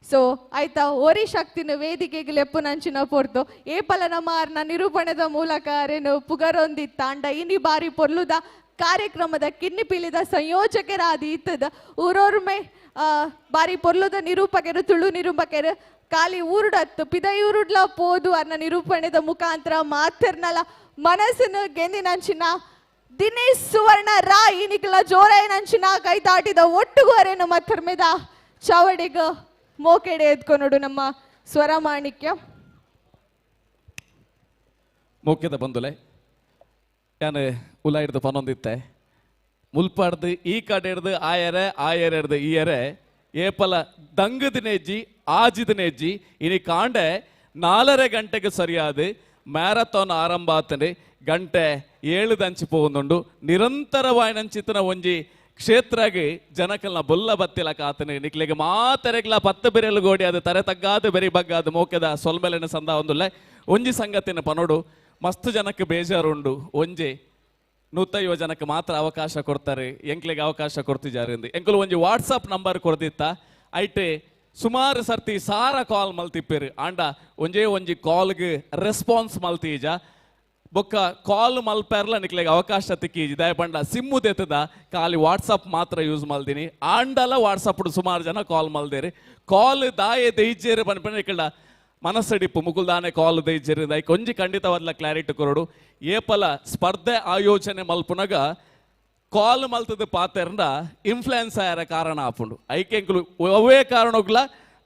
ಸೊ ಆಯ್ತಾ ಓರಿ ಶಕ್ತಿನ ವೇದಿಕೆಗೆ ಲೆಪ್ಪು ನಂಚಿನ ಪೊರ್ತು ಏಪಲನ ಮಾರ್ನ ನಿರೂಪಣೆದ ಮೂಲಕ ಅರೇನು ಪುಗರೊಂದಿ ತಾಂಡ ಇನಿ ಬಾರಿ ಪೊರ್ಲುದ ಕಾರ್ಯಕ್ರಮದ ಕಿನ್ನಿ ಪಿಲಿದ ಸಂಯೋಜಕರಾದಿ ಇತ್ತದ ಊರೊರ್ಮೆ ಬಾರಿ ಪೊರ್ಲುದ ನಿರೂಪಕರು ತುಳು ನಿರೂಪಕರು ಖಾಲಿ ಊರುಡತ್ತು ಪಿದ ಊರುಡ್ಲ ಪೋದು ಅನ್ನ ನಿರೂಪಣೆದ ಮುಖಾಂತರ ಮಾತಿರ್ನಲ್ಲ ಮನಸ್ಸನ್ನು ಗೆಂದಿನಂಚಿನ ದಿನೇಶ್ ಸುವರ್ಣ ರಾಯ್ ನಿಖಲ ಜೋರಾಯನಂಚಿನ ಕೈ ತಾಟಿದ ಒಟ್ಟುಗೂ ಅರೇನು ಮತ್ತರ್ಮೆದ ಚವಡಿಗ ಮೋಕೆಡೆ ಎದ್ಕೊನೋಡು ನಮ್ಮ ಸ್ವರ ಮಾಣಿಕ್ಯ ಮೋಕ್ಯದ ಬಂದುಲೆ ಯಾನು ಉಲ ಹಿಡ್ದು ಪನೊಂದಿತ್ತೆ ಮುಲ್ಪಾಡ್ದು ಈ ಕಡೆ ಹಿಡ್ದು ಆಯರ ಹಿಡ್ದು ಈ ಎರೆ ಏಪಲ ದಂಗದಿನೆಜ್ಜಿ ಆಜಿದಿನೆಜ್ಜಿ ಇನಿ ಕಾಂಡೆ 4:30 ಗಂಟೆಗೆ ಸರಿಯಾದ ಮ್ಯಾರಥಾನ್ ಆರಂಭ ಆತನೆ ಗಂಟೆ 7 ದಂಚಿ ಪೋಗುಂದುಂಡು ನಿರಂತರವಾಯಿನಂಚಿತನ ಒಂಜಿ ಕ್ಷೇತ್ರಗೆ ಜನಕಲ್ನ ಬೊಲ್ಲ ಬತ್ತಿಲ ಕಾತನೆ ನಿಕ್ಲೆಗೆ ಮಾತೆರೆಗ್ಲ 10 ಬೆರೆಲು ಗೋಡಿ ಅದು ತರೆ ತಗ್ಗಾದ ಬೆರಿ ಬಗ್ಗಾದ ಮೋಕೆದ ಸೊಲ್ಮೆಲೆನ ಸಂದ ಒಂದುಲ್ಲ ಒಂಜಿ ಸಂಗತಿನ ಪನೋಡು ಮಸ್ತ್ ಜನಕ್ಕೆ ಬೇಜಾರುಂಡು ಒಂಜಿ 150 ಜನಕ್ಕೆ ಮಾತ್ರ ಅವಕಾಶ ಕೊಡ್ತಾರೆ ಎಂಕ್ಲೆಗೆ ಅವಕಾಶ ಕೊಡ್ತಿದ್ದಾರೆ ಎಂದು ಎಂಕಲು ಒಂಜಿ ವಾಟ್ಸಪ್ ನಂಬರ್ ಕೊಡ್ದಿತ್ತ ಐಟೆ ಸುಮಾರು ಸರ್ತಿ ಸಾರ ಕಾಲ್ ಮಲ್ತಿಪ್ಪೇರು ಆಂಡ ಒಂಜಿ ಕಾಲ್ಗೆ ರೆಸ್ಪಾನ್ಸ್ ಮಲ್ತೀಜ ಬೊಕ್ಕ ಕಾಲ್ ಮಲ್ಪೇರ್ಲ ನಿಕ್ಲೆಗೆ ಅವಕಾಶ ತಿಕ್ಕೀಜಿ ದಯ ಪಂಡ ಸಿಮ್ಮು ದೆತ್ತದ ಖಾಲಿ ವಾಟ್ಸಪ್ ಮಾತ್ರ ಯೂಸ್ ಮಲ್ದಿನಿ ಆಂಡಲ ವಾಟ್ಸಪ್ ಸುಮಾರು ಜನ ಕಾಲ್ ಮಲ್ದೇರಿ ಕಾಲ್ ದಾಯೆ ದೈಜೇರಿ ಪನ್ಪಣ ಇಕ್ಕಡ ಮನಸ್ಸಡಿಪ್ಪು ಮುಕುಲ್ದಾನೆ ಕಾಲ್ ದೈಜೇರಿ ದೈ ಕೊಂಜಿ ಖಂಡಿತವಾದ್ಲ ಕ್ಲಾರಿಟಿ ಕೊರಡು ಏಪಲ ಸ್ಪರ್ಧೆ ಆಯೋಜನೆ ಮಲ್ಪುನಗ ಕಾಲ್ ಮಲ್ತದ ಪಾತೆರ್ನ ಇನ್ಫ್ಲುಯೆನ್ಸ್ ಆಯರ ಕಾರಣ ಆಪುಂಡು ಐಕೆಂಕುಲು ಅವೇ ಕಾರಣಗ್ಲ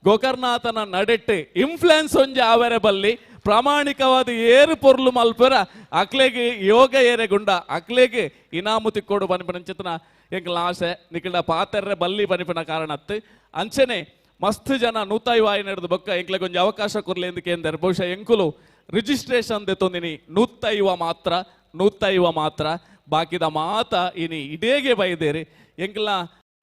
ಗೋಕರ್ನಾಥನ ನಡೆಟ್ಟು ಇನ್ಫ್ಲುಯೆನ್ಸ್ ಒಂಜಿ ಆವರೆ ಬಲ್ಲಿ ಪ್ರಾಮಾಣಿಕವಾದ ಏರು ಪೊರ್ಲು ಮಲ್ಪರ ಅಕ್ಲೆಗೆ ಯೋಗ ಏರೆಗುಂಡ ಅಕ್ಲೆಗೆ ಇನಾಮು ತಿಕ್ಕೋಡು ಪನಿಪನಂಚಿತನ ಎಂಕಲ ಆಸೆ ನಿಕಲ ಪಾತೆರ್ರೆ ಬಲ್ಲಿ ಪನಿಪನ ಕಾರಣತ್ತು ಅಂಚನೆ ಮಸ್ತ್ ಜನ 150 ನಡೆದು ಬೊಕ್ಕ ಎಂಕ್ಲೆಗೆ ಒಂಜಿ ಅವಕಾಶ ಕೊರ್ಲಿ ಎಂದಕ್ಕೆ ಬಹುಶಃ ಎಂಕುಲು ರಿಜಿಸ್ಟ್ರೇಷನ್ ದೆತ್ತೊಂದಿನಿ 150 ಮಾತ್ರ ಬಾಕಿದ ಮಾತ ಇನಿ ಇಡೇಗೆ ಬೈದೇರಿ ಎಂಕ್ಲ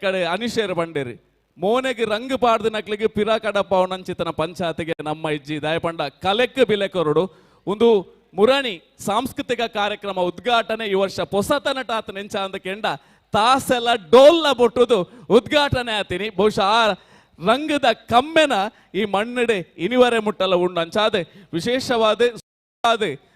ಕಡೆ ಅನಿಶೇರ್ ಬಂಡೇರಿ ಮೋನೆಗೆ ರಂಗು ಪಾಡ್ದು ನಕ್ಲಿಗೆ ಪಿರಾ ಕಡಪ ಅವನಂಚಿತನ ಪಂಚಾಯತಿಗೆ ನಮ್ಮ ಇಜ್ಜಿ ದಯಪಂಡ ಕಲೆಕ್ ಬಿಲೆಕೊರಡು ಒಂದು ಮುರಣಿ ಸಾಂಸ್ಕೃತಿಕ ಕಾರ್ಯಕ್ರಮ ಉದ್ಘಾಟನೆ ಈ ವರ್ಷ ಹೊಸತನ ಟಾತ್ ನೆಂಚ ಅಂದ ಕೆಂಡ ತಾಸೆಲ್ಲ ಡೋಲ್ಲ ಬೊಟ್ಟುದು ಉದ್ಘಾಟನೆ ಆತೀನಿ ಬಹುಶಃ ಆ ರಂಗದ ಕಮ್ಮೆನ ಈ ಮಣ್ಣಡೆ ಇನಿವರೆ ಮುಟ್ಟಲ್ಲ ಉಂಡು ಅಂಚಾದೆ ವಿಶೇಷವಾದ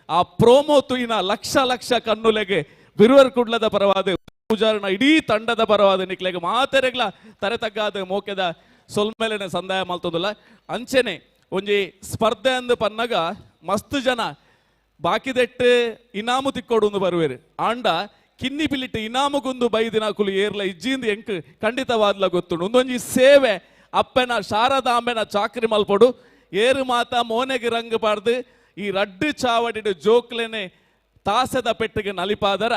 ಆ ಪ್ರೋಮೋ ತುಯಿನ ಲಕ್ಷ ಕಣ್ಣುಲೆಗೆ ಬಿರುವರ್ ಕುಡ್ಲದ ಪರವಾದ ಪೂಜಾರನ ಇಡೀ ತಂಡದ ಪರವಾದ ನಿಕ್ಲೆಗೆ ಮಾತೆರೆಗ್ಲ ತರೆ ತಗ್ಗಾದ ಮೋಕೆದ ಸೊಲ್ಮೆಲೆನೆ ಸಂದಾಯ ಮಲ್ತದಲ್ಲ ಅಂಚೆನೆ ಒಂಜಿ ಸ್ಪರ್ಧೆ ಅಂದು ಪನ್ನಗ ಮಸ್ತ್ ಜನ ಬಾಕಿದೆಟ್ಟು ಇನಾಮು ತಿಕ್ಕೋಡು ಬರುವೇರು ಆಂಡ ಕಿನ್ನಿ ಪಿಲಿಟ್ಟು ಇನಾಮುಗೊಂದು ಬೈದಿನಾಕುಲು ಏರ್ಲ ಇಜ್ಜಿಂದ ಎಂಕ್ ಖಂಡಿತವಾದ್ಲ ಗೊತ್ತುಂಡು ಒಂದೊಂಜಿ ಸೇವೆ ಅಪ್ಪೆನ ಶಾರದಾಂಬೆನ ಚಾಕ್ರಿ ಮಲ್ಪೊಡು ಏರು ಮಾತ ಮೋನೆಗೆ ರಂಗು ಪಾಡ್ದು ಈ ರಡ್ಡು ಚಾವಡಿಡು ಜೋಕ್ಲೆನೆ ತಾಸದ ಪೆಟ್ಟಿಗೆ ನಲಿಪಾದರ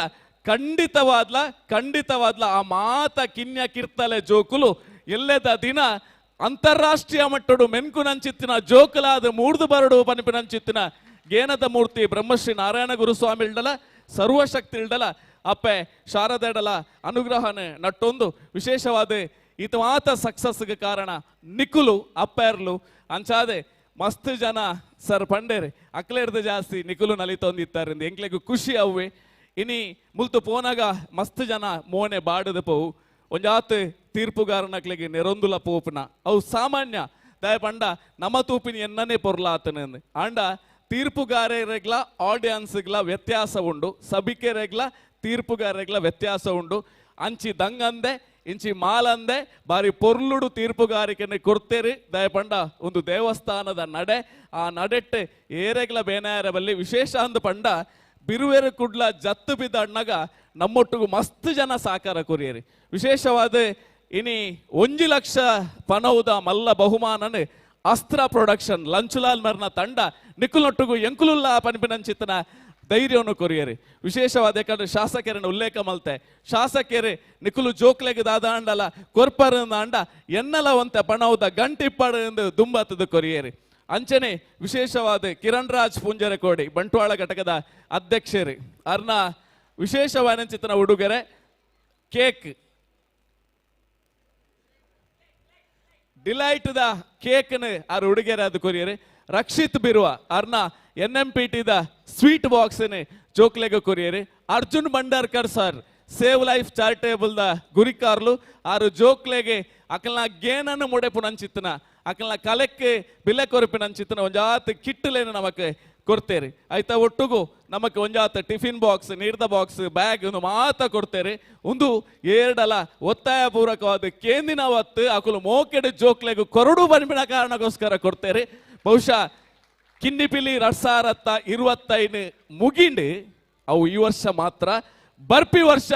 ಖಂಡಿತವಾದ್ಲ ಆ ಮಾತ ಕಿನ್ಯ ಕಿರ್ತಲೆ ಜೋಕುಲು ಎಲ್ಲೆದ ದಿನ ಅಂತಾರಾಷ್ಟ್ರೀಯ ಮಟ್ಟಡು ಮೆನ್ಕುನಂಚಿತ್ತಿನ ಜೋಕುಲಾದ ಮೂಡ್ದು ಬರಡು ಪನಿಪಿನಂಚಿತ್ತಿನ ಗೇನದ ಮೂರ್ತಿ ಬ್ರಹ್ಮಶ್ರೀ ನಾರಾಯಣ ಗುರುಸ್ವಾಮಿ ಇಲ್ಡಲ ಸರ್ವಶಕ್ತಿ ಇಲ್ಡಲ ಅಪ್ಪೆ ಶಾರದೆಡಲ ಅನುಗ್ರಹನೆ ನಟ್ಟೊಂದು ವಿಶೇಷವಾದ ಇದು ಮಾತ ಸಕ್ಸಸ್ಗೆ ಕಾರಣ ನಿಕುಲು ಅಪ್ಪೆರ್ಲು ಅಂಚಾದೆ ಮಸ್ತ್ ಜನ ಸರ್ ಪಂಡೇರೆ ಅಕ್ಲೇರ್ದು ಜಾಸ್ತಿ ನಿಕುಲು ನಲಿತೊಂದಿತ್ತಾರೆ ಎಂಕ್ಲೆಗೂ ಖುಷಿ ಅವ್ವೆ ಇನಿ ಮುಲ್ತು ಪೋನಾಗ ಮಸ್ತ್ ಜನ ಮೋನೆ ಬಾಡದ ಪೋವು ಒಂಜಾತ್ ತೀರ್ಪುಗಾರನಕ್ಲೆಗೆ ನೆರೊಂದುಲ ಪೋಪುನ ಅವು ಸಾಮಾನ್ಯ ದಯ ಪಂಡ ನಮ್ಮ ತೂಪಿನ ಎನ್ನನೇ ಪೊರ್ಲಾತನ ಆಂಡ ತೀರ್ಪುಗಾರರೆಗ್ಲ ಆಡಿಯನ್ಸ್ಗ್ಲ ವ್ಯತ್ಯಾಸ ಉಂಡು ಸಭಿಕೆರೆಗ್ಲ ತೀರ್ಪುಗಾರರೆಗ್ಲ ವ್ಯತ್ಯಾಸ ಉಂಡು ಅಂಚಿ ದಂಗಂದೆ ಇಂಚಿ ಮಾಲಂದೆ ಬಾರಿ ಪೊರ್ಲುಡು ತೀರ್ಪುಗಾರಿಕೆನೆ ಕೊಡ್ತೇರಿ ದಯಪಂಡ ಒಂದು ದೇವಸ್ಥಾನದ ನಡೆ ಆ ನಡೆಟ್ಟೆ ಏರೆಗ್ಲ ಬೇನಾಯರ ಬಲ್ಲಿ ವಿಶೇಷ ಅಂದು ಪಂಡ ಬಿರುವೆರು ಕುಡ್ಲ ಜತ್ತು ಬಿದ್ದ ಅಣ್ಣಗ ನಮ್ಮೊಟ್ಟಿಗೂ ಮಸ್ತ್ ಜನ ಸಾಕಾರ ಕೊರಿಯರಿ ವಿಶೇಷವಾದ ಇನಿ 1 ಲಕ್ಷ ಪನೌದ ಮಲ್ಲ ಬಹುಮಾನನೆ ಅಸ್ತ್ರ ಪ್ರೊಡಕ್ಷನ್ ಲಂಚುಲಾಲ್ ಮರ್ನ ತಂಡ ನಿಕುಲೊಟ್ಟಿಗೂ ಎಂಕುಲುಲ್ಲ ಪನಿಪಿನಂಚಿತನ ಧೈರ್ಯವನ್ನು ಕೊರಿಯರಿ ವಿಶೇಷವಾದ ಯಾಕಂದ್ರೆ ಶಾಸಕರನ್ನು ಉಲ್ಲೇಖ ಮಲ್ತೆ ಶಾಸಕರೇ ನಿಕುಲು ಜೋಕ್ಲೆಗೆ ದಾದಾಂಡಲ ಕೊರ್ಪರಂದ ಅಂಡ ಎನ್ನಲವಂತೆ ಪಣೌದ ಗಂಟಿಪ್ಪಡು ಎಂದು ದುಂಬತ್ತದು ಕೊರಿಯರಿ ಅಂಚನೆ ವಿಶೇಷವಾದ ಕಿರಣ್ ರಾಜ್ ಪುಂಜರಕೋಡಿ ಬಂಟ್ವಾಳ ಘಟಕದ ಅಧ್ಯಕ್ಷರು ಅರ್ನ ವಿಶೇಷವಾದ ಉಡುಗೊರೆ ಕೇಕ್ ಡಿಲೈಟ್ ದ ಕೇಕ್ನ ಆರ್ ಉಡುಗೊರೆ ಅದು ಕೊರಿಯರಿ ರಕ್ಷಿತ್ ಬಿರುವ ಅರ್ನ NMPT ದ ಸ್ವೀಟ್ ಬಾಕ್ಸ್ ಜೋಕ್ಲೆಗೆ ಕೊರಿಯರಿ Arjun Bhandarkar sir save life charitable ದ ಗುರಿಕಾರ್ಲು ಆರು ಜೋಕ್ಲೆಗೆ ಅಕಲ್ನ ಗೇನನ್ನು ಮುಡೆಪು ನಂಚಿತ್ತನ ಅಕಲ್ನ ಕಲೆಕ್ಕೆ ಬಿಲೆ ಕೊರಪಿನಂಚಿತ್ತಿನ ಒಂಜಾತ್ ಕಿಟ್ಟಲೇನು ನಮಕ್ ಕೊಡ್ತೇರಿ ಆಯ್ತಾ ಒಟ್ಟುಗು ನಮಕ್ ಒಂಜಾತ್ ಟಿಫಿನ್ ಬಾಕ್ಸ್ ನೀರ್ದ ಬಾಕ್ಸ್ ಬ್ಯಾಗ್ ಒಂದು ಮಾತ ಕೊಡ್ತೇರಿ ಒಂದು ಏರ್ಡಲ ಒತ್ತಾಯ ಪೂರ್ವಕವಾದ ಕೇಂದಿನ ಹೊತ್ತು ಅಕುಲು ಮೋಕೆಡ್ ಜೋಕ್ಲೆಗು ಕೊರಡು ಬನ್ಬಿನ ಕಾರಣಕ್ಕೋಸ್ಕರ ಕೊಡ್ತೇರಿ ಬಹುಶಃ ಕಿನ್ನಿಪಿಲಿ 2025 ಮುಗಿಂಡು ಅವು ಈ ವರ್ಷ ಮಾತ್ರ ಬರ್ಪಿ ವರ್ಷ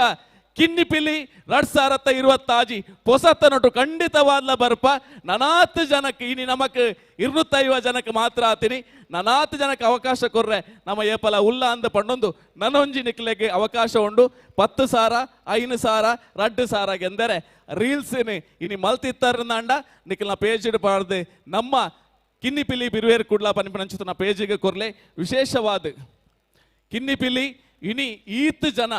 ಕಿನ್ನಿಪಿಲಿ 2026 ಪೊಸತನೊಟ್ಟು ಖಂಡಿತವಾದ ಬರ್ಪ ನನಾತ್ ಜನಕ್ಕೆ ಇನಿ ನಮಕ್ 250 ಜನಕ್ಕೆ ಮಾತ್ರ ಆತೀನಿ ನನಾತ್ ಜನಕ್ಕೆ ಅವಕಾಶ ಕೊರ್ರೆ ನಮ್ಮ ಏಪಲ ಉಲ್ಲ ಅಂದ ಪಂಡೊಂದು ನನೊಂಜಿ ನಿಕ್ಲೆಗೆ ಅವಕಾಶ ಉಂಡು 10 ಸಾರ 5 ಸಾರ 2 ಸಾರ ಗೆಂದರೆ ರೀಲ್ಸ್ ಇನಿ ಮಲ್ತಿತ್ತರ್ನಾಂಡ ನಿಕ್ಲ ಪೇಜ್ ಪಾಡ್ದು ನಮ್ಮ ಕಿನ್ನಿಪಿಲಿ ಬಿರುವೇರು ಕುಡ್ಲ ಪನಿಪನಂಚುತನ ಪೇಜಿಗೆ ಕೊರ್ಲೆ ವಿಶೇಷವಾದ ಕಿನ್ನಿಪಿಲಿ ಇನಿ ಈತ್ ಜನ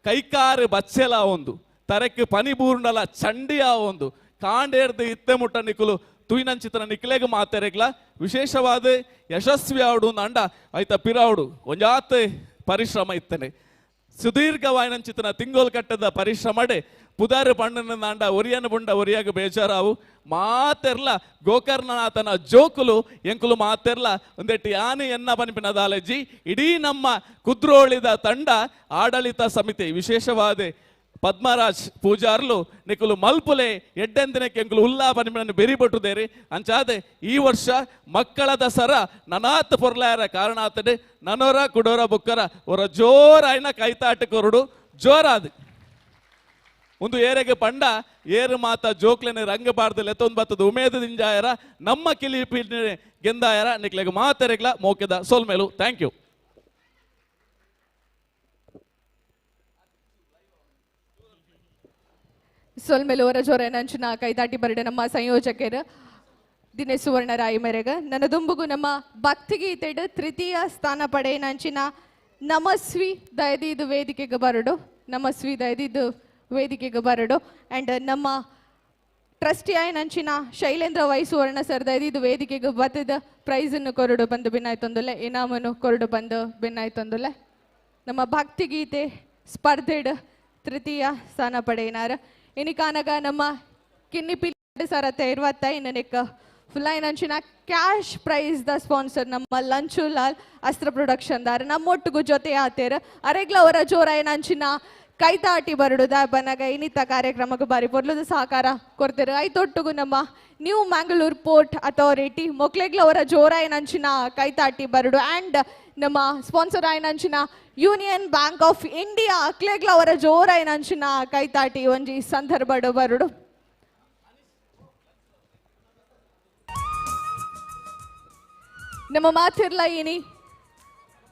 ಕೈಕಾರು ಬಚ್ಚೆಲ ಒಂದು ತರಕ್ಕೆ ಪನಿಬೂರ್ಣಲ ಚಂಡಿಯ ಒಂದು ಕಾಂಡೇರ್ದು ಇತ್ತೆ ಮುಟ್ಟ ನಿಕುಲು ತುಯ್ನಂಚಿತನ ನಿಕ್ಲೆಗೆ ಮಾತೆರೆಗ್ಲ ವಿಶೇಷವಾದ ಯಶಸ್ವಿ ಆವಡು ಅಂಡ ಆಯ್ತ ಪಿರಾವಡು ಒಂಜಾತ್ ಪರಿಶ್ರಮ ಇತ್ತನೆ ಸುದೀರ್ಘವಾಯಿನಂಚಿತನ ತಿಂಗೋಲ್ ಕಟ್ಟದ ಪರಿಶ್ರಮಡೆ ಪುದಾರು ಪಣ್ಣನ ನಾಂಡ ಒರಿಯನ ಬುಂಡ ಒರಿಯಾಗ ಬೇಜಾರಾವು ಮಾತೆರ್ಲ ಗೋಕರ್ಣನಾಥನ ಜೋಕುಲು ಎಂಕುಲು ಮಾತೆರ್ಲ ಒಂದೆಟ್ಟು ಯಾನೆ ಎನ್ನ ಪನಿಪಿನ ದಾಲಜಿ ಇಡೀ ನಮ್ಮ ಕುದ್ರೋಳಿದ ತಂಡ ಆಡಳಿತ ಸಮಿತಿ ವಿಶೇಷವಾದ ಪದ್ಮರಾಜ್ ಪೂಜಾರ್ಲು ನಿಕುಲು ಮಲ್ಪುಲೆ ಎಡ್ಡೆಂದಿನಕ್ಕೆ ಎಂಕುಲು ಉಲ್ಲಾ ಪನಿಪಿನನ್ನು ಬೆರಿಬಟ್ಟುದೇರಿ ಅಂಚಾದೆ ಈ ವರ್ಷ ಮಕ್ಕಳ ದಸರಾ ನನಾತ್ ಪೊರ್ಲಾಯರ ಕಾರಣಾತಡೆ ನನೋರ ಕುಡೋರ ಬುಕ್ಕರ ಅವರ ಜೋರಾಯಿನ ಕೈತಾಟ ಕೊರಡು ಜೋರಾದ ಒಂದು ಏರೆಗೆ ಪಂಡ ಏರು ಮಾತ ಜೋಕ್ಲೆನೆ ರಂಗಬಾರ್ದು ಲೆತ್ತೊಂದು ಬತ್ತದ ಉಮೇದ ದಿಂಜಾಯರ ನಮ್ಮ ಕಿಲಿಪಿ ಗೆಂದಾಯರ ನಿಕ್ಲೆಗೆ ಮಾತೆರೆಗ್ಲ ಮೋಕೆದ ಸೋಲ್ಮೇಲು ಥ್ಯಾಂಕ್ ಯು ಸೋಲ್ಮೇಲು ಅವರ ಜೋರ ನಂಚಿನ ಕೈದಾಟಿ ಬರಡೆ ನಮ್ಮ ಸಂಯೋಜಕರು ದಿನೇಶ್ ಸುವರ್ಣ ರಾಯಿ ಮೇರೆಗ ನನ್ನ ದುಂಬುಗು ನಮ್ಮ ಭಕ್ತಿಗೀತೆಡ್ ತೃತೀಯ ಸ್ಥಾನ ಪಡೆ ನಂಚಿನ ನಮಸ್ವಿ ದಯದಿದು ವೇದಿಕೆಗೆ ಬರಡು ನಮಸ್ವಿ ದಯದಿದು ವೇದಿಕೆಗೆ ಬರಡು ಆ್ಯಂಡ್ ನಮ್ಮ ಟ್ರಸ್ಟಿ ಆಯ್ ನಂಚಿನ ಶೈಲೇಂದ್ರ ವೈ ಸುವರ್ಣ ಸರ್ ದಯದಿದು ವೇದಿಕೆಗೆ ಬತ್ತದ ಪ್ರೈಸನ್ನು ಕೊರಡು ಬಂದು ಭಿನ್ನಾಯ್ತೊಂದುಲ್ಲೆ ಇನಾಮನ್ನು ಕೊರಡು ಬಂದು ಭಿನ್ನಾಯ್ತೊಂದುಲ್ಲೆ ನಮ್ಮ ಭಕ್ತಿಗೀತೆ ಸ್ಪರ್ಧೆಡ್ ತೃತೀಯ ಸ್ಥಾನ ಪಡೆಯಿನಾರ ಇನಿಕಾನಗ ನಮ್ಮ ಕಿನ್ನಿಪಿಲಿ 2025 ಫುಲ್ಲಾಯಿನಂಚಿನ ಕ್ಯಾಶ್ ಪ್ರೈಸ್ ದ ಸ್ಪಾನ್ಸರ್ ನಮ್ಮ ಲಂಚು ಲಾಲ್ ಅಸ್ತ್ರ ಪ್ರೊಡಕ್ಷನ್ ದಾರ ನಮ್ಮೊಟ್ಟಿಗೂ ಜೊತೆ ಆತೇರ ಅರೆಗ್ಲ ಅವರ ಜೋರಾಯಿನಂಚಿನ ಕೈತಾಟಿ ಬರಡುದ ಬನಗ ಇನ್ನಿತ ಕಾರ್ಯಕ್ರಮಕ್ಕೆ ಬಾರಿ ಪೊರ್ಲದ ಸಹಕಾರ ಕೊಡ್ತಾರೆ ಐತೊಟ್ಟಿಗೂ ನಮ್ಮ ನ್ಯೂ ಮ್ಯಾಂಗ್ಳೂರ್ ಪೋರ್ಟ್ ಅಥಾರಿಟಿ ಮೊಕ್ಲೆಗ್ಲ ಅವರ ಜೋರಾಯಿನಂಚಿನ ಕೈತಾಟಿ ಬರಡು ಆ್ಯಂಡ್ ನಮ್ಮ ಸ್ಪಾನ್ಸರ್ ಆಯ್ನಂಚಿನ ಯೂನಿಯನ್ ಬ್ಯಾಂಕ್ ಆಫ್ ಇಂಡಿಯಾ ಅಕ್ಲೆಗ್ಲ ಅವರ ಜೋರಾಯಿನಂಚಿನ ಕೈತಾಟಿ ಒಂಜಿ ಸಂದರ್ಭಡು ಬರಡು ನಮ್ಮ ಮಾತಿರ್ಲ ಇನಿ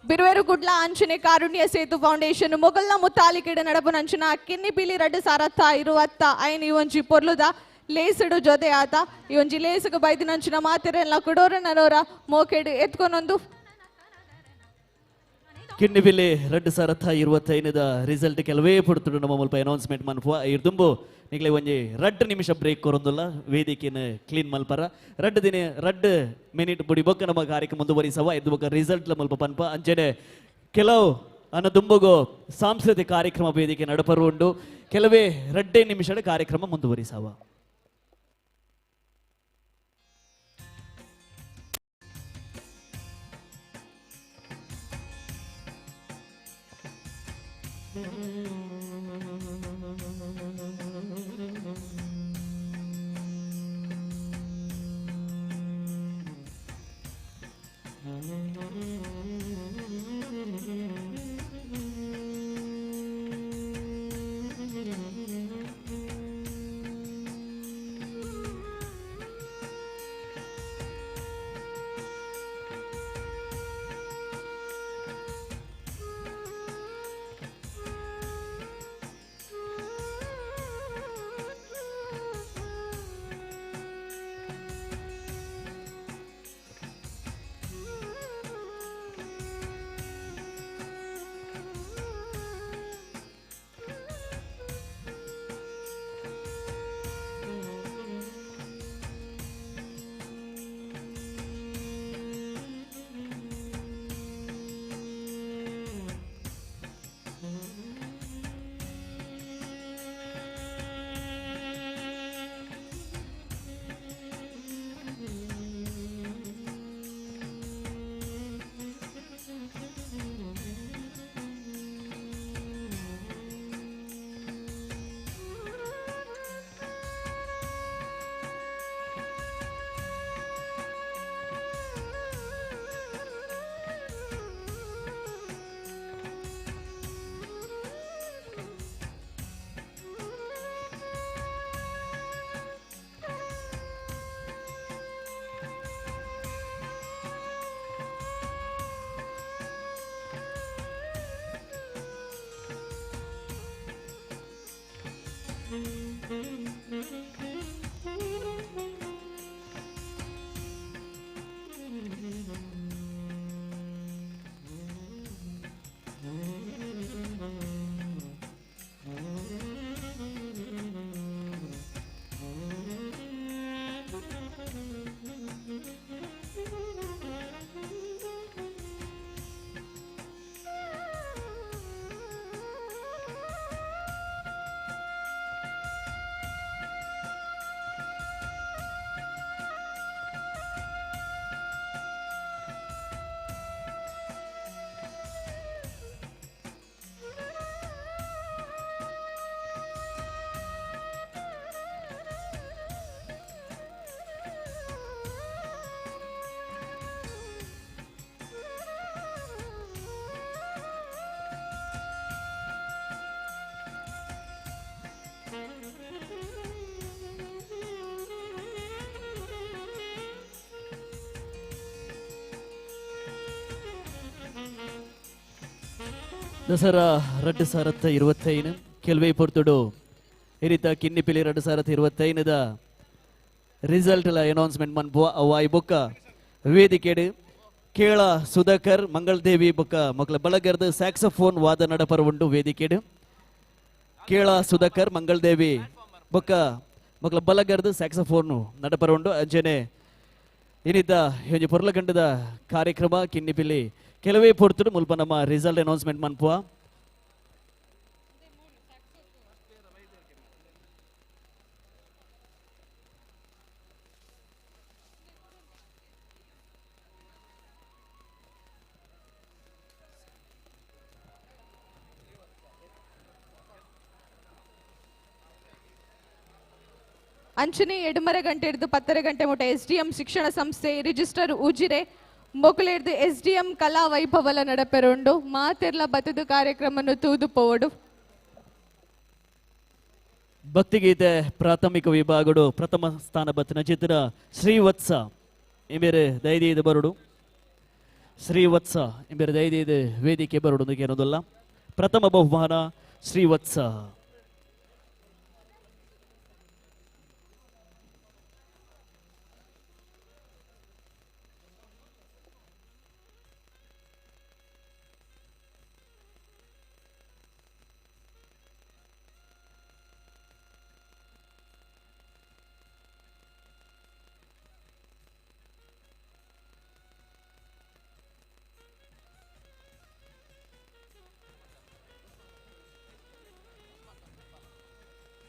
ಬಿರುವೇರು ಕುಡ್ಲ ಅಂಚನೆ ಕಾರುಣ್ಯ ಸೇತು ಫೌಂಡೇಶನ್ ಮೊಗಲ್ನ ಮುತ್ತಾಲಿಕೆಡ ನಡಪು ನಂಚಿನ ಕಿನ್ನಿಪಿಲಿ 2025 ಒಂಜಿ ಪೊರ್ಲುದ ಲೇಸುಡು ಜೊತೆ ಆತ ಈ ಒಂಜಿ ಲೇಸುಗ ಬೈದಿ ನಂಚಿನ ಮಾತಿರೆಲ್ಲ ಕುಡೋರ ನರೋರ ಮೋಕೆಡು ಎತ್ಕೊನೊಂದು ಕಿನ್ನಿಪಿಲಿ 2025 ರಿಸಲ್ಟ್ ಕೆಲವೇ ಪುಡ್ತುಡು ನಮ್ಮ ಮುಲ್ಪ ಅನೌನ್ಸ್ಮೆಂಟ್ ಮನ್ಪುವ ಇರ್ದುಂಬು ನಿಗ್ಲೆ ಒಂಜಿ 2 ನಿಮಿಷ ಬ್ರೇಕ್ ಕೊರೊಂದುಲ್ಲ ವೇದಿಕೆನ ಕ್ಲೀನ್ ಮಲ್ಪರ 2 ಮಿನಿಟ್ ಬುಡಿ ಬೊಕ್ಕ ನಮ್ಮ ಕಾರ್ಯಕ್ರಮ ಮುಂದುವರಿಸವ ಇದು ಬೊಕ್ಕ ರಿಸಲ್ಟ್ ಮುಲ್ಪ ಪನ್ಪ ಅಂಚನೆ ಕೆಲವು ಅನ್ನ ದುಂಬುಗೋ ಸಾಂಸ್ಕೃತಿಕ ಕಾರ್ಯಕ್ರಮ ವೇದಿಕೆ ನಡಪರು ಉಂಡು ಕೆಲವೇ 2 ನಿಮಿಷದ ಕಾರ್ಯಕ್ರಮ ಮುಂದುವರಿಸವ ದಸರಾ 2025 ಕೆಲವೇ ಪೊರ್ತುಡು ಇರಿತ ಕಿನ್ನಿಪಿಲಿ 2025 ರಿಸಲ್ಟ್ ಅನೌನ್ಸ್ಮೆಂಟ್ ಮನ್ಪುವ ಅವಾಯ್ ಬೊಕ್ಕ ವೇದಿಕೆಡು ಕೇಳ ಸುಧಾಕರ್ ಮಂಗಳದೇವಿ ಬೊಕ್ಕ ಮಕ್ಕಳ ಬಳಗರ್ದು ಸ್ಯಾಕ್ಸಫೋನ್ ವಾದ ನಡಪರ ಉಂಡು ವೇದಿಕೆಡು ಕೇಳ ಸುಧಾಕರ್ ಮಂಗಳದೇವಿ ಬೊಕ್ಕ ಮಕ್ಕಳ ಬಲಗರ್ದು ಸ್ಯಾಕ್ಸಫೋನ್ ನಡಪರ ಉಂಡು ಅಂಜನೆ ಏನಿದ್ದ ಒಂಜಿ ಪೊರ್ಲಗಂಡದ ಕಾರ್ಯಕ್ರಮ ಕಿನ್ನಿಪಿಲಿ ಕೆಲವೇ ಪೊರ್ತುಡು ಮುಲ್ಪ ನಮ್ಮ ರಿಸಲ್ಟ್ ಅನೌನ್ಸ್ಮೆಂಟ್ ಮನ್ಪುವ ಅಂಚನೆ 2:30 ಗಂಟೆ ಹಿಡಿದು 10 ಗಂಟೆ ಮುಟ SDM ಶಿಕ್ಷಣ ಸಂಸ್ಥೆ ರಿಜಿಸ್ಟರ್ ಉಜಿರೆ ಮೊಕಲೇರ್ದು SDM ಕಲಾ ವೈಭವಲ ನಡಪೆರುಂಡು ಮಾತೆರ್ಲ ಬತದು ಕಾರ್ಯಕ್ರಮವನ್ನು ತೂದು ಪೋವಡು ಭಕ್ತಿಗೀತೆ ಪ್ರಾಥಮಿಕ ವಿಭಾಗಡು ಪ್ರಥಮ ಸ್ಥಾನ ಬತ್ತಿನ ಚಿತ್ರ ಶ್ರೀವತ್ಸ ಇಂಬೇರೆ ದೈದೀದು ಬರುಡು ಶ್ರೀವತ್ಸ ಇಂಬೇರೆ ದೈದೀದು ವೇದಿಕೆ ಬರುಡು ಏನೋದಲ್ಲ ಪ್ರಥಮ ಬಹುಮಾನ ಶ್ರೀವತ್ಸ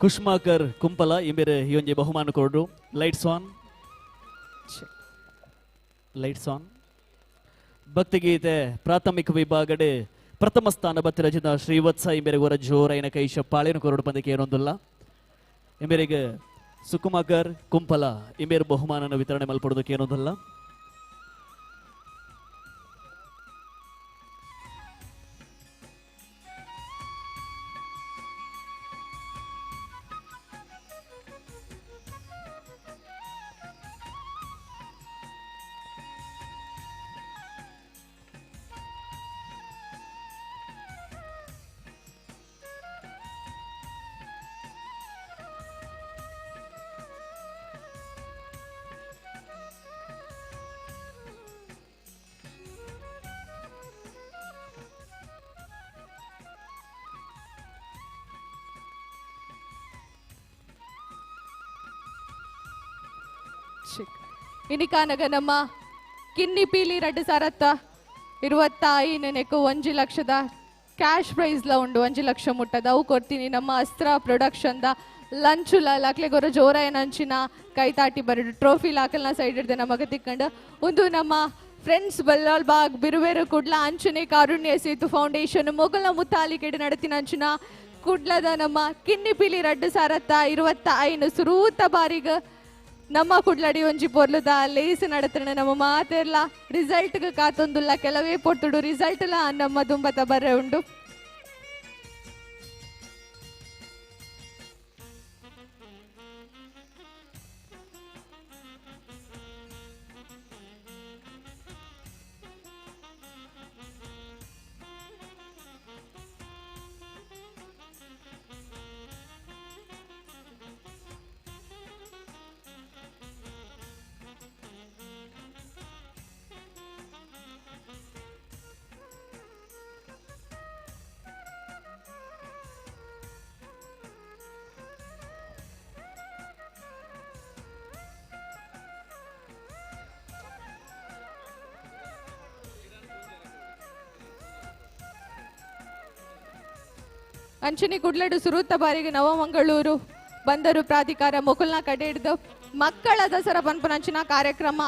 ಕುಷ್ಮಾಕರ್ ಕುಂಪಲ ಇಂಬೇರೆ ಈ ಒಂಜಿ ಬಹುಮಾನ ಕೊಡ್ರು ಲೈಟ್ಸ್ ಆನ್ ಭಕ್ತಿಗೀತೆ ಪ್ರಾಥಮಿಕ ವಿಭಾಗಡೆ ಪ್ರಥಮ ಸ್ಥಾನ ಬತ್ತಿ ರಚಿತ ಶ್ರೀವತ್ಸ ಇಂಬೇರೆ ಗೊರ ಜೋರೈನ ಕೈಶ ಪಾಳೇನು ಕೊರಡು ಪಂದಕ್ಕೆ ಏನೊಂದಿಲ್ಲ ಇಂಬೇರೆಗೆ ಸುಕುಮಾಕರ್ ಕುಂಪಲ ಇಂಬೇರು ಬಹುಮಾನನ ವಿತರಣೆ ಮಲ್ಪಡೋದಕ್ಕೆ ಏನೊಂದಿಲ್ಲ ಇನಿಕಾನಗ ನಮ್ಮ ಕಿನ್ನಿ ಪೀಲಿ 2025 1 ಲಕ್ಷದ ಕ್ಯಾಶ್ ಪ್ರೈಸ್ಲ ಉಂಡು 1 ಲಕ್ಷ ಮುಟ್ಟದ ಅವು ಕೊಡ್ತೀನಿ ನಮ್ಮ ಅಸ್ತ್ರ ಪ್ರೊಡಕ್ಷನ್ದ ಲಂಚುಲ ಲಾಕ್ಲೆ ಗೊರ ಜೋರ ಏನಂಚಿನ ಕೈತಾಟಿ ಬರಡು ಟ್ರೋಫಿ ಲಾಕಲ್ನ ಸೈಡ್ ಹಿಡ್ದೆ ನಮಗೆ ತಿಕ್ಕೊಂಡು ಒಂದು ನಮ್ಮ ಫ್ರೆಂಡ್ಸ್ ಬಲ್ಲಾಲ್ ಬಾಗ್ ಬಿರುವೇರು ಕುಡ್ಲ ಅಂಚನೆ ಕಾರುಣ್ಯ ಸೇತು ಫೌಂಡೇಶನ್ ಮೊಗಲ ಮುತ್ತಾಲಿಕೆಡು ನಡತಿನ ಅಂಚಿನ ಕುಡ್ಲದ ನಮ್ಮ ಕಿನ್ನಿ ಪೀಲಿ 2025 ಸುರೂತ ಬಾರಿಗ ನಮ್ಮ ಕುಡ್ಲಡಿ ಒಂಜಿ ಪೊರ್ಲುದ ಲೇಸ್ ನಡತಣ ನಮ್ಮ ಮಾತೆರ್ಲ ರಿಸಲ್ಟ್ ಕಾತೊಂದುಲ್ಲ ಕೆಲವೇ ಪೊರ್ತುಡು ರಿಸಲ್ಟ್ ನಮ್ಮ ದುಂಬತ ಬರ್ರೆ ಉಂಡು ಅಂಚನೆ ಕುಡ್ಲಡು ಸುರುತ್ತ ಬಾರಿಗೆ ನವಮಂಗಳೂರು ಬಂದರು ಪ್ರಾಧಿಕಾರ ಮುಕುಲ್ನ ಕಡೆ ಹಿಡಿದು ಮಕ್ಕಳ ದಸರಾ ಪನ್ಪುನಂಚಿನ ಕಾರ್ಯಕ್ರಮ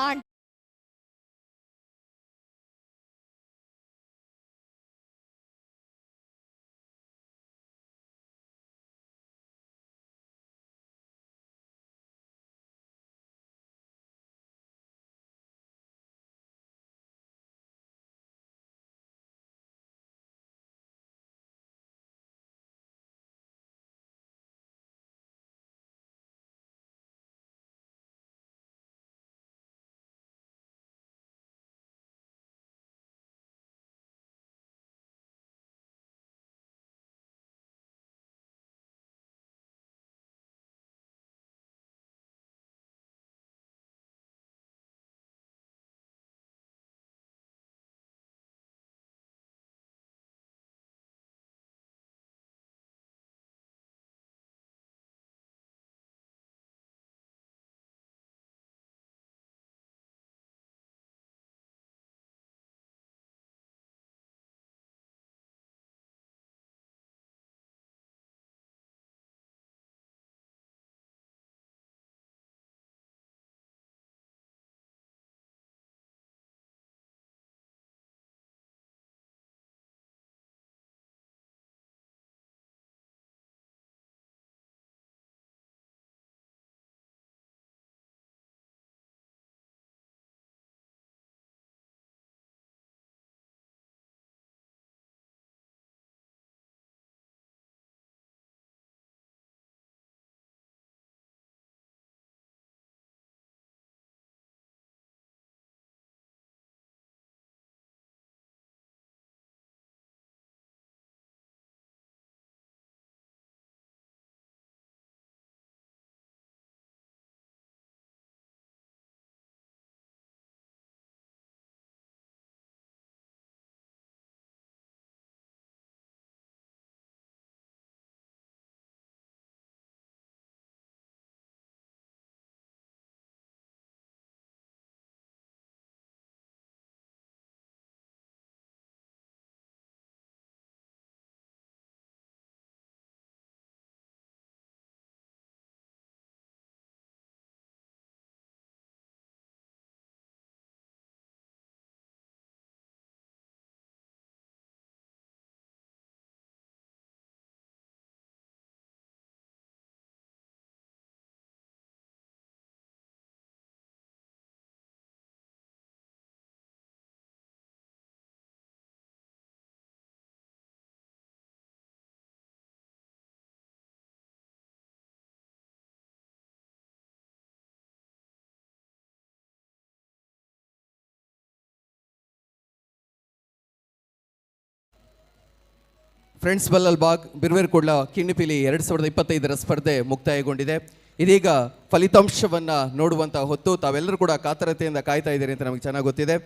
ಫ್ರೆಂಡ್ಸ್ ಬಲ್ಲಲ್ ಬಾಗ್ ಬಿರ್ವೇರ್ ಕೂಡ್ಲ ಕಿಣ್ಣಿಪಿಲಿ 2025 ಸ್ಪರ್ಧೆ ಮುಕ್ತಾಯಗೊಂಡಿದೆ. ಇದೀಗ ಫಲಿತಾಂಶವನ್ನು ನೋಡುವಂಥ ಹೊತ್ತು. ತಾವೆಲ್ಲರೂ ಕೂಡ ಕಾತರತೆಯಿಂದ ಕಾಯ್ತಾ ಇದ್ದೀರಿ ಅಂತ ನಮಗೆ ಚೆನ್ನಾಗಿ ಗೊತ್ತಿದೆ.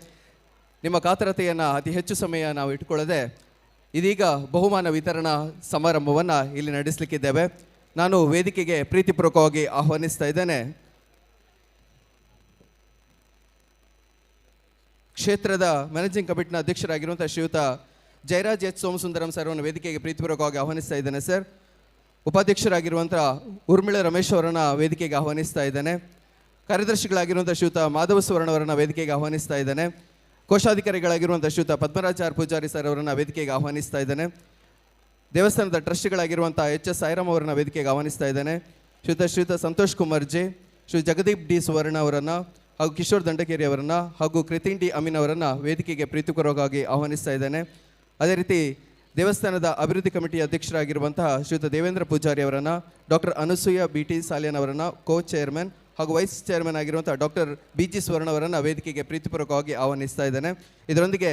ನಿಮ್ಮ ಕಾತರತೆಯನ್ನು ಅತಿ ಹೆಚ್ಚು ಸಮಯ ನಾವು ಇಟ್ಕೊಳ್ಳದೆ ಇದೀಗ ಬಹುಮಾನ ವಿತರಣಾ ಸಮಾರಂಭವನ್ನು ಇಲ್ಲಿ ನಡೆಸಲಿಕ್ಕಿದ್ದೇವೆ. ನಾನು ವೇದಿಕೆಗೆ ಪ್ರೀತಿಪೂರ್ವಕವಾಗಿ ಆಹ್ವಾನಿಸ್ತಾ ಇದ್ದೇನೆ ಕ್ಷೇತ್ರದ ಮ್ಯಾನೇಜಿಂಗ್ ಕಮಿಟಿನ ಅಧ್ಯಕ್ಷರಾಗಿರುವಂಥ ಶ್ರೀಯುತ ಜಯರಾಜ್ ಎಚ್ ಸೋಮಸುಂದರಂ ಸರ್ ಅವರನ್ನು ವೇದಿಕೆಗೆ ಪ್ರೀತಿಪೂರ್ವಕವಾಗಿ ಆಹ್ವಾನಿಸ್ತಾ ಇದ್ದೇನೆ ಸರ್. ಉಪಾಧ್ಯಕ್ಷರಾಗಿರುವಂಥ ಉರ್ಮಿಳ ರಮೇಶ್ ಅವರನ್ನು ವೇದಿಕೆಗೆ ಆಹ್ವಾನಿಸ್ತಾ ಇದ್ದೇನೆ. ಕಾರ್ಯದರ್ಶಿಗಳಾಗಿರುವಂಥ ಶ್ರೀಯುತ ಮಾಧವ ಸುವರ್ಣ ಅವರನ್ನು ವೇದಿಕೆಗೆ ಆಹ್ವಾನಿಸ್ತಾ ಇದ್ದೇನೆ. ಕೋಶಾಧಿಕಾರಿಗಳಾಗಿರುವಂಥ ಶ್ರೀಯುತ ಪದ್ಮರಾಜ್ ಆರ್ ಪೂಜಾರಿ ಸರ್ ಅವರನ್ನು ವೇದಿಕೆಗೆ ಆಹ್ವಾನಿಸ್ತಾ ಇದ್ದೇನೆ. ದೇವಸ್ಥಾನದ ಟ್ರಸ್ಟಿಗಳಾಗಿರುವಂಥ ಎಚ್ ಎಸ್ ಸಾಯಿರಾಮ್ ಅವರನ್ನು ವೇದಿಕೆಗೆ ಆಹ್ವಾನಿಸ್ತಾ ಇದ್ದೇನೆ. ಶ್ರೀಯುತ ಸಂತೋಷ್ ಕುಮಾರ್ ಜಿ, ಶ್ರೀ ಜಗದೀಪ್ ಡಿ ಸುವರ್ಣ ಅವರನ್ನು ಹಾಗೂ ಕಿಶೋರ್ ದಂಡಕೇರಿ ಅವರನ್ನು ಹಾಗೂ ಕೃತಿನ್ ಡಿ ಅಮೀನ್ ಅವರನ್ನು ವೇದಿಕೆಗೆ ಪ್ರೀತಿಪೂರ್ವಕವಾಗಿ ಆಹ್ವಾನಿಸ್ತಾ ಇದ್ದೇನೆ. ಅದೇ ರೀತಿ ದೇವಸ್ಥಾನದ ಅಭಿವೃದ್ಧಿ ಕಮಿಟಿಯ ಅಧ್ಯಕ್ಷರಾಗಿರುವಂತಹ ಶ್ರೀಯುತ ದೇವೇಂದ್ರ ಪೂಜಾರಿ ಅವರನ್ನು, doctor Anasuya B T Salian ಅವರನ್ನು ಕೋ ಚೇರ್ಮನ್ ಹಾಗೂ ವೈಸ್ ಚೇರ್ಮನ್ ಆಗಿರುವಂಥ ಡಾಕ್ಟರ್ ಬಿ ಜಿ ಸ್ವರ್ಣ ಅವರನ್ನು ವೇದಿಕೆಗೆ ಪ್ರೀತಿಪೂರ್ವಕವಾಗಿ ಆಹ್ವಾನಿಸ್ತಾ ಇದ್ದೇನೆ. ಇದರೊಂದಿಗೆ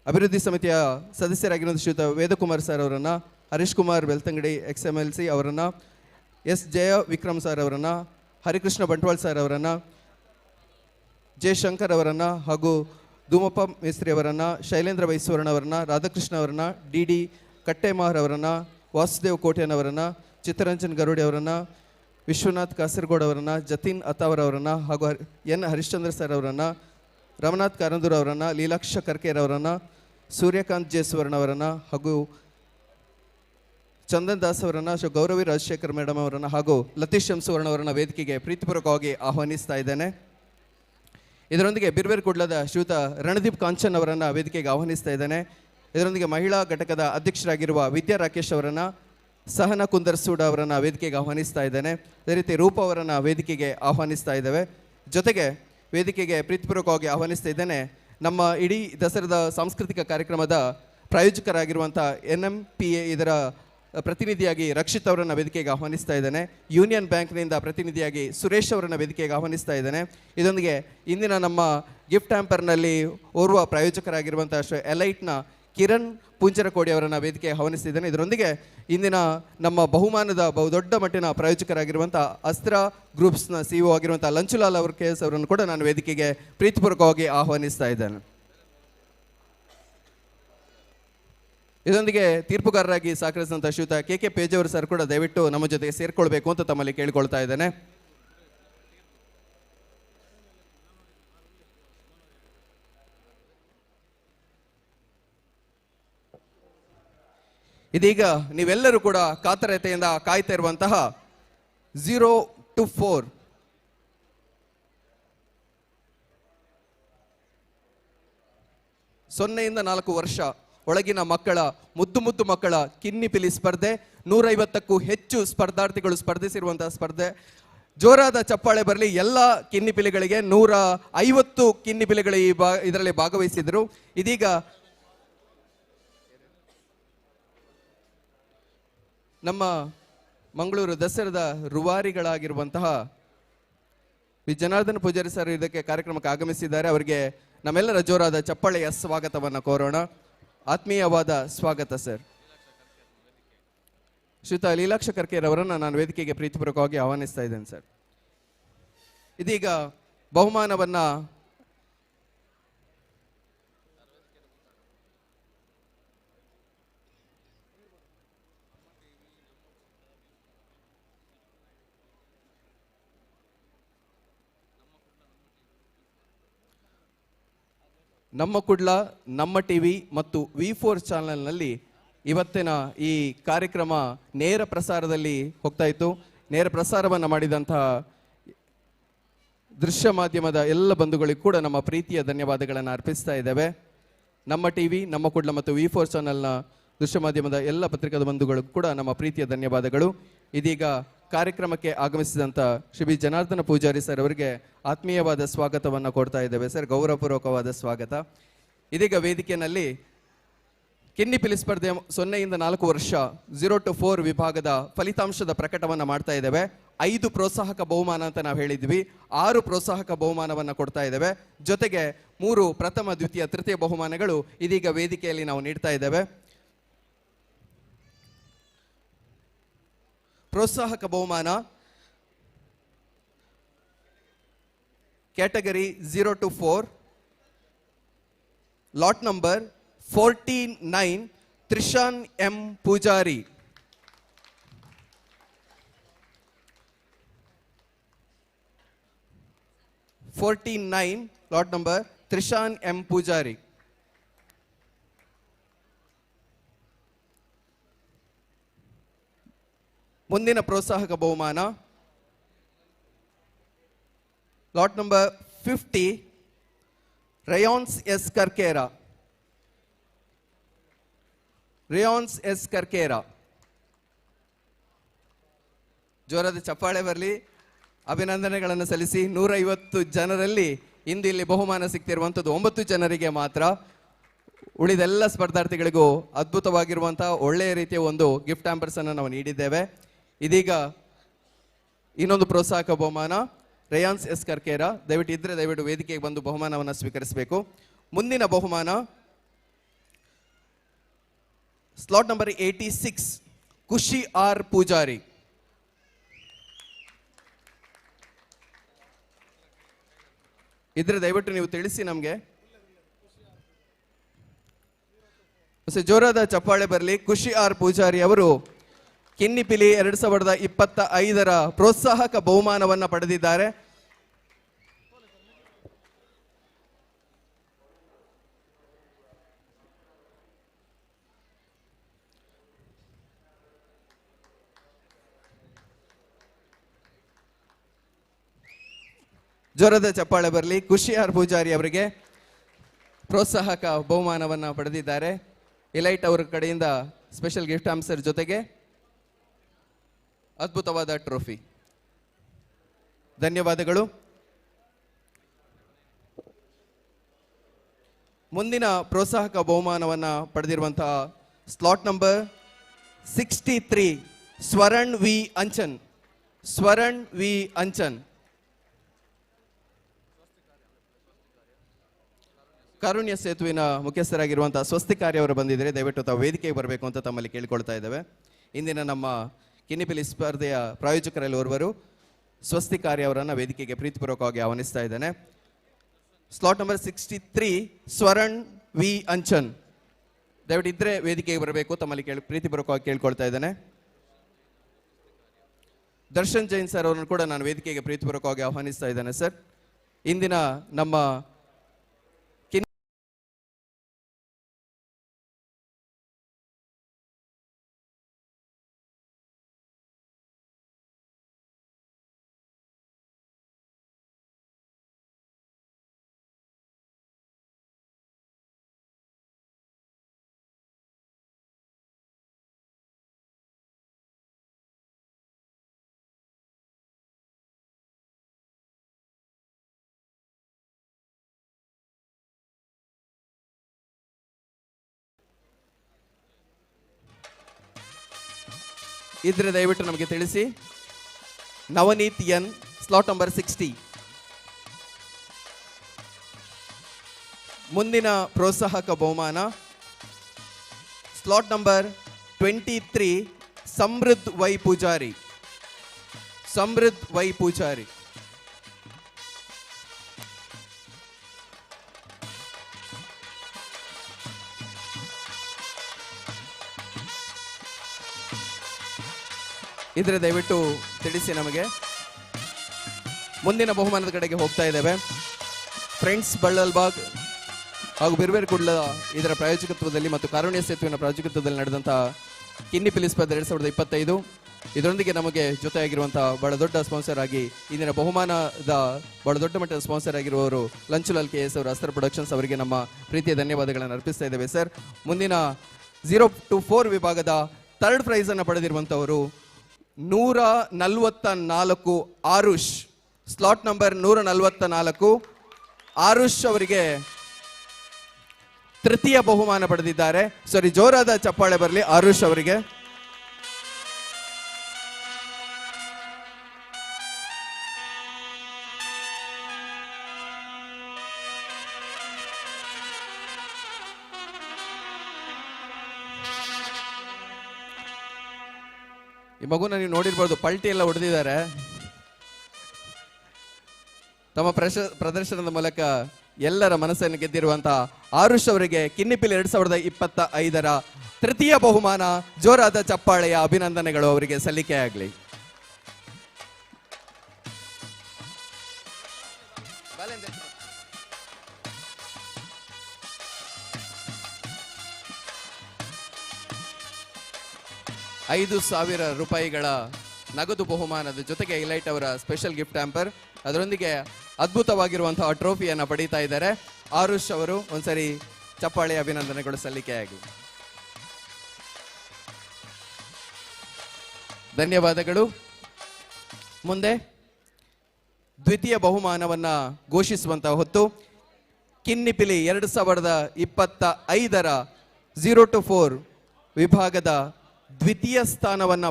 ಅಭಿವೃದ್ಧಿ ಸಮಿತಿಯ ಸದಸ್ಯರಾಗಿರುವಂಥ ಶ್ರೀಯುತ ವೇದಕುಮಾರ್ ಸರ್ ಅವರನ್ನು, ಹರೀಶ್ ಕುಮಾರ್ ಬೆಳ್ತಂಗಡಿ XMLC ಅವರನ್ನು, ಎಸ್ ಜಯ ವಿಕ್ರಮ್ ಸರ್ ಅವರನ್ನು, ಹರಿಕೃಷ್ಣ ಬಂಟ್ವಾಳ್ ಸರ್ ಅವರನ್ನು, ಜಯಶಂಕರ್ ಅವರನ್ನು ಹಾಗೂ ಧೂಮಪ್ಪ ಮೇಸ್ತ್ರಿ ಅವರನ್ನು, ಶೈಲೇಂದ್ರ ವೈಸ್ವರ್ಣ ಅವರನ್ನು, ರಾಧಾಕೃಷ್ಣ ಅವರನ್ನು, ಡಿ ಡಿ ಕಟ್ಟೆಮಾರ್ ಅವರನ್ನು, ವಾಸುದೇವ್ ಕೋಟ್ಯನ್ ಅವರನ್ನು, ಚಿತ್ತರಂಜನ್ ಗರುಡಿ ಅವರನ್ನು, ವಿಶ್ವನಾಥ್ ಕಾಸರಗೋಡ್ ಅವರನ್ನು, ಜತೀನ್ ಅತಾವರ್ ಅವರನ್ನು ಹಾಗೂ ಎನ್ ಹರಿಶ್ಚಂದ್ರ ಸರ್ ಅವರನ್ನು, ರಮನಾಥ್ ಕಾರಂದೂರ್ ಅವರನ್ನು, ಲೀಲಾಕ್ಷ ಕರ್ಕೇರ್ ಅವರನ್ನು, ಸೂರ್ಯಕಾಂತ್ ಜೆ ಸುವರ್ಣ ಅವರನ್ನು ಹಾಗೂ ಚಂದನ್ ದಾಸ್ ಅವರನ್ನ, ಗೌರವಿ ರಾಜಶೇಖರ್ ಮೇಡಮ್ ಅವರನ್ನ ಹಾಗೂ ಲತೀಶ್ ಶಂಸುವರ್ಣ ಅವರನ್ನ ವೇದಿಕೆಗೆ ಪ್ರೀತಿಪೂರ್ವಕವಾಗಿ ಆಹ್ವಾನಿಸ್ತಾ ಇದ್ದೇನೆ. ಇದರೊಂದಿಗೆ ಬಿರ್ವೇರ್ ಕುಡ್ಲದ ಶ್ರೀಯುತ ರಣದೀಪ್ ಕಾಂಚನ್ ಅವರನ್ನ ವೇದಿಕೆಗೆ ಆಹ್ವಾನಿಸ್ತಾ ಇದ್ದೇನೆ. ಇದರೊಂದಿಗೆ ಮಹಿಳಾ ಘಟಕದ ಅಧ್ಯಕ್ಷರಾಗಿರುವ ವಿದ್ಯಾ ರಾಕೇಶ್ ಅವರನ್ನ, ಸಹನಾ ಕುಂದರ್ಸೂಡ ಅವರನ್ನ ವೇದಿಕೆಗೆ ಆಹ್ವಾನಿಸ್ತಾ ಇದ್ದೇನೆ. ಅದೇ ರೀತಿ ರೂಪ ಅವರನ್ನ ವೇದಿಕೆಗೆ ಆಹ್ವಾನಿಸ್ತಾ ಇದ್ದೇವೆ. ಜೊತೆಗೆ ವೇದಿಕೆಗೆ ಪ್ರೀತಿಪೂರ್ವಕವಾಗಿ ಆಹ್ವಾನಿಸ್ತಾ ಇದ್ದೇನೆ ನಮ್ಮ ಇಡೀ ದಸರಾದ ಸಾಂಸ್ಕೃತಿಕ ಕಾರ್ಯಕ್ರಮದ ಪ್ರಾಯೋಜಕರಾಗಿರುವಂಥ NMPA ಇದರ ಪ್ರತಿನಿಧಿಯಾಗಿ ರಕ್ಷಿತ್ ಅವರನ್ನು ವೇದಿಕೆಗೆ ಆಹ್ವಾನಿಸ್ತಾ ಇದ್ದೇನೆ. ಯೂನಿಯನ್ ಬ್ಯಾಂಕ್ನಿಂದ ಪ್ರತಿನಿಧಿಯಾಗಿ ಸುರೇಶ್ ಅವರನ್ನು ವೇದಿಕೆಗೆ ಆಹ್ವಾನಿಸ್ತಾ ಇದ್ದೇನೆ. ಇದೊಂದಿಗೆ ಇಂದಿನ ನಮ್ಮ ಗಿಫ್ಟ್ ಹ್ಯಾಂಪರ್ನಲ್ಲಿ ಓರ್ವ ಪ್ರಾಯೋಜಕರಾಗಿರುವಂಥ ಎಲೈಟ್ನ ಕಿರಣ್ ಪೂಂಚರಕೋಡಿ ಅವರನ್ನು ವೇದಿಕೆಗೆ ಆಹ್ವಾನಿಸ್ತಿದ್ದೇನೆ. ಇದರೊಂದಿಗೆ ಇಂದಿನ ನಮ್ಮ ಬಹುಮಾನದ ಬಹುದೊಡ್ಡ ಮಟ್ಟಿನ ಪ್ರಾಯೋಜಕರಾಗಿರುವಂಥ ಅಸ್ತ್ರ ಗ್ರೂಪ್ಸ್ನ CEO ಆಗಿರುವಂಥ ಲಂಚುಲಾಲ್ ಅವರ KS ಅವರನ್ನು ಕೂಡ ನಾನು ವೇದಿಕೆಗೆ ಪ್ರೀತಿಪೂರ್ವಕವಾಗಿ ಆಹ್ವಾನಿಸ್ತಾ ಇದ್ದೇನೆ. ಇದೊಂದಿಗೆ ತೀರ್ಪುಗಾರರಾಗಿ ಸಹಕರಿಸಿದಂಥ ಶ್ರೀಯುತ KK ಪೇಜಾವರ್ ಸರ್ ಕೂಡ ದಯವಿಟ್ಟು ನಮ್ಮ ಜೊತೆಗೆ ಸೇರಿಕೊಳ್ಬೇಕು ಅಂತ ತಮ್ಮಲ್ಲಿ ಕೇಳಿಕೊಳ್ತಾ ಇದ್ದೇನೆ. ಇದೀಗ ನೀವೆಲ್ಲರೂ ಕೂಡ ಕಾತರತೆಯಿಂದ ಕಾಯ್ತಾ ಇರುವಂತಹ 0 to 4 0ಯಿಂದ 4 ವರ್ಷ ಒಳಗಿನ ಮಕ್ಕಳ ಮುದ್ದು ಮಕ್ಕಳ ಕಿನ್ನಿಪಿಲಿ ಸ್ಪರ್ಧೆ. 150ಕ್ಕೂ ಹೆಚ್ಚು ಸ್ಪರ್ಧಾರ್ಥಿಗಳು ಸ್ಪರ್ಧಿಸಿರುವಂತಹ ಸ್ಪರ್ಧೆ. ಜೋರಾದ ಚಪ್ಪಾಳೆ ಬರಲಿ ಎಲ್ಲ ಕಿನ್ನಿಪಿಲಿಗಳಿಗೆ. 150 ಕಿನ್ನಿಪಿಲಿಗಳು ಇದರಲ್ಲಿ ಭಾಗವಹಿಸಿದರು. ಇದೀಗ ನಮ್ಮ ಮಂಗಳೂರು ದಸರಾದ ರೂವಾರಿಗಳಾಗಿರುವಂತಹ ಜನಾರ್ದನ ಪೂಜಾರಿ ಸರ್ ಇದಕ್ಕೆ ಕಾರ್ಯಕ್ರಮಕ್ಕೆ ಆಗಮಿಸಿದ್ದಾರೆ. ಅವರಿಗೆ ನಮ್ಮೆಲ್ಲರ ಜೋರಾದ ಚಪ್ಪಾಳೆಯ ಸ್ವಾಗತವನ್ನು ಕೋರೋಣ. ಆತ್ಮೀಯವಾದ ಸ್ವಾಗತ ಸರ್. ಶ್ರೀಯುತ ಲೀಲಾಕ್ಷ ಕರ್ಕೇರ್ ಅವರನ್ನು ನಾನು ವೇದಿಕೆಗೆ ಪ್ರೀತಿಪೂರ್ವಕವಾಗಿ ಆಹ್ವಾನಿಸ್ತಾ ಇದ್ದೇನೆ ಸರ್. ಇದೀಗ ಬಹುಮಾನವನ್ನ ನಮ್ಮ ಕುಡ್ಲ, ನಮ್ಮ TV ಮತ್ತು V4 ಚಾನಲ್ನಲ್ಲಿ ಇವತ್ತಿನ ಈ ಕಾರ್ಯಕ್ರಮ ನೇರ ಪ್ರಸಾರದಲ್ಲಿ ಹೋಗ್ತಾ ಇತ್ತು. ನೇರ ಪ್ರಸಾರವನ್ನು ಮಾಡಿದಂತಹ ದೃಶ್ಯ ಮಾಧ್ಯಮದ ಎಲ್ಲ ಬಂಧುಗಳಿಗೂ ಕೂಡ ನಮ್ಮ ಪ್ರೀತಿಯ ಧನ್ಯವಾದಗಳನ್ನು ಅರ್ಪಿಸ್ತಾ ಇದ್ದೇವೆ. ನಮ್ಮ TV, ನಮ್ಮ ಕುಡ್ಲ ಮತ್ತು V4 ಚಾನಲ್ನ ದೃಶ್ಯ ಮಾಧ್ಯಮದ ಎಲ್ಲ ಪತ್ರಿಕಾ ಬಂಧುಗಳಿಗೂ ಕೂಡ ನಮ್ಮ ಪ್ರೀತಿಯ ಧನ್ಯವಾದಗಳು. ಇದೀಗ ಕಾರ್ಯಕ್ರಮಕ್ಕೆ ಆಗಮಿಸಿದಂಥ ಶ್ರೀ ಜನಾರ್ದನ ಪೂಜಾರಿ ಸರ್ ಅವರಿಗೆ ಆತ್ಮೀಯವಾದ ಸ್ವಾಗತವನ್ನು ಕೊಡ್ತಾ ಇದ್ದೇವೆ ಸರ್. ಗೌರವಪೂರ್ವಕವಾದ ಸ್ವಾಗತ. ಇದೀಗ ವೇದಿಕೆಯಲ್ಲಿ ಕಿನ್ನಿಪಿಲಿ ಸ್ಪರ್ಧೆ 0ಯಿಂದ 4 ವರ್ಷ 0 to 4 ವಿಭಾಗದ ಫಲಿತಾಂಶದ ಪ್ರಕಟವನ್ನು ಮಾಡ್ತಾ ಇದ್ದೇವೆ. 5 ಪ್ರೋತ್ಸಾಹಕ ಬಹುಮಾನ ಅಂತ ನಾವು ಹೇಳಿದ್ವಿ. 6 ಪ್ರೋತ್ಸಾಹಕ ಬಹುಮಾನವನ್ನು ಕೊಡ್ತಾ ಇದ್ದೇವೆ. ಜೊತೆಗೆ 3 ಪ್ರಥಮ, ದ್ವಿತೀಯ, ತೃತೀಯ ಬಹುಮಾನಗಳು ಇದೀಗ ವೇದಿಕೆಯಲ್ಲಿ ನಾವು ನೀಡ್ತಾ ಇದ್ದೇವೆ. ಪ್ರೋತ್ಸಾಹಕ ಬಹುಮಾನ category 0 to 4 lot number 49 Trishan M Poojary. Lot number Trishan M Poojary. ಮುಂದಿನ ಪ್ರೋತ್ಸಾಹಕ ಬಹುಮಾನ lot number 50 Reyans S Karkera. Reyans S Karkera. ಜೋರಾದ ಚಪ್ಪಾಳೆ ಬರಲಿ. ಅಭಿನಂದನೆಗಳನ್ನು ಸಲ್ಲಿಸಿ. 150 ಜನರಲ್ಲಿ ಇಂದು ಇಲ್ಲಿ ಬಹುಮಾನ ಸಿಗ್ತಿರುವಂಥದ್ದು 9 ಜನರಿಗೆ ಮಾತ್ರ. ಉಳಿದೆಲ್ಲ ಸ್ಪರ್ಧಾರ್ಥಿಗಳಿಗೂ ಅದ್ಭುತವಾಗಿರುವಂತಹ ಒಳ್ಳೆಯ ರೀತಿಯ ಒಂದು ಗಿಫ್ಟ್ ಹ್ಯಾಂಪರ್ಸ್ ಅನ್ನು ನಾವು ನೀಡಿದ್ದೇವೆ. ಇದೀಗ ಇನ್ನೊಂದು ಪ್ರೋತ್ಸಾಹಕ ಬಹುಮಾನ ರೇಯಾನ್ಸ್ S ಕರ್ಕೇರಾ. ದಯವಿಟ್ಟು ವೇದಿಕೆಗೆ ಬಂದು ಬಹುಮಾನವನ್ನು ಸ್ವೀಕರಿಸಬೇಕು. ಮುಂದಿನ ಬಹುಮಾನ ಸ್ಲಾಟ್ ನಂಬರ್ 86 ಖುಷಿ R ಪೂಜಾರಿ. ದಯವಿಟ್ಟು ನೀವು ತಿಳಿಸಿ ನಮಗೆ. ಜೋರಾದ ಚಪ್ಪಾಳೆ ಬರಲಿ. ಖುಷಿ R ಪೂಜಾರಿ ಅವರು ಕಿನ್ನಿಪಿಲಿ 2025ರ ಪ್ರೋತ್ಸಾಹಕ ಬಹುಮಾನವನ್ನು ಪಡೆದಿದ್ದಾರೆ. ಜೋರದ ಚಪ್ಪಾಳೆ ಬರಲಿ. ಖುಷಿಯಾರ್ ಪೂಜಾರಿ ಅವರಿಗೆ ಪ್ರೋತ್ಸಾಹಕ ಬಹುಮಾನವನ್ನು ಪಡೆದಿದ್ದಾರೆ. ಎಲೈಟ್ ಅವರ ಕಡೆಯಿಂದ ಸ್ಪೆಷಲ್ ಗಿಫ್ಟ್ ಆನ್ಸರ್ ಜೊತೆಗೆ ಅದ್ಭುತವಾದ ಟ್ರೋಫಿ. ಧನ್ಯವಾದಗಳು. ಮುಂದಿನ ಪ್ರೋತ್ಸಾಹಕ ಬಹುಮಾನವನ್ನು ಪಡೆದಿರುವಂತಹ slot number 63 Swaran V Anchan. Swaran V Anchan Karunya ಸೇತುವಿನ ಮುಖ್ಯಸ್ಥರಾಗಿರುವಂತಹ ಸ್ವಸ್ತಿಕಾರ್ಯ ಅವರು ಬಂದಿದ್ದಾರೆ. ದಯವಿಟ್ಟು ತಾವು ವೇದಿಕೆಗೆ ಬರಬೇಕು ಅಂತ ತಮ್ಮಲ್ಲಿ ಕೇಳಿಕೊಳ್ತಾ ಇದ್ದೇವೆ. ಇಂದಿನ ನಮ್ಮ ಕಿನ್ನಿಪಿಲಿ ಸ್ಪರ್ಧೆಯ ಪ್ರಾಯೋಜಕರಲ್ಲಿ ಓರ್ವರು ಸ್ವಸ್ತಿಕಾರ್ಯ ಅವರನ್ನು ವೇದಿಕೆಗೆ ಪ್ರೀತಿಪೂರ್ವಕವಾಗಿ ಆಹ್ವಾನಿಸ್ತಾ ಇದ್ದೇನೆ. Slot number 63 Swaran V Anchan, ದಯವಿಟ್ಟು ಇದ್ರೆ ವೇದಿಕೆಗೆ ಬರಬೇಕು ತಮ್ಮಲ್ಲಿ ಪ್ರೀತಿಪೂರ್ವಕವಾಗಿ ಕೇಳ್ಕೊಳ್ತಾ ಇದ್ದೇನೆ. ದರ್ಶನ್ ಜೈನ್ ಸರ್ ಅವರನ್ನು ಕೂಡ ನಾನು ವೇದಿಕೆಗೆ ಪ್ರೀತಿಪೂರ್ವಕವಾಗಿ ಆಹ್ವಾನಿಸ್ತಾ ಇದ್ದೇನೆ. ಸರ್, ಇಂದಿನ ನಮ್ಮ ಇದ್ರೆ ದಯವಿಟ್ಟು ನಮಗೆ ತಿಳಿಸಿ. Navneeth N, slot number 60. ಮುಂದಿನ ಪ್ರೋತ್ಸಾಹಕ ಬಹುಮಾನ slot number 23 Samruddh Y Poojary. Samruddh Y Poojary ಇದ್ರೆ ದಯವಿಟ್ಟು ತಿಳಿಸಿ ನಮಗೆ. ಮುಂದಿನ ಬಹುಮಾನದ ಕಡೆಗೆ ಹೋಗ್ತಾ ಇದ್ದೇವೆ. ಫ್ರೆಂಡ್ಸ್ ಬಳ್ಳಲ್ಬಾಗ್ ಹಾಗೂ ಬಿರ್ಬೇರ್ ಕುಡ್ಲ ಇದರ ಪ್ರಾಯೋಜಕತ್ವದಲ್ಲಿ ಮತ್ತು ಕಾರುಣ್ಯ ಸೇತುವಿನ ಪ್ರಾಯೋಜಕತ್ವದಲ್ಲಿ ನಡೆದಂತಹ ಕಿನ್ನಿಪಿಲಿ ಸ್ಪರ್ಧೆ 2025 ಇದರೊಂದಿಗೆ ನಮಗೆ ಜೊತೆಯಾಗಿರುವಂತಹ ಬಹಳ ದೊಡ್ಡ ಸ್ಪಾನ್ಸರ್ ಆಗಿ ಇಂದಿನ ಬಹುಮಾನದ ಬಹಳ ದೊಡ್ಡ ಮಟ್ಟದ ಸ್ಪಾನ್ಸರ್ ಆಗಿರುವವರು ಲಂಚುಲಾಲ್ KS ಅವರು, ಅಸ್ತ್ರ ಪ್ರೊಡಕ್ಷನ್ಸ್ ಅವರಿಗೆ ನಮ್ಮ ಪ್ರೀತಿಯ ಧನ್ಯವಾದಗಳನ್ನು ಅರ್ಪಿಸ್ತಾ ಇದ್ದೇವೆ. ಸರ್, ಮುಂದಿನ 0 to 4 ವಿಭಾಗದ ಥರ್ಡ್ ಪ್ರೈಸ್ ಅನ್ನು ಪಡೆದಿರುವಂತವರು 144 ಆರುಷ್. ಸ್ಲಾಟ್ ನಂಬರ್ 144 ಆರುಷ್ ಅವರಿಗೆ ತೃತೀಯ ಬಹುಮಾನ ಪಡೆದಿದ್ದಾರೆ. ಸಾರಿ, ಜೋರಾದ ಚಪ್ಪಾಳೆ ಬರಲಿ ಆರುಷ್ ಅವರಿಗೆ. ಈ ಮಗುನ ನೀವು ನೋಡಿರ್ಬೋದು, ಪಲ್ಟಿ ಎಲ್ಲ ಹೊಡೆದಿದ್ದಾರೆ. ತಮ್ಮ ಪ್ರದರ್ಶನದ ಮೂಲಕ ಎಲ್ಲರ ಮನಸ್ಸನ್ನು ಗೆದ್ದಿರುವಂತಹ ಆರುಷ್ ಅವರಿಗೆ ಕಿನ್ನಿಪಿಲಿ 2025ರ ತೃತೀಯ ಬಹುಮಾನ. ಜೋರಾದ ಚಪ್ಪಾಳೆಯ ಅಭಿನಂದನೆಗಳು ಅವರಿಗೆ ಸಲ್ಲಿಕೆಯಾಗಲಿ. ₹5,000 ನಗದು ಬಹುಮಾನದ ಜೊತೆಗೆ ಇಲೈಟ್ ಅವರ ಸ್ಪೆಷಲ್ ಗಿಫ್ಟ್ ಹ್ಯಾಂಪರ್, ಅದರೊಂದಿಗೆ ಅದ್ಭುತವಾಗಿರುವಂತಹ ಟ್ರೋಫಿಯನ್ನು ಪಡೀತಾ ಇದ್ದಾರೆ. ಆರುಷ್ ಅವರು ಒಂದ್ಸರಿ ಚಪ್ಪಾಳೆ ಅಭಿನಂದನೆಗಳು ಸಲ್ಲಿಕೆಯಾಗಿ ಧನ್ಯವಾದಗಳು. ಮುಂದೆ ದ್ವಿತೀಯ ಬಹುಮಾನವನ್ನ ಘೋಷಿಸುವಂತಹ ಹೊತ್ತು. ಕಿನ್ನಿಪಿಲಿ 2025ರ 0 to 4 ವಿಭಾಗದ ದ್ವಿತೀಯ ಸ್ಥಾನವನ್ನ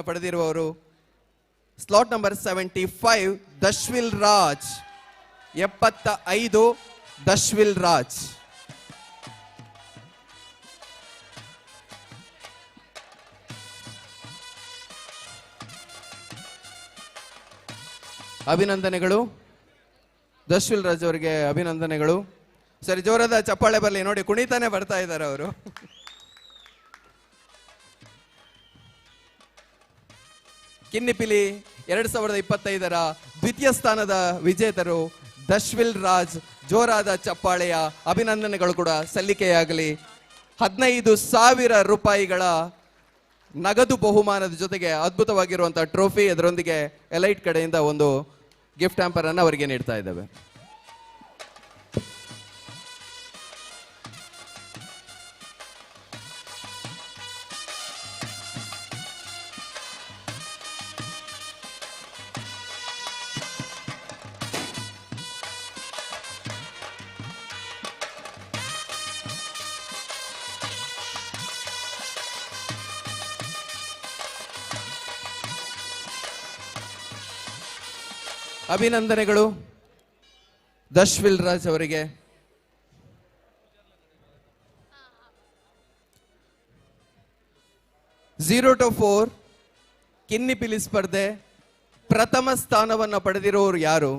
ಪಡೆದಿರುವವರು ಸ್ಲಾಟ್ ನಂಬರ್ 75 ದಶ್ವಿಲ್ ರಾಜ್. 75 ದಶ್ವಿಲ್ ರಾಜ್. ಅಭಿನಂದನೆಗಳು ದಶ್ವಿಲ್ ರಾಜ್ ಅವರಿಗೆ, ಅಭಿನಂದನೆಗಳು. ಸರಿ, ಜೋರಾದ ಚಪ್ಪಾಳೆ ಬರಲಿ. ನೋಡಿ, ಕುಣಿತಾನೆ ಬರ್ತಾ ಇದ್ದಾರೆ ಅವರು. ಕಿನ್ನಿಪಿಲಿ 2025ರ ದ್ವಿತೀಯ ಸ್ಥಾನದ ವಿಜೇತರು ದಶ್ವಿಲ್ ರಾಜ್. ಜೋರಾದ ಚಪ್ಪಾಳೆಯ ಅಭಿನಂದನೆಗಳು ಕೂಡ ಸಲ್ಲಿಕೆಯಾಗಲಿ. ₹15,000 ನಗದು ಬಹುಮಾನದ ಜೊತೆಗೆ ಅದ್ಭುತವಾಗಿರುವಂತಹ ಟ್ರೋಫಿ, ಅದರೊಂದಿಗೆ ಎಲೈಟ್ ಕಡೆಯಿಂದ ಒಂದು ಗಿಫ್ಟ್ ಹ್ಯಾಂಪರ್ ಅನ್ನು ಅವರಿಗೆ ನೀಡ್ತಾ ಇದ್ದೇವೆ. ಅಭಿನಂದನೆಗಳು ದಶ್ವಿಲ್ ರಾಜ್ ಅವರಿಗೆ. ಝೀರೋ ಟು 4 ಕಿನ್ನಿಪಿಲಿ ಸ್ಪರ್ಧೆ ಪ್ರಥಮ ಸ್ಥಾನವನ್ನು ಪಡೆದಿರೋರು ಯಾರು?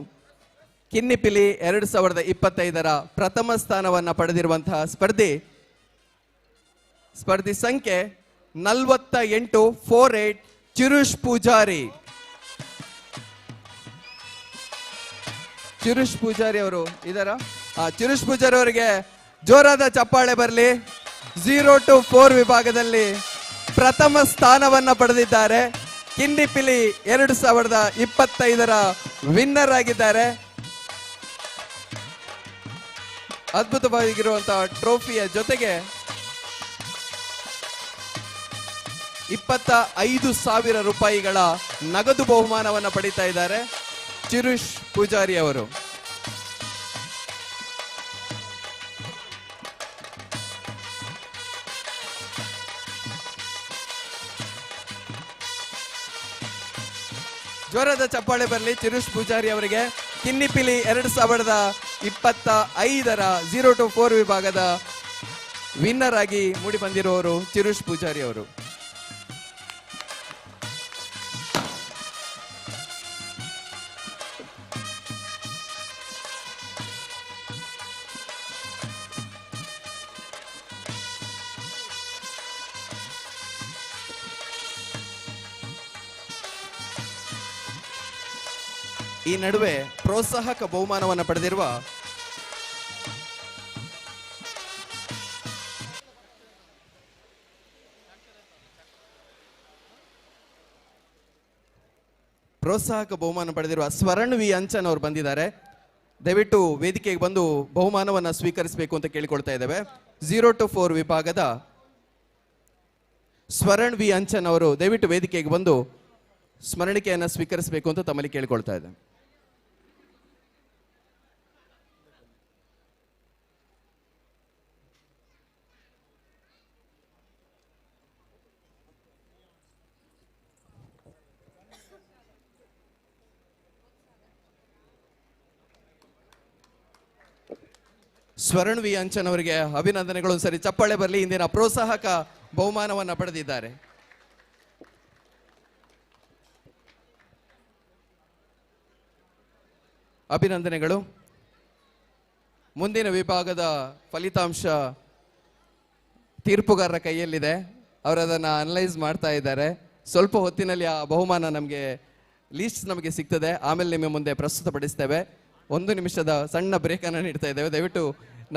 ಕಿನ್ನಿಪಿಲಿ 2025ರ ಪ್ರಥಮ ಸ್ಥಾನವನ್ನು ಪಡೆದಿರುವಂತಹ ಸ್ಪರ್ಧಿ ಸಂಖ್ಯೆ 4848 ಚಿರುಷ್ ಪೂಜಾರಿ. ಚಿರುಷ್ ಪೂಜಾರಿ ಅವರು ಇದರ ಚಿರುಷ್ ಪೂಜಾರಿ ಅವರಿಗೆ ಜೋರಾದ ಚಪ್ಪಾಳೆ ಬರಲಿ. 0 to 4 ವಿಭಾಗದಲ್ಲಿ ಪ್ರಥಮ ಸ್ಥಾನವನ್ನ ಪಡೆದಿದ್ದಾರೆ. ಕಿನ್ನಿಪಿಲಿ 2025ರ ವಿನ್ನರ್ ಆಗಿದ್ದಾರೆ. ಅದ್ಭುತವಾಗಿರುವಂತಹ ಟ್ರೋಫಿಯ ಜೊತೆಗೆ 25,000 ರೂಪಾಯಿಗಳ ನಗದು ಬಹುಮಾನವನ್ನು ಪಡಿತಾ ಇದ್ದಾರೆ ಚಿರುಷ್ ಪೂಜಾರಿ ಅವರು. ಜ್ವರದ ಚಪ್ಪಾಳೆ ಬರಲಿ ಚಿರುಷ್ ಪೂಜಾರಿ ಅವರಿಗೆ. ಕಿನ್ನಿಪಿಲಿ 2025ರ 0 to 4 ವಿಭಾಗದ ವಿನ್ನರ್ ಆಗಿ ಮೂಡಿ ಬಂದಿರುವವರು ಚಿರುಷ್ ಪೂಜಾರಿ ಅವರು. ಈ ನಡುವೆ ಪ್ರೋತ್ಸಾಹಕ ಬಹುಮಾನವನ್ನು ಪಡೆದಿರುವ ಸ್ವರಣ್ ವಿ ಅಂಚನ್ ಅವರು ಬಂದಿದ್ದಾರೆ. ದಯವಿಟ್ಟು ವೇದಿಕೆಗೆ ಬಂದು ಬಹುಮಾನವನ್ನು ಸ್ವೀಕರಿಸಬೇಕು ಅಂತ ಕೇಳಿಕೊಳ್ತಾ ಇದ್ದೇವೆ. 0 to 4 ವಿಭಾಗದ ಸ್ವರಣ್ ವಿ ಅಂಚನ್ ಅವರು ದಯವಿಟ್ಟು ವೇದಿಕೆಗೆ ಬಂದು ಸ್ಮರಣಿಕೆಯನ್ನು ಸ್ವೀಕರಿಸಬೇಕು ಅಂತ ತಮ್ಮಲ್ಲಿ ಕೇಳಿಕೊಳ್ತಾ ಇದ್ದೇವೆ. ಸ್ವರಣ್ ವಿ ಅಂಚನ್ ಅವರಿಗೆ ಅಭಿನಂದನೆಗಳು. ಒಂದ್ಸರಿ ಚಪ್ಪಾಳೆ ಬರಲಿ. ಇಂದಿನ ಪ್ರೋತ್ಸಾಹಕ ಬಹುಮಾನವನ್ನು ಪಡೆದಿದ್ದಾರೆ. ಅಭಿನಂದನೆಗಳು. ಮುಂದಿನ ವಿಭಾಗದ ಫಲಿತಾಂಶ ತೀರ್ಪುಗಾರರ ಕೈಯಲ್ಲಿದೆ. ಅವರು ಅದನ್ನು ಅನಲೈಸ್ ಮಾಡ್ತಾ ಇದ್ದಾರೆ. ಸ್ವಲ್ಪ ಹೊತ್ತಿನಲ್ಲಿ ಆ ಬಹುಮಾನ ನಮಗೆ ಲೀಸ್ಟ್ ನಮಗೆ ಸಿಗ್ತದೆ. ಆಮೇಲೆ ನಿಮ್ಮ ಮುಂದೆ ಪ್ರಸ್ತುತಪಡಿಸ್ತೇವೆ. 1 ನಿಮಿಷದ ಸಣ್ಣ ಬ್ರೇಕ್ ಅನ್ನು ನೀಡ್ತಾ ಇದ್ದೇವೆ. ದಯವಿಟ್ಟು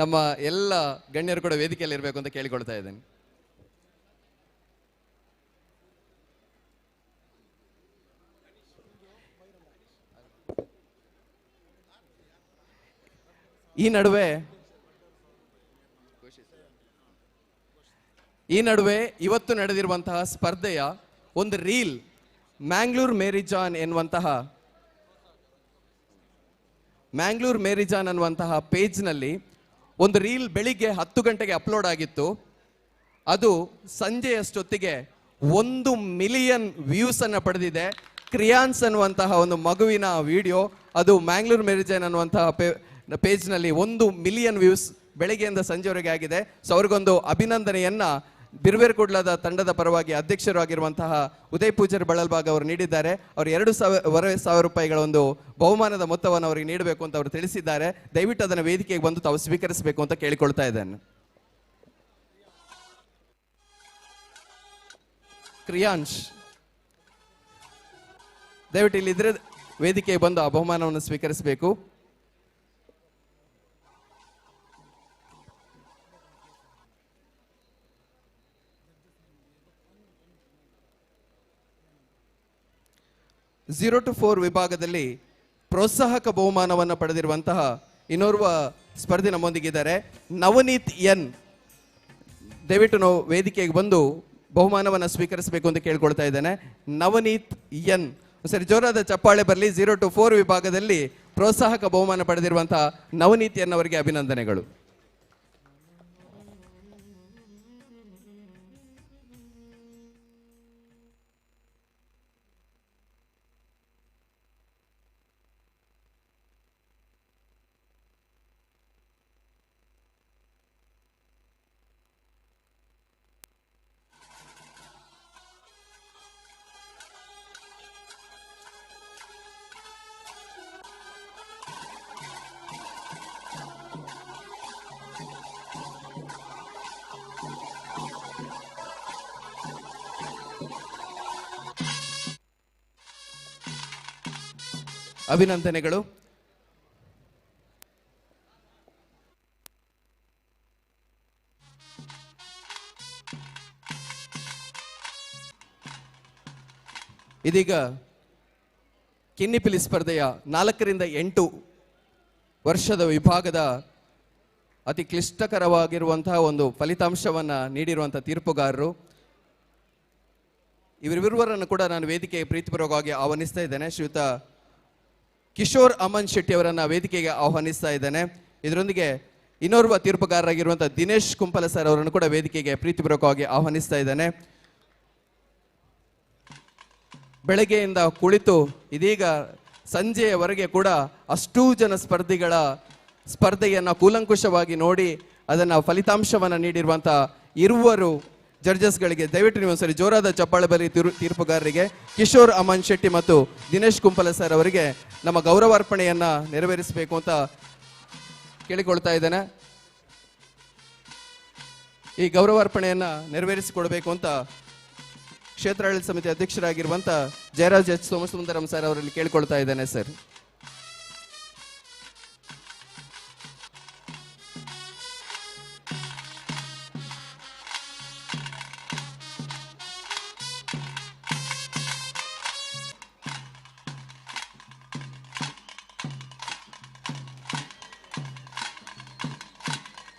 ನಮ್ಮ ಎಲ್ಲ ಗಣ್ಯರು ಕೂಡ ವೇದಿಕೆಯಲ್ಲಿ ಇರಬೇಕು ಅಂತ ಕೇಳಿಕೊಳ್ತಾ ಇದ್ದೇನೆ. ಈ ನಡುವೆ ಇವತ್ತು ನಡೆದಿರುವಂತಹ ಸ್ಪರ್ಧೆಯ ಒಂದು ರೀಲ್ ಮ್ಯಾಂಗ್ಳೂರ್ ಮೇರಿಜಾನ್ ಅನ್ನುವಂತಹ ಪೇಜ್ನಲ್ಲಿ ಒಂದು ರೀಲ್ ಬೆಳಿಗ್ಗೆ 10 ಗಂಟೆಗೆ ಅಪ್ಲೋಡ್ ಆಗಿತ್ತು. ಅದು ಸಂಜೆಯಷ್ಟೊತ್ತಿಗೆ 1 ಮಿಲಿಯನ್ ವ್ಯೂಸ್ ಅನ್ನು ಪಡೆದಿದೆ. ಕ್ರಿಯಾನ್ಸ್ ಅನ್ನುವಂತಹ ಒಂದು ಮಗುವಿನ ವಿಡಿಯೋ ಅದು ಮ್ಯಾಂಗ್ಳೂರ್ ಮೇರಿಜಾನ್ ಅನ್ನುವಂತಹ ಪೇಜ್ನಲ್ಲಿ 1 ಮಿಲಿಯನ್ ವ್ಯೂಸ್ ಬೆಳಗ್ಗೆಯಿಂದ ಸಂಜೆವರೆಗೆ ಆಗಿದೆ. ಸೊ ಅವ್ರಿಗೊಂದು ಅಭಿನಂದನೆಯನ್ನ ಬಿರ್ವೇರ್ ಕುಡ್ಲದ ತಂಡದ ಪರವಾಗಿ ಅಧ್ಯಕ್ಷರು ಆಗಿರುವಂತಹ ಉದಯ್ ಪೂಜಾರಿ ಬಳಲ್ಬಾಗ್ ಅವರು ನೀಡಿದ್ದಾರೆ. ಅವರು 2,500 ರೂಪಾಯಿಗಳ ಒಂದು ಬಹುಮಾನದ ಮೊತ್ತವನ್ನು ಅವರಿಗೆ ನೀಡಬೇಕು ಅಂತ ಅವರು ತಿಳಿಸಿದ್ದಾರೆ. ದಯವಿಟ್ಟು ಅದನ್ನು ವೇದಿಕೆಗೆ ಬಂದು ತಾವು ಸ್ವೀಕರಿಸಬೇಕು ಅಂತ ಕೇಳಿಕೊಳ್ತಾ ಇದ್ದೇನೆ. ಕ್ರಿಯಾಂಶ್ ದಯವಿಟ್ಟು ಇಲ್ಲಿದ್ರೆ ವೇದಿಕೆಗೆ ಬಂದು ಆ ಬಹುಮಾನವನ್ನು ಸ್ವೀಕರಿಸಬೇಕು. 0 to 4 ವಿಭಾಗದಲ್ಲಿ ಪ್ರೋತ್ಸಾಹಕ ಬಹುಮಾನವನ್ನು ಪಡೆದಿರುವಂತಹ ಇನ್ನೋರ್ವ ಸ್ಪರ್ಧಿ ನಮ್ಮೊಂದಿಗಿದ್ದಾರೆ. ನವನೀತ್ ಎನ್, ದಯವಿಟ್ಟು ನಾವು ವೇದಿಕೆಗೆ ಬಂದು ಬಹುಮಾನವನ್ನು ಸ್ವೀಕರಿಸಬೇಕು ಅಂತ ಕೇಳ್ಕೊಳ್ತಾ ಇದ್ದೇನೆ. ನವನೀತ್ ಎನ್, ಸರಿ ಜೋರಾದ ಚಪ್ಪಾಳೆ ಬರಲಿ. 0 to 4 ವಿಭಾಗದಲ್ಲಿ ಪ್ರೋತ್ಸಾಹಕ ಬಹುಮಾನ ಪಡೆದಿರುವಂತಹ ನವನೀತ್ ಎನ್ ಅವರಿಗೆ ಅಭಿನಂದನೆಗಳು. ಅಭಿನಂದನೆಗಳು. ಇದೀಗ ಕಿನ್ನಿಪಿಲಿ ಸ್ಪರ್ಧೆಯ 4 ರಿಂದ 8 ವರ್ಷದ ವಿಭಾಗದ ಅತಿ ಕ್ಲಿಷ್ಟಕರವಾಗಿರುವಂತಹ ಒಂದು ಫಲಿತಾಂಶವನ್ನು ನೀಡಿರುವಂತಹ ತೀರ್ಪುಗಾರರು ಇವರಿರುವರನ್ನು ಕೂಡ ನಾನು ವೇದಿಕೆಗೆ ಪ್ರೀತಿಪೂರ್ವಕವಾಗಿ ಆಹ್ವಾನಿಸ್ತಾ ಇದ್ದೇನೆ. ಶ್ರೀಯುತ ಕಿಶೋರ್ ಅಮನ್ ಶೆಟ್ಟಿ ಅವರನ್ನು ವೇದಿಕೆಗೆ ಆಹ್ವಾನಿಸ್ತಾ ಇದ್ದೇನೆ. ಇದರೊಂದಿಗೆ ಇನ್ನೋರ್ವ ತೀರ್ಪುಗಾರರಾಗಿರುವಂತಹ ದಿನೇಶ್ ಕುಂಪಲ ಸರ್ ಅವರನ್ನು ಕೂಡ ವೇದಿಕೆಗೆ ಪ್ರೀತಿಪೂರ್ವಕವಾಗಿ ಆಹ್ವಾನಿಸ್ತಾ ಇದ್ದೇನೆ. ಬೆಳಗ್ಗೆಯಿಂದ ಕುಳಿತು ಇದೀಗ ಸಂಜೆಯವರೆಗೆ ಕೂಡ ಅಷ್ಟೂ ಜನ ಸ್ಪರ್ಧಿಗಳ ಸ್ಪರ್ಧೆಯನ್ನು ಕೂಲಂಕುಷವಾಗಿ ನೋಡಿ ಅದನ್ನು ಫಲಿತಾಂಶವನ್ನು ನೀಡಿರುವಂಥ ಇರುವರು ಜಡ್ಜಸ್ಗಳಿಗೆ ದಯವಿಟ್ಟು ನೀವು ಒಂದ್ಸರಿ ಜೋರಾದ ಚಪ್ಪಾಳೆ ಬರಿ ತೀರ್ಪುಗಾರರಿಗೆ ಕಿಶೋರ್ ಅಮನ್ ಶೆಟ್ಟಿ ಮತ್ತು ದಿನೇಶ್ ಕುಂಪಲ ಸರ್ ಅವರಿಗೆ ನಮ್ಮ ಗೌರವಾರ್ಪಣೆಯನ್ನು ನೆರವೇರಿಸಬೇಕು ಅಂತ ಕೇಳಿಕೊಳ್ತಾ ಇದ್ದೇನೆ. ಈ ಗೌರವಾರ್ಪಣೆಯನ್ನು ನೆರವೇರಿಸಿಕೊಡಬೇಕು ಅಂತ ಕ್ಷೇತ್ರಾಡಳಿತ ಸಮಿತಿ ಅಧ್ಯಕ್ಷರಾಗಿರುವಂಥ ಜಯರಾಜ್ ಎಚ್ ಸೋಮಸುಂದರಂ ಸರ್ ಅವರಲ್ಲಿ ಕೇಳಿಕೊಳ್ತಾ ಇದ್ದೇನೆ. ಸರ್,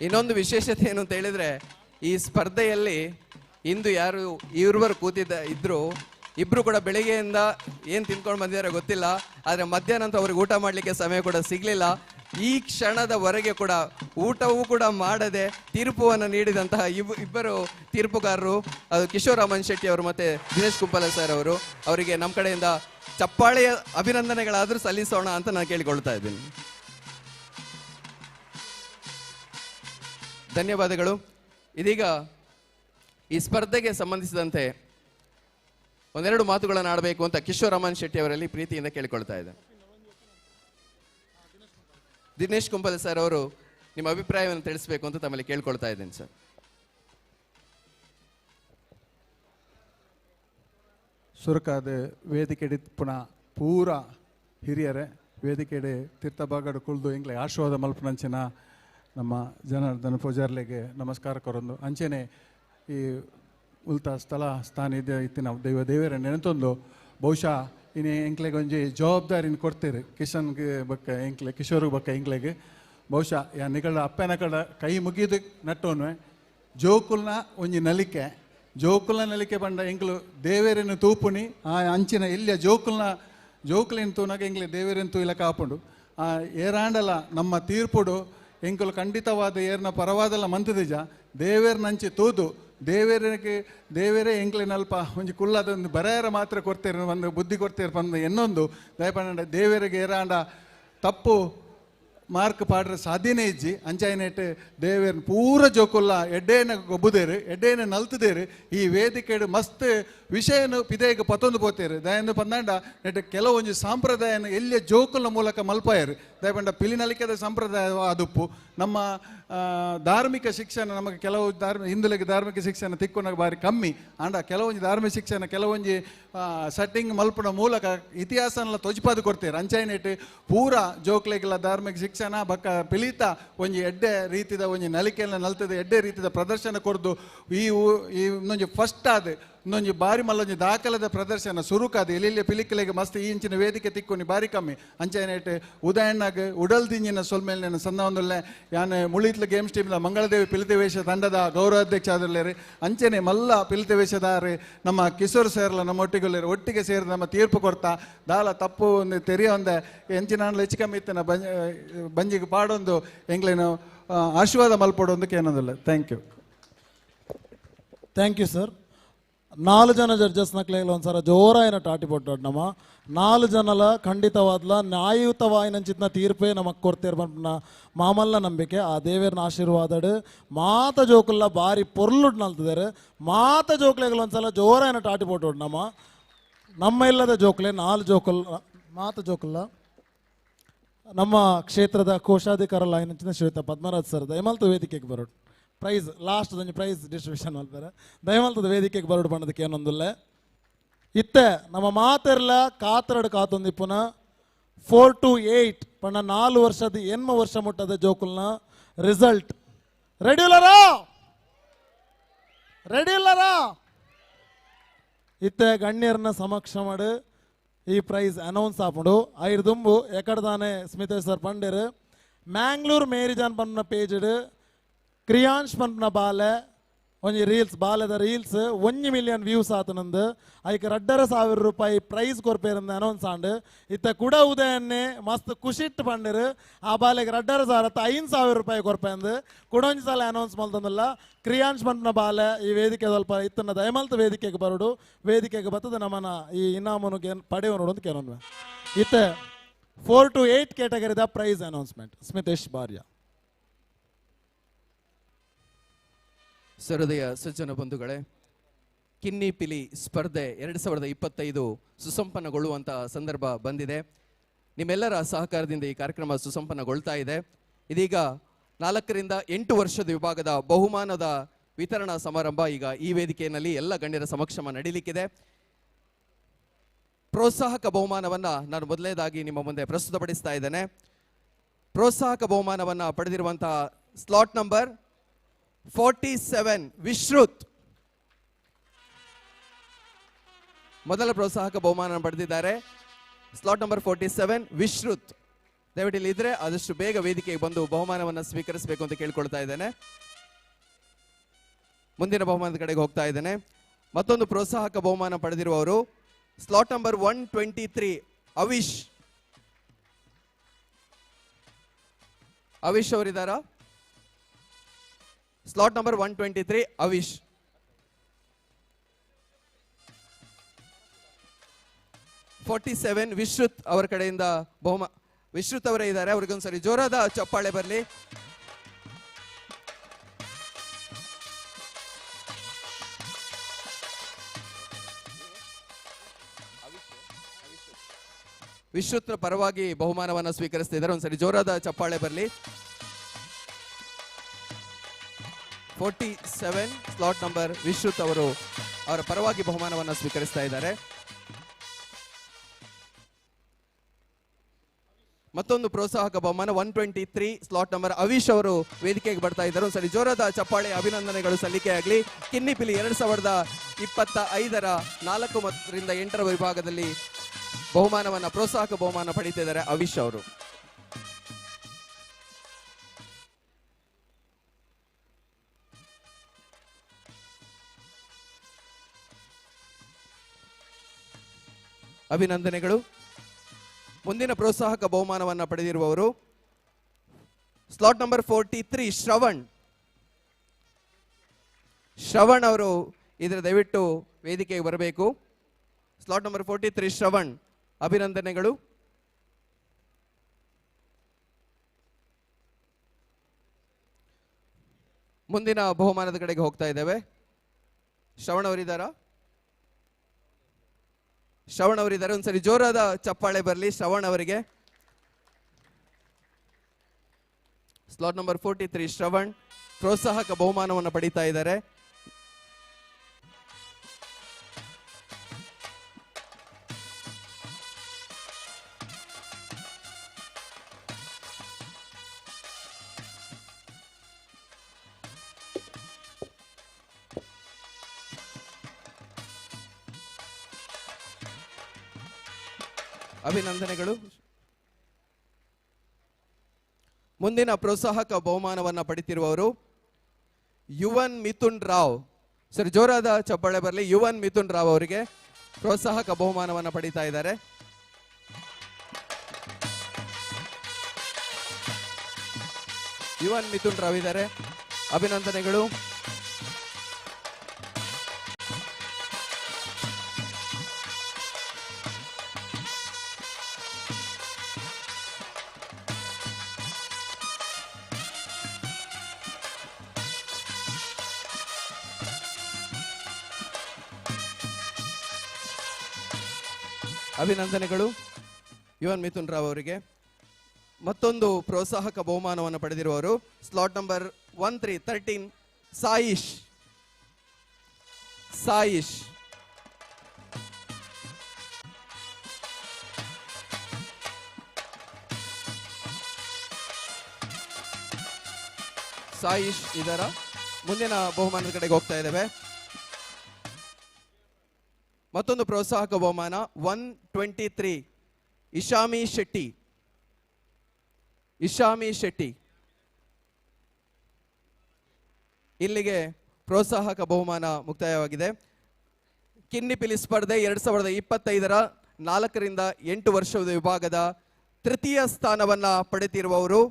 ಇನ್ನೊಂದು ವಿಶೇಷತೆ ಏನು ಅಂತ ಹೇಳಿದ್ರೆ, ಈ ಸ್ಪರ್ಧೆಯಲ್ಲಿ ಇಂದು ಯಾರು ಇವರು ಇದ್ರು ಇಬ್ರು ಕೂಡ ಬೆಳಿಗ್ಗೆಯಿಂದ ಏನು ತಿನ್ಕೊಂಡು ಬಂದಿದ್ದಾರೆ ಗೊತ್ತಿಲ್ಲ, ಆದರೆ ಮಧ್ಯಾಹ್ನ ಅಂತ ಅವ್ರಿಗೆ ಊಟ ಮಾಡಲಿಕ್ಕೆ ಸಮಯ ಕೂಡ ಸಿಗಲಿಲ್ಲ. ಈ ಕ್ಷಣದವರೆಗೆ ಕೂಡ ಊಟವೂ ಕೂಡ ಮಾಡದೆ ತೀರ್ಪುವನ್ನು ನೀಡಿದಂತಹ ಇಬ್ಬರು ತೀರ್ಪುಗಾರರು, ಅದು ಕಿಶೋರ್ ಅಮನ್ ಶೆಟ್ಟಿ ಅವರು ಮತ್ತೆ ದಿನೇಶ್ ಕುಂಪಲ ಸರ್ ಅವರು, ಅವರಿಗೆ ನಮ್ಮ ಕಡೆಯಿಂದ ಚಪ್ಪಾಳೆಯ ಅಭಿನಂದನೆಗಳಾದರೂ ಸಲ್ಲಿಸೋಣ ಅಂತ ನಾನು ಕೇಳಿಕೊಳ್ತಾ ಇದ್ದೀನಿ. ಧನ್ಯವಾದಗಳು. ಇದೀಗ ಈ ಸ್ಪರ್ಧೆಗೆ ಸಂಬಂಧಿಸಿದಂತೆ ಒಂದೆರಡು ಮಾತುಗಳನ್ನು ಆಡಬೇಕು ಅಂತ ಕಿಶೋರ್ ಅಮನ್ ಶೆಟ್ಟಿ ಅವರಲ್ಲಿ ಪ್ರೀತಿಯಿಂದ ಕೇಳಿಕೊಳ್ತಾ ಇದೆ. ದಿನೇಶ್ ಕುಂಪಲ ಸರ್ ಅವರು ನಿಮ್ಮ ಅಭಿಪ್ರಾಯವನ್ನು ತಿಳಿಸಬೇಕು ಅಂತ ತಮ್ಮಲ್ಲಿ ಕೇಳ್ಕೊಳ್ತಾ ಇದ್ದೇನೆ. ಸರ್, ಸುರಕಾದ ವೇದಿಕೆಡೆ ಪುನಃ ಪೂರ ಹಿರಿಯರೇ ವೇದಿಕೆಡೆ ತೀರ್ಥಭಾಗಡು ಕುಳ್ದು ಎಂಗ್ಲೆ ಆಶೀರ್ವಾದ ಮಲ್ಪನಂಚಿನ ನಮ್ಮ ಜನಾರ್ದನ ಪೂಜಾರ್ಲೆಗೆ ನಮಸ್ಕಾರ ಕೊರೊಂದು ಅಂಚೆನೆ ಈ ಉಲ್ತ ಸ್ಥಳ ಸ್ಥಾನ ಇದೆ ಇತ್ತಿನ ದೇವರ ನೆನೆತೊಂದು ಬಹುಶಃ ಇನ್ನು ಎಂಕ್ಲೆಗೆ ಒಂಜಿ ಜವಾಬ್ದಾರಿನ ಕೊಡ್ತೀರಿ ಕಿಶನ್ಗೆ ಬಕ್ಕ ಎಂಕ್ಲೆ ಕಿಶೋರ್ಗೆ ಬಕ್ಕ ಎಂಕ್ಲೆಗೆ ಬಹುಶಃ ಯಾ ನಿಗಳ ಅಪ್ಪನ ಕಡ ಕೈ ಮುಗಿದು ನಟ್ಟೋನ್ವೆ ಜೋಕುಲ್ನ ಒಂಜಿ ನಲಿಕೆ ಜೋಕುಲ್ನ ನಲಿಕೆ ಬಂಡ ಎಂಕ್ಲು ದೇವೇರನ್ನು ತೂಪುನಿ ಆ ಅಂಚಿನ ಇಲ್ಲಿಯ ಜೋಕುಲಿನ ತೂನಾಗ ಎಂಗ್ಲೆ ದೇವೇರನ್ನು ತೂಯಿಲ ಕಾಪುಂಡು ಆ ಏರಾಂಡಲ ನಮ್ಮ ತೀರ್ಪುಡು ಎಂಕುಲು ಖಂಡಿತವಾದ ಏರ್ನ ಪರವಾದಲ್ಲ ಮಂತದಿಜ ದೇವೇರ್ನಂಚಿ ತೂದು ದೇವೇರೇ ಎಂಕ್ಲಿನಲ್ಪ ಒಂಜಿ ಕುಳ್ಳದೊಂದು ಬರೆಯರ ಮಾತ್ರ ಕೊಡ್ತೇನೆ ಒಂದು ಬುದ್ಧಿ ಕೊಡ್ತೇವೆ ಬಂದು ಇನ್ನೊಂದು ದಯಪಂಡ ದೇವೇರಿಗೆ ಏರಾಂಡ ತಪ್ಪು ಮಾರ್ಕ್ ಪಾಡ್ರೆ ಸಾಧ್ಯನೇ ಇಜ್ಜಿ ಅಂಚಾಯಿನೆಟ್ಟು ದೇವೇರ್ನ ಪೂರ ಜೋಕುಲ್ಲ ಎಡ್ಡೇನ ಗೊಬ್ಬುದೇರು ಎಡ್ಡೇನ ನಲ್ತದೇರು ಈ ವೇದಿಕೆಡು ಮಸ್ತ್ ವಿಷಯನು ಪಿದೇಗೆ ಪತ್ತೊಂದು ಪೋತೇರು ದಯಂದು ಪಂದಾಂಡ ನೆಟ್ಟು ಕೆಲವೊಂದು ಸಾಂಪ್ರದಾಯನ ಎಲ್ಲಿಯ ಜೋಕುಲ ಮೂಲಕ ಮಲ್ಪಾಯರು ದಯಪಂಡ ಪಿಲಿನಲಿಕೆದ ಸಂಪ್ರದಾಯ ಅದುಪ್ಪು ನಮ್ಮ ಧಾರ್ಮಿಕ ಶಿಕ್ಷಣ ನಮಗೆ ಕೆಲವು ಹಿಂದುಳಿಗೆ ಧಾರ್ಮಿಕ ಶಿಕ್ಷಣ ತಿಕ್ಕೊಂಡಾಗ ಬಾರಿ ಕಮ್ಮಿ ಅಂಡ ಕೆಲವೊಂದು ಧಾರ್ಮಿಕ ಶಿಕ್ಷಣ ಕೆಲವೊಂದು ಸೆಟ್ಟಿಂಗ್ ಮಲ್ಪನ ಮೂಲಕ ಇತಿಹಾಸನೆಲ್ಲ ತೊಜ್ಪಾದು ಕೊಡ್ತೇವೆ ಅಂಚಾಯಿನೆಟ್ಟು ಪೂರ ಜೋಕ್ಲೆಗೆಲ್ಲ ಧಾರ್ಮಿಕ ಶಿಕ್ಷಣ ಬಕ್ಕ ಪಿಲಿತ ಒಂಜಿ ಎಡ್ಡೆ ರೀತಿದ ಒಂಜಿ ನಲಿಕೆಲ್ಲ ನಲ್ತದೆ ಎಡ್ಡೆ ರೀತಿದ ಪ್ರದರ್ಶನ ಕೊಡ್ದು ಈ ಇನ್ನೊಂದು ಫಸ್ಟ್ ಆದ ಇನ್ನೊಂದು ಬಾರಿ ಮಲ್ಲೊಂದು ದಾಖಲದ ಪ್ರದರ್ಶನ ಸುರುಕಾದ ಎಲ್ಲಿ ಪಿಲಿಕಲೆಗೆ ಮಸ್ತ್ ಈ ಇಂಚಿನ ವೇದಿಕೆ ತಿಕ್ಕೊನಿ ಬಾರಿ ಕಮ್ಮಿ ಅಂಚೆನೇಟ್ ಉದಯಣ್ಣಗೆ ಉಡಲ್ ದಿಂಜಿನ ಸೊಲ್ಮೇಲೆ ಸಂದ ಒಂದೊಳ್ಳೆ ಯಾನ್ ಮುಳಿತ್ಲ ಗೇಮ್ಸ್ ಟೀಮ್ನ ಮಂಗಳದೇವಿ ಪಿಲಿತವೇಶ ತಂಡದ ಗೌರವಾಧ್ಯಕ್ಷ ಆದಲ್ಲೇರಿ ಅಂಚೆನೆ ಮಲ್ಲ ಪಿಲಿತವೇಶದಾರೆ ನಮ್ಮ ಕಿಶೋರ್ ಸೇರ್ಲ ನಮ್ಮ ಒಟ್ಟಿಗೆ ಸೇರಿದ ನಮ್ಮ ತೀರ್ಪು ಕೊಡ್ತಾ ದಾಲ ತಪ್ಪು ಒಂದು ತೆರೆಯ ಒಂದೆ ಎಂಚಿನ ಹೆಚ್ಚು ಕಮ್ಮಿ ಇತ್ತನ ಬಂಜಿಗೆ ಪಾಡೊಂದು ಎಂಗ್ಲೇನು ಆಶೀರ್ವಾದ ಮಲ್ಪಡೋದಕ್ಕೆ ಏನೋದಿಲ್ಲ. Thank you sir. 4 ಜನ ಜಡ್ಜಸ್ ನಕ್ಲೆಗ್ಲ ಒಂದ್ಸಲ ಜೋರಾಯಿನ ಟಾಟಿ ಪೊಟ್ಟೋಡು ನಮ್ಮ 4 ಜನಲ ಖಂಡಿತವಾದ್ಲ ನ್ಯಾಯಯುತವಾಯಿನಂಚಿತ್ನ ತೀರ್ಪೇ ನಮಗೆ ಕೊಡ್ತೇರ್ ಬಂದ ಮಾಮಲ್ಲ ನಂಬಿಕೆ ಆ ದೇವೇರ್ನ ಆಶೀರ್ವಾದಡು ಮಾತ ಜೋಕುಲ್ಲ ಬಾರಿ ಪೊರ್ಲುಡ್ ನಲ್ತಿದ್ದಾರೆ ಮಾತ ಜೋಕ್ಲೆಗ್ಲ ಒಂದ್ಸಲ ಜೋರಾಯಿನ ಟಾಟಿ ಪೊಟ್ಟೋಡು ನಮ್ಮ ಇಲ್ಲದ ಜೋಕ್ಲೆ 4 ಜೋಕುಲ್ಲ ಮಾತ ಜೋಕುಲ್ಲ ನಮ್ಮ ಕ್ಷೇತ್ರದ ಕೋಶಾಧಿಕಾರಲ್ಲ ಆಯ್ನಂಚಿನ ಶ್ವೇತಾ ಪದ್ಮರಾಜ್ ಸರ್ ದಯಮಾಲ್ತು ವೇದಿಕೆಗೆ ಬರೋಡು ಪ್ರೈಸ್ ಲಾಸ್ಟ್ ಒಂಜಿ ಪ್ರೈಸ್ ಡಿಸ್ಟ್ರಿಬ್ಯೂಷನ್ ಮಾಡ್ತಾರೆ ದಯಮಾಲ್ತದ ವೇದಿಕೆಗೆ ಬರೋಡು ಬಣ್ಣದಕ್ಕೆ ಏನೊಂದಿಲ್ಲ ಇತ್ತೆ ನಮ್ಮ ಮಾತೆರ್ಲ ಕಾತರಡು ಕಾತೊಂದಿಪ್ಪುನ 4 to 8 ಪಣ್ಣ 4 ವರ್ಷದ 8 ವರ್ಷ ಮುಟ್ಟದ ಜೋಕುಲ್ನ ರಿಸಲ್ಟ್ ರೆಡಿ ಇಲ್ಲರಾ ಇತ್ತೆ ಗಣ್ಯರನ್ನ ಸಮಕ್ಷ ಮಾಡು ಈ ಪ್ರೈಸ್ ಅನೌನ್ಸ್ ಆಪುಂಡು ಐದು ದುಂಬು ಎಕಡ್ದಾನೆ ಸ್ಮಿತೇಶ್ ಸರ್ ಪಂಡೇರು ಮ್ಯಾಂಗ್ಳೂರ್ ಮೇರಿಜಾನ್ ಪನ್ನ ಪೇಜ್ ಕ್ರಿಯಾಂಶ್ ಪನ್ನ ಬಾಲೆ ಒಂಜಿ ರೀಲ್ಸ್ ಬಾಲೆದ ರೀಲ್ಸ್ 1 ಮಿಲಿಯನ್ ವ್ಯೂಸ್ ಆತನಂದು ಐಕ್ 2,500 ರೂಪಾಯಿ ಪ್ರೈಸ್ ಕೊರ್ಪೇರಂದು ಅನೌನ್ಸ್ ಆಂಡು ಇತ್ತ ಕುಡ ಉದಯನ್ನೇ ಮಸ್ತ್ ಖುಷಿಟ್ಟು ಪಂಡರು ಆ ಬಾಲೆಗೆ 2,500 ರೂಪಾಯಿ ಕೊರ್ಪೆಂದು ಕುಡೊಂಜಿ ಸಲ ಅನೌನ್ಸ್ ಮಲ್ತಂದಲ್ಲ ಕ್ರಿಯಾಂಶ್ ಪನ್ನ ಬಾಲೆ ಈ ವೇದಿಕೆ ಸ್ವಲ್ಪ ಇತ್ತನ್ನ ದಯಮಲ್ತ ವೇದಿಕೆಗೆ ಬರೋಡು ವೇದಿಕೆಗೆ ಬರ್ತದೆ ನಮ್ಮನ್ನ ಈ ಇನಾಮನು ಪಡೆಯುವ ನೋಡೋದು ಕೇಳೋಣ ಇತ್ತ 4 to 8 ಕ್ಯಾಟಗರಿದ ಪ್ರೈಸ್ ಅನೌನ್ಸ್ಮೆಂಟ್ ಸ್ಮಿತೇಶ್ ಬಾರ್ಯ. ಸಹೃದಯ ಸಜ್ಜನ ಬಂಧುಗಳೇ, ಕಿನ್ನಿ ಪಿಲಿ ಸ್ಪರ್ಧೆ 2025 ಸುಸಂಪನ್ನಗೊಳ್ಳುವಂಥ ಸಂದರ್ಭ ಬಂದಿದೆ. ನಿಮ್ಮೆಲ್ಲರ ಸಹಕಾರದಿಂದ ಈ ಕಾರ್ಯಕ್ರಮ ಸುಸಂಪನ್ನಗೊಳ್ತಾ ಇದೆ. ಇದೀಗ 4 ರಿಂದ 8 ವರ್ಷದ ವಿಭಾಗದ ಬಹುಮಾನದ ವಿತರಣಾ ಸಮಾರಂಭ ಈಗ ಈ ವೇದಿಕೆಯಲ್ಲಿ ಎಲ್ಲ ಗಣ್ಯರ ಸಮಕ್ಷಮ ನಡೀಲಿಕ್ಕಿದೆ. ಪ್ರೋತ್ಸಾಹಕ ಬಹುಮಾನವನ್ನು ನಾನು ಮೊದಲನೇದಾಗಿ ನಿಮ್ಮ ಮುಂದೆ ಪ್ರಸ್ತುತಪಡಿಸ್ತಾ ಇದ್ದೇನೆ. ಪ್ರೋತ್ಸಾಹಕ ಬಹುಮಾನವನ್ನು ಪಡೆದಿರುವಂತಹ ಸ್ಲಾಟ್ ನಂಬರ್ 47 ವಿಶ್ರುತ್ ಮೊದಲ ಪ್ರೋತ್ಸಾಹಕ ಬಹುಮಾನ ಪಡೆದಿದ್ದಾರೆ. ಸ್ಲಾಟ್ ನಂಬರ್ 47 ವಿಶ್ರುತ್ ದಯವಿಟ್ಟು ಇಲ್ಲಿ ಇದ್ರೆ ಆದಷ್ಟು ಬೇಗ ವೇದಿಕೆಗೆ ಬಂದು ಬಹುಮಾನವನ್ನು ಸ್ವೀಕರಿಸಬೇಕು ಅಂತ ಕೇಳ್ಕೊಳ್ತಾ ಇದ್ದೇನೆ. ಮುಂದಿನ ಬಹುಮಾನದ ಕಡೆಗೆ ಹೋಗ್ತಾ ಇದ್ದೇನೆ. ಮತ್ತೊಂದು ಪ್ರೋತ್ಸಾಹಕ ಬಹುಮಾನ ಪಡೆದಿರುವವರು ಸ್ಲಾಟ್ ನಂಬರ್ 123 ಅವಿಶ್ ಅವರಿದ್ದಾರಾ? Slot number 123 Avish. ವಿಶ್ರುತ್ ಅವರ ಕಡೆಯಿಂದ ವಿಶ್ರುತ್ ಅವರೇ ಇದ್ದಾರೆ, ಅವ್ರಿಗೊಂದ್ಸರಿ ಜೋರಾದ ಚಪ್ಪಾಳೆ ಬರಲಿ. ವಿಶ್ರುತ್ ಪರವಾಗಿ ಬಹುಮಾನವನ್ನು ಸ್ವೀಕರಿಸ್ತಿದ್ದಾರೆ, ಒಂದ್ಸರಿ ಜೋರಾದ ಚಪ್ಪಾಳೆ ಬರಲಿ. 47 ಸ್ಲಾಟ್ ನಂಬರ್ ವಿಶ್ರುತ್ ಅವರು ಅವರ ಪರವಾಗಿ ಬಹುಮಾನವನ್ನು ಸ್ವೀಕರಿಸ್ತಾ ಇದ್ದಾರೆ. ಮತ್ತೊಂದು ಪ್ರೋತ್ಸಾಹಕ ಬಹುಮಾನ 123 ಸ್ಲಾಟ್ ನಂಬರ್ ಅವಿಶ್ ಅವರು ವೇದಿಕೆಗೆ ಬರ್ತಾ ಇದ್ದಾರೆ, ಒಂದ್ಸರಿ ಜೋರಾದ ಚಪ್ಪಾಳೆ ಅಭಿನಂದನೆಗಳು ಸಲ್ಲಿಕೆ ಆಗಲಿ. ಕಿನ್ನಿ ಪಿಲಿ 2025 4 ರಿಂದ 8 ವಿಭಾಗದಲ್ಲಿ ಬಹುಮಾನವನ್ನು ಪ್ರೋತ್ಸಾಹಕ ಬಹುಮಾನ ಪಡೀತಿದ್ದಾರೆ ಅವಿಶ್ ಅವರು. ಅಭಿನಂದನೆಗಳು. ಮುಂದಿನ ಪ್ರೋತ್ಸಾಹಕ ಬಹುಮಾನವನ್ನು ಪಡೆದಿರುವವರು ಸ್ಲಾಟ್ ನಂಬರ್ 43 ಶ್ರವಣ್ ಅವರು ಇದರ ದಯವಿಟ್ಟು ವೇದಿಕೆಗೆ ಬರಬೇಕು. ಸ್ಲಾಟ್ ನಂಬರ್ 43 ಶ್ರವಣ್, ಅಭಿನಂದನೆಗಳು. ಮುಂದಿನ ಬಹುಮಾನದ ಕಡೆಗೆ ಹೋಗ್ತಾ ಇದ್ದೇವೆ. ಶ್ರವಣ್ ಅವರಿದ್ದಾರಾ? ಶ್ರವಣ್ ಅವರಿದ್ದಾರೆ, ಒಂದ್ಸರಿ ಜೋರಾದ ಚಪ್ಪಾಳೆ ಬರಲಿ ಶ್ರವಣ್ ಅವರಿಗೆ. ಸ್ಲಾಟ್ ನಂಬರ್ 43 ಶ್ರವಣ್ ಪ್ರೋತ್ಸಾಹಕ ಬಹುಮಾನವನ್ನು ಪಡೀತಾ ಇದ್ದಾರೆ. ಅಭಿನಂದನೆಗಳು. ಮುಂದಿನ ಪ್ರೋತ್ಸಾಹಕ ಬಹುಮಾನವನ್ನು ಪಡೆದಿರುವವರು ಯುವನ್ ಮಿಥುನ್ ರಾವ್. ಸರಿ, ಜೋರಾದ ಚಪ್ಪಾಳೆ ಬರಲಿ. ಯುವನ್ ಮಿಥುನ್ ರಾವ್ ಅವರಿಗೆ ಪ್ರೋತ್ಸಾಹಕ ಬಹುಮಾನವನ್ನು ಪಡೀತಾ ಇದ್ದಾರೆ. ಯುವನ್ ಮಿಥುನ್ ರಾವ್ ಇದ್ದಾರೆ, ಅಭಿನಂದನೆಗಳು. ಅಭಿನಂದನೆಗಳು ಯುವನ್ ಮಿಥುನ್ ರಾವ್ ಅವರಿಗೆ. ಮತ್ತೊಂದು ಪ್ರೋತ್ಸಾಹಕ ಬಹುಮಾನವನ್ನು ಪಡೆದಿರುವವರು ಸ್ಲಾಟ್ ನಂಬರ್ 13 ಸಾಯಿಶ್. ಸಾಯಿಶ್ ಸಾಯಿಶ್ ಇದರ ಮುಂದಿನ ಬಹುಮಾನದ ಕಡೆಗೆ ಹೋಗ್ತಾ ಇದ್ದೇವೆ. ಮತ್ತೊಂದು ಪ್ರೋತ್ಸಾಹಕ ಬಹುಮಾನ 123 ಇಶಾಮಿ ಶೆಟ್ಟಿ. ಇಶಾಮಿ ಶೆಟ್ಟಿ. ಇಲ್ಲಿಗೆ ಪ್ರೋತ್ಸಾಹಕ ಬಹುಮಾನ ಮುಕ್ತಾಯವಾಗಿದೆ. ಕಿನ್ನಿಪಿಲಿ ಸ್ಪರ್ಧೆ 2025ರ 4ರಿಂದ 8 ವರ್ಷದ ವಿಭಾಗದ ತೃತೀಯ ಸ್ಥಾನವನ್ನ ಪಡೆದಿರುವವರು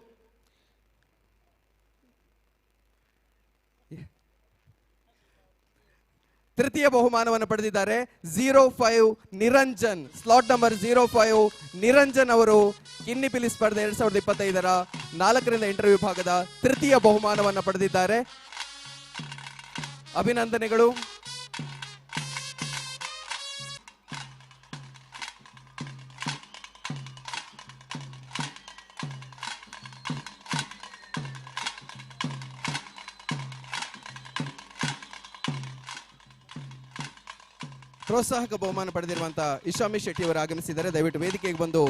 ತೃತೀಯ ಬಹುಮಾನವನ್ನು ಪಡೆದಿದ್ದಾರೆ 05 ನಿರಂಜನ್. ಸ್ಲಾಟ್ ನಂಬರ್ 05 ನಿರಂಜನ್ ಅವರು ಕಿನ್ನಿಪಿಲಿ ಸ್ಪರ್ಧೆ 2025ರ 4ರಿಂದ 8 ವಿಭಾಗದ ತೃತೀಯ ಬಹುಮಾನವನ್ನು ಪಡೆದಿದ್ದಾರೆ. ಅಭಿನಂದನೆಗಳು. ಪ್ರೋತ್ಸಾಹಕ ಬಹುಮಾನ ಪಡೆದಿರುವಂತಹ ಇಶಾಮಿ ಶೆಟ್ಟಿ ಅವರು ಆಗಮಿಸಿದ್ದಾರೆ. ದಯವಿಟ್ಟು ವೇದಿಕೆಗೆ ಬಂದು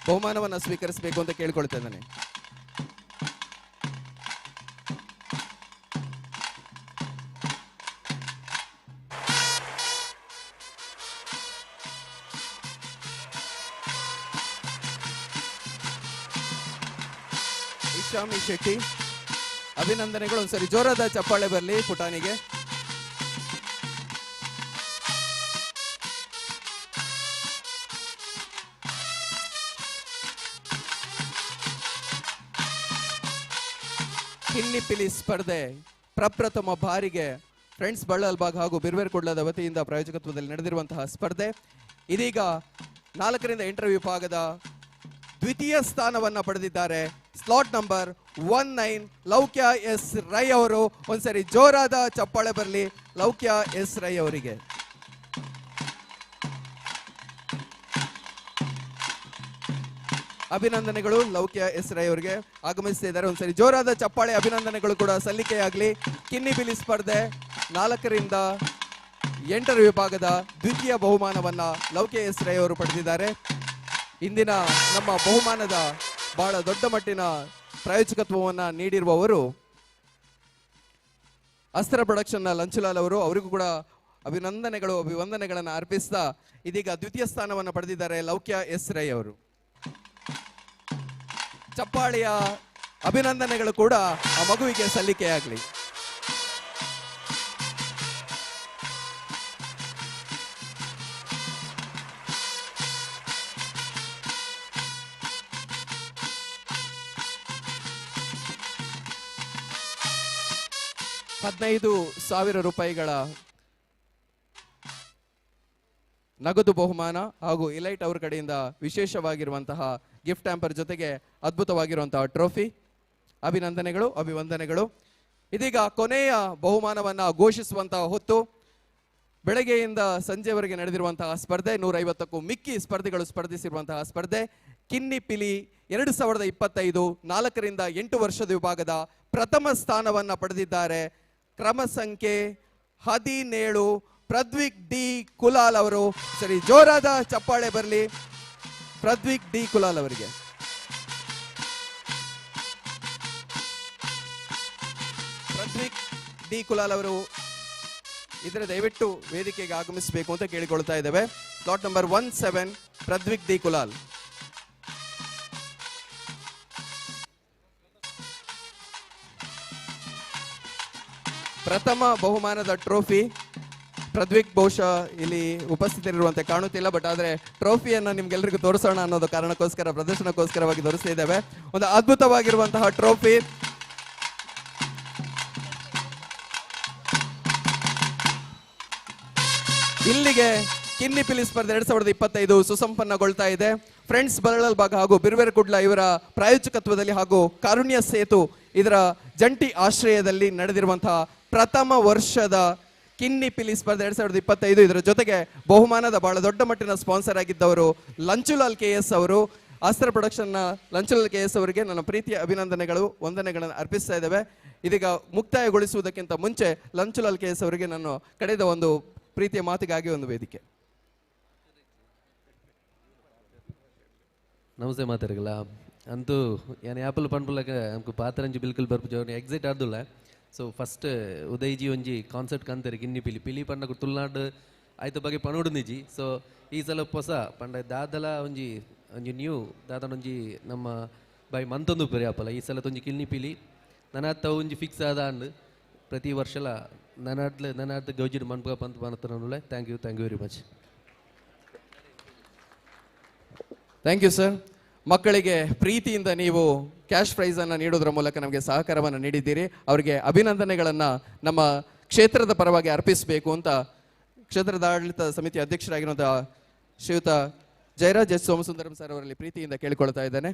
ಬಹುಮಾನವನ್ನು ಸ್ವೀಕರಿಸಬೇಕು ಅಂತ ಕೇಳಿಕೊಳ್ತಾ ಇದ್ದೇನೆ. ಇಶಾಮಿ ಶೆಟ್ಟಿ ಅಭಿನಂದನೆಗಳು. ಒಂದ್ಸರಿ ಜೋರಾದ ಚಪ್ಪಾಳೆ ಬರಲಿ ಪುಟಾಣಿಗೆ. ಕಿನ್ನಿಪಿಲಿ ಸ್ಪರ್ಧೆ ಪ್ರಪ್ರಥಮ ಬಾರಿಗೆ ಫ್ರೆಂಡ್ಸ್ ಬಳ್ಳಾಲ್ಬಾಗ್ ಹಾಗೂ ಬಿರ್ವೇರ್ಕುಡ್ಲದ ವತಿಯಿಂದ ಪ್ರಾಯೋಜಕತ್ವದಲ್ಲಿ ನಡೆದಿರುವಂತಹ ಸ್ಪರ್ಧೆ ಇದೀಗ 4ರಿಂದ 8 ವಿಭಾಗದ ದ್ವಿತೀಯ ಸ್ಥಾನವನ್ನ ಪಡೆದಿದ್ದಾರೆ. ಸ್ಲಾಟ್ ನಂಬರ್ 19 ಲೌಕ್ಯ ಎಸ್ ರೈ ಅವರು. ಒಂದ್ಸರಿ ಜೋರಾದ ಚಪ್ಪಾಳೆ ಬರಲಿ ಲೌಕ್ಯ ಎಸ್ ರೈ ಅವರಿಗೆ. ಅಭಿನಂದನೆಗಳು ಲೌಕ್ಯ ಎಸ್ ರೈ ಅವರಿಗೆ ಆಗಮಿಸುತ್ತಿದ್ದಾರೆ. ಒಂದ್ಸರಿ ಜೋರಾದ ಚಪ್ಪಾಳೆ ಅಭಿನಂದನೆಗಳು ಕೂಡ ಸಲ್ಲಿಕೆಯಾಗಲಿ. ಕಿನ್ನಿಪಿಲಿ ಸ್ಪರ್ಧೆ 4ರಿಂದ 8 ವಿಭಾಗದ ದ್ವಿತೀಯ ಬಹುಮಾನವನ್ನ ಲೌಕ್ಯ ಎಸ್ ರೈ ಅವರು ಪಡೆದಿದ್ದಾರೆ. ಇಂದಿನ ನಮ್ಮ ಬಹುಮಾನದ ಬಹಳ ದೊಡ್ಡ ಮಟ್ಟಿನ ಪ್ರಾಯೋಜಕತ್ವವನ್ನು ನೀಡಿರುವವರು ಅಸ್ತ್ರ ಪ್ರೊಡಕ್ಷನ್ನ ಲಂಚುಲಾಲ್ ಅವರು. ಅವರಿಗೂ ಕೂಡ ಅಭಿವಂದನೆಗಳನ್ನು ಅರ್ಪಿಸ್ತಾ ಇದೀಗ ದ್ವಿತೀಯ ಸ್ಥಾನವನ್ನು ಪಡೆದಿದ್ದಾರೆ ಲೌಕ್ಯ ಎಸ್ ರೈ ಅವರು. ಚಪ್ಪಾಳೆಯ ಅಭಿನಂದನೆಗಳು ಕೂಡ ಆ ಮಗುವಿಗೆ ಸಲ್ಲಿಕೆಯಾಗಲಿ. ₹15,000 ನಗದು ಬಹುಮಾನ ಹಾಗೂ ಇಲೈಟ್ ಅವರ ಕಡೆಯಿಂದ ವಿಶೇಷವಾಗಿರುವಂತಹ ಗಿಫ್ಟ್ ಹ್ಯಾಂಪರ್ ಜೊತೆಗೆ ಅದ್ಭುತವಾಗಿರುವಂತಹ ಟ್ರೋಫಿ. ಅಭಿನಂದನೆಗಳು, ಅಭಿವಂದನೆಗಳು. ಇದೀಗ ಕೊನೆಯ ಬಹುಮಾನವನ್ನ ಘೋಷಿಸುವಂತಹ ಹೊತ್ತು. ಬೆಳಗ್ಗೆಯಿಂದ ಸಂಜೆವರೆಗೆ ನಡೆದಿರುವಂತಹ ಸ್ಪರ್ಧೆ 150ಕ್ಕೂ ಮಿಕ್ಕಿ ಸ್ಪರ್ಧಿಗಳು ಸ್ಪರ್ಧಿಸಿರುವಂತಹ ಸ್ಪರ್ಧೆ ಕಿನ್ನಿಪಿಲಿ 2025 4ರಿಂದ 8 ವರ್ಷದ ವಿಭಾಗದ ಪ್ರಥಮ ಸ್ಥಾನವನ್ನ ಪಡೆದಿದ್ದಾರೆ. ಕ್ರಮ ಸಂಖ್ಯೆ 17 ಪ್ರದ್ವಿಕ್ ಡಿ ಕುಲಾಲ್ ಅವರು. ಸರಿ, ಜೋರಾದ ಚಪ್ಪಾಳೆ ಬರಲಿ ಪ್ರದ್ವಿಕ್ ಡಿ ಕುಲಾಲ್ ಅವರಿಗೆ. ಪ್ರದ್ವಿಕ್ ಡಿ ಕುಲಾಲ್ ಅವರು ಇದರ ದಯವಿಟ್ಟು ವೇದಿಕೆಗೆ ಆಗಮಿಸಬೇಕು ಅಂತ ಕೇಳಿಕೊಳ್ತಾ ಇದ್ದೇವೆ. Slot number 17 Pradvik D Kulal. ಪ್ರಥಮ ಬಹುಮಾನದ ಟ್ರೋಫಿ ಪ್ರದ್ವಿಕ್ ಬಹುಶಃ ಇಲ್ಲಿ ಉಪಸ್ಥಿತರಿರುವಂತೆ ಕಾಣುತ್ತಿಲ್ಲ, ಬಟ್ ಆದರೆ ಟ್ರೋಫಿಯನ್ನು ನಿಮ್ಗೆಲ್ಲರಿಗೂ ತೋರಿಸೋಣ ಅನ್ನೋದು ಕಾರಣಕ್ಕೋಸ್ಕರ ಪ್ರದರ್ಶನಕ್ಕೋಸ್ಕರವಾಗಿ ತೋರಿಸ್ತಾ ಇದ್ದೇವೆ. ಒಂದು ಅದ್ಭುತವಾಗಿರುವಂತಹ ಟ್ರೋಫಿ. ಇಲ್ಲಿಗೆ ಕಿನ್ನಿಪಿಲಿ ಸ್ಪರ್ಧೆ 2025 ಸುಸಂಪನ್ನಗೊಳ್ತಾ ಇದೆ. ಫ್ರೆಂಡ್ಸ್ ಬರಳಲ್ಬಾಗ್ ಹಾಗೂ ಬಿರ್ವೇರ್ ಕುಡ್ಲ ಇವರ ಪ್ರಾಯೋಜಕತ್ವದಲ್ಲಿ ಹಾಗೂ ಕಾರುಣ್ಯ ಸೇತು ಇದರ ಜಂಟಿ ಆಶ್ರಯದಲ್ಲಿ ನಡೆದಿರುವಂತಹ ಪ್ರಥಮ ವರ್ಷದ ಕಿನ್ನಿಪಿಲಿ ಸ್ಪರ್ಧೆ 2025. ಇದರ ಜೊತೆಗೆ ಬಹುಮಾನದ ಬಹಳ ದೊಡ್ಡ ಮಟ್ಟಿನ ಸ್ಪಾನ್ಸರ್ ಆಗಿದ್ದವರು ಲಂಚುಲಾಲ್ KS ಅವರು. ಅಸ್ತ್ರ ಪ್ರೊಡಕ್ಷನ್ನ ಲಂಚುಲಾಲ್ KS ಅವರಿಗೆ ನನ್ನ ಪ್ರೀತಿಯ ಅಭಿನಂದನೆಗಳು, ವಂದನೆಗಳನ್ನು ಅರ್ಪಿಸ್ತಾ ಇದ್ದೇವೆ. ಇದೀಗ ಮುಕ್ತಾಯಗೊಳಿಸುವುದಕ್ಕಿಂತ ಮುಂಚೆ ಲಂಚುಲಾಲ್ KS ಅವರಿಗೆ ನಾನು ಕಳೆದ ಒಂದು ಪ್ರೀತಿಯ ಮಾತಿಗಾಗಿ ಒಂದು ವೇದಿಕೆ. ನಮಸ್ತೆ ಮಾತಾಡಗಲ್ಲ ಅಂತೂ ಏನು ಆ್ಯಪಲ್ ಪಂಡ್ಪುಲಕ ನಮ್ಗೆ ಪಾತ್ರಂಜಿ ಬಿಲ್ಕುಲ್ ಬರ್ಪು ಎಕ್ಸೈಟ್ ಆರ್ದುಲ್ಲ. ಸೊ ಫಸ್ಟ್ ಉದಯ್ಜಿ ಒಂಜಿ ಕಾನ್ಸರ್ಟ್ ಕಂತಾರೆ ಕಿನ್ನಿ ಪಿಲಿ ಪಂಡ ತುಳುನಾಡು ಆಯ್ತ ಬಗ್ಗೆ ಪನೋಡುನಿಜಿ. ಸೊ ಈ ಸಲ ಹೊಸ ಪಂಡ ದಾದಲ ಒಂಜಿ ಒಂಜಿ ನ್ಯೂ ದಾದನ ಒಂಜಿ ನಮ್ಮ ಬಾಯಿ ಮಂತೊಂದು ಪರಿ ಆಪಲ ಈ ಸಲ ಒಂಜಿ ಕಿನ್ನಿ ಪಿಲಿ ನನಾತ್ತ ಒಂಜಿ ಫಿಕ್ಸ್ ಆದ ಅಂಡ್ ಪ್ರತಿ ವರ್ಷಲ ನನಾಡ್ದು ಗೌಜಿಡ್ ಮನ್ಪಗ ಪಂತ ಪನತನೊಳ್ಳೆ. Thank you very much. Thank you sir. ಮಕ್ಕಳಿಗೆ ಪ್ರೀತಿಯಿಂದ ನೀವು ಕ್ಯಾಶ್ ಪ್ರೈಸನ್ನು ನೀಡೋದ್ರ ಮೂಲಕ ನಮಗೆ ಸಹಕಾರವನ್ನು ನೀಡಿದ್ದೀರಿ. ಅವರಿಗೆ ಅಭಿನಂದನೆಗಳನ್ನು ನಮ್ಮ ಕ್ಷೇತ್ರದ ಪರವಾಗಿ ಅರ್ಪಿಸಬೇಕು ಅಂತ ಕ್ಷೇತ್ರದ ಆಡಳಿತ ಸಮಿತಿ ಅಧ್ಯಕ್ಷರಾಗಿರುವಂಥ ಶ್ರೀಯುತ ಜಯರಾಜ್ ಎಚ್ ಸೋಮಸುಂದರಂ ಸರ್ ಅವರಲ್ಲಿ ಪ್ರೀತಿಯಿಂದ ಕೇಳಿಕೊಳ್ತಾ ಇದ್ದೇನೆ.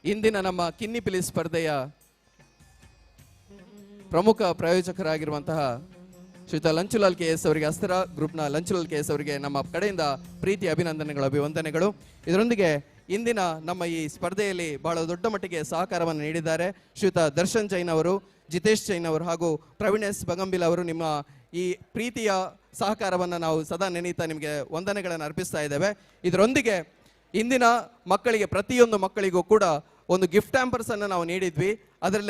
ಇಂದಿನ ನಮ್ಮ ಕಿನ್ನಿಪಿಲಿ ಸ್ಪರ್ಧೆಯ ಪ್ರಮುಖ ಪ್ರಾಯೋಜಕರಾಗಿರುವಂತಹ ಶ್ರೀಯುತ ಲಂಚುಲಾಲ್ KS ಅವರಿಗೆ, ಅಸ್ತ್ರ ಗ್ರೂಪ್ನ ಲಂಚುಲಾಲ್ KS ಅವರಿಗೆ ನಮ್ಮ ಕಡೆಯಿಂದ ಪ್ರೀತಿ ಅಭಿನಂದನೆಗಳು, ಅಭಿವಂದನೆಗಳು. ಇದರೊಂದಿಗೆ ಇಂದಿನ ನಮ್ಮ ಈ ಸ್ಪರ್ಧೆಯಲ್ಲಿ ಬಹಳ ದೊಡ್ಡ ಮಟ್ಟಿಗೆ ಸಹಕಾರವನ್ನು ನೀಡಿದ್ದಾರೆ ಶ್ರೀಯುತ ದರ್ಶನ್ ಜೈನ್ ಅವರು, ಜಿತೇಶ್ ಜೈನ್ ಅವರು ಹಾಗೂ ಪ್ರವೀಣ್ ಎಸ್ ಬಗಂಬಿಲ್ ಅವರು. ನಿಮ್ಮ ಈ ಪ್ರೀತಿಯ ಸಹಕಾರವನ್ನು ನಾವು ಸದಾ ನೆನೀತಾ ನಿಮಗೆ ವಂದನೆಗಳನ್ನು ಅರ್ಪಿಸ್ತಾ ಇದ್ದೇವೆ. ಇದರೊಂದಿಗೆ ಇಂದಿನ ಮಕ್ಕಳಿಗೆ ಪ್ರತಿಯೊಂದು ಮಕ್ಕಳಿಗೂ ಕೂಡ ಒಂದು ಗಿಫ್ಟ್ ಹ್ಯಾಂಪರ್ಸ್ ಅನ್ನು ನಾವು ನೀಡಿದ್ವಿ. ಅದರ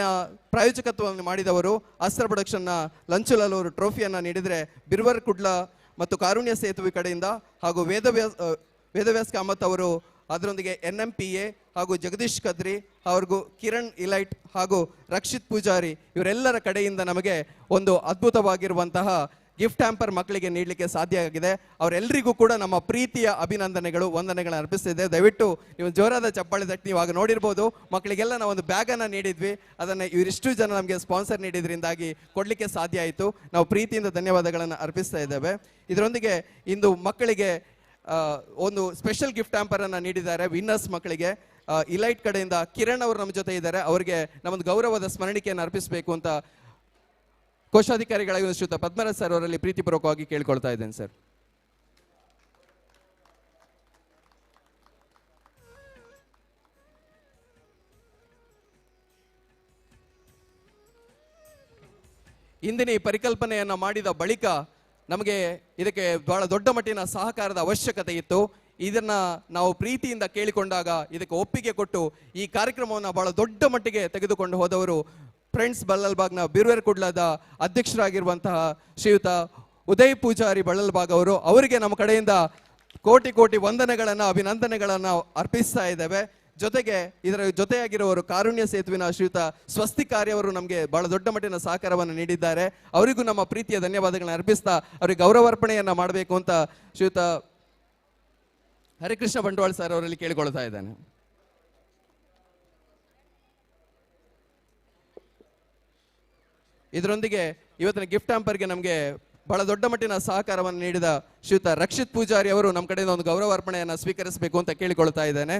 ಪ್ರಾಯೋಜಕತ್ವವನ್ನು ಮಾಡಿದವರು ಅಸ್ತ್ರ ಪ್ರೊಡಕ್ಷನ್ನ ಲಂಚುಲಾಲ್ ಅವರು ಟ್ರೋಫಿಯನ್ನು ನೀಡಿದರೆ, ಬಿರ್ವರ್ ಕುಡ್ಲ ಮತ್ತು ಕಾರುಣ್ಯ ಸೇತುವೆ ಕಡೆಯಿಂದ ಹಾಗೂ ವೇದವ್ಯಾಸ್ ಕಾಮತ್ ಅವರು ಅದರೊಂದಿಗೆ NMPA ಹಾಗೂ ಜಗದೀಶ್ ಕದ್ರಿ ಅವ್ರಿಗೂ ಕಿರಣ್ ಇಲೈಟ್ ಹಾಗೂ ರಕ್ಷಿತ್ ಪೂಜಾರಿ ಇವರೆಲ್ಲರ ಕಡೆಯಿಂದ ನಮಗೆ ಒಂದು ಅದ್ಭುತವಾಗಿರುವಂತಹ ಗಿಫ್ಟ್ ಹ್ಯಾಂಪರ್ ಮಕ್ಕಳಿಗೆ ನೀಡಲಿಕ್ಕೆ ಸಾಧ್ಯ ಆಗಿದೆ. ಅವರೆಲ್ಲರಿಗೂ ಕೂಡ ನಮ್ಮ ಪ್ರೀತಿಯ ಅಭಿನಂದನೆಗಳು, ವಂದನೆಗಳನ್ನು ಅರ್ಪಿಸ್ತಿದೆ. ದಯವಿಟ್ಟು ನೀವು ಜೋರಾದ ಚಪ್ಪಾಳೆ ತಟ್ಟಿ ನೀವು ಆಗ ನೋಡಿರ್ಬೋದು. ಮಕ್ಕಳಿಗೆಲ್ಲ ನಾವು ಒಂದು ಬ್ಯಾಗನ್ನು ನೀಡಿದ್ವಿ, ಅದನ್ನು ಇವರಿಷ್ಟು ಜನ ನಮಗೆ ಸ್ಪಾನ್ಸರ್ ನೀಡಿದ್ರಿಂದಾಗಿ ಕೊಡಲಿಕ್ಕೆ ಸಾಧ್ಯ ಆಯಿತು. ನಾವು ಪ್ರೀತಿಯಿಂದ ಧನ್ಯವಾದಗಳನ್ನು ಅರ್ಪಿಸ್ತಾ ಇದ್ದೇವೆ. ಇದರೊಂದಿಗೆ ಇಂದು ಮಕ್ಕಳಿಗೆ ಒಂದು ಸ್ಪೆಷಲ್ ಗಿಫ್ಟ್ ಹ್ಯಾಂಪರನ್ನು ನೀಡಿದ್ದಾರೆ ವಿನ್ನರ್ಸ್ ಮಕ್ಕಳಿಗೆ. ಇಲೈಟ್ ಕಡೆಯಿಂದ ಕಿರಣ್ ಅವರು ನಮ್ಮ ಜೊತೆ ಇದ್ದಾರೆ. ಅವರಿಗೆ ನಮ್ಮೊಂದು ಗೌರವದ ಸ್ಮರಣಿಕೆಯನ್ನು ಅರ್ಪಿಸಬೇಕು ಅಂತ ಕೋಶಾಧಿಕಾರಿಗಳಾಗಿ ಶ್ರೀಯುತ ಪದ್ಮರಾಜ್ ಸರ್ ಅವರಲ್ಲಿ ಪ್ರೀತಿಪೂರ್ವಕವಾಗಿ ಕೇಳ್ಕೊಳ್ತಾ ಇದ್ದೇನೆ ಸರ್. ಇಂದಿನ ಈ ಪರಿಕಲ್ಪನೆಯನ್ನು ಮಾಡಿದ ಬಳಿಕ ನಮಗೆ ಇದಕ್ಕೆ ಬಹಳ ದೊಡ್ಡ ಮಟ್ಟಿನ ಸಹಕಾರದ ಅವಶ್ಯಕತೆ ಇತ್ತು. ಇದನ್ನ ನಾವು ಪ್ರೀತಿಯಿಂದ ಕೇಳಿಕೊಂಡಾಗ ಇದಕ್ಕೆ ಒಪ್ಪಿಗೆ ಕೊಟ್ಟು ಈ ಕಾರ್ಯಕ್ರಮವನ್ನು ಬಹಳ ದೊಡ್ಡ ಮಟ್ಟಿಗೆ ತೆಗೆದುಕೊಂಡು ಹೋದವರು ಫ್ರೆಂಡ್ಸ್ ಬಳ್ಳಲ್ಬಾಗ್ನ ಬಿರ್ವೇರ್ ಕುಡ್ಲದ ಅಧ್ಯಕ್ಷರಾಗಿರುವಂತಹ ಶ್ರೀಯುತ ಉದಯ್ ಪೂಜಾರಿ ಬಳ್ಳಲ್ಬಾಗ್ ಅವರು. ಅವರಿಗೆ ನಮ್ಮ ಕಡೆಯಿಂದ ಕೋಟಿ ಕೋಟಿ ವಂದನೆಗಳನ್ನು, ಅಭಿನಂದನೆಗಳನ್ನು ಅರ್ಪಿಸ್ತಾ ಇದ್ದೇವೆ. ಜೊತೆಗೆ ಇದರ ಜೊತೆಯಾಗಿರುವವರು ಕಾರುಣ್ಯ ಸೇತುವಿನ ಶ್ರೀಯುತ ಸ್ವಸ್ತಿಕಾರ್ಯ ಅವರು ನಮಗೆ ಬಹಳ ದೊಡ್ಡ ಮಟ್ಟಿನ ಸಹಕಾರವನ್ನು ನೀಡಿದ್ದಾರೆ. ಅವರಿಗೂ ನಮ್ಮ ಪ್ರೀತಿಯ ಧನ್ಯವಾದಗಳನ್ನು ಅರ್ಪಿಸ್ತಾ ಅವರಿಗೆ ಗೌರವಾರ್ಪಣೆಯನ್ನು ಮಾಡಬೇಕು ಅಂತ ಶ್ರೀಯುತ ಹರಿಕೃಷ್ಣ ಬಂಟ್ವಾಳ ಸರ್ ಅವರಲ್ಲಿ ಕೇಳಿಕೊಳ್ತಾ ಇದ್ದೇನೆ. ಇದರೊಂದಿಗೆ ಇವತ್ತಿನ ಗಿಫ್ಟ್ ಹ್ಯಾಂಪರ್ಗೆ ನಮಗೆ ಬಹಳ ದೊಡ್ಡ ಮಟ್ಟಿನ ಸಹಕಾರವನ್ನು ನೀಡಿದ ಶ್ರೀಯುತ ರಕ್ಷಿತ್ ಪೂಜಾರಿ ಅವರು ನಮ್ಮ ಕಡೆಯಿಂದ ಒಂದು ಗೌರವಾರ್ಪಣೆಯನ್ನು ಸ್ವೀಕರಿಸಬೇಕು ಅಂತ ಕೇಳಿಕೊಳ್ತಾ ಇದ್ದೇನೆ.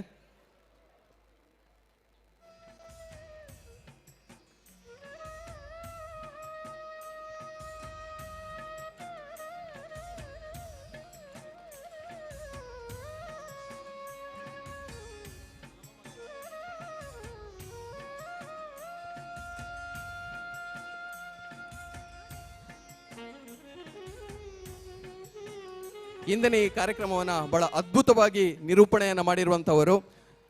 ಇಂದಿನ ಈ ಕಾರ್ಯಕ್ರಮವನ್ನು ಬಹಳ ಅದ್ಭುತವಾಗಿ ನಿರೂಪಣೆಯನ್ನು ಮಾಡಿರುವಂಥವರು,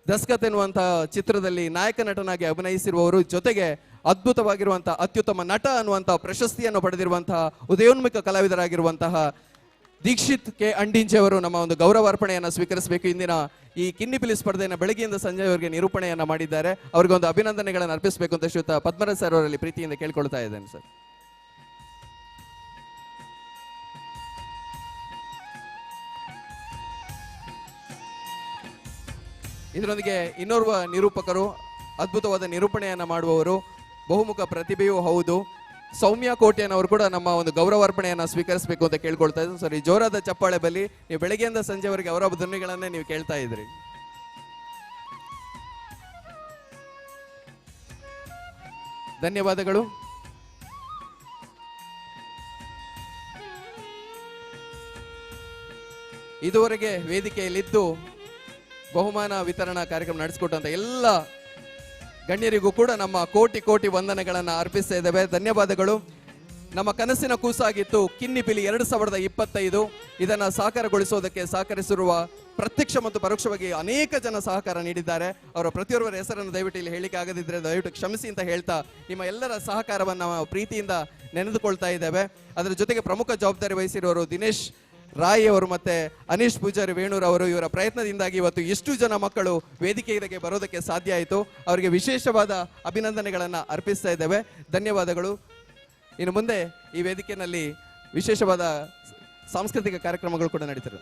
ದಸ್ಕತ್ ಎನ್ನುವಂತಹ ಚಿತ್ರದಲ್ಲಿ ನಾಯಕ ನಟನಾಗಿ ಅಭಿನಯಿಸಿರುವವರು, ಜೊತೆಗೆ ಅದ್ಭುತವಾಗಿರುವಂತಹ ಅತ್ಯುತ್ತಮ ನಟ ಅನ್ನುವಂತಹ ಪ್ರಶಸ್ತಿಯನ್ನು ಪಡೆದಿರುವಂತಹ ಉದಯೋನ್ಮುಖ ಕಲಾವಿದರಾಗಿರುವಂತಹ ದೀಕ್ಷಿತ್ ಕೆ ಅಂಡಿಂಜೆ ಅವರು ನಮ್ಮ ಒಂದು ಗೌರವಾರ್ಪಣೆಯನ್ನು ಸ್ವೀಕರಿಸಬೇಕು ಇಂದಿನ ಈ ಕಿನ್ನಿಪಿಲಿ ಸ್ಪರ್ಧೆಯನ್ನು ಬೆಳಗ್ಗೆಯಿಂದ ಸಂಜೆವರೆಗೆ ನಿರೂಪಣೆಯನ್ನು ಮಾಡಿದ್ದಾರೆ. ಅವರಿಗೆ ಒಂದು ಅಭಿನಂದನೆಗಳನ್ನು ಅರ್ಪಿಸಬೇಕು ಅಂತ ಶ್ರೀಯುತ ಪದ್ಮರಾಜ್ ಸರ್ ಅವರಲ್ಲಿ ಪ್ರೀತಿಯಿಂದ ಕೇಳ್ಕೊಳ್ತಾ ಇದ್ದೇನೆ ಸರ್. ಇದರೊಂದಿಗೆ ಇನ್ನೋರ್ವ ನಿರೂಪಕರು, ಅದ್ಭುತವಾದ ನಿರೂಪಣೆಯನ್ನು ಮಾಡುವವರು, ಬಹುಮುಖ ಪ್ರತಿಭೆಯೂ ಹೌದು, ಸೌಮ್ಯ ಕೋಟ್ಯನವರು ಕೂಡ ನಮ್ಮ ಒಂದು ಗೌರವಾರ್ಪಣೆಯನ್ನು ಸ್ವೀಕರಿಸಬೇಕು ಅಂತ ಕೇಳ್ಕೊಳ್ತಾ ಇದ್ದೀನಿ ಸರ್. ಈ ಜೋರಾದ ಚಪ್ಪಾಳೆ ಬಲ್ಲಿ ನೀವು ಬೆಳಗ್ಗೆಯಿಂದ ಸಂಜೆವರೆಗೆ ಅವರ ಧ್ವನಿಗಳನ್ನೇ ನೀವು ಕೇಳ್ತಾ ಇದ್ರಿ. ಧನ್ಯವಾದಗಳು. ಇದುವರೆಗೆ ವೇದಿಕೆಯಲ್ಲಿದ್ದು ಬಹುಮಾನ ವಿತರಣಾ ಕಾರ್ಯಕ್ರಮ ನಡೆಸಿಕೊಟ್ಟಂತ ಎಲ್ಲ ಗಣ್ಯರಿಗೂ ಕೂಡ ನಮ್ಮ ಕೋಟಿ ಕೋಟಿ ವಂದನೆಗಳನ್ನು ಅರ್ಪಿಸ್ತಾ ಇದ್ದೇವೆ. ಧನ್ಯವಾದಗಳು. ನಮ್ಮ ಕನಸಿನ ಕೂಸಾಗಿತ್ತು ಕಿನ್ನಿಪಿಲಿ 2025. ಇದನ್ನು ಸಾಕಾರಗೊಳಿಸೋದಕ್ಕೆ ಸಹಕರಿಸಿರುವ ಪ್ರತ್ಯಕ್ಷ ಮತ್ತು ಪರೋಕ್ಷವಾಗಿ ಅನೇಕ ಜನ ಸಹಕಾರ ನೀಡಿದ್ದಾರೆ. ಅವರ ಪ್ರತಿಯೊಬ್ಬರ ಹೆಸರನ್ನು ದಯವಿಟ್ಟು ಇಲ್ಲಿ ಹೇಳಿಕೆ ಆಗದಿದ್ದರೆ ದಯವಿಟ್ಟು ಕ್ಷಮಿಸಿ ಅಂತ ಹೇಳ್ತಾ ನಿಮ್ಮ ಎಲ್ಲರ ಸಹಕಾರವನ್ನು ನಾವು ಪ್ರೀತಿಯಿಂದ ನೆನೆದುಕೊಳ್ತಾ ಇದ್ದೇವೆ. ಅದರ ಜೊತೆಗೆ ಪ್ರಮುಖ ಜವಾಬ್ದಾರಿ ವಹಿಸಿರೋರು ದಿನೇಶ್ ರಾಯ್ ಅವರು ಮತ್ತೆ ಅನೀಶ್ ಪೂಜಾರಿ ವೇಣೂರ್ ಅವರು. ಇವರ ಪ್ರಯತ್ನದಿಂದಾಗಿ ಇವತ್ತು ಎಷ್ಟು ಜನ ಮಕ್ಕಳು ವೇದಿಕೆಗೆ ಬರೋದಕ್ಕೆ ಸಾಧ್ಯ ಆಯಿತು. ಅವರಿಗೆ ವಿಶೇಷವಾದ ಅಭಿನಂದನೆಗಳನ್ನು ಅರ್ಪಿಸ್ತಾ ಇದ್ದೇವೆ. ಧನ್ಯವಾದಗಳು. ಇನ್ನು ಮುಂದೆ ಈ ವೇದಿಕೆಯಲ್ಲಿ ವಿಶೇಷವಾದ ಸಾಂಸ್ಕೃತಿಕ ಕಾರ್ಯಕ್ರಮಗಳು ಕೂಡ ನಡೀತಿವೆ.